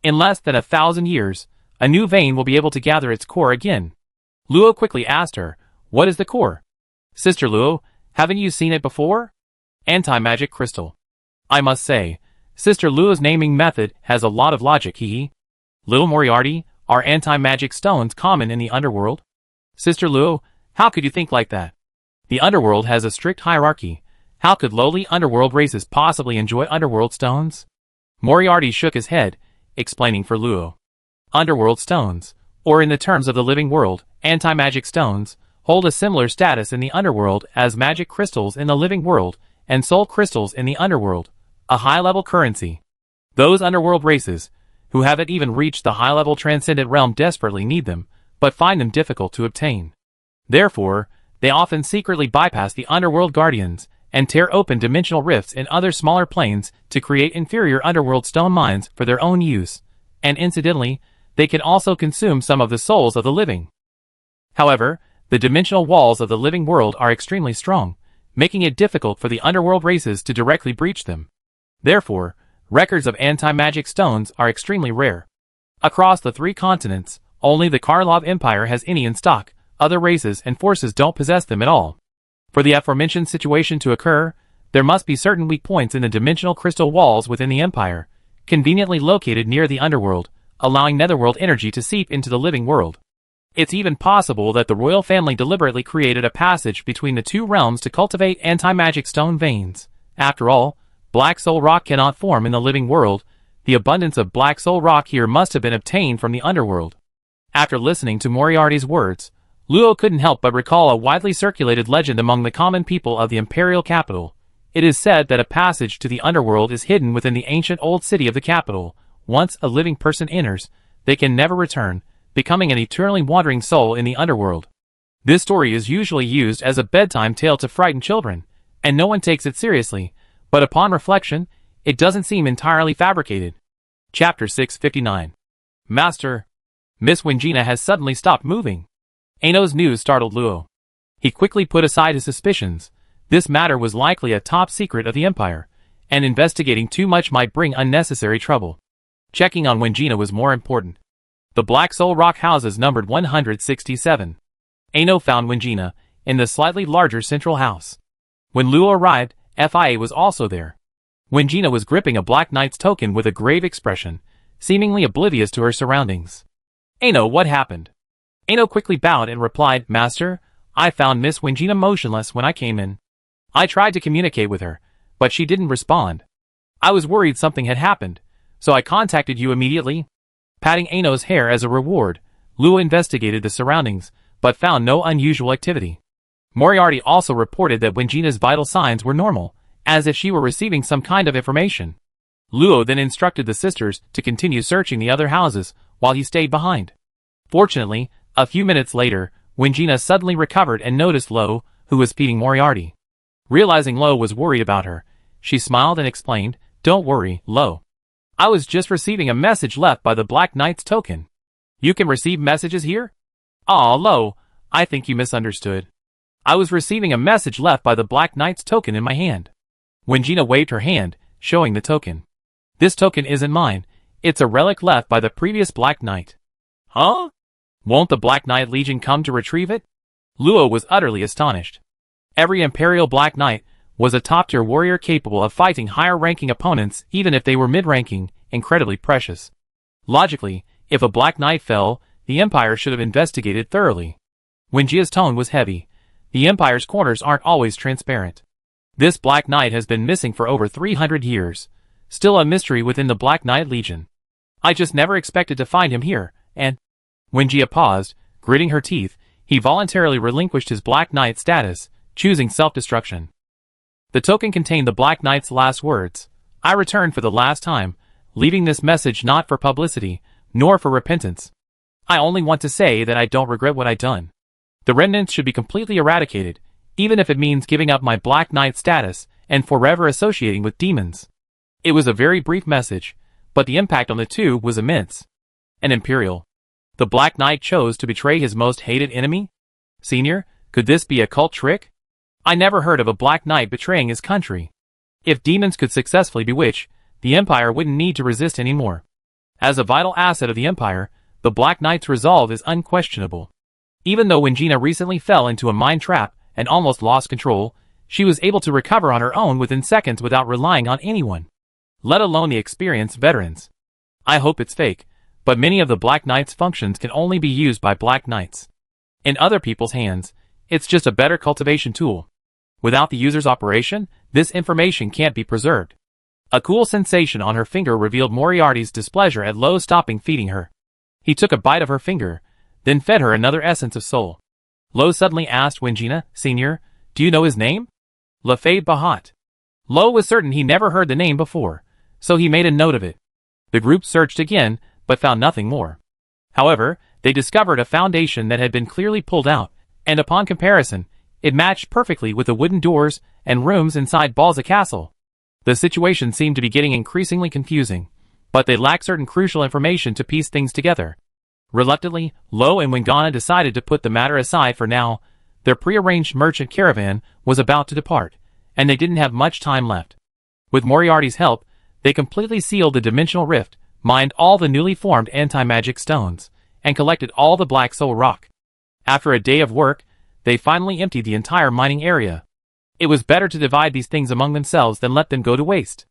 In less than 1,000 years, a new vein will be able to gather its core again. Luo quickly asked her, what is the core? Sister Luo, haven't you seen it before? Anti-magic crystal. I must say, Sister Luo's naming method has a lot of logic, hee. Little Moriarty, Are anti-magic stones common in the underworld? Sister Luo, how could you think like that? The underworld has a strict hierarchy. How could lowly underworld races possibly enjoy underworld stones? Moriarty shook his head, explaining for Luo. Underworld stones, or in the terms of the living world, anti-magic stones, hold a similar status in the underworld as magic crystals in the living world and soul crystals in the underworld, a high-level currency. Those underworld races, who haven't even reached the high-level transcendent realm, desperately need them, but find them difficult to obtain. Therefore, they often secretly bypass the underworld guardians and tear open dimensional rifts in other smaller planes to create inferior underworld stone mines for their own use, and incidentally, they can also consume some of the souls of the living. However, the dimensional walls of the living world are extremely strong, making it difficult for the underworld races to directly breach them. Therefore, records of anti-magic stones are extremely rare. Across the 3 continents, only the Karlov Empire has any in stock. Other races and forces don't possess them at all. For the aforementioned situation to occur, there must be certain weak points in the dimensional crystal walls within the Empire, conveniently located near the underworld, allowing netherworld energy to seep into the living world. It's even possible that the royal family deliberately created a passage between the 2 realms to cultivate anti-magic stone veins. After all, black soul rock cannot form in the living world. The abundance of black soul rock here must have been obtained from the underworld. After listening to Moriarty's words, Luo couldn't help but recall a widely circulated legend among the common people of the imperial capital. It is said that a passage to the underworld is hidden within the ancient old city of the capital. Once a living person enters, they can never return, becoming an eternally wandering soul in the underworld. This story is usually used as a bedtime tale to frighten children, and no one takes it seriously, but upon reflection, it doesn't seem entirely fabricated. Chapter 659. Master, Miss Wingina has suddenly stopped moving. Ano's news startled Luo. He quickly put aside his suspicions. This matter was likely a top secret of the Empire, and investigating too much might bring unnecessary trouble. Checking on Wingina was more important. The Black Soul Rock houses numbered 167. Ano found Wingina in the slightly larger central house. When Luo arrived, FIA was also there. Wingina was gripping a Black Knight's token with a grave expression, seemingly oblivious to her surroundings. Ano, what happened? Ano quickly bowed and replied, Master, I found Miss Wingina motionless when I came in. I tried to communicate with her, but she didn't respond. I was worried something had happened, so I contacted you immediately. Patting Ano's hair as a reward, Luo investigated the surroundings, but found no unusual activity. Moriarty also reported that Wingina's vital signs were normal, as if she were receiving some kind of information. Luo then instructed the sisters to continue searching the other houses, while he stayed behind. Fortunately, a few minutes later, Wingina suddenly recovered and noticed Lo, who was feeding Moriarty. Realizing Lo was worried about her, she smiled and explained, Don't worry, Lo. I was just receiving a message left by the Black Knight's token. You can receive messages here? Aw, Lo, I think you misunderstood. I was receiving a message left by the Black Knight's token in my hand. Wingina waved her hand, showing the token. This token isn't mine. It's a relic left by the previous Black Knight. Huh? Won't the Black Knight Legion come to retrieve it? Luo was utterly astonished. Every Imperial Black Knight was a top-tier warrior capable of fighting higher-ranking opponents even if they were mid-ranking, incredibly precious. Logically, if a Black Knight fell, the Empire should have investigated thoroughly. Wingina's tone was heavy. The Empire's corners aren't always transparent. This Black Knight has been missing for over 300 years. Still a mystery within the Black Knight Legion. I just never expected to find him here, and... Wingina paused, gritting her teeth. He voluntarily relinquished his Black Knight status, choosing self-destruction. The token contained the Black Knight's last words. I returned for the last time, leaving this message not for publicity, nor for repentance. I only want to say that I don't regret what I've done. The remnants should be completely eradicated, even if it means giving up my Black Knight status and forever associating with demons. It was a very brief message, but the impact on the two was immense. An Imperial. The Black Knight chose to betray his most hated enemy? Senior, could this be a cult trick? I never heard of a Black Knight betraying his country. If demons could successfully bewitch, the Empire wouldn't need to resist anymore. As a vital asset of the Empire, the Black Knight's resolve is unquestionable. Even though Wingina recently fell into a mind trap and almost lost control, she was able to recover on her own within seconds without relying on anyone, let alone the experienced veterans. I hope it's fake, but many of the Black Knight's functions can only be used by Black Knights. In other people's hands, it's just a better cultivation tool. Without the user's operation, this information can't be preserved. A cool sensation on her finger revealed Moriarty's displeasure at Lo stopping feeding her. He took a bite of her finger, then fed her another essence of soul. Lo suddenly asked Wingina, "Senior, do you know his name?" Lafayette Bahat. Lo was certain he never heard the name before, so he made a note of it. The group searched again, but found nothing more. However, they discovered a foundation that had been clearly pulled out, and upon comparison, it matched perfectly with the wooden doors and rooms inside Balza Castle. The situation seemed to be getting increasingly confusing, but they lacked certain crucial information to piece things together. Reluctantly, Lo and Wingana decided to put the matter aside for now. Their prearranged merchant caravan was about to depart, and they didn't have much time left. With Moriarty's help, they completely sealed the dimensional rift, mined all the newly formed anti-magic stones, and collected all the Black Soul rock. After a day of work, they finally emptied the entire mining area. It was better to divide these things among themselves than let them go to waste.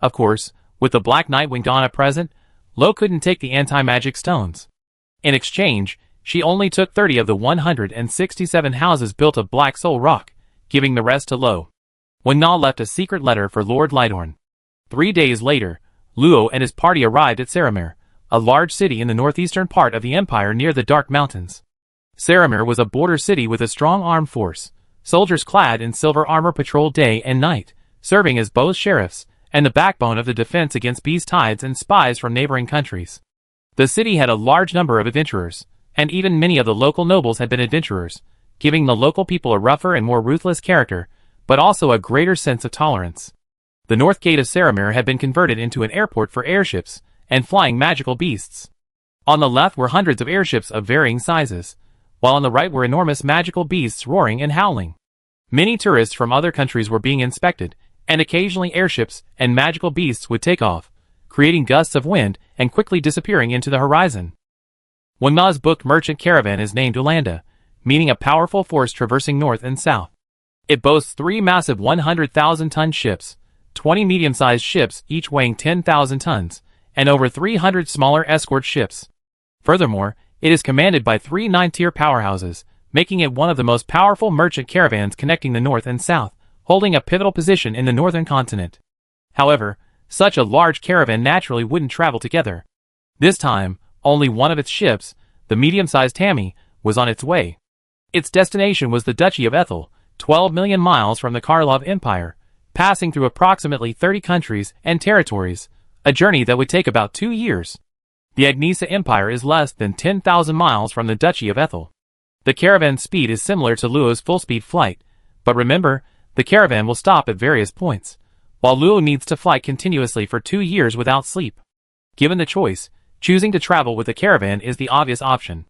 Of course, with the Black Knight Wingana present, Lo couldn't take the anti-magic stones. In exchange, she only took 30 of the 167 houses built of Black Soul rock, giving the rest to Lo. Wingana left a secret letter for Lord Lydorn. 3 days later, Luo and his party arrived at Saramir, a large city in the northeastern part of the Empire near the Dark Mountains. Saramir was a border city with a strong armed force. Soldiers clad in silver armor patrolled day and night, serving as both sheriffs and the backbone of the defense against beast tides and spies from neighboring countries. The city had a large number of adventurers, and even many of the local nobles had been adventurers, giving the local people a rougher and more ruthless character, but also a greater sense of tolerance. The north gate of Saramir had been converted into an airport for airships and flying magical beasts. On the left were hundreds of airships of varying sizes, while on the right were enormous magical beasts roaring and howling. Many tourists from other countries were being inspected, and occasionally airships and magical beasts would take off, creating gusts of wind and quickly disappearing into the horizon. Wingana's booked merchant caravan is named Ulanda, meaning a powerful force traversing north and south. It boasts 3 massive 100,000-ton ships, 20 medium-sized ships each weighing 10,000 tons, and over 300 smaller escort ships. Furthermore, it is commanded by 3 9-tier powerhouses, making it one of the most powerful merchant caravans connecting the north and south, holding a pivotal position in the northern continent. However, such a large caravan naturally wouldn't travel together. This time, only one of its ships, the medium-sized Tammy, was on its way. Its destination was the Duchy of Ethel, 12 million miles from the Karlov Empire, passing through approximately 30 countries and territories, a journey that would take about 2 years. The Agnesa Empire is less than 10,000 miles from the Duchy of Ethel. The caravan's speed is similar to Luo's full-speed flight, but remember, the caravan will stop at various points, while Luo needs to fly continuously for 2 years without sleep. Given the choice, choosing to travel with the caravan is the obvious option.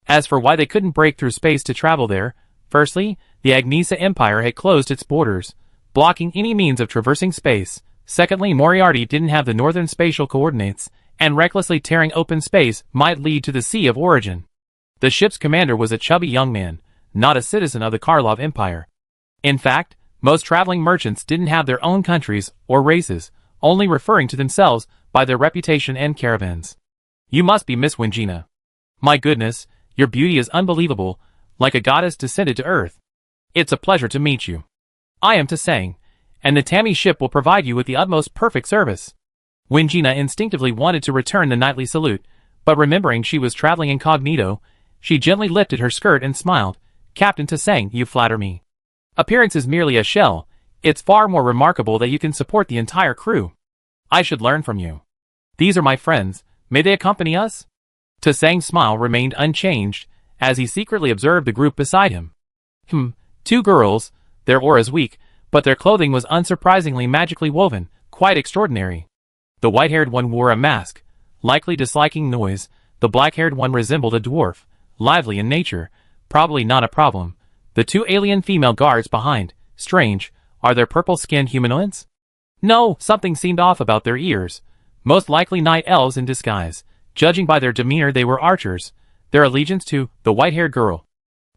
As for why they couldn't break through space to travel there, firstly, the Agnesa Empire had closed its borders, blocking any means of traversing space. Secondly, Moriarty didn't have the northern spatial coordinates, and recklessly tearing open space might lead to the Sea of Origin. The ship's commander was a chubby young man, not a citizen of the Karlov Empire. In fact, most traveling merchants didn't have their own countries or races, only referring to themselves by their reputation and caravans. "You must be Miss Wingina. My goodness, your beauty is unbelievable, like a goddess descended to earth. It's a pleasure to meet you. I am Tsang, and the Tammy ship will provide you with the utmost perfect service." Wingina instinctively wanted to return the knightly salute, but remembering she was traveling incognito, she gently lifted her skirt and smiled. "Captain Tsang, you flatter me. Appearance is merely a shell. It's far more remarkable that you can support the entire crew. I should learn from you. These are my friends. May they accompany us?" Tsang's smile remained unchanged, as he secretly observed the group beside him. 2 girls, their auras weak, but their clothing was unsurprisingly magically woven, quite extraordinary. The white-haired one wore a mask, likely disliking noise. The black-haired one resembled a dwarf, lively in nature, probably not a problem. The 2 alien female guards behind, strange, are there purple-skinned humanoids? No, something seemed off about their ears. Most likely night elves in disguise. Judging by their demeanor, they were archers, their allegiance to the white-haired girl.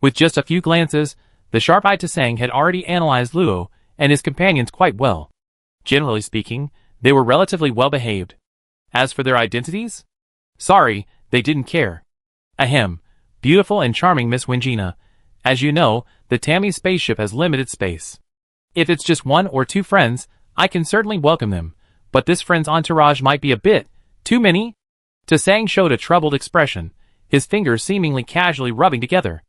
With just a few glances, the sharp-eyed Tsang had already analyzed Luo and his companions quite well. Generally speaking, they were relatively well-behaved. As for their identities, Sorry, they didn't care. Ahem. Beautiful and charming Miss Wingina. As you know, the Tammy spaceship has limited space. If it's just one or two friends, I can certainly welcome them, but this friend's entourage might be a bit too many? Tasang showed a troubled expression, his fingers seemingly casually rubbing together.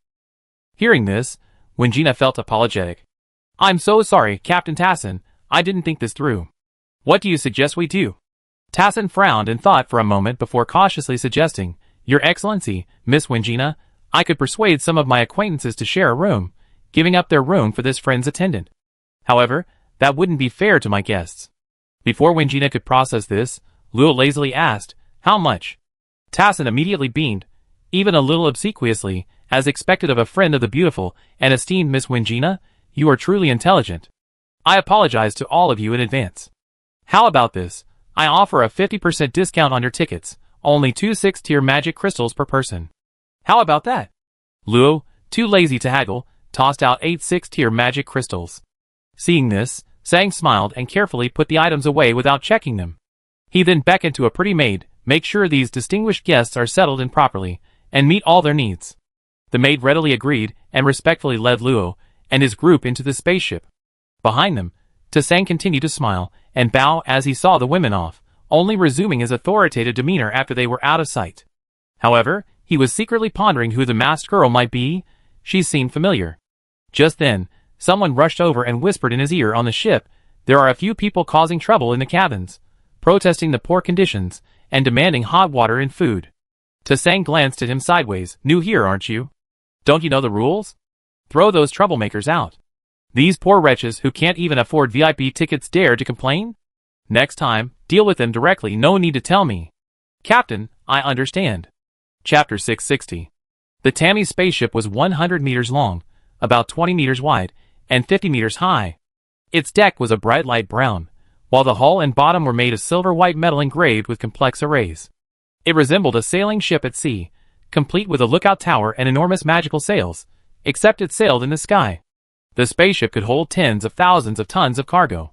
Hearing this, Wingina felt apologetic. I'm so sorry, Captain Tassin, I didn't think this through. What do you suggest we do? Tassin frowned and thought for a moment before cautiously suggesting, Your Excellency, Miss Wingina, I could persuade some of my acquaintances to share a room, giving up their room for this friend's attendant. However, that wouldn't be fair to my guests. Before Wingina could process this, Luo lazily asked, How much? Tassin immediately beamed, even a little obsequiously, as expected of a friend of the beautiful and esteemed Miss Wingina. You are truly intelligent. I apologize to all of you in advance. How about this? I offer a 50% discount on your tickets, only 2 6-tier magic crystals per person. How about that? Luo, too lazy to haggle, tossed out 8 6-tier magic crystals. Seeing this, Sang smiled and carefully put the items away without checking them. He then beckoned to a pretty maid, make sure these distinguished guests are settled in properly, and meet all their needs. The maid readily agreed and respectfully led Luo and his group into the spaceship. Behind them, Tasang continued to smile and bow as he saw the women off, only resuming his authoritative demeanor after they were out of sight. However, he was secretly pondering who the masked girl might be. She seemed familiar. Just then, someone rushed over and whispered in his ear on the ship, There are a few people causing trouble in the cabins, protesting the poor conditions, and demanding hot water and food. Tasang glanced at him sideways. New here, aren't you? Don't you know the rules? Throw those troublemakers out. These poor wretches who can't even afford VIP tickets dare to complain? Next time, deal with them directly, no need to tell me. Captain, I understand. Chapter 660. The Tammy spaceship was 100 meters long, about 20 meters wide, and 50 meters high. Its deck was a bright light brown, while the hull and bottom were made of silver-white metal engraved with complex arrays. It resembled a sailing ship at sea, complete with a lookout tower and enormous magical sails, except it sailed in the sky. The spaceship could hold tens of thousands of tons of cargo.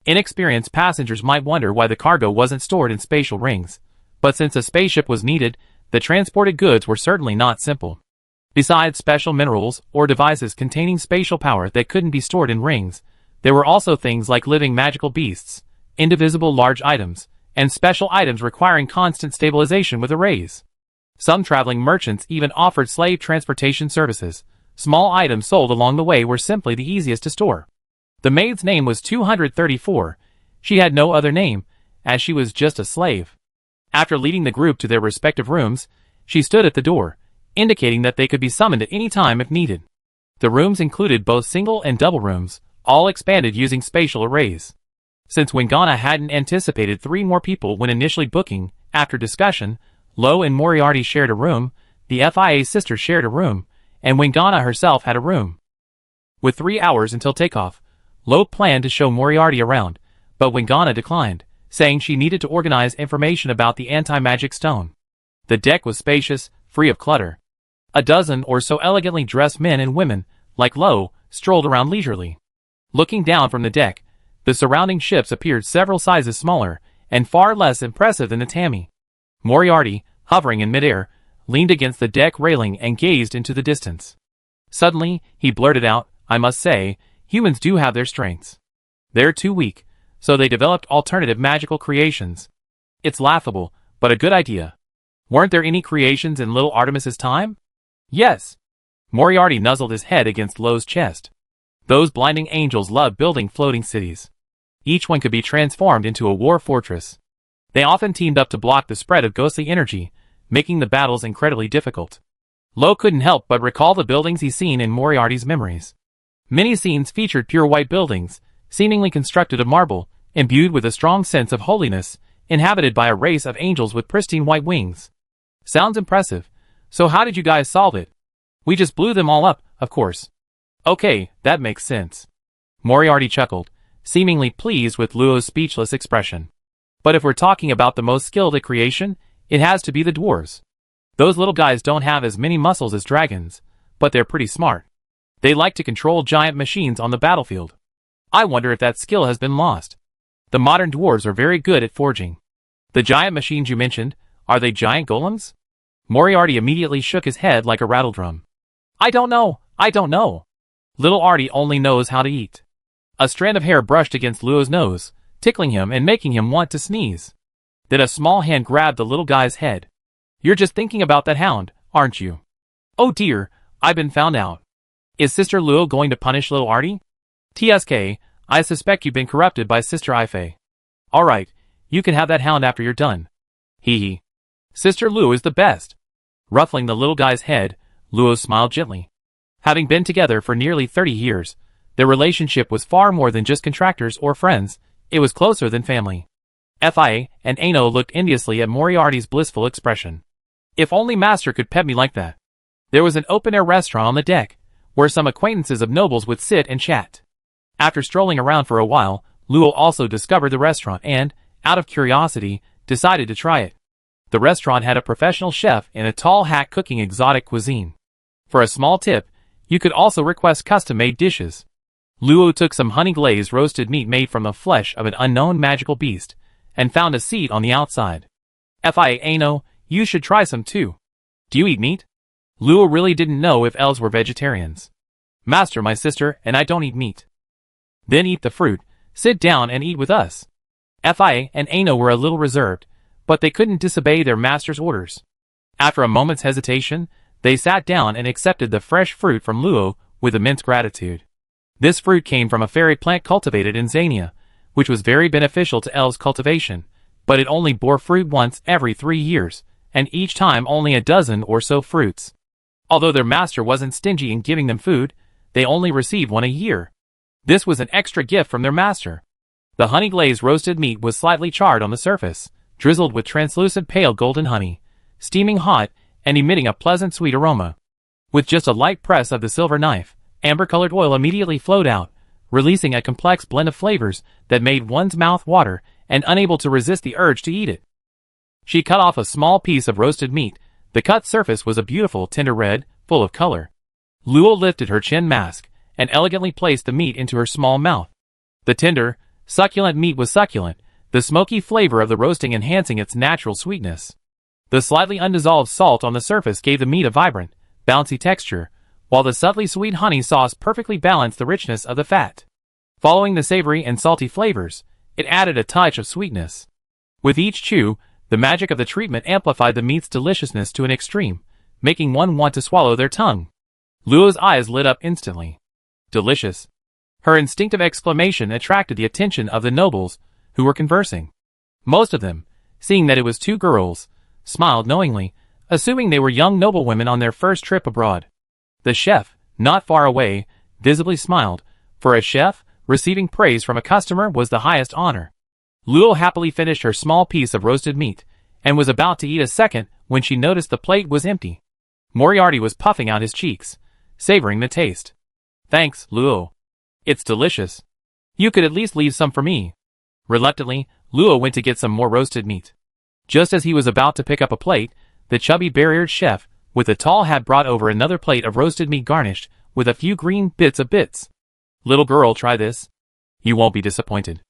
Inexperienced passengers might wonder why the cargo wasn't stored in spatial rings, but since a spaceship was needed, the transported goods were certainly not simple. Besides special minerals or devices containing spatial power that couldn't be stored in rings, there were also things like living magical beasts, indivisible large items, and special items requiring constant stabilization with arrays. Some traveling merchants even offered slave transportation services. Small items sold along the way were simply the easiest to store. The maid's name was 234. She had no other name, as she was just a slave. After leading the group to their respective rooms, she stood at the door, indicating that they could be summoned at any time if needed. The rooms included both single and double rooms, all expanded using spatial arrays. Since Wingana hadn't anticipated 3 more people when initially booking, after discussion, Lo and Moriarty shared a room, the FIA sister shared a room, and Wingana herself had a room. With 3 hours until takeoff, Lo planned to show Moriarty around, but Wingana declined, saying she needed to organize information about the anti-magic stone. The deck was spacious, free of clutter. A dozen or so elegantly dressed men and women, like Lo, strolled around leisurely. Looking down from the deck, the surrounding ships appeared several sizes smaller and far less impressive than the Tammy. Moriarty, hovering in midair, leaned against the deck railing and gazed into the distance. Suddenly, he blurted out, I must say, humans do have their strengths. They're too weak, so they developed alternative magical creations. It's laughable, but a good idea. Weren't there any creations in little Artemis's time? Yes. Moriarty nuzzled his head against Lo's chest. Those blinding angels love building floating cities. Each one could be transformed into a war fortress. They often teamed up to block the spread of ghostly energy, making the battles incredibly difficult. Lo couldn't help but recall the buildings he'd seen in Moriarty's memories. Many scenes featured pure white buildings, seemingly constructed of marble, imbued with a strong sense of holiness, inhabited by a race of angels with pristine white wings. Sounds impressive. So how did you guys solve it? We just blew them all up, of course. Okay, that makes sense. Moriarty chuckled, seemingly pleased with Luo's speechless expression. But if we're talking about the most skilled at creation, it has to be the dwarves. Those little guys don't have as many muscles as dragons, but they're pretty smart. They like to control giant machines on the battlefield. I wonder if that skill has been lost. The modern dwarves are very good at forging. The giant machines you mentioned, Are they giant golems? Moriarty immediately shook his head like a rattledrum. I don't know. Little Artie only knows how to eat. A strand of hair brushed against Luo's nose, tickling him and making him want to sneeze. Then a small hand grabbed the little guy's head. You're just thinking about that hound, aren't you? Oh dear, I've been found out. Is Sister Luo going to punish little Artie? TSK, I suspect you've been corrupted by Sister Ifei. Alright, you can have that hound after you're done. Hee hee. Sister Luo is the best. Ruffling the little guy's head, Luo smiled gently. Having been together for nearly 30 years, their relationship was far more than just contractors or friends, it was closer than family. Fia and Ano looked enviously at Moriarty's blissful expression. If only Master could pet me like that. There was an open-air restaurant on the deck, where some acquaintances of nobles would sit and chat. After strolling around for a while, Luo also discovered the restaurant and, out of curiosity, decided to try it. The restaurant had a professional chef in a tall hat cooking exotic cuisine. For a small tip, you could also request custom-made dishes. Luo took some honey-glazed roasted meat made from the flesh of an unknown magical beast, and found a seat on the outside. Fia Ano, you should try some too. Do you eat meat? Luo really didn't know if elves were vegetarians. Master, my sister, and I don't eat meat. Then eat the fruit, sit down and eat with us. Fia and Ano were a little reserved, but they couldn't disobey their master's orders. After a moment's hesitation, they sat down and accepted the fresh fruit from Luo with immense gratitude. This fruit came from a fairy plant cultivated in Zania, which was very beneficial to elves' cultivation, but it only bore fruit once every 3 years, and each time only a dozen or so fruits. Although their master wasn't stingy in giving them food, they only received one a year. This was an extra gift from their master. The honey-glazed roasted meat was slightly charred on the surface, drizzled with translucent pale golden honey, steaming hot and emitting a pleasant sweet aroma. With just a light press of the silver knife, amber-colored oil immediately flowed out, releasing a complex blend of flavors that made one's mouth water and unable to resist the urge to eat it. She cut off a small piece of roasted meat. The cut surface was a beautiful tender red, full of color. Luo lifted her chin mask and elegantly placed the meat into her small mouth. The tender, succulent meat was succulent, the smoky flavor of the roasting enhancing its natural sweetness. The slightly undissolved salt on the surface gave the meat a vibrant, bouncy texture, while the subtly sweet honey sauce perfectly balanced the richness of the fat. Following the savory and salty flavors, it added a touch of sweetness. With each chew, the magic of the treatment amplified the meat's deliciousness to an extreme, making one want to swallow their tongue. Luo's eyes lit up instantly. Delicious. Her instinctive exclamation attracted the attention of the nobles, who were conversing. Most of them, seeing that it was 2 girls, smiled knowingly, assuming they were young noblewomen on their first trip abroad. The chef, not far away, visibly smiled. For a chef, receiving praise from a customer was the highest honor. Luo happily finished her small piece of roasted meat, and was about to eat a second when she noticed the plate was empty. Moriarty was puffing out his cheeks, savoring the taste. Thanks, Luo. It's delicious. You could at least leave some for me. Reluctantly, Luo went to get some more roasted meat. Just as he was about to pick up a plate, the chubby barriered chef, with a tall hat, brought over another plate of roasted meat garnished with a few green bits. Little girl, try this. You won't be disappointed.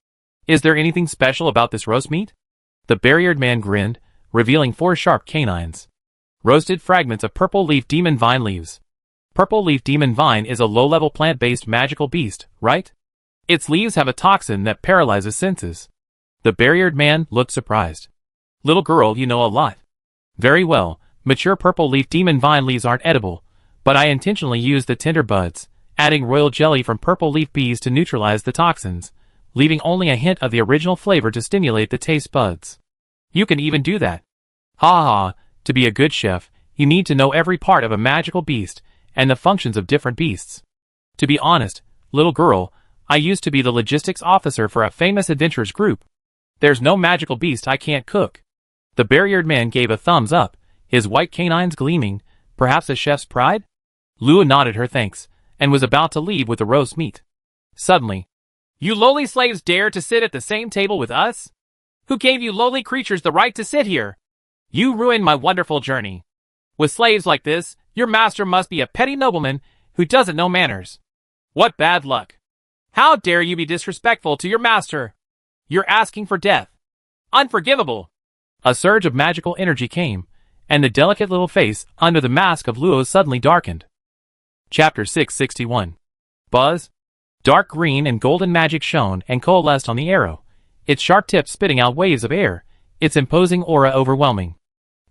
Is there anything special about this roast meat? The barriered man grinned, revealing 4 sharp canines. Roasted fragments of purple leaf demon vine leaves. Purple leaf demon vine is a low-level plant-based magical beast, right? Its leaves have a toxin that paralyzes senses. The barriered man looked surprised. Little girl, you know a lot. Very well, mature purple leaf demon vine leaves aren't edible, but I intentionally used the tender buds, adding royal jelly from purple leaf bees to neutralize the toxins, leaving only a hint of the original flavor to stimulate the taste buds. You can even do that. Ha ha, to be a good chef, you need to know every part of a magical beast, and the functions of different beasts. To be honest, little girl, I used to be the logistics officer for a famous adventurers group. There's no magical beast I can't cook. The barriered man gave a thumbs up, his white canines gleaming, perhaps a chef's pride? Luo nodded her thanks, and was about to leave with the roast meat. Suddenly, you lowly slaves dare to sit at the same table with us? Who gave you lowly creatures the right to sit here? You ruined my wonderful journey. With slaves like this, your master must be a petty nobleman who doesn't know manners. What bad luck. How dare you be disrespectful to your master? You're asking for death. Unforgivable. A surge of magical energy came, and the delicate little face under the mask of Luo suddenly darkened. Chapter 661. Buzz. Dark green and golden magic shone and coalesced on the arrow, its sharp tip spitting out waves of air, its imposing aura overwhelming.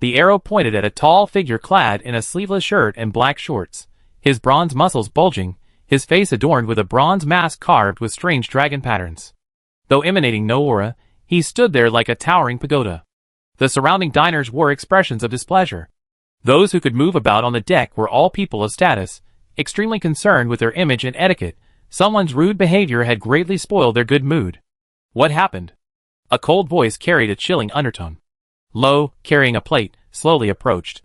The arrow pointed at a tall figure clad in a sleeveless shirt and black shorts, his bronze muscles bulging, his face adorned with a bronze mask carved with strange dragon patterns. Though emanating no aura, he stood there like a towering pagoda. The surrounding diners wore expressions of displeasure. Those who could move about on the deck were all people of status, extremely concerned with their image and etiquette. Someone's rude behavior had greatly spoiled their good mood. What happened? A cold voice carried a chilling undertone. Lo, carrying a plate, slowly approached.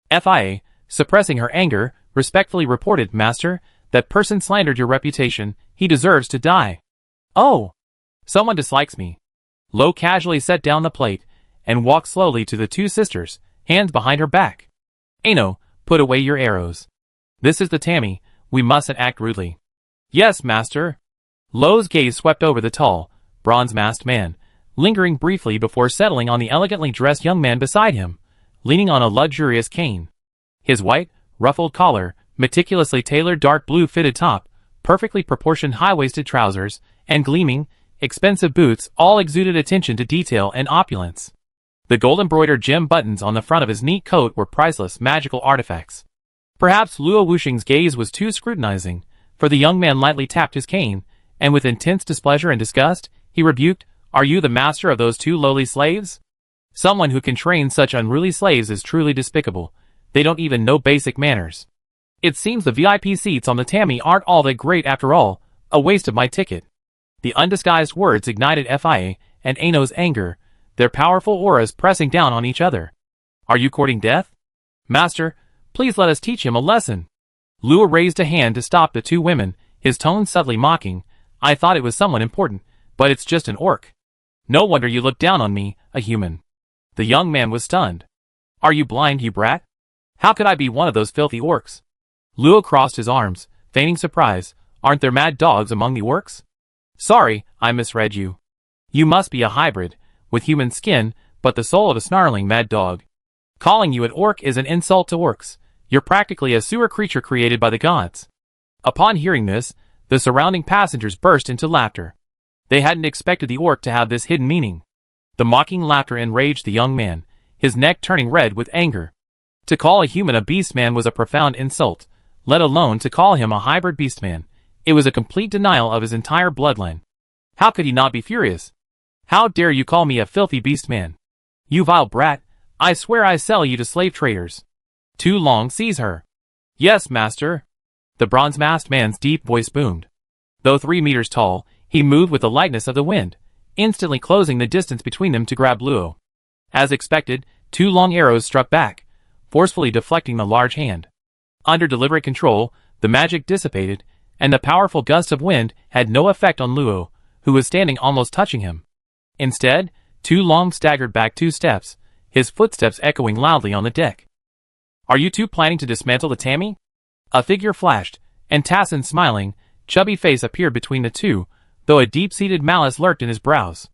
Fia, suppressing her anger, respectfully reported, Master, that person slandered your reputation, he deserves to die. Oh! Someone dislikes me. Lo casually set down the plate, and walked slowly to the two sisters, hands behind her back. Ano, put away your arrows. This is the Tammy, we mustn't act rudely. Yes, Master. Lo's gaze swept over the tall, bronze-masked man, lingering briefly before settling on the elegantly dressed young man beside him, leaning on a luxurious cane. His white, ruffled collar, meticulously tailored dark blue fitted top, perfectly proportioned high-waisted trousers, and gleaming, expensive boots all exuded attention to detail and opulence. The gold-embroidered gem buttons on the front of his neat coat were priceless magical artifacts. Perhaps Luo Wuxing's gaze was too scrutinizing, for the young man lightly tapped his cane, and with intense displeasure and disgust, he rebuked, Are you the master of those two lowly slaves? Someone who can train such unruly slaves is truly despicable. They don't even know basic manners. It seems the VIP seats on the Tammy aren't all that great after all, a waste of my ticket. The undisguised words ignited Fia and Ano's anger, their powerful auras pressing down on each other. Are you courting death? Master, please let us teach him a lesson. Luo raised a hand to stop the two women, his tone subtly mocking. I thought it was someone important, but it's just an orc. No wonder you look down on me, a human. The young man was stunned. Are you blind, you brat? How could I be one of those filthy orcs? Luo crossed his arms, feigning surprise. Aren't there mad dogs among the orcs? Sorry, I misread you. You must be a hybrid, with human skin, but the soul of a snarling mad dog. Calling you an orc is an insult to orcs. You're practically a sewer creature created by the gods. Upon hearing this, the surrounding passengers burst into laughter. They hadn't expected the orc to have this hidden meaning. The mocking laughter enraged the young man, his neck turning red with anger. To call a human a beastman was a profound insult, let alone to call him a hybrid beastman. It was a complete denial of his entire bloodline. How could he not be furious? How dare you call me a filthy beastman? You vile brat, I swear I sell you to slave traders. Too long, seize her. Yes, master. The bronze-masked man's deep voice boomed. Though 3 meters tall, he moved with the lightness of the wind, instantly closing the distance between them to grab Luo. As expected, 2 long arrows struck back, forcefully deflecting the large hand. Under deliberate control, the magic dissipated, and the powerful gust of wind had no effect on Luo, who was standing almost touching him. Instead, 2 long staggered back 2 steps, his footsteps echoing loudly on the deck. Are you two planning to dismantle the Tammy? A figure flashed, and Tassin's smiling, chubby face appeared between the two, though a deep-seated malice lurked in his brows.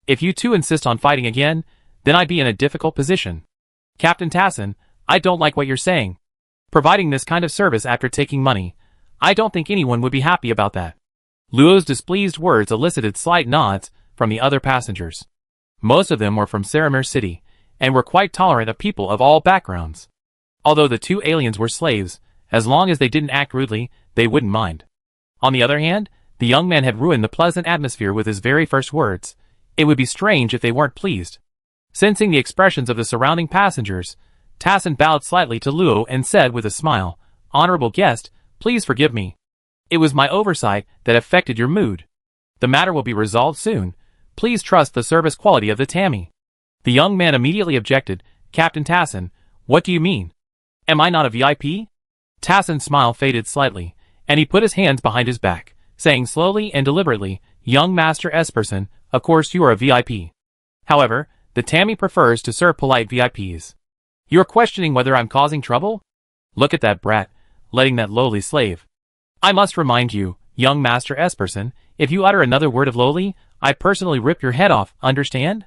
If you two insist on fighting again, then I'd be in a difficult position. Captain Tassin, I don't like what you're saying. Providing this kind of service after taking money, I don't think anyone would be happy about that. Luo's displeased words elicited slight nods from the other passengers. Most of them were from Saramir City, and were quite tolerant of people of all backgrounds. Although the 2 aliens were slaves, as long as they didn't act rudely, they wouldn't mind. On the other hand, the young man had ruined the pleasant atmosphere with his very first words. It would be strange if they weren't pleased. Sensing the expressions of the surrounding passengers, Tassin bowed slightly to Luo and said with a smile, Honorable guest, please forgive me. It was my oversight that affected your mood. The matter will be resolved soon. Please trust the service quality of the Tammy. The young man immediately objected. Captain Tassin, what do you mean? Am I not a VIP? Tassin's smile faded slightly, and he put his hands behind his back, saying slowly and deliberately, Young Master Esperson, of course you are a VIP. However, the Tammy prefers to serve polite VIPs. You're questioning whether I'm causing trouble? Look at that brat, letting that lowly slave. I must remind you, young Master Esperson, if you utter another word of lowly, I personally rip your head off, understand?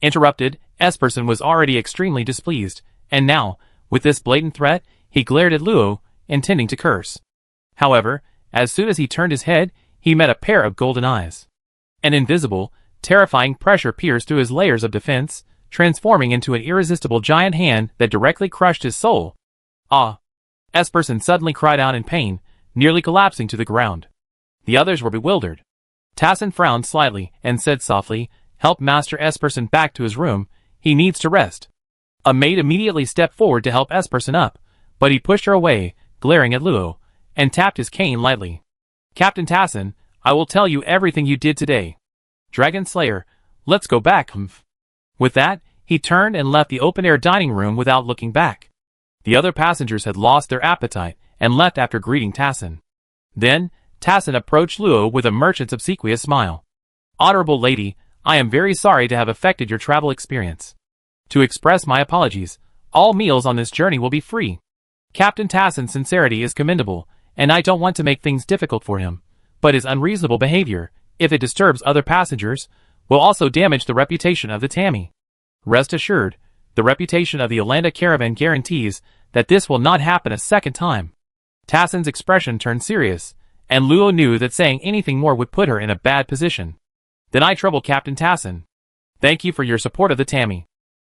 Interrupted, Esperson was already extremely displeased, and now, with this blatant threat, he glared at Luo, intending to curse. However, as soon as he turned his head, he met a pair of golden eyes. An invisible, terrifying pressure pierced through his layers of defense, transforming into an irresistible giant hand that directly crushed his soul. Ah! Esperson suddenly cried out in pain, nearly collapsing to the ground. The others were bewildered. Tassin frowned slightly and said softly, "Help Master Esperson back to his room, he needs to rest." A maid immediately stepped forward to help Esperson up, but he pushed her away, glaring at Luo, and tapped his cane lightly. "Captain Tassin, I will tell you everything you did today. Dragon Slayer, let's go back, humph." With that, he turned and left the open-air dining room without looking back. The other passengers had lost their appetite and left after greeting Tassin. Then, Tassin approached Luo with a merchant's obsequious smile. "Honorable lady, I am very sorry to have affected your travel experience. To express my apologies, all meals on this journey will be free. Captain Tassin's sincerity is commendable, and I don't want to make things difficult for him, but his unreasonable behavior, if it disturbs other passengers, will also damage the reputation of the Tammy. Rest assured, the reputation of the Yolanda caravan guarantees that this will not happen a second time." Tassin's expression turned serious, and Luo knew that saying anything more would put her in a bad position. "Then I trouble Captain Tassin. Thank you for your support of the Tammy.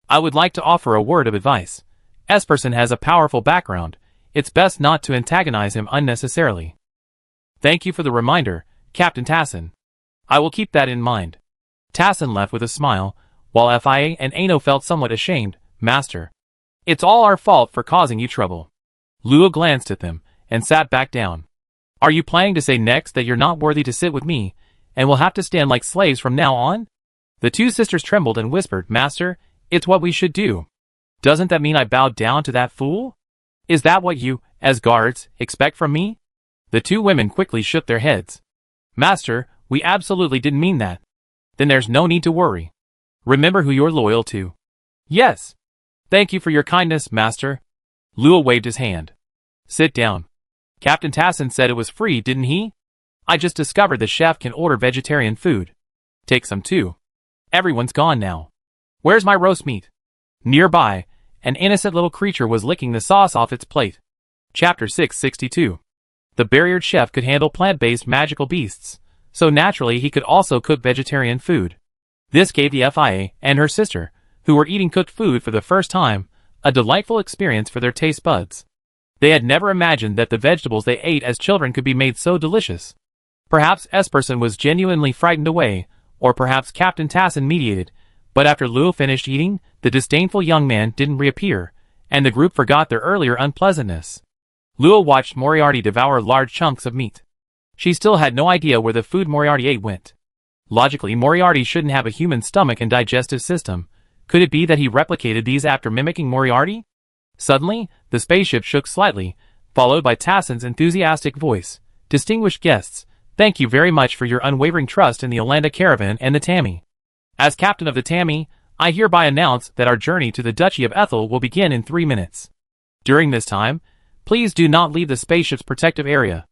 I would like to offer a word of advice. Esperson has a powerful background. It's best not to antagonize him unnecessarily." "Thank you for the reminder, Captain Tassin. I will keep that in mind." Tassin left with a smile, while Fia and Ano felt somewhat ashamed. "Master, it's all our fault for causing you trouble." Luo glanced at them, and sat back down. "Are you planning to say next that you're not worthy to sit with me, and will have to stand like slaves from now on?" The two sisters trembled and whispered, "Master, it's what we should do. Doesn't that mean I bow down to that fool? Is that what you, as guards, expect from me?" The two women quickly shook their heads. "Master, we absolutely didn't mean that." "Then there's no need to worry. Remember who you're loyal to." "Yes. Thank you for your kindness, Master." Luo waved his hand. "Sit down. Captain Tassin said it was free, didn't he? I just discovered the chef can order vegetarian food. Take some too. Everyone's gone now. Where's my roast meat?" Nearby, an innocent little creature was licking the sauce off its plate. Chapter 662. The barriered chef could handle plant-based magical beasts, so naturally he could also cook vegetarian food. This gave the Fia and her sister, who were eating cooked food for the first time, a delightful experience for their taste buds. They had never imagined that the vegetables they ate as children could be made so delicious. Perhaps Esperson was genuinely frightened away, or perhaps Captain Tassin mediated, but after Luo finished eating, the disdainful young man didn't reappear, and the group forgot their earlier unpleasantness. Luo watched Moriarty devour large chunks of meat. She still had no idea where the food Moriarty ate went. Logically, Moriarty shouldn't have a human stomach and digestive system. Could it be that he replicated these after mimicking Moriarty? Suddenly, the spaceship shook slightly, followed by Tassin's enthusiastic voice. "Distinguished guests, thank you very much for your unwavering trust in the Yolanda caravan and the Tammy. As captain of the Tammy, I hereby announce that our journey to the Duchy of Ethel will begin in 3 minutes. During this time, please do not leave the spaceship's protective area.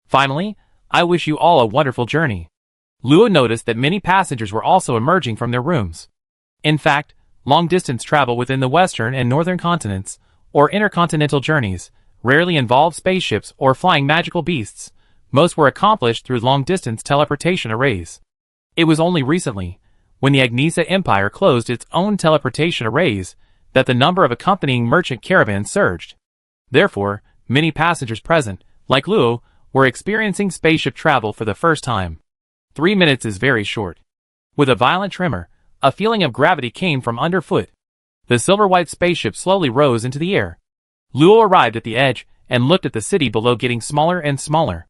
Finally, I wish you all a wonderful journey." Luo noticed that many passengers were also emerging from their rooms. In fact, long-distance travel within the western and northern continents, or intercontinental journeys, rarely involved spaceships or flying magical beasts. Most were accomplished through long-distance teleportation arrays. It was only recently, when the Agnesa Empire closed its own teleportation arrays, that the number of accompanying merchant caravans surged. Therefore, many passengers present, like Luo, were experiencing spaceship travel for the first time. 3 minutes is very short. With a violent tremor, a feeling of gravity came from underfoot. The silver-white spaceship slowly rose into the air. Luo arrived at the edge and looked at the city below getting smaller and smaller.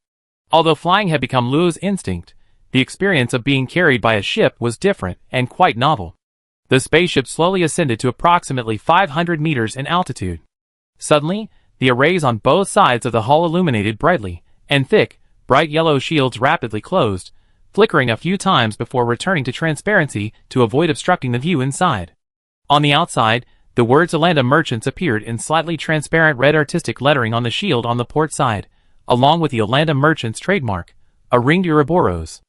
Although flying had become Luo's instinct, the experience of being carried by a ship was different and quite novel. The spaceship slowly ascended to approximately 500 meters in altitude. Suddenly, the arrays on both sides of the hull illuminated brightly, and thick, bright yellow shields rapidly closed, flickering a few times before returning to transparency to avoid obstructing the view inside. On the outside, the words Yolanda Merchants appeared in slightly transparent red artistic lettering on the shield on the port side, along with the Yolanda Merchants trademark, a ringed Ouroboros.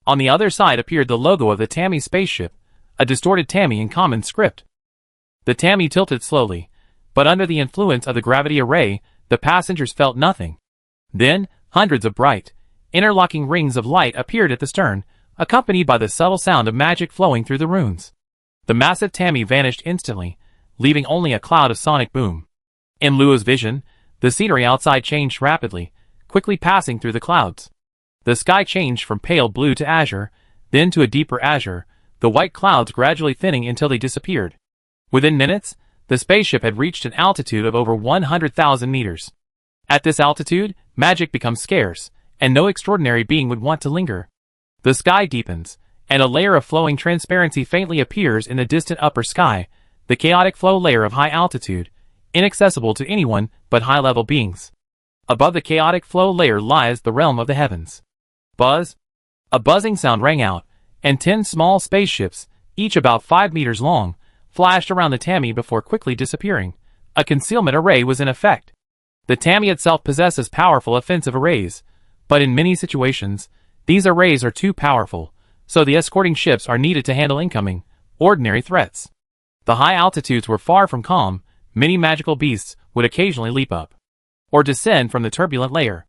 On the other side appeared the logo of the Tammy spaceship, a distorted Tammy in common script. The Tammy tilted slowly, but under the influence of the gravity array, the passengers felt nothing. Then, hundreds of bright, interlocking rings of light appeared at the stern, accompanied by the subtle sound of magic flowing through the runes. The massive Tammy vanished instantly, leaving only a cloud of sonic boom. In Luo's vision, the scenery outside changed rapidly, quickly passing through the clouds. The sky changed from pale blue to azure, then to a deeper azure, the white clouds gradually thinning until they disappeared. Within minutes, the spaceship had reached an altitude of over 100,000 meters. At this altitude, magic becomes scarce, and no extraordinary being would want to linger. The sky deepens, and a layer of flowing transparency faintly appears in the distant upper sky, the chaotic flow layer of high altitude, inaccessible to anyone but high-level beings. Above the chaotic flow layer lies the realm of the heavens. Buzz! A buzzing sound rang out, and 10 small spaceships, each about 5 meters long, flashed around the Tammy before quickly disappearing. A concealment array was in effect. The Tammy itself possesses powerful offensive arrays, but in many situations, these arrays are too powerful, so the escorting ships are needed to handle incoming, ordinary threats. The high altitudes were far from calm. Many magical beasts would occasionally leap up or descend from the turbulent layer.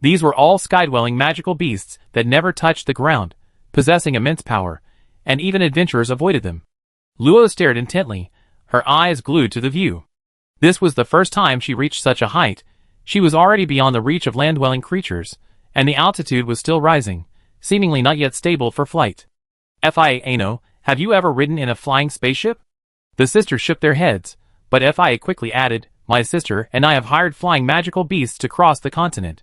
These were all sky-dwelling magical beasts that never touched the ground, possessing immense power, and even adventurers avoided them. Luo stared intently, her eyes glued to the view. This was the first time she reached such a height. She was already beyond the reach of land-dwelling creatures, and the altitude was still rising, seemingly not yet stable for flight. Fia Ano, have you ever ridden in a flying spaceship? The sisters shook their heads, but Fia quickly added, my sister and I have hired flying magical beasts to cross the continent.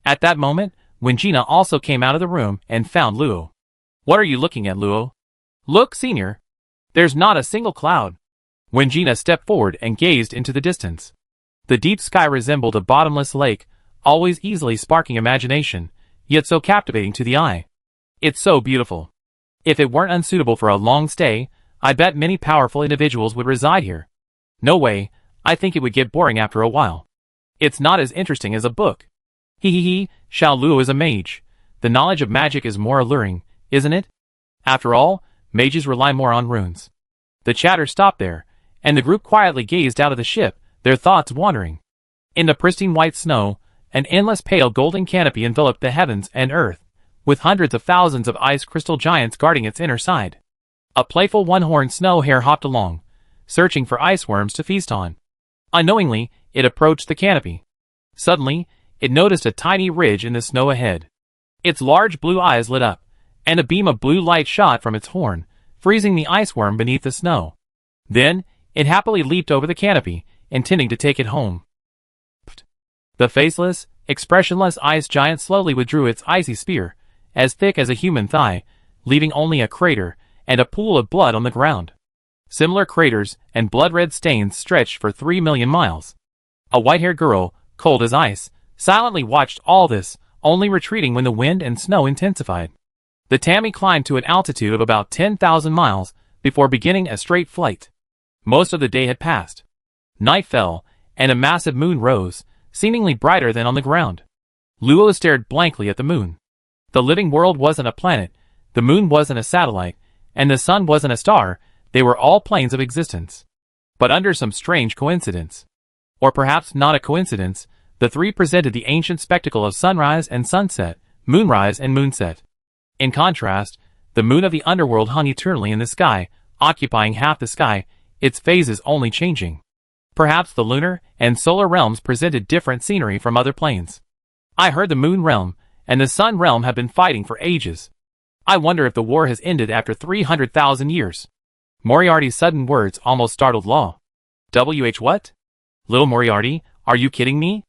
At that moment, Wingina also came out of the room and found Luo. What are you looking at, Luo? Look, senior. There's not a single cloud. Wingina stepped forward and gazed into the distance. The deep sky resembled a bottomless lake, always easily sparking imagination, yet so captivating to the eye. It's so beautiful. If it weren't unsuitable for a long stay, I bet many powerful individuals would reside here. No way, I think it would get boring after a while. It's not as interesting as a book. Hee, Xiao Luo is a mage. The knowledge of magic is more alluring, isn't it? After all, mages rely more on runes. The chatter stopped there, and the group quietly gazed out of the ship, their thoughts wandering. In the pristine white snow, an endless pale golden canopy enveloped the heavens and earth, with hundreds of thousands of ice crystal giants guarding its inner side. A playful one-horned snow hare hopped along, searching for ice worms to feast on. Unknowingly, it approached the canopy. Suddenly, it noticed a tiny ridge in the snow ahead. Its large blue eyes lit up, and a beam of blue light shot from its horn, freezing the ice worm beneath the snow. Then, it happily leaped over the canopy, intending to take it home. The faceless, expressionless ice giant slowly withdrew its icy spear, as thick as a human thigh, leaving only a crater and a pool of blood on the ground. Similar craters and blood-red stains stretched for 3 million miles. A white-haired girl, cold as ice, silently watched all this, only retreating when the wind and snow intensified. The Tammy climbed to an altitude of about 10,000 miles before beginning a straight flight. Most of the day had passed. Night fell, and a massive moon rose, seemingly brighter than on the ground. Luo stared blankly at the moon. The living world wasn't a planet, the moon wasn't a satellite, and the sun wasn't a star. They were all planes of existence. But under some strange coincidence, or perhaps not a coincidence, the three presented the ancient spectacle of sunrise and sunset, moonrise and moonset. In contrast, the moon of the underworld hung eternally in the sky, occupying half the sky, its phases only changing. Perhaps the lunar and solar realms presented different scenery from other planes. I heard the moon realm and the sun realm have been fighting for ages. I wonder if the war has ended after 300,000 years. Moriarty's sudden words almost startled Law. What? Little Moriarty, are you kidding me?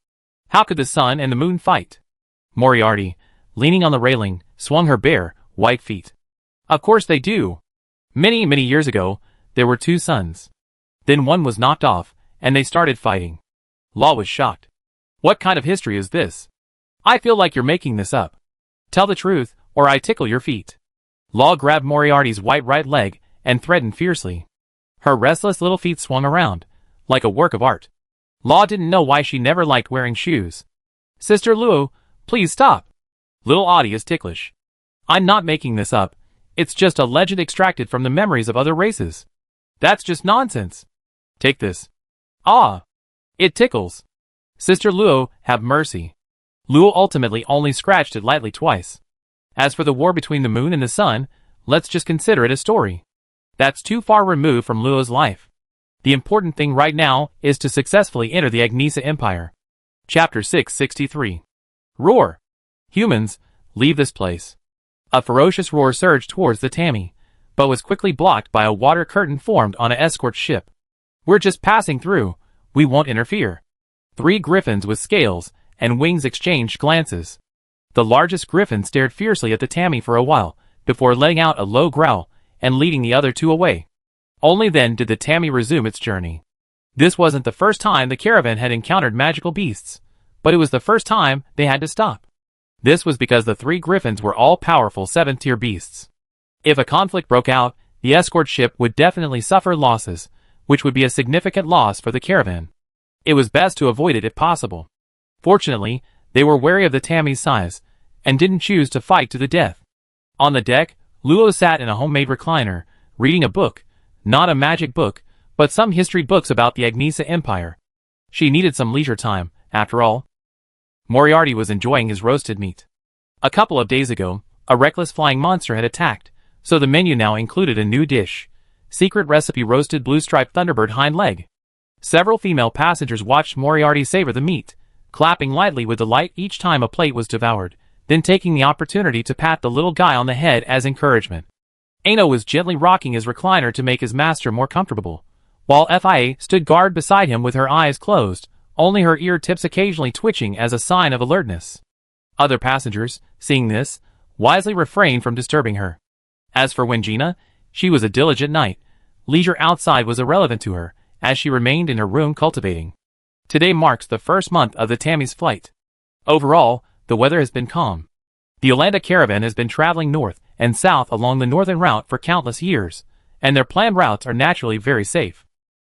How could the sun and the moon fight? Moriarty, leaning on the railing, swung her bare, white feet. Of course they do. Many, many years ago, there were 2 suns. Then one was knocked off, and they started fighting. Law was shocked. What kind of history is this? I feel like you're making this up. Tell the truth, or I tickle your feet. Law grabbed Moriarty's white right leg and threatened fiercely. Her restless little feet swung around, like a work of art. Law didn't know why she never liked wearing shoes. Sister Luo, please stop. Little Audie is ticklish. I'm not making this up. It's just a legend extracted from the memories of other races. That's just nonsense. Take this. Ah! It tickles. Sister Luo, have mercy. Luo ultimately only scratched it lightly twice. As for the war between the moon and the sun, let's just consider it a story. That's too far removed from Luo's life. The important thing right now is to successfully enter the Agnisa Empire. Chapter 663. Roar! Humans, leave this place. A ferocious roar surged towards the Tammy, but was quickly blocked by a water curtain formed on an escort ship. We're just passing through, we won't interfere. 3 griffins with scales and wings exchanged glances. The largest griffin stared fiercely at the Tammy for a while, before letting out a low growl and leading the other 2 away. Only then did the Tammy resume its journey. This wasn't the first time the caravan had encountered magical beasts, but it was the first time they had to stop. This was because the 3 griffins were all powerful 7th-tier beasts. If a conflict broke out, the escort ship would definitely suffer losses, which would be a significant loss for the caravan. It was best to avoid it if possible. Fortunately, they were wary of the Tammy's size, and didn't choose to fight to the death. On the deck, Luo sat in a homemade recliner, reading a book, not a magic book, but some history books about the Agnisa Empire. She needed some leisure time, after all. Moriarty was enjoying his roasted meat. A couple of days ago, a reckless flying monster had attacked, so the menu now included a new dish. Secret recipe roasted blue-striped thunderbird hind leg. Several female passengers watched Moriarty savor the meat, clapping lightly with delight each time a plate was devoured, then taking the opportunity to pat the little guy on the head as encouragement. Ano was gently rocking his recliner to make his master more comfortable, while Fia stood guard beside him with her eyes closed, only her ear tips occasionally twitching as a sign of alertness. Other passengers, seeing this, wisely refrained from disturbing her. As for Wangina, she was a diligent knight. Leisure outside was irrelevant to her, as she remained in her room cultivating. Today marks the first month of the Tammy's flight. Overall, the weather has been calm. The Yolanda caravan has been traveling north and south along the northern route for countless years, and their planned routes are naturally very safe.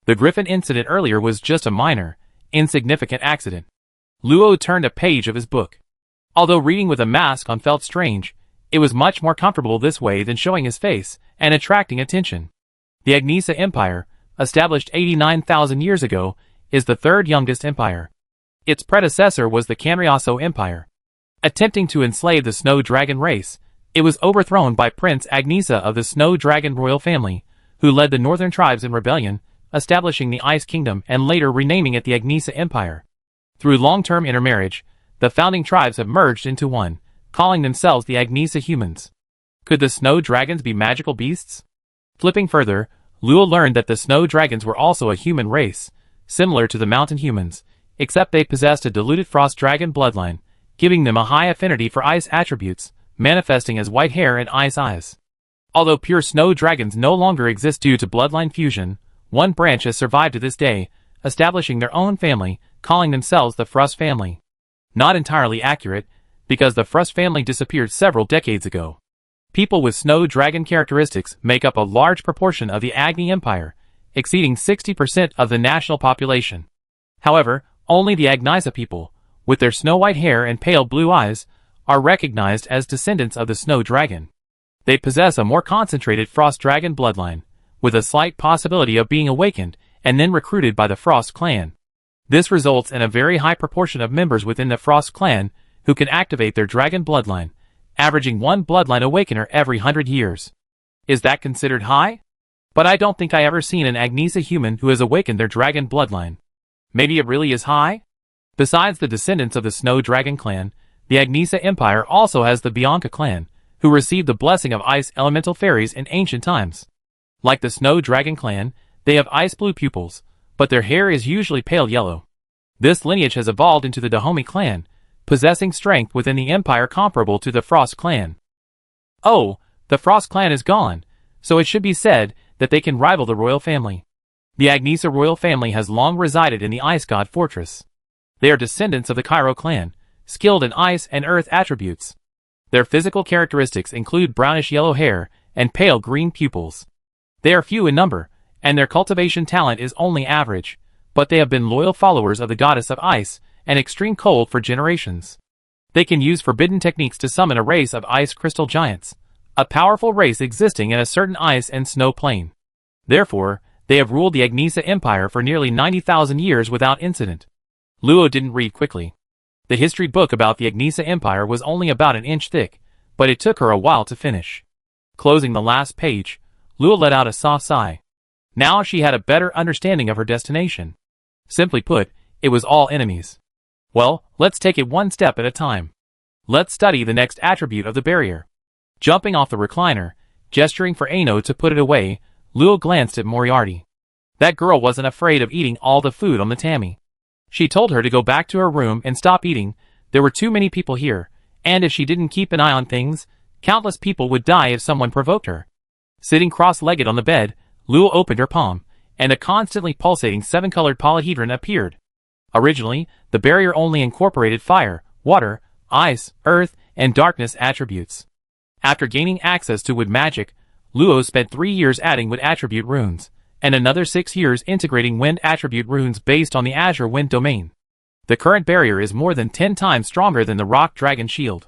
The Griffin incident earlier was just a minor, insignificant accident. Luo turned a page of his book. Although reading with a mask on felt strange, it was much more comfortable this way than showing his face and attracting attention. The Agnisa Empire, established 89,000 years ago, is the 3rd youngest empire. Its predecessor was the Canriaso Empire. Attempting to enslave the Snow Dragon race, it was overthrown by Prince Agnisa of the Snow Dragon royal family, who led the northern tribes in rebellion, establishing the Ice Kingdom and later renaming it the Agnisa Empire. Through long-term intermarriage, the founding tribes have merged into one, calling themselves the Agnisa humans. Could the Snow Dragons be magical beasts? Flipping further, Luo learned that the Snow Dragons were also a human race, similar to the mountain humans, except they possessed a diluted frost dragon bloodline, giving them a high affinity for ice attributes, manifesting as white hair and ice eyes. Although pure snow dragons no longer exist due to bloodline fusion, one branch has survived to this day, establishing their own family, calling themselves the Frost family. Not entirely accurate, because the Frost family disappeared several decades ago. People with snow dragon characteristics make up a large proportion of the Agni Empire, exceeding 60% of the national population. However, only the Agnisa people, with their snow-white hair and pale blue eyes, are recognized as descendants of the Snow Dragon. They possess a more concentrated Frost Dragon bloodline, with a slight possibility of being awakened and then recruited by the Frost clan. This results in a very high proportion of members within the Frost clan who can activate their dragon bloodline, averaging 1 bloodline awakener every 100 years. Is that considered high? But I don't think I ever seen an Agnisa human who has awakened their dragon bloodline. Maybe it really is high? Besides the descendants of the Snow Dragon clan, the Agnisa Empire also has the Bianca clan, who received the blessing of ice elemental fairies in ancient times. Like the Snow Dragon clan, they have ice blue pupils, but their hair is usually pale yellow. This lineage has evolved into the Dahomey clan, possessing strength within the empire comparable to the Frost clan. Oh, the Frost clan is gone, so it should be said that they can rival the royal family. The Agnisa royal family has long resided in the Ice God Fortress. They are descendants of the Cairo clan, skilled in ice and earth attributes. Their physical characteristics include brownish-yellow hair and pale green pupils. They are few in number, and their cultivation talent is only average, but they have been loyal followers of the goddess of ice and extreme cold for generations. They can use forbidden techniques to summon a race of ice crystal giants, a powerful race existing in a certain ice and snow plane. Therefore, they have ruled the Agnesa Empire for nearly 90,000 years without incident. Luo didn't read quickly. The history book about the Agnesa Empire was only about an inch thick, but it took her a while to finish. Closing the last page, Luo let out a soft sigh. Now she had a better understanding of her destination. Simply put, it was all enemies. Well, let's take it one step at a time. Let's study the next attribute of the barrier. Jumping off the recliner, gesturing for Ano to put it away, Luo glanced at Moriarty. That girl wasn't afraid of eating all the food on the Tammy. She told her to go back to her room and stop eating. There were too many people here, and if she didn't keep an eye on things, countless people would die if someone provoked her. Sitting cross-legged on the bed, Luo opened her palm, and a constantly pulsating 7-colored polyhedron appeared. Originally, the barrier only incorporated fire, water, ice, earth, and darkness attributes. After gaining access to wood magic, Luo spent 3 years adding wood attribute runes, and another 6 years integrating wind attribute runes based on the Azure Wind domain. The current barrier is more than 10 times stronger than the Rock Dragon Shield.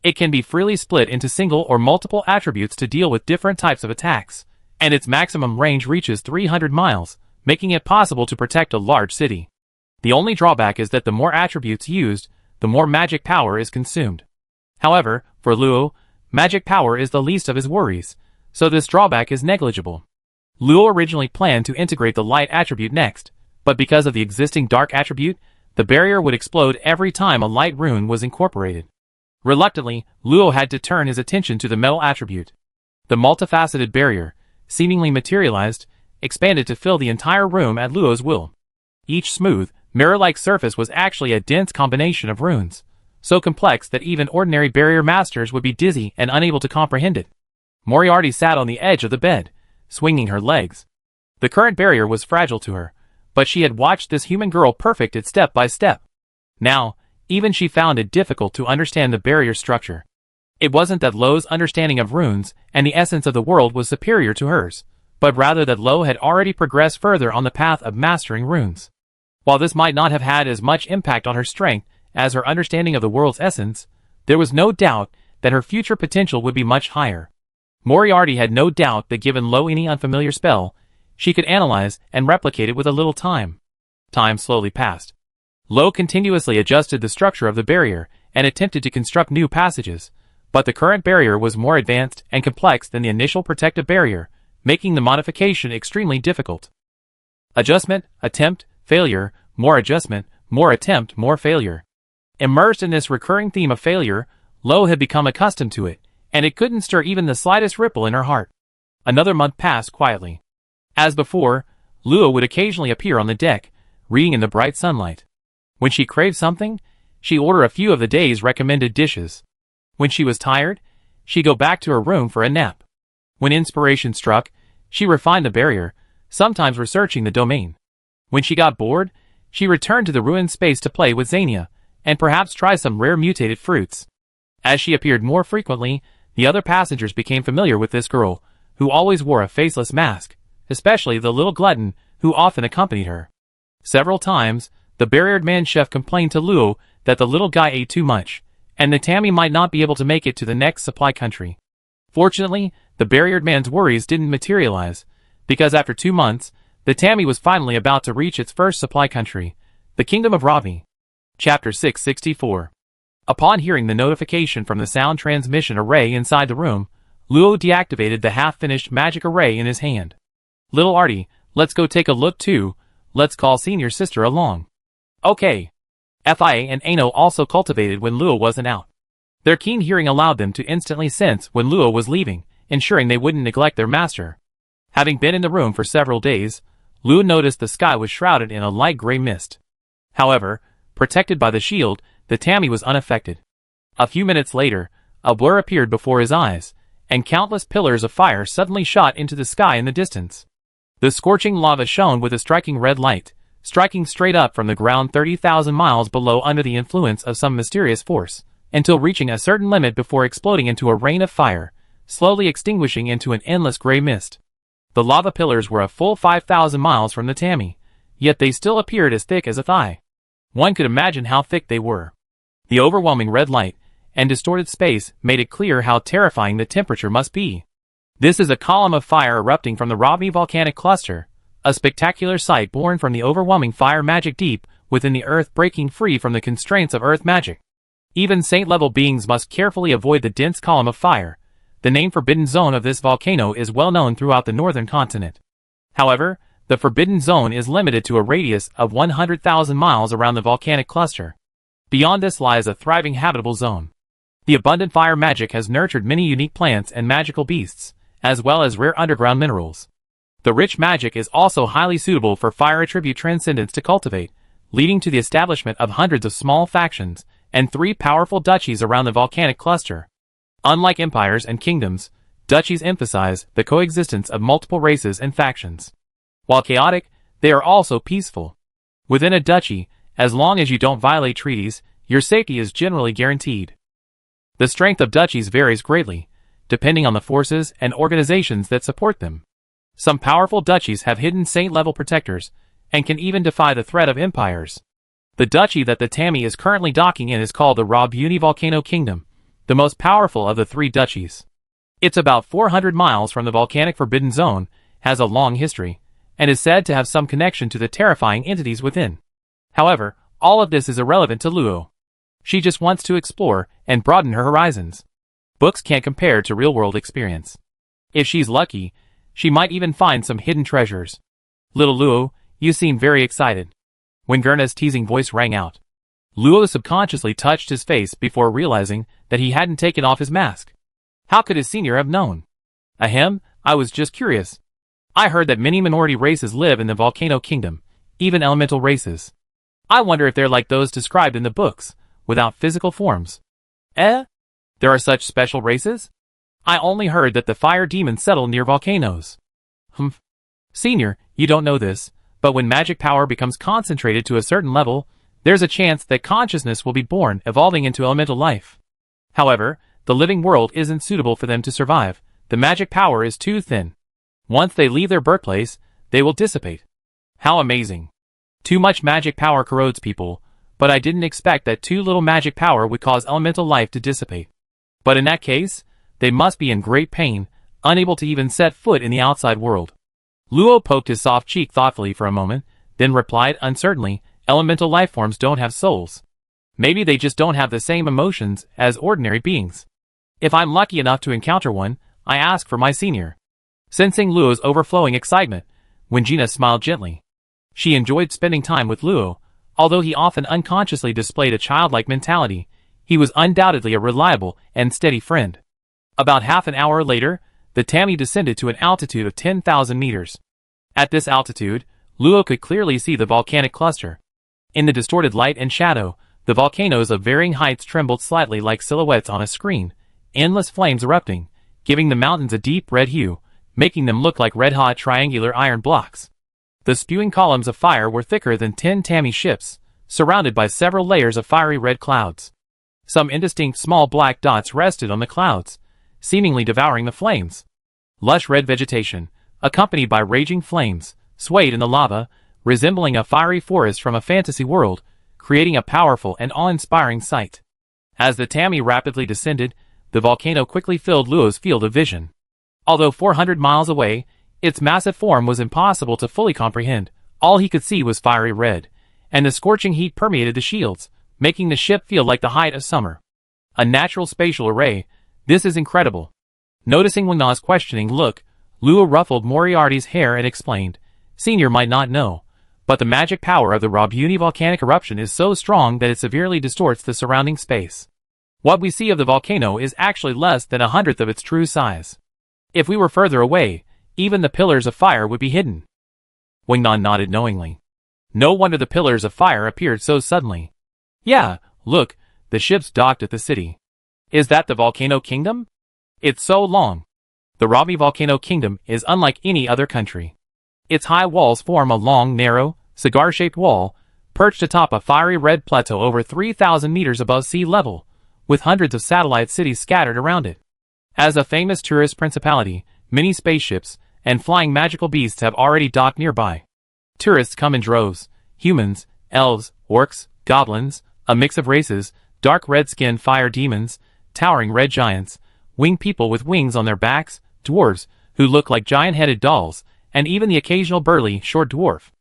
It can be freely split into single or multiple attributes to deal with different types of attacks, and its maximum range reaches 300 miles, making it possible to protect a large city. The only drawback is that the more attributes used, the more magic power is consumed. However, for Luo, magic power is the least of his worries, so this drawback is negligible. Luo originally planned to integrate the light attribute next, but because of the existing dark attribute, the barrier would explode every time a light rune was incorporated. Reluctantly, Luo had to turn his attention to the metal attribute. The multifaceted barrier, seemingly materialized, expanded to fill the entire room at Luo's will. Each smooth, mirror-like surface was actually a dense combination of runes, so complex that even ordinary barrier masters would be dizzy and unable to comprehend it. Moriarty sat on the edge of the bed, swinging her legs. The current barrier was fragile to her, but she had watched this human girl perfect it step by step. Now, even she found it difficult to understand the barrier structure. It wasn't that Lo's understanding of runes and the essence of the world was superior to hers, but rather that Lo had already progressed further on the path of mastering runes. While this might not have had as much impact on her strength as her understanding of the world's essence, there was no doubt that her future potential would be much higher. Moriarty had no doubt that given Lo any unfamiliar spell, she could analyze and replicate it with a little time. Time slowly passed. Lo continuously adjusted the structure of the barrier and attempted to construct new passages, but the current barrier was more advanced and complex than the initial protective barrier, making the modification extremely difficult. Adjustment, attempt, failure, more adjustment, more attempt, more failure. Immersed in this recurring theme of failure, Lo had become accustomed to it, and it couldn't stir even the slightest ripple in her heart. Another month passed quietly. As before, Luo would occasionally appear on the deck, reading in the bright sunlight. When she craved something, she'd order a few of the day's recommended dishes. When she was tired, she'd go back to her room for a nap. When inspiration struck, she refined the barrier, sometimes researching the domain. When she got bored, she returned to the ruined space to play with Xania, and perhaps try some rare mutated fruits. As she appeared more frequently, the other passengers became familiar with this girl, who always wore a faceless mask, especially the little glutton who often accompanied her. Several times, the barriered man chef complained to Luo that the little guy ate too much, and the Tammy might not be able to make it to the next supply country. Fortunately, the barriered man's worries didn't materialize, because after 2 months, the Tammy was finally about to reach its first supply country, the Kingdom of Ravi. Chapter 664. Upon hearing the notification from the sound transmission array inside the room, Luo deactivated the half-finished magic array in his hand. Little Artie, let's go take a look too. Let's call senior sister along. Okay. Fia and Ano also cultivated when Luo wasn't out. Their keen hearing allowed them to instantly sense when Luo was leaving, ensuring they wouldn't neglect their master. Having been in the room for several days, Luo noticed the sky was shrouded in a light gray mist. However, protected by the shield, the Tammy was unaffected. A few minutes later, a blur appeared before his eyes, and countless pillars of fire suddenly shot into the sky in the distance. The scorching lava shone with a striking red light, striking straight up from the ground 30,000 miles below under the influence of some mysterious force, until reaching a certain limit before exploding into a rain of fire, slowly extinguishing into an endless gray mist. The lava pillars were a full 5,000 miles from the Tammy, yet they still appeared as thick as a thigh. One could imagine how thick they were. The overwhelming red light, and distorted space made it clear how terrifying the temperature must be. This is a column of fire erupting from the Robby volcanic cluster, a spectacular sight born from the overwhelming fire magic deep within the earth, breaking free from the constraints of earth magic. Even saint-level beings must carefully avoid the dense column of fire. The name Forbidden Zone of this volcano is well known throughout the northern continent. However, the Forbidden Zone is limited to a radius of 100,000 miles around the volcanic cluster. Beyond this lies a thriving habitable zone. The abundant fire magic has nurtured many unique plants and magical beasts, as well as rare underground minerals. The rich magic is also highly suitable for fire attribute transcendence to cultivate, leading to the establishment of hundreds of small factions and 3 powerful duchies around the volcanic cluster. Unlike empires and kingdoms, duchies emphasize the coexistence of multiple races and factions. While chaotic, they are also peaceful. Within a duchy, as long as you don't violate treaties, your safety is generally guaranteed. The strength of duchies varies greatly, depending on the forces and organizations that support them. Some powerful duchies have hidden saint-level protectors, and can even defy the threat of empires. The duchy that the Tammy is currently docking in is called the Robby Volcano Kingdom, the most powerful of the 3 duchies. It's about 400 miles from the volcanic Forbidden Zone, has a long history, and is said to have some connection to the terrifying entities within. However, all of this is irrelevant to Luo. She just wants to explore and broaden her horizons. Books can't compare to real-world experience. If she's lucky, she might even find some hidden treasures. Little Luo, you seem very excited. When Gerna's teasing voice rang out, Luo subconsciously touched his face before realizing that he hadn't taken off his mask. How could his senior have known? Ahem, I was just curious. I heard that many minority races live in the Volcano Kingdom, even elemental races. I wonder if they're like those described in the books, without physical forms. There are such special races? I only heard that the fire demons settle near volcanoes. Senior, you don't know this, but when magic power becomes concentrated to a certain level, there's a chance that consciousness will be born, evolving into elemental life. However, the living world isn't suitable for them to survive. The magic power is too thin. Once they leave their birthplace, they will dissipate. How amazing. Too much magic power corrodes people, but I didn't expect that too little magic power would cause elemental life to dissipate. But in that case, they must be in great pain, unable to even set foot in the outside world. Luo poked his soft cheek thoughtfully for a moment, then replied uncertainly, elemental lifeforms don't have souls. Maybe they just don't have the same emotions as ordinary beings. If I'm lucky enough to encounter one, I ask for my senior. Sensing Luo's overflowing excitement, Wingina smiled gently. She enjoyed spending time with Luo. Although he often unconsciously displayed a childlike mentality, he was undoubtedly a reliable and steady friend. About half an hour later, the Tammy descended to an altitude of 10,000 meters. At this altitude, Luo could clearly see the volcanic cluster. In the distorted light and shadow, the volcanoes of varying heights trembled slightly like silhouettes on a screen, endless flames erupting, giving the mountains a deep red hue, making them look like red-hot triangular iron blocks. The spewing columns of fire were thicker than 10 Tammy ships, surrounded by several layers of fiery red clouds. Some indistinct small black dots rested on the clouds, seemingly devouring the flames. Lush red vegetation, accompanied by raging flames, swayed in the lava, resembling a fiery forest from a fantasy world, creating a powerful and awe-inspiring sight. As the Tammy rapidly descended, the volcano quickly filled Luo's field of vision. Although 400 miles away, its massive form was impossible to fully comprehend. All he could see was fiery red, and the scorching heat permeated the shields, making the ship feel like the height of summer. A natural spatial array, this is incredible. Noticing Wingna's questioning look, Luo ruffled Moriarty's hair and explained, Senior might not know, but the magic power of the Robby volcanic eruption is so strong that it severely distorts the surrounding space. What we see of the volcano is actually less than 1/100th of its true size. If we were further away, even the pillars of fire would be hidden. Wingna nodded knowingly. No wonder the pillars of fire appeared so suddenly. Yeah, look, the ships docked at the city. Is that the Volcano Kingdom? It's so long. The Robby Volcano Kingdom is unlike any other country. Its high walls form a long, narrow, cigar-shaped wall, perched atop a fiery red plateau over 3,000 meters above sea level, with hundreds of satellite cities scattered around it. As a famous tourist principality, many spaceships and flying magical beasts have already docked nearby. Tourists come in droves, humans, elves, orcs, goblins, a mix of races, dark red-skinned fire demons, towering red giants, winged people with wings on their backs, dwarves, who look like giant-headed dolls, and even the occasional burly, short dwarf.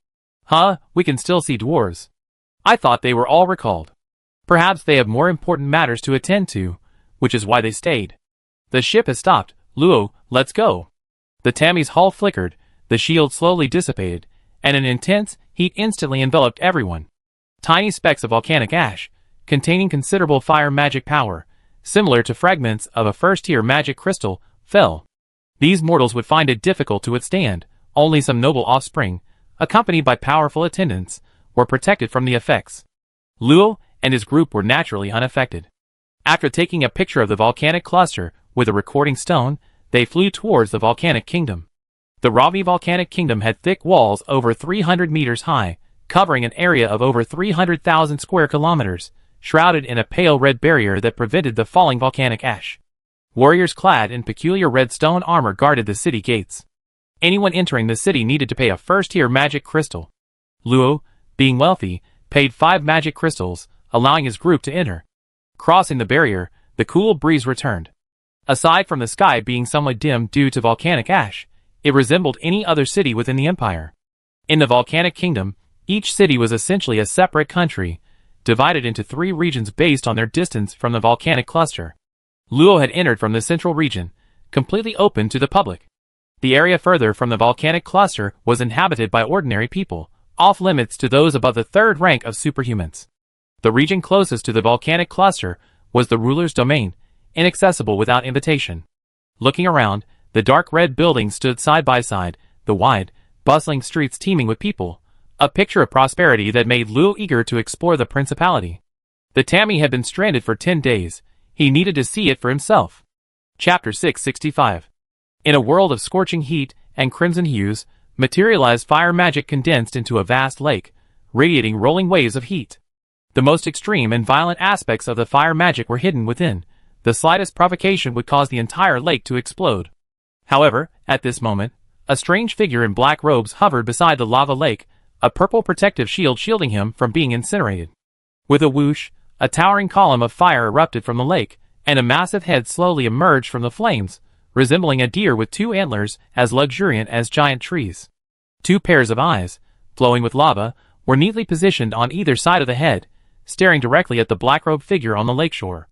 Huh, we can still see dwarves. I thought they were all recalled. Perhaps they have more important matters to attend to, which is why they stayed. The ship has stopped. Luo, let's go. The Tammy's hull flickered, the shield slowly dissipated, and an intense heat instantly enveloped everyone. Tiny specks of volcanic ash, containing considerable fire magic power, similar to fragments of a first-tier magic crystal, fell. These mortals would find it difficult to withstand. Only some noble offspring, accompanied by powerful attendants, were protected from the effects. Luo and his group were naturally unaffected. After taking a picture of the volcanic cluster with a recording stone, they flew towards the volcanic kingdom. The Ravi volcanic kingdom had thick walls over 300 meters high, covering an area of over 300,000 square kilometers, shrouded in a pale red barrier that prevented the falling volcanic ash. Warriors clad in peculiar red stone armor guarded the city gates. Anyone entering the city needed to pay a first-tier magic crystal. Luo, being wealthy, paid 5 magic crystals, allowing his group to enter. Crossing the barrier, the cool breeze returned. Aside from the sky being somewhat dim due to volcanic ash, it resembled any other city within the empire. In the volcanic kingdom, each city was essentially a separate country, divided into 3 regions based on their distance from the volcanic cluster. Luo had entered from the central region, completely open to the public. The area further from the volcanic cluster was inhabited by ordinary people, off limits to those above the 3rd rank of superhumans. The region closest to the volcanic cluster was the ruler's domain, inaccessible without invitation. Looking around, the dark red buildings stood side by side, the wide, bustling streets teeming with people, a picture of prosperity that made Luo eager to explore the principality. The Tammy had been stranded for 10 days. He needed to see it for himself. Chapter 665. In a world of scorching heat and crimson hues, materialized fire magic condensed into a vast lake, radiating rolling waves of heat. The most extreme and violent aspects of the fire magic were hidden within. The slightest provocation would cause the entire lake to explode. However, at this moment, a strange figure in black robes hovered beside the lava lake, a purple protective shield shielding him from being incinerated. With a whoosh, a towering column of fire erupted from the lake, and a massive head slowly emerged from the flames, resembling a deer with 2 antlers as luxuriant as giant trees. 2 pairs of eyes, flowing with lava, were neatly positioned on either side of the head, staring directly at the black-robed figure on the lakeshore.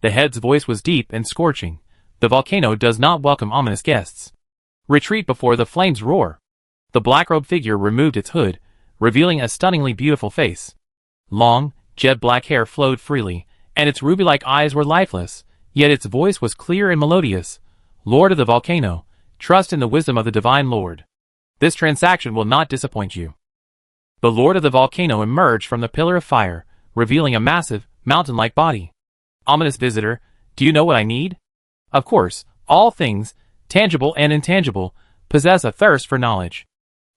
The head's voice was deep and scorching. The volcano does not welcome ominous guests. Retreat before the flames roar. The black-robed figure removed its hood, revealing a stunningly beautiful face. Long, jet-black hair flowed freely, and its ruby-like eyes were lifeless, yet its voice was clear and melodious. Lord of the volcano, trust in the wisdom of the divine Lord. This transaction will not disappoint you. The Lord of the volcano emerged from the pillar of fire, revealing a massive, mountain-like body. Ominous visitor, do you know what I need? Of course, all things, tangible and intangible, possess a thirst for knowledge.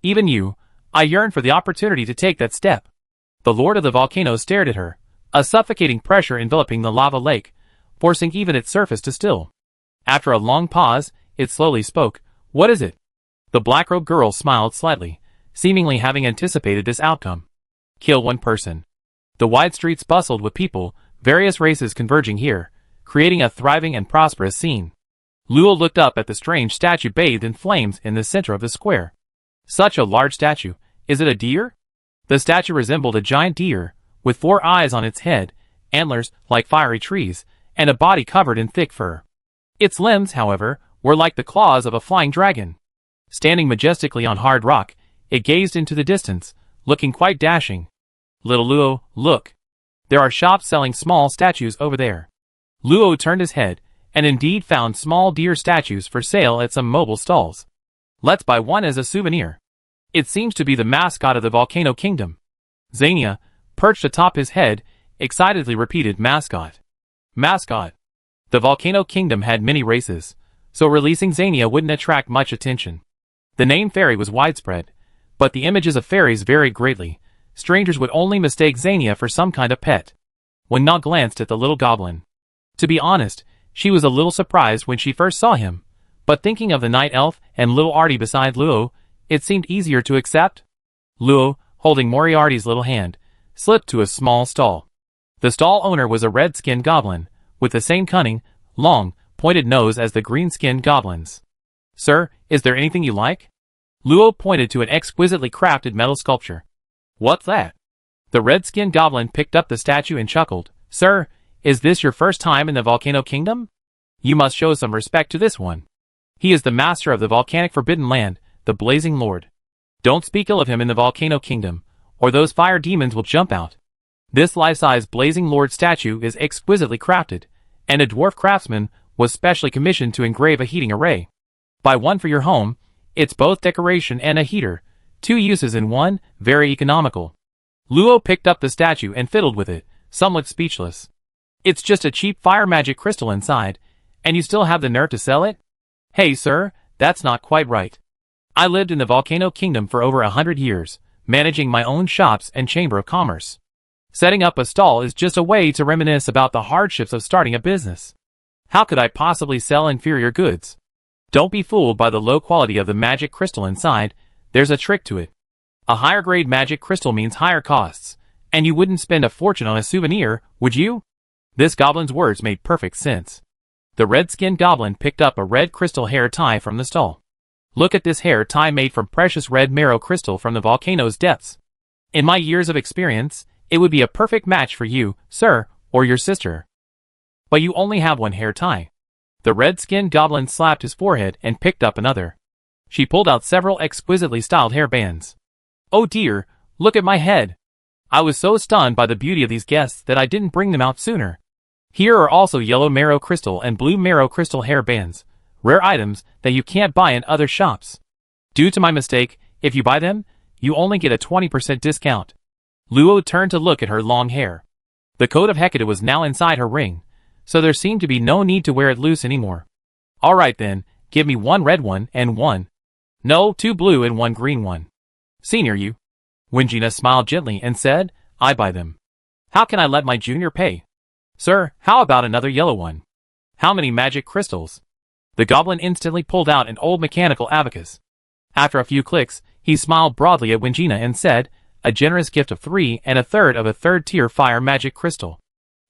Even you, I yearn for the opportunity to take that step. The Lord of the volcano stared at her, a suffocating pressure enveloping the lava lake, forcing even its surface to still. After a long pause, it slowly spoke. What is it? The black-robed girl smiled slightly, seemingly having anticipated this outcome. Kill 1 person. The wide streets bustled with people, various races converging here, creating a thriving and prosperous scene. Luo looked up at the strange statue bathed in flames in the center of the square. Such a large statue. Is it a deer? The statue resembled a giant deer, with 4 eyes on its head, antlers like fiery trees, and a body covered in thick fur. Its limbs, however, were like the claws of a flying dragon. Standing majestically on hard rock, it gazed into the distance, looking quite dashing. Little Luo, look. There are shops selling small statues over there. Luo turned his head, and indeed found small deer statues for sale at some mobile stalls. Let's buy one as a souvenir. It seems to be the mascot of the Volcano Kingdom. Xania, perched atop his head, excitedly repeated mascot. Mascot. The Volcano Kingdom had many races, so releasing Xania wouldn't attract much attention. The name fairy was widespread, but the images of fairies varied greatly. Strangers would only mistake Xania for some kind of pet. When Na glanced at the little goblin. To be honest, she was a little surprised when she first saw him, but thinking of the night elf and little Artie beside Luo, it seemed easier to accept. Luo, holding Moriarty's little hand, slipped to a small stall. The stall owner was a red-skinned goblin, with the same cunning, long, pointed nose as the green-skinned goblins. "Sir, is there anything you like?" Luo pointed to an exquisitely crafted metal sculpture. "What's that?" The red-skinned goblin picked up the statue and chuckled. "Sir, is this your first time in the Volcano Kingdom? You must show some respect to this one. He is the master of the volcanic forbidden land, the Blazing Lord. Don't speak ill of him in the Volcano Kingdom, or those fire demons will jump out." This life-size Blazing Lord statue is exquisitely crafted, and a dwarf craftsman was specially commissioned to engrave a heating array. Buy one for your home. It's both decoration and a heater, 2 uses in one, very economical. Luo picked up the statue and fiddled with it, somewhat speechless. "It's just a cheap fire magic crystal inside, and you still have the nerve to sell it? Hey sir, that's not quite right. I lived in the Volcano Kingdom for over 100 years, managing my own shops and chamber of commerce. Setting up a stall is just a way to reminisce about the hardships of starting a business. How could I possibly sell inferior goods? Don't be fooled by the low quality of the magic crystal inside. There's a trick to it. A higher grade magic crystal means higher costs, and you wouldn't spend a fortune on a souvenir, would you?" This goblin's words made perfect sense. The red-skinned goblin picked up a red crystal hair tie from the stall. "Look at this hair tie made from precious red marrow crystal from the volcano's depths. In my years of experience, it would be a perfect match for you, sir, or your sister. But you only have one hair tie." The red-skinned goblin slapped his forehead and picked up another. She pulled out several exquisitely styled hair bands. "Oh dear, look at my head. I was so stunned by the beauty of these guests that I didn't bring them out sooner. Here are also yellow marrow crystal and blue marrow crystal hair bands, rare items that you can't buy in other shops. Due to my mistake, if you buy them, you only get a 20% discount." Luo turned to look at her long hair. The coat of Hecate was now inside her ring, so there seemed to be no need to wear it loose anymore. "Alright then, give me 1 red one and 1. No, 2 blue and 1 green one. Senior you." Wingina smiled gently and said, "I buy them. How can I let my junior pay?" "Sir, how about another yellow one? How many magic crystals?" The goblin instantly pulled out an old mechanical abacus. After a few clicks, he smiled broadly at Wingina and said, "A generous gift of 3 1/3 of a 3rd-tier fire magic crystal.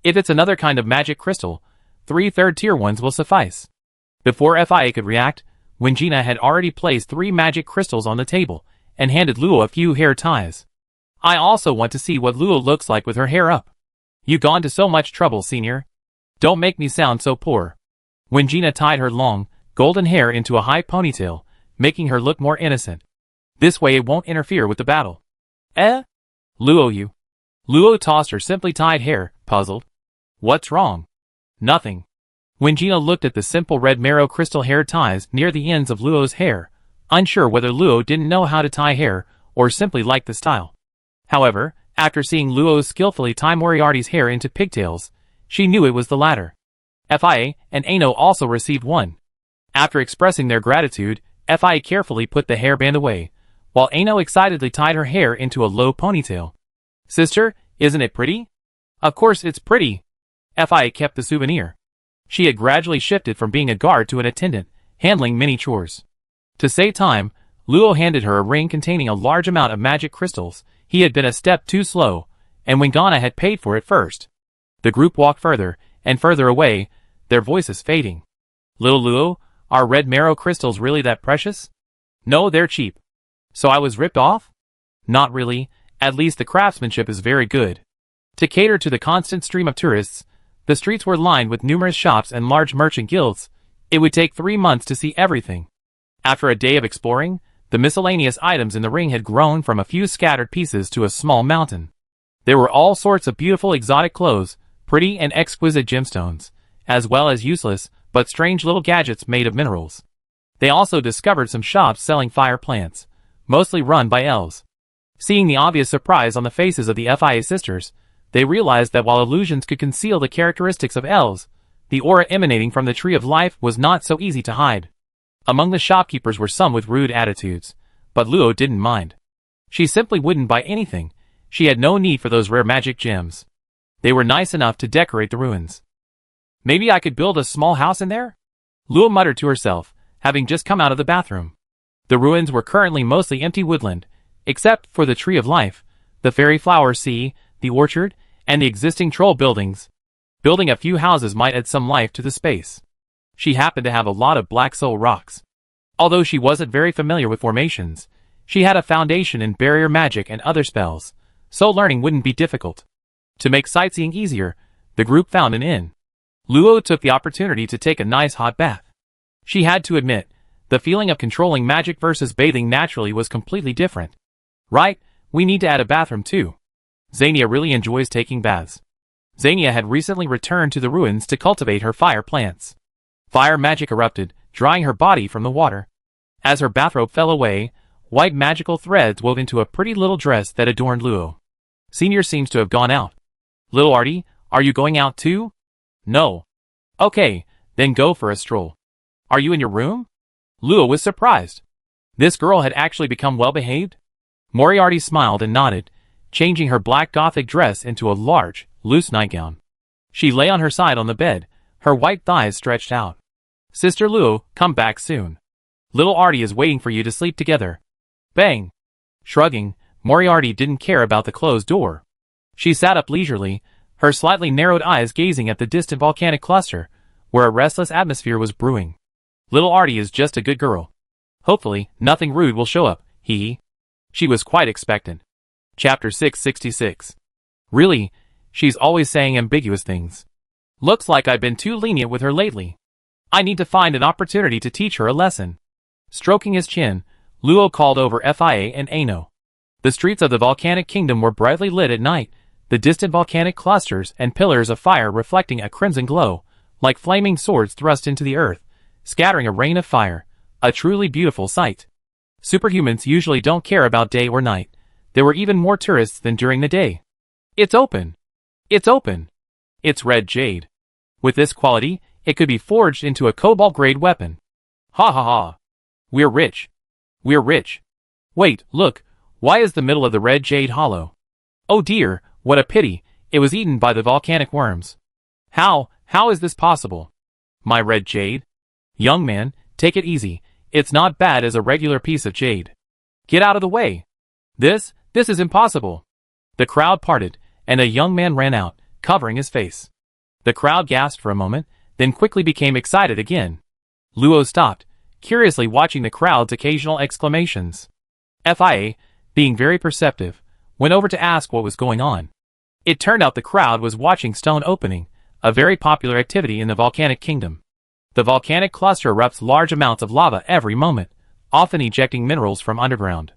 If it's another kind of magic crystal, 3 3rd-tier ones will suffice." Before Fia could react, Wingina had already placed 3 magic crystals on the table and handed Luo a few hair ties. "I also want to see what Luo looks like with her hair up. You've gone to so much trouble, senior. Don't make me sound so poor." Wingina tied her long, golden hair into a high ponytail, making her look more innocent. "This way it won't interfere with the battle." Luo you." Luo tossed her simply tied hair, puzzled. "What's wrong?" "Nothing." Wingina looked at the simple red marrow crystal hair ties near the ends of Luo's hair, unsure whether Luo didn't know how to tie hair or simply liked the style. However, after seeing Luo skillfully tie Moriarty's hair into pigtails, she knew it was the latter. Fia and Ano also received one. After expressing their gratitude, Fia carefully put the hairband away, while Ano excitedly tied her hair into a low ponytail. "Sister, isn't it pretty?" "Of course it's pretty." Fia kept the souvenir. She had gradually shifted from being a guard to an attendant, handling many chores. To save time, Luo handed her a ring containing a large amount of magic crystals. He had been a step too slow, and Wingana had paid for it first. The group walked further and further away, their voices fading. "Little Luo, are red marrow crystals really that precious?" "No, they're cheap." "So I was ripped off?" "Not really, at least the craftsmanship is very good." To cater to the constant stream of tourists, the streets were lined with numerous shops and large merchant guilds. It would take 3 months to see everything. After a day of exploring, the miscellaneous items in the ring had grown from a few scattered pieces to a small mountain. There were all sorts of beautiful exotic clothes, pretty and exquisite gemstones, as well as useless but strange little gadgets made of minerals. They also discovered some shops selling fire plants, mostly run by elves. Seeing the obvious surprise on the faces of the Fia sisters, they realized that while illusions could conceal the characteristics of elves, the aura emanating from the Tree of Life was not so easy to hide. Among the shopkeepers were some with rude attitudes, but Luo didn't mind. She simply wouldn't buy anything. She had no need for those rare magic gems. They were nice enough to decorate the ruins. "Maybe I could build a small house in there?" Luo muttered to herself, having just come out of the bathroom. The ruins were currently mostly empty woodland, except for the Tree of Life, the fairy flower sea, the orchard, and the existing troll buildings. Building a few houses might add some life to the space. She happened to have a lot of black soul rocks. Although she wasn't very familiar with formations, she had a foundation in barrier magic and other spells, so learning wouldn't be difficult. To make sightseeing easier, the group found an inn. Luo took the opportunity to take a nice hot bath. She had to admit, the feeling of controlling magic versus bathing naturally was completely different. Right, we need to add a bathroom too. Xania really enjoys taking baths. Xania had recently returned to the ruins to cultivate her fire plants. Fire magic erupted, drying her body from the water. As her bathrobe fell away, white magical threads wove into a pretty little dress that adorned Luo. Senior seems to have gone out. Little Artie, are you going out too? No. Okay, then go for a stroll. Are you in your room? Luo was surprised. This girl had actually become well-behaved? Moriarty smiled and nodded, changing her black gothic dress into a large, loose nightgown. She lay on her side on the bed, her white thighs stretched out. Sister Luo, come back soon. Little Artie is waiting for you to sleep together. Bang! Shrugging, Moriarty didn't care about the closed door. She sat up leisurely, her slightly narrowed eyes gazing at the distant volcanic cluster, where a restless atmosphere was brewing. Little Artie is just a good girl. Hopefully, nothing rude will show up, hee. She was quite expectant. Chapter 666. Really, she's always saying ambiguous things. Looks like I've been too lenient with her lately. I need to find an opportunity to teach her a lesson. Stroking his chin, Luo called over Fia and Ano. The streets of the volcanic kingdom were brightly lit at night, the distant volcanic clusters and pillars of fire reflecting a crimson glow, like flaming swords thrust into the earth, scattering a rain of fire, a truly beautiful sight. Superhumans usually don't care about day or night. There were even more tourists than during the day. It's open. It's open. It's red jade. With this quality, it could be forged into a cobalt-grade weapon. Ha ha ha. We're rich. We're rich. Wait, look, why is the middle of the red jade hollow? Oh dear, what a pity, it was eaten by the volcanic worms. How is this possible? My red jade? Young man, take it easy, it's not bad as a regular piece of jade. Get out of the way. This is impossible. The crowd parted, and a young man ran out, covering his face. The crowd gasped for a moment, then quickly became excited again. Luo stopped, curiously watching the crowd's occasional exclamations. Fia, being very perceptive, went over to ask what was going on. It turned out the crowd was watching stone opening, a very popular activity in the volcanic kingdom. The volcanic cluster erupts large amounts of lava every moment, often ejecting minerals from underground.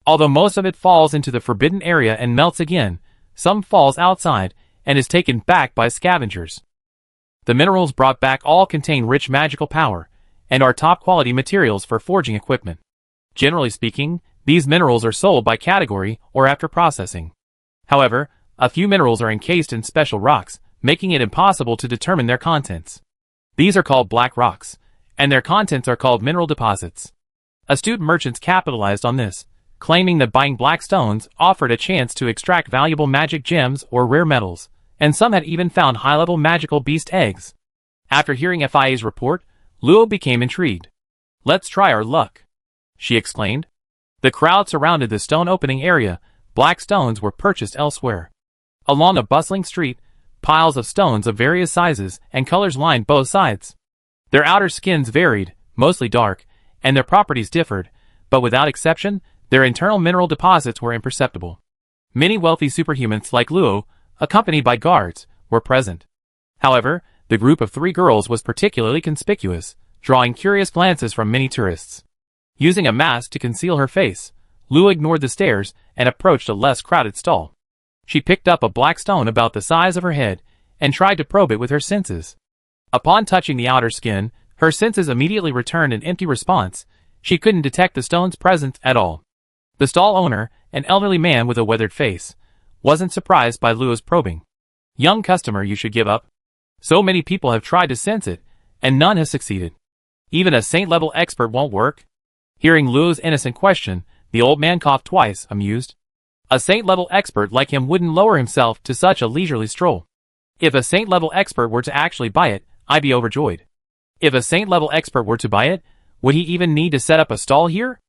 Although most of it falls into the forbidden area and melts again, some falls outside and is taken back by scavengers. The minerals brought back all contain rich magical power, and are top-quality materials for forging equipment. Generally speaking, these minerals are sold by category or after processing. However, a few minerals are encased in special rocks, making it impossible to determine their contents. These are called black rocks, and their contents are called mineral deposits. Astute merchants capitalized on this, claiming that buying black stones offered a chance to extract valuable magic gems or rare metals, and some had even found high-level magical beast eggs. After hearing Fia's report, Luo became intrigued. Let's try our luck, she exclaimed. The crowd surrounded the stone opening area. Black stones were purchased elsewhere. Along a bustling street, piles of stones of various sizes and colors lined both sides. Their outer skins varied, mostly dark, and their properties differed, but without exception, their internal mineral deposits were imperceptible. Many wealthy superhumans like Luo, accompanied by guards, were present. However, the group of 3 girls was particularly conspicuous, drawing curious glances from many tourists. Using a mask to conceal her face, Luo ignored the stares and approached a less crowded stall. She picked up a black stone about the size of her head and tried to probe it with her senses. Upon touching the outer skin, her senses immediately returned an empty response. She couldn't detect the stone's presence at all. The stall owner, an elderly man with a weathered face, wasn't surprised by Luo's probing. Young customer, you should give up. So many people have tried to sense it, and none has succeeded. Even a saint-level expert won't work. Hearing Luo's innocent question, the old man coughed twice, amused. A saint-level expert like him wouldn't lower himself to such a leisurely stroll. If a saint-level expert were to actually buy it, I'd be overjoyed. If a saint-level expert were to buy it, would he even need to set up a stall here?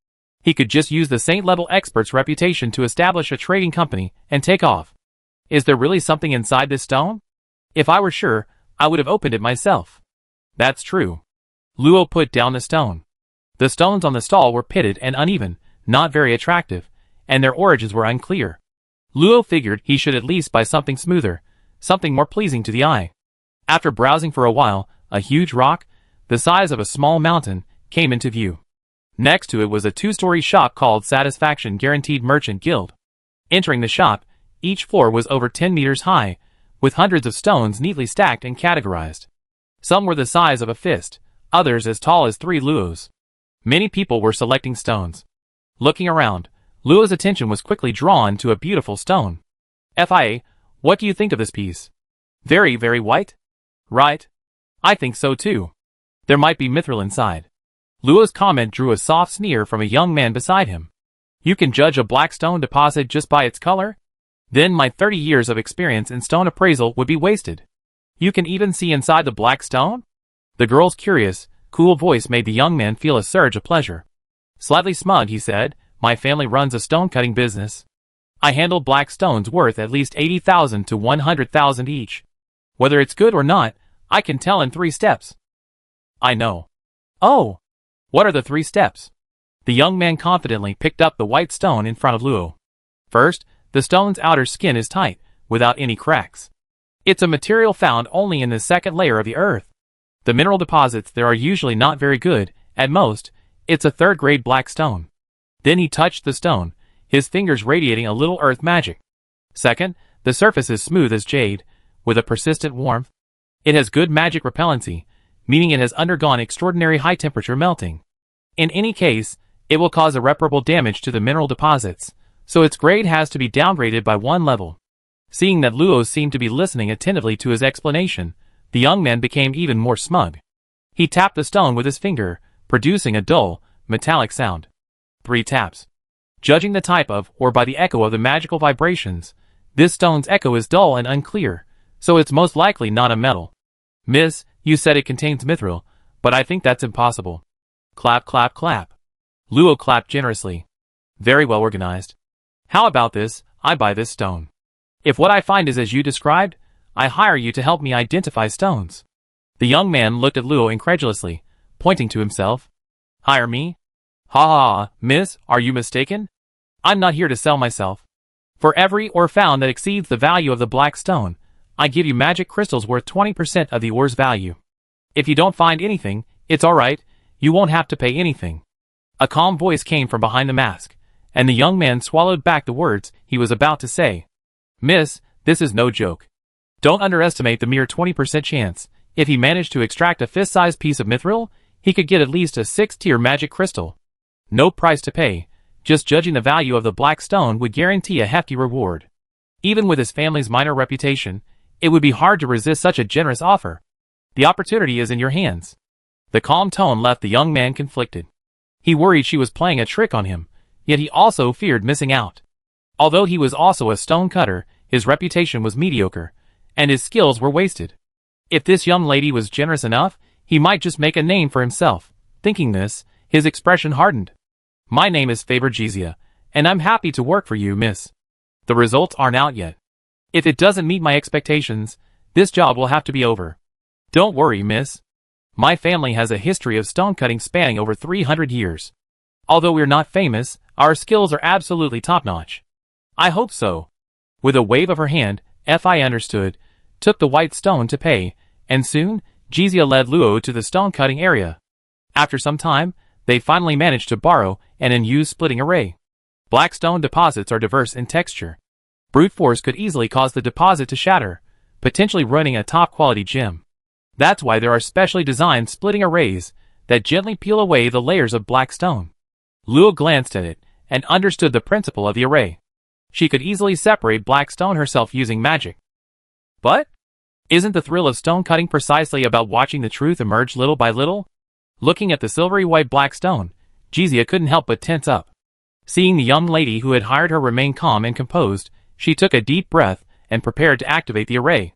He could just use the saint-level expert's reputation to establish a trading company and take off. Is there really something inside this stone? If I were sure, I would have opened it myself. That's true. Luo put down the stone. The stones on the stall were pitted and uneven, not very attractive, and their origins were unclear. Luo figured he should at least buy something smoother, something more pleasing to the eye. After browsing for a while, a huge rock, the size of a small mountain, came into view. Next to it was a two-story shop called Satisfaction Guaranteed Merchant Guild. Entering the shop, each floor was over 10 meters high, with hundreds of stones neatly stacked and categorized. Some were the size of a fist, others as tall as 3 luos. Many people were selecting stones. Looking around, Luo's attention was quickly drawn to a beautiful stone. "Fia, what do you think of this piece? Very, very white? Right? I think so too. There might be mithril inside." Luo's comment drew a soft sneer from a young man beside him. "You can judge a black stone deposit just by its color? Then my 30 years of experience in stone appraisal would be wasted. You can even see inside the black stone?" The girl's curious, cool voice made the young man feel a surge of pleasure. Slightly smug, he said, "My family runs a stone-cutting business. I handle black stones worth at least 80,000 to 100,000 each. Whether it's good or not, I can tell in 3 steps." "I know." "Oh, what are the 3 steps?" The young man confidently picked up the white stone in front of Luo. "First, the stone's outer skin is tight, without any cracks. It's a material found only in the second layer of the earth. The mineral deposits there are usually not very good, at most, it's a third-grade black stone." Then he touched the stone, his fingers radiating a little earth magic. "Second, the surface is smooth as jade, with a persistent warmth. It has good magic repellency, meaning it has undergone extraordinary high-temperature melting. In any case, it will cause irreparable damage to the mineral deposits, so its grade has to be downgraded by 1 level." Seeing that Luo seemed to be listening attentively to his explanation, the young man became even more smug. He tapped the stone with his finger, producing a dull, metallic sound. 3 taps. Judging the type of, or by the echo of the magical vibrations, this stone's echo is dull and unclear, so it's most likely not a metal. "Miss, you said it contains mithril, but I think that's impossible." Clap, clap, clap. Luo clapped generously. "Very well organized. How about this? I buy this stone. If what I find is as you described, I hire you to help me identify stones." The young man looked at Luo incredulously, pointing to himself. "Hire me? Ha ha ha, miss, are you mistaken? I'm not here to sell myself. For every ore found that exceeds the value of the black stone, I give you magic crystals worth 20% of the ore's value. If you don't find anything, it's alright, you won't have to pay anything." A calm voice came from behind the mask, and the young man swallowed back the words he was about to say. "Miss, this is no joke. Don't underestimate the mere 20% chance. If he managed to extract a fist-sized piece of mithril, he could get at least a 6-tier magic crystal. No price to pay, just judging the value of the black stone would guarantee a hefty reward. Even with his family's minor reputation, it would be hard to resist such a generous offer. The opportunity is in your hands." The calm tone left the young man conflicted. He worried she was playing a trick on him, yet he also feared missing out. Although he was also a stone cutter, his reputation was mediocre, and his skills were wasted. If this young lady was generous enough, he might just make a name for himself. Thinking this, his expression hardened. "My name is Faber Gizia, and I'm happy to work for you, miss. The results aren't out yet. If it doesn't meet my expectations, this job will have to be over. Don't worry, miss. My family has a history of stone cutting spanning over 300 years. Although we're not famous, our skills are absolutely top-notch." "I hope so." With a wave of her hand, Fi understood, took the white stone to pay, and soon, Gizia led Luo to the stone-cutting area. After some time, they finally managed to borrow an unused splitting array. Black stone deposits are diverse in texture. Brute force could easily cause the deposit to shatter, potentially ruining a top-quality gem. That's why there are specially designed splitting arrays that gently peel away the layers of black stone. Luo glanced at it and understood the principle of the array. She could easily separate black stone herself using magic. But isn't the thrill of stone cutting precisely about watching the truth emerge little by little? Looking at the silvery white black stone, Gizia couldn't help but tense up. Seeing the young lady who had hired her remain calm and composed, she took a deep breath and prepared to activate the array.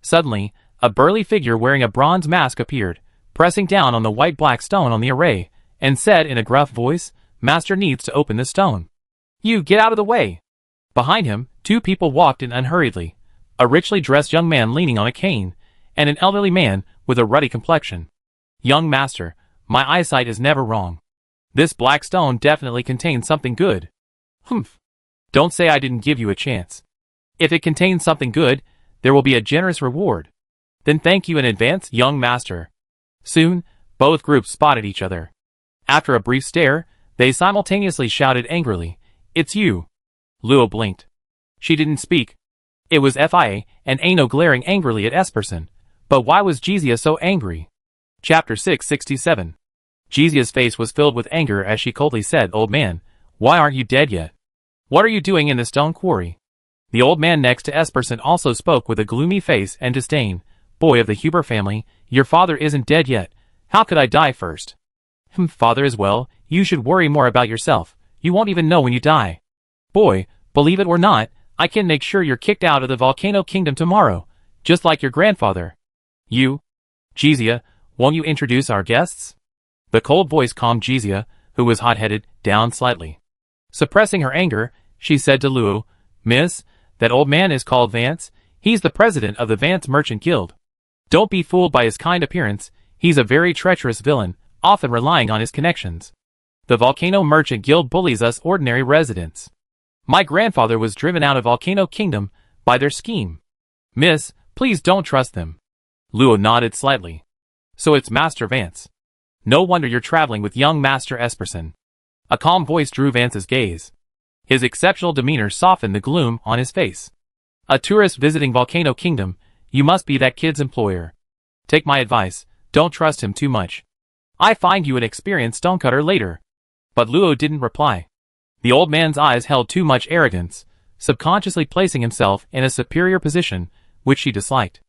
Suddenly, a burly figure wearing a bronze mask appeared, pressing down on the white black stone on the array, and said in a gruff voice, "Master needs to open the stone. You get out of the way." Behind him, Two people walked in unhurriedly, a richly dressed young man leaning on a cane, and an elderly man with a ruddy complexion. Young master, my eyesight is never wrong. This black stone definitely contains something good. Humph. Don't say I didn't give you a chance. If it contains something good, there will be a generous reward. Then thank you in advance, young master. Soon, both groups spotted each other. After a brief stare, they simultaneously shouted angrily, "It's you!" Luo blinked. She didn't speak. It was Fia and Ano glaring angrily at Esperson. But why was Jizia so angry? Chapter 667. Jizia's face was filled with anger as she coldly said, "Old man, why aren't you dead yet? What are you doing in the stone quarry?" The old man next to Esperson also spoke with a gloomy face and disdain. "Boy of the Huber family, your father isn't dead yet. How could I die first?" Father as well, you should worry more about yourself. You won't even know when you die. Boy, believe it or not, I can make sure you're kicked out of the Volcano Kingdom tomorrow, just like your grandfather. You, Jizia, won't you introduce our guests? The cold voice calmed Jizia, who was hot-headed, down slightly. Suppressing her anger, she said to Luo, "Miss, that old man is called Vance. He's the president of the Vance Merchant Guild. Don't be fooled by his kind appearance. He's a very treacherous villain, often relying on his connections. The Volcano Merchant Guild bullies us ordinary residents. My grandfather was driven out of Volcano Kingdom by their scheme. Miss, please don't trust them." Luo nodded slightly. "So it's Master Vance. No wonder you're traveling with young Master Esperson." A calm voice drew Vance's gaze. His exceptional demeanor softened the gloom on his face. "A tourist visiting Volcano Kingdom, you must be that kid's employer. Take my advice, don't trust him too much. I find you an experienced stonecutter later." But Luo didn't reply. The old man's eyes held too much arrogance, subconsciously placing himself in a superior position, which she disliked.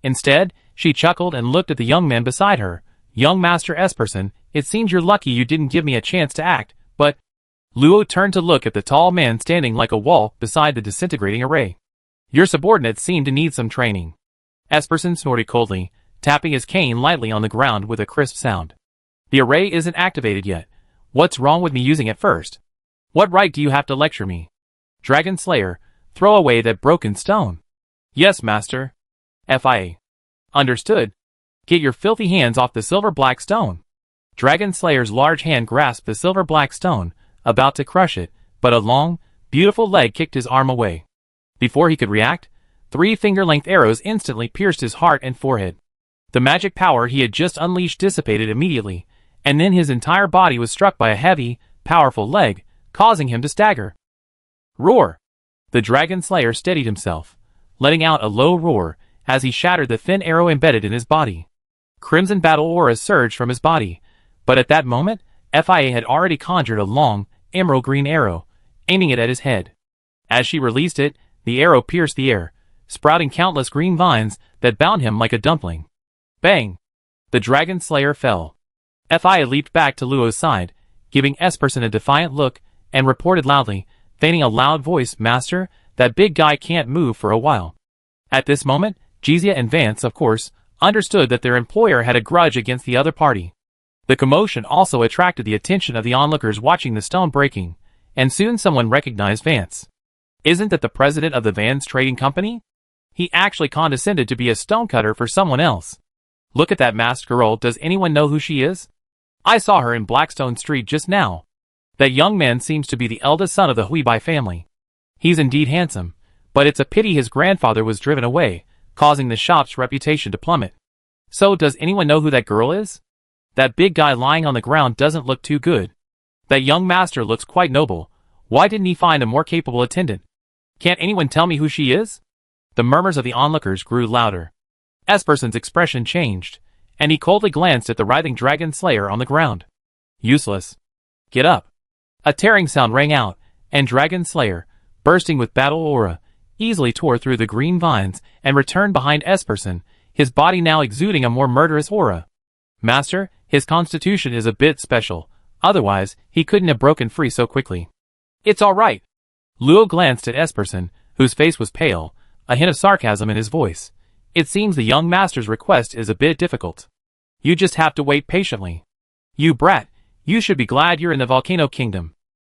Instead, she chuckled and looked at the young man beside her. "Young Master Esperson, it seems you're lucky you didn't give me a chance to act, but..." Luo turned to look at the tall man standing like a wall beside the disintegrating array. "Your subordinates seem to need some training." Esperson snorted coldly, tapping his cane lightly on the ground with a crisp sound. "The array isn't activated yet. What's wrong with me using it first? What right do you have to lecture me? Dragon Slayer, throw away that broken stone." "Yes, master." Fia. "Understood. Get your filthy hands off the silver black stone." Dragon Slayer's large hand grasped the silver black stone, about to crush it, but a long, beautiful leg kicked his arm away. Before he could react, 3 finger-length arrows instantly pierced his heart and forehead. The magic power he had just unleashed dissipated immediately, and then his entire body was struck by a heavy, powerful leg, causing him to stagger. Roar! The Dragon Slayer steadied himself, letting out a low roar as he shattered the thin arrow embedded in his body. Crimson battle aura surged from his body, but at that moment, Fia had already conjured a long, emerald green arrow, aiming it at his head. As she released it, the arrow pierced the air, sprouting countless green vines that bound him like a dumpling. Bang! The Dragon Slayer fell. Fia leaped back to Luo's side, giving Esperson a defiant look, and reported loudly, feigning a loud voice, "Master, that big guy can't move for a while." At this moment, Jizia and Vance, of course, understood that their employer had a grudge against the other party. The commotion also attracted the attention of the onlookers watching the stone breaking, and soon someone recognized Vance. Isn't that the president of the Vance Trading Company? He actually condescended to be a stonecutter for someone else. Look at that masked girl, does anyone know who she is? I saw her in Blackstone Street just now. That young man seems to be the eldest son of the Huibai family. He's indeed handsome, but it's a pity his grandfather was driven away, causing the shop's reputation to plummet. So does anyone know who that girl is? That big guy lying on the ground doesn't look too good. That young master looks quite noble. Why didn't he find a more capable attendant? Can't anyone tell me who she is? The murmurs of the onlookers grew louder. Esperson's expression changed, and he coldly glanced at the writhing Dragon Slayer on the ground. Useless. Get up. A tearing sound rang out, and Dragon Slayer, bursting with battle aura, easily tore through the green vines and returned behind Esperson, his body now exuding a more murderous aura. Master, his constitution is a bit special, otherwise he couldn't have broken free so quickly. It's all right. Luo glanced at Esperson, whose face was pale, a hint of sarcasm in his voice. It seems the young master's request is a bit difficult. You just have to wait patiently. You brat, you should be glad you're in the Volcano Kingdom.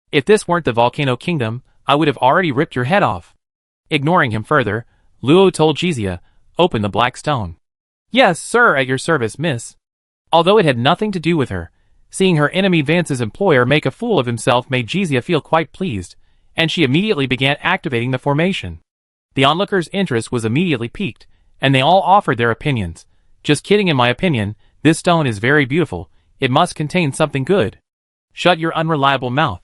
If this weren't the Volcano Kingdom, I would have already ripped your head off. Ignoring him further, Luo told Jizia, "Open the black stone." "Yes, sir, at your service, miss." Although it had nothing to do with her, seeing her enemy Vance's employer make a fool of himself made Jizia feel quite pleased, and she immediately began activating the formation. The onlookers' interest was immediately piqued, and they all offered their opinions. "Just kidding, in my opinion, this stone is very beautiful. It must contain something good." "Shut your unreliable mouth.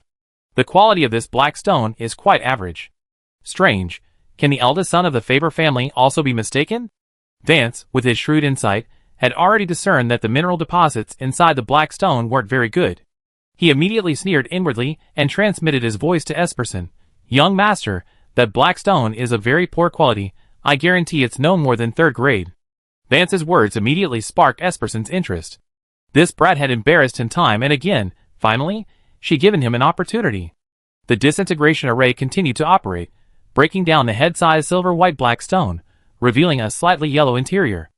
The quality of this black stone is quite average." "Strange. Can the eldest son of the Faber family also be mistaken?" Vance, with his shrewd insight, had already discerned that the mineral deposits inside the black stone weren't very good. He immediately sneered inwardly and transmitted his voice to Esperson. "Young master, that black stone is of very poor quality. I guarantee it's no more than 3rd grade. Vance's words immediately sparked Esperson's interest. This brat had embarrassed him time and again. Finally, she'd given him an opportunity. The disintegration array continued to operate, breaking down the head-sized silver-white black stone, revealing a slightly yellow interior.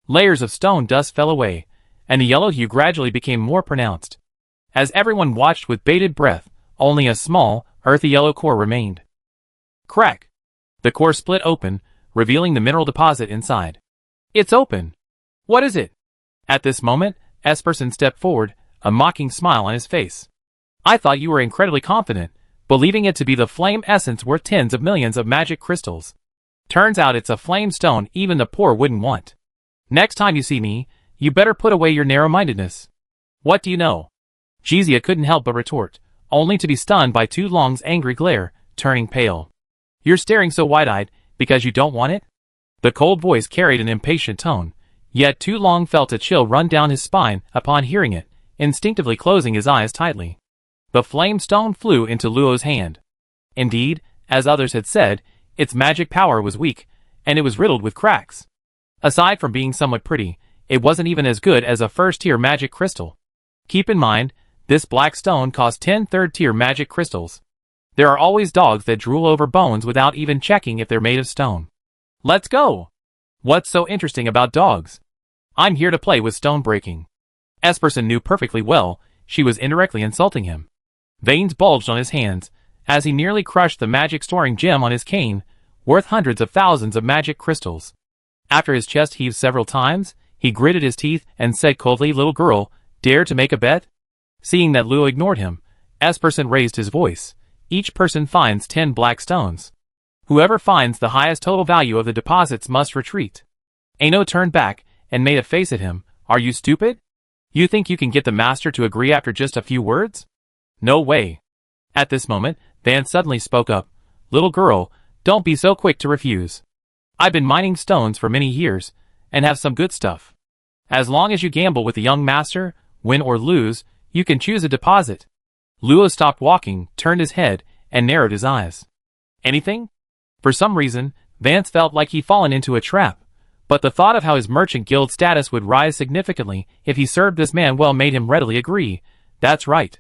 Layers of stone dust fell away, and the yellow hue gradually became more pronounced. As everyone watched with bated breath, only a small, earthy yellow core remained. Crack! The core split open, revealing the mineral deposit inside. "It's open! What is it?" At this moment, Esperson stepped forward, a mocking smile on his face. "I thought you were incredibly confident, believing it to be the flame essence worth tens of millions of magic crystals. Turns out it's a flame stone even the poor wouldn't want. Next time you see me, you better put away your narrow-mindedness." "What do you know?" Jizia couldn't help but retort, only to be stunned by Tu Long's angry glare, turning pale. "You're staring so wide-eyed because you don't want it?" The cold voice carried an impatient tone, yet Tu Long felt a chill run down his spine upon hearing it, instinctively closing his eyes tightly. The flame stone flew into Luo's hand. Indeed, as others had said, its magic power was weak, and it was riddled with cracks. Aside from being somewhat pretty, it wasn't even as good as a first-tier magic crystal. Keep in mind, this black stone cost 10 third-tier magic crystals. There are always dogs that drool over bones without even checking if they're made of stone. "Let's go!" "What's so interesting about dogs?" "I'm here to play with stone breaking." Esperson knew perfectly well she was indirectly insulting him. Veins bulged on his hands, as he nearly crushed the magic-storing gem on his cane, worth hundreds of thousands of magic crystals. After his chest heaved several times, he gritted his teeth and said coldly, "Little girl, dare to make a bet?" Seeing that Luo ignored him, Esperson raised his voice. "Each person finds 10 black stones. Whoever finds the highest total value of the deposits must retreat." Ano turned back and made a face at him. "Are you stupid? You think you can get the master to agree after just a few words? No way." At this moment, Vance suddenly spoke up. "Little girl, don't be so quick to refuse. I've been mining stones for many years, and have some good stuff. As long as you gamble with the young master, win or lose, you can choose a deposit." Luo stopped walking, turned his head, and narrowed his eyes. "Anything?" For some reason, Vance felt like he'd fallen into a trap, but the thought of how his merchant guild status would rise significantly if he served this man well made him readily agree. "That's right.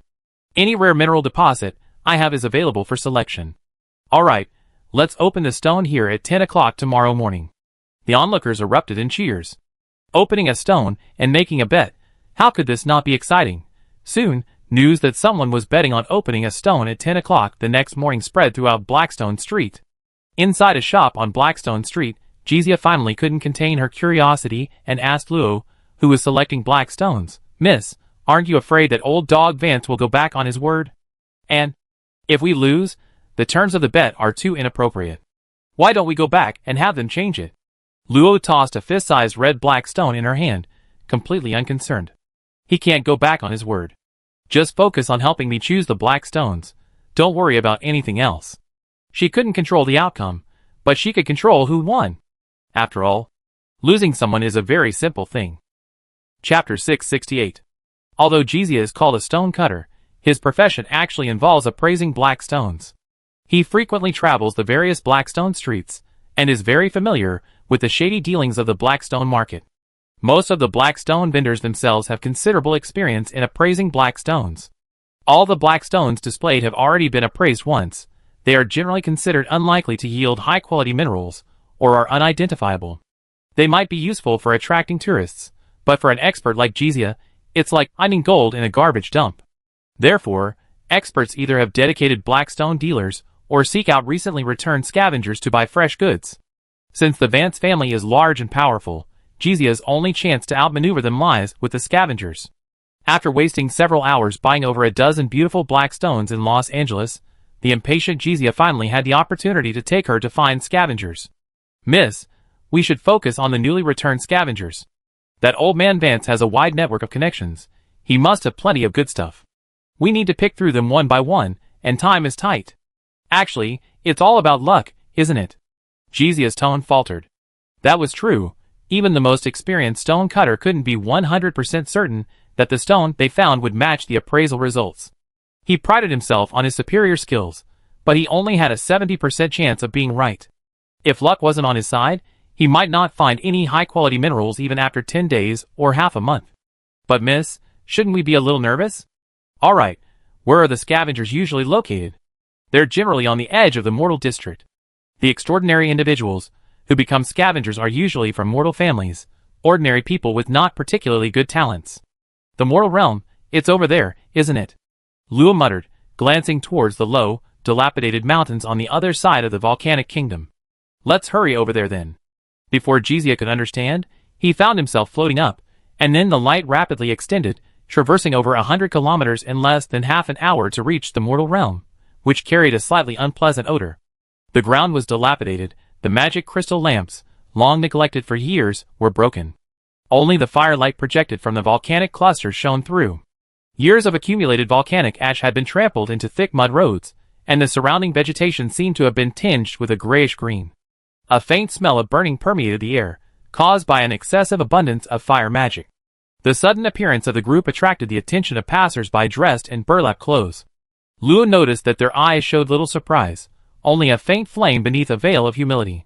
Any rare mineral deposit I have is available for selection. All right, let's open the stone here at 10 o'clock tomorrow morning." The onlookers erupted in cheers. Opening a stone and making a bet, how could this not be exciting? Soon, news that someone was betting on opening a stone at 10 o'clock the next morning spread throughout Blackstone Street. Inside a shop on Blackstone Street, Jizia finally couldn't contain her curiosity and asked Luo, who was selecting black stones, "Miss, aren't you afraid that old dog Vance will go back on his word? And if we lose, the terms of the bet are too inappropriate. Why don't we go back and have them change it?" Luo tossed a fist-sized red-black stone in her hand, completely unconcerned. "He can't go back on his word. Just focus on helping me choose the black stones. Don't worry about anything else." She couldn't control the outcome, but she could control who won. After all, losing someone is a very simple thing. Chapter 668. Although Jizia is called a stone cutter, his profession actually involves appraising black stones. He frequently travels the various blackstone streets, and is very familiar with the shady dealings of the blackstone market. Most of the blackstone vendors themselves have considerable experience in appraising black stones. All the black stones displayed have already been appraised once. They are generally considered unlikely to yield high-quality minerals, or are unidentifiable. They might be useful for attracting tourists, but for an expert like Jizia, it's like finding gold in a garbage dump. Therefore, experts either have dedicated blackstone dealers, or seek out recently returned scavengers to buy fresh goods. Since the Vance family is large and powerful, Jizia's only chance to outmaneuver them lies with the scavengers. After wasting several hours buying over a dozen beautiful black stones in Los Angeles, the impatient Jizia finally had the opportunity to take her to find scavengers. "Miss, we should focus on the newly returned scavengers. That old man Vance has a wide network of connections. He must have plenty of good stuff. We need to pick through them one by one, and time is tight." "Actually, it's all about luck, isn't it?" Jizia's tone faltered. That was true. Even the most experienced stone cutter couldn't be 100% certain that the stone they found would match the appraisal results. He prided himself on his superior skills, but he only had a 70% chance of being right. If luck wasn't on his side, he might not find any high-quality minerals even after 10 days or half a month. "But miss, shouldn't we be a little nervous?" "Alright, where are the scavengers usually located?" "They're generally on the edge of the mortal district. The extraordinary individuals who become scavengers are usually from mortal families, ordinary people with not particularly good talents." "The mortal realm, it's over there, isn't it?" Luo muttered, glancing towards the low, dilapidated mountains on the other side of the volcanic kingdom. "Let's hurry over there then." Before Jizia could understand, he found himself floating up, and then the light rapidly extended, traversing over 100 kilometers in less than half an hour to reach the mortal realm, which carried a slightly unpleasant odor. The ground was dilapidated, the magic crystal lamps, long neglected for years, were broken. Only the firelight projected from the volcanic clusters shone through. Years of accumulated volcanic ash had been trampled into thick mud roads, and the surrounding vegetation seemed to have been tinged with a grayish green. A faint smell of burning permeated the air, caused by an excessive abundance of fire magic. The sudden appearance of the group attracted the attention of passers-by dressed in burlap clothes. Luo noticed that their eyes showed little surprise, only a faint flame beneath a veil of humility.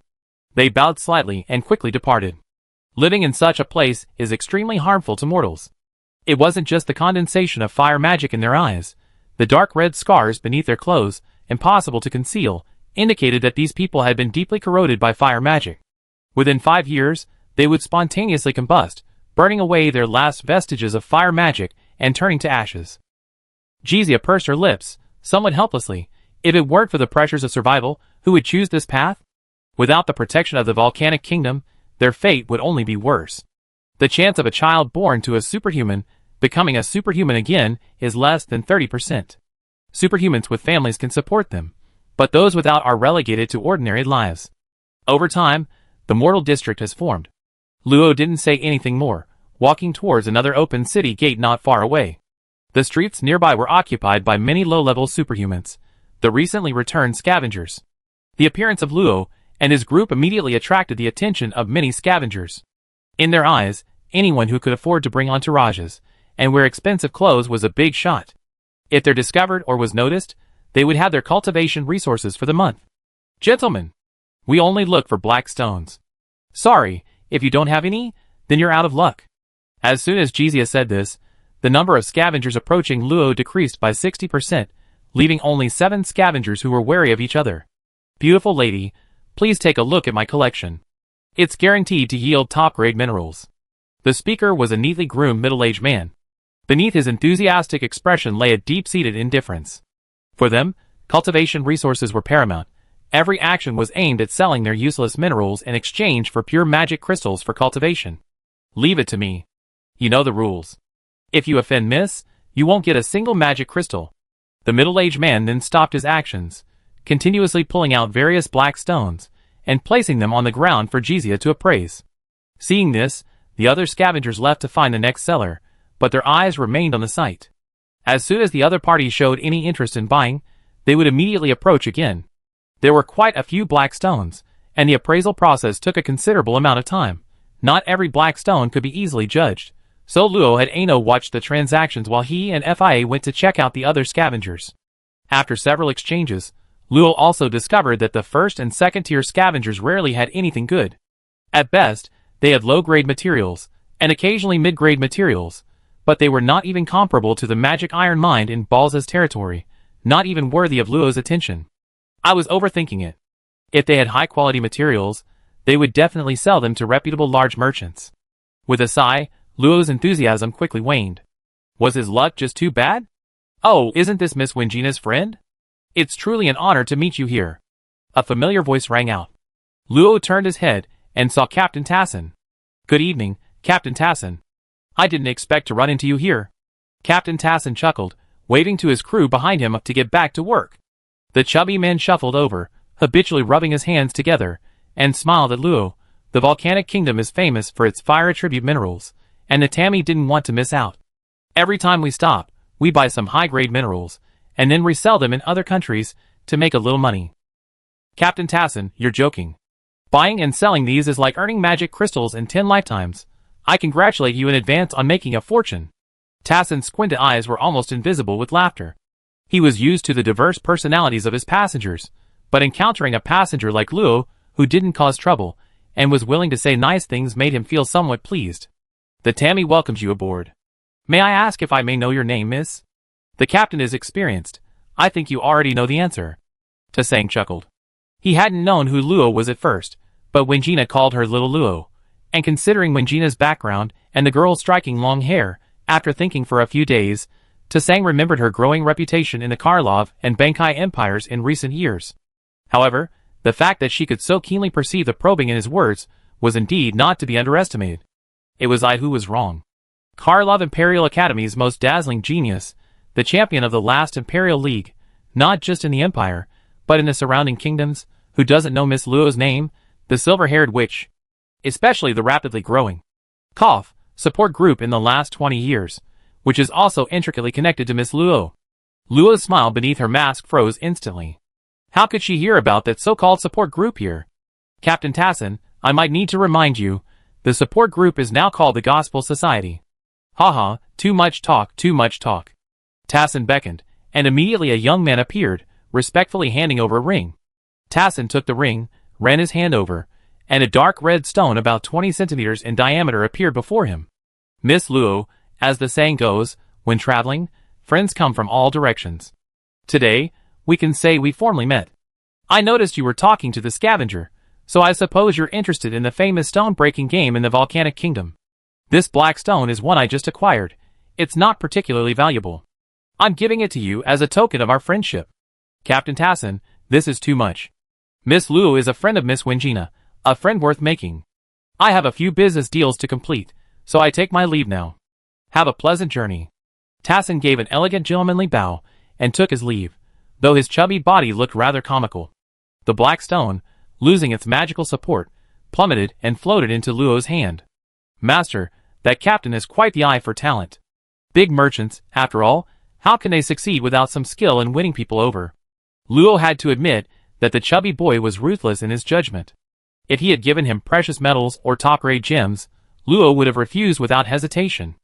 They bowed slightly and quickly departed. Living in such a place is extremely harmful to mortals. It wasn't just the condensation of fire magic in their eyes. The dark red scars beneath their clothes, impossible to conceal, indicated that these people had been deeply corroded by fire magic. Within 5 years, they would spontaneously combust, burning away their last vestiges of fire magic and turning to ashes. Jizia pursed her lips, somewhat helplessly. If it weren't for the pressures of survival, who would choose this path? Without the protection of the volcanic kingdom, their fate would only be worse. The chance of a child born to a superhuman becoming a superhuman again is less than 30%. Superhumans with families can support them, but those without are relegated to ordinary lives. Over time, the mortal district has formed. Luo didn't say anything more, walking towards another open city gate not far away. The streets nearby were occupied by many low-level superhumans, the recently returned scavengers. The appearance of Luo and his group immediately attracted the attention of many scavengers. In their eyes, anyone who could afford to bring entourages and wear expensive clothes was a big shot. If they're discovered or was noticed, they would have their cultivation resources for the month. "Gentlemen, we only look for black stones. Sorry, if you don't have any, then you're out of luck." As soon as Jizia said this, the number of scavengers approaching Luo decreased by 60%, leaving only 7 scavengers who were wary of each other. "Beautiful lady, please take a look at my collection. It's guaranteed to yield top-grade minerals." The speaker was a neatly groomed middle-aged man. Beneath his enthusiastic expression lay a deep-seated indifference. For them, cultivation resources were paramount. Every action was aimed at selling their useless minerals in exchange for pure magic crystals for cultivation. "Leave it to me. You know the rules. If you offend miss, you won't get a single magic crystal." The middle-aged man then stopped his actions, continuously pulling out various black stones and placing them on the ground for Jizia to appraise. Seeing this, the other scavengers left to find the next seller, but their eyes remained on the site. As soon as the other party showed any interest in buying, they would immediately approach again. There were quite a few black stones, and the appraisal process took a considerable amount of time. Not every black stone could be easily judged, so Luo had Ano watch the transactions while he and FIA went to check out the other scavengers. After several exchanges, Luo also discovered that the first and second tier scavengers rarely had anything good. At best, they had low-grade materials, and occasionally mid-grade materials, but they were not even comparable to the magic iron mined in Balza's territory, not even worthy of Luo's attention. I was overthinking it. If they had high-quality materials, they would definitely sell them to reputable large merchants. With a sigh, Luo's enthusiasm quickly waned. Was his luck just too bad? "Oh, isn't this Miss Wingina's friend?" It's truly an honor to meet you here. A familiar voice rang out. Luo turned his head and saw Captain Tassin. Good evening, Captain Tassin. I didn't expect to run into you here. Captain Tassin chuckled, waving to his crew behind him to get back to work. The chubby man shuffled over, habitually rubbing his hands together, and smiled at Luo. The volcanic kingdom is famous for its fire attribute minerals, and the Tammy didn't want to miss out. Every time we stop, we buy some high-grade minerals, and then resell them in other countries to make a little money. Captain Tassin, you're joking. Buying and selling these is like earning magic crystals in 10 lifetimes. I congratulate you in advance on making a fortune. Tassin's squinted eyes were almost invisible with laughter. He was used to the diverse personalities of his passengers, but encountering a passenger like Luo, who didn't cause trouble, and was willing to say nice things made him feel somewhat pleased. The Tammy welcomes you aboard. May I ask if I may know your name, miss? The captain is experienced. I think you already know the answer. Tasang chuckled. He hadn't known who Luo was at first, but when Gina called her little Luo, and considering Gina's background and the girl's striking long hair, after thinking for a few days, Tasang remembered her growing reputation in the Karlov and Bankai empires in recent years. However, the fact that she could so keenly perceive the probing in his words was indeed not to be underestimated. It was I who was wrong. Karlov Imperial Academy's most dazzling genius, the champion of the last Imperial League, not just in the Empire, but in the surrounding kingdoms, who doesn't know Miss Luo's name, the silver-haired witch? Especially the rapidly growing support group in the last 20 years, which is also intricately connected to Miss Luo. Luo's smile beneath her mask froze instantly. How could she hear about that so-called support group here? Captain Tassin, I might need to remind you, the support group is now called the Gospel Society. Haha, too much talk, too much talk. Tassin beckoned, and immediately a young man appeared, respectfully handing over a ring. Tassin took the ring, ran his hand over, and a dark red stone about 20 centimeters in diameter appeared before him. Miss Luo, as the saying goes, when traveling, friends come from all directions. Today, we can say we formally met. I noticed you were talking to the scavenger, so I suppose you're interested in the famous stone-breaking game in the Volcanic Kingdom. This black stone is one I just acquired. It's not particularly valuable. I'm giving it to you as a token of our friendship. Captain Tassin, this is too much. Miss Luo is a friend of Miss Wingina, a friend worth making. I have a few business deals to complete, so I take my leave now. Have a pleasant journey. Tassin gave an elegant gentlemanly bow, and took his leave, though his chubby body looked rather comical. The black stone, losing its magical support, plummeted and floated into Luo's hand. Master, that captain has quite the eye for talent. Big merchants, after all, how can they succeed without some skill in winning people over? Luo had to admit that the chubby boy was ruthless in his judgment. If he had given him precious metals or top-grade gems, Luo would have refused without hesitation.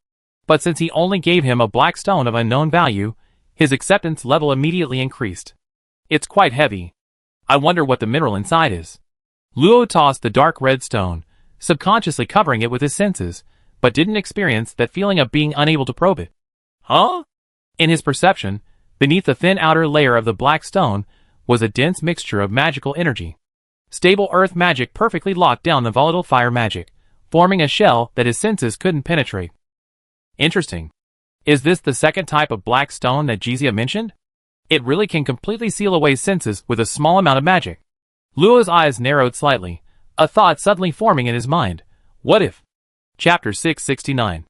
But since he only gave him a black stone of unknown value, his acceptance level immediately increased. It's quite heavy. I wonder what the mineral inside is. Luo tossed the dark red stone, subconsciously covering it with his senses, but didn't experience that feeling of being unable to probe it. Huh? In his perception, beneath the thin outer layer of the black stone was a dense mixture of magical energy. Stable earth magic perfectly locked down the volatile fire magic, forming a shell that his senses couldn't penetrate. Interesting. Is this the second type of black stone that Jizia mentioned? It really can completely seal away senses with a small amount of magic. Luo's eyes narrowed slightly, a thought suddenly forming in his mind. What if? Chapter 669.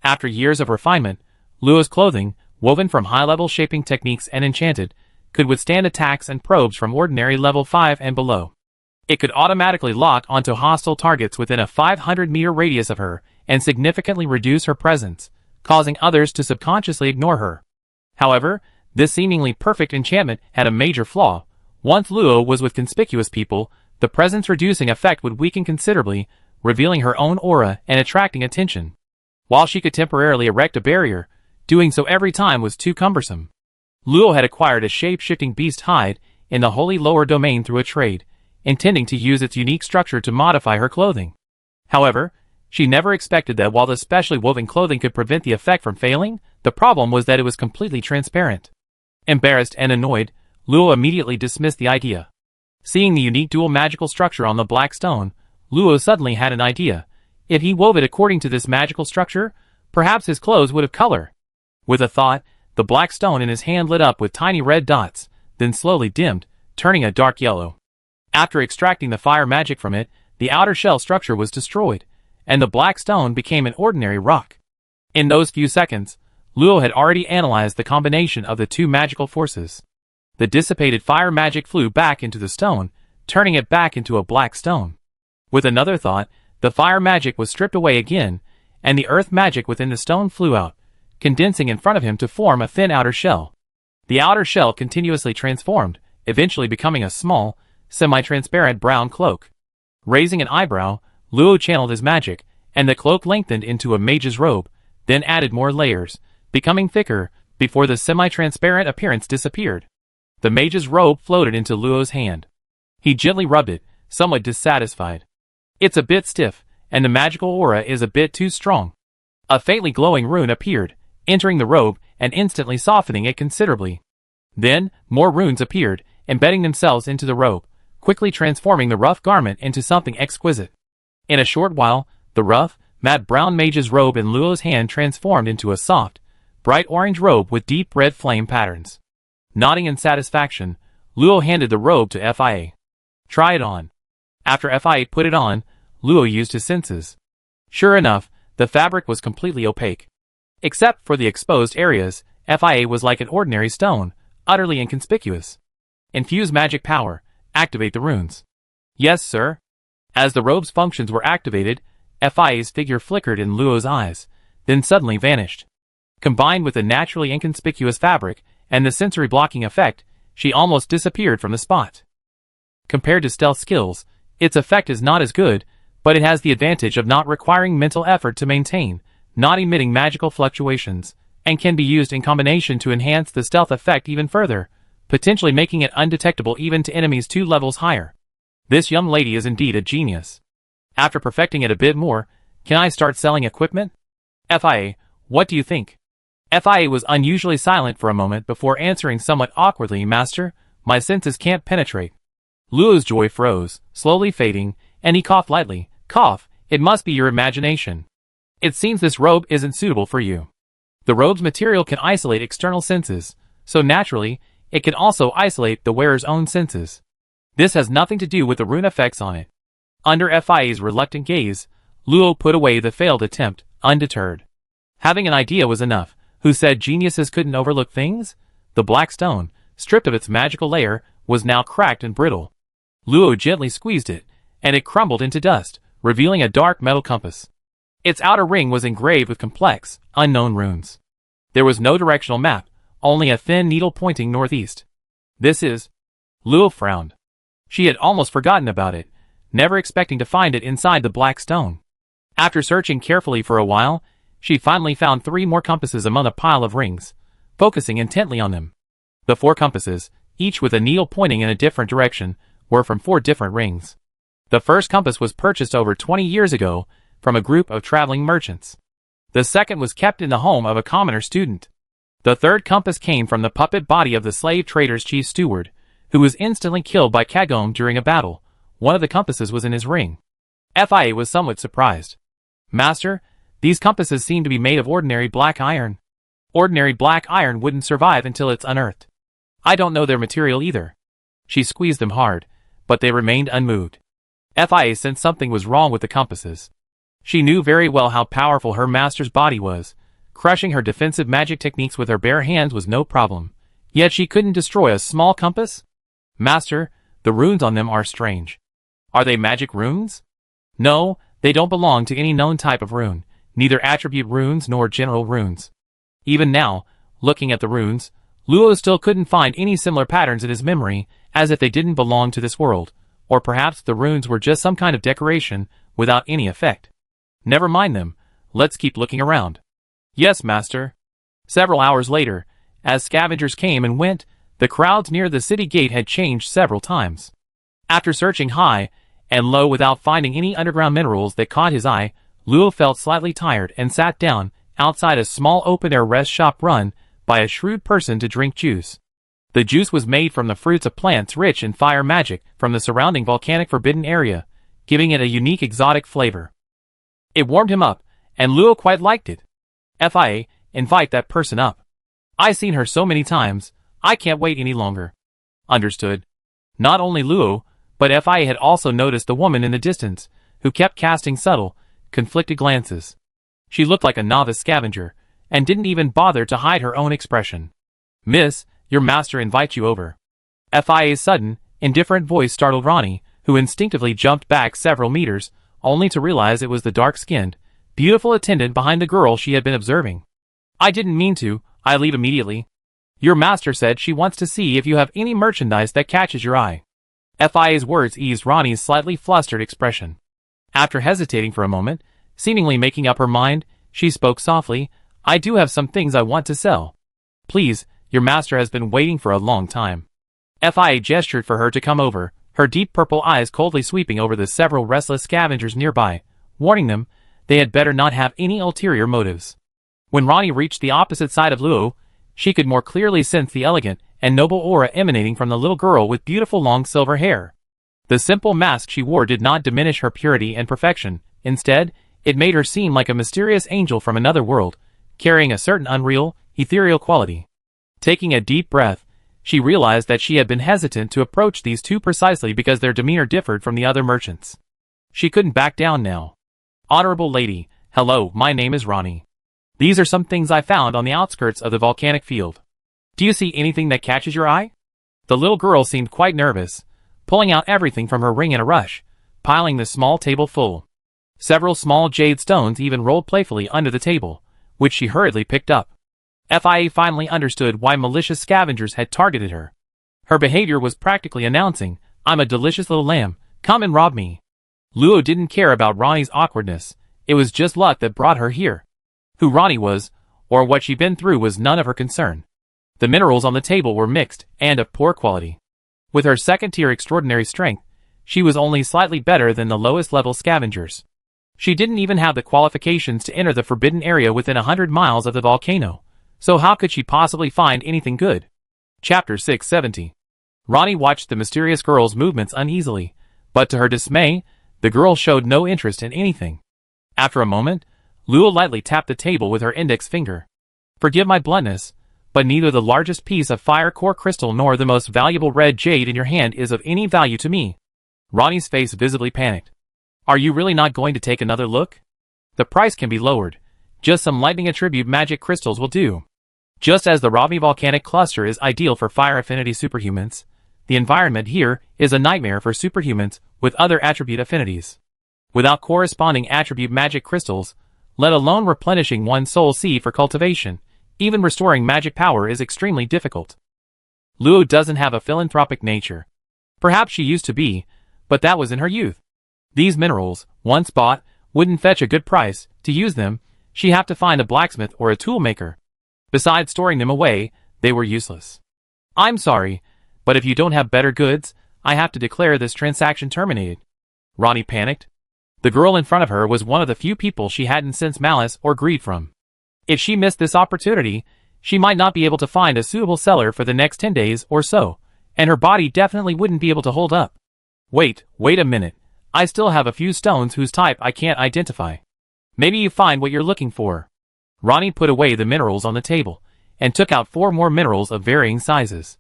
After years of refinement, Luo's clothing, woven from high-level shaping techniques and enchanted, could withstand attacks and probes from ordinary level 5 and below. It could automatically lock onto hostile targets within a 500-meter radius of her and significantly reduce her presence, causing others to subconsciously ignore her. However, this seemingly perfect enchantment had a major flaw. Once Luo was with conspicuous people, the presence-reducing effect would weaken considerably, revealing her own aura and attracting attention. While she could temporarily erect a barrier, doing so every time was too cumbersome. Luo had acquired a shape-shifting beast hide in the holy lower domain through a trade, intending to use its unique structure to modify her clothing. However, she never expected that while the specially woven clothing could prevent the effect from failing, the problem was that it was completely transparent. Embarrassed and annoyed, Luo immediately dismissed the idea. Seeing the unique dual magical structure on the black stone, Luo suddenly had an idea. If he wove it according to this magical structure, perhaps his clothes would have color. With a thought, the black stone in his hand lit up with tiny red dots, then slowly dimmed, turning a dark yellow. After extracting the fire magic from it, the outer shell structure was destroyed, and the black stone became an ordinary rock. In those few seconds, Luo had already analyzed the combination of the two magical forces. The dissipated fire magic flew back into the stone, turning it back into a black stone. With another thought, the fire magic was stripped away again, and the earth magic within the stone flew out, condensing in front of him to form a thin outer shell. The outer shell continuously transformed, eventually becoming a small, semi-transparent brown cloak. Raising an eyebrow, Luo channeled his magic, and the cloak lengthened into a mage's robe, then added more layers, becoming thicker, before the semi-transparent appearance disappeared. The mage's robe floated into Luo's hand. He gently rubbed it, somewhat dissatisfied. It's a bit stiff, and the magical aura is a bit too strong. A faintly glowing rune appeared, entering the robe and instantly softening it considerably. Then, more runes appeared, embedding themselves into the robe, quickly transforming the rough garment into something exquisite. In a short while, the rough, matte brown mage's robe in Luo's hand transformed into a soft, bright orange robe with deep red flame patterns. Nodding in satisfaction, Luo handed the robe to Fia. Try it on. After Fia put it on, Luo used his senses. Sure enough, the fabric was completely opaque. Except for the exposed areas, Fia was like an ordinary stone, utterly inconspicuous. Infuse magic power. Activate the runes. Yes, sir. As the robe's functions were activated, Fia's figure flickered in Luo's eyes, then suddenly vanished. Combined with the naturally inconspicuous fabric and the sensory blocking effect, she almost disappeared from the spot. Compared to stealth skills, its effect is not as good, but it has the advantage of not requiring mental effort to maintain, not emitting magical fluctuations, and can be used in combination to enhance the stealth effect even further, potentially making it undetectable even to enemies 2 levels higher. This young lady is indeed a genius. After perfecting it a bit more, can I start selling equipment? Fia, what do you think? Fia was unusually silent for a moment before answering somewhat awkwardly, Master, my senses can't penetrate. Luo's joy froze, slowly fading, and he coughed lightly. Cough, it must be your imagination. It seems this robe isn't suitable for you. The robe's material can isolate external senses, so naturally, it can also isolate the wearer's own senses. This has nothing to do with the rune effects on it. Under Fia's reluctant gaze, Luo put away the failed attempt, undeterred. Having an idea was enough. Who said geniuses couldn't overlook things? The black stone, stripped of its magical layer, was now cracked and brittle. Luo gently squeezed it, and it crumbled into dust, revealing a dark metal compass. Its outer ring was engraved with complex, unknown runes. There was no directional map, only a thin needle pointing northeast. This is... Luo frowned. She had almost forgotten about it, never expecting to find it inside the black stone. After searching carefully for a while, she finally found 3 more compasses among a pile of rings, focusing intently on them. The 4 compasses, each with a needle pointing in a different direction, were from 4 different rings. The first compass was purchased over 20 years ago from a group of traveling merchants. The second was kept in the home of a commoner student. The third compass came from the puppet body of the slave trader's chief steward, who was instantly killed by Kagome during a battle. One of the compasses was in his ring. Fia was somewhat surprised. Master, these compasses seem to be made of ordinary black iron. Ordinary black iron wouldn't survive until it's unearthed. I don't know their material either. She squeezed them hard, but they remained unmoved. Fia sensed something was wrong with the compasses. She knew very well how powerful her master's body was. Crushing her defensive magic techniques with her bare hands was no problem. Yet she couldn't destroy a small compass? Master, the runes on them are strange. Are they magic runes? No, they don't belong to any known type of rune. Neither attribute runes nor general runes. Even now, looking at the runes, Luo still couldn't find any similar patterns in his memory, as if they didn't belong to this world, or perhaps the runes were just some kind of decoration, without any effect. Never mind them, let's keep looking around. Yes, master. Several hours later, as scavengers came and went, the crowds near the city gate had changed several times. After searching high and low without finding any underground minerals that caught his eye, Luo felt slightly tired and sat down outside a small open-air rest shop run by a shrewd person to drink juice. The juice was made from the fruits of plants rich in fire magic from the surrounding volcanic forbidden area, giving it a unique exotic flavor. It warmed him up, and Luo quite liked it. Fia, invite that person up. I've seen her so many times, I can't wait any longer. Understood. Not only Luo, but Fi had also noticed the woman in the distance, who kept casting subtle, conflicted glances. She looked like a novice scavenger, and didn't even bother to hide her own expression. "Miss, your master invites you over." Fia's sudden, indifferent voice startled Ronnie, who instinctively jumped back several meters, only to realize it was the dark-skinned, beautiful attendant behind the girl she had been observing. "I didn't mean to, I leave immediately. Your master said she wants to see if you have any merchandise that catches your eye." Fia's words eased Ronnie's slightly flustered expression. After hesitating for a moment, seemingly making up her mind, she spoke softly, "I do have some things I want to sell. Please, your master has been waiting for a long time." Fia gestured for her to come over, her deep purple eyes coldly sweeping over the several restless scavengers nearby, warning them they had better not have any ulterior motives. When Ronnie reached the opposite side of Luo, she could more clearly sense the elegant and noble aura emanating from the little girl with beautiful long silver hair. The simple mask she wore did not diminish her purity and perfection. Instead, it made her seem like a mysterious angel from another world, carrying a certain unreal, ethereal quality. Taking a deep breath, she realized that she had been hesitant to approach these two precisely because their demeanor differed from the other merchants. She couldn't back down now. "Honorable lady, hello, my name is Ronnie. These are some things I found on the outskirts of the volcanic field. Do you see anything that catches your eye?" The little girl seemed quite nervous, pulling out everything from her ring in a rush, piling the small table full. Several small jade stones even rolled playfully under the table, which she hurriedly picked up. Fia finally understood why malicious scavengers had targeted her. Her behavior was practically announcing, "I'm a delicious little lamb, come and rob me." Luo didn't care about Ronnie's awkwardness, it was just luck that brought her here. Who Ronnie was, or what she'd been through was none of her concern. The minerals on the table were mixed, and of poor quality. With her second-tier extraordinary strength, she was only slightly better than the lowest-level scavengers. She didn't even have the qualifications to enter the forbidden area within 100 miles of the volcano, so how could she possibly find anything good? Chapter 670. Ronnie watched the mysterious girl's movements uneasily, but to her dismay, the girl showed no interest in anything. After a moment, Luo lightly tapped the table with her index finger. "Forgive my bluntness, but neither the largest piece of fire core crystal nor the most valuable red jade in your hand is of any value to me." Ronnie's face visibly panicked. "Are you really not going to take another look? The price can be lowered. Just some lightning attribute magic crystals will do." Just as the Ravi volcanic cluster is ideal for fire affinity superhumans, the environment here is a nightmare for superhumans with other attribute affinities. Without corresponding attribute magic crystals, let alone replenishing one's soul seed for cultivation, even restoring magic power is extremely difficult. Luo doesn't have a philanthropic nature. Perhaps she used to be, but that was in her youth. These minerals, once bought, wouldn't fetch a good price. To use them, she'd have to find a blacksmith or a tool maker. Besides storing them away, they were useless. "I'm sorry, but if you don't have better goods, I have to declare this transaction terminated." Ronnie panicked. The girl in front of her was one of the few people she hadn't sensed malice or greed from. If she missed this opportunity, she might not be able to find a suitable seller for the next 10 days or so, and her body definitely wouldn't be able to hold up. Wait a minute. I still have a few stones whose type I can't identify. Maybe you find what you're looking for." Ronnie put away the minerals on the table, and took out 4 more minerals of varying sizes.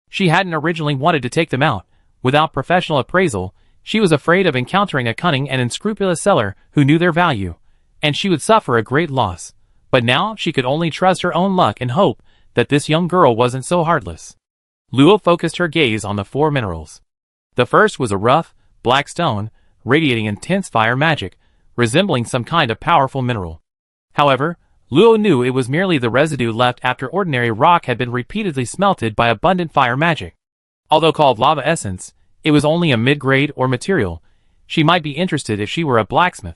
She hadn't originally wanted to take them out. Without professional appraisal, she was afraid of encountering a cunning and unscrupulous seller who knew their value, and she would suffer a great loss. But now she could only trust her own luck and hope that this young girl wasn't so heartless. Luo focused her gaze on the 4 minerals. The first was a rough, black stone, radiating intense fire magic, resembling some kind of powerful mineral. However, Luo knew it was merely the residue left after ordinary rock had been repeatedly smelted by abundant fire magic. Although called lava essence, it was only a mid-grade or material. She might be interested if she were a blacksmith.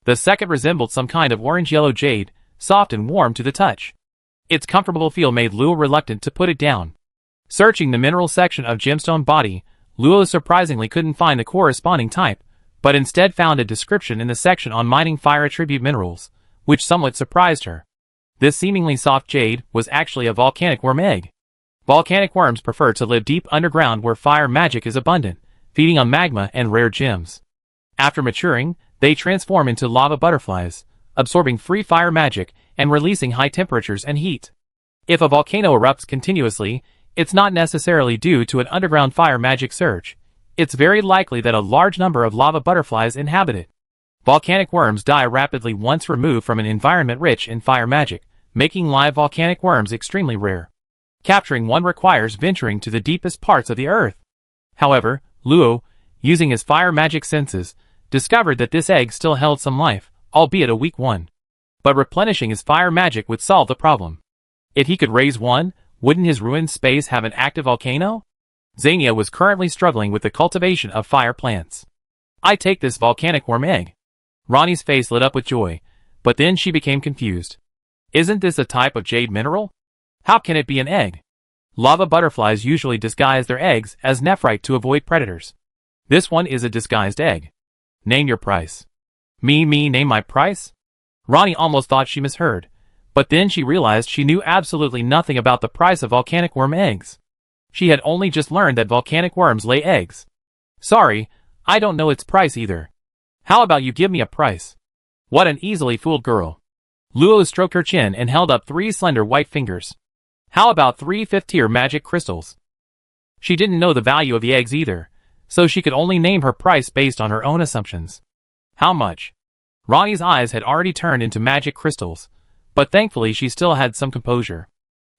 The second resembled some kind of orange-yellow jade, soft and warm to the touch. Its comfortable feel made Luo reluctant to put it down. Searching the mineral section of gemstone body, Luo surprisingly couldn't find the corresponding type, but instead found a description in the section on mining fire attribute minerals, which somewhat surprised her. This seemingly soft jade was actually a volcanic worm egg. Volcanic worms prefer to live deep underground where fire magic is abundant, feeding on magma and rare gems. After maturing, they transform into lava butterflies, absorbing free fire magic and releasing high temperatures and heat. If a volcano erupts continuously, It's not necessarily due to an underground fire magic surge. It's very likely that a large number of lava butterflies inhabit it. Volcanic worms die rapidly once removed from an environment rich in fire magic, making live volcanic worms extremely rare. Capturing one requires venturing to the deepest parts of the earth. However, Luo, using his fire magic senses, discovered that this egg still held some life, albeit a weak one. But replenishing his fire magic would solve the problem. If he could raise one, wouldn't his ruined space have an active volcano? Xenia was currently struggling with the cultivation of fire plants. I take this volcanic worm egg. Ronnie's face lit up with joy, but then she became confused. Isn't this a type of jade mineral? How can it be an egg? Lava butterflies usually disguise their eggs as nephrite to avoid predators. This one is a disguised egg. Name your price. Me name my price? Ronnie almost thought she misheard, but then she realized she knew absolutely nothing about the price of volcanic worm eggs. She had only just learned that volcanic worms lay eggs. Sorry, I don't know its price either. How about you give me a price? What an easily fooled girl. Luo stroked her chin and held up 3 slender white fingers. How about 3 fifth-tier magic crystals? She didn't know the value of the eggs either, so she could only name her price based on her own assumptions. How much? Ronnie's eyes had already turned into magic crystals, but thankfully she still had some composure.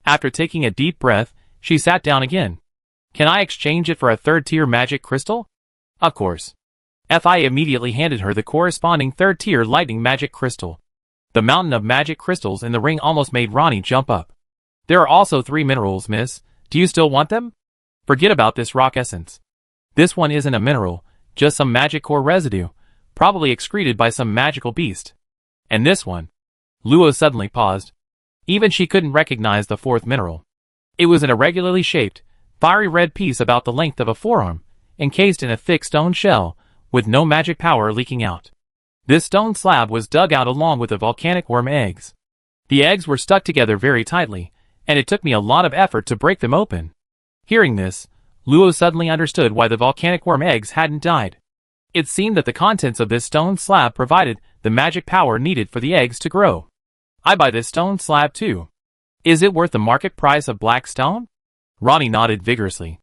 After taking a deep breath, she sat down again. Can I exchange it for a 3rd-tier magic crystal? Of course. Fi immediately handed her the corresponding 3rd-tier lightning magic crystal. The mountain of magic crystals in the ring almost made Ronnie jump up. There are also 3 minerals, miss. Do you still want them? Forget about this rock essence. This one isn't a mineral, just some magic core residue, probably excreted by some magical beast. And this one? Luo suddenly paused. Even she couldn't recognize the 4th mineral. It was an irregularly shaped, fiery red piece about the length of a forearm, encased in a thick stone shell, with no magic power leaking out. This stone slab was dug out along with the volcanic worm eggs. The eggs were stuck together very tightly, and it took me a lot of effort to break them open. Hearing this, Luo suddenly understood why the volcanic worm eggs hadn't died. It seemed that the contents of this stone slab provided the magic power needed for the eggs to grow. I buy this stone slab too. Is it worth the market price of black stone? Ronnie nodded vigorously.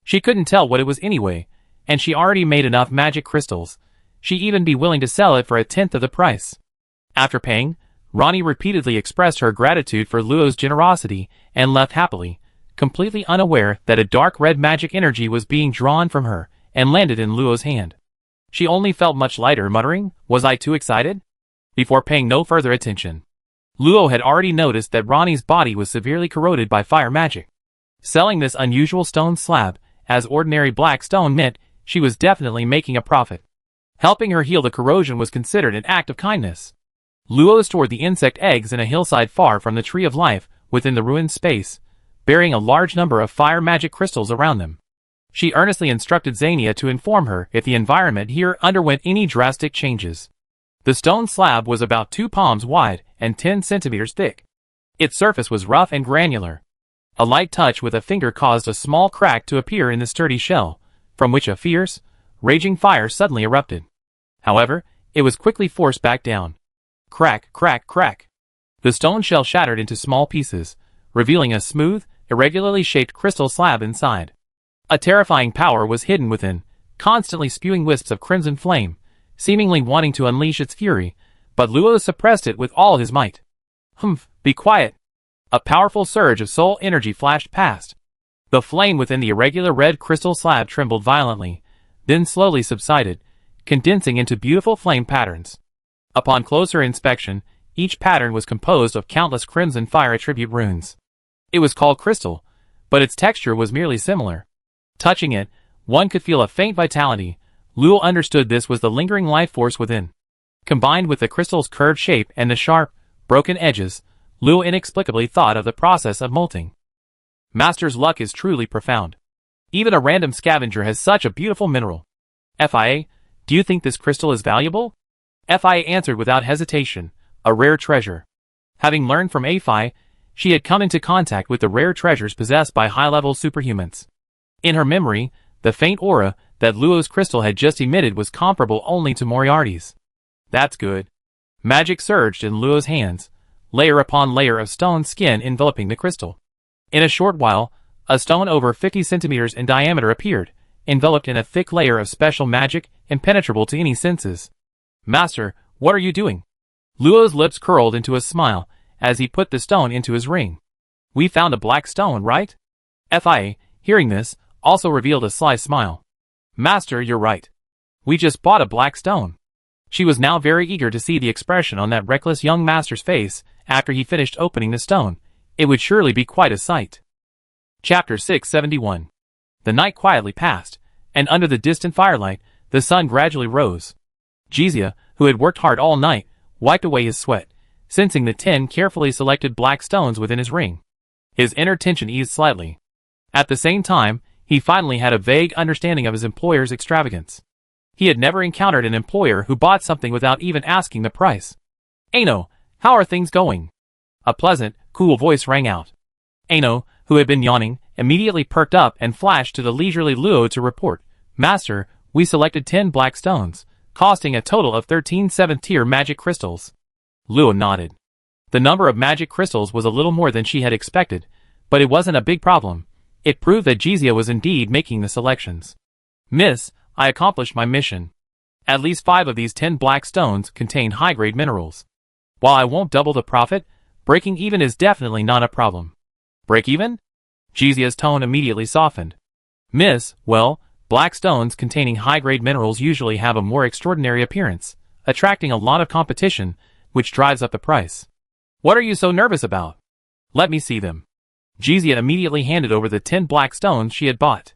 She couldn't tell what it was anyway, and she already made enough magic crystals. She'd even be willing to sell it for 1/10 of the price. After paying, Ronnie repeatedly expressed her gratitude for Luo's generosity and left happily, completely unaware that a dark red magic energy was being drawn from her and landed in Luo's hand. She only felt much lighter, muttering, "Was I too excited?" Before paying no further attention. Luo had already noticed that Ronnie's body was severely corroded by fire magic. Selling this unusual stone slab as ordinary black stone meant she was definitely making a profit. Helping her heal the corrosion was considered an act of kindness. Luo stored the insect eggs in a hillside far from the Tree of Life within the ruined space, burying a large number of fire magic crystals around them. She earnestly instructed Xenia to inform her if the environment here underwent any drastic changes. The stone slab was about 2 palms wide and 10 centimeters thick. Its surface was rough and granular. A light touch with a finger caused a small crack to appear in the sturdy shell, from which a fierce, raging fire suddenly erupted. However, it was quickly forced back down. Crack, crack, crack. The stone shell shattered into small pieces, revealing a smooth, irregularly shaped crystal slab inside. A terrifying power was hidden within, constantly spewing wisps of crimson flame, seemingly wanting to unleash its fury, but Luo suppressed it with all his might. Humph, be quiet. A powerful surge of soul energy flashed past. The flame within the irregular red crystal slab trembled violently, then slowly subsided, condensing into beautiful flame patterns. Upon closer inspection, each pattern was composed of countless crimson fire attribute runes. It was called crystal, but its texture was merely similar. Touching it, one could feel a faint vitality. Luo understood this was the lingering life force within. Combined with the crystal's curved shape and the sharp, broken edges, Luo inexplicably thought of the process of molting. Master's luck is truly profound. Even a random scavenger has such a beautiful mineral. Fia, do you think this crystal is valuable? Fia answered without hesitation, a rare treasure. Having learned from Fi, she had come into contact with the rare treasures possessed by high-level superhumans. In her memory, the faint aura that Luo's crystal had just emitted was comparable only to Moriarty's. That's good. Magic surged in Luo's hands, layer upon layer of stone skin enveloping the crystal. In a short while, A stone over 50 centimeters in diameter appeared, enveloped in a thick layer of special magic, impenetrable to any senses. Master, what are you doing? Luo's lips curled into a smile as he put the stone into his ring. We found a black stone, right? Fia, hearing this, also revealed a sly smile. Master, you're right. We just bought a black stone. She was now very eager to see the expression on that reckless young master's face after he finished opening the stone. It would surely be quite a sight. Chapter 671. The night quietly passed, and under the distant firelight, the sun gradually rose. Jizia, who had worked hard all night, wiped away his sweat, sensing the 10 carefully selected black stones within his ring. His inner tension eased slightly. At the same time, he finally had a vague understanding of his employer's extravagance. He had never encountered an employer who bought something without even asking the price. Ano, how are things going? A pleasant, cool voice rang out. Ano, who had been yawning, immediately perked up and flashed to the leisurely Luo to report, Master, we selected 10 black stones, costing a total of 13 7th-tier magic crystals. Luo nodded. The number of magic crystals was a little more than she had expected, but it wasn't a big problem. It proved that Jizia was indeed making the selections. Miss, I accomplished my mission. At least 5 of these 10 black stones contain high-grade minerals. While I won't double the profit, breaking even is definitely not a problem. Break even? Jizia's tone immediately softened. Miss, well, black stones containing high-grade minerals usually have a more extraordinary appearance, attracting a lot of competition, which drives up the price. What are you so nervous about? Let me see them. Jizia immediately handed over the 10 black stones she had bought.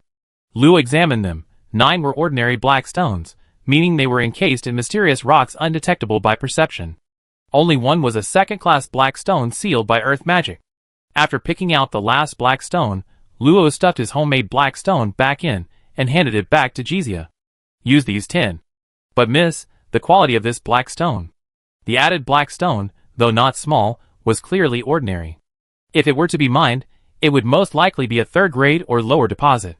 Luo examined them. 9 were ordinary black stones, meaning they were encased in mysterious rocks undetectable by perception. Only one was a second-class black stone sealed by earth magic. After picking out the last black stone, Luo stuffed his homemade black stone back in and handed it back to Jizia. Use these 10. But miss, the quality of this black stone. The added black stone, though not small, was clearly ordinary. If it were to be mined, it would most likely be a 3rd grade or lower deposit.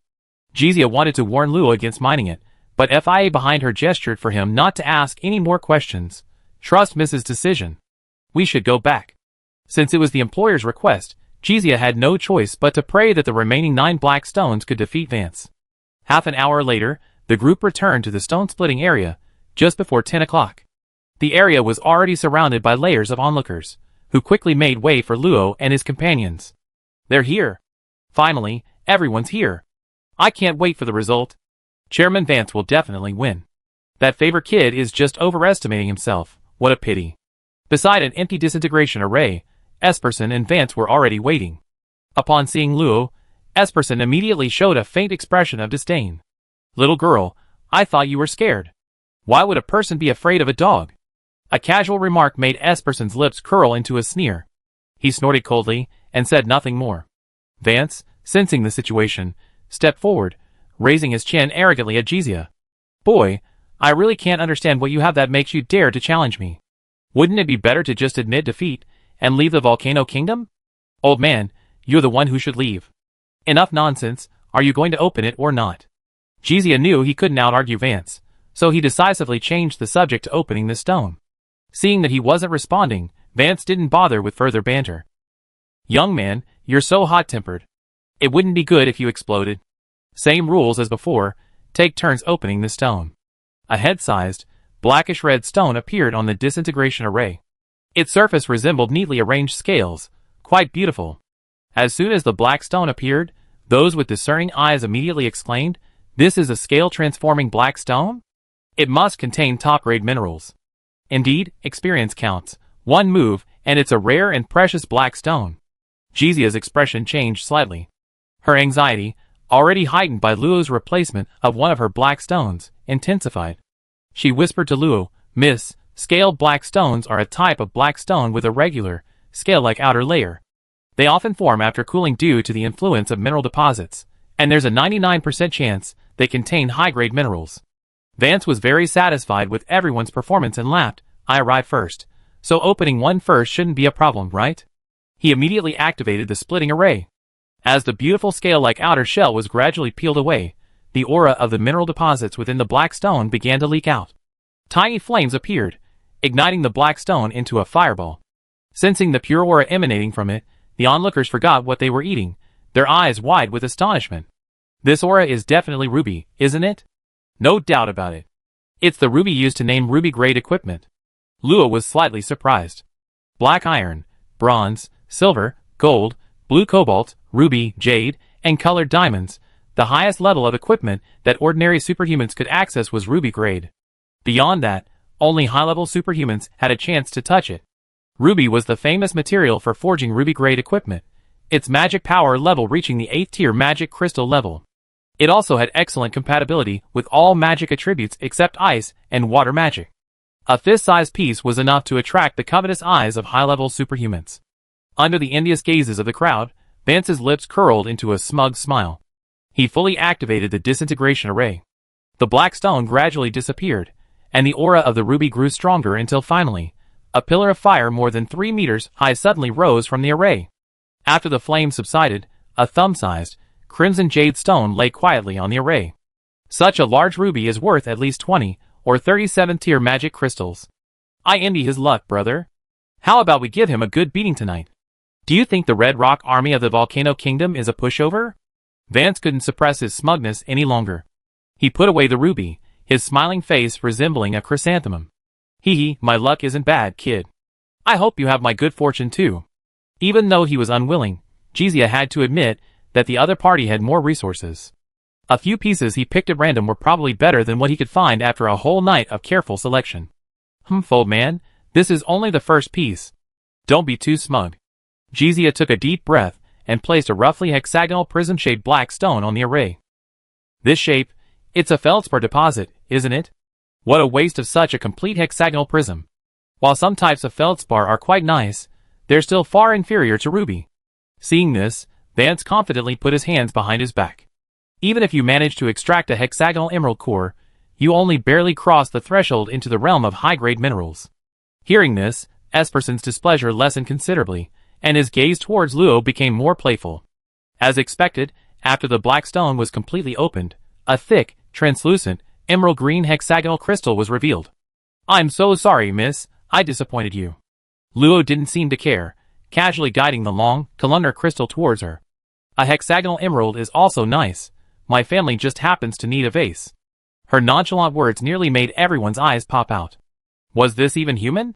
Jizia wanted to warn Luo against mining it, but Fia behind her gestured for him not to ask any more questions. Trust Mrs. decision. We should go back. Since it was the employer's request, Jizia had no choice but to pray that the remaining 9 black stones could defeat Vance. Half an hour later, the group returned to the stone-splitting area, just before 10 o'clock. The area was already surrounded by layers of onlookers, who quickly made way for Luo and his companions. They're here. Finally, everyone's here. I can't wait for the result. Chairman Vance will definitely win. That favor kid is just overestimating himself. What a pity. Beside an empty disintegration array, Esperson and Vance were already waiting. Upon seeing Luo, Esperson immediately showed a faint expression of disdain. Little girl, I thought you were scared. Why would a person be afraid of a dog? A casual remark made Esperson's lips curl into a sneer. He snorted coldly and said nothing more. Vance, sensing the situation, stepped forward, raising his chin arrogantly at Jizia. Boy, I really can't understand what you have that makes you dare to challenge me. Wouldn't it be better to just admit defeat and leave the Volcano Kingdom? Old man, you're the one who should leave. Enough nonsense, are you going to open it or not? Jizia knew he couldn't out-argue Vance, so he decisively changed the subject to opening the stone. Seeing that he wasn't responding, Vance didn't bother with further banter. Young man, you're so hot-tempered. It wouldn't be good if you exploded. Same rules as before, take turns opening the stone. A head-sized, blackish-red stone appeared on the disintegration array. Its surface resembled neatly arranged scales, quite beautiful. As soon as the black stone appeared, those with discerning eyes immediately exclaimed, "This is a scale-transforming black stone? It must contain top-grade minerals." Indeed, experience counts. One move, and it's a rare and precious black stone. Jizia's expression changed slightly. Her anxiety, already heightened by Luo's replacement of one of her black stones, intensified. She whispered to Luo, "Miss, scaled black stones are a type of black stone with a regular, scale-like outer layer. They often form after cooling due to the influence of mineral deposits, and there's a 99% chance they contain high-grade minerals." Vance was very satisfied with everyone's performance and laughed. "I arrived first, so opening one first shouldn't be a problem, right?" He immediately activated the splitting array. As the beautiful scale-like outer shell was gradually peeled away, the aura of the mineral deposits within the black stone began to leak out. Tiny flames appeared, igniting the black stone into a fireball. Sensing the pure aura emanating from it, the onlookers forgot what they were eating, their eyes wide with astonishment. This aura is definitely ruby, isn't it? No doubt about it. It's the ruby used to name ruby-grade equipment. Luo was slightly surprised. Black iron, bronze, silver, gold, blue cobalt, ruby, jade, and colored diamonds. The highest level of equipment that ordinary superhumans could access was ruby grade. Beyond that, only high-level superhumans had a chance to touch it. Ruby was the famous material for forging ruby-grade equipment, its magic power level reaching the 8th tier magic crystal level. It also had excellent compatibility with all magic attributes except ice and water magic. A fist-sized piece was enough to attract the covetous eyes of high-level superhumans. Under the envious gazes of the crowd, Vance's lips curled into a smug smile. He fully activated the disintegration array. The black stone gradually disappeared, and the aura of the ruby grew stronger until finally, a pillar of fire more than 3 meters high suddenly rose from the array. After the flame subsided, a thumb-sized, crimson jade stone lay quietly on the array. Such a large ruby is worth at least 20 or 37th-tier magic crystals. I envy his luck, brother. How about we give him a good beating tonight? Do you think the Red Rock Army of the Volcano Kingdom is a pushover? Vance couldn't suppress his smugness any longer. He put away the ruby, his smiling face resembling a chrysanthemum. Hee, my luck isn't bad, kid. I hope you have my good fortune too. Even though he was unwilling, Jizia had to admit that the other party had more resources. A few pieces he picked at random were probably better than what he could find after a whole night of careful selection. Fold man, this is only the first piece. Don't be too smug. Jizia took a deep breath and placed a roughly hexagonal prism-shaped black stone on the array. This shape, it's a feldspar deposit, isn't it? What a waste of such a complete hexagonal prism. While some types of feldspar are quite nice, they're still far inferior to ruby. Seeing this, Vance confidently put his hands behind his back. Even if you manage to extract a hexagonal emerald core, you only barely cross the threshold into the realm of high-grade minerals. Hearing this, Esperson's displeasure lessened considerably, and his gaze towards Luo became more playful. As expected, after the black stone was completely opened, a thick, translucent, emerald green hexagonal crystal was revealed. I'm so sorry, miss, I disappointed you. Luo didn't seem to care, casually guiding the long, columnar crystal towards her. A hexagonal emerald is also nice. My family just happens to need a vase. Her nonchalant words nearly made everyone's eyes pop out. Was this even human?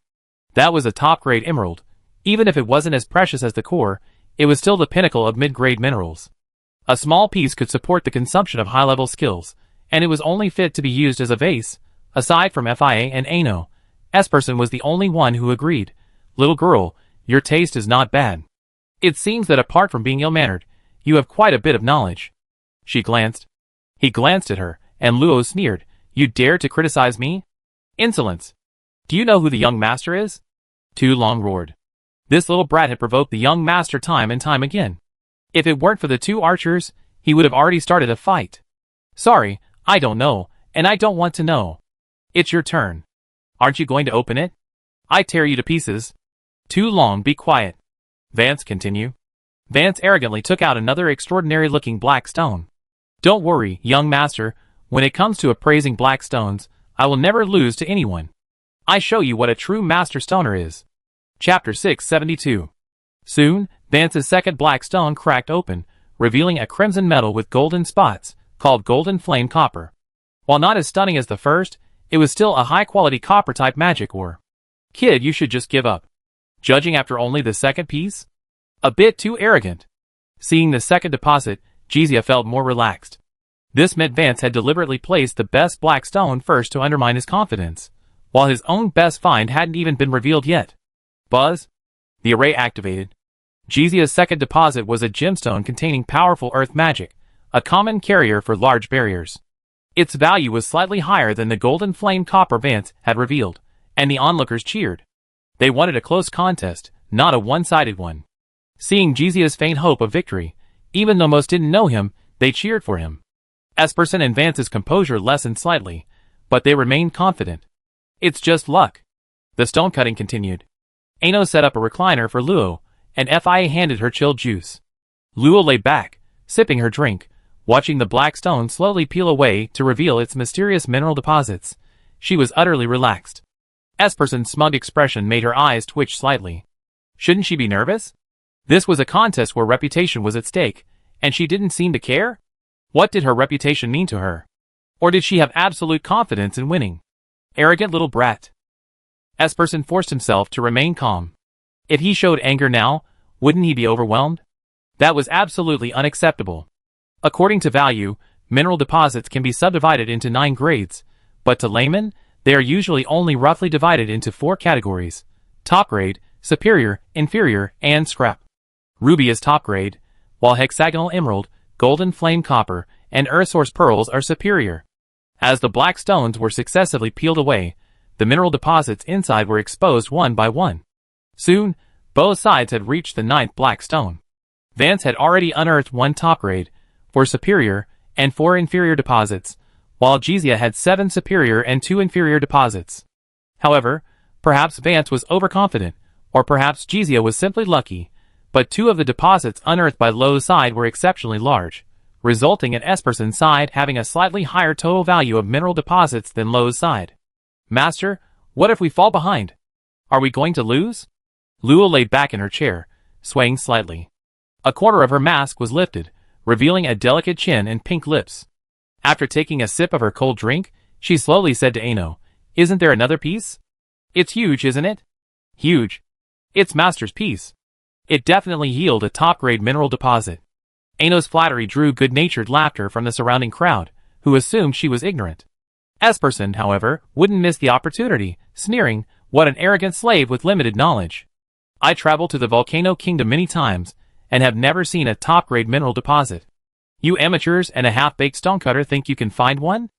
That was a top-grade emerald. Even if it wasn't as precious as the core, it was still the pinnacle of mid-grade minerals. A small piece could support the consumption of high-level skills, and it was only fit to be used as a vase. Aside from FIA and Ano, Esperson was the only one who agreed. Little girl, your taste is not bad. It seems that apart from being ill-mannered, you have quite a bit of knowledge. She glanced. He glanced at her, and Luo sneered. You dare to criticize me? Insolence. Do you know who the young master is? Tu Long roared. This little brat had provoked the young master time and time again. If it weren't for the two archers, he would have already started a fight. Sorry, I don't know, and I don't want to know. It's your turn. Aren't you going to open it? I tear you to pieces. Tu Long, be quiet. Vance, continue. Vance arrogantly took out another extraordinary-looking black stone. Don't worry, young master, when it comes to appraising black stones, I will never lose to anyone. I show you what a true master stoner is. Chapter 672. Soon, Vance's second black stone cracked open, revealing a crimson metal with golden spots, called golden flame copper. While not as stunning as the first, it was still a high-quality copper-type magic ore. Kid, you should just give up. Judging after only the second piece? A bit too arrogant. Seeing the second deposit, Jizia felt more relaxed. This meant Vance had deliberately placed the best black stone first to undermine his confidence, while his own best find hadn't even been revealed yet. Buzz. The array activated. Jizia's second deposit was a gemstone containing powerful earth magic, a common carrier for large barriers. Its value was slightly higher than the golden flame copper Vance had revealed, and the onlookers cheered. They wanted a close contest, not a one-sided one. Seeing Jizia's faint hope of victory, even though most didn't know him, they cheered for him. Esperson and Vance's composure lessened slightly, but they remained confident. It's just luck. The stone cutting continued. Ano set up a recliner for Luo, and FIA handed her chilled juice. Luo lay back, sipping her drink, watching the black stone slowly peel away to reveal its mysterious mineral deposits. She was utterly relaxed. Esperson's smug expression made her eyes twitch slightly. Shouldn't she be nervous? This was a contest where reputation was at stake, And she didn't seem to care? What did her reputation mean to her? Or did she have absolute confidence in winning? Arrogant little brat. Esperson forced himself to remain calm. If he showed anger now, wouldn't he be overwhelmed? That was absolutely unacceptable. According to value, mineral deposits can be subdivided into 9 grades, but to laymen, they are usually only roughly divided into 4 categories: top grade, superior, inferior, and scrap. Ruby is top grade, while hexagonal emerald, golden flame copper, and earth source pearls are superior. As the black stones were successively peeled away, the mineral deposits inside were exposed one by one. Soon, both sides had reached the 9th black stone. Vance had already unearthed 1 top grade, 4 superior, and 4 inferior deposits, while Jizia had 7 superior and 2 inferior deposits. However, perhaps Vance was overconfident, or perhaps Jizia was simply lucky, but 2 of the deposits unearthed by Lowe's side were exceptionally large, resulting in Esperson's side having a slightly higher total value of mineral deposits than Lowe's side. Master, what if we fall behind? Are we going to lose? Lua lay back in her chair, swaying slightly. A corner of her mask was lifted, revealing a delicate chin and pink lips. After taking a sip of her cold drink, she slowly said to Ano, "Isn't there another piece? It's huge, isn't it?" "Huge. It's Master's piece. It definitely yield a top-grade mineral deposit." Ano's flattery drew good-natured laughter from the surrounding crowd, who assumed she was ignorant. Esperson, however, wouldn't miss the opportunity, sneering, "What an arrogant slave with limited knowledge. I traveled to the Volcano Kingdom many times, and have never seen a top-grade mineral deposit. You amateurs and a half-baked stonecutter think you can find one?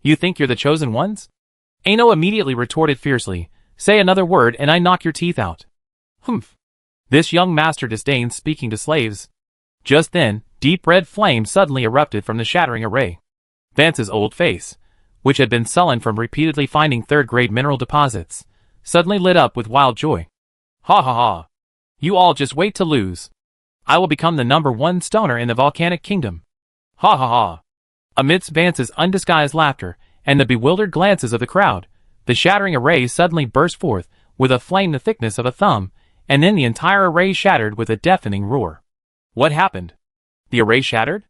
You think you're the chosen ones?" Ano immediately retorted fiercely, "Say another word and I knock your teeth out." "Humph." This young master disdains speaking to slaves. Just then, deep red flame suddenly erupted from the shattering array. Vance's old face, which had been sullen from repeatedly finding 3rd-grade mineral deposits, suddenly lit up with wild joy. "Ha ha ha. You all just wait to lose. I will become the #1 stoner in the Volcanic Kingdom. Ha ha ha." Amidst Vance's undisguised laughter and the bewildered glances of the crowd, the shattering array suddenly burst forth with a flame the thickness of a thumb, and then the entire array shattered with a deafening roar. What happened? The array shattered?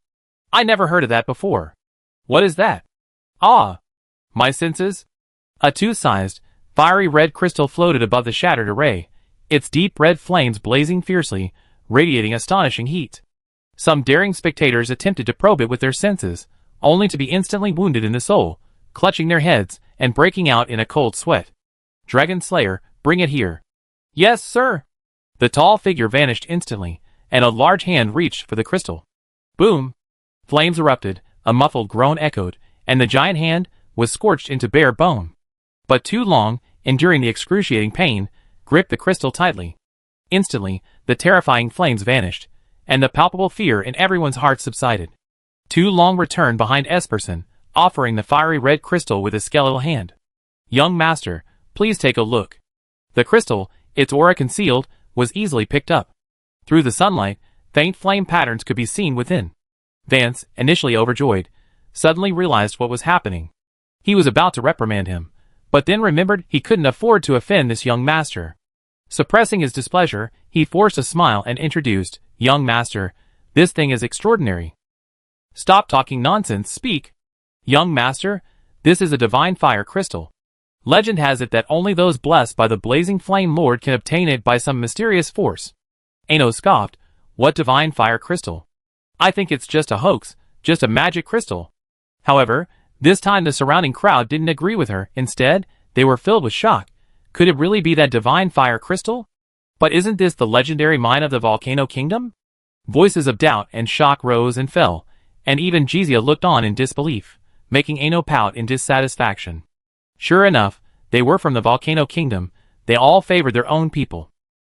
I never heard of that before. What is that? Ah! My senses? A 2-sized, fiery red crystal floated above the shattered array, its deep red flames blazing fiercely, radiating astonishing heat. Some daring spectators attempted to probe it with their senses, only to be instantly wounded in the soul, clutching their heads and breaking out in a cold sweat. "Dragon Slayer, bring it here." "Yes, sir." The tall figure vanished instantly, and a large hand reached for the crystal. Boom! Flames erupted, a muffled groan echoed, and the giant hand was scorched into bare bone. But Tu Long, enduring the excruciating pain, gripped the crystal tightly. Instantly, the terrifying flames vanished, and the palpable fear in everyone's heart subsided. Tu Long returned behind Esperson, offering the fiery red crystal with a skeletal hand. "Young master, please take a look." The crystal, its aura concealed, was easily picked up. Through the sunlight, faint flame patterns could be seen within. Vance, initially overjoyed, suddenly realized what was happening. He was about to reprimand him, but then remembered he couldn't afford to offend this young master. Suppressing his displeasure, he forced a smile and introduced, "Young master, this thing is extraordinary." "Stop talking nonsense, speak." "Young master, this is a divine fire crystal. Legend has it that only those blessed by the blazing flame lord can obtain it by some mysterious force." Ano scoffed, "What divine fire crystal? I think it's just a hoax, just a magic crystal." However, this time the surrounding crowd didn't agree with her. Instead, they were filled with shock. Could it really be that divine fire crystal? But isn't this the legendary mine of the Volcano Kingdom? Voices of doubt and shock rose and fell, and even Jizia looked on in disbelief, making Ano pout in dissatisfaction. Sure enough, they were from the Volcano Kingdom. They all favored their own people.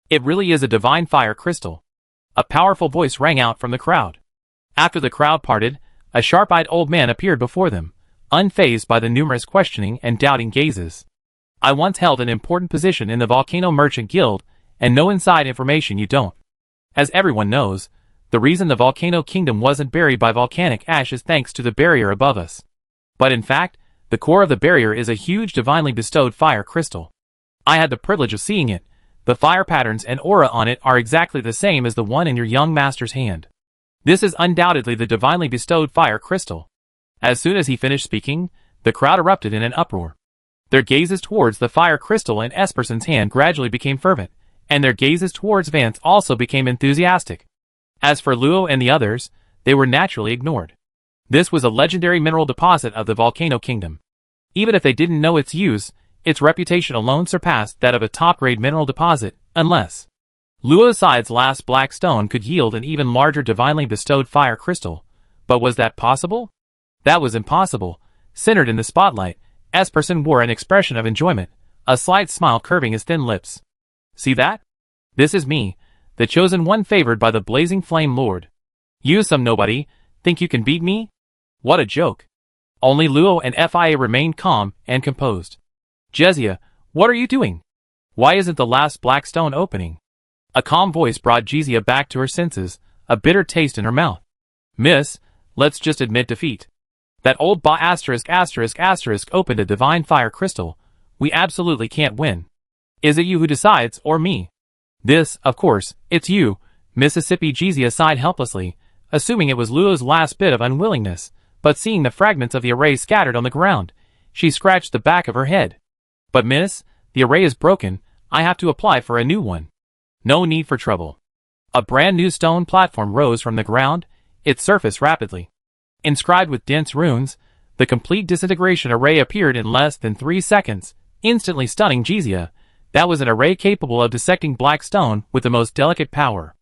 "It really is a divine fire crystal." A powerful voice rang out from the crowd. After the crowd parted, a sharp-eyed old man appeared before them, unfazed by the numerous questioning and doubting gazes. "I once held an important position in the Volcano Merchant Guild, and know inside information you don't. As everyone knows, the reason the Volcano Kingdom wasn't buried by volcanic ash is thanks to the barrier above us. But in fact, the core of the barrier is a huge divinely bestowed fire crystal. I had the privilege of seeing it. The fire patterns and aura on it are exactly the same as the one in your young master's hand." This is undoubtedly the divinely bestowed fire crystal. As soon as he finished speaking, the crowd erupted in an uproar. Their gazes towards the fire crystal in Esperson's hand gradually became fervent, and their gazes towards Vance also became enthusiastic. As for Luo and the others, they were naturally ignored. This was a legendary mineral deposit of the Volcano Kingdom. Even if they didn't know its use, its reputation alone surpassed that of a top-grade mineral deposit, unless Luoside's last black stone could yield an even larger divinely bestowed fire crystal. But was that possible? That was impossible. Centered in the spotlight, Esperson wore an expression of enjoyment, a slight smile curving his thin lips. See that? This is me, the chosen one favored by the blazing flame lord. You some nobody, think you can beat me? What a joke. Only Luo and Fia remained calm and composed. Jezia, what are you doing? Why isn't the last black stone opening? A calm voice brought Jezia back to her senses, a bitter taste in her mouth. Miss, let's just admit defeat. That old opened a divine fire crystal. We absolutely can't win. Is it you who decides, or me? This, of course, it's you, Mississippi. Jezia sighed helplessly, assuming it was Luo's last bit of unwillingness, but seeing the fragments of the array scattered on the ground, she scratched the back of her head. But miss, the array is broken, I have to apply for a new one. No need for trouble. A brand new stone platform rose from the ground, its surface rapidly inscribed with dense runes. The complete disintegration array appeared in less than 3 seconds, instantly stunning Jezia. That was an array capable of dissecting black stone with the most delicate power.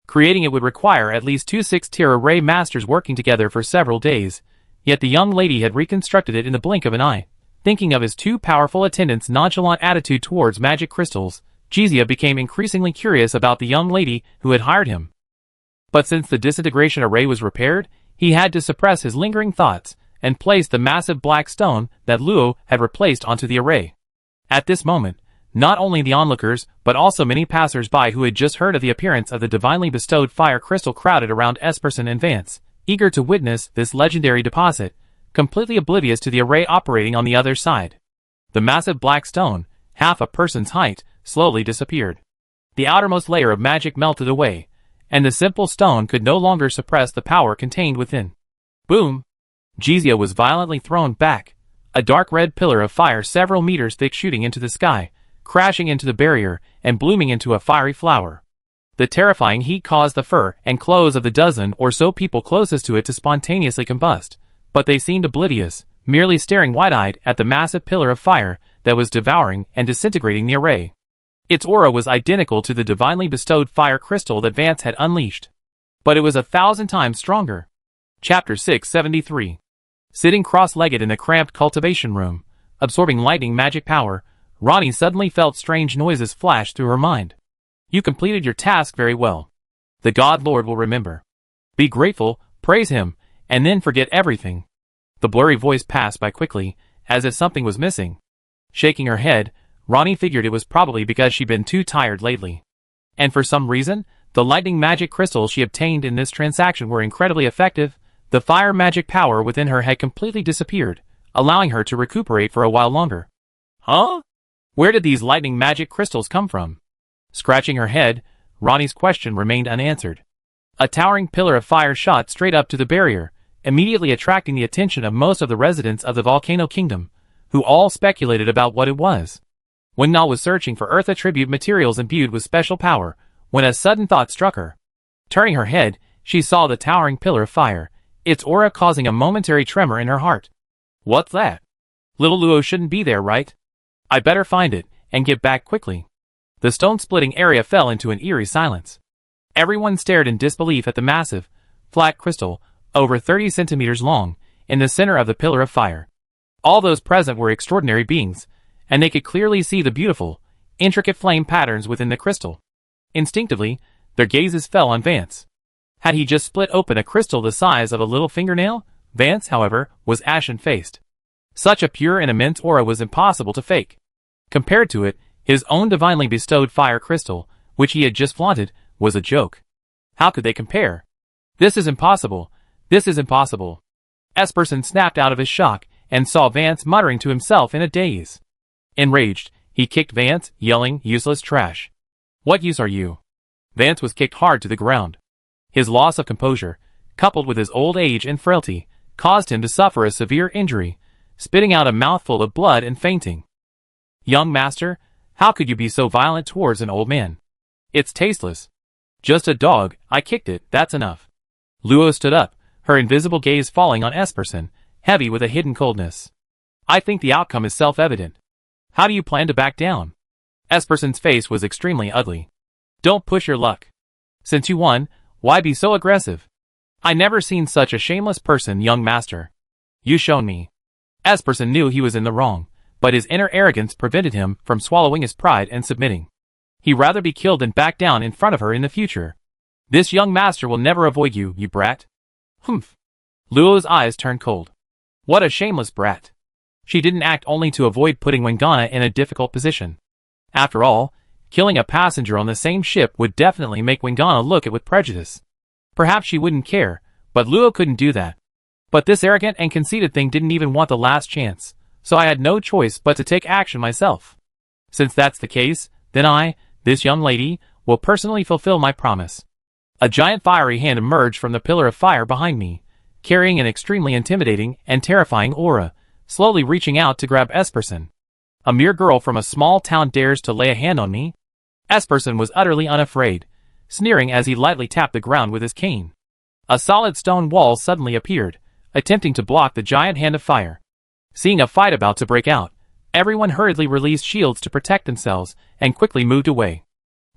Creating it would require at least 2 6-tier array masters working together for several days, yet the young lady had reconstructed it in the blink of an eye. Thinking of his two powerful attendants' nonchalant attitude towards magic crystals, Jezia became increasingly curious about the young lady who had hired him. But since the disintegration array was repaired, he had to suppress his lingering thoughts and place the massive black stone that Luo had replaced onto the array. At this moment, not only the onlookers, but also many passers-by who had just heard of the appearance of the divinely bestowed fire crystal crowded around Esperson and Vance, eager to witness this legendary deposit, completely oblivious to the array operating on the other side. The massive black stone, half a person's height, slowly disappeared. The outermost layer of magic melted away, and the simple stone could no longer suppress the power contained within. Boom! Jezia was violently thrown back, a dark red pillar of fire several meters thick shooting into the sky, crashing into the barrier and blooming into a fiery flower. The terrifying heat caused the fur and clothes of the dozen or so people closest to it to spontaneously combust, but they seemed oblivious, merely staring wide-eyed at the massive pillar of fire that was devouring and disintegrating the array. Its aura was identical to the divinely bestowed fire crystal that Vance had unleashed, but it was 1,000 times stronger. Chapter 673. Sitting cross-legged in the cramped cultivation room, absorbing lightning magic power, Ronnie suddenly felt strange noises flash through her mind. You completed your task very well. The God Lord will remember. Be grateful, praise him, and then forget everything. The blurry voice passed by quickly, as if something was missing. Shaking her head, Ronnie figured it was probably because she'd been too tired lately. And for some reason, the lightning magic crystals she obtained in this transaction were incredibly effective. The fire magic power within her had completely disappeared, allowing her to recuperate for a while longer. Huh? Where did these lightning magic crystals come from? Scratching her head, Ronnie's question remained unanswered. A towering pillar of fire shot straight up to the barrier, immediately attracting the attention of most of the residents of the Volcano Kingdom, who all speculated about what it was. Wen Na was searching for Earth attribute materials imbued with special power, when a sudden thought struck her. Turning her head, she saw the towering pillar of fire, its aura causing a momentary tremor in her heart. What's that? Little Luo shouldn't be there, right? I better find it, and get back quickly. The stone-splitting area fell into an eerie silence. Everyone stared in disbelief at the massive, flat crystal, over 30 centimeters long, in the center of the pillar of fire. All those present were extraordinary beings, and they could clearly see the beautiful, intricate flame patterns within the crystal. Instinctively, their gazes fell on Vance. Had he just split open a crystal the size of a little fingernail? Vance, however, was ashen-faced. Such a pure and immense aura was impossible to fake. Compared to it, his own divinely bestowed fire crystal, which he had just flaunted, was a joke. How could they compare? This is impossible. This is impossible. Esperson snapped out of his shock and saw Vance muttering to himself in a daze. Enraged, he kicked Vance, yelling, "Useless trash. What use are you?" Vance was kicked hard to the ground. His loss of composure, coupled with his old age and frailty, caused him to suffer a severe injury, spitting out a mouthful of blood and fainting. "Young master, how could you be so violent towards an old man? It's tasteless. Just a dog, I kicked it, that's enough." Luo stood up, her invisible gaze falling on Esperson, heavy with a hidden coldness. "I think the outcome is self-evident. How do you plan to back down?" Esperson's face was extremely ugly. "Don't push your luck. Since you won, why be so aggressive? I never seen such a shameless person, young master. You shown me." Esperson knew he was in the wrong, but his inner arrogance prevented him from swallowing his pride and submitting. He'd rather be killed than back down in front of her in the future. "This young master will never avoid you, you brat." "Humph." Luo's eyes turned cold. What a shameless brat. She didn't act only to avoid putting Wangana in a difficult position. After all, killing a passenger on the same ship would definitely make Wangana look at with prejudice. Perhaps she wouldn't care, but Luo couldn't do that. But this arrogant and conceited thing didn't even want the last chance, so I had no choice but to take action myself. Since that's the case, then I, this young lady, will personally fulfill my promise. A giant fiery hand emerged from the pillar of fire behind me, carrying an extremely intimidating and terrifying aura, slowly reaching out to grab Esperson. A mere girl from a small town dares to lay a hand on me? Esperson was utterly unafraid, sneering as he lightly tapped the ground with his cane. A solid stone wall suddenly appeared, attempting to block the giant hand of fire. Seeing a fight about to break out, everyone hurriedly released shields to protect themselves and quickly moved away.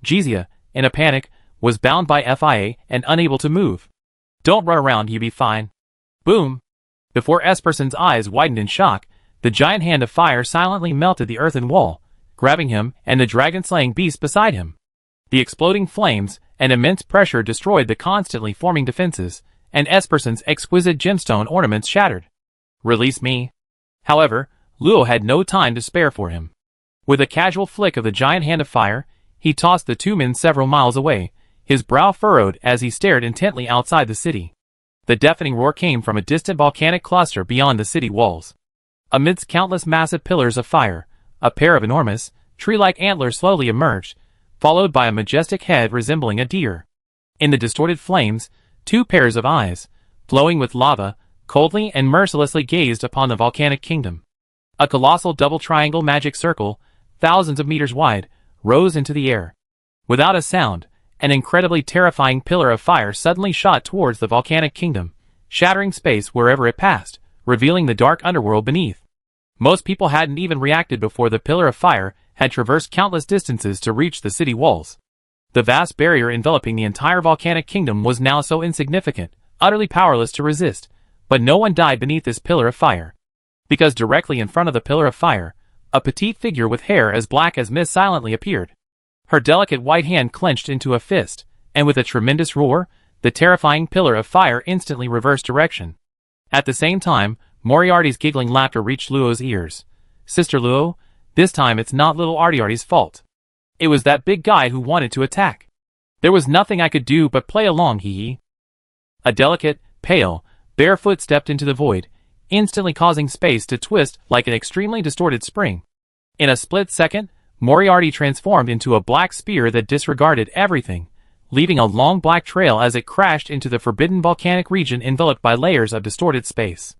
Jizia, in a panic, was bound by Fia and unable to move. "Don't run around, you be fine." Boom! Before Esperson's eyes widened in shock, the giant hand of fire silently melted the earthen wall, grabbing him and the dragon-slaying beast beside him. The exploding flames and immense pressure destroyed the constantly forming defenses, and Esperson's exquisite gemstone ornaments shattered. "Release me." However, Luo had no time to spare for him. With a casual flick of the giant hand of fire, he tossed the two men several miles away, his brow furrowed as he stared intently outside the city. The deafening roar came from a distant volcanic cluster beyond the city walls. Amidst countless massive pillars of fire, a pair of enormous, tree-like antlers slowly emerged, followed by a majestic head resembling a deer. In the distorted flames, two pairs of eyes, glowing with lava, coldly and mercilessly gazed upon the volcanic kingdom. A colossal double triangle magic circle, thousands of meters wide, rose into the air. Without a sound, an incredibly terrifying pillar of fire suddenly shot towards the volcanic kingdom, shattering space wherever it passed, revealing the dark underworld beneath. Most people hadn't even reacted before the pillar of fire had traversed countless distances to reach the city walls. The vast barrier enveloping the entire volcanic kingdom was now so insignificant, utterly powerless to resist, but no one died beneath this pillar of fire. Because directly in front of the pillar of fire, a petite figure with hair as black as mist silently appeared. Her delicate white hand clenched into a fist, and with a tremendous roar, the terrifying pillar of fire instantly reversed direction. At the same time, Moriarty's giggling laughter reached Luo's ears. "Sister Luo, this time it's not little Artyarty's fault. It was that big guy who wanted to attack. There was nothing I could do but play along, hee." A delicate, pale, bare foot stepped into the void, instantly causing space to twist like an extremely distorted spring. In a split second, Moriarty transformed into a black spear that disregarded everything, leaving a long black trail as it crashed into the forbidden volcanic region enveloped by layers of distorted space.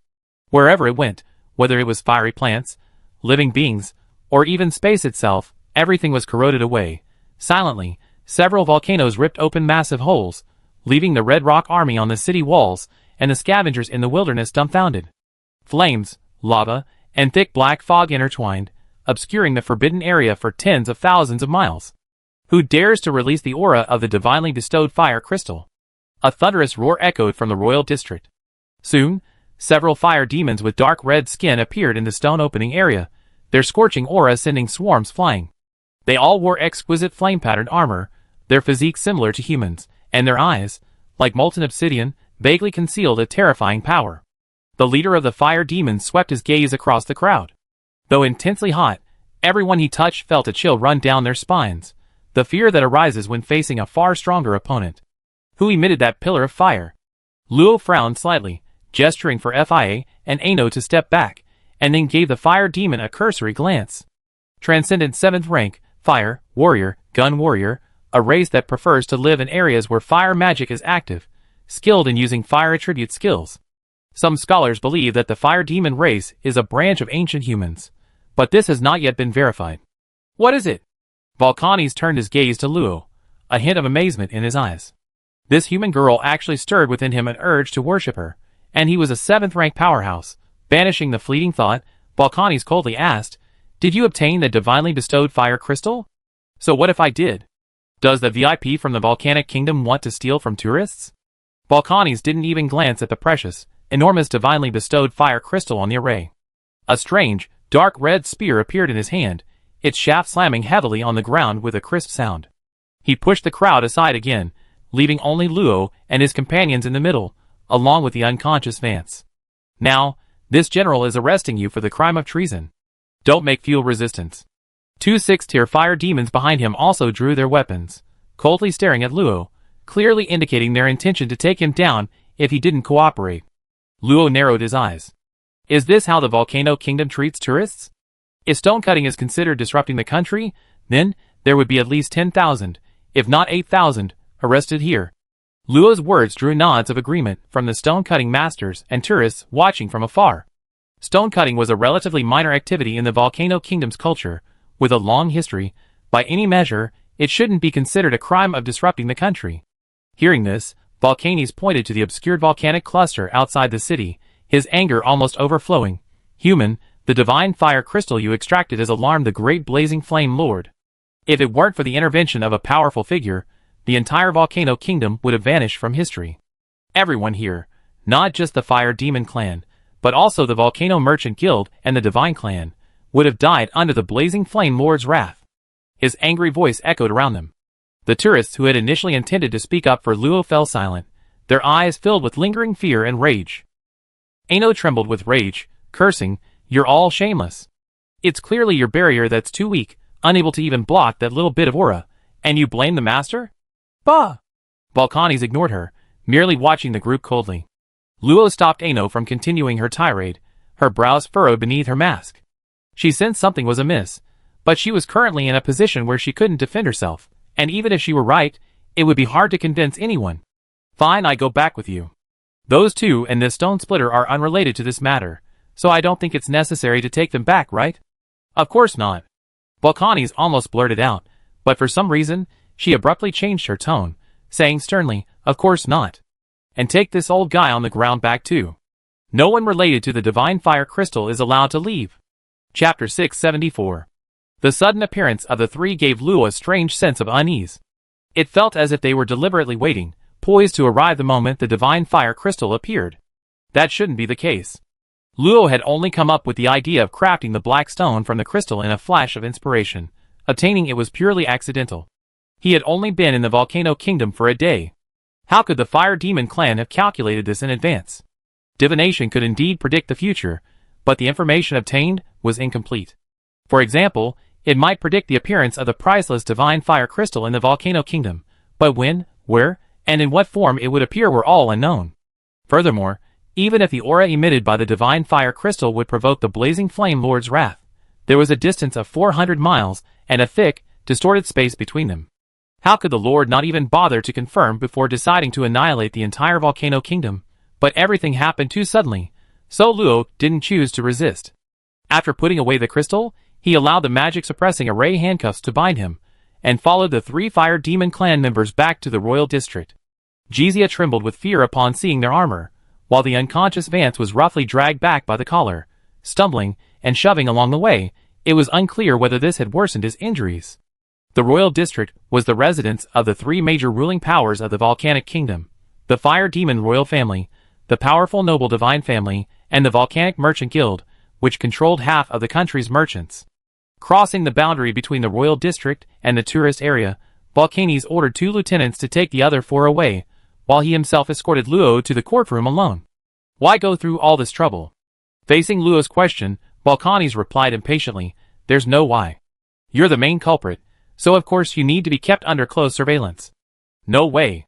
Wherever it went, whether it was fiery plants, living beings, or even space itself, everything was corroded away. Silently, several volcanoes ripped open massive holes, leaving the Red Rock Army on the city walls and the scavengers in the wilderness dumbfounded. Flames, lava, and thick black fog intertwined, obscuring the forbidden area for tens of thousands of miles. Who dares to release the aura of the divinely bestowed fire crystal? A thunderous roar echoed from the royal district. Soon, several fire demons with dark red skin appeared in the stone opening area, their scorching aura sending swarms flying. They all wore exquisite flame-patterned armor, their physique similar to humans, and their eyes, like molten obsidian, vaguely concealed a terrifying power. The leader of the fire demons swept his gaze across the crowd. Though intensely hot, everyone he touched felt a chill run down their spines, the fear that arises when facing a far stronger opponent. Who emitted that pillar of fire? Luo frowned slightly, gesturing for Fia and Ano to step back, and then gave the fire demon a cursory glance. Transcendent 7th rank, fire, warrior, gun warrior, a race that prefers to live in areas where fire magic is active, skilled in using fire attribute skills. Some scholars believe that the fire demon race is a branch of ancient humans, but this has not yet been verified. What is it? Volcanes turned his gaze to Luo, a hint of amazement in his eyes. This human girl actually stirred within him an urge to worship her, and he was a 7th-rank powerhouse. Banishing the fleeting thought, Volcanes coldly asked, "Did you obtain the divinely bestowed fire crystal? So what if I did? Does the VIP from the Volcanic Kingdom want to steal from tourists?" Volcanes didn't even glance at the precious, enormous divinely bestowed fire crystal on the array. A strange, dark red spear appeared in his hand, its shaft slamming heavily on the ground with a crisp sound. He pushed the crowd aside again, leaving only Luo and his companions in the middle, along with the unconscious Vance. "Now, this general is arresting you for the crime of treason. Don't make fuel resistance." 2 6th-tier fire demons behind him also drew their weapons, coldly staring at Luo, clearly indicating their intention to take him down if he didn't cooperate. Luo narrowed his eyes. Is this how the Volcano Kingdom treats tourists? If stone-cutting is considered disrupting the country, then there would be at least 10,000, if not 8,000, arrested here. Luo's words drew nods of agreement from the stone-cutting masters and tourists watching from afar. Stone-cutting was a relatively minor activity in the Volcano Kingdom's culture. With a long history, by any measure, it shouldn't be considered a crime of disrupting the country. Hearing this, Volcanes pointed to the obscured volcanic cluster outside the city, his anger almost overflowing. "Human, the divine fire crystal you extracted has alarmed the great blazing flame lord. If it weren't for the intervention of a powerful figure, the entire Volcano Kingdom would have vanished from history. Everyone here, not just the Fire Demon clan, but also the Volcano Merchant Guild and the Divine clan, would have died under the blazing flame lord's wrath." His angry voice echoed around them. The tourists who had initially intended to speak up for Luo fell silent, their eyes filled with lingering fear and rage. Ano trembled with rage, cursing, "You're all shameless. It's clearly your barrier that's too weak, unable to even block that little bit of aura, and you blame the master?" "Bah!" Volcanes ignored her, merely watching the group coldly. Luo stopped Ano from continuing her tirade, her brows furrowed beneath her mask. She sensed something was amiss, but she was currently in a position where she couldn't defend herself, and even if she were right, it would be hard to convince anyone. "Fine, I go back with you. Those two and this stone splitter are unrelated to this matter, so I don't think it's necessary to take them back, right?" "Of course not." Volcanes almost blurted out, but for some reason, she abruptly changed her tone, saying sternly, "Of course not. And take this old guy on the ground back too. No one related to the divine fire crystal is allowed to leave." Chapter 674. The sudden appearance of the three gave Luo a strange sense of unease. It felt as if they were deliberately waiting, poised to arrive the moment the divine fire crystal appeared. That shouldn't be the case. Luo had only come up with the idea of crafting the black stone from the crystal in a flash of inspiration. Obtaining it was purely accidental. He had only been in the Volcano Kingdom for a day. How could the Fire Demon clan have calculated this in advance? Divination could indeed predict the future, but the information obtained was incomplete. For example, it might predict the appearance of the priceless divine fire crystal in the Volcano Kingdom, but when, where, and in what form it would appear were all unknown. Furthermore, even if the aura emitted by the divine fire crystal would provoke the blazing flame lord's wrath, there was a distance of 400 miles and a thick, distorted space between them. How could the lord not even bother to confirm before deciding to annihilate the entire Volcano Kingdom? But everything happened too suddenly, so Luo didn't choose to resist. After putting away the crystal, he allowed the magic-suppressing array handcuffs to bind him, and followed the three Fire Demon clan members back to the royal district. Jizia trembled with fear upon seeing their armor, while the unconscious Vance was roughly dragged back by the collar. Stumbling and shoving along the way, it was unclear whether this had worsened his injuries. The royal district was the residence of the three major ruling powers of the Volcanic Kingdom: the Fire Demon royal family, the powerful noble divine family, and the Volcanic Merchant Guild, which controlled half of the country's merchants. Crossing the boundary between the royal district and the tourist area, Volcanes ordered 2 lieutenants to take the other 4 away, while he himself escorted Luo to the courtroom alone. Why go through all this trouble? Facing Luo's question, Volcanes replied impatiently, "There's no why. You're the main culprit, so of course you need to be kept under close surveillance. No way.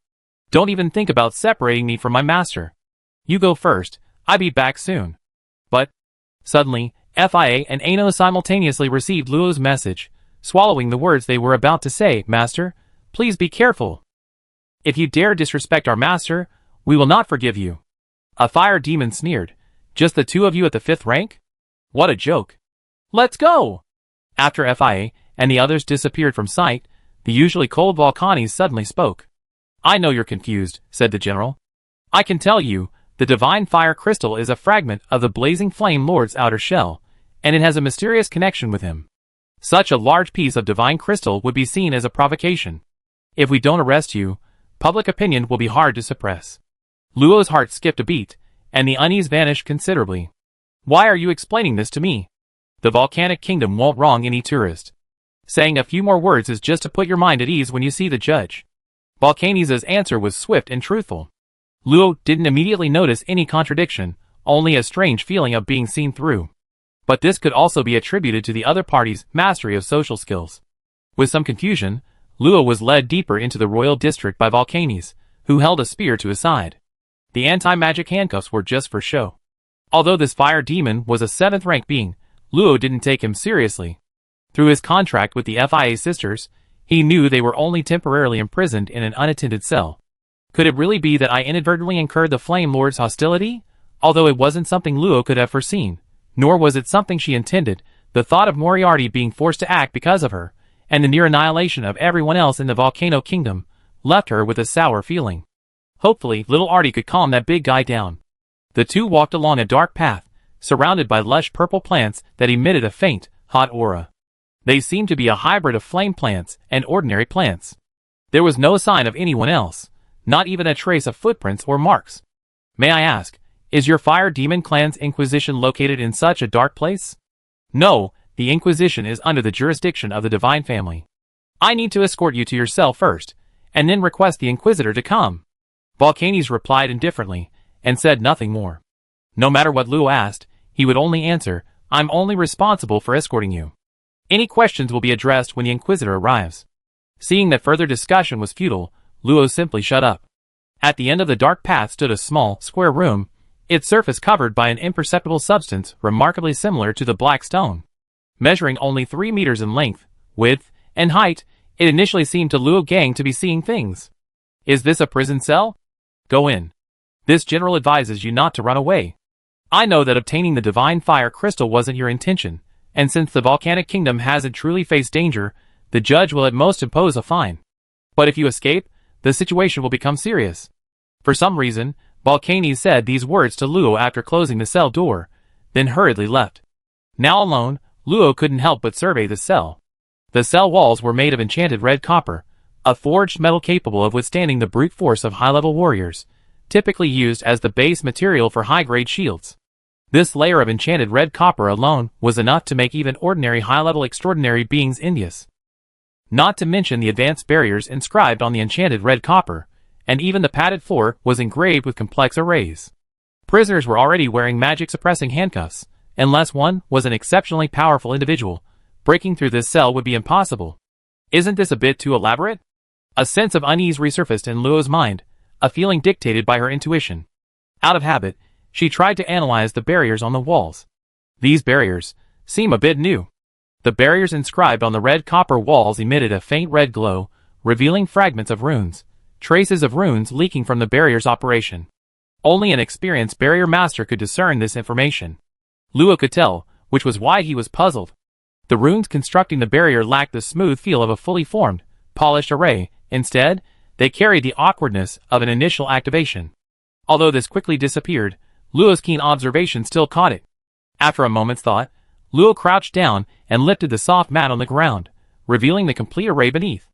Don't even think about separating me from my master. You go first, I'll be back soon." But, suddenly, Fia and Ano simultaneously received Luo's message, swallowing the words they were about to say. "Master, please be careful. If you dare disrespect our master, We will not forgive you. A fire demon sneered. Just the two of you at the 5th rank? What a joke. Let's go! After FIA and the others disappeared from sight, the usually cold Volcanes suddenly spoke. I know you're confused, said the general. I can tell you, the divine fire crystal is a fragment of the blazing flame lord's outer shell, and it has a mysterious connection with him. Such a large piece of divine crystal would be seen as a provocation. If we don't arrest you, public opinion will be hard to suppress. Luo's heart skipped a beat, and the unease vanished considerably. Why are you explaining this to me? The volcanic kingdom won't wrong any tourist. Saying a few more words is just to put your mind at ease when you see the judge. Volcanes' answer was swift and truthful. Luo didn't immediately notice any contradiction, only a strange feeling of being seen through. But this could also be attributed to the other party's mastery of social skills. With some confusion, Luo was led deeper into the royal district by Volcanes, who held a spear to his side. The anti-magic handcuffs were just for show. Although this fire demon was a 7th rank being, Luo didn't take him seriously. Through his contract with the FIA sisters, he knew they were only temporarily imprisoned in an unattended cell. Could it really be that I inadvertently incurred the Flame Lord's hostility? Although it wasn't something Luo could have foreseen, nor was it something she intended, the thought of Moriarty being forced to act because of her, and the near annihilation of everyone else in the Volcano Kingdom, left her with a sour feeling. Hopefully, little Artie could calm that big guy down. The two walked along a dark path, surrounded by lush purple plants that emitted a faint, hot aura. They seemed to be a hybrid of flame plants and ordinary plants. There was no sign of anyone else, not even a trace of footprints or marks. May I ask, is your Fire Demon Clan's Inquisition located in such a dark place? No, the Inquisition is under the jurisdiction of the Divine Family. I need to escort you to your cell first, and then request the Inquisitor to come. Volcanes replied indifferently, and said nothing more. No matter what Luo asked, he would only answer, I'm only responsible for escorting you. Any questions will be addressed when the Inquisitor arrives. Seeing that further discussion was futile, Luo simply shut up. At the end of the dark path stood a small, square room, its surface covered by an imperceptible substance remarkably similar to the black stone. Measuring only 3 meters in length, width, and height, it initially seemed to Luo Gang to be seeing things. Is this a prison cell? Go in. This general advises you not to run away. I know that obtaining the divine fire crystal wasn't your intention, and since the volcanic kingdom hasn't truly faced danger, the judge will at most impose a fine. But if you escape, the situation will become serious. For some reason, Volcanes said these words to Luo after closing the cell door, then hurriedly left. Now alone, Luo couldn't help but survey the cell. The cell walls were made of enchanted red copper, a forged metal capable of withstanding the brute force of high-level warriors, typically used as the base material for high-grade shields. This layer of enchanted red copper alone was enough to make even ordinary high-level extraordinary beings envious. Not to mention the advanced barriers inscribed on the enchanted red copper, and even the padded floor was engraved with complex arrays. Prisoners were already wearing magic-suppressing handcuffs. Unless one was an exceptionally powerful individual, breaking through this cell would be impossible. Isn't this a bit too elaborate? A sense of unease resurfaced in Luo's mind, a feeling dictated by her intuition. Out of habit, she tried to analyze the barriers on the walls. These barriers seem a bit new. The barriers inscribed on the red copper walls emitted a faint red glow, revealing fragments of runes, traces of runes leaking from the barrier's operation. Only an experienced barrier master could discern this information. Luo could tell, which was why he was puzzled. The runes constructing the barrier lacked the smooth feel of a fully formed, polished array. Instead, they carried the awkwardness of an initial activation. Although this quickly disappeared, Luo's keen observation still caught it. After a moment's thought, Luo crouched down and lifted the soft mat on the ground, revealing the complete array beneath.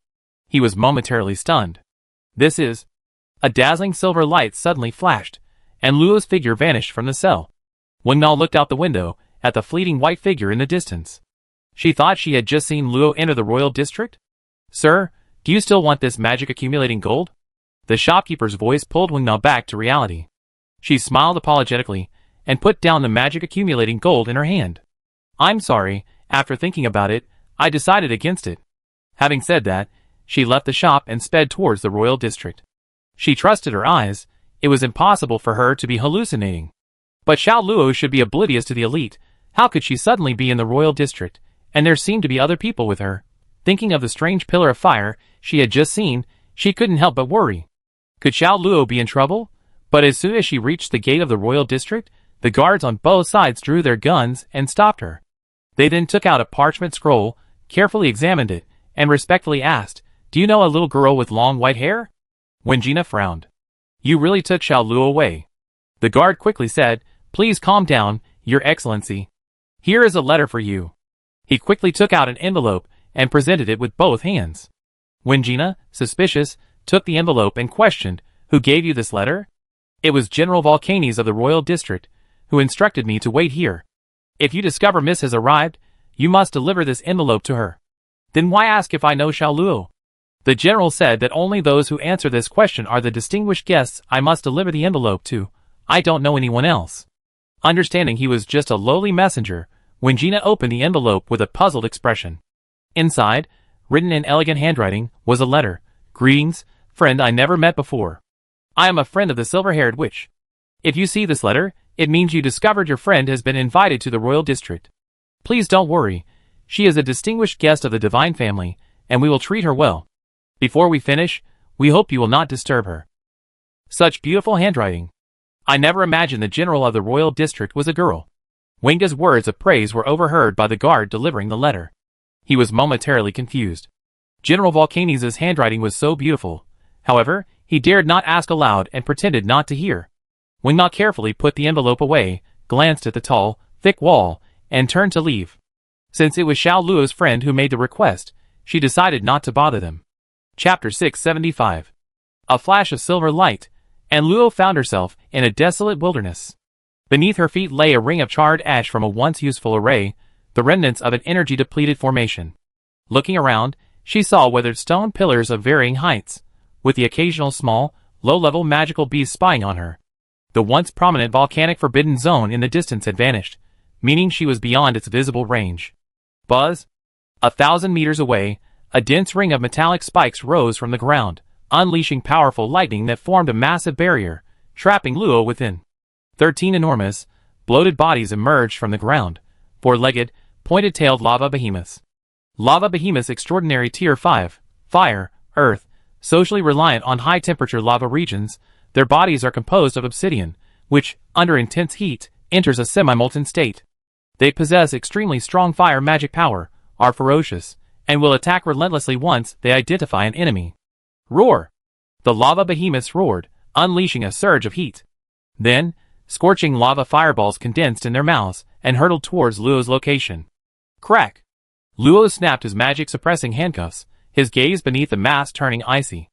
He was momentarily stunned. This is... A dazzling silver light suddenly flashed, and Luo's figure vanished from the cell. Wengnal looked out the window at the fleeting white figure in the distance. She thought she had just seen Luo enter the royal district. Sir, do you still want this magic accumulating gold? The shopkeeper's voice pulled Wengnal back to reality. She smiled apologetically and put down the magic accumulating gold in her hand. I'm sorry, after thinking about it, I decided against it. Having said that, she left the shop and sped towards the royal district. She trusted her eyes. It was impossible for her to be hallucinating. But Xiao Luo should be oblivious to the elite. How could she suddenly be in the royal district, and there seemed to be other people with her? Thinking of the strange pillar of fire she had just seen, she couldn't help but worry. Could Xiao Luo be in trouble? But as soon as she reached the gate of the royal district, the guards on both sides drew their guns and stopped her. They then took out a parchment scroll, carefully examined it, and respectfully asked, "Do you know a little girl with long white hair?" Wangina frowned. "You really took Xiao Luo away." The guard quickly said, "Please calm down, Your Excellency. Here is a letter for you." He quickly took out an envelope and presented it with both hands. Wangina, suspicious, took the envelope and questioned, "Who gave you this letter?" "It was General Volcanes of the Royal District, who instructed me to wait here. If you discover Miss has arrived, you must deliver this envelope to her." "Then why ask if I know Xiao Luo?" "The general said that only those who answer this question are the distinguished guests I must deliver the envelope to. I don't know anyone else." Understanding he was just a lowly messenger, Wangina opened the envelope with a puzzled expression. Inside, written in elegant handwriting, was a letter. "Greetings, friend I never met before. I am a friend of the silver-haired witch. If you see this letter, it means you discovered your friend has been invited to the royal district. Please don't worry. She is a distinguished guest of the divine family, and we will treat her well. Before we finish, we hope you will not disturb her." Such beautiful handwriting. I never imagined the general of the royal district was a girl. Wangina's words of praise were overheard by the guard delivering the letter. He was momentarily confused. General Volcanes' handwriting was so beautiful. However, he dared not ask aloud and pretended not to hear. Wangina carefully put the envelope away, glanced at the tall, thick wall, and turned to leave. Since it was Xiao Luo's friend who made the request, she decided not to bother them. Chapter 675. A flash of silver light, and Luo found herself in a desolate wilderness. Beneath her feet lay a ring of charred ash from a once useful array, the remnants of an energy-depleted formation. Looking around, she saw weathered stone pillars of varying heights, with the occasional small, low-level magical beast spying on her. The once prominent volcanic forbidden zone in the distance had vanished, meaning she was beyond its visible range. Buzz! 1,000 meters away, a dense ring of metallic spikes rose from the ground, unleashing powerful lightning that formed a massive barrier, trapping Luo within. 13 enormous, bloated bodies emerged from the ground, four-legged, pointed-tailed lava behemoths. Lava behemoths extraordinary Tier 5, fire, earth, socially reliant on high-temperature lava regions. Their bodies are composed of obsidian, which, under intense heat, enters a semi-molten state. They possess extremely strong fire magic power, are ferocious, and will attack relentlessly once they identify an enemy. Roar! The lava behemoths roared, unleashing a surge of heat. Then, scorching lava fireballs condensed in their mouths and hurtled towards Luo's location. Crack! Luo snapped his magic-suppressing handcuffs, his gaze beneath the mass turning icy.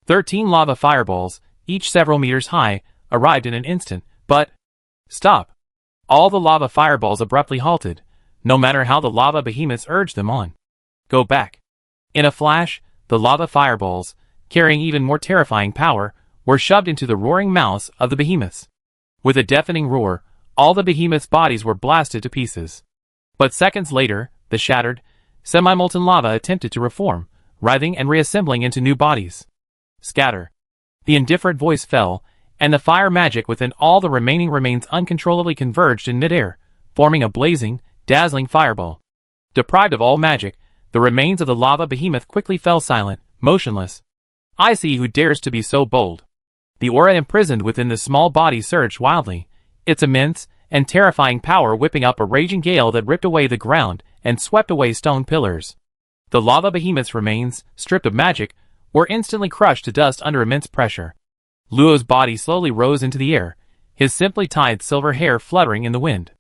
13 lava fireballs, each several meters high, arrived in an instant, but... Stop! All the lava fireballs abruptly halted, no matter how the lava behemoths urged them on. Go back. In a flash, the lava fireballs, carrying even more terrifying power, were shoved into the roaring mouths of the behemoths. With a deafening roar, all the behemoths' bodies were blasted to pieces. But seconds later, the shattered, semi-molten lava attempted to reform, writhing and reassembling into new bodies. Scatter. The indifferent voice fell, and the fire magic within all the remaining remains uncontrollably converged in midair, forming a blazing, dazzling fireball. Deprived of all magic, the remains of the lava behemoth quickly fell silent, motionless. I see who dares to be so bold. The aura imprisoned within the small body surged wildly, its immense and terrifying power whipping up a raging gale that ripped away the ground and swept away stone pillars. The lava behemoth's remains, stripped of magic, were instantly crushed to dust under immense pressure. Luo's body slowly rose into the air, his simply tied silver hair fluttering in the wind.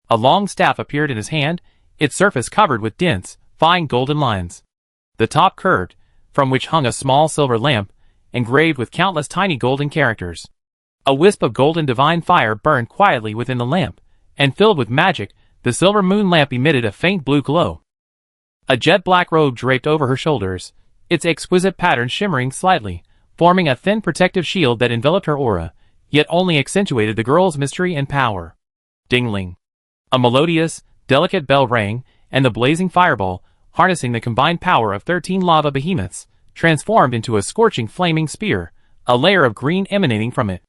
A long staff appeared in his hand, its surface covered with dense, fine golden lines. The top curved, from which hung a small silver lamp, engraved with countless tiny golden characters. A wisp of golden divine fire burned quietly within the lamp, and filled with magic, the silver moon lamp emitted a faint blue glow. A jet-black robe draped over her shoulders, its exquisite pattern shimmering slightly, forming a thin protective shield that enveloped her aura, yet only accentuated the girl's mystery and power. Dingling. A melodious, delicate bell rang, and the blazing fireball, harnessing the combined power of 13 lava behemoths, transformed into a scorching flaming spear, a layer of green emanating from it.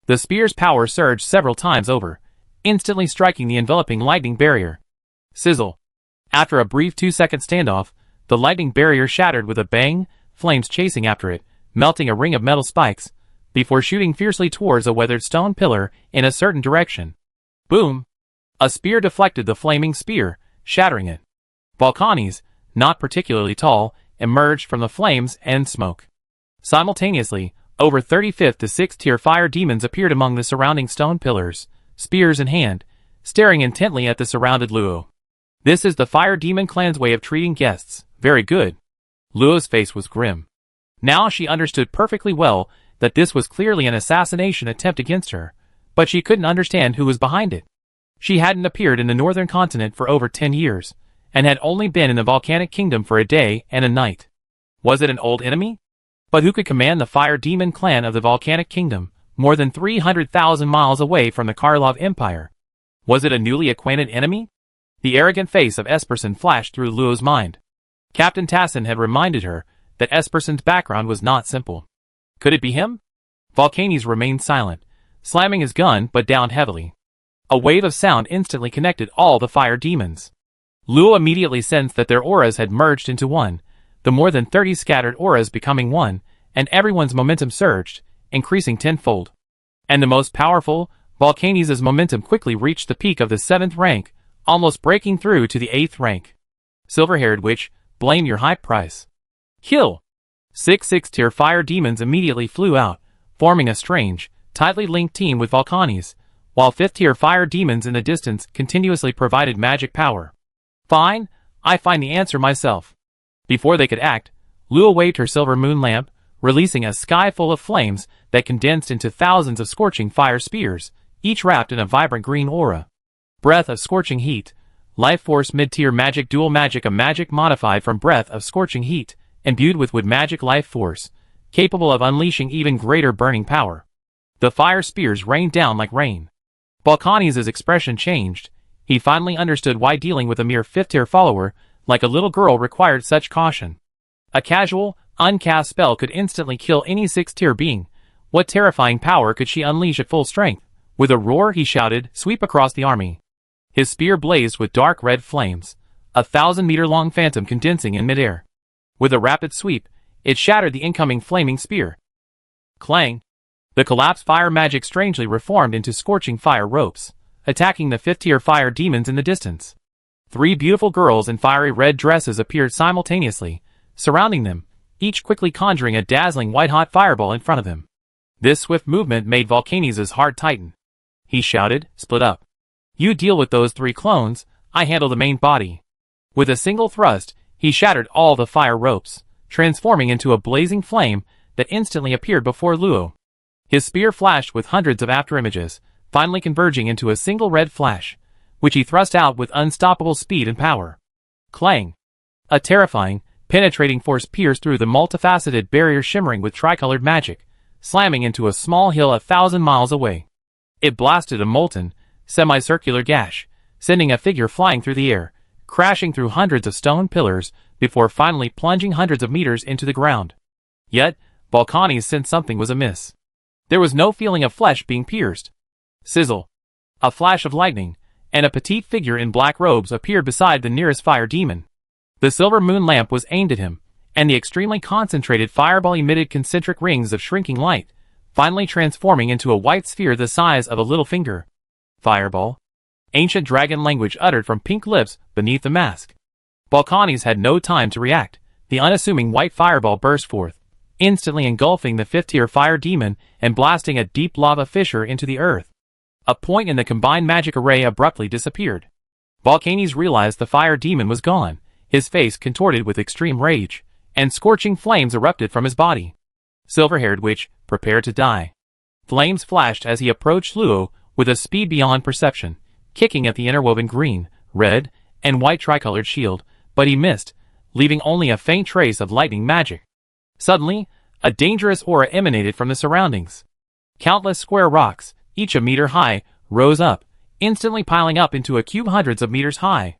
The spear's power surged several times over, instantly striking the enveloping lightning barrier. Sizzle. After a brief 2-second standoff, the lightning barrier shattered with a bang, flames chasing after it, melting a ring of metal spikes, before shooting fiercely towards a weathered stone pillar in a certain direction. Boom! A spear deflected the flaming spear, shattering it. Volcanes, not particularly tall, emerged from the flames and smoke. Simultaneously, over 35th to 6th tier fire demons appeared among the surrounding stone pillars, spears in hand, staring intently at the surrounded Luo. This is the fire demon clan's way of treating guests. Very good. Luo's face was grim. Now she understood perfectly well that this was clearly an assassination attempt against her, but she couldn't understand who was behind it. She hadn't appeared in the northern continent for over 10 years, and had only been in the volcanic kingdom for a day and a night. Was it an old enemy? But who could command the fire demon clan of the volcanic kingdom, more than 300,000 miles away from the Karlov Empire? Was it a newly acquainted enemy? The arrogant face of Esperson flashed through Luo's mind. Captain Tassin had reminded her that Esperson's background was not simple. Could it be him? Volcanes remained silent, slamming his gun but down heavily. A wave of sound instantly connected all the fire demons. Luo immediately sensed that their auras had merged into one, the more than 30 scattered auras becoming one, and everyone's momentum surged, increasing tenfold. And the most powerful, Volcanes' momentum quickly reached the peak of the 7th rank, almost breaking through to the 8th rank. Silver-haired witch, blame your high price. Kill! 6 tier fire demons immediately flew out, forming a strange, tightly linked team with Volcanes, while 5th tier fire demons in the distance continuously provided magic power. Fine, I find the answer myself. Before they could act, Luo waved her silver moon lamp, releasing a sky full of flames that condensed into thousands of scorching fire spears, each wrapped in a vibrant green aura. Breath of scorching heat. Life Force mid-tier magic dual magic, a magic modified from Breath of Scorching Heat, imbued with wood magic life force, capable of unleashing even greater burning power. The fire spears rained down like rain. Volcanes' expression changed. He finally understood why dealing with a mere 5th tier follower, like a little girl, required such caution. A casual, uncast spell could instantly kill any 6th tier being. What terrifying power could she unleash at full strength? With a roar he shouted, "Sweep across the army." His spear blazed with dark red flames, a 1,000-meter-long phantom condensing in midair. With a rapid sweep, it shattered the incoming flaming spear. Clang! The collapsed fire magic strangely reformed into scorching fire ropes, attacking the 5th tier fire demons in the distance. 3 beautiful girls in fiery red dresses appeared simultaneously, surrounding them, each quickly conjuring a dazzling white-hot fireball in front of them. This swift movement made Volcanes' heart tighten. He shouted, "Split up. You deal with those 3 clones, I handle the main body." With a single thrust, he shattered all the fire ropes, transforming into a blazing flame that instantly appeared before Luo. His spear flashed with hundreds of afterimages, finally converging into a single red flash, which he thrust out with unstoppable speed and power. Clang! A terrifying, penetrating force pierced through the multifaceted barrier shimmering with tricolored magic, slamming into a small hill 1,000 miles away. It blasted a molten, semicircular gash, sending a figure flying through the air, crashing through hundreds of stone pillars, before finally plunging hundreds of meters into the ground. Yet, Volcanes sensed something was amiss. There was no feeling of flesh being pierced. Sizzle! A flash of lightning, and a petite figure in black robes appeared beside the nearest fire demon. The silver moon lamp was aimed at him, and the extremely concentrated fireball emitted concentric rings of shrinking light, finally transforming into a white sphere the size of a little finger. Fireball. Ancient dragon language uttered from pink lips beneath the mask. Volcanes had no time to react. The unassuming white fireball burst forth, instantly engulfing the 5th tier fire demon and blasting a deep lava fissure into the earth. A point in the combined magic array abruptly disappeared. Volcanes realized the fire demon was gone, his face contorted with extreme rage, and scorching flames erupted from his body. Silver-haired witch, prepare to die. Flames flashed as he approached Luo with a speed beyond perception, kicking at the interwoven green, red, and white tricolored shield, but he missed, leaving only a faint trace of lightning magic. Suddenly, a dangerous aura emanated from the surroundings. Countless square rocks, each a meter high, rose up, instantly piling up into a cube hundreds of meters high.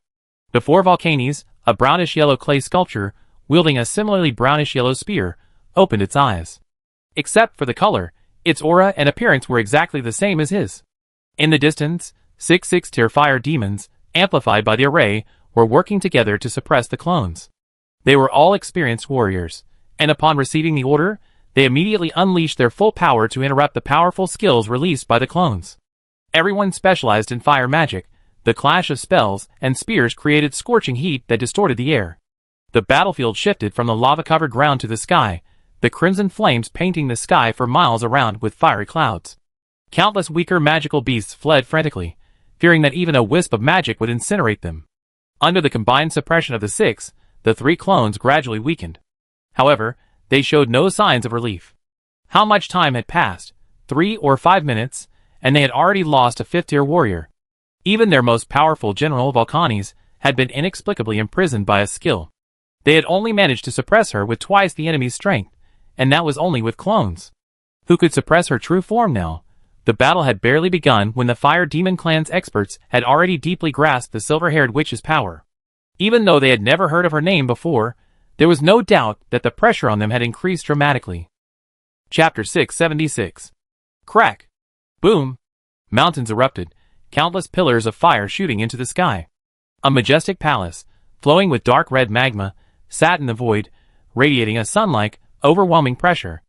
Before Volcanes, a brownish-yellow clay sculpture, wielding a similarly brownish-yellow spear, opened its eyes. Except for the color, its aura and appearance were exactly the same as his. In the distance, 6 tier fire demons, amplified by the array, were working together to suppress the clones. They were all experienced warriors, and upon receiving the order, they immediately unleashed their full power to interrupt the powerful skills released by the clones. Everyone specialized in fire magic. The clash of spells and spears created scorching heat that distorted the air. The battlefield shifted from the lava-covered ground to the sky, the crimson flames painting the sky for miles around with fiery clouds. Countless weaker magical beasts fled frantically, fearing that even a wisp of magic would incinerate them. Under the combined suppression of the six, the three clones gradually weakened. However, they showed no signs of relief. How much time had passed? 3 or 5 minutes, and they had already lost a fifth-tier warrior. Even their most powerful general Volcanes had been inexplicably imprisoned by a skill. They had only managed to suppress her with twice the enemy's strength, and that was only with clones. Who could suppress her true form now? The battle had barely begun when the Fire Demon Clan's experts had already deeply grasped the silver-haired witch's power. Even though they had never heard of her name before, there was no doubt that the pressure on them had increased dramatically. Chapter 676. Crack! Boom! Mountains erupted, countless pillars of fire shooting into the sky. A majestic palace, flowing with dark red magma, sat in the void, radiating a sun-like, overwhelming pressure.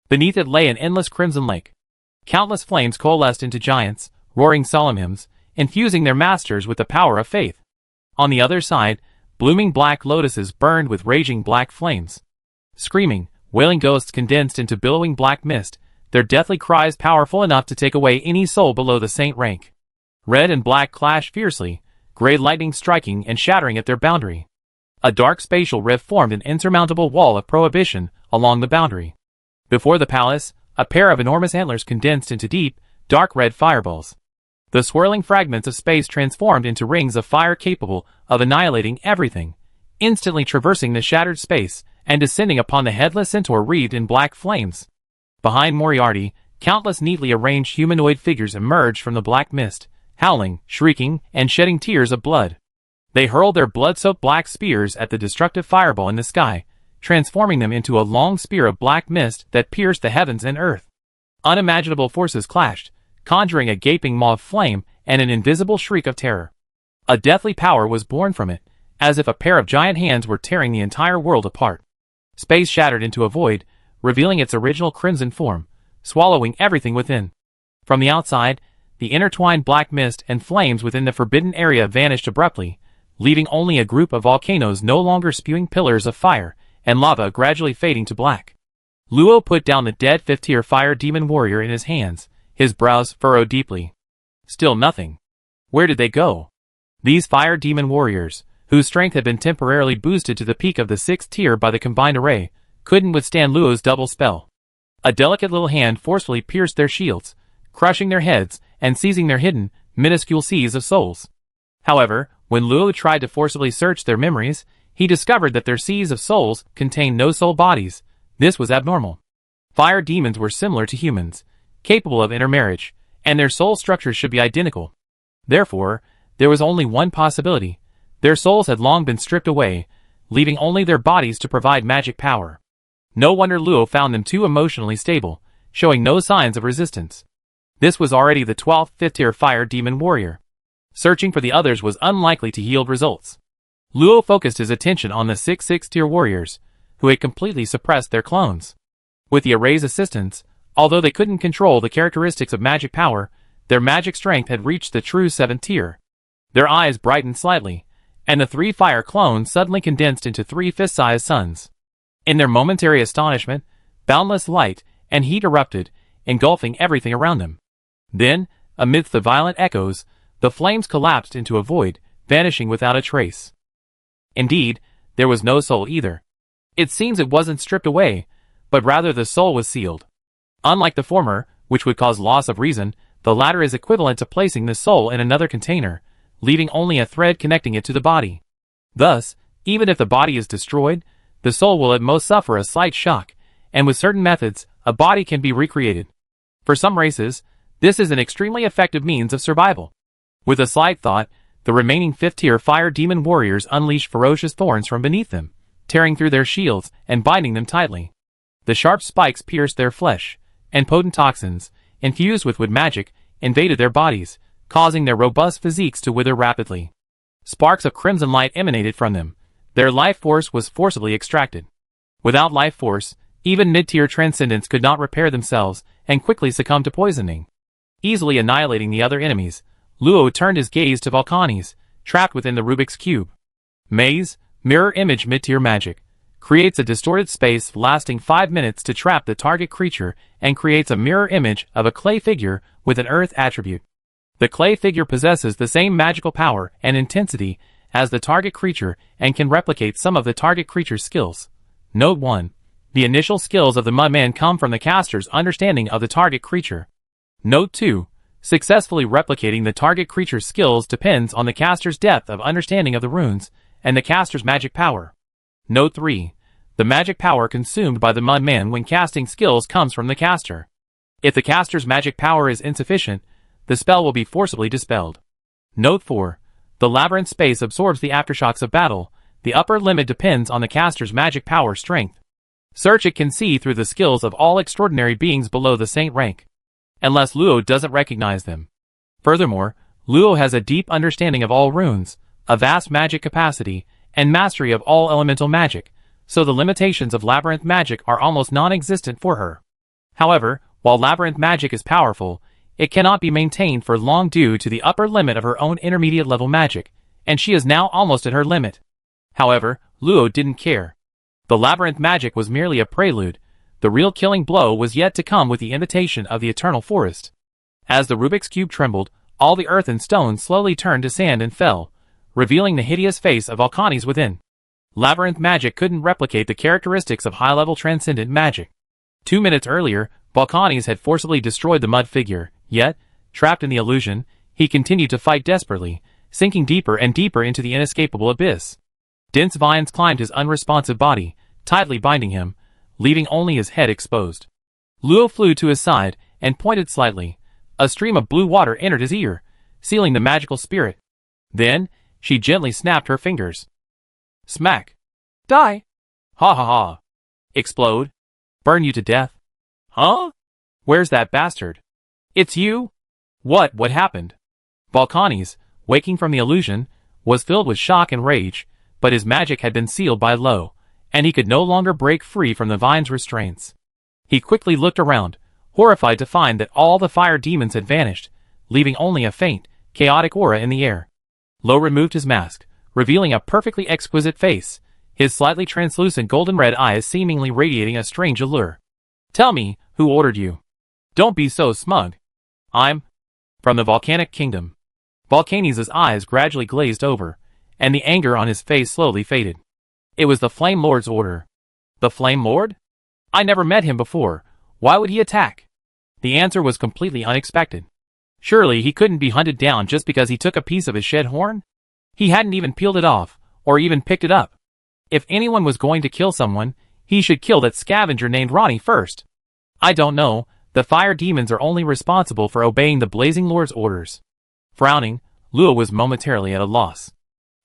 Beneath it lay an endless crimson lake. Countless flames coalesced into giants, roaring solemn hymns, infusing their masters with the power of faith. On the other side, blooming black lotuses burned with raging black flames. Screaming, wailing ghosts condensed into billowing black mist, their deathly cries powerful enough to take away any soul below the saint rank. Red and black clashed fiercely, gray lightning striking and shattering at their boundary. A dark spatial rift formed an insurmountable wall of prohibition along the boundary. Before the palace, a pair of enormous antlers condensed into deep, dark red fireballs. The swirling fragments of space transformed into rings of fire capable of annihilating everything, instantly traversing the shattered space and descending upon the headless centaur wreathed in black flames. Behind Moriarty, countless neatly arranged humanoid figures emerged from the black mist, howling, shrieking, and shedding tears of blood. They hurled their blood-soaked black spears at the destructive fireball in the sky, transforming them into a long spear of black mist that pierced the heavens and earth. Unimaginable forces clashed, conjuring a gaping maw of flame and an invisible shriek of terror. A deathly power was born from it, as if a pair of giant hands were tearing the entire world apart. Space shattered into a void, revealing its original crimson form, swallowing everything within. From the outside, the intertwined black mist and flames within the forbidden area vanished abruptly, leaving only a group of volcanoes no longer spewing pillars of fire and lava gradually fading to black. Luo put down the dead fifth-tier fire demon warrior in his hands, his brows furrowed deeply. Still nothing. Where did they go? These fire demon warriors, whose strength had been temporarily boosted to the peak of the 6th tier by the combined array, couldn't withstand Luo's double spell. A delicate little hand forcefully pierced their shields, crushing their heads and seizing their hidden, minuscule seas of souls. However, when Luo tried to forcibly search their memories, he discovered that their seas of souls contained no soul bodies. This was abnormal. Fire demons were similar to humans, capable of intermarriage, and their soul structures should be identical. Therefore, there was only one possibility. Their souls had long been stripped away, leaving only their bodies to provide magic power. No wonder Luo found them too emotionally stable, showing no signs of resistance. This was already the 12th 5th-tier fire demon warrior. Searching for the others was unlikely to yield results. Luo focused his attention on the 6th tier warriors, who had completely suppressed their clones. With the array's assistance, although they couldn't control the characteristics of magic power, their magic strength had reached the true 7th tier. Their eyes brightened slightly, and the 3 fire clones suddenly condensed into 3 fist-sized suns. In their momentary astonishment, boundless light and heat erupted, engulfing everything around them. Then, amidst the violent echoes, the flames collapsed into a void, vanishing without a trace. Indeed, there was no soul either. It seems it wasn't stripped away, but rather the soul was sealed. Unlike the former, which would cause loss of reason, the latter is equivalent to placing the soul in another container, leaving only a thread connecting it to the body. Thus, even if the body is destroyed, the soul will at most suffer a slight shock, and with certain methods, a body can be recreated. For some races, this is an extremely effective means of survival. With a slight thought, the remaining 5th-tier fire demon warriors unleashed ferocious thorns from beneath them, tearing through their shields and binding them tightly. The sharp spikes pierced their flesh, and potent toxins, infused with wood magic, invaded their bodies, causing their robust physiques to wither rapidly. Sparks of crimson light emanated from them. Their life force was forcibly extracted. Without life force, Even mid-tier transcendents could not repair themselves and quickly succumbed to poisoning. Easily annihilating the other enemies, Luo turned his gaze to Volcanes, trapped within the Rubik's Cube. Maze, mirror image mid-tier magic, creates a distorted space lasting 5 minutes to trap the target creature and creates a mirror image of a clay figure with an earth attribute. The clay figure possesses the same magical power and intensity as the target creature and can replicate some of the target creature's skills. Note 1. The initial skills of the Mudman come from the caster's understanding of the target creature. Note 2. Successfully replicating the target creature's skills depends on the caster's depth of understanding of the runes and the caster's magic power. Note 3. The magic power consumed by the Mudman when casting skills comes from the caster. If the caster's magic power is insufficient, the spell will be forcibly dispelled. Note 4. The labyrinth space absorbs the aftershocks of battle. The upper limit depends on the caster's magic power strength. Search it can see through the skills of all extraordinary beings below the saint rank, unless Luo doesn't recognize them. Furthermore, Luo has a deep understanding of all runes, a vast magic capacity, and mastery of all elemental magic, so the limitations of labyrinth magic are almost non-existent for her. However, while labyrinth magic is powerful, it cannot be maintained for long due to the upper limit of her own intermediate level magic, and she is now almost at her limit. However, Luo didn't care. The labyrinth magic was merely a prelude. The real killing blow was yet to come with the invitation of the eternal forest. As the Rubik's Cube trembled, all the earth and stone slowly turned to sand and fell, revealing the hideous face of Volcanes within. Labyrinth magic couldn't replicate the characteristics of high-level transcendent magic. 2 minutes earlier, Volcanes had forcibly destroyed the mud figure, yet, trapped in the illusion, he continued to fight desperately, sinking deeper and deeper into the inescapable abyss. Dense vines climbed his unresponsive body, tightly binding him, leaving only his head exposed. Luo flew to his side and pointed slightly. A stream of blue water entered his ear, sealing the magical spirit. Then, she gently snapped her fingers. Smack. Die. Ha ha ha. Explode. Burn you to death. Huh? Where's that bastard? It's you? What happened? Volcanes, waking from the illusion, was filled with shock and rage, but his magic had been sealed by Lo, and he could no longer break free from the vine's restraints. He quickly looked around, horrified to find that all the fire demons had vanished, leaving only a faint, chaotic aura in the air. Lo removed his mask, revealing a perfectly exquisite face, his slightly translucent golden red eyes seemingly radiating a strange allure. Tell me, who ordered you? Don't be so smug. I'm from the volcanic kingdom. Volcanes' eyes gradually glazed over, and the anger on his face slowly faded. It was the Flame Lord's order. The Flame Lord? I never met him before. Why would he attack? The answer was completely unexpected. Surely he couldn't be hunted down just because he took a piece of his shed horn? He hadn't even peeled it off, or even picked it up. If anyone was going to kill someone, he should kill that scavenger named Ronnie first. I don't know, the fire demons are only responsible for obeying the Blazing Lord's orders. Frowning, Luo was momentarily at a loss.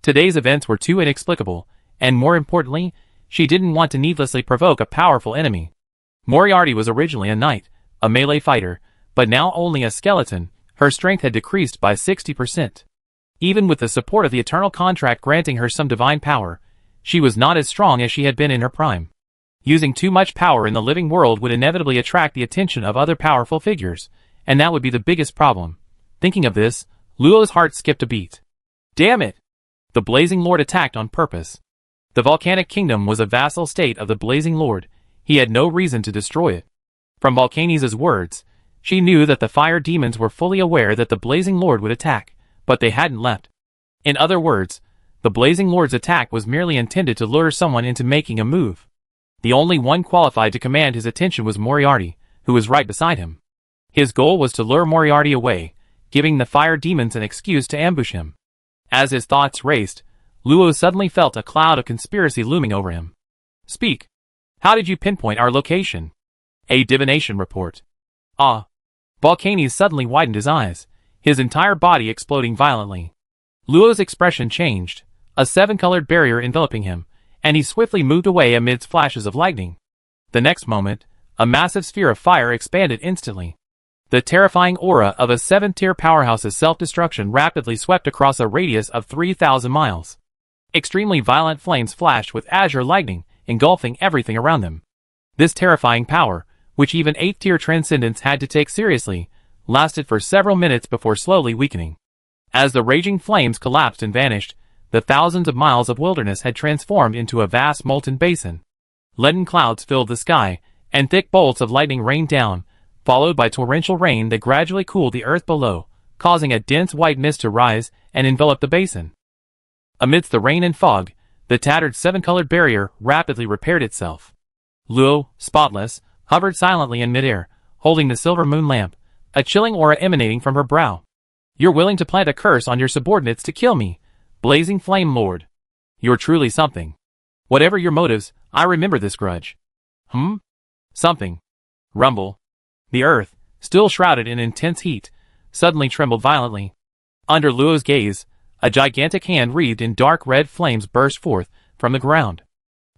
Today's events were too inexplicable, and more importantly, she didn't want to needlessly provoke a powerful enemy. Moriarty was originally a knight, a melee fighter, but now only a skeleton. Her strength had decreased by 60%. Even with the support of the Eternal Contract granting her some divine power, she was not as strong as she had been in her prime. Using too much power in the living world would inevitably attract the attention of other powerful figures, and that would be the biggest problem. Thinking of this, Luo's heart skipped a beat. Damn it! The Blazing Lord attacked on purpose. The Volcanic Kingdom was a vassal state of the Blazing Lord. He had no reason to destroy it. From Volcanes' words, she knew that the fire demons were fully aware that the Blazing Lord would attack, but they hadn't left. In other words, the Blazing Lord's attack was merely intended to lure someone into making a move. The only one qualified to command his attention was Moriarty, who was right beside him. His goal was to lure Moriarty away, giving the fire demons an excuse to ambush him. As his thoughts raced, Luo suddenly felt a cloud of conspiracy looming over him. Speak. How did you pinpoint our location? A divination report. Ah. Volcanes suddenly widened his eyes, his entire body exploding violently. Luo's expression changed, a 7-colored barrier enveloping him, and he swiftly moved away amidst flashes of lightning. The next moment, a massive sphere of fire expanded instantly. The terrifying aura of a 7th-tier powerhouse's self-destruction rapidly swept across a radius of 3,000 miles. Extremely violent flames flashed with azure lightning, engulfing everything around them. This terrifying power, which even 8th tier transcendents had to take seriously, lasted for several minutes before slowly weakening. As the raging flames collapsed and vanished, the thousands of miles of wilderness had transformed into a vast molten basin. Leaden clouds filled the sky, and thick bolts of lightning rained down, followed by torrential rain that gradually cooled the earth below, causing a dense white mist to rise and envelop the basin. Amidst the rain and fog, the tattered seven-colored barrier rapidly repaired itself. Luo, spotless, hovered silently in midair, holding the silver moon lamp, a chilling aura emanating from her brow. "You're willing to plant a curse on your subordinates to kill me, blazing flame lord. You're truly something. Whatever your motives, I remember this grudge." Something. Rumble. The earth, still shrouded in intense heat, suddenly trembled violently. Under Luo's gaze, a gigantic hand wreathed in dark red flames burst forth from the ground.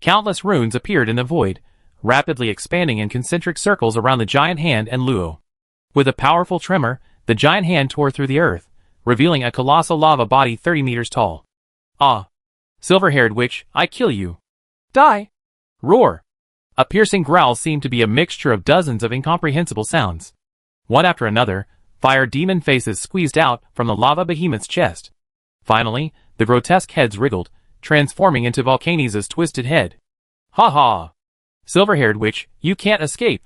Countless runes appeared in the void, rapidly expanding in concentric circles around the giant hand and Luo. With a powerful tremor, the giant hand tore through the earth, revealing a colossal lava body 30 meters tall. "Ah! Silver-haired witch, I kill you. Die!" Roar! A piercing growl seemed to be a mixture of dozens of incomprehensible sounds. One after another, fire demon faces squeezed out from the lava behemoth's chest. Finally, the grotesque heads wriggled, transforming into Volcaniza's twisted head. "Ha ha! Silver-haired witch, you can't escape!"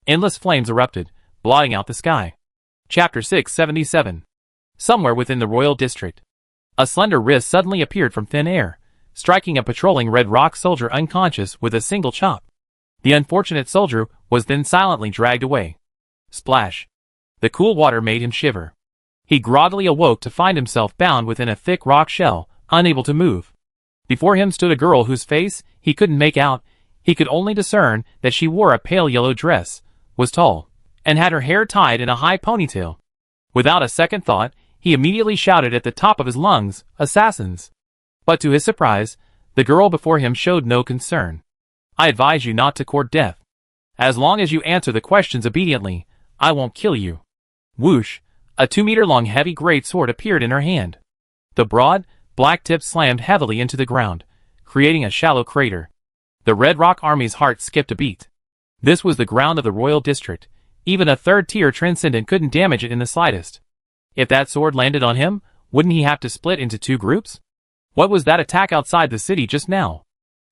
Endless flames erupted, blotting out the sky. Chapter 677. Somewhere within the royal district, a slender wrist suddenly appeared from thin air, striking a patrolling Red Rock soldier unconscious with a single chop. The unfortunate soldier was then silently dragged away. Splash! The cool water made him shiver. He groggily awoke to find himself bound within a thick rock shell, unable to move. Before him stood a girl whose face he couldn't make out. He could only discern that she wore a pale yellow dress, was tall, and had her hair tied in a high ponytail. Without a second thought, he immediately shouted at the top of his lungs, "Assassins!" But to his surprise, the girl before him showed no concern. "I advise you not to court death. As long as you answer the questions obediently, I won't kill you." Whoosh! A 2-meter-long heavy great sword appeared in her hand. The broad, black tip slammed heavily into the ground, creating a shallow crater. The Red Rock Army's heart skipped a beat. This was the ground of the royal district. Even a 3rd-tier transcendent couldn't damage it in the slightest. If that sword landed on him, wouldn't he have to split into 2 groups? What was that attack outside the city just now?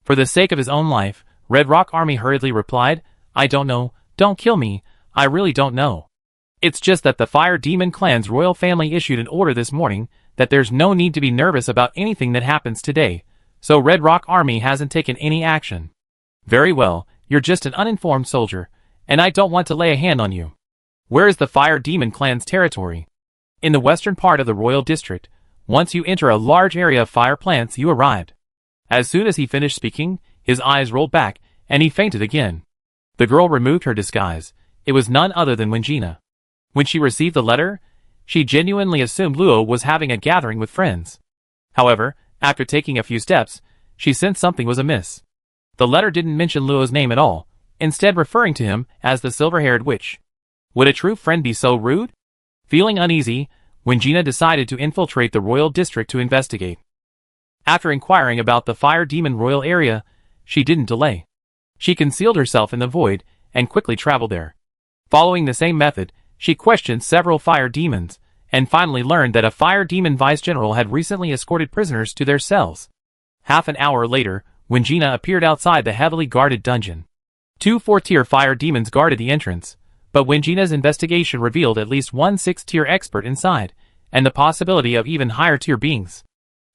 For the sake of his own life, Red Rock Army hurriedly replied, "I don't know, don't kill me, I really don't know. It's just that the Fire Demon Clan's royal family issued an order this morning that there's no need to be nervous about anything that happens today, so Red Rock Army hasn't taken any action." "Very well, you're just an uninformed soldier, and I don't want to lay a hand on you. Where is the Fire Demon Clan's territory?" "In the western part of the royal district. Once you enter a large area of fire plants, you arrived." As soon as he finished speaking, his eyes rolled back, and he fainted again. The girl removed her disguise. It was none other than Wingina. When she received the letter, she genuinely assumed Luo was having a gathering with friends. However, after taking a few steps, she sensed something was amiss. The letter didn't mention Luo's name at all, instead referring to him as the silver-haired witch. Would a true friend be so rude? Feeling uneasy, Wingina decided to infiltrate the royal district to investigate. After inquiring about the Fire Demon royal area, she didn't delay. She concealed herself in the void and quickly traveled there. Following the same method, she questioned several fire demons, and finally learned that a fire demon vice-general had recently escorted prisoners to their cells. Half an hour later, Wingina appeared outside the heavily guarded dungeon. 2 4th-tier fire demons guarded the entrance, but Wingina's investigation revealed at least 1 6th-tier expert inside, and the possibility of even higher-tier beings.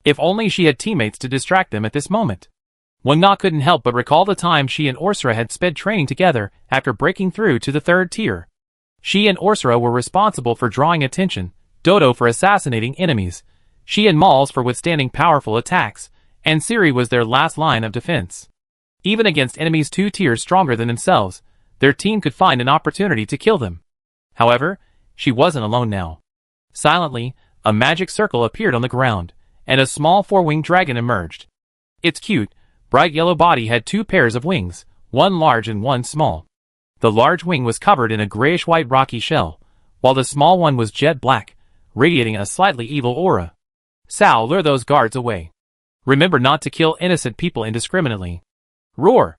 If only she had teammates to distract them at this moment. Wangna couldn't help but recall the time she and Orsara had spent training together after breaking through to the 3rd tier. She and Orsara were responsible for drawing attention, Dodo for assassinating enemies, she and Malls for withstanding powerful attacks, and Siri was their last line of defense. Even against enemies 2 tiers stronger than themselves, their team could find an opportunity to kill them. However, she wasn't alone now. Silently, a magic circle appeared on the ground, and a small 4-winged dragon emerged. Its cute, bright yellow body had 2 pairs of wings, one large and one small. The large wing was covered in a grayish-white rocky shell, while the small one was jet black, radiating a slightly evil aura. "Sao, lure those guards away. Remember not to kill innocent people indiscriminately." Roar!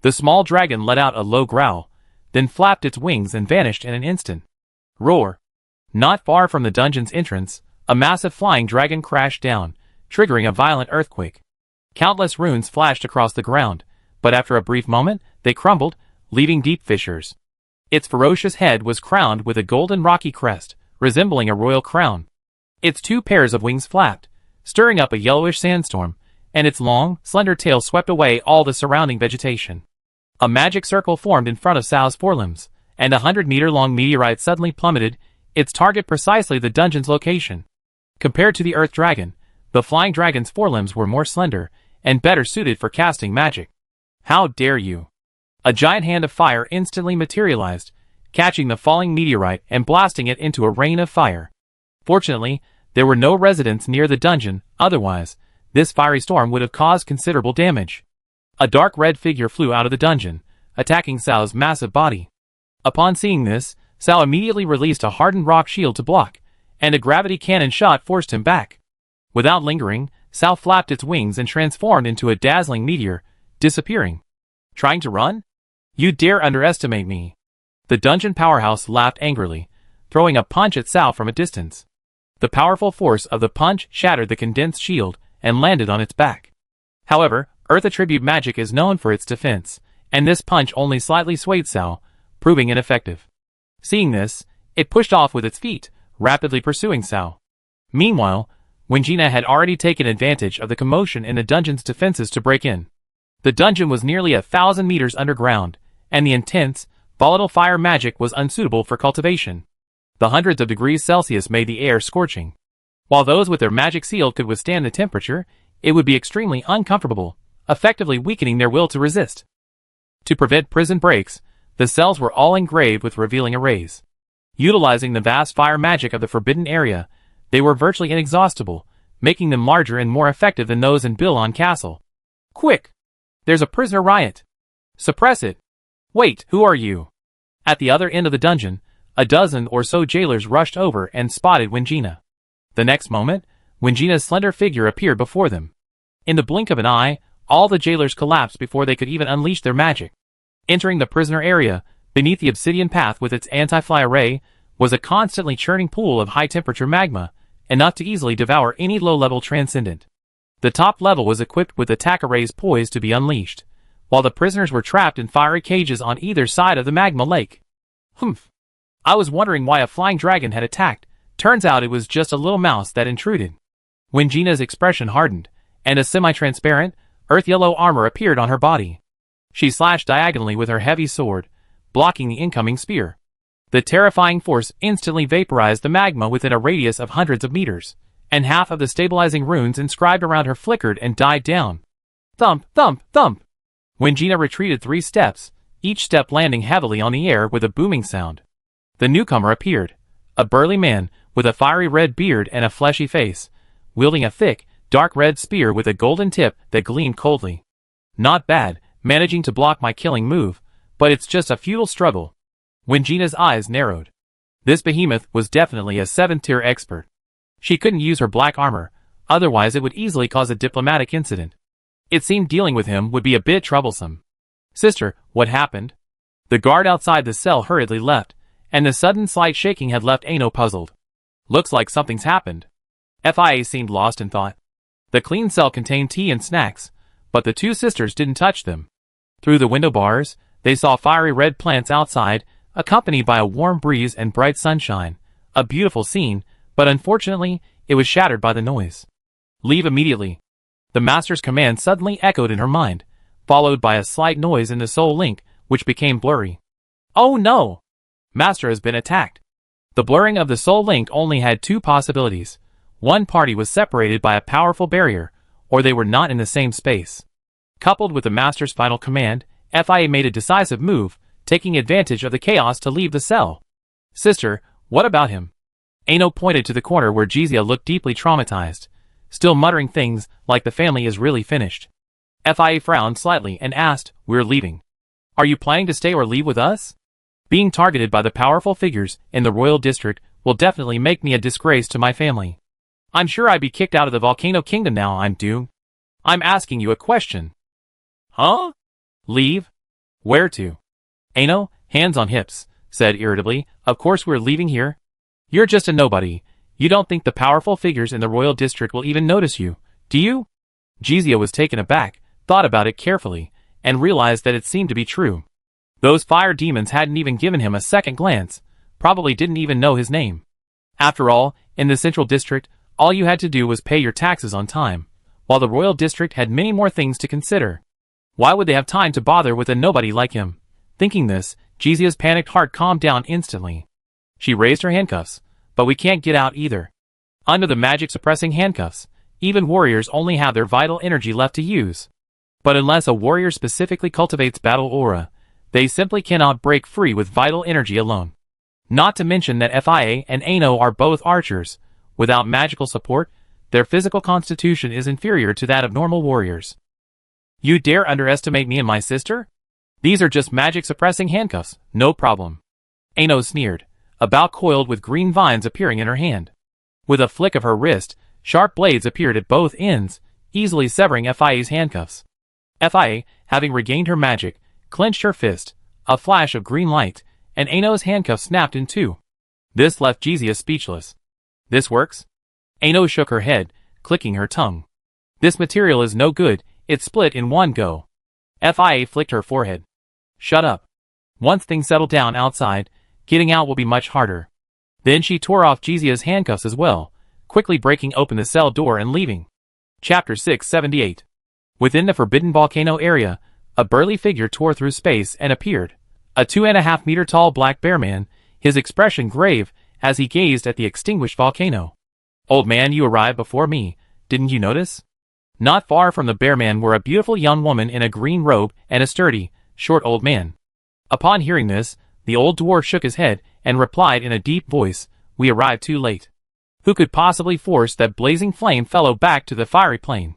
The small dragon let out a low growl, then flapped its wings and vanished in an instant. Roar! Not far from the dungeon's entrance, a massive flying dragon crashed down, triggering a violent earthquake. Countless runes flashed across the ground, but after a brief moment, they crumbled, leaving deep fissures. Its ferocious head was crowned with a golden rocky crest, resembling a royal crown. Its 2 pairs of wings flapped, stirring up a yellowish sandstorm, and its long, slender tail swept away all the surrounding vegetation. A magic circle formed in front of Sao's forelimbs, and a 100-meter-long meteorite suddenly plummeted, its target precisely the dungeon's location. Compared to the earth dragon, the flying dragon's forelimbs were more slender, and better suited for casting magic. How dare you! A giant hand of fire instantly materialized, catching the falling meteorite and blasting it into a rain of fire. Fortunately, there were no residents near the dungeon, otherwise, this fiery storm would have caused considerable damage. A dark red figure flew out of the dungeon, attacking Sao's massive body. Upon seeing this, Sao immediately released a hardened rock shield to block, and a gravity cannon shot forced him back. Without lingering, Sao flapped its wings and transformed into a dazzling meteor, disappearing. Trying to run? You dare underestimate me. The dungeon powerhouse laughed angrily, throwing a punch at Sao from a distance. The powerful force of the punch shattered the condensed shield and landed on its back. However, Earth attribute magic is known for its defense, and this punch only slightly swayed Sao, proving ineffective. Seeing this, it pushed off with its feet, rapidly pursuing Sao. Meanwhile, Wingina had already taken advantage of the commotion in the dungeon's defenses to break in. The dungeon was nearly 1,000 meters underground, and the intense, volatile fire magic was unsuitable for cultivation. The hundreds of degrees Celsius made the air scorching. While those with their magic seal could withstand the temperature, it would be extremely uncomfortable, effectively weakening their will to resist. To prevent prison breaks, the cells were all engraved with revealing arrays. Utilizing the vast fire magic of the forbidden area, they were virtually inexhaustible, making them larger and more effective than those in Bilon Castle. Quick! There's a prisoner riot! Suppress it! Wait, who are you? At the other end of the dungeon, a dozen or so jailers rushed over and spotted Wingina. The next moment, Wingina's slender figure appeared before them. In the blink of an eye, all the jailers collapsed before they could even unleash their magic. Entering the prisoner area, beneath the obsidian path with its anti-fly array, was a constantly churning pool of high-temperature magma, enough to easily devour any low-level transcendent. The top level was equipped with attack arrays poised to be unleashed, while the prisoners were trapped in fiery cages on either side of the magma lake. Humph! I was wondering why a flying dragon had attacked. Turns out it was just a little mouse that intruded. Wingina's expression hardened, and a semi-transparent, earth-yellow armor appeared on her body. She slashed diagonally with her heavy sword, blocking the incoming spear. The terrifying force instantly vaporized the magma within a radius of hundreds of meters, and half of the stabilizing runes inscribed around her flickered and died down. Thump, thump, thump! Wingina retreated 3 steps, each step landing heavily on the air with a booming sound. The newcomer appeared, a burly man with a fiery red beard and a fleshy face, wielding a thick, dark red spear with a golden tip that gleamed coldly. Not bad, managing to block my killing move, but it's just a futile struggle. Wingina's eyes narrowed. This behemoth was definitely a 7th-tier expert. She couldn't use her black armor, otherwise it would easily cause a diplomatic incident. It seemed dealing with him would be a bit troublesome. Sister, what happened? The guard outside the cell hurriedly left, and the sudden slight shaking had left Ano puzzled. Looks like something's happened. FIA seemed lost in thought. The clean cell contained tea and snacks, but the 2 sisters didn't touch them. Through the window bars, they saw fiery red plants outside, accompanied by a warm breeze and bright sunshine. A beautiful scene, but unfortunately, it was shattered by the noise. Leave immediately. The master's command suddenly echoed in her mind, followed by a slight noise in the soul link, which became blurry. Oh no! Master has been attacked. The blurring of the soul link only had 2 possibilities. One party was separated by a powerful barrier, or they were not in the same space. Coupled with the master's final command, FIA made a decisive move, taking advantage of the chaos to leave the cell. Sister, what about him? Ano pointed to the corner where Jizia looked deeply traumatized, still muttering things like the family is really finished. FIA frowned slightly and asked, we're leaving. Are you planning to stay or leave with us? Being targeted by the powerful figures in the royal district will definitely make me a disgrace to my family. I'm sure I'd be kicked out of the Volcano Kingdom now I'm doomed. I'm asking you a question. Huh? Leave? Where to? Ano, hands on hips, said irritably, of course we're leaving here. You're just a nobody. You don't think the powerful figures in the royal district will even notice you, do you? Jizia was taken aback, thought about it carefully, and realized that it seemed to be true. Those fire demons hadn't even given him a second glance, probably didn't even know his name. After all, in the central district, all you had to do was pay your taxes on time, while the royal district had many more things to consider. Why would they have time to bother with a nobody like him? Thinking this, Jizia's panicked heart calmed down instantly. She raised her handcuffs, but we can't get out either. Under the magic-suppressing handcuffs, even warriors only have their vital energy left to use. But unless a warrior specifically cultivates battle aura, they simply cannot break free with vital energy alone. Not to mention that Fia and Ano are both archers. Without magical support, their physical constitution is inferior to that of normal warriors. You dare underestimate me and my sister? These are just magic-suppressing handcuffs, no problem. Ano sneered, a bow coiled with green vines appearing in her hand. With a flick of her wrist, sharp blades appeared at both ends, easily severing Fia's handcuffs. Fia, having regained her magic, clenched her fist, a flash of green light, and Ano's handcuffs snapped in two. This left Jizia speechless. This works? Ano shook her head, clicking her tongue. This material is no good, it split in one go. Fia flicked her forehead. Shut up. Once things settle down outside, getting out will be much harder. Then she tore off Jizia's handcuffs as well, quickly breaking open the cell door and leaving. Chapter 678. Within the forbidden volcano area, a burly figure tore through space and appeared. A 2.5-meter tall black bear man, his expression grave as he gazed at the extinguished volcano. Old man, you arrived before me, didn't you notice? Not far from the bear man were a beautiful young woman in a green robe and a sturdy, short old man. Upon hearing this, the old dwarf shook his head and replied in a deep voice, we arrived too late. Who could possibly force that blazing flame fellow back to the fiery plane?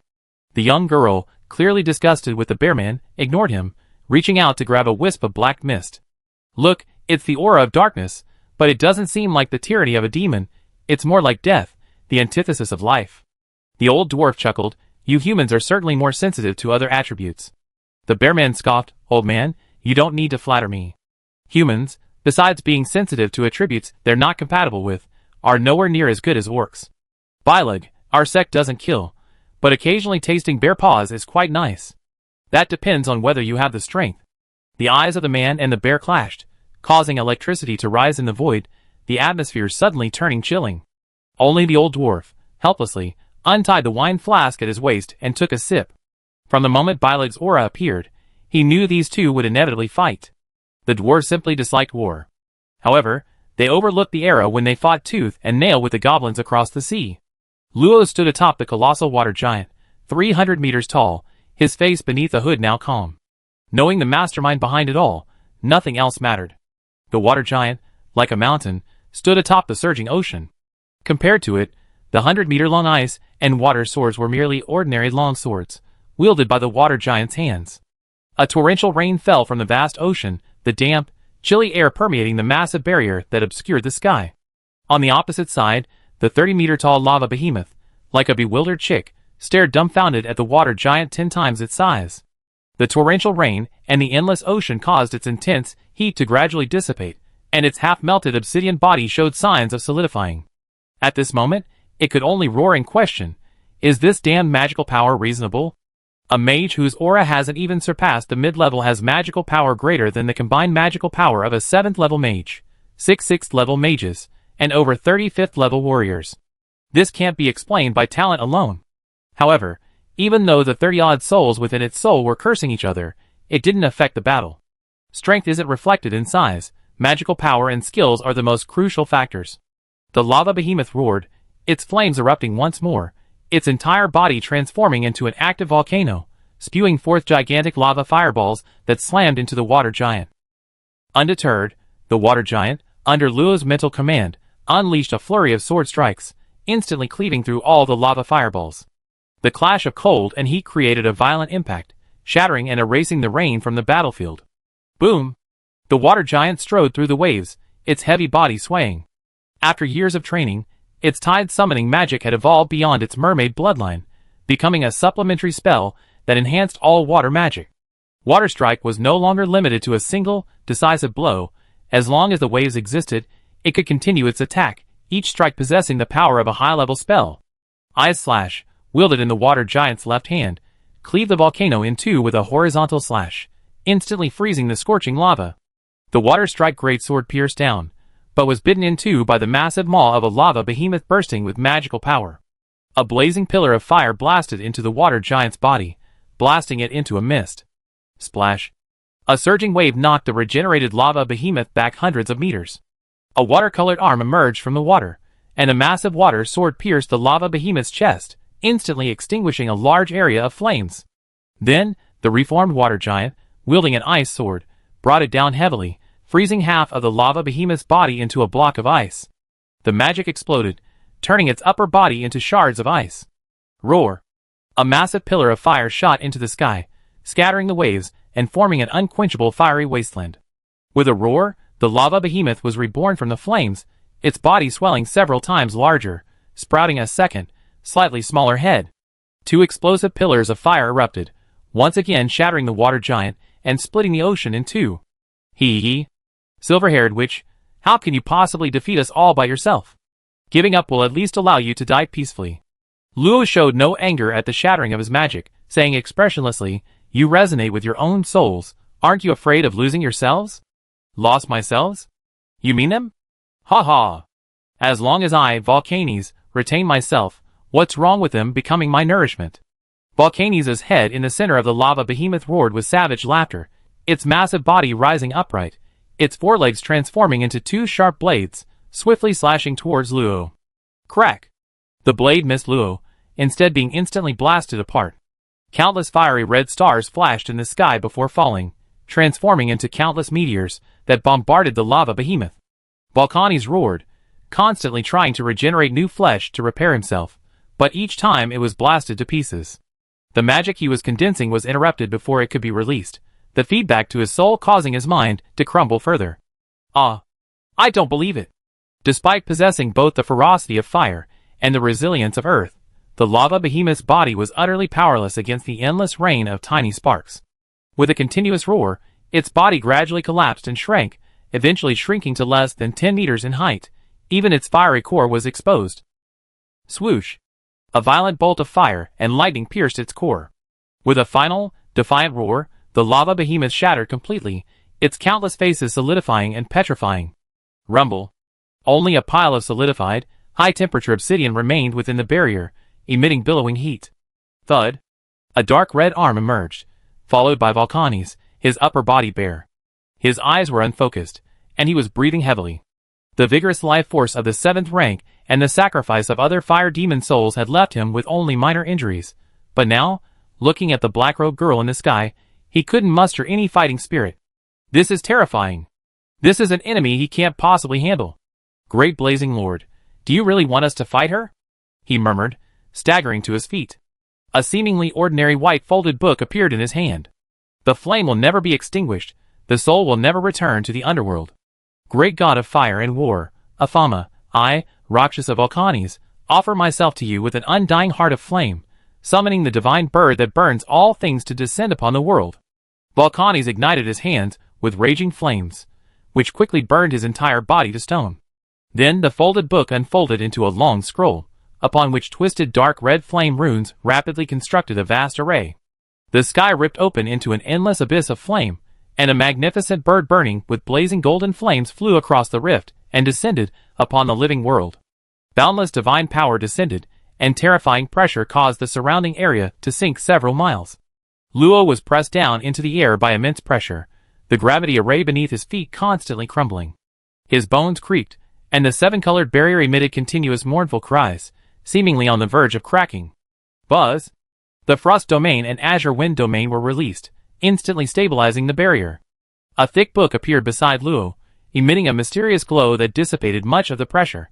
The young girl, clearly disgusted with the bear man, ignored him, reaching out to grab a wisp of black mist. Look, it's the aura of darkness, but it doesn't seem like the tyranny of a demon, it's more like death, the antithesis of life. The old dwarf chuckled, you humans are certainly more sensitive to other attributes. The bear man scoffed, old man, you don't need to flatter me. Humans, besides being sensitive to attributes they're not compatible with, are nowhere near as good as orcs. Bylag, our sect doesn't kill, but occasionally tasting bear paws is quite nice. That depends on whether you have the strength. The eyes of the man and the bear clashed, causing electricity to rise in the void, the atmosphere suddenly turning chilling. Only the old dwarf, helplessly, untied the wine flask at his waist and took a sip. From the moment Bylag's aura appeared, he knew these two would inevitably fight. The dwarves simply disliked war. However, they overlooked the era when they fought tooth and nail with the goblins across the sea. Luo stood atop the colossal water giant, 300 meters tall, his face beneath a hood now calm. Knowing the mastermind behind it all, nothing else mattered. The water giant, like a mountain, stood atop the surging ocean. Compared to it, the 100-meter-long ice and water swords were merely ordinary long swords, wielded by the water giant's hands. A torrential rain fell from the vast ocean, the damp, chilly air permeating the massive barrier that obscured the sky. On the opposite side, the 30-meter-tall lava behemoth, like a bewildered chick, stared dumbfounded at the water giant 10 times its size. The torrential rain and the endless ocean caused its intense heat to gradually dissipate, and its half-melted obsidian body showed signs of solidifying. At this moment, it could only roar and question, is this damned magical power reasonable? A mage whose aura hasn't even surpassed the mid-level has magical power greater than the combined magical power of a 7th-level mage, 6 6th-level mages, and over 30 5th-level warriors. This can't be explained by talent alone. However, even though the 30-odd souls within its soul were cursing each other, it didn't affect the battle. Strength isn't reflected in size, magical power and skills are the most crucial factors. The lava behemoth roared, its flames erupting once more, its entire body transforming into an active volcano, spewing forth gigantic lava fireballs that slammed into the water giant. Undeterred, the water giant, under Luo's mental command, unleashed a flurry of sword strikes, instantly cleaving through all the lava fireballs. The clash of cold and heat created a violent impact, shattering and erasing the rain from the battlefield. Boom! The water giant strode through the waves, its heavy body swaying. After years of training, its tide summoning magic had evolved beyond its mermaid bloodline, becoming a supplementary spell that enhanced all water magic. Water Strike was no longer limited to a single, decisive blow. As long as the waves existed, it could continue its attack, each strike possessing the power of a high-level spell. Ice Slash, wielded in the water giant's left hand, cleaved the volcano in two with a horizontal slash, instantly freezing the scorching lava. The Water Strike greatsword pierced down, but was bitten in two by the massive maw of a lava behemoth bursting with magical power. A blazing pillar of fire blasted into the water giant's body, blasting it into a mist. Splash! A surging wave knocked the regenerated lava behemoth back hundreds of meters. A water-colored arm emerged from the water, and a massive water sword pierced the lava behemoth's chest, instantly extinguishing a large area of flames. Then, the reformed water giant, wielding an ice sword, brought it down heavily, freezing half of the lava behemoth's body into a block of ice. The magic exploded, turning its upper body into shards of ice. Roar! A massive pillar of fire shot into the sky, scattering the waves and forming an unquenchable fiery wasteland. With a roar, the lava behemoth was reborn from the flames, its body swelling several times larger, sprouting a second, slightly smaller head. Two explosive pillars of fire erupted, once again shattering the water giant and splitting the ocean in two. Hee. Silver-haired witch, how can you possibly defeat us all by yourself? Giving up will at least allow you to die peacefully. Luo showed no anger at the shattering of his magic, saying expressionlessly, "You resonate with your own souls. Aren't you afraid of losing yourselves?" Lost myself? You mean them? Ha ha. As long as I, Volcanes, retain myself, what's wrong with them becoming my nourishment? Volcanes' head in the center of the lava behemoth roared with savage laughter, its massive body rising upright, its forelegs transforming into two sharp blades, swiftly slashing towards Luo. Crack! The blade missed Luo, instead being instantly blasted apart. Countless fiery red stars flashed in the sky before falling, transforming into countless meteors that bombarded the lava behemoth. Volcanes roared, constantly trying to regenerate new flesh to repair himself, but each time it was blasted to pieces. The magic he was condensing was interrupted before it could be released, the feedback to his soul causing his mind to crumble further. I don't believe it. Despite possessing both the ferocity of fire and the resilience of earth, the lava behemoth's body was utterly powerless against the endless rain of tiny sparks. With a continuous roar, its body gradually collapsed and shrank, eventually shrinking to less than 10 meters in height. Even its fiery core was exposed. Swoosh! A violent bolt of fire and lightning pierced its core. With a final, defiant roar, the lava behemoth shattered completely, its countless faces solidifying and petrifying. Rumble! Only a pile of solidified, high-temperature obsidian remained within the barrier, emitting billowing heat. Thud! A dark red arm emerged, followed by Volcanes, his upper body bare. His eyes were unfocused, and he was breathing heavily. The vigorous life force of the 7th rank and the sacrifice of other fire demon souls had left him with only minor injuries, but now, looking at the black-robed girl in the sky, he couldn't muster any fighting spirit. This is terrifying. This is an enemy he can't possibly handle. Great blazing lord, do you really want us to fight her? He murmured, staggering to his feet. A seemingly ordinary white folded book appeared in his hand. The flame will never be extinguished, the soul will never return to the underworld. Great god of fire and war, Afama, I, Rakshasa Volcanes, offer myself to you with an undying heart of flame, summoning the divine bird that burns all things to descend upon the world. Volcanes ignited his hands with raging flames, which quickly burned his entire body to stone. Then the folded book unfolded into a long scroll, upon which twisted dark red flame runes rapidly constructed a vast array. The sky ripped open into an endless abyss of flame, and a magnificent bird burning with blazing golden flames flew across the rift and descended upon the living world. Boundless divine power descended, and terrifying pressure caused the surrounding area to sink several miles. Luo was pressed down into the air by immense pressure, the gravity array beneath his feet constantly crumbling. His bones creaked, and the 7-colored barrier emitted continuous mournful cries, seemingly on the verge of cracking. Buzz! The Frost Domain and Azure Wind Domain were released, instantly stabilizing the barrier. A thick book appeared beside Luo, emitting a mysterious glow that dissipated much of the pressure.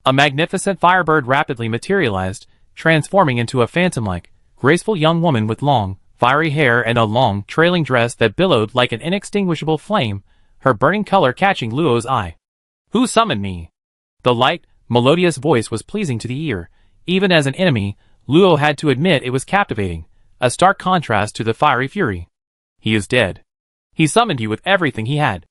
A magnificent firebird rapidly materialized, transforming into a phantom-like, graceful young woman with long, fiery hair and a long, trailing dress that billowed like an inextinguishable flame, her burning color catching Luo's eye. Who summoned me? The light, melodious voice was pleasing to the ear. Even as an enemy, Luo had to admit it was captivating, a stark contrast to the fiery fury. He is dead. He summoned you with everything he had.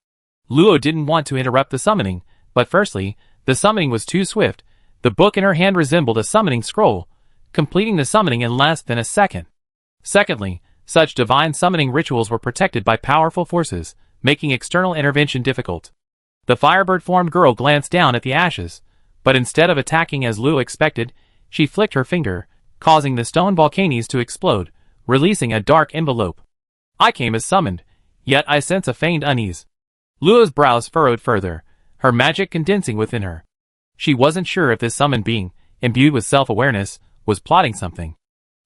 Luo didn't want to interrupt the summoning, but firstly, the summoning was too swift. The book in her hand resembled a summoning scroll, completing the summoning in less than a second. Secondly, such divine summoning rituals were protected by powerful forces, making external intervention difficult. The firebird-formed girl glanced down at the ashes, but instead of attacking as Luo expected, she flicked her finger, causing the stone volcanoes to explode, releasing a dark envelope. I came as summoned, yet I sense a feigned unease. Luo's brows furrowed further, her magic condensing within her. She wasn't sure if this summoned being, imbued with self-awareness, was plotting something.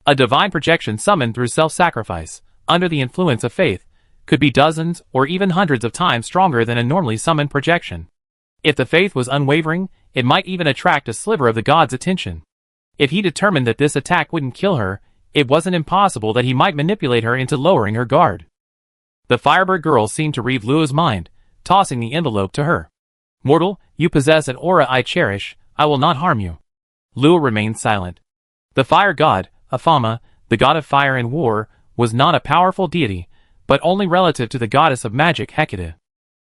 A divine projection summoned through self-sacrifice, under the influence of faith, could be dozens or even hundreds of times stronger than a normally summoned projection. If the faith was unwavering, it might even attract a sliver of the god's attention. If he determined that this attack wouldn't kill her, it wasn't impossible that he might manipulate her into lowering her guard. The firebird girl seemed to read Luo's mind, tossing the envelope to her. Mortal, you possess an aura I cherish, I will not harm you. Luo remained silent. The fire god, Afama, the god of fire and war, was not a powerful deity, but only relative to the goddess of magic Hecate.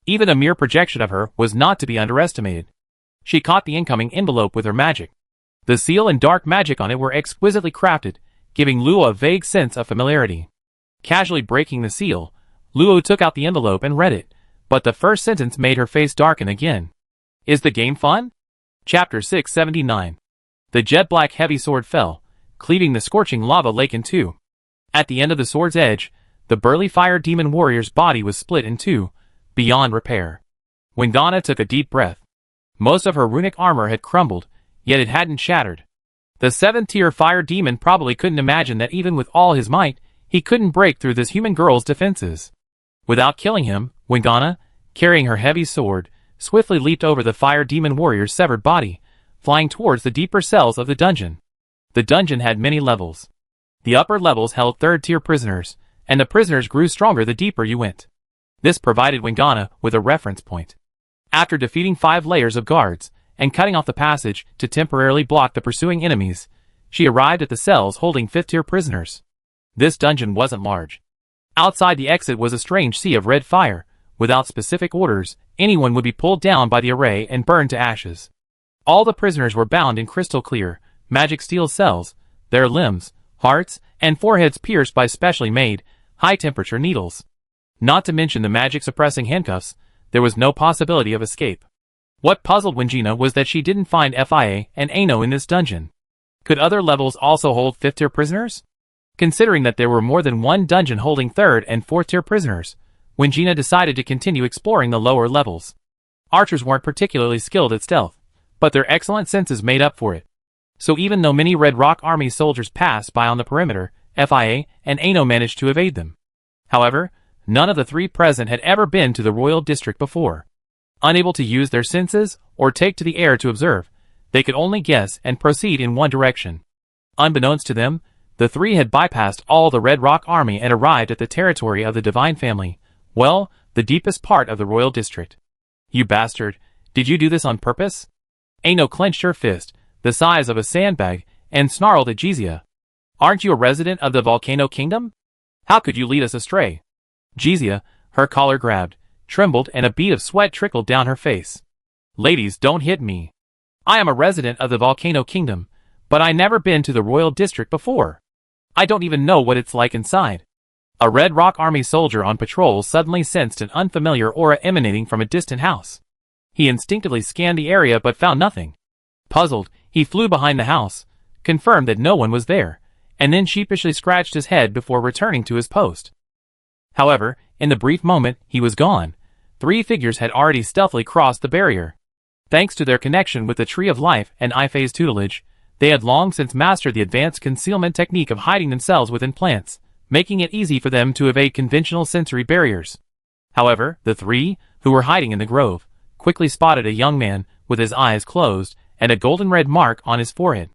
Even a mere projection of her was not to be underestimated. She caught the incoming envelope with her magic. The seal and dark magic on it were exquisitely crafted, giving Luo a vague sense of familiarity. Casually breaking the seal, Luo took out the envelope and read it, but the first sentence made her face darken again. Is the game fun? Chapter 679. The jet-black heavy sword fell, cleaving the scorching lava lake in two. At the end of the sword's edge, the burly fire demon warrior's body was split in two, beyond repair. Wingana took a deep breath. Most of her runic armor had crumbled, yet it hadn't shattered. The 7th-tier fire demon probably couldn't imagine that even with all his might, he couldn't break through this human girl's defenses. Without killing him, Wingana, carrying her heavy sword, swiftly leaped over the fire demon warrior's severed body, flying towards the deeper cells of the dungeon. The dungeon had many levels. The upper levels held 3rd-tier prisoners, and the prisoners grew stronger the deeper you went. This provided Wingana with a reference point. After defeating 5 layers of guards, and cutting off the passage to temporarily block the pursuing enemies, she arrived at the cells holding 5th-tier prisoners. This dungeon wasn't large. Outside the exit was a strange sea of red fire. Without specific orders, anyone would be pulled down by the array and burned to ashes. All the prisoners were bound in crystal clear, magic steel cells, their limbs, hearts, and foreheads pierced by specially made, high-temperature needles. Not to mention the magic-suppressing handcuffs, there was no possibility of escape. What puzzled Wingina was that she didn't find Fia and Ano in this dungeon. Could other levels also hold 5th-tier prisoners? Considering that there were more than one dungeon holding 3rd and 4th-tier prisoners, Wingina decided to continue exploring the lower levels. Archers weren't particularly skilled at stealth, but their excellent senses made up for it. So even though many Red Rock Army soldiers passed by on the perimeter, Fia and Ano managed to evade them. However, none of the 3 present had ever been to the royal district before. Unable to use their senses or take to the air to observe, they could only guess and proceed in one direction. Unbeknownst to them, the 3 had bypassed all the Red Rock Army and arrived at the territory of the Divine Family, well, the deepest part of the royal district. You bastard, did you do this on purpose? Ano clenched her fist, the size of a sandbag, and snarled at Jizia. Aren't you a resident of the Volcano Kingdom? How could you lead us astray? Jizia, her collar grabbed, trembled, and a bead of sweat trickled down her face. Ladies, don't hit me. I am a resident of the Volcano Kingdom, but I never been to the royal district before. I don't even know what it's like inside. A Red Rock Army soldier on patrol suddenly sensed an unfamiliar aura emanating from a distant house. He instinctively scanned the area but found nothing. Puzzled, he flew behind the house, confirmed that no one was there, and then sheepishly scratched his head before returning to his post. However, in the brief moment he was gone, 3 figures had already stealthily crossed the barrier. Thanks to their connection with the Tree of Life and Ifei's tutelage, they had long since mastered the advanced concealment technique of hiding themselves within plants, making it easy for them to evade conventional sensory barriers. However, the 3, who were hiding in the grove, quickly spotted a young man with his eyes closed and a golden red mark on his forehead.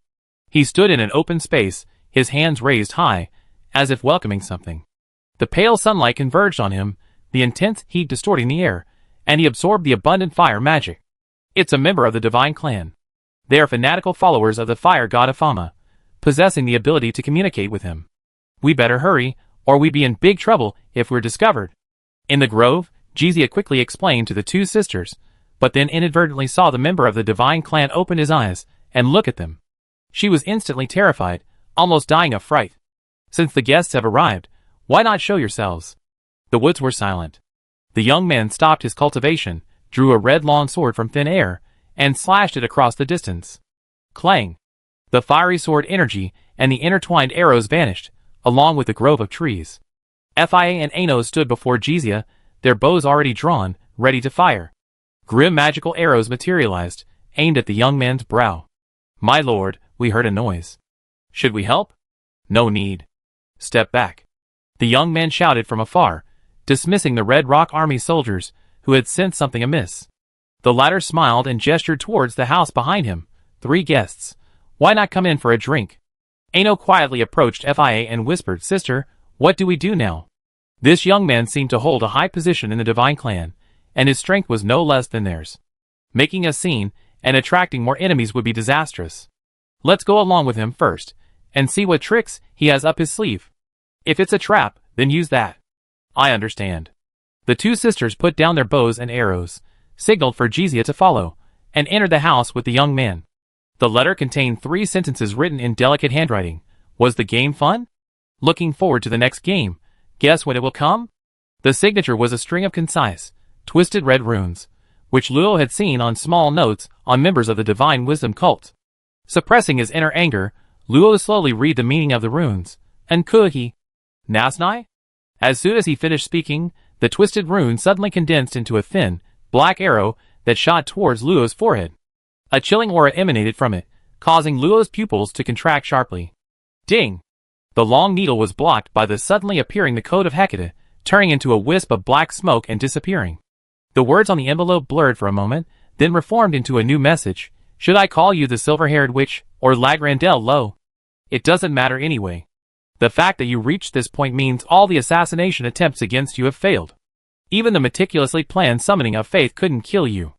He stood in an open space, his hands raised high, as if welcoming something. The pale sunlight converged on him, the intense heat distorting the air, and he absorbed the abundant fire magic. It's a member of the Divine Clan. They are fanatical followers of the fire god Afama, possessing the ability to communicate with him. We better hurry, or we'd be in big trouble if we're discovered. In the grove, Jizia quickly explained to the two sisters, but then inadvertently saw the member of the divine clan open his eyes and look at them. She was instantly terrified, almost dying of fright. Since the guests have arrived, why not show yourselves? The woods were silent. The young man stopped his cultivation, drew a red long sword from thin air, and slashed it across the distance. Clang! The fiery sword energy and the intertwined arrows vanished, along with the grove of trees. Fia and Ano stood before Jizia, their bows already drawn, ready to fire. Grim magical arrows materialized, aimed at the young man's brow. My lord, we heard a noise. Should we help? No need. Step back. The young man shouted from afar, dismissing the Red Rock Army soldiers who had sensed something amiss. The latter smiled and gestured towards the house behind him. 3 guests. Why not come in for a drink? Ano quietly approached Fia and whispered, Sister, what do we do now? This young man seemed to hold a high position in the divine clan, and his strength was no less than theirs. Making a scene and attracting more enemies would be disastrous. Let's go along with him first, and see what tricks he has up his sleeve. If it's a trap, then use that. I understand. The two sisters put down their bows and arrows, signaled for Jizia to follow, and entered the house with the young man. The letter contained 3 sentences written in delicate handwriting. Was the game fun? Looking forward to the next game. Guess when it will come? The signature was a string of concise, twisted red runes, which Luo had seen on small notes on members of the Divine Wisdom cult. Suppressing his inner anger, Luo slowly read the meaning of the runes. And Kuhi. Nasnai? As soon as he finished speaking, the twisted rune suddenly condensed into a thin, black arrow that shot towards Luo's forehead. A chilling aura emanated from it, causing Luo's pupils to contract sharply. Ding! The long needle was blocked by the suddenly appearing the code of Hecate, turning into a wisp of black smoke and disappearing. The words on the envelope blurred for a moment, then reformed into a new message. Should I call you the silver-haired witch, or Lagrandel Lo? It doesn't matter anyway. The fact that you reached this point means all the assassination attempts against you have failed. Even the meticulously planned summoning of Faith couldn't kill you.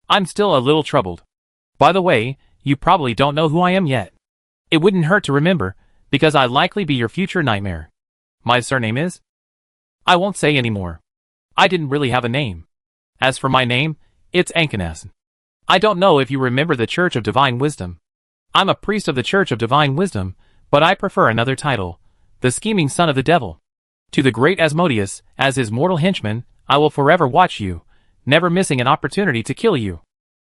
I'm still a little troubled. By the way, you probably don't know who I am yet. It wouldn't hurt to remember, because I'd likely be your future nightmare. My surname is? I won't say anymore. I didn't really have a name. As for my name, it's Ankanas. I don't know if you remember the Church of Divine Wisdom. I'm a priest of the Church of Divine Wisdom, but I prefer another title, the scheming son of the devil. To the great Asmodeus, as his mortal henchman, I will forever watch you, never missing an opportunity to kill you.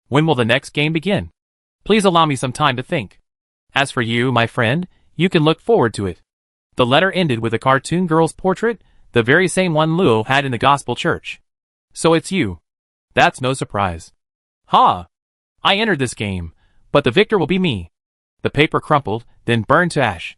When will the next game begin? Please allow me some time to think. As for you, my friend, you can look forward to it. The letter ended with a cartoon girl's portrait, the very same one Luo had in the gospel church. So it's you. That's no surprise. Ha! I entered this game, but the victor will be me. The paper crumpled, then burned to ash.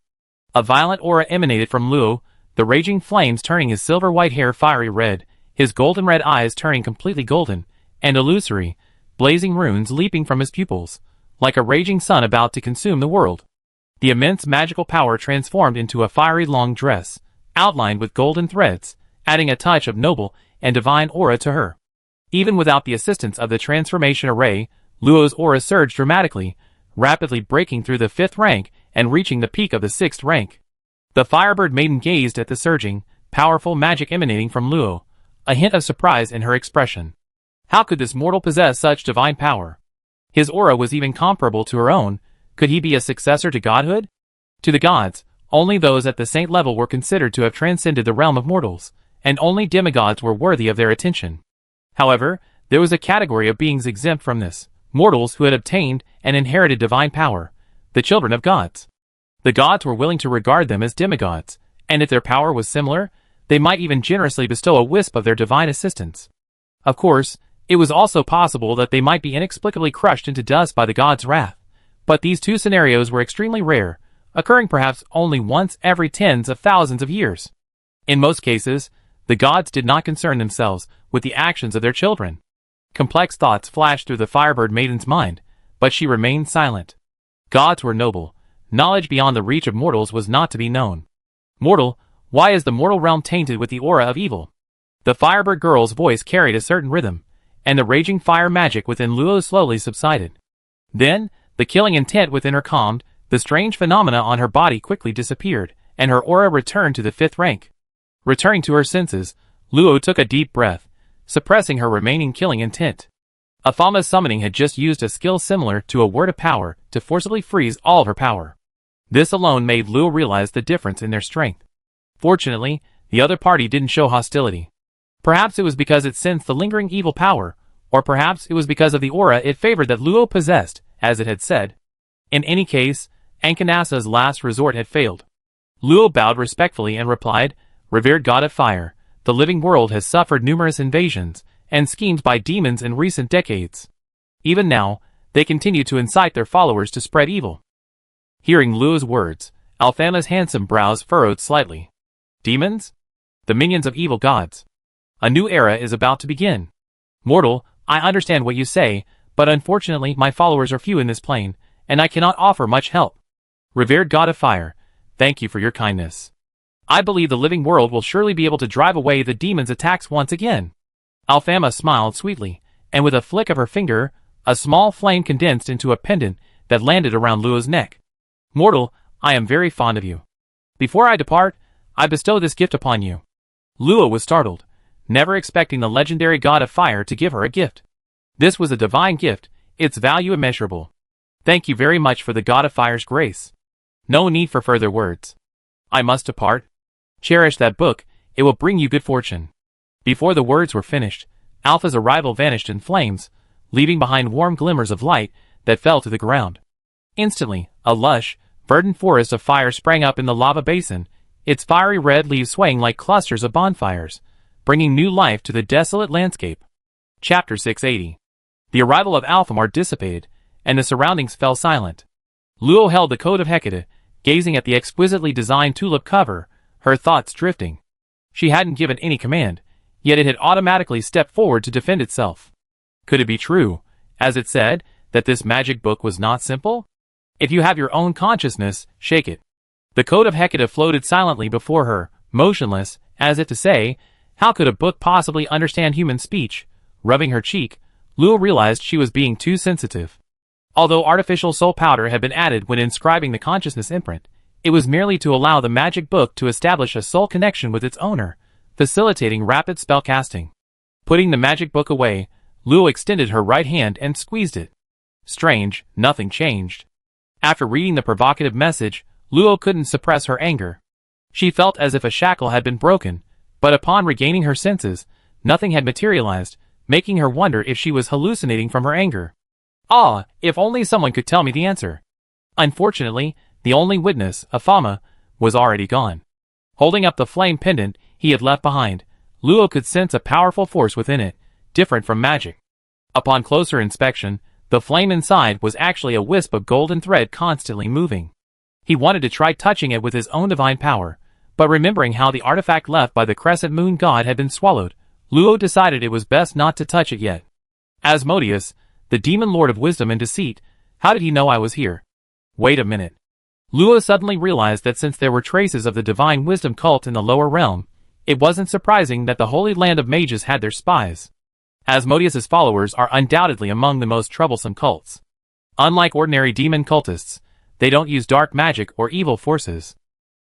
A violent aura emanated from Luo, the raging flames turning his silver-white hair fiery red, his golden-red eyes turning completely golden, and illusory, blazing runes leaping from his pupils, like a raging sun about to consume the world. The immense magical power transformed into a fiery long dress, outlined with golden threads, adding a touch of noble and divine aura to her. Even without the assistance of the transformation array, Luo's aura surged dramatically, rapidly breaking through the 5th rank and reaching the peak of the 6th rank. The Firebird Maiden gazed at the surging, powerful magic emanating from Luo, a hint of surprise in her expression. How could this mortal possess such divine power? His aura was even comparable to her own. Could he be a successor to godhood? To the gods, only those at the saint level were considered to have transcended the realm of mortals, and only demigods were worthy of their attention. However, there was a category of beings exempt from this, mortals who had obtained and inherited divine power, the children of gods. The gods were willing to regard them as demigods, and if their power was similar, they might even generously bestow a wisp of their divine assistance. Of course, it was also possible that they might be inexplicably crushed into dust by the gods' wrath, but these two scenarios were extremely rare, occurring perhaps only once every tens of thousands of years. In most cases, the gods did not concern themselves with the actions of their children. Complex thoughts flashed through the Firebird Maiden's mind, but she remained silent. Gods were noble. Knowledge beyond the reach of mortals was not to be known. Mortal, why is the mortal realm tainted with the aura of evil? The Firebird girl's voice carried a certain rhythm, and the raging fire magic within Luo slowly subsided. Then, the killing intent within her calmed, the strange phenomena on her body quickly disappeared, and her aura returned to the 5th rank. Returning to her senses, Luo took a deep breath, suppressing her remaining killing intent. Athama's summoning had just used a skill similar to a word of power to forcibly freeze all of her power. This alone made Luo realize the difference in their strength. Fortunately, the other party didn't show hostility. Perhaps it was because it sensed the lingering evil power, or perhaps it was because of the aura it favored that Luo possessed, as it had said. In any case, Ankanasa's last resort had failed. Luo bowed respectfully and replied, "Revered god of fire, the living world has suffered numerous invasions and schemes by demons in recent decades. Even now, they continue to incite their followers to spread evil." Hearing Luo's words, Althama's handsome brows furrowed slightly. Demons? The minions of evil gods. A new era is about to begin. Mortal, I understand what you say, but unfortunately my followers are few in this plane, and I cannot offer much help. Revered god of fire, thank you for your kindness. I believe the living world will surely be able to drive away the demons' attacks once again. Althama smiled sweetly, and with a flick of her finger, a small flame condensed into a pendant that landed around Luo's neck. Mortal, I am very fond of you. Before I depart, I bestow this gift upon you. Luo was startled, never expecting the legendary god of fire to give her a gift. This was a divine gift, its value immeasurable. Thank you very much for the god of fire's grace. No need for further words. I must depart. Cherish that book, it will bring you good fortune. Before the words were finished, Alpha's arrival vanished in flames, leaving behind warm glimmers of light that fell to the ground. Instantly, a lush, verdant forest of fire sprang up in the lava basin, its fiery red leaves swaying like clusters of bonfires, bringing new life to the desolate landscape. Chapter 680. The arrival of Alphamar dissipated, and the surroundings fell silent. Luo held the Code of Hecate, gazing at the exquisitely designed tulip cover, her thoughts drifting. She hadn't given any command, yet it had automatically stepped forward to defend itself. Could it be true, as it said, that this magic book was not simple? If you have your own consciousness, shake it. The Code of Hecate floated silently before her, motionless, as if to say, how could a book possibly understand human speech? Rubbing her cheek, Luo realized she was being too sensitive. Although artificial soul powder had been added when inscribing the consciousness imprint, it was merely to allow the magic book to establish a soul connection with its owner, facilitating rapid spellcasting. Putting the magic book away, Luo extended her right hand and squeezed it. Strange, nothing changed. After reading the provocative message, Luo couldn't suppress her anger. She felt as if a shackle had been broken, but upon regaining her senses, nothing had materialized, making her wonder if she was hallucinating from her anger. Ah, if only someone could tell me the answer. Unfortunately, the only witness, Athama, was already gone. Holding up the flame pendant he had left behind, Luo could sense a powerful force within it, different from magic. Upon closer inspection, the flame inside was actually a wisp of golden thread constantly moving. He wanted to try touching it with his own divine power, but remembering how the artifact left by the crescent moon god had been swallowed, Luo decided it was best not to touch it yet. Asmodeus, the demon lord of wisdom and deceit, how did he know I was here? Wait a minute. Luo suddenly realized that since there were traces of the divine wisdom cult in the lower realm, it wasn't surprising that the Holy Land of Mages had their spies. Asmodeus's followers are undoubtedly among the most troublesome cults. Unlike ordinary demon cultists, they don't use dark magic or evil forces.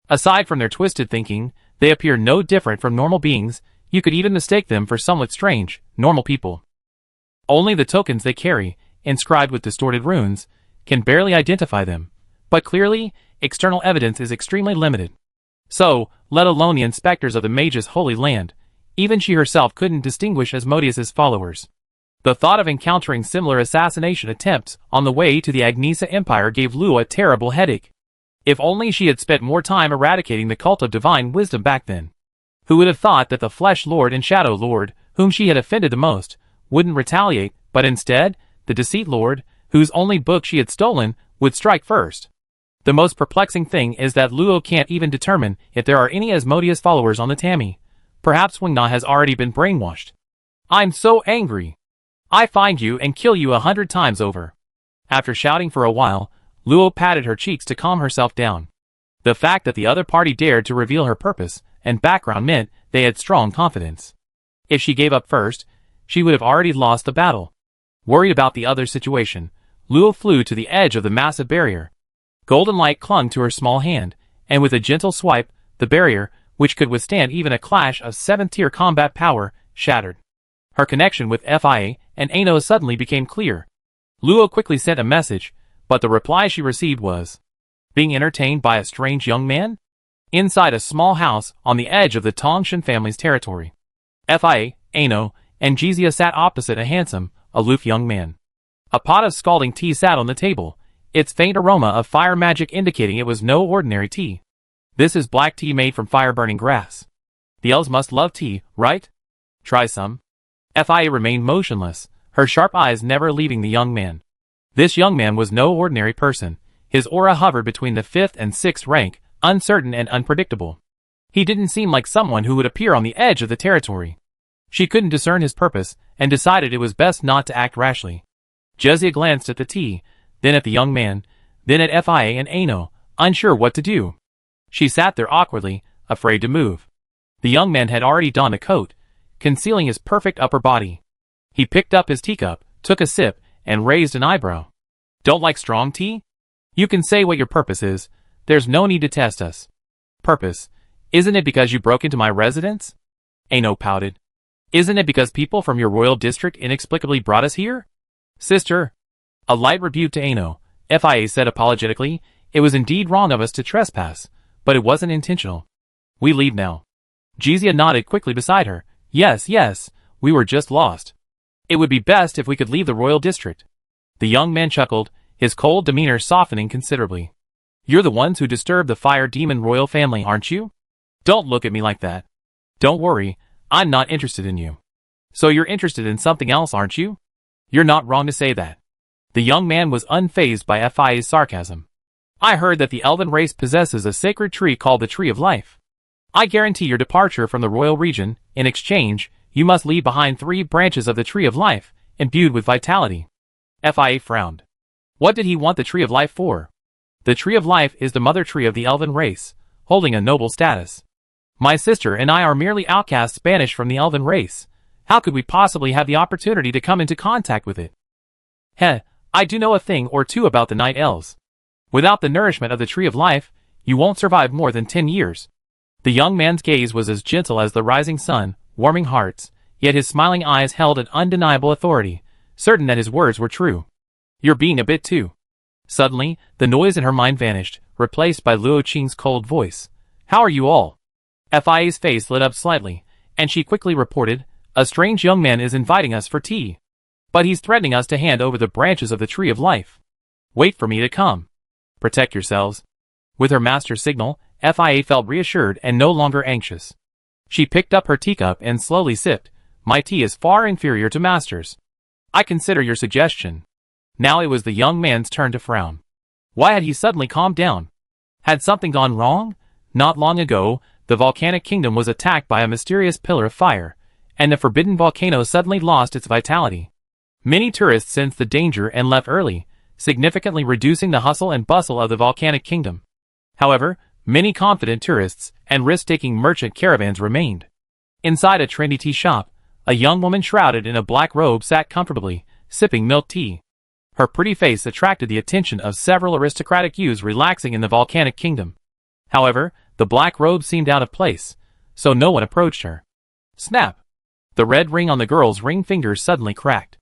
Aside from their twisted thinking, they appear no different from normal beings. You could even mistake them for somewhat strange, normal people. Only the tokens they carry, inscribed with distorted runes, can barely identify them. But clearly, external evidence is extremely limited. So, let alone the inspectors of the Mage's Holy Land, even she herself couldn't distinguish Asmodeus's followers. The thought of encountering similar assassination attempts on the way to the Agnesa Empire gave Luo a terrible headache. If only she had spent more time eradicating the cult of divine wisdom back then. Who would have thought that the Flesh Lord and Shadow Lord, whom she had offended the most, wouldn't retaliate, but instead, the Deceit Lord, whose only book she had stolen, would strike first. The most perplexing thing is that Luo can't even determine if there are any Asmodeus followers on the Tammy. Perhaps Wingna has already been brainwashed. I'm so angry. I find you and kill you 100 times over. After shouting for a while, Luo patted her cheeks to calm herself down. The fact that the other party dared to reveal her purpose and background meant they had strong confidence. If she gave up first, she would have already lost the battle. Worried about the other situation, Luo flew to the edge of the massive barrier. Golden light clung to her small hand, and with a gentle swipe, the barrier, which could withstand even a clash of 7th-tier combat power, shattered. Her connection with FIA and Ano suddenly became clear. Luo quickly sent a message, but the reply she received was, being entertained by a strange young man? Inside a small house on the edge of the Tongshan family's territory. FIA, Ano, and Jizia sat opposite a handsome, aloof young man. A pot of scalding tea sat on the table, its faint aroma of fire magic indicating it was no ordinary tea. This is black tea made from fire-burning grass. The elves must love tea, right? Try some. FIA remained motionless, her sharp eyes never leaving the young man. This young man was no ordinary person. His aura hovered between the 5th and 6th rank, uncertain and unpredictable. He didn't seem like someone who would appear on the edge of the territory. She couldn't discern his purpose, and decided it was best not to act rashly. Jizia glanced at the tea, then at the young man, then at FIA and Ano, unsure what to do. She sat there awkwardly, afraid to move. The young man had already donned a coat, concealing his perfect upper body. He picked up his teacup, took a sip, and raised an eyebrow. Don't like strong tea? You can say what your purpose is. There's no need to test us. Purpose? Isn't it because you broke into my residence? Ano pouted. Isn't it because people from your royal district inexplicably brought us here? Sister. A light rebuke to Ano, FIA said apologetically. It was indeed wrong of us to trespass, but it wasn't intentional. We leave now. Jizia nodded quickly beside her. Yes, we were just lost. It would be best if we could leave the royal district. The young man chuckled, his cold demeanor softening considerably. You're the ones who disturbed the fire demon royal family, aren't you? Don't look at me like that. Don't worry, I'm not interested in you. So you're interested in something else, aren't you? You're not wrong to say that. The young man was unfazed by FIA's sarcasm. I heard that the elven race possesses a sacred tree called the Tree of Life. I guarantee your departure from the royal region. In exchange, you must leave behind 3 branches of the Tree of Life, imbued with vitality. FIA frowned. What did he want the Tree of Life for? The Tree of Life is the mother tree of the elven race, holding a noble status. My sister and I are merely outcasts banished from the elven race. How could we possibly have the opportunity to come into contact with it? I do know a thing or two about the night elves. Without the nourishment of the Tree of Life, you won't survive more than 10 years. The young man's gaze was as gentle as the rising sun, warming hearts, yet his smiling eyes held an undeniable authority, certain that his words were true. You're being a bit too. Suddenly, the noise in her mind vanished, replaced by Luo Qing's cold voice. How are you all? FIA's face lit up slightly, and she quickly reported, a strange young man is inviting us for tea. But he's threatening us to hand over the branches of the Tree of Life. Wait for me to come. Protect yourselves. With her master's signal, FIA felt reassured and no longer anxious. She picked up her teacup and slowly sipped. My tea is far inferior to master's. I consider your suggestion. Now it was the young man's turn to frown. Why had he suddenly calmed down? Had something gone wrong? Not long ago, the volcanic kingdom was attacked by a mysterious pillar of fire, and the forbidden volcano suddenly lost its vitality. Many tourists sensed the danger and left early, significantly reducing the hustle and bustle of the volcanic kingdom. However, many confident tourists and risk-taking merchant caravans remained. Inside a trendy tea shop, a young woman shrouded in a black robe sat comfortably, sipping milk tea. Her pretty face attracted the attention of several aristocratic youths relaxing in the volcanic kingdom. However, the black robe seemed out of place, so no one approached her. Snap! The red ring on the girl's ring finger suddenly cracked.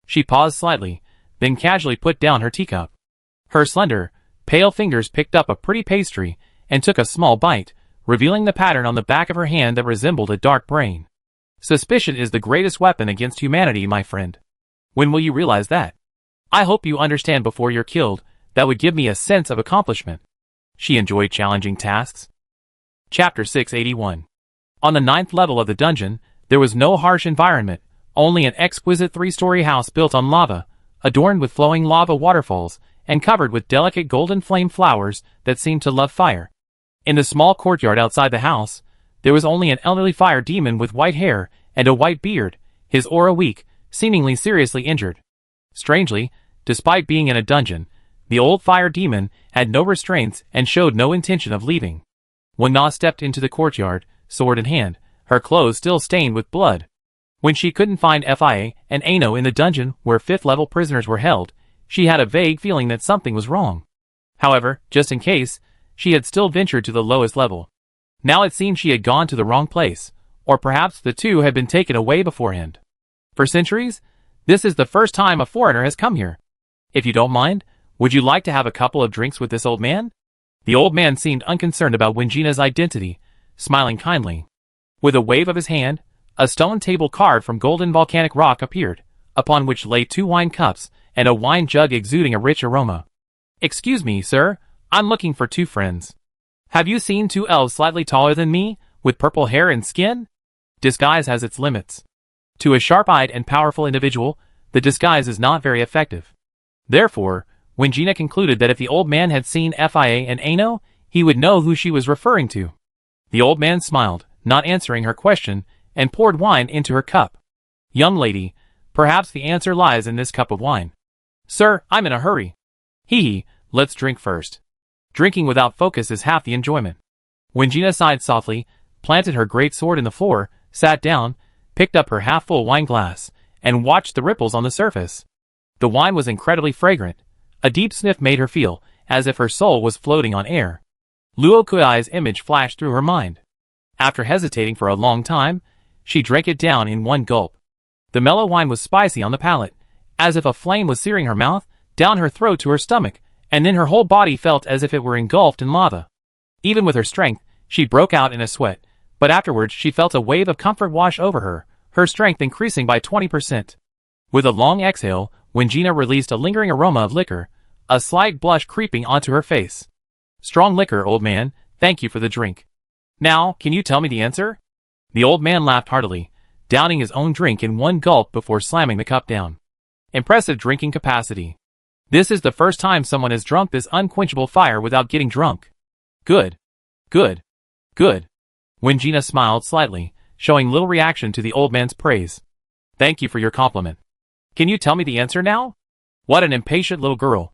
She paused slightly, then casually put down her teacup. Her slender, pale fingers picked up a pretty pastry and took a small bite, revealing the pattern on the back of her hand that resembled a dark brain. Suspicion is the greatest weapon against humanity, my friend. When will you realize that? I hope you understand before you're killed. That would give me a sense of accomplishment. She enjoyed challenging tasks. Chapter 681. On the 9th level of the dungeon, there was no harsh environment, only an exquisite 3-story house built on lava, adorned with flowing lava waterfalls, and covered with delicate golden flame flowers that seemed to love fire. In the small courtyard outside the house, there was only an elderly fire demon with white hair and a white beard, his aura weak, seemingly seriously injured. Strangely, despite being in a dungeon, the old fire demon had no restraints and showed no intention of leaving. When Na stepped into the courtyard, sword in hand, her clothes still stained with blood. When she couldn't find FIA and Ano in the dungeon where 5th-level prisoners were held, she had a vague feeling that something was wrong. However, just in case, she had still ventured to the lowest level. Now it seemed she had gone to the wrong place, or perhaps the two had been taken away beforehand. For centuries, this is the first time a foreigner has come here. If you don't mind, would you like to have a couple of drinks with this old man? The old man seemed unconcerned about Wingina's identity, smiling kindly. With a wave of his hand, a stone table carved from golden volcanic rock appeared, upon which lay 2 wine cups and a wine jug exuding a rich aroma. Excuse me, sir, I'm looking for 2 friends. Have you seen 2 elves slightly taller than me, with purple hair and skin? Disguise has its limits. To a sharp-eyed and powerful individual, the disguise is not very effective. Therefore, Wingina concluded that if the old man had seen Fia and Ano, he would know who she was referring to. The old man smiled, not answering her question, and poured wine into her cup. Young lady, perhaps the answer lies in this cup of wine. Sir, I'm in a hurry. Hee, let's drink first. Drinking without focus is half the enjoyment. Wingina sighed softly, planted her great sword in the floor, sat down, picked up her half-full wine glass, and watched the ripples on the surface. The wine was incredibly fragrant. A deep sniff made her feel as if her soul was floating on air. Luo Kuai's image flashed through her mind. After hesitating for a long time, she drank it down in one gulp. The mellow wine was spicy on the palate, as if a flame was searing her mouth, down her throat to her stomach, and then her whole body felt as if it were engulfed in lava. Even with her strength, she broke out in a sweat, but afterwards she felt a wave of comfort wash over her, her strength increasing by 20%. With a long exhale, Wingina released a lingering aroma of liquor, a slight blush creeping onto her face. Strong liquor, old man, thank you for the drink. Now, can you tell me the answer? The old man laughed heartily, downing his own drink in one gulp before slamming the cup down. Impressive drinking capacity. This is the first time someone has drunk this unquenchable fire without getting drunk. Good. Good. Good. Wingina smiled slightly, showing little reaction to the old man's praise. Thank you for your compliment. Can you tell me the answer now? What an impatient little girl.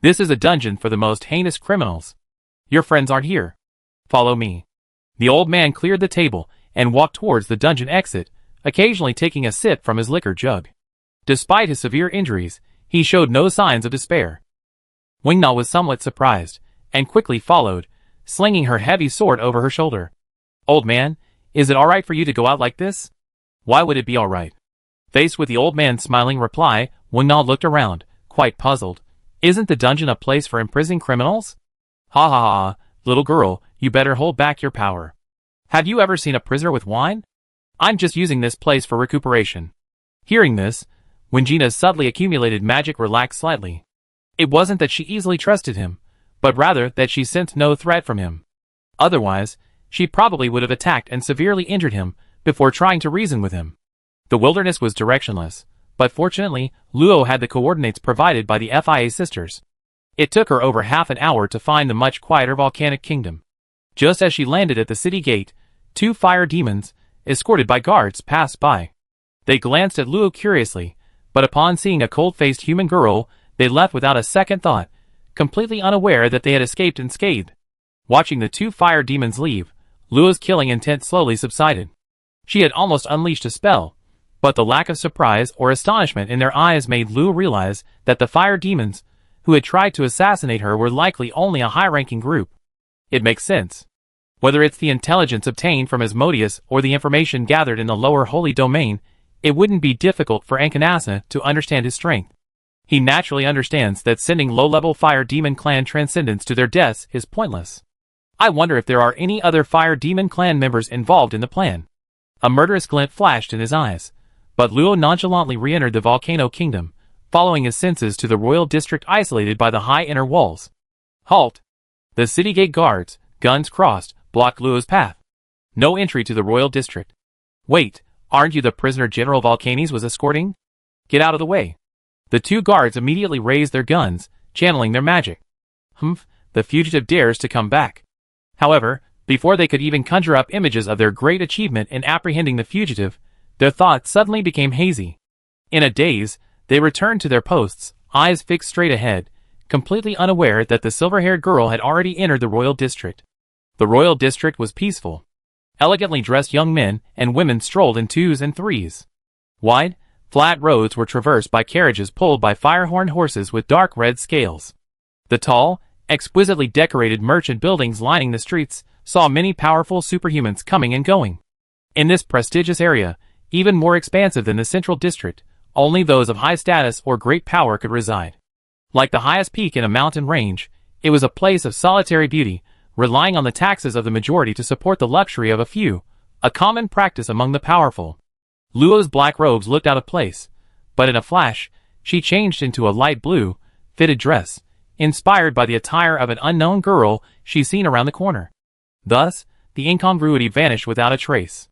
This is a dungeon for the most heinous criminals. Your friends aren't here. Follow me. The old man cleared the table and walked towards the dungeon exit, occasionally taking a sip from his liquor jug. Despite his severe injuries, he showed no signs of despair. Wingna was somewhat surprised, and quickly followed, slinging her heavy sword over her shoulder. Old man, is it alright for you to go out like this? Why would it be alright? Faced with the old man's smiling reply, Wingna looked around, quite puzzled. Isn't the dungeon a place for imprisoning criminals? Ha ha ha, little girl, you better hold back your power. Have you ever seen a prisoner with wine? I'm just using this place for recuperation. Hearing this, Wingina's subtly accumulated magic relaxed slightly. It wasn't that she easily trusted him, but rather that she sensed no threat from him. Otherwise, she probably would have attacked and severely injured him before trying to reason with him. The wilderness was directionless, but fortunately, Luo had the coordinates provided by the Fia sisters. It took her over half an hour to find the much quieter volcanic kingdom. Just as she landed at the city gate, 2 fire demons, escorted by guards, passed by. They glanced at Luo curiously, but upon seeing a cold-faced human girl, they left without a second thought, completely unaware that they had escaped unscathed. Watching the 2 fire demons leave, Luo's killing intent slowly subsided. She had almost unleashed a spell, but the lack of surprise or astonishment in their eyes made Luo realize that the fire demons, who had tried to assassinate her, were likely only a high-ranking group. It makes sense. Whether it's the intelligence obtained from Asmodeus or the information gathered in the lower holy domain, it wouldn't be difficult for Ankanasa to understand his strength. He naturally understands that sending low-level fire demon clan transcendents to their deaths is pointless. I wonder if there are any other fire demon clan members involved in the plan. A murderous glint flashed in his eyes, but Luo nonchalantly re-entered the volcano kingdom, following his senses to the royal district isolated by the high inner walls. Halt! The city gate guards, guns crossed, blocked Luo's path. No entry to the royal district. Wait, aren't you the prisoner General Volcanes was escorting? Get out of the way. The 2 guards immediately raised their guns, channeling their magic. Humph, the fugitive dares to come back. However, before they could even conjure up images of their great achievement in apprehending the fugitive, their thoughts suddenly became hazy. In a daze, they returned to their posts, eyes fixed straight ahead, completely unaware that the silver-haired girl had already entered the royal district. The royal district was peaceful. Elegantly dressed young men and women strolled in 2s and 3s. Wide, flat roads were traversed by carriages pulled by fire-horned horses with dark red scales. The tall, exquisitely decorated merchant buildings lining the streets saw many powerful superhumans coming and going. In this prestigious area, even more expansive than the central district, only those of high status or great power could reside. Like the highest peak in a mountain range, it was a place of solitary beauty, relying on the taxes of the majority to support the luxury of a few, a common practice among the powerful. Luo's black robes looked out of place, but in a flash, she changed into a light blue, fitted dress, inspired by the attire of an unknown girl she'd seen around the corner. Thus, the incongruity vanished without a trace.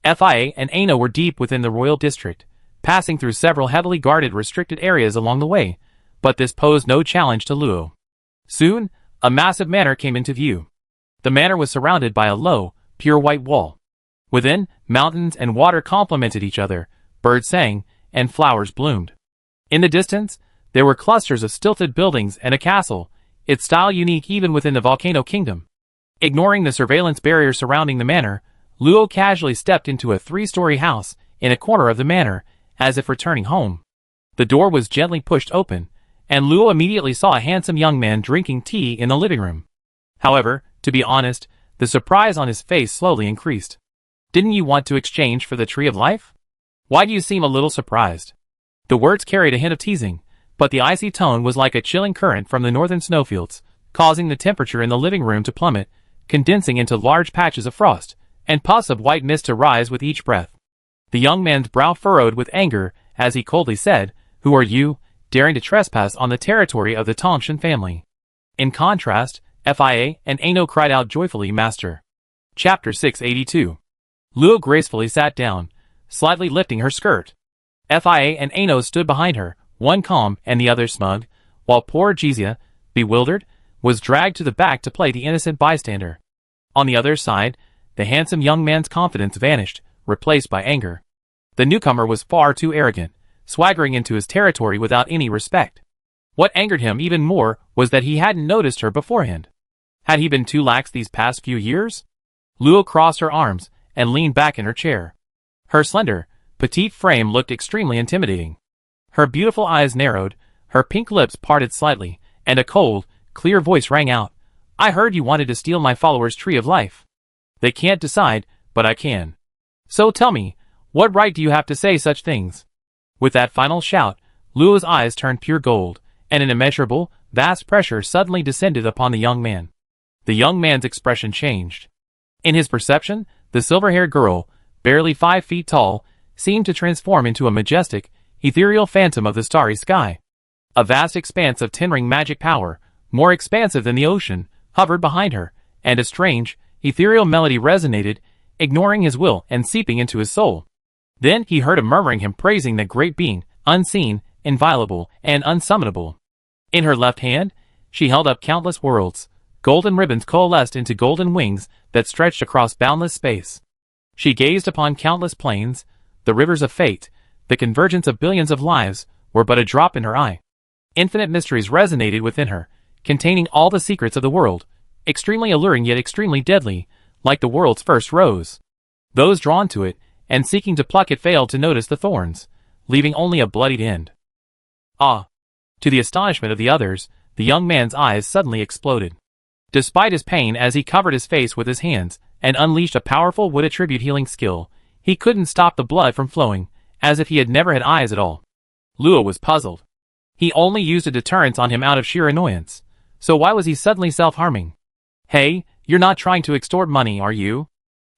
Fia and Ano were deep within the royal district, passing through several heavily guarded restricted areas along the way, but this posed no challenge to Luo. Soon, a massive manor came into view. The manor was surrounded by a low, pure white wall. Within, mountains and water complemented each other, birds sang, and flowers bloomed. In the distance, there were clusters of stilted buildings and a castle, its style unique even within the volcano kingdom. Ignoring the surveillance barrier surrounding the manor, Luo casually stepped into a 3-story house in a corner of the manor, as if returning home. The door was gently pushed open, and Luo immediately saw a handsome young man drinking tea in the living room. However, to be honest, the surprise on his face slowly increased. "Didn't you want to exchange for the Tree of Life? Why do you seem a little surprised?" The words carried a hint of teasing, but the icy tone was like a chilling current from the northern snowfields, causing the temperature in the living room to plummet, condensing into large patches of frost, and puffs of white mist to rise with each breath. The young man's brow furrowed with anger as he coldly said, "Who are you, daring to trespass on the territory of the Tongshan family?" In contrast, Fia and Ano cried out joyfully, "Master." Chapter 682. Luo gracefully sat down, slightly lifting her skirt. Fia and Ano stood behind her, one calm and the other smug, while poor Jizia, bewildered, was dragged to the back to play the innocent bystander. On the other side, the handsome young man's confidence vanished, replaced by anger. The newcomer was far too arrogant, swaggering into his territory without any respect. What angered him even more was that he hadn't noticed her beforehand. Had he been too lax these past few years? Luo crossed her arms and leaned back in her chair. Her slender, petite frame looked extremely intimidating. Her beautiful eyes narrowed, her pink lips parted slightly, and a cold, clear voice rang out, "I heard you wanted to steal my followers' Tree of Life. They can't decide, but I can. So tell me, what right do you have to say such things?" With that final shout, Luo's eyes turned pure gold, and an immeasurable, vast pressure suddenly descended upon the young man. The young man's expression changed. In his perception, the silver-haired girl, barely 5 feet tall, seemed to transform into a majestic, ethereal phantom of the starry sky. A vast expanse of tendering magic power, more expansive than the ocean, hovered behind her, and a strange, ethereal melody resonated, ignoring his will and seeping into his soul. Then he heard a murmuring him praising that great being, unseen, inviolable, and unsummonable. In her left hand, she held up countless worlds. Golden ribbons coalesced into golden wings that stretched across boundless space. She gazed upon countless plains, the rivers of fate, the convergence of billions of lives, were but a drop in her eye. Infinite mysteries resonated within her, containing all the secrets of the world, extremely alluring yet extremely deadly, like the world's first rose. Those drawn to it, and seeking to pluck it failed to notice the thorns, leaving only a bloodied end. Ah! To the astonishment of the others, the young man's eyes suddenly exploded. Despite his pain as he covered his face with his hands and unleashed a powerful wood attribute healing skill, he couldn't stop the blood from flowing, as if he had never had eyes at all. Luo was puzzled. He only used a deterrence on him out of sheer annoyance, so why was he suddenly self-harming? "Hey, you're not trying to extort money, are you?"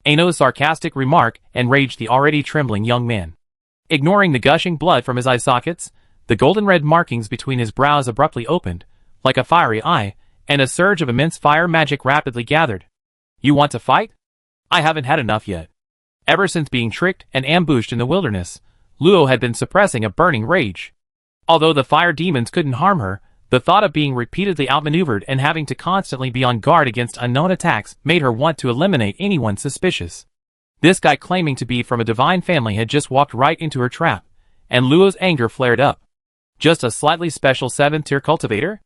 Ano's sarcastic remark enraged the already trembling young man. Ignoring the gushing blood from his eye sockets, the golden-red markings between his brows abruptly opened, like a fiery eye, and a surge of immense fire magic rapidly gathered. "You want to fight? I haven't had enough yet." Ever since being tricked and ambushed in the wilderness, Luo had been suppressing a burning rage. Although the fire demons couldn't harm her, the thought of being repeatedly outmaneuvered and having to constantly be on guard against unknown attacks made her want to eliminate anyone suspicious. This guy claiming to be from a divine family had just walked right into her trap, and Luo's anger flared up. Just a slightly special 7th-tier cultivator?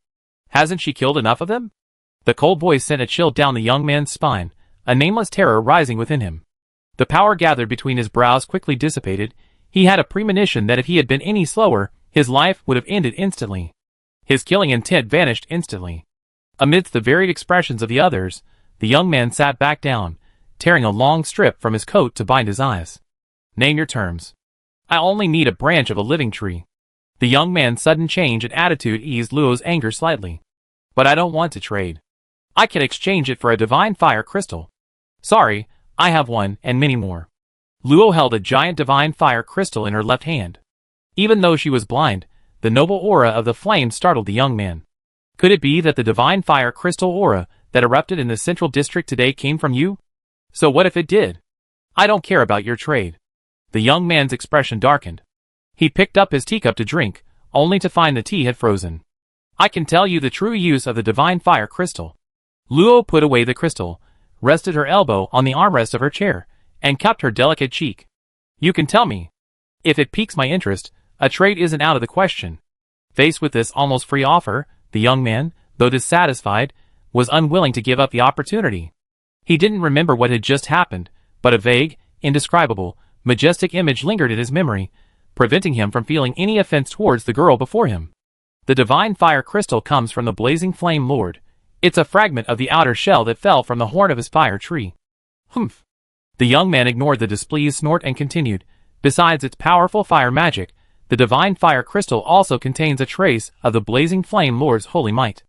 Hasn't she killed enough of them? The cold voice sent a chill down the young man's spine, a nameless terror rising within him. The power gathered between his brows quickly dissipated. He had a premonition that if he had been any slower, his life would have ended instantly. His killing intent vanished instantly. Amidst the varied expressions of the others, The young man sat back down, tearing a long strip from his coat to bind his eyes. Name your terms. I only need a branch of a living tree. The young man's sudden change in attitude eased Luo's anger slightly. But I don't want to trade. I can exchange it for a divine fire crystal. Sorry, I have one and many more. Luo held a giant divine fire crystal in her left hand. Even though she was blind, the noble aura of the flame startled the young man. Could it be that the divine fire crystal aura that erupted in the central district today came from you? So what if it did? I don't care about your trade. The young man's expression darkened. He picked up his teacup to drink, only to find the tea had frozen. I can tell you the true use of the divine fire crystal. Luo put away the crystal, rested her elbow on the armrest of her chair, and cupped her delicate cheek. You can tell me. If it piques my interest, a trade isn't out of the question. Faced with this almost free offer, the young man, though dissatisfied, was unwilling to give up the opportunity. He didn't remember what had just happened, but a vague, indescribable, majestic image lingered in his memory, preventing him from feeling any offense towards the girl before him. The divine fire crystal comes from the blazing flame lord. It's a fragment of the outer shell that fell from the horn of his fire tree. Humph. The young man ignored the displeased snort and continued. Besides its powerful fire magic, the divine fire crystal also contains a trace of the blazing flame lord's holy might.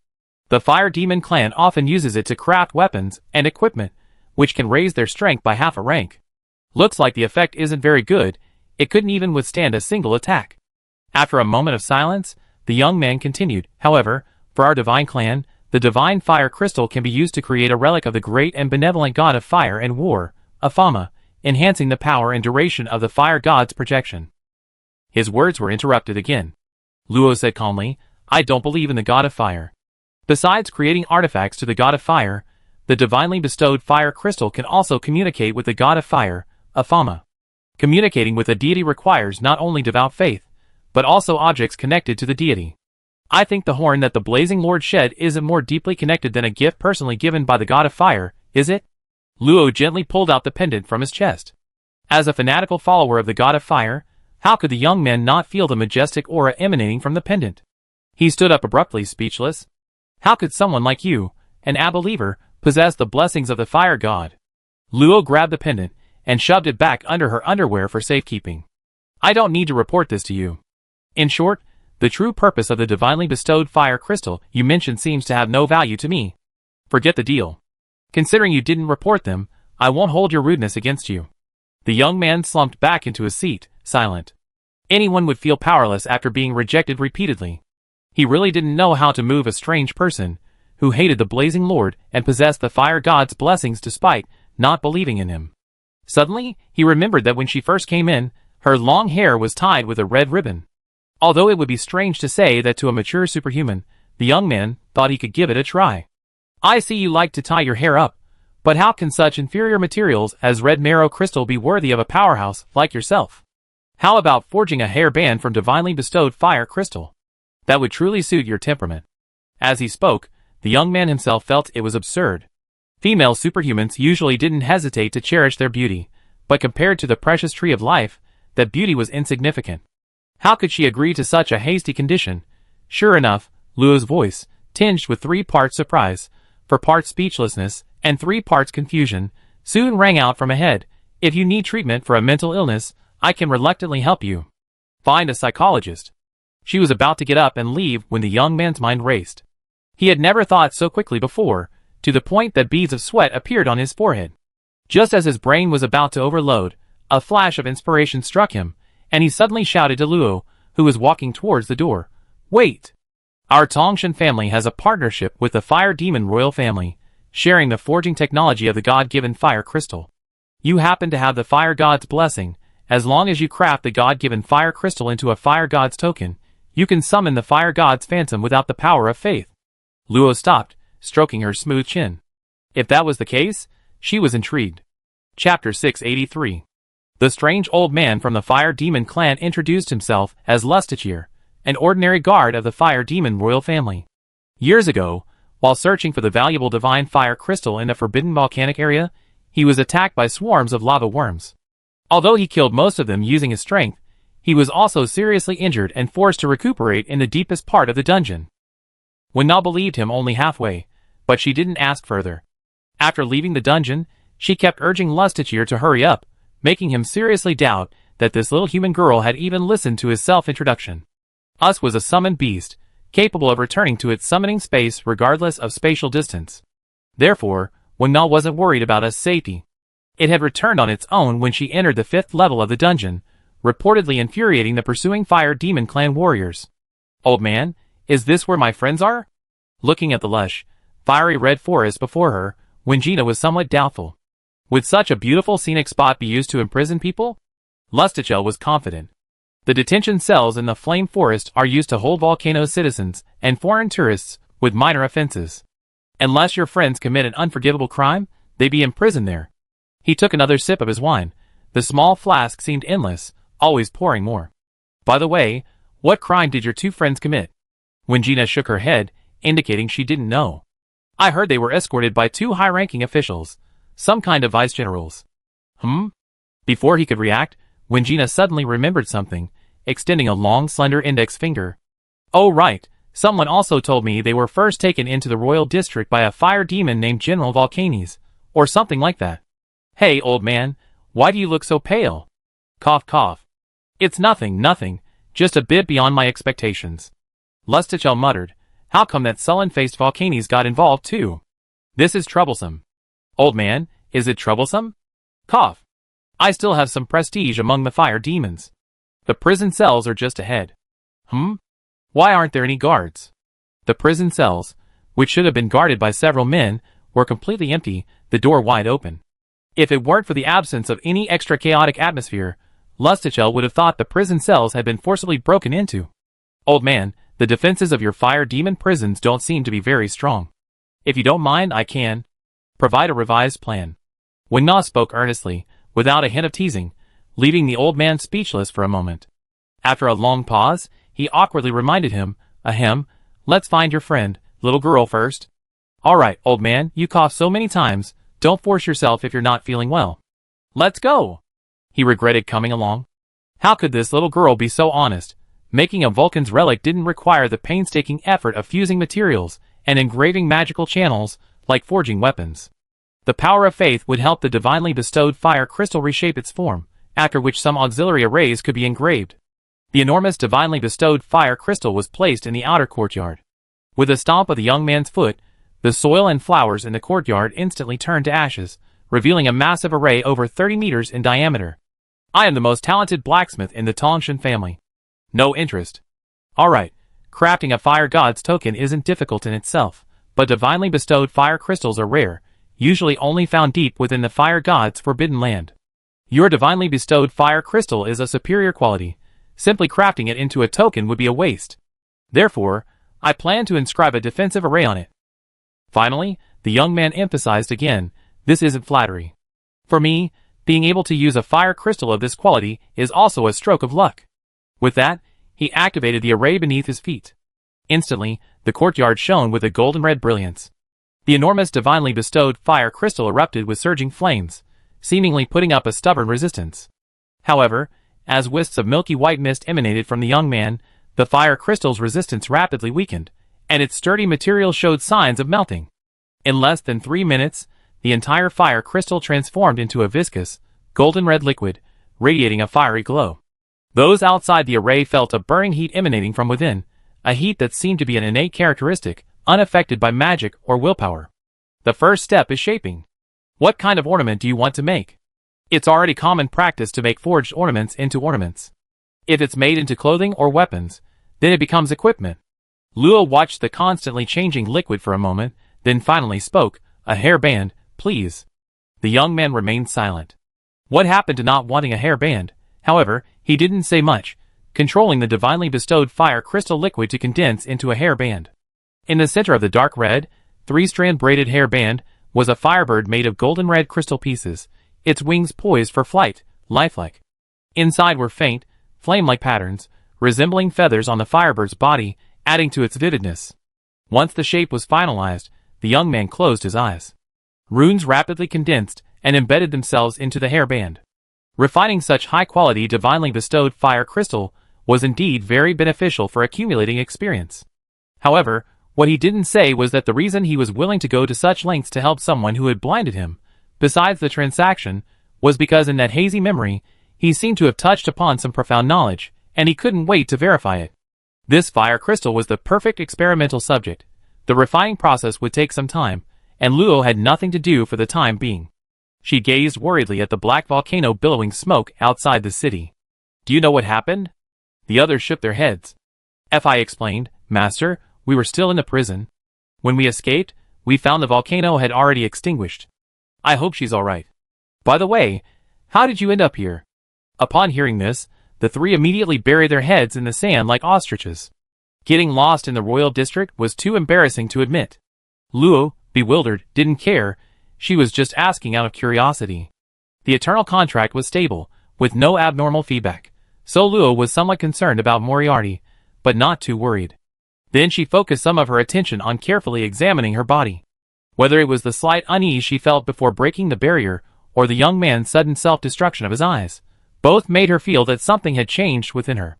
The fire demon clan often uses it to craft weapons and equipment, which can raise their strength by half a rank. Looks like the effect isn't very good. It couldn't even withstand a single attack. After a moment of silence, the young man continued. However, for our divine clan, the divine fire crystal can be used to create a relic of the great and benevolent god of fire and war, Afama, enhancing the power and duration of the fire god's protection. His words were interrupted again. Luo said calmly, I don't believe in the god of fire. Besides creating artifacts to the god of fire, the divinely bestowed fire crystal can also communicate with the god of fire, Afama. Communicating with a deity requires not only devout faith, but also objects connected to the deity. I think the horn that the blazing lord shed isn't more deeply connected than a gift personally given by the god of fire, is it? Luo gently pulled out the pendant from his chest. As a fanatical follower of the god of fire, how could the young man not feel the majestic aura emanating from the pendant? He stood up abruptly, speechless. How could someone like you, an unbeliever, possess the blessings of the fire god? Luo grabbed the pendant and shoved it back under her underwear for safekeeping. I don't need to report this to you. In short, the true purpose of the divinely bestowed fire crystal you mentioned seems to have no value to me. Forget the deal. Considering you didn't report them, I won't hold your rudeness against you. The young man slumped back into his seat, silent. Anyone would feel powerless after being rejected repeatedly. He really didn't know how to move a strange person, who hated the blazing lord and possessed the fire god's blessings despite not believing in him. Suddenly, he remembered that when she first came in, her long hair was tied with a red ribbon. Although it would be strange to say that to a mature superhuman, the young man thought he could give it a try. I see you like to tie your hair up, but how can such inferior materials as red marrow crystal be worthy of a powerhouse like yourself? How about forging a hairband from divinely bestowed fire crystal? That would truly suit your temperament. As he spoke, the young man himself felt it was absurd. Female superhumans usually didn't hesitate to cherish their beauty, but compared to the precious tree of life, that beauty was insignificant. How could she agree to such a hasty condition? Sure enough, Luo's voice, tinged with 3 parts surprise, 4 parts speechlessness, and 3 parts confusion, soon rang out from ahead. If you need treatment for a mental illness, I can reluctantly help you. Find a psychologist. She was about to get up and leave when the young man's mind raced. He had never thought so quickly before, to the point that beads of sweat appeared on his forehead. Just as his brain was about to overload, a flash of inspiration struck him, and he suddenly shouted to Luo, who was walking towards the door. Wait! Our Tongshan family has a partnership with the Fire Demon royal family, sharing the forging technology of the God-given fire crystal. You happen to have the fire god's blessing. As long as you craft the God-given fire crystal into a fire god's token, you can summon the fire god's phantom without the power of faith. Luo stopped, stroking her smooth chin. If that was the case, she was intrigued. Chapter 683. The strange old man from the Fire Demon clan introduced himself as Lustichir, an ordinary guard of the Fire Demon royal family. Years ago, while searching for the valuable divine fire crystal in a forbidden volcanic area, he was attacked by swarms of lava worms. Although he killed most of them using his strength, he was also seriously injured and forced to recuperate in the deepest part of the dungeon. Wen Na believed him only halfway, but she didn't ask further. After leaving the dungeon, she kept urging Lustichir to hurry up, making him seriously doubt that this little human girl had even listened to his self-introduction. Us was a summoned beast, capable of returning to its summoning space regardless of spatial distance. Therefore, Wingna wasn't worried about Us' safety. It had returned on its own when she entered the 5th level of the dungeon, reportedly infuriating the pursuing Fire Demon Clan warriors. "Old man, is this where my friends are?" Looking at the lush, fiery red forest before her, Wingina was somewhat doubtful. Would such a beautiful scenic spot be used to imprison people? Lustichel was confident. The detention cells in the Flame Forest are used to hold volcano citizens and foreign tourists with minor offenses. Unless your friends commit an unforgivable crime, they be imprisoned there. He took another sip of his wine. The small flask seemed endless, always pouring more. "By the way, what crime did your two friends commit?" Wingina shook her head, indicating she didn't know. "I heard they were escorted by two high-ranking officials, some kind of vice-generals." Before he could react, Wingina suddenly remembered something, extending a long, slender index finger. "Oh right, someone also told me they were first taken into the royal district by a fire demon named General Volcanes, or something like that." "Hey, old man, why do you look so pale?" Cough cough. "It's nothing, just a bit beyond my expectations." Lustichel muttered, "How come that sullen-faced Volcanes got involved too? This is troublesome." "Old man, is it troublesome?" Cough. "I still have some prestige among the fire demons. The prison cells are just ahead." Why aren't there any guards?" The prison cells, which should have been guarded by several men, were completely empty, the door wide open. If it weren't for the absence of any extra chaotic atmosphere, Lustichel would have thought the prison cells had been forcibly broken into. "Old man, the defenses of your fire demon prisons don't seem to be very strong. If you don't mind, I can provide a revised plan." Wingna spoke earnestly, without a hint of teasing, leaving the old man speechless for a moment. After a long pause, he awkwardly reminded him, "Ahem, let's find your friend, little girl first." "All right, old man, you coughed so many times, don't force yourself if you're not feeling well. Let's go." He regretted coming along. How could this little girl be so honest? Making a Vulcan's relic didn't require the painstaking effort of fusing materials and engraving magical channels like forging weapons. The power of faith would help the divinely bestowed fire crystal reshape its form, after which some auxiliary arrays could be engraved. The enormous divinely bestowed fire crystal was placed in the outer courtyard. With a stomp of the young man's foot, the soil and flowers in the courtyard instantly turned to ashes, revealing a massive array over 30 meters in diameter. "I am the most talented blacksmith in the Tongshan family." No interest. "Alright, crafting a fire god's token isn't difficult in itself, but divinely bestowed fire crystals are rare, usually only found deep within the fire god's forbidden land. Your divinely bestowed fire crystal is a superior quality. Simply crafting it into a token would be a waste. Therefore, I plan to inscribe a defensive array on it." Finally, the young man emphasized again, "This isn't flattery. For me, being able to use a fire crystal of this quality is also a stroke of luck." With that, he activated the array beneath his feet. Instantly, the courtyard shone with a golden-red brilliance. The enormous divinely bestowed fire crystal erupted with surging flames, seemingly putting up a stubborn resistance. However, as wisps of milky white mist emanated from the young man, the fire crystal's resistance rapidly weakened, and its sturdy material showed signs of melting. In less than 3 minutes, the entire fire crystal transformed into a viscous, golden-red liquid, radiating a fiery glow. Those outside the array felt a burning heat emanating from within, a heat that seemed to be an innate characteristic, unaffected by magic or willpower. The first step is shaping. What kind of ornament do you want to make? It's already common practice to make forged ornaments into ornaments. If it's made into clothing or weapons, then it becomes equipment. Luo watched the constantly changing liquid for a moment, then finally spoke, "A hairband, please." The young man remained silent. What happened to not wanting a hairband? However, he didn't say much, controlling the divinely bestowed fire crystal liquid to condense into a hairband. In the center of the dark red, 3-strand braided hairband, was a firebird made of golden red crystal pieces, its wings poised for flight, lifelike. Inside were faint, flame-like patterns, resembling feathers on the firebird's body, adding to its vividness. Once the shape was finalized, the young man closed his eyes. Runes rapidly condensed and embedded themselves into the hairband. Refining such high-quality divinely bestowed fire crystal was indeed very beneficial for accumulating experience. However, What he didn't say was that the reason he was willing to go to such lengths to help someone who had blinded him, besides the transaction, was because in that hazy memory, he seemed to have touched upon some profound knowledge, and he couldn't wait to verify it. This fire crystal was the perfect experimental subject. The refining process would take some time, and Luo had nothing to do for the time being. She gazed worriedly at the black volcano billowing smoke outside the city. "Do you know what happened?" The others shook their heads. Fi explained, "Master, we were still in the prison. When we escaped, we found the volcano had already extinguished. I hope she's all right. By the way, how did you end up here?" Upon hearing this, the three immediately buried their heads in the sand like ostriches. Getting lost in the royal district was too embarrassing to admit. Luo, bewildered, didn't care. She was just asking out of curiosity. The eternal contract was stable, with no abnormal feedback, so Luo was somewhat concerned about Moriarty, but not too worried. Then she focused some of her attention on carefully examining her body. Whether it was the slight unease she felt before breaking the barrier, or the young man's sudden self-destruction of his eyes, both made her feel that something had changed within her.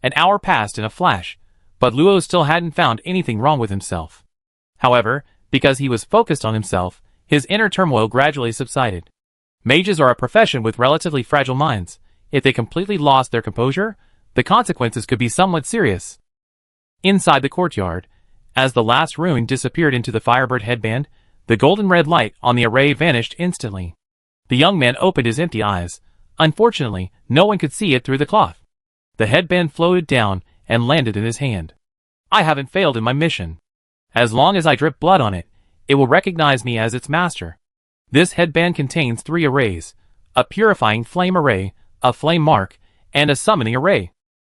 An hour passed in a flash, but Luo still hadn't found anything wrong with himself. However, because he was focused on himself, his inner turmoil gradually subsided. Mages are a profession with relatively fragile minds. If they completely lost their composure, the consequences could be somewhat serious. Inside the courtyard, as the last rune disappeared into the Firebird headband, the golden red light on the array vanished instantly. The young man opened his empty eyes. Unfortunately, no one could see it through the cloth. The headband floated down and landed in his hand. "I haven't failed in my mission. As long as I drip blood on it, it will recognize me as its master." This headband contains 3 arrays: a purifying flame array, a flame mark, and a summoning array.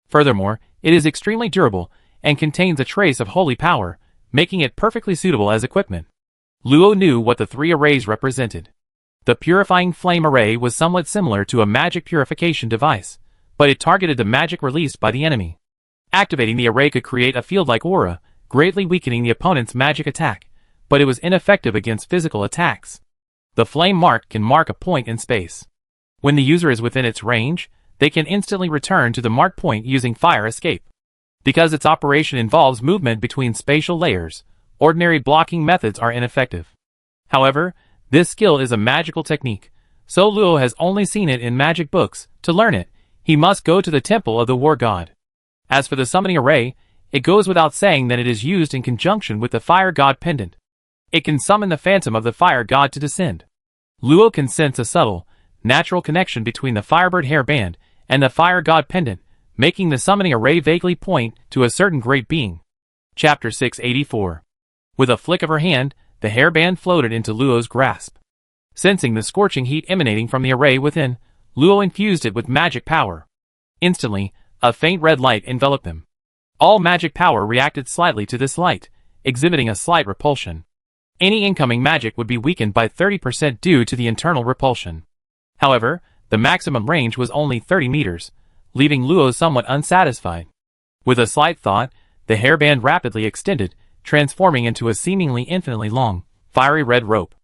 Furthermore, it is extremely durable and contains a trace of holy power, making it perfectly suitable as equipment. Luo knew what the 3 arrays represented. The purifying flame array was somewhat similar to a magic purification device, but it targeted the magic released by the enemy. Activating the array could create a field-like aura, greatly weakening the opponent's magic attack, but it was ineffective against physical attacks. The flame mark can mark a point in space. When the user is within its range, they can instantly return to the marked point using fire escape. Because its operation involves movement between spatial layers, ordinary blocking methods are ineffective. However, this skill is a magical technique, so Luo has only seen it in magic books. To learn it, he must go to the temple of the war god. As for the summoning array, it goes without saying that it is used in conjunction with the fire god pendant. It can summon the phantom of the fire god to descend. Luo can sense a subtle, natural connection between the Firebird hairband and the fire god pendant, making the summoning array vaguely point to a certain great being. Chapter 684. With a flick of her hand, the hairband floated into Luo's grasp. Sensing the scorching heat emanating from the array within, Luo infused it with magic power. Instantly, a faint red light enveloped them. All magic power reacted slightly to this light, exhibiting a slight repulsion. Any incoming magic would be weakened by 30% due to the internal repulsion. However, the maximum range was only 30 meters, leaving Luo somewhat unsatisfied. With a slight thought, the hairband rapidly extended, transforming into a seemingly infinitely long, fiery red rope.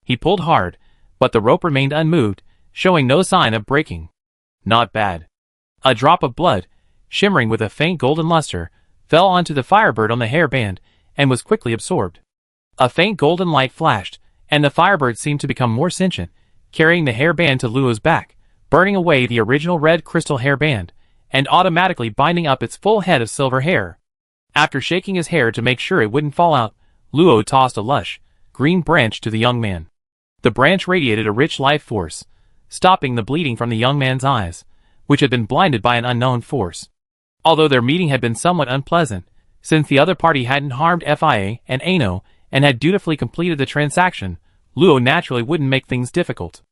He pulled hard, but the rope remained unmoved, showing no sign of breaking. Not bad. A drop of blood, shimmering with a faint golden luster, fell onto the Firebird on the hairband, and was quickly absorbed. A faint golden light flashed, and the Firebird seemed to become more sentient, carrying the hairband to Luo's back, burning away the original red crystal hairband, and automatically binding up its full head of silver hair. After shaking his hair to make sure it wouldn't fall out, Luo tossed a lush, green branch to the young man. The branch radiated a rich life force, stopping the bleeding from the young man's eyes, which had been blinded by an unknown force. Although their meeting had been somewhat unpleasant, since the other party hadn't harmed Fia and Ano and had dutifully completed the transaction, Luo naturally wouldn't make things difficult.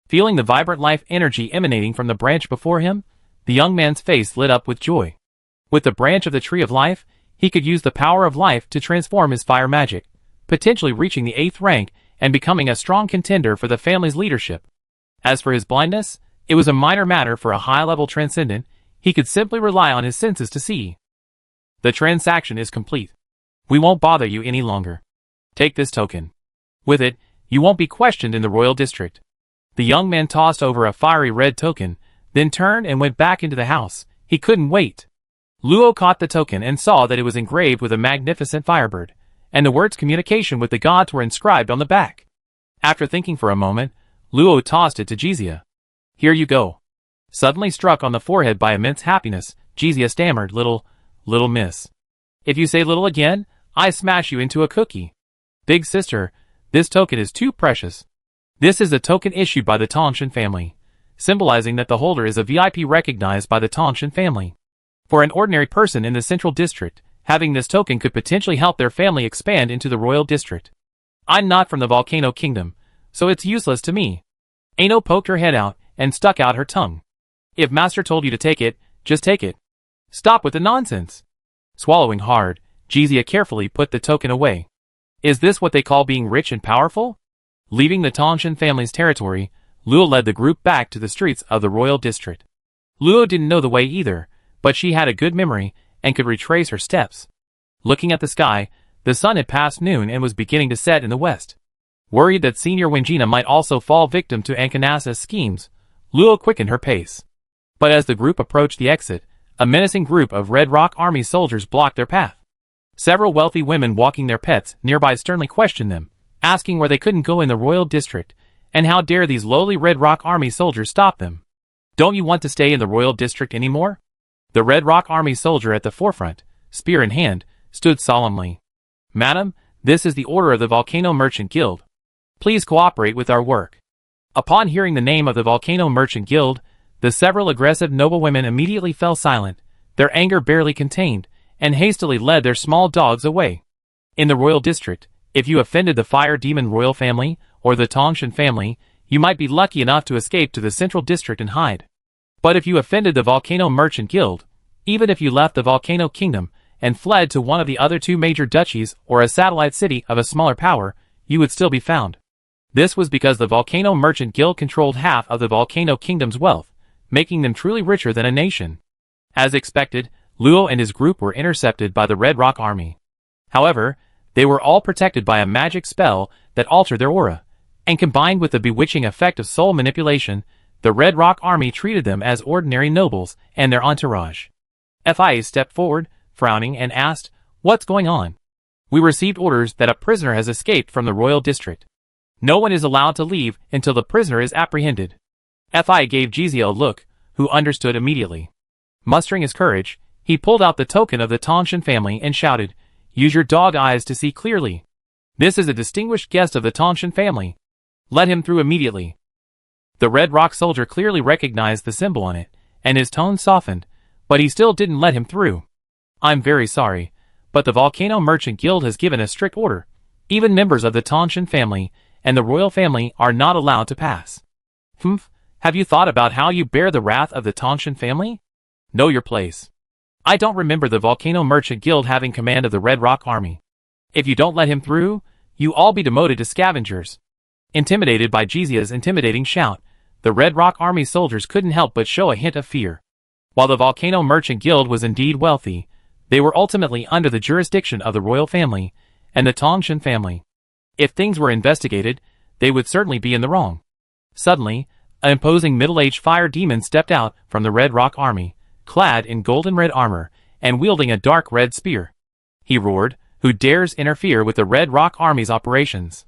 Feeling the vibrant life energy emanating from the branch before him, the young man's face lit up with joy. With the branch of the Tree of Life, he could use the power of life to transform his fire magic, potentially reaching the 8th rank and becoming a strong contender for the family's leadership. As for his blindness, it was a minor matter for a high-level transcendent. He could simply rely on his senses to see. The transaction is complete. We won't bother you any longer. Take this token. With it, you won't be questioned in the royal district. The young man tossed over a fiery red token, then turned and went back into the house. He couldn't wait. Luo caught the token and saw that it was engraved with a magnificent Firebird, and the words communication with the gods were inscribed on the back. After thinking for a moment, Luo tossed it to Jizia. Here you go. Suddenly struck on the forehead by immense happiness, Jizia stammered, little miss. If you say little again, I smash you into a cookie. Big sister, this token is too precious. This is a token issued by the Tongshan family, symbolizing that the holder is a VIP recognized by the Tongshan family. For an ordinary person in the central district, having this token could potentially help their family expand into the royal district. I'm not from the Volcano Kingdom, so it's useless to me. Ano poked her head out and stuck out her tongue. If Master told you to take it, just take it. Stop with the nonsense. Swallowing hard, Jizia carefully put the token away. Is this what they call being rich and powerful? Leaving the Tongshan family's territory, Luo led the group back to the streets of the royal district. Luo didn't know the way either, but she had a good memory and could retrace her steps. Looking at the sky, the sun had passed noon and was beginning to set in the west. Worried that Senior Wingina might also fall victim to Ankanasa's schemes, Luo quickened her pace. But as the group approached the exit, a menacing group of Red Rock Army soldiers blocked their path. Several wealthy women walking their pets nearby sternly questioned them, asking where they couldn't go in the royal district, and how dare these lowly Red Rock Army soldiers stop them. Don't you want to stay in the royal district anymore? The Red Rock Army soldier at the forefront, spear in hand, stood solemnly. Madam, this is the order of the Volcano Merchant Guild. Please cooperate with our work. Upon hearing the name of the Volcano Merchant Guild, the several aggressive noblewomen immediately fell silent, their anger barely contained, and hastily led their small dogs away. In the royal district, if you offended the Fire Demon royal family, or the Tongshan family, you might be lucky enough to escape to the central district and hide. But if you offended the Volcano Merchant Guild, even if you left the Volcano Kingdom and fled to one of the other two major duchies or a satellite city of a smaller power, you would still be found. This was because the Volcano Merchant Guild controlled half of the Volcano Kingdom's wealth, making them truly richer than a nation. As expected, Luo and his group were intercepted by the Red Rock Army. However, they were all protected by a magic spell that altered their aura, and combined with the bewitching effect of soul manipulation, the Red Rock Army treated them as ordinary nobles and their entourage. FIA stepped forward, frowning, and asked, "What's going on?" "We received orders that a prisoner has escaped from the royal district. No one is allowed to leave until the prisoner is apprehended." FIA gave Jizia a look, who understood immediately. Mustering his courage, he pulled out the token of the Tongshan family and shouted, "Use your dog eyes to see clearly. This is a distinguished guest of the Tongshan family. Let him through immediately." The Red Rock soldier clearly recognized the symbol on it, and his tone softened, but he still didn't let him through. "I'm very sorry, but the Volcano Merchant Guild has given a strict order. Even members of the Tongshan family and the royal family are not allowed to pass." "Humph, have you thought about how you bear the wrath of the Tongshan family? Know your place. I don't remember the Volcano Merchant Guild having command of the Red Rock Army. If you don't let him through, you all be demoted to scavengers." Intimidated by Jizia's intimidating shout, the Red Rock Army soldiers couldn't help but show a hint of fear. While the Volcano Merchant Guild was indeed wealthy, they were ultimately under the jurisdiction of the royal family and the Tongshan family. If things were investigated, they would certainly be in the wrong. Suddenly, an imposing middle-aged fire demon stepped out from the Red Rock Army, clad in golden red armor and wielding a dark red spear. He roared, "Who dares interfere with the Red Rock Army's operations?"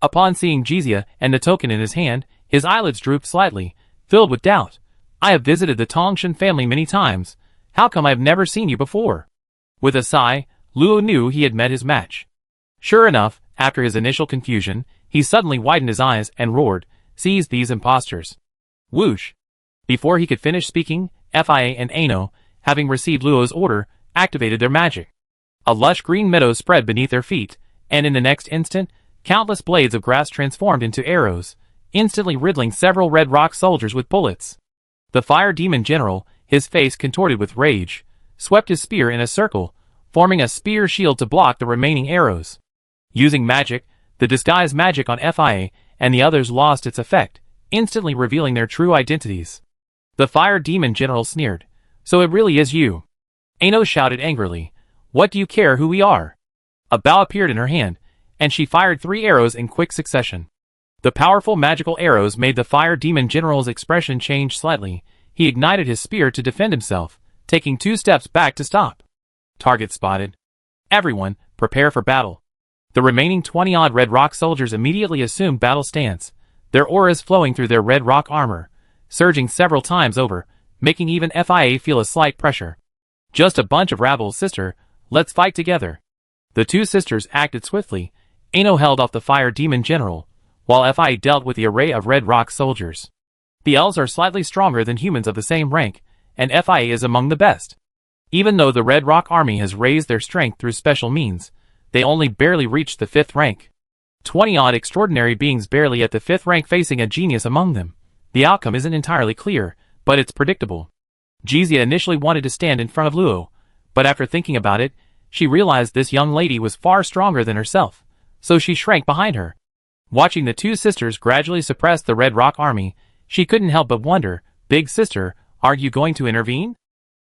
Upon seeing Jizia and the token in his hand, his eyelids drooped slightly, filled with doubt. "I have visited the Tongshan family many times. How come I have never seen you before?" With a sigh, Luo knew he had met his match. Sure enough, after his initial confusion, he suddenly widened his eyes and roared, "Seize these imposters!" Whoosh! Before he could finish speaking, FIA and Ano, having received Luo's order, activated their magic. A lush green meadow spread beneath their feet, and in the next instant, countless blades of grass transformed into arrows, instantly riddling several Red Rock soldiers with bullets. The Fire Demon General, his face contorted with rage, swept his spear in a circle, forming a spear shield to block the remaining arrows. Using magic, the disguise magic on FIA and the others lost its effect, instantly revealing their true identities. The Fire Demon General sneered, "So it really is you?" Ano shouted angrily, "What do you care who we are?" A bow appeared in her hand, and she fired 3 arrows in quick succession. The powerful magical arrows made the Fire Demon General's expression change slightly. He ignited his spear to defend himself, taking 2 steps back to stop. Target spotted. Everyone, prepare for battle. The remaining 20-odd Red Rock soldiers immediately assumed battle stance, their auras flowing through their Red Rock armor, surging several times over, making even FIA feel a slight pressure. Just a bunch of rabble, sister, let's fight together. The two sisters acted swiftly. Ano held off the fire demon general, while FIA dealt with the array of Red Rock soldiers. The elves are slightly stronger than humans of the same rank, and FIA is among the best. Even though the Red Rock army has raised their strength through special means, they only barely reached the 5th rank. 20-odd extraordinary beings barely at the 5th rank facing a genius among them. The outcome isn't entirely clear, but it's predictable. Jizia initially wanted to stand in front of Luo, but after thinking about it, she realized this young lady was far stronger than herself, so she shrank behind her. Watching the two sisters gradually suppress the Red Rock army, she couldn't help but wonder, "Big sister, aren't you going to intervene?"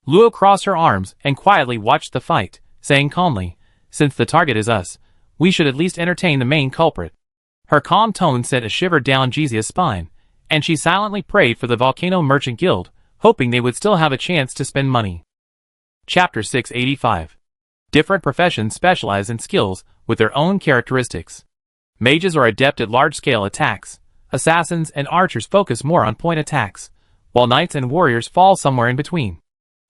Luo crossed her arms and quietly watched the fight, saying calmly, "Since the target is us, we should at least entertain the main culprit." Her calm tone sent a shiver down Jizia's spine, and she silently prayed for the Volcano Merchant Guild, hoping they would still have a chance to spend money. Chapter 685. Different professions specialize in skills with their own characteristics. Mages are adept at large-scale attacks. Assassins and archers focus more on point attacks, while knights and warriors fall somewhere in between.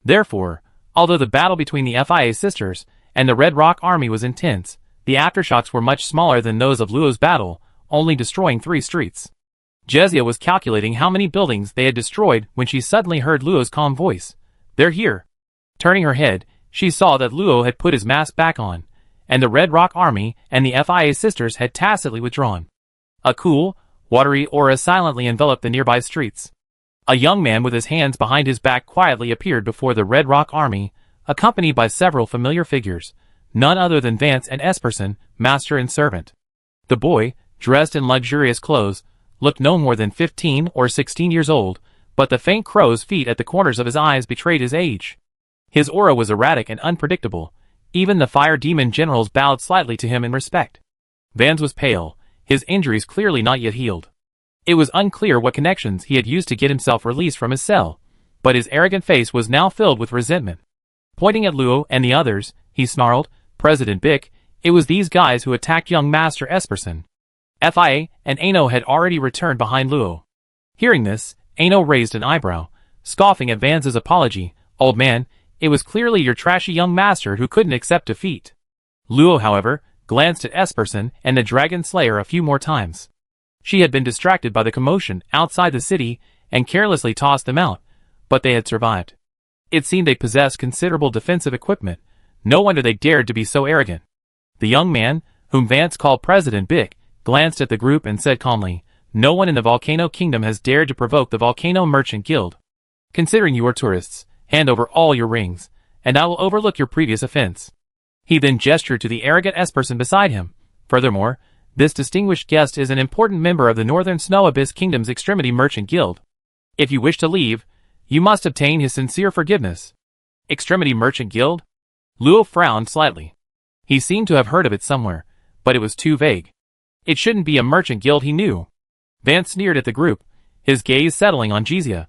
Therefore, although the battle between the FIA sisters and the Red Rock army was intense, the aftershocks were much smaller than those of Luo's battle, only destroying 3 streets. Jizia was calculating how many buildings they had destroyed when she suddenly heard Luo's calm voice. "They're here." Turning her head, she saw that Luo had put his mask back on, and the Red Rock army and the FIA sisters had tacitly withdrawn. A cool, watery aura silently enveloped the nearby streets. A young man with his hands behind his back quietly appeared before the Red Rock army, accompanied by several familiar figures, none other than Vance and Esperson, master and servant. The boy, dressed in luxurious clothes, looked no more than 15 or 16 years old, but the faint crow's feet at the corners of his eyes betrayed his age. His aura was erratic and unpredictable. Even the fire demon generals bowed slightly to him in respect. Vance was pale, his injuries clearly not yet healed. It was unclear what connections he had used to get himself released from his cell, but his arrogant face was now filled with resentment. Pointing at Luo and the others, he snarled, "President Bick, it was these guys who attacked young Master Esperson." FIA and Ano had already returned behind Luo. Hearing this, Ano raised an eyebrow, scoffing at Vance's apology. "Old man, it was clearly your trashy young master who couldn't accept defeat." Luo, however, glanced at Esperson and the Dragon Slayer a few more times. She had been distracted by the commotion outside the city and carelessly tossed them out, but they had survived. It seemed they possessed considerable defensive equipment. No wonder they dared to be so arrogant. The young man, whom Vance called President Bick, glanced at the group and said calmly, "No one in the Volcano Kingdom has dared to provoke the Volcano Merchant Guild. Considering you are tourists, hand over all your rings, and I will overlook your previous offense." He then gestured to the arrogant Esperson beside him. "Furthermore, this distinguished guest is an important member of the Northern Snow Abyss Kingdom's Extremity Merchant Guild. If you wish to leave, you must obtain his sincere forgiveness." Extremity Merchant Guild? Luo frowned slightly. He seemed to have heard of it somewhere, but it was too vague. It shouldn't be a merchant guild he knew. Vance sneered at the group, his gaze settling on Jizia.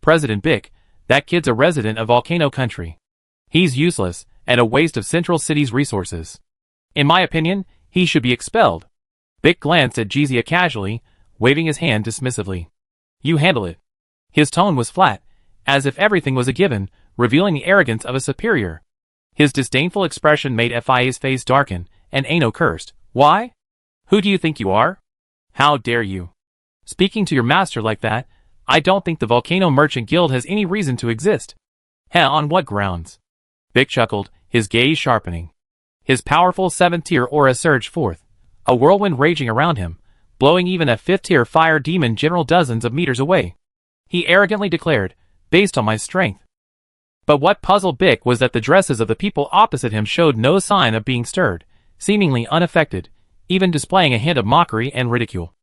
"President Bick, that kid's a resident of Volcano Country. He's useless, and a waste of Central City's resources. In my opinion, he should be expelled." Bick glanced at Jizia casually, waving his hand dismissively. "You handle it." His tone was flat, as if everything was a given, revealing the arrogance of a superior. His disdainful expression made FIA's face darken, and Ano cursed. "Why? Who do you think you are? How dare you? Speaking to your master like that, I don't think the Volcano Merchant Guild has any reason to exist." On what grounds?" Bick chuckled, his gaze sharpening. His powerful 7th-tier aura surged forth, a whirlwind raging around him, blowing even a 5th-tier fire demon general dozens of meters away. He arrogantly declared, "Based on my strength." But what puzzled Bick was that the dresses of the people opposite him showed no sign of being stirred, seemingly unaffected, even displaying a hint of mockery and ridicule.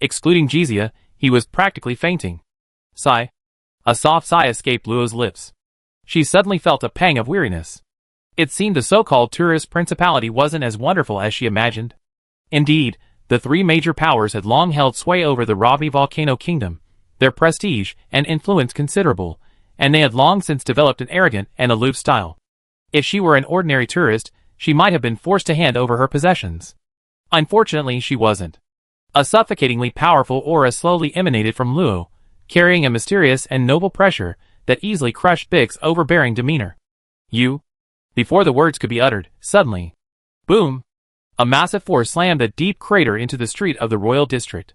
Excluding Jizia, he was practically fainting. Sigh. A soft sigh escaped Luo's lips. She suddenly felt a pang of weariness. It seemed the so-called tourist principality wasn't as wonderful as she imagined. Indeed, the 3 major powers had long held sway over the Ravi Volcano Kingdom, their prestige and influence considerable, and they had long since developed an arrogant and aloof style. If she were an ordinary tourist, she might have been forced to hand over her possessions. Unfortunately, she wasn't. A suffocatingly powerful aura slowly emanated from Luo, carrying a mysterious and noble pressure that easily crushed Bix's overbearing demeanor. You? Before the words could be uttered, suddenly, boom! A massive force slammed a deep crater into the street of the royal district.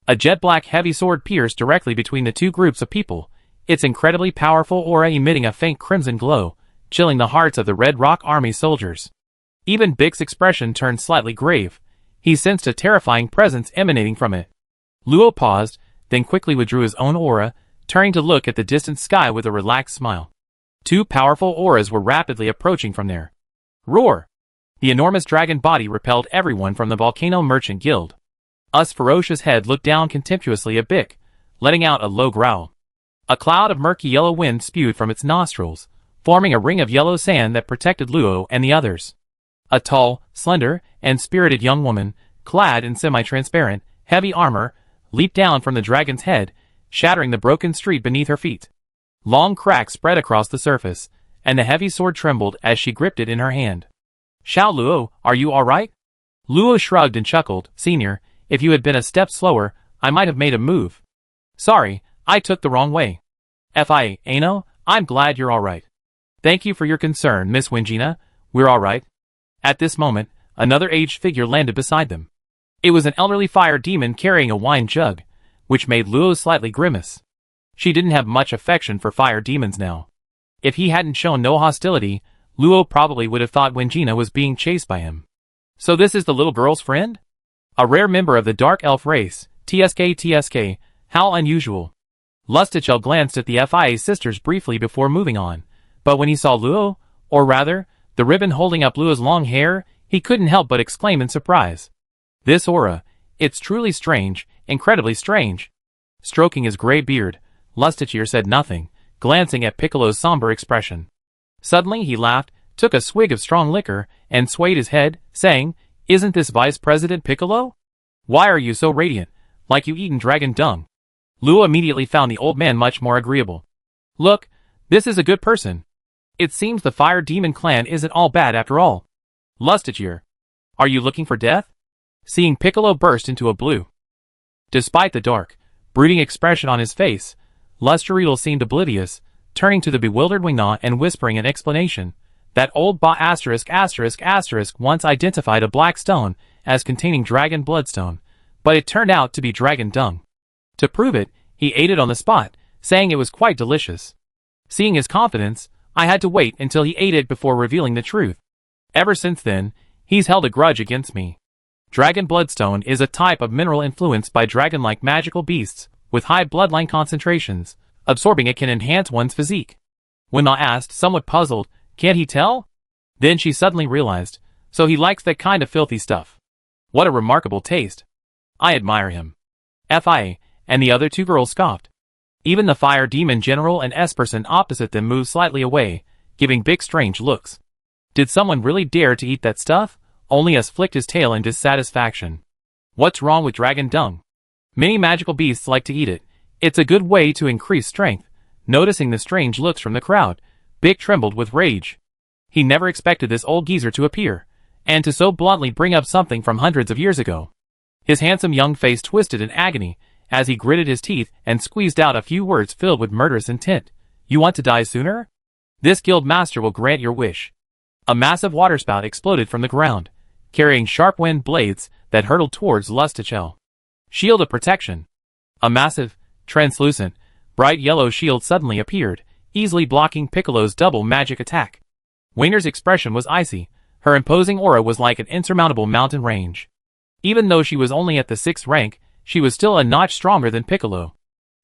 A jet-black heavy sword pierced directly between the two groups of people, its incredibly powerful aura emitting a faint crimson glow, chilling the hearts of the Red Rock Army soldiers. Even Bix's expression turned slightly grave. He sensed a terrifying presence emanating from it. Luo paused, then quickly withdrew his own aura, turning to look at the distant sky with a relaxed smile. Two powerful auras were rapidly approaching from there. Roar! The enormous dragon body repelled everyone from the Volcano Merchant Guild. Us ferocious head looked down contemptuously at Bix, letting out a low growl. A cloud of murky yellow wind spewed from its nostrils, forming a ring of yellow sand that protected Luo and the others. A tall, slender, and spirited young woman, clad in semi-transparent, heavy armor, leaped down from the dragon's head, shattering the broken street beneath her feet. Long cracks spread across the surface, and the heavy sword trembled as she gripped it in her hand. Xiao Luo, are you alright? Luo shrugged and chuckled. Senior, if you had been a step slower, I might have made a move. Sorry, I took the wrong way. Ano, I'm glad you're alright. Thank you for your concern, Miss Wingina. We're alright. At this moment, another aged figure landed beside them. It was an elderly fire demon carrying a wine jug, which made Luo slightly grimace. She didn't have much affection for fire demons now. If he hadn't shown no hostility, Luo probably would have thought Wingina was being chased by him. So this is the little girl's friend? A rare member of the dark elf race, TSK, how unusual. Lustichel glanced at the FIA sisters briefly before moving on, but when he saw Luo, or rather, the ribbon holding up Luo's long hair, he couldn't help but exclaim in surprise. This aura, it's truly strange, incredibly strange. Stroking his gray beard, Lustichel said nothing, glancing at Piccolo's somber expression. Suddenly he laughed, took a swig of strong liquor, and swayed his head, saying, Isn't this Vice President Piccolo? Why are you so radiant, like you eaten dragon dung? Luo immediately found the old man much more agreeable. Look, this is a good person. It seems the Fire Demon clan isn't all bad after all. Lustichel, are you looking for death? Seeing Piccolo burst into a blue. Despite the dark, brooding expression on his face, Lustichel seemed oblivious, turning to the bewildered Wingna and whispering an explanation. That old **** once identified a black stone as containing dragon bloodstone, but it turned out to be dragon dung. To prove it, he ate it on the spot, saying it was quite delicious. Seeing his confidence, I had to wait until he ate it before revealing the truth. Ever since then, he's held a grudge against me. Dragon bloodstone is a type of mineral influenced by dragon-like magical beasts, with high bloodline concentrations. Absorbing it can enhance one's physique. Wingna asked, somewhat puzzled, can't he tell? Then she suddenly realized, so he likes that kind of filthy stuff. What a remarkable taste. I admire him. FIA, and the other two girls scoffed. Even the fire demon general and S-person opposite them moved slightly away, giving Bix strange looks. Did someone really dare to eat that stuff? Only us flicked his tail in dissatisfaction. What's wrong with dragon dung? Many magical beasts like to eat it. It's a good way to increase strength. Noticing the strange looks from the crowd, Bix trembled with rage. He never expected this old geezer to appear, and to so bluntly bring up something from hundreds of years ago. His handsome young face twisted in agony, as he gritted his teeth and squeezed out a few words filled with murderous intent. You want to die sooner? This guild master will grant your wish. A massive waterspout exploded from the ground, carrying sharp wind blades that hurtled towards Lustichel. Shield of protection. A massive, translucent, bright yellow shield suddenly appeared, easily blocking Piccolo's double magic attack. Wingna's expression was icy. Her imposing aura was like an insurmountable mountain range. Even though she was only at the 6th rank, she was still a notch stronger than Piccolo.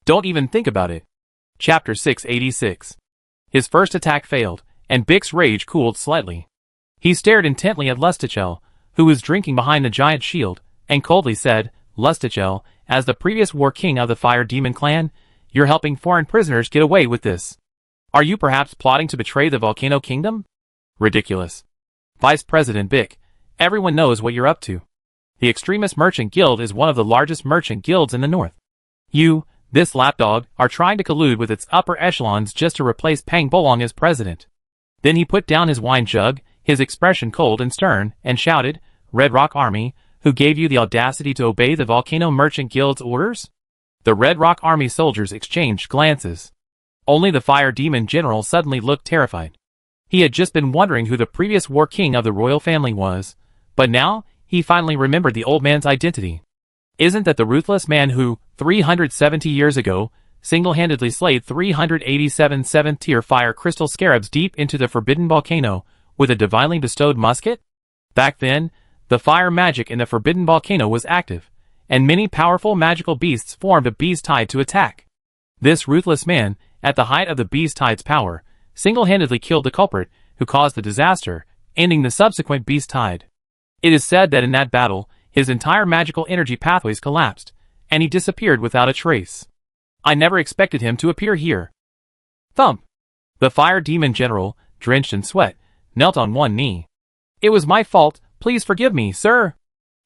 Don't even think about it. Chapter 686. His first attack failed, and Bix's rage cooled slightly. He stared intently at Lustichel, who was drinking behind the giant shield, and coldly said, Lustichel, as the previous war king of the Fire Demon clan, you're helping foreign prisoners get away with this. Are you perhaps plotting to betray the Volcano Kingdom? Ridiculous. Vice President Bix, everyone knows what you're up to. The Extremist Merchant Guild is one of the largest merchant guilds in the north. You, this lapdog, are trying to collude with its upper echelons just to replace Pang Bolong as president. Then he put down his wine jug, his expression cold and stern, and shouted, Red Rock Army, Who gave you the audacity to obey the Volcano Merchant Guild's orders? The Red Rock Army soldiers exchanged glances. Only the Fire Demon General suddenly looked terrified. He had just been wondering who the previous war king of the royal family was, but now he finally remembered the old man's identity. Isn't that the ruthless man who, 370 years ago, single-handedly slayed 387 7th-tier fire crystal scarabs deep into the forbidden volcano with a divinely bestowed musket? Back then, the fire magic in the forbidden volcano was active, and many powerful magical beasts formed a beast tide to attack. This ruthless man, at the height of the beast tide's power, single-handedly killed the culprit who caused the disaster, ending the subsequent beast tide. It is said that in that battle, his entire magical energy pathways collapsed, and he disappeared without a trace. I never expected him to appear here. Thump! The Fire Demon General, drenched in sweat, knelt on one knee. It was my fault, please forgive me, sir.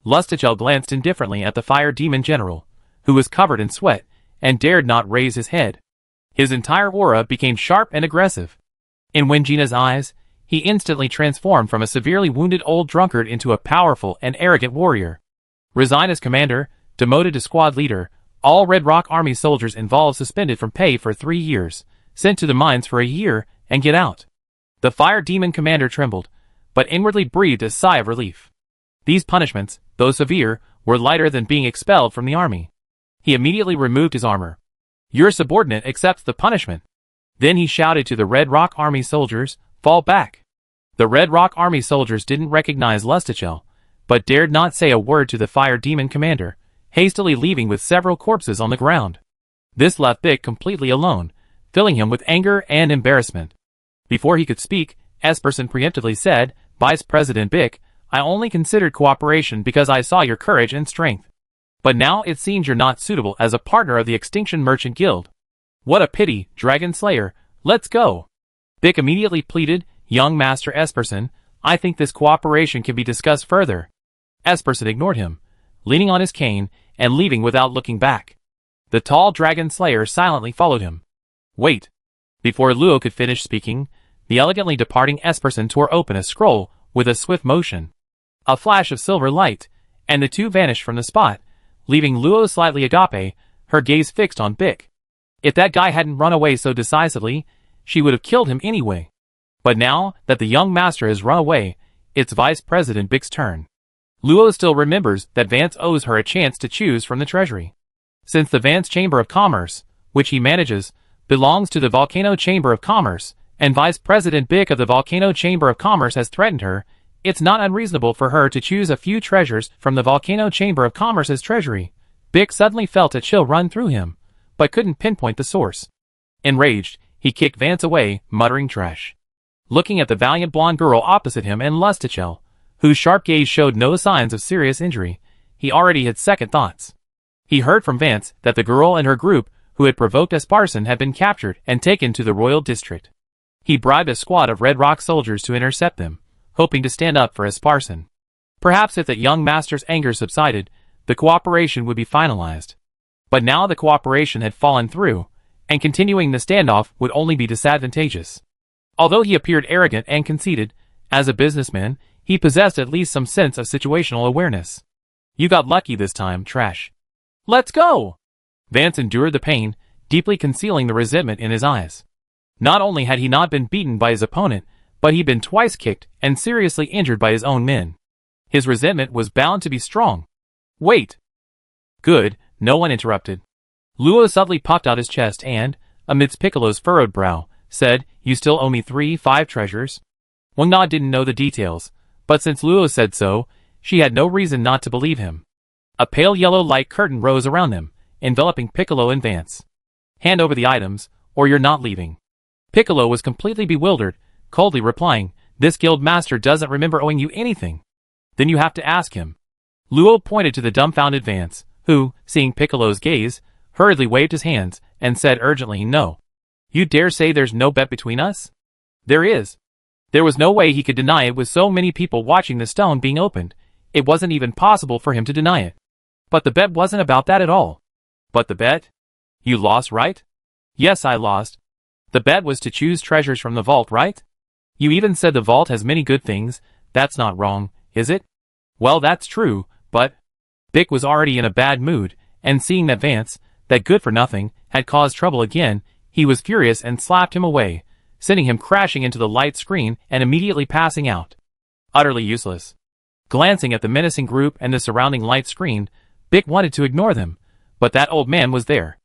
Lustichel glanced indifferently at the Fire Demon General, who was covered in sweat, and dared not raise his head. His entire aura became sharp and aggressive. In Wingina's eyes, he instantly transformed from a severely wounded old drunkard into a powerful and arrogant warrior. Resign as commander, demoted to squad leader, all Red Rock Army soldiers involved suspended from pay for 3 years, sent to the mines for a year, and get out. The Fire Demon Commander trembled, but inwardly breathed a sigh of relief. These punishments, though severe, were lighter than being expelled from the army. He immediately removed his armor. Your subordinate accepts the punishment. Then he shouted to the Red Rock Army soldiers, fall back. The Red Rock Army soldiers didn't recognize Lustichel, but dared not say a word to the Fire Demon Commander, hastily leaving with several corpses on the ground. This left Bick completely alone, filling him with anger and embarrassment. Before he could speak, Esperson preemptively said, Vice President Bick, I only considered cooperation because I saw your courage and strength. But now it seems you're not suitable as a partner of the Extinction Merchant Guild. What a pity, Dragon Slayer, let's go. Bick immediately pleaded, Young Master Esperson, I think this cooperation can be discussed further. Esperson ignored him, leaning on his cane and leaving without looking back. The tall Dragon Slayer silently followed him. Wait. Before Luo could finish speaking, the elegantly departing Esperson tore open a scroll with a swift motion. A flash of silver light, and the two vanished from the spot, leaving Luo slightly agape, her gaze fixed on Bick. If that guy hadn't run away so decisively, she would have killed him anyway. But now that the young master has run away, it's Vice President Bick's turn. Luo still remembers that Vance owes her a chance to choose from the treasury. Since the Vance Chamber of Commerce, which he manages, belongs to the Volcano Chamber of Commerce, and Vice President Bick of the Volcano Chamber of Commerce has threatened her, it's not unreasonable for her to choose a few treasures from the Volcano Chamber of Commerce's treasury. Bick suddenly felt a chill run through him, but couldn't pinpoint the source. Enraged, he kicked Vance away, muttering trash. Looking at the valiant blonde girl opposite him and Lustichel, whose sharp gaze showed no signs of serious injury, he already had second thoughts. He heard from Vance that the girl and her group who had provoked Esparson had been captured and taken to the royal district. He bribed a squad of Red Rock soldiers to intercept them, hoping to stand up for Esparson. Perhaps if the young master's anger subsided, the cooperation would be finalized. But now the cooperation had fallen through, and continuing the standoff would only be disadvantageous. Although he appeared arrogant and conceited, as a businessman, he possessed at least some sense of situational awareness. You got lucky this time, trash. Let's go! Vance endured the pain, deeply concealing the resentment in his eyes. Not only had he not been beaten by his opponent, but he'd been twice kicked and seriously injured by his own men. His resentment was bound to be strong. Wait! Good, no one interrupted. Luo suddenly puffed out his chest and, amidst Piccolo's furrowed brow, said, You still owe me 5 treasures? Wangna didn't know the details, but since Luo said so, she had no reason not to believe him. A pale yellow light curtain rose around them, enveloping Piccolo and Vance. Hand over the items, or you're not leaving. Piccolo was completely bewildered, coldly replying, This guild master doesn't remember owing you anything. Then you have to ask him. Luo pointed to the dumbfounded Vance, who, seeing Piccolo's gaze, hurriedly waved his hands, and said urgently, No. You dare say there's no bet between us? There is. There was no way he could deny it with so many people watching the stone being opened. It wasn't even possible for him to deny it. But the bet wasn't about that at all. But the bet? You lost, right? Yes, I lost. The bet was to choose treasures from the vault, right? You even said the vault has many good things. That's not wrong, is it? Well, that's true, But Bick was already in a bad mood, and seeing that Vance, that good-for-nothing, had caused trouble again, he was furious and slapped him away, sending him crashing into the light screen and immediately passing out. Utterly useless. Glancing at the menacing group and the surrounding light screen, Bick wanted to ignore them, but that old man was there.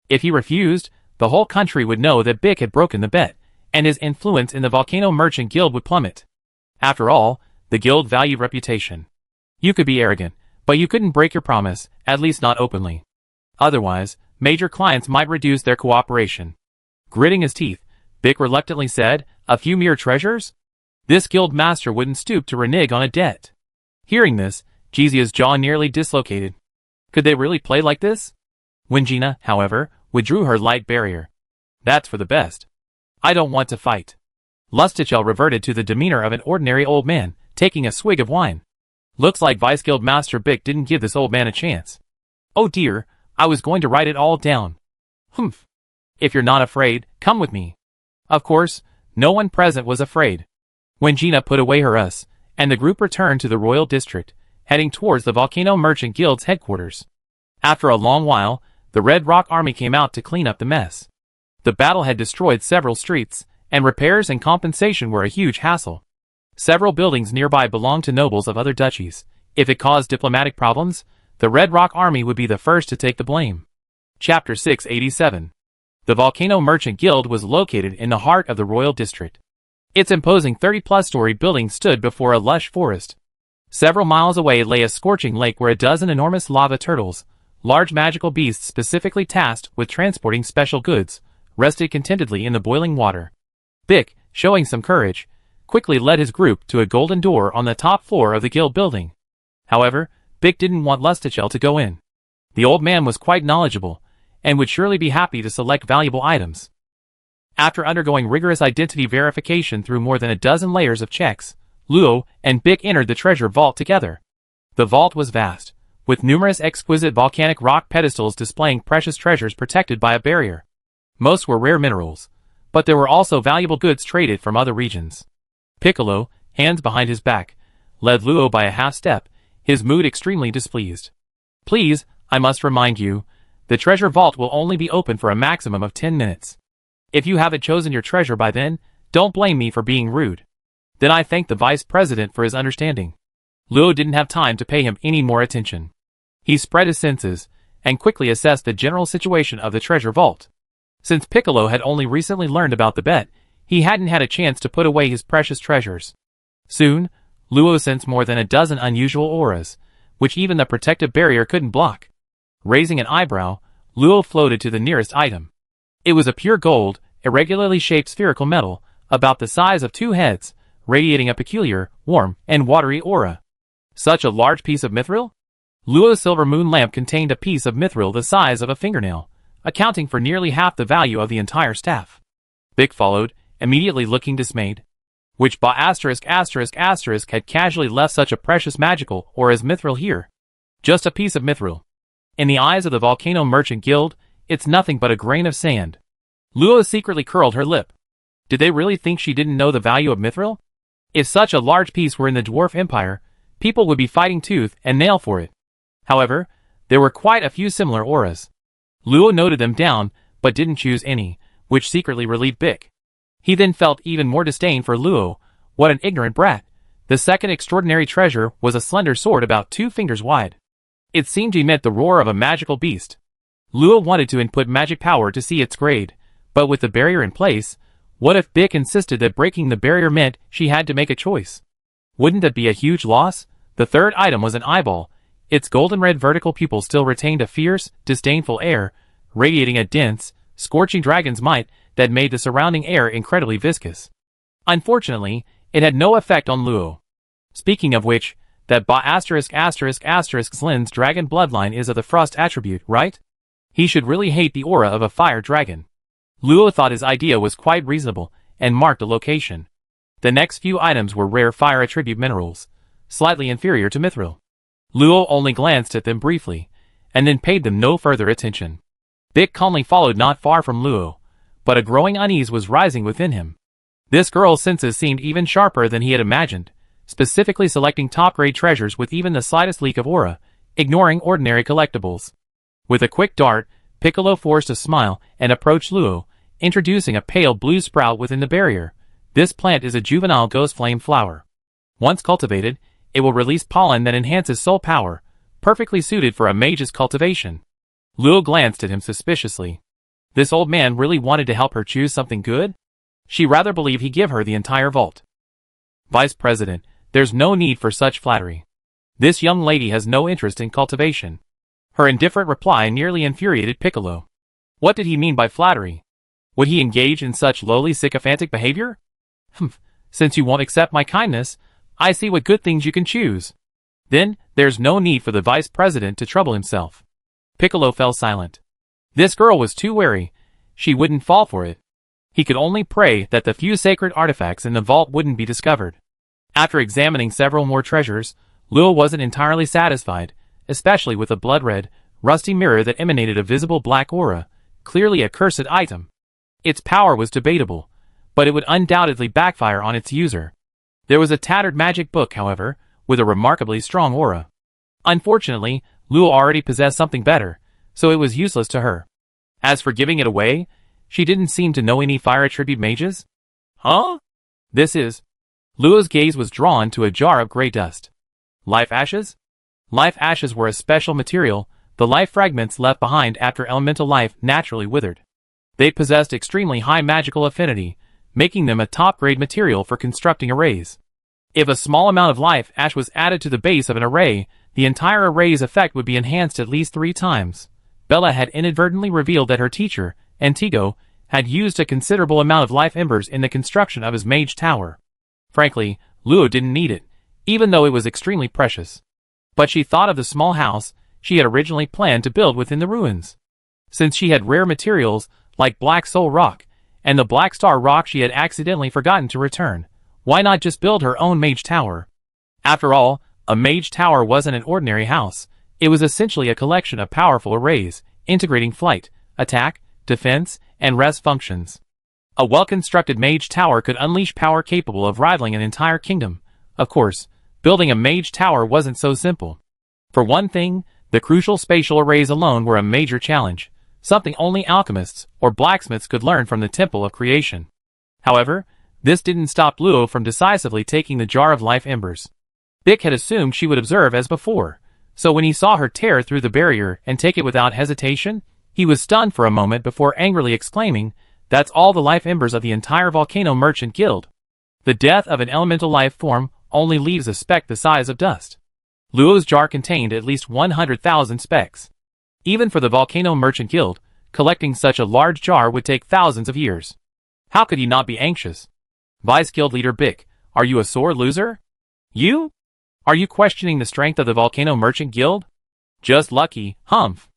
If he refused, the whole country would know that Bick had broken the bet, and his influence in the Volcano Merchant Guild would plummet. After all, the guild valued reputation. You could be arrogant, but you couldn't break your promise, at least not openly. Otherwise, major clients might reduce their cooperation. Gritting his teeth, Bick reluctantly said, "A few mere treasures? This guild master wouldn't stoop to renege on a debt." Hearing this, Jizia's jaw nearly dislocated. Could they really play like this? Wingina, however, withdrew her light barrier. "That's for the best. I don't want to fight." Lustichel reverted to the demeanor of an ordinary old man, taking a swig of wine. Looks like Vice Guild Master Bick didn't give this old man a chance. "Oh dear, I was going to write it all down." "Humph. If you're not afraid, come with me." Of course, no one present was afraid. Wingina put away her and the group returned to the Royal District, heading towards the Volcano Merchant Guild's headquarters. After a long while, the Red Rock Army came out to clean up the mess. The battle had destroyed several streets, and repairs and compensation were a huge hassle. Several buildings nearby belonged to nobles of other duchies. If it caused diplomatic problems, the Red Rock Army would be the first to take the blame. Chapter 687. The Volcano Merchant Guild was located in the heart of the Royal District. Its imposing 30-plus-story building stood before a lush forest. Several miles away lay a scorching lake where a dozen enormous lava turtles, large magical beasts specifically tasked with transporting special goods, rested contentedly in the boiling water. Bick, showing some courage, quickly led his group to a golden door on the top floor of the guild building. However, Bick didn't want Lustichel to go in. The old man was quite knowledgeable, and would surely be happy to select valuable items. After undergoing rigorous identity verification through more than a dozen layers of checks, Luo and Bick entered the treasure vault together. The vault was vast, with numerous exquisite volcanic rock pedestals displaying precious treasures protected by a barrier. Most were rare minerals, but there were also valuable goods traded from other regions. Piccolo, hands behind his back, led Luo by a half-step, his mood extremely displeased. "Please, I must remind you, the treasure vault will only be open for a maximum of 10 minutes. If you haven't chosen your treasure by then, don't blame me for being rude." Then I thanked the vice president for his understanding. Luo didn't have time to pay him any more attention. He spread his senses, and quickly assessed the general situation of the treasure vault. Since Piccolo had only recently learned about the bet, he hadn't had a chance to put away his precious treasures. Soon, Luo sensed more than a dozen unusual auras, which even the protective barrier couldn't block. Raising an eyebrow, Luo floated to the nearest item. It was a pure gold, irregularly shaped spherical metal, about the size of 2 heads, radiating a peculiar, warm, and watery aura. Such a large piece of mithril? Luo's silver moon lamp contained a piece of mithril the size of a fingernail, accounting for nearly half the value of the entire staff. Bick followed, immediately looking dismayed. Which **** had casually left such a precious magical or as mithril here? Just a piece of mithril. In the eyes of the Volcano Merchant Guild, it's nothing but a grain of sand. Luo secretly curled her lip. Did they really think she didn't know the value of mithril? If such a large piece were in the Dwarf Empire, people would be fighting tooth and nail for it. However, there were quite a few similar auras. Luo noted them down, but didn't choose any, which secretly relieved Bick. He then felt even more disdain for Luo. What an ignorant brat. The second extraordinary treasure was a slender sword about 2 fingers wide. It seemed to emit the roar of a magical beast. Luo wanted to input magic power to see its grade, but with the barrier in place, what if Bick insisted that breaking the barrier meant she had to make a choice? Wouldn't that be a huge loss? The third item was an eyeball. Its golden red vertical pupil still retained a fierce, disdainful air, radiating a dense, scorching dragon's might that made the surrounding air incredibly viscous. Unfortunately, it had no effect on Luo. Speaking of which, that Zlin's dragon bloodline is of the frost attribute, right? He should really hate the aura of a fire dragon. Luo thought his idea was quite reasonable, and marked a location. The next few items were rare fire attribute minerals, slightly inferior to mithril. Luo only glanced at them briefly, and then paid them no further attention. Bick calmly followed not far from Luo, but a growing unease was rising within him. This girl's senses seemed even sharper than he had imagined, specifically selecting top-grade treasures with even the slightest leak of aura, ignoring ordinary collectibles. With a quick dart, Piccolo forced a smile and approached Luo, introducing a pale blue sprout within the barrier. This plant is a juvenile ghost flame flower. Once cultivated, it will release pollen that enhances soul power, perfectly suited for a mage's cultivation. Luo glanced at him suspiciously. This old man really wanted to help her choose something good? She rather believed he'd give her the entire vault. Vice President, there's no need for such flattery. This young lady has no interest in cultivation. Her indifferent reply nearly infuriated Piccolo. What did he mean by flattery? Would he engage in such lowly sycophantic behavior? Since you won't accept my kindness, I see what good things you can choose. Then, there's no need for the Vice President to trouble himself. Piccolo fell silent. This girl was too wary. She wouldn't fall for it. He could only pray that the few sacred artifacts in the vault wouldn't be discovered. After examining several more treasures, Luo wasn't entirely satisfied, especially with a blood-red, rusty mirror that emanated a visible black aura, clearly a cursed item. Its power was debatable, but it would undoubtedly backfire on its user. There was a tattered magic book, however, with a remarkably strong aura. Unfortunately, Luo already possessed something better, so it was useless to her. As for giving it away, she didn't seem to know any fire attribute mages. Huh? This is... Luo's gaze was drawn to a jar of gray dust. Life ashes? Life ashes were a special material, the life fragments left behind after elemental life naturally withered. They possessed extremely high magical affinity, making them a top-grade material for constructing arrays. If a small amount of life ash was added to the base of an array, the entire array's effect would be enhanced at least 3 times. Bella had inadvertently revealed that her teacher, Antigo, had used a considerable amount of life embers in the construction of his mage tower. Frankly, Luo didn't need it, even though it was extremely precious. But she thought of the small house she had originally planned to build within the ruins. Since she had rare materials like Black Soul Rock and the Black Star Rock she had accidentally forgotten to return, why not just build her own mage tower? After all, a mage tower wasn't an ordinary house. It was essentially a collection of powerful arrays, integrating flight, attack, defense, and rest functions. A well-constructed mage tower could unleash power capable of rivaling an entire kingdom. Of course, building a mage tower wasn't so simple. For one thing, the crucial spatial arrays alone were a major challenge, something only alchemists or blacksmiths could learn from the Temple of Creation. However, this didn't stop Luo from decisively taking the jar of life embers. Bick had assumed she would observe as before, so when he saw her tear through the barrier and take it without hesitation, he was stunned for a moment before angrily exclaiming, "That's all the life embers of the entire Volcano Merchant Guild." The death of an elemental life form only leaves a speck the size of dust. Luo's jar contained at least 100,000 specks. Even for the Volcano Merchant Guild, collecting such a large jar would take thousands of years. How could he not be anxious? Vice Guild Leader Bick, are you a sore loser? You? Are you questioning the strength of the Volcano Merchant Guild? Just lucky, humph.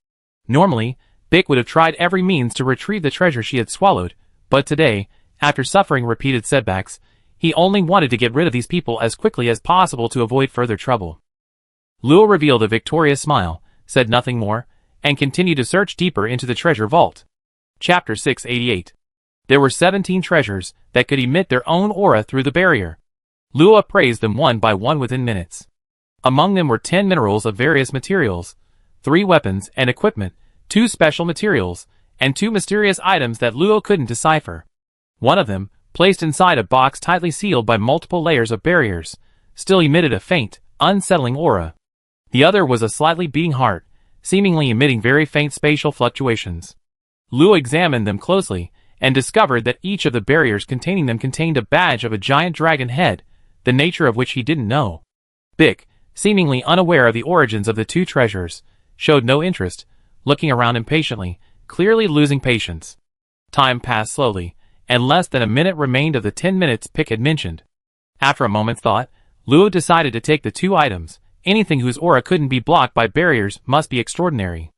Normally, Bick would have tried every means to retrieve the treasure she had swallowed, but today, after suffering repeated setbacks, he only wanted to get rid of these people as quickly as possible to avoid further trouble. Luo revealed a victorious smile, said nothing more, and continued to search deeper into the treasure vault. Chapter 688. There were 17 treasures that could emit their own aura through the barrier. Luo appraised them one by one within minutes. Among them were 10 minerals of various materials, 3 weapons and equipment, 2 special materials, and 2 mysterious items that Luo couldn't decipher. One of them, placed inside a box tightly sealed by multiple layers of barriers, still emitted a faint, unsettling aura. The other was a slightly beating heart, seemingly emitting very faint spatial fluctuations. Luo examined them closely, and discovered that each of the barriers containing them contained a badge of a giant dragon head, the nature of which he didn't know. Bick, seemingly unaware of the origins of the 2 treasures, showed no interest, looking around impatiently, clearly losing patience. Time passed slowly, and less than a minute remained of the 10 minutes Bick had mentioned. After a moment's thought, Luo decided to take the 2 items. Anything whose aura couldn't be blocked by barriers must be extraordinary.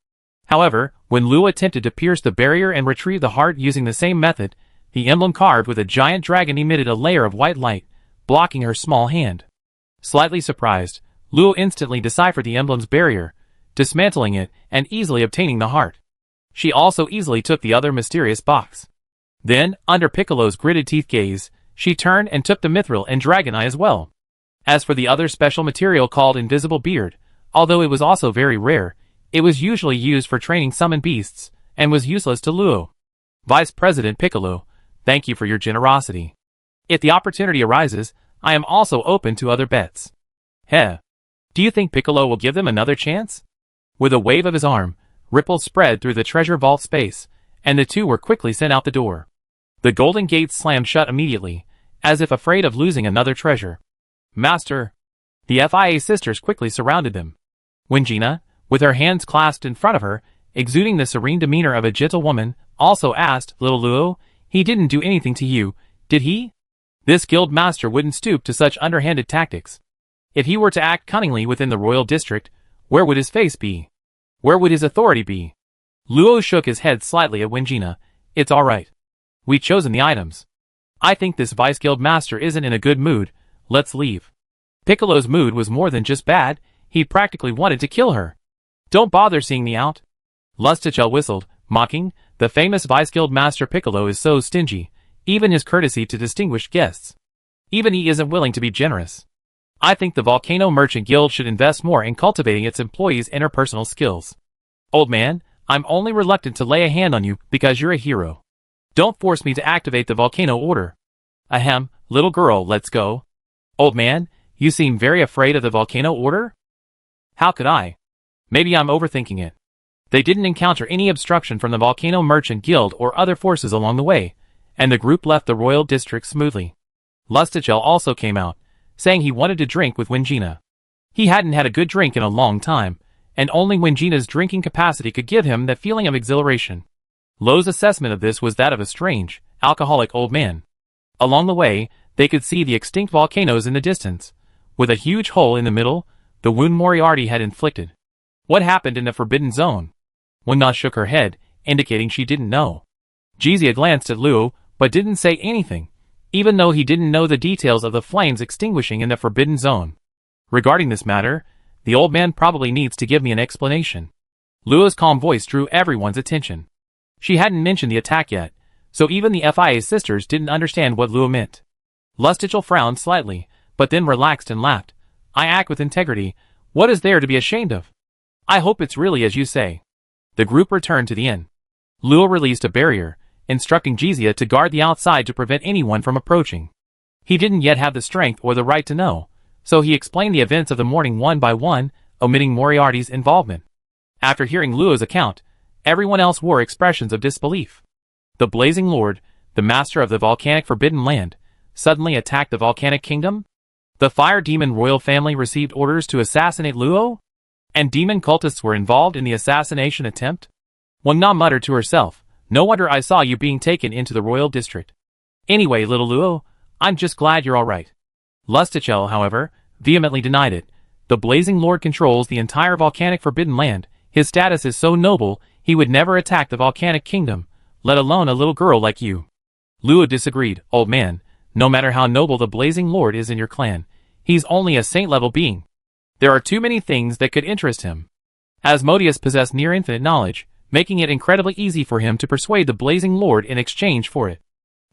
However, when Luo attempted to pierce the barrier and retrieve the heart using the same method, the emblem carved with a giant dragon emitted a layer of white light, blocking her small hand. Slightly surprised, Luo instantly deciphered the emblem's barrier, dismantling it and easily obtaining the heart. She also easily took the other mysterious box. Then, under Piccolo's gritted teeth gaze, she turned and took the mithril and dragon eye as well. As for the other special material called Invisible Beard, although it was also very rare, it was usually used for training summoned beasts, and was useless to Luo. Vice President Piccolo, thank you for your generosity. If the opportunity arises, I am also open to other bets. Heh. Do you think Piccolo will give them another chance? With a wave of his arm, ripples spread through the treasure vault space, and the two were quickly sent out the door. The golden gates slammed shut immediately, as if afraid of losing another treasure. Master! The FIA sisters quickly surrounded them. When Gina, with her hands clasped in front of her, exuding the serene demeanor of a gentlewoman, also asked, Little Luo, he didn't do anything to you, did he? This guild master wouldn't stoop to such underhanded tactics. If he were to act cunningly within the royal district, where would his face be? Where would his authority be? Luo shook his head slightly at Wingina. It's alright. We've chosen the items. I think this vice guild master isn't in a good mood, let's leave. Piccolo's mood was more than just bad, he practically wanted to kill her. Don't bother seeing me out. Lustichel whistled, mocking, the famous vice guild master Piccolo is so stingy, even his courtesy to distinguished guests. Even he isn't willing to be generous. I think the Volcano Merchant Guild should invest more in cultivating its employees' interpersonal skills. Old man, I'm only reluctant to lay a hand on you because you're a hero. Don't force me to activate the Volcano Order. Ahem, little girl, let's go. Old man, you seem very afraid of the Volcano Order? How could I? Maybe I'm overthinking it. They didn't encounter any obstruction from the Volcano Merchant Guild or other forces along the way, and the group left the royal district smoothly. Lustichel also came out, saying he wanted to drink with Wingina. He hadn't had a good drink in a long time, and only Wingina's drinking capacity could give him that feeling of exhilaration. Lo's assessment of this was that of a strange, alcoholic old man. Along the way, they could see the extinct volcanoes in the distance, with a huge hole in the middle, the wound Moriarty had inflicted. What happened in the Forbidden Zone? Wingna shook her head, indicating she didn't know. Jizia glanced at Luo, but didn't say anything, even though he didn't know the details of the flames extinguishing in the Forbidden Zone. Regarding this matter, the old man probably needs to give me an explanation. Luo's calm voice drew everyone's attention. She hadn't mentioned the attack yet, so even the FIA sisters didn't understand what Luo meant. Lustichel frowned slightly, but then relaxed and laughed. I act with integrity, what is there to be ashamed of? I hope it's really as you say. The group returned to the inn. Luo released a barrier, instructing Jizia to guard the outside to prevent anyone from approaching. He didn't yet have the strength or the right to know, so he explained the events of the morning one by one, omitting Moriarty's involvement. After hearing Luo's account, everyone else wore expressions of disbelief. The Blazing Lord, the master of the volcanic Forbidden Land, suddenly attacked the volcanic kingdom? The Fire Demon royal family received orders to assassinate Luo? And demon cultists were involved in the assassination attempt? Wangna muttered to herself, no wonder I saw you being taken into the royal district. Anyway, little Luo, I'm just glad you're alright. Lustichel, however, vehemently denied it. The Blazing Lord controls the entire volcanic Forbidden Land. His status is so noble, he would never attack the volcanic kingdom, let alone a little girl like you. Luo disagreed. Old man, no matter how noble the Blazing Lord is in your clan, he's only a saint-level being. There are too many things that could interest him. Asmodeus possessed near-infinite knowledge, making it incredibly easy for him to persuade the Blazing Lord in exchange for it.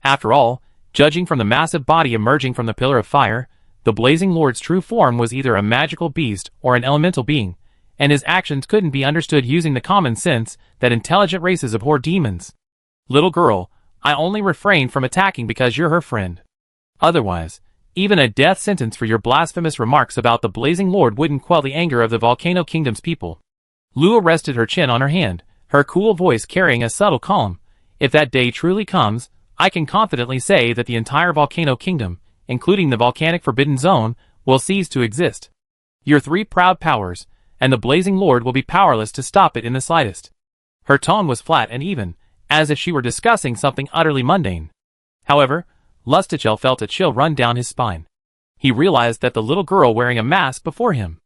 After all, judging from the massive body emerging from the Pillar of Fire, the Blazing Lord's true form was either a magical beast or an elemental being, and his actions couldn't be understood using the common sense that intelligent races abhor demons. Little girl, I only refrained from attacking because you're her friend. Otherwise, even a death sentence for your blasphemous remarks about the Blazing Lord wouldn't quell the anger of the Volcano Kingdom's people. Luo rested her chin on her hand, her cool voice carrying a subtle calm. If that day truly comes, I can confidently say that the entire Volcano Kingdom, including the volcanic Forbidden Zone, will cease to exist. Your three proud powers, and the Blazing Lord will be powerless to stop it in the slightest. Her tone was flat and even, as if she were discussing something utterly mundane. However, Lustichel felt a chill run down his spine. He realized that the little girl wearing a mask before him.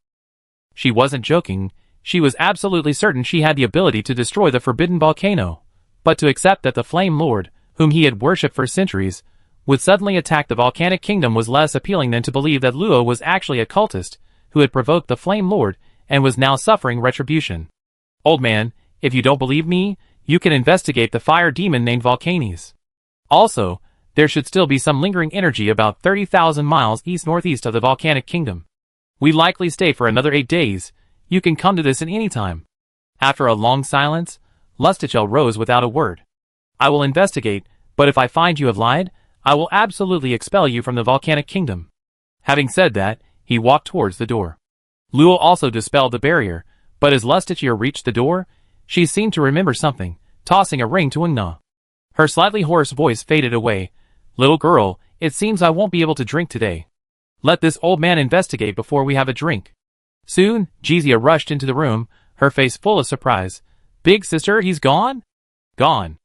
She wasn't joking, she was absolutely certain she had the ability to destroy the Forbidden Volcano, but to accept that the Flame Lord, whom he had worshipped for centuries, would suddenly attack the volcanic kingdom was less appealing than to believe that Luo was actually a cultist, who had provoked the Flame Lord, and was now suffering retribution. Old man, if you don't believe me, you can investigate the fire demon named Volcanes. Also, There should still be some lingering energy about 30,000 miles east-northeast of the volcanic kingdom. We likely stay for another 8 days. You can come to this at any time. After a long silence, Lustichel rose without a word. I will investigate, but if I find you have lied, I will absolutely expel you from the volcanic kingdom. Having said that, he walked towards the door. Luo also dispelled the barrier, but as Lustichel reached the door, she seemed to remember something, tossing a ring to Wengna. Her slightly hoarse voice faded away. Little girl, it seems I won't be able to drink today. Let this old man investigate before we have a drink. Soon, Jizia rushed into the room, her face full of surprise. Big sister, he's gone? Gone.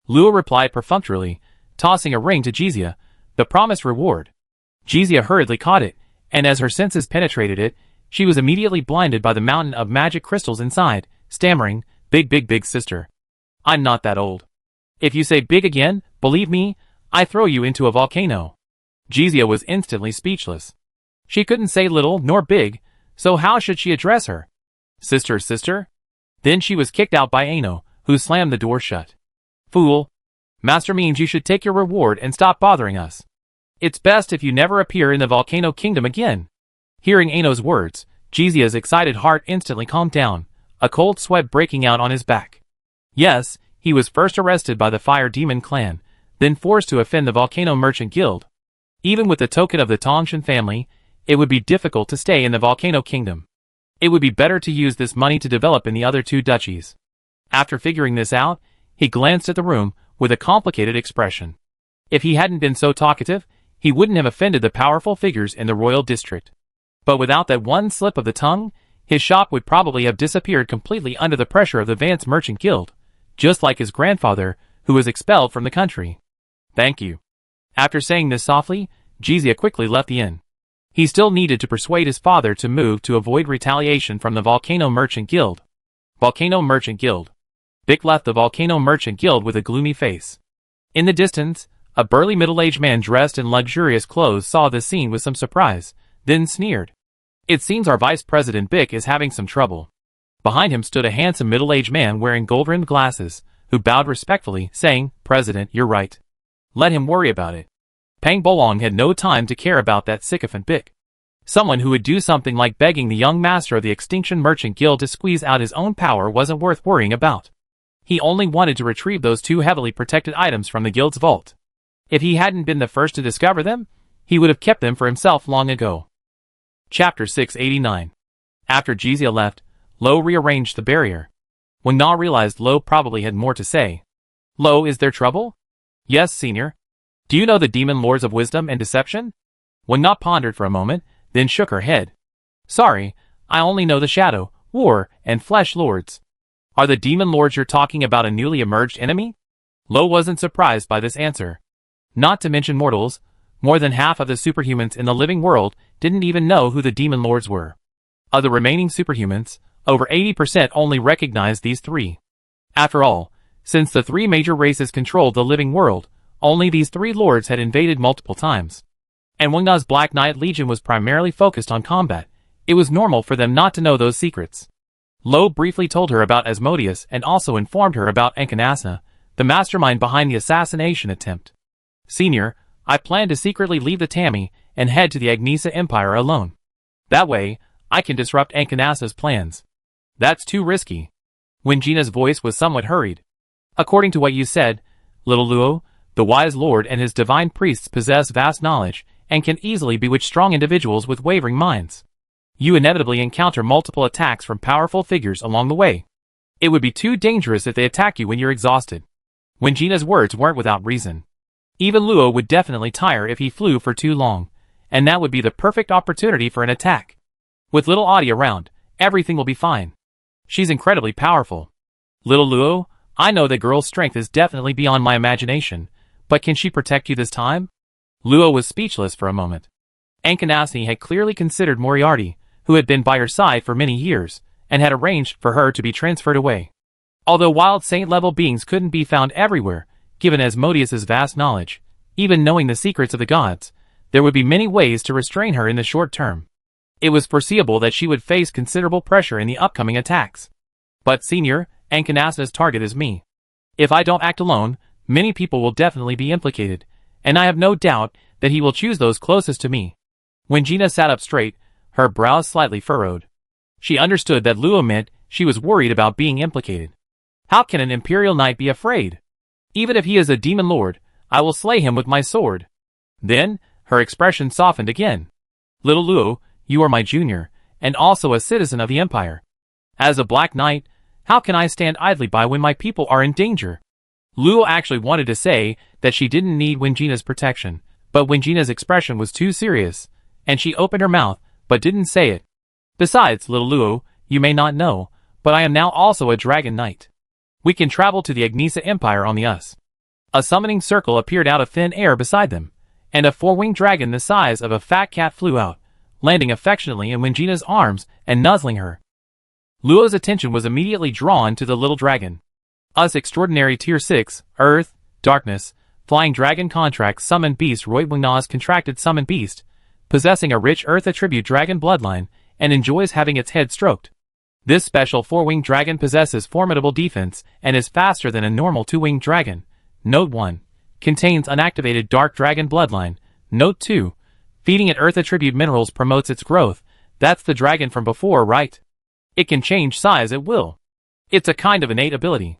Luo replied perfunctorily, tossing a ring to Jizia, the promised reward. Jizia hurriedly caught it, and as her senses penetrated it, she was immediately blinded by the mountain of magic crystals inside, stammering, big sister. I'm not that old. If you say big again, believe me, I throw you into a volcano. Jizia was instantly speechless. She couldn't say little nor big, so how should she address her? Sister? Then she was kicked out by Ano, who slammed the door shut. Fool. Master means you should take your reward and stop bothering us. It's best if you never appear in the volcano kingdom again. Hearing Ano's words, Jizia's excited heart instantly calmed down, a cold sweat breaking out on his back. Yes, he was first arrested by the Fire Demon clan, then forced to offend the Volcano Merchant Guild. Even with the token of the Tongshan family, it would be difficult to stay in the Volcano Kingdom. It would be better to use this money to develop in the other two duchies. After figuring this out, he glanced at the room with a complicated expression. If he hadn't been so talkative, he wouldn't have offended the powerful figures in the royal district. But without that one slip of the tongue, his shop would probably have disappeared completely under the pressure of the Vance Merchant Guild, just like his grandfather, who was expelled from the country. Thank you. After saying this softly, Jizia quickly left the inn. He still needed to persuade his father to move to avoid retaliation from the Volcano Merchant Guild. Volcano Merchant Guild. Bick left the Volcano Merchant Guild with a gloomy face. In the distance, a burly middle-aged man dressed in luxurious clothes saw this scene with some surprise, then sneered. It seems our Vice President Bick is having some trouble. Behind him stood a handsome middle-aged man wearing gold-rimmed glasses, who bowed respectfully, saying, President, you're right. Let him worry about it. Pang Bolong had no time to care about that sycophant Bick. Someone who would do something like begging the young master of the Extinction Merchant Guild to squeeze out his own power wasn't worth worrying about. He only wanted to retrieve those two heavily protected items from the guild's vault. If he hadn't been the first to discover them, he would have kept them for himself long ago. Chapter 689. After Jizia left, Lo rearranged the barrier. Wengna realized Lo probably had more to say. Lo, is there trouble? Yes, senior. Do you know the demon lords of wisdom and deception? Wengna pondered for a moment, then shook her head. Sorry, I only know the shadow, war, and flesh lords. Are the demon lords you're talking about a newly emerged enemy? Lo wasn't surprised by this answer. Not to mention mortals, more than half of the superhumans in the living world didn't even know who the demon lords were. Of the remaining superhumans, over 80% only recognized these three. After all, since the three major races controlled the living world, only these three lords had invaded multiple times. And Wengna's Black Knight Legion was primarily focused on combat. It was normal for them not to know those secrets. Lo briefly told her about Asmodeus and also informed her about Enkanasa, the mastermind behind the assassination attempt. Senior, I plan to secretly leave the Tammy and head to the Agnesa Empire alone. That way, I can disrupt Enkanasa's plans. That's too risky. Wengina's voice was somewhat hurried. According to what you said, little Luo, the wise lord and his divine priests possess vast knowledge and can easily bewitch strong individuals with wavering minds. You inevitably encounter multiple attacks from powerful figures along the way. It would be too dangerous if they attack you when you're exhausted. Wengina's words weren't without reason. Even Luo would definitely tire if he flew for too long, and that would be the perfect opportunity for an attack. With little Audie around, everything will be fine. She's incredibly powerful. Little Luo, I know that girl's strength is definitely beyond my imagination, but can she protect you this time? Luo was speechless for a moment. Enkanasi had clearly considered Moriarty, who had been by her side for many years, and had arranged for her to be transferred away. Although wild saint-level beings couldn't be found everywhere, given Asmodeus's vast knowledge, even knowing the secrets of the gods, there would be many ways to restrain her in the short term. It was foreseeable that she would face considerable pressure in the upcoming attacks. But senior, Enkanasa's target is me. If I don't act alone, many people will definitely be implicated, and I have no doubt that he will choose those closest to me. When Gina sat up straight, her brows slightly furrowed. She understood that Luo meant she was worried about being implicated. How can an Imperial Knight be afraid? Even if he is a demon lord, I will slay him with my sword. Then, her expression softened again. Little Luo, you are my junior, and also a citizen of the Empire. As a Black Knight, how can I stand idly by when my people are in danger? Luo actually wanted to say that she didn't need Wingina's protection, but Wingina's expression was too serious, and she opened her mouth, but didn't say it. Besides, little Luo, you may not know, but I am now also a Dragon Knight. We can travel to the Agnisa Empire on the US. A summoning circle appeared out of thin air beside them, and a four-winged dragon the size of a fat cat flew out, landing affectionately in Wingina's arms and nuzzling her. Luo's attention was immediately drawn to the little dragon. Us extraordinary Tier 6, Earth, Darkness, Flying Dragon contract summoned beast Roitwingna's contracted summoned beast, possessing a rich Earth attribute dragon bloodline, and enjoys having its head stroked. This special four-winged dragon possesses formidable defense and is faster than a normal two-winged dragon. Note 1. Contains unactivated dark dragon bloodline. Note 2. Feeding it Earth attribute minerals promotes its growth. That's the dragon from before, right? It can change size at will. It's a kind of innate ability.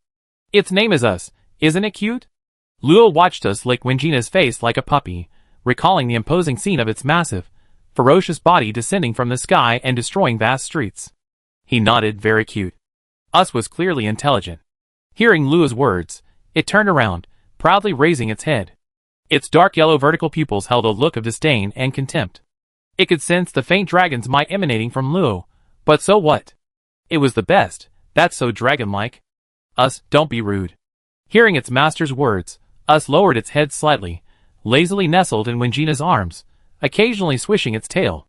Its name is Us. Isn't it cute? Luo watched Us lick Wingina's face like a puppy, recalling the imposing scene of its massive, ferocious body descending from the sky and destroying vast streets. He nodded, very cute. Us was clearly intelligent. Hearing Luo's words, it turned around, proudly raising its head. Its dark yellow vertical pupils held a look of disdain and contempt. It could sense the faint dragon's might emanating from Luo, but so what? It was the best. That's so dragon-like. Us, don't be rude. Hearing its master's words, Us lowered its head slightly, lazily nestled in Wingina's arms, occasionally swishing its tail.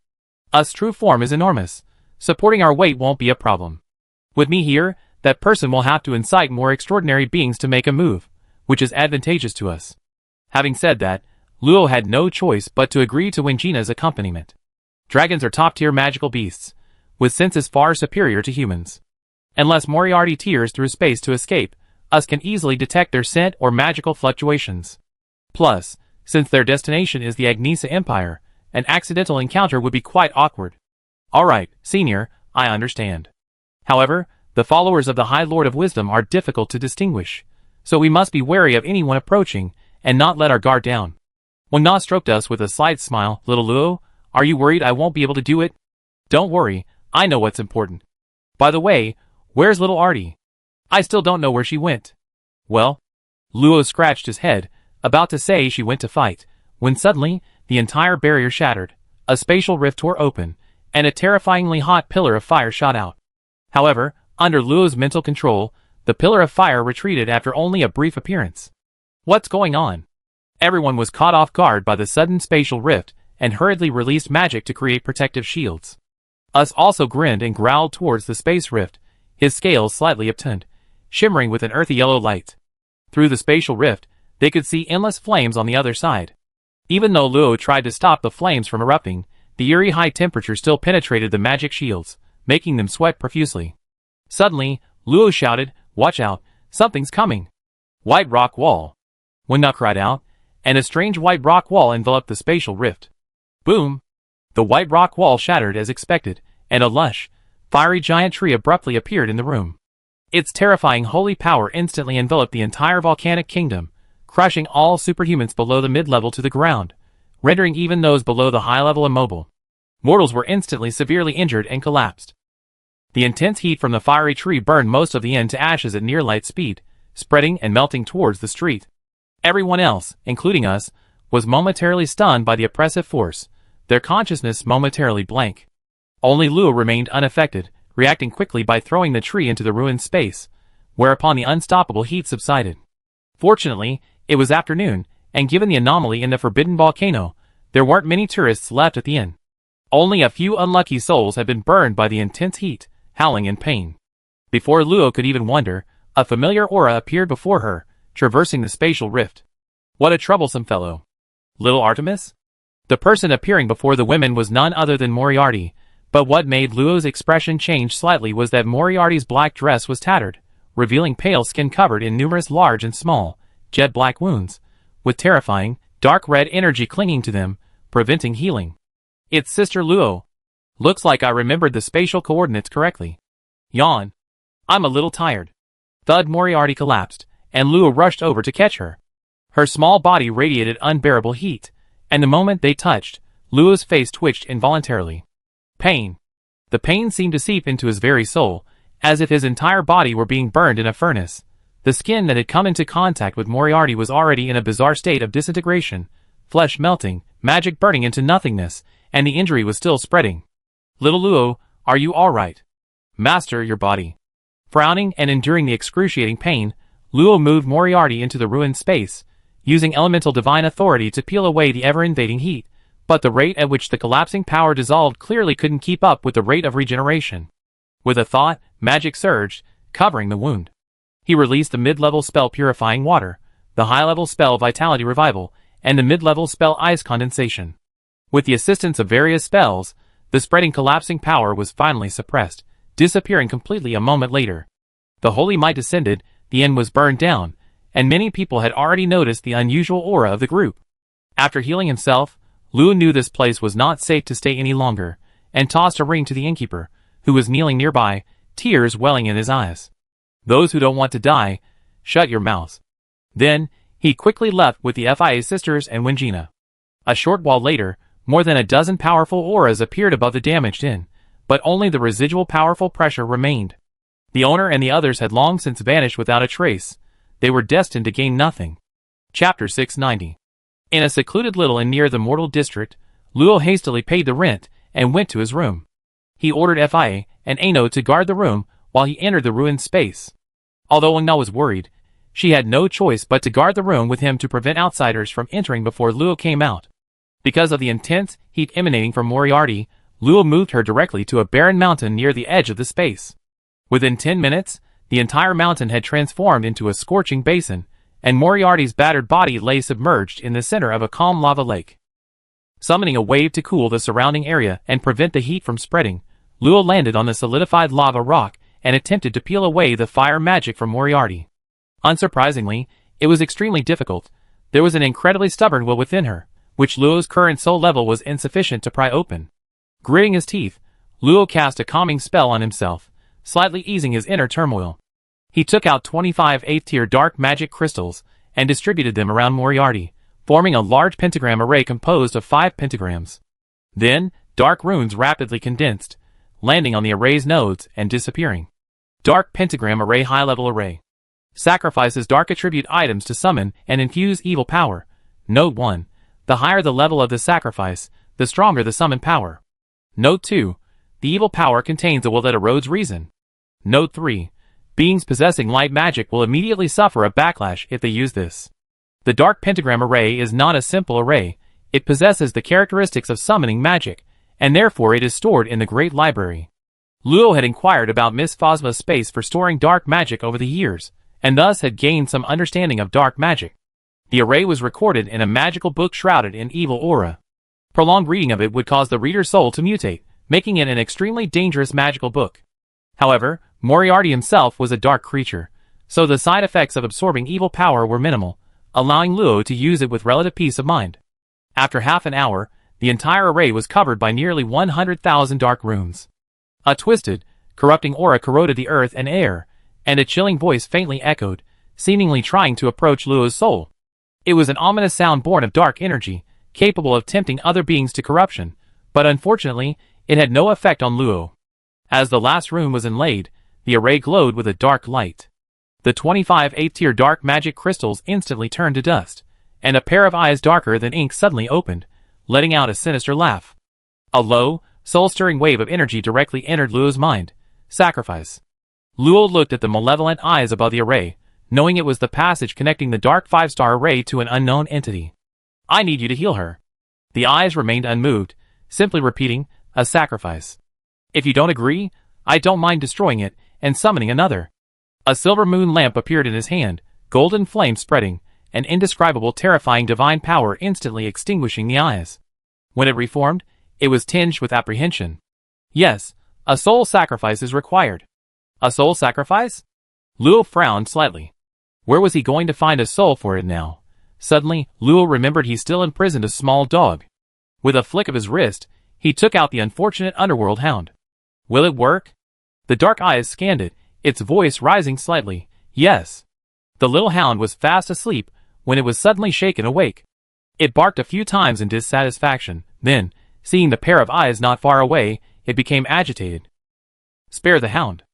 Us' true form is enormous. Supporting our weight won't be a problem. With me here, that person will have to incite more extraordinary beings to make a move, which is advantageous to us. Having said that, Luo had no choice but to agree to Wingina's accompaniment. Dragons are top-tier magical beasts, with senses far superior to humans. Unless Moriarty tears through space to escape, Us can easily detect their scent or magical fluctuations. Plus, since their destination is the Agnisa Empire, an accidental encounter would be quite awkward. Alright, Senior, I understand. However, the followers of the High Lord of Wisdom are difficult to distinguish, so we must be wary of anyone approaching, and not let our guard down. Wingna stroked Us with a slight smile. Little Luo, are you worried I won't be able to do it? Don't worry, I know what's important. By the way, where's little Artie? I still don't know where she went. Well? Luo scratched his head, about to say she went to fight, when suddenly, the entire barrier shattered, a spatial rift tore open, and a terrifyingly hot pillar of fire shot out. However, under Luo's mental control, the pillar of fire retreated after only a brief appearance. What's going on? Everyone was caught off guard by the sudden spatial rift, and hurriedly released magic to create protective shields. Us also grinned and growled towards the space rift, his scales slightly upturned, shimmering with an earthy yellow light. Through the spatial rift, they could see endless flames on the other side. Even though Luo tried to stop the flames from erupting, the eerie high temperature still penetrated the magic shields, making them sweat profusely. Suddenly, Luo shouted, "Watch out, something's coming!" White rock wall. Wingna cried out, and a strange white rock wall enveloped the spatial rift. Boom! The white rock wall shattered as expected, and a lush, fiery giant tree abruptly appeared in the room. Its terrifying holy power instantly enveloped the entire volcanic kingdom, crushing all superhumans below the mid-level to the ground, rendering even those below the high level immobile. Mortals were instantly severely injured and collapsed. The intense heat from the fiery tree burned most of the inn to ashes at near light speed, spreading and melting towards the street. Everyone else, including Us, was momentarily stunned by the oppressive force, their consciousness momentarily blank. Only Luo remained unaffected, reacting quickly by throwing the tree into the ruined space, whereupon the unstoppable heat subsided. Fortunately, it was afternoon, and given the anomaly in the forbidden volcano, there weren't many tourists left at the inn. Only a few unlucky souls had been burned by the intense heat, howling in pain. Before Luo could even wonder, a familiar aura appeared before her, traversing the spatial rift. What a troublesome fellow. Little Artemis? The person appearing before the women was none other than Moriarty, but what made Luo's expression change slightly was that Moriarty's black dress was tattered, revealing pale skin covered in numerous large and small, jet-black wounds, with terrifying, dark red energy clinging to them, preventing healing. It's Sister Luo. Looks like I remembered the spatial coordinates correctly. Yawn. I'm a little tired. Thud. Moriarty collapsed, and Luo rushed over to catch her. Her small body radiated unbearable heat, and the moment they touched, Luo's face twitched involuntarily. Pain. The pain seemed to seep into his very soul, as if his entire body were being burned in a furnace. The skin that had come into contact with Moriarty was already in a bizarre state of disintegration, flesh melting, magic burning into nothingness, and the injury was still spreading. Little Luo, are you alright? Master your body. Frowning and enduring the excruciating pain, Luo moved Moriarty into the ruined space, using elemental divine authority to peel away the ever-invading heat, but the rate at which the collapsing power dissolved clearly couldn't keep up with the rate of regeneration. With a thought, magic surged, covering the wound. He released the mid-level spell Purifying Water, the high-level spell Vitality Revival, and the mid-level spell Ice Condensation. With the assistance of various spells, the spreading collapsing power was finally suppressed, disappearing completely a moment later. The holy might descended, the inn was burned down, and many people had already noticed the unusual aura of the group. After healing himself, Luo knew this place was not safe to stay any longer, and tossed a ring to the innkeeper, who was kneeling nearby, tears welling in his eyes. Those who don't want to die, shut your mouths. Then, he quickly left with the FIA sisters and Wingina. A short while later, more than a dozen powerful auras appeared above the damaged inn, but only the residual powerful pressure remained. The owner and the others had long since vanished without a trace. They were destined to gain nothing. Chapter 690. In a secluded little inn near the Mortal District, Luo hastily paid the rent and went to his room. He ordered FIA and Ano to guard the room while he entered the ruined space. Although Ana was worried, she had no choice but to guard the room with him to prevent outsiders from entering before Luo came out. Because of the intense heat emanating from Moriarty, Luo moved her directly to a barren mountain near the edge of the space. Within 10 minutes, the entire mountain had transformed into a scorching basin, and Moriarty's battered body lay submerged in the center of a calm lava lake. Summoning a wave to cool the surrounding area and prevent the heat from spreading, Luo landed on the solidified lava rock and attempted to peel away the fire magic from Moriarty. Unsurprisingly, it was extremely difficult. There was an incredibly stubborn will within her, which Luo's current soul level was insufficient to pry open. Gritting his teeth, Luo cast a calming spell on himself, slightly easing his inner turmoil. He took out 25 8th-tier dark magic crystals and distributed them around Moriarty, forming a large pentagram array composed of 5 pentagrams. Then, dark runes rapidly condensed, landing on the array's nodes and disappearing. Dark Pentagram Array High-Level Array. Sacrifices dark attribute items to summon and infuse evil power. Note 1. The higher the level of the sacrifice, the stronger the summon power. Note 2. The evil power contains a will that erodes reason. Note 3. Beings possessing light magic will immediately suffer a backlash if they use this. The Dark Pentagram Array is not a simple array. It possesses the characteristics of summoning magic, and therefore it is stored in the Great Library. Luo had inquired about Miss Phosma's space for storing dark magic over the years, and thus had gained some understanding of dark magic. The array was recorded in a magical book shrouded in evil aura. Prolonged reading of it would cause the reader's soul to mutate, making it an extremely dangerous magical book. However, Moriarty himself was a dark creature, so the side effects of absorbing evil power were minimal, allowing Luo to use it with relative peace of mind. After half an hour, the entire array was covered by nearly 100,000 dark runes. A twisted, corrupting aura corroded the earth and air, and a chilling voice faintly echoed, seemingly trying to approach Luo's soul. It was an ominous sound born of dark energy, capable of tempting other beings to corruption, but unfortunately, it had no effect on Luo. As the last rune was inlaid, the array glowed with a dark light. The 25 8th-tier dark magic crystals instantly turned to dust, and a pair of eyes darker than ink suddenly opened, letting out a sinister laugh. A low, soul-stirring wave of energy directly entered Luo's mind. Sacrifice. Luo looked at the malevolent eyes above the array, knowing it was the passage connecting the dark 5-star array to an unknown entity. I need you to heal her. The eyes remained unmoved, simply repeating, a sacrifice. If you don't agree, I don't mind destroying it and summoning another. A silver moon lamp appeared in his hand, golden flame spreading, an indescribable terrifying divine power instantly extinguishing the eyes. When it reformed, it was tinged with apprehension. Yes, a soul sacrifice is required. A soul sacrifice? Luo frowned slightly. Where was he going to find a soul for it now? Suddenly, Luo remembered he still imprisoned a small dog. With a flick of his wrist, he took out the unfortunate underworld hound. Will it work? The dark eyes scanned it, its voice rising slightly. Yes. The little hound was fast asleep when it was suddenly shaken awake. It barked a few times in dissatisfaction, then, seeing the pair of eyes not far away, it became agitated. Spare the hound.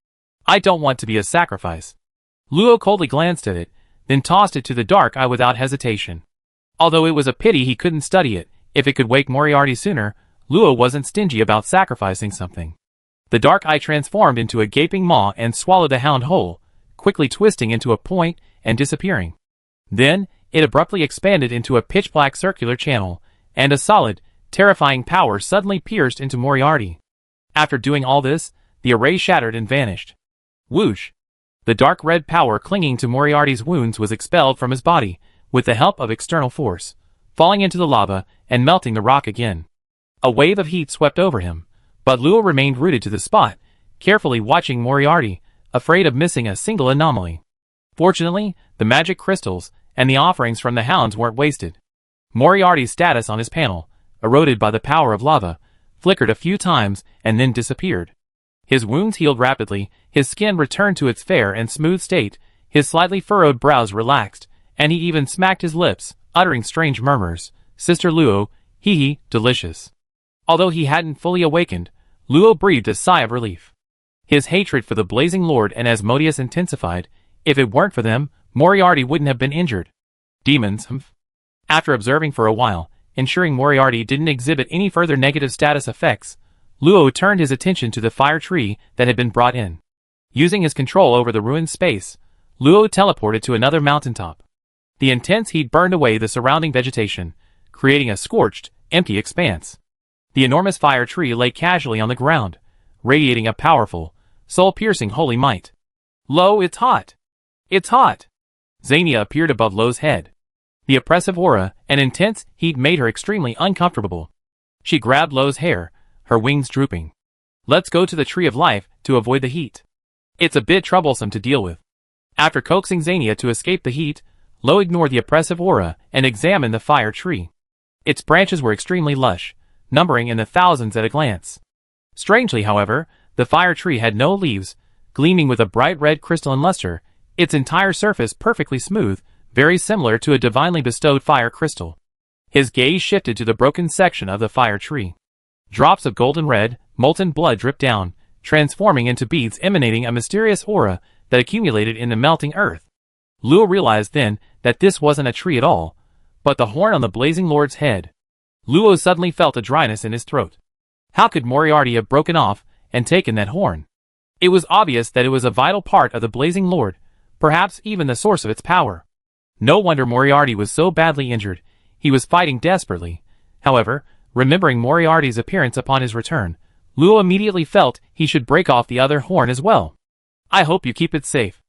I don't want to be a sacrifice. Luo coldly glanced at it, then tossed it to the dark eye without hesitation. Although it was a pity he couldn't study it, if it could wake Moriarty sooner, Luo wasn't stingy about sacrificing something. The dark eye transformed into a gaping maw and swallowed the hound whole, quickly twisting into a point and disappearing. Then, it abruptly expanded into a pitch-black circular channel, and a solid, terrifying power suddenly pierced into Moriarty. After doing all this, the array shattered and vanished. Whoosh! The dark red power clinging to Moriarty's wounds was expelled from his body, with the help of external force, falling into the lava and melting the rock again. A wave of heat swept over him, but Luo remained rooted to the spot, carefully watching Moriarty, afraid of missing a single anomaly. Fortunately, the magic crystals and the offerings from the hounds weren't wasted. Moriarty's status on his panel, eroded by the power of lava, flickered a few times and then disappeared. His wounds healed rapidly, his skin returned to its fair and smooth state, his slightly furrowed brows relaxed, and he even smacked his lips, uttering strange murmurs. Sister Luo, hee, delicious. Although he hadn't fully awakened, Luo breathed a sigh of relief. His hatred for the Blazing Lord and Asmodeus intensified. If it weren't for them, Moriarty wouldn't have been injured. Demons, humph. After observing for a while, ensuring Moriarty didn't exhibit any further negative status effects, Luo turned his attention to the fire tree that had been brought in. Using his control over the ruined space, Luo teleported to another mountaintop. The intense heat burned away the surrounding vegetation, creating a scorched, empty expanse. The enormous fire tree lay casually on the ground, radiating a powerful, soul-piercing holy might. Lo, it's hot! It's hot! Xania appeared above Lo's head. The oppressive aura and intense heat made her extremely uncomfortable. She grabbed Lo's hair, her wings drooping. Let's go to the Tree of Life to avoid the heat. It's a bit troublesome to deal with. After coaxing Xania to escape the heat, Lo ignored the oppressive aura and examined the fire tree. Its branches were extremely lush, numbering in the thousands at a glance. Strangely, however, the fire tree had no leaves, gleaming with a bright red crystalline luster, its entire surface perfectly smooth, very similar to a divinely bestowed fire crystal. His gaze shifted to the broken section of the fire tree. Drops of golden red, molten blood dripped down, transforming into beads emanating a mysterious aura that accumulated in the melting earth. Luo realized then that this wasn't a tree at all, but the horn on the Blazing Lord's head. Luo suddenly felt a dryness in his throat. How could Moriarty have broken off and taken that horn? It was obvious that it was a vital part of the Blazing Lord, perhaps even the source of its power. No wonder Moriarty was so badly injured. He was fighting desperately. However, remembering Moriarty's appearance upon his return, Luo immediately felt he should break off the other horn as well. I hope you keep it safe.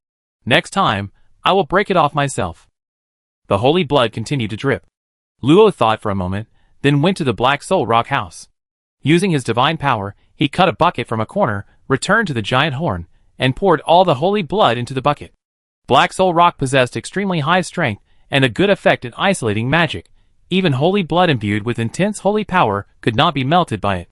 Next time, I will break it off myself. The holy blood continued to drip. Luo thought for a moment, then went to the Black Soul Rock house. Using his divine power, he cut a bucket from a corner, returned to the giant horn, and poured all the holy blood into the bucket. Black Soul Rock possessed extremely high strength and a good effect in isolating magic. Even holy blood imbued with intense holy power could not be melted by it.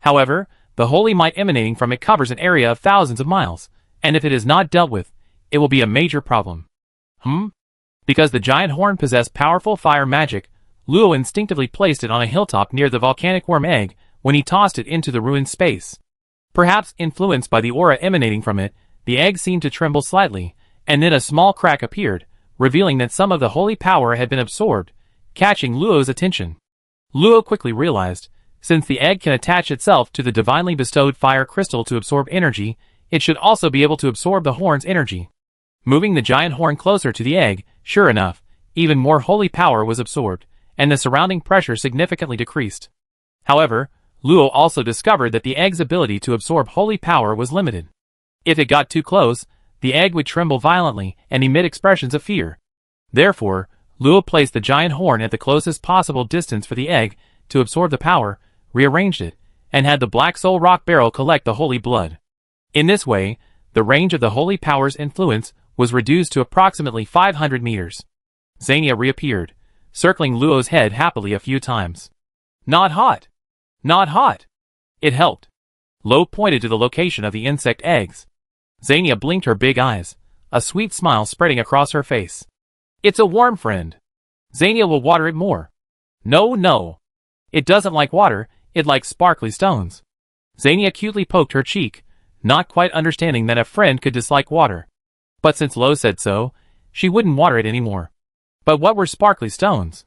However, the holy might emanating from it covers an area of thousands of miles, and if it is not dealt with, it will be a major problem. Because the giant horn possessed powerful fire magic, Luo instinctively placed it on a hilltop near the volcanic worm egg when he tossed it into the ruined space. Perhaps influenced by the aura emanating from it, the egg seemed to tremble slightly, and then a small crack appeared, revealing that some of the holy power had been absorbed, catching Luo's attention. Luo quickly realized, since the egg can attach itself to the divinely bestowed fire crystal to absorb energy, it should also be able to absorb the horn's energy. Moving the giant horn closer to the egg, sure enough, even more holy power was absorbed, and the surrounding pressure significantly decreased. However, Luo also discovered that the egg's ability to absorb holy power was limited. If it got too close, the egg would tremble violently and emit expressions of fear. Therefore, Luo placed the giant horn at the closest possible distance for the egg to absorb the power, rearranged it, and had the Black Soul Rock barrel collect the holy blood. In this way, the range of the holy power's influence was reduced to approximately 500 meters. Xania reappeared, circling Luo's head happily a few times. Not hot. Not hot. It helped. Lo pointed to the location of the insect eggs. Xania blinked her big eyes, a sweet smile spreading across her face. It's a warm friend. Xania will water it more. No, no. It doesn't like water, it likes sparkly stones. Xania cutely poked her cheek, not quite understanding that a friend could dislike water. But since Lo said so, she wouldn't water it anymore. But what were sparkly stones?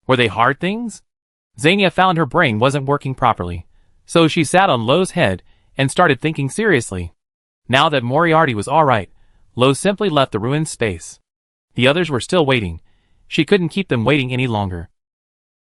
Were they hard things? Xania found her brain wasn't working properly, so she sat on Lo's head and started thinking seriously. Now that Moriarty was alright, Lo simply left the ruined space. The others were still waiting. She couldn't keep them waiting any longer.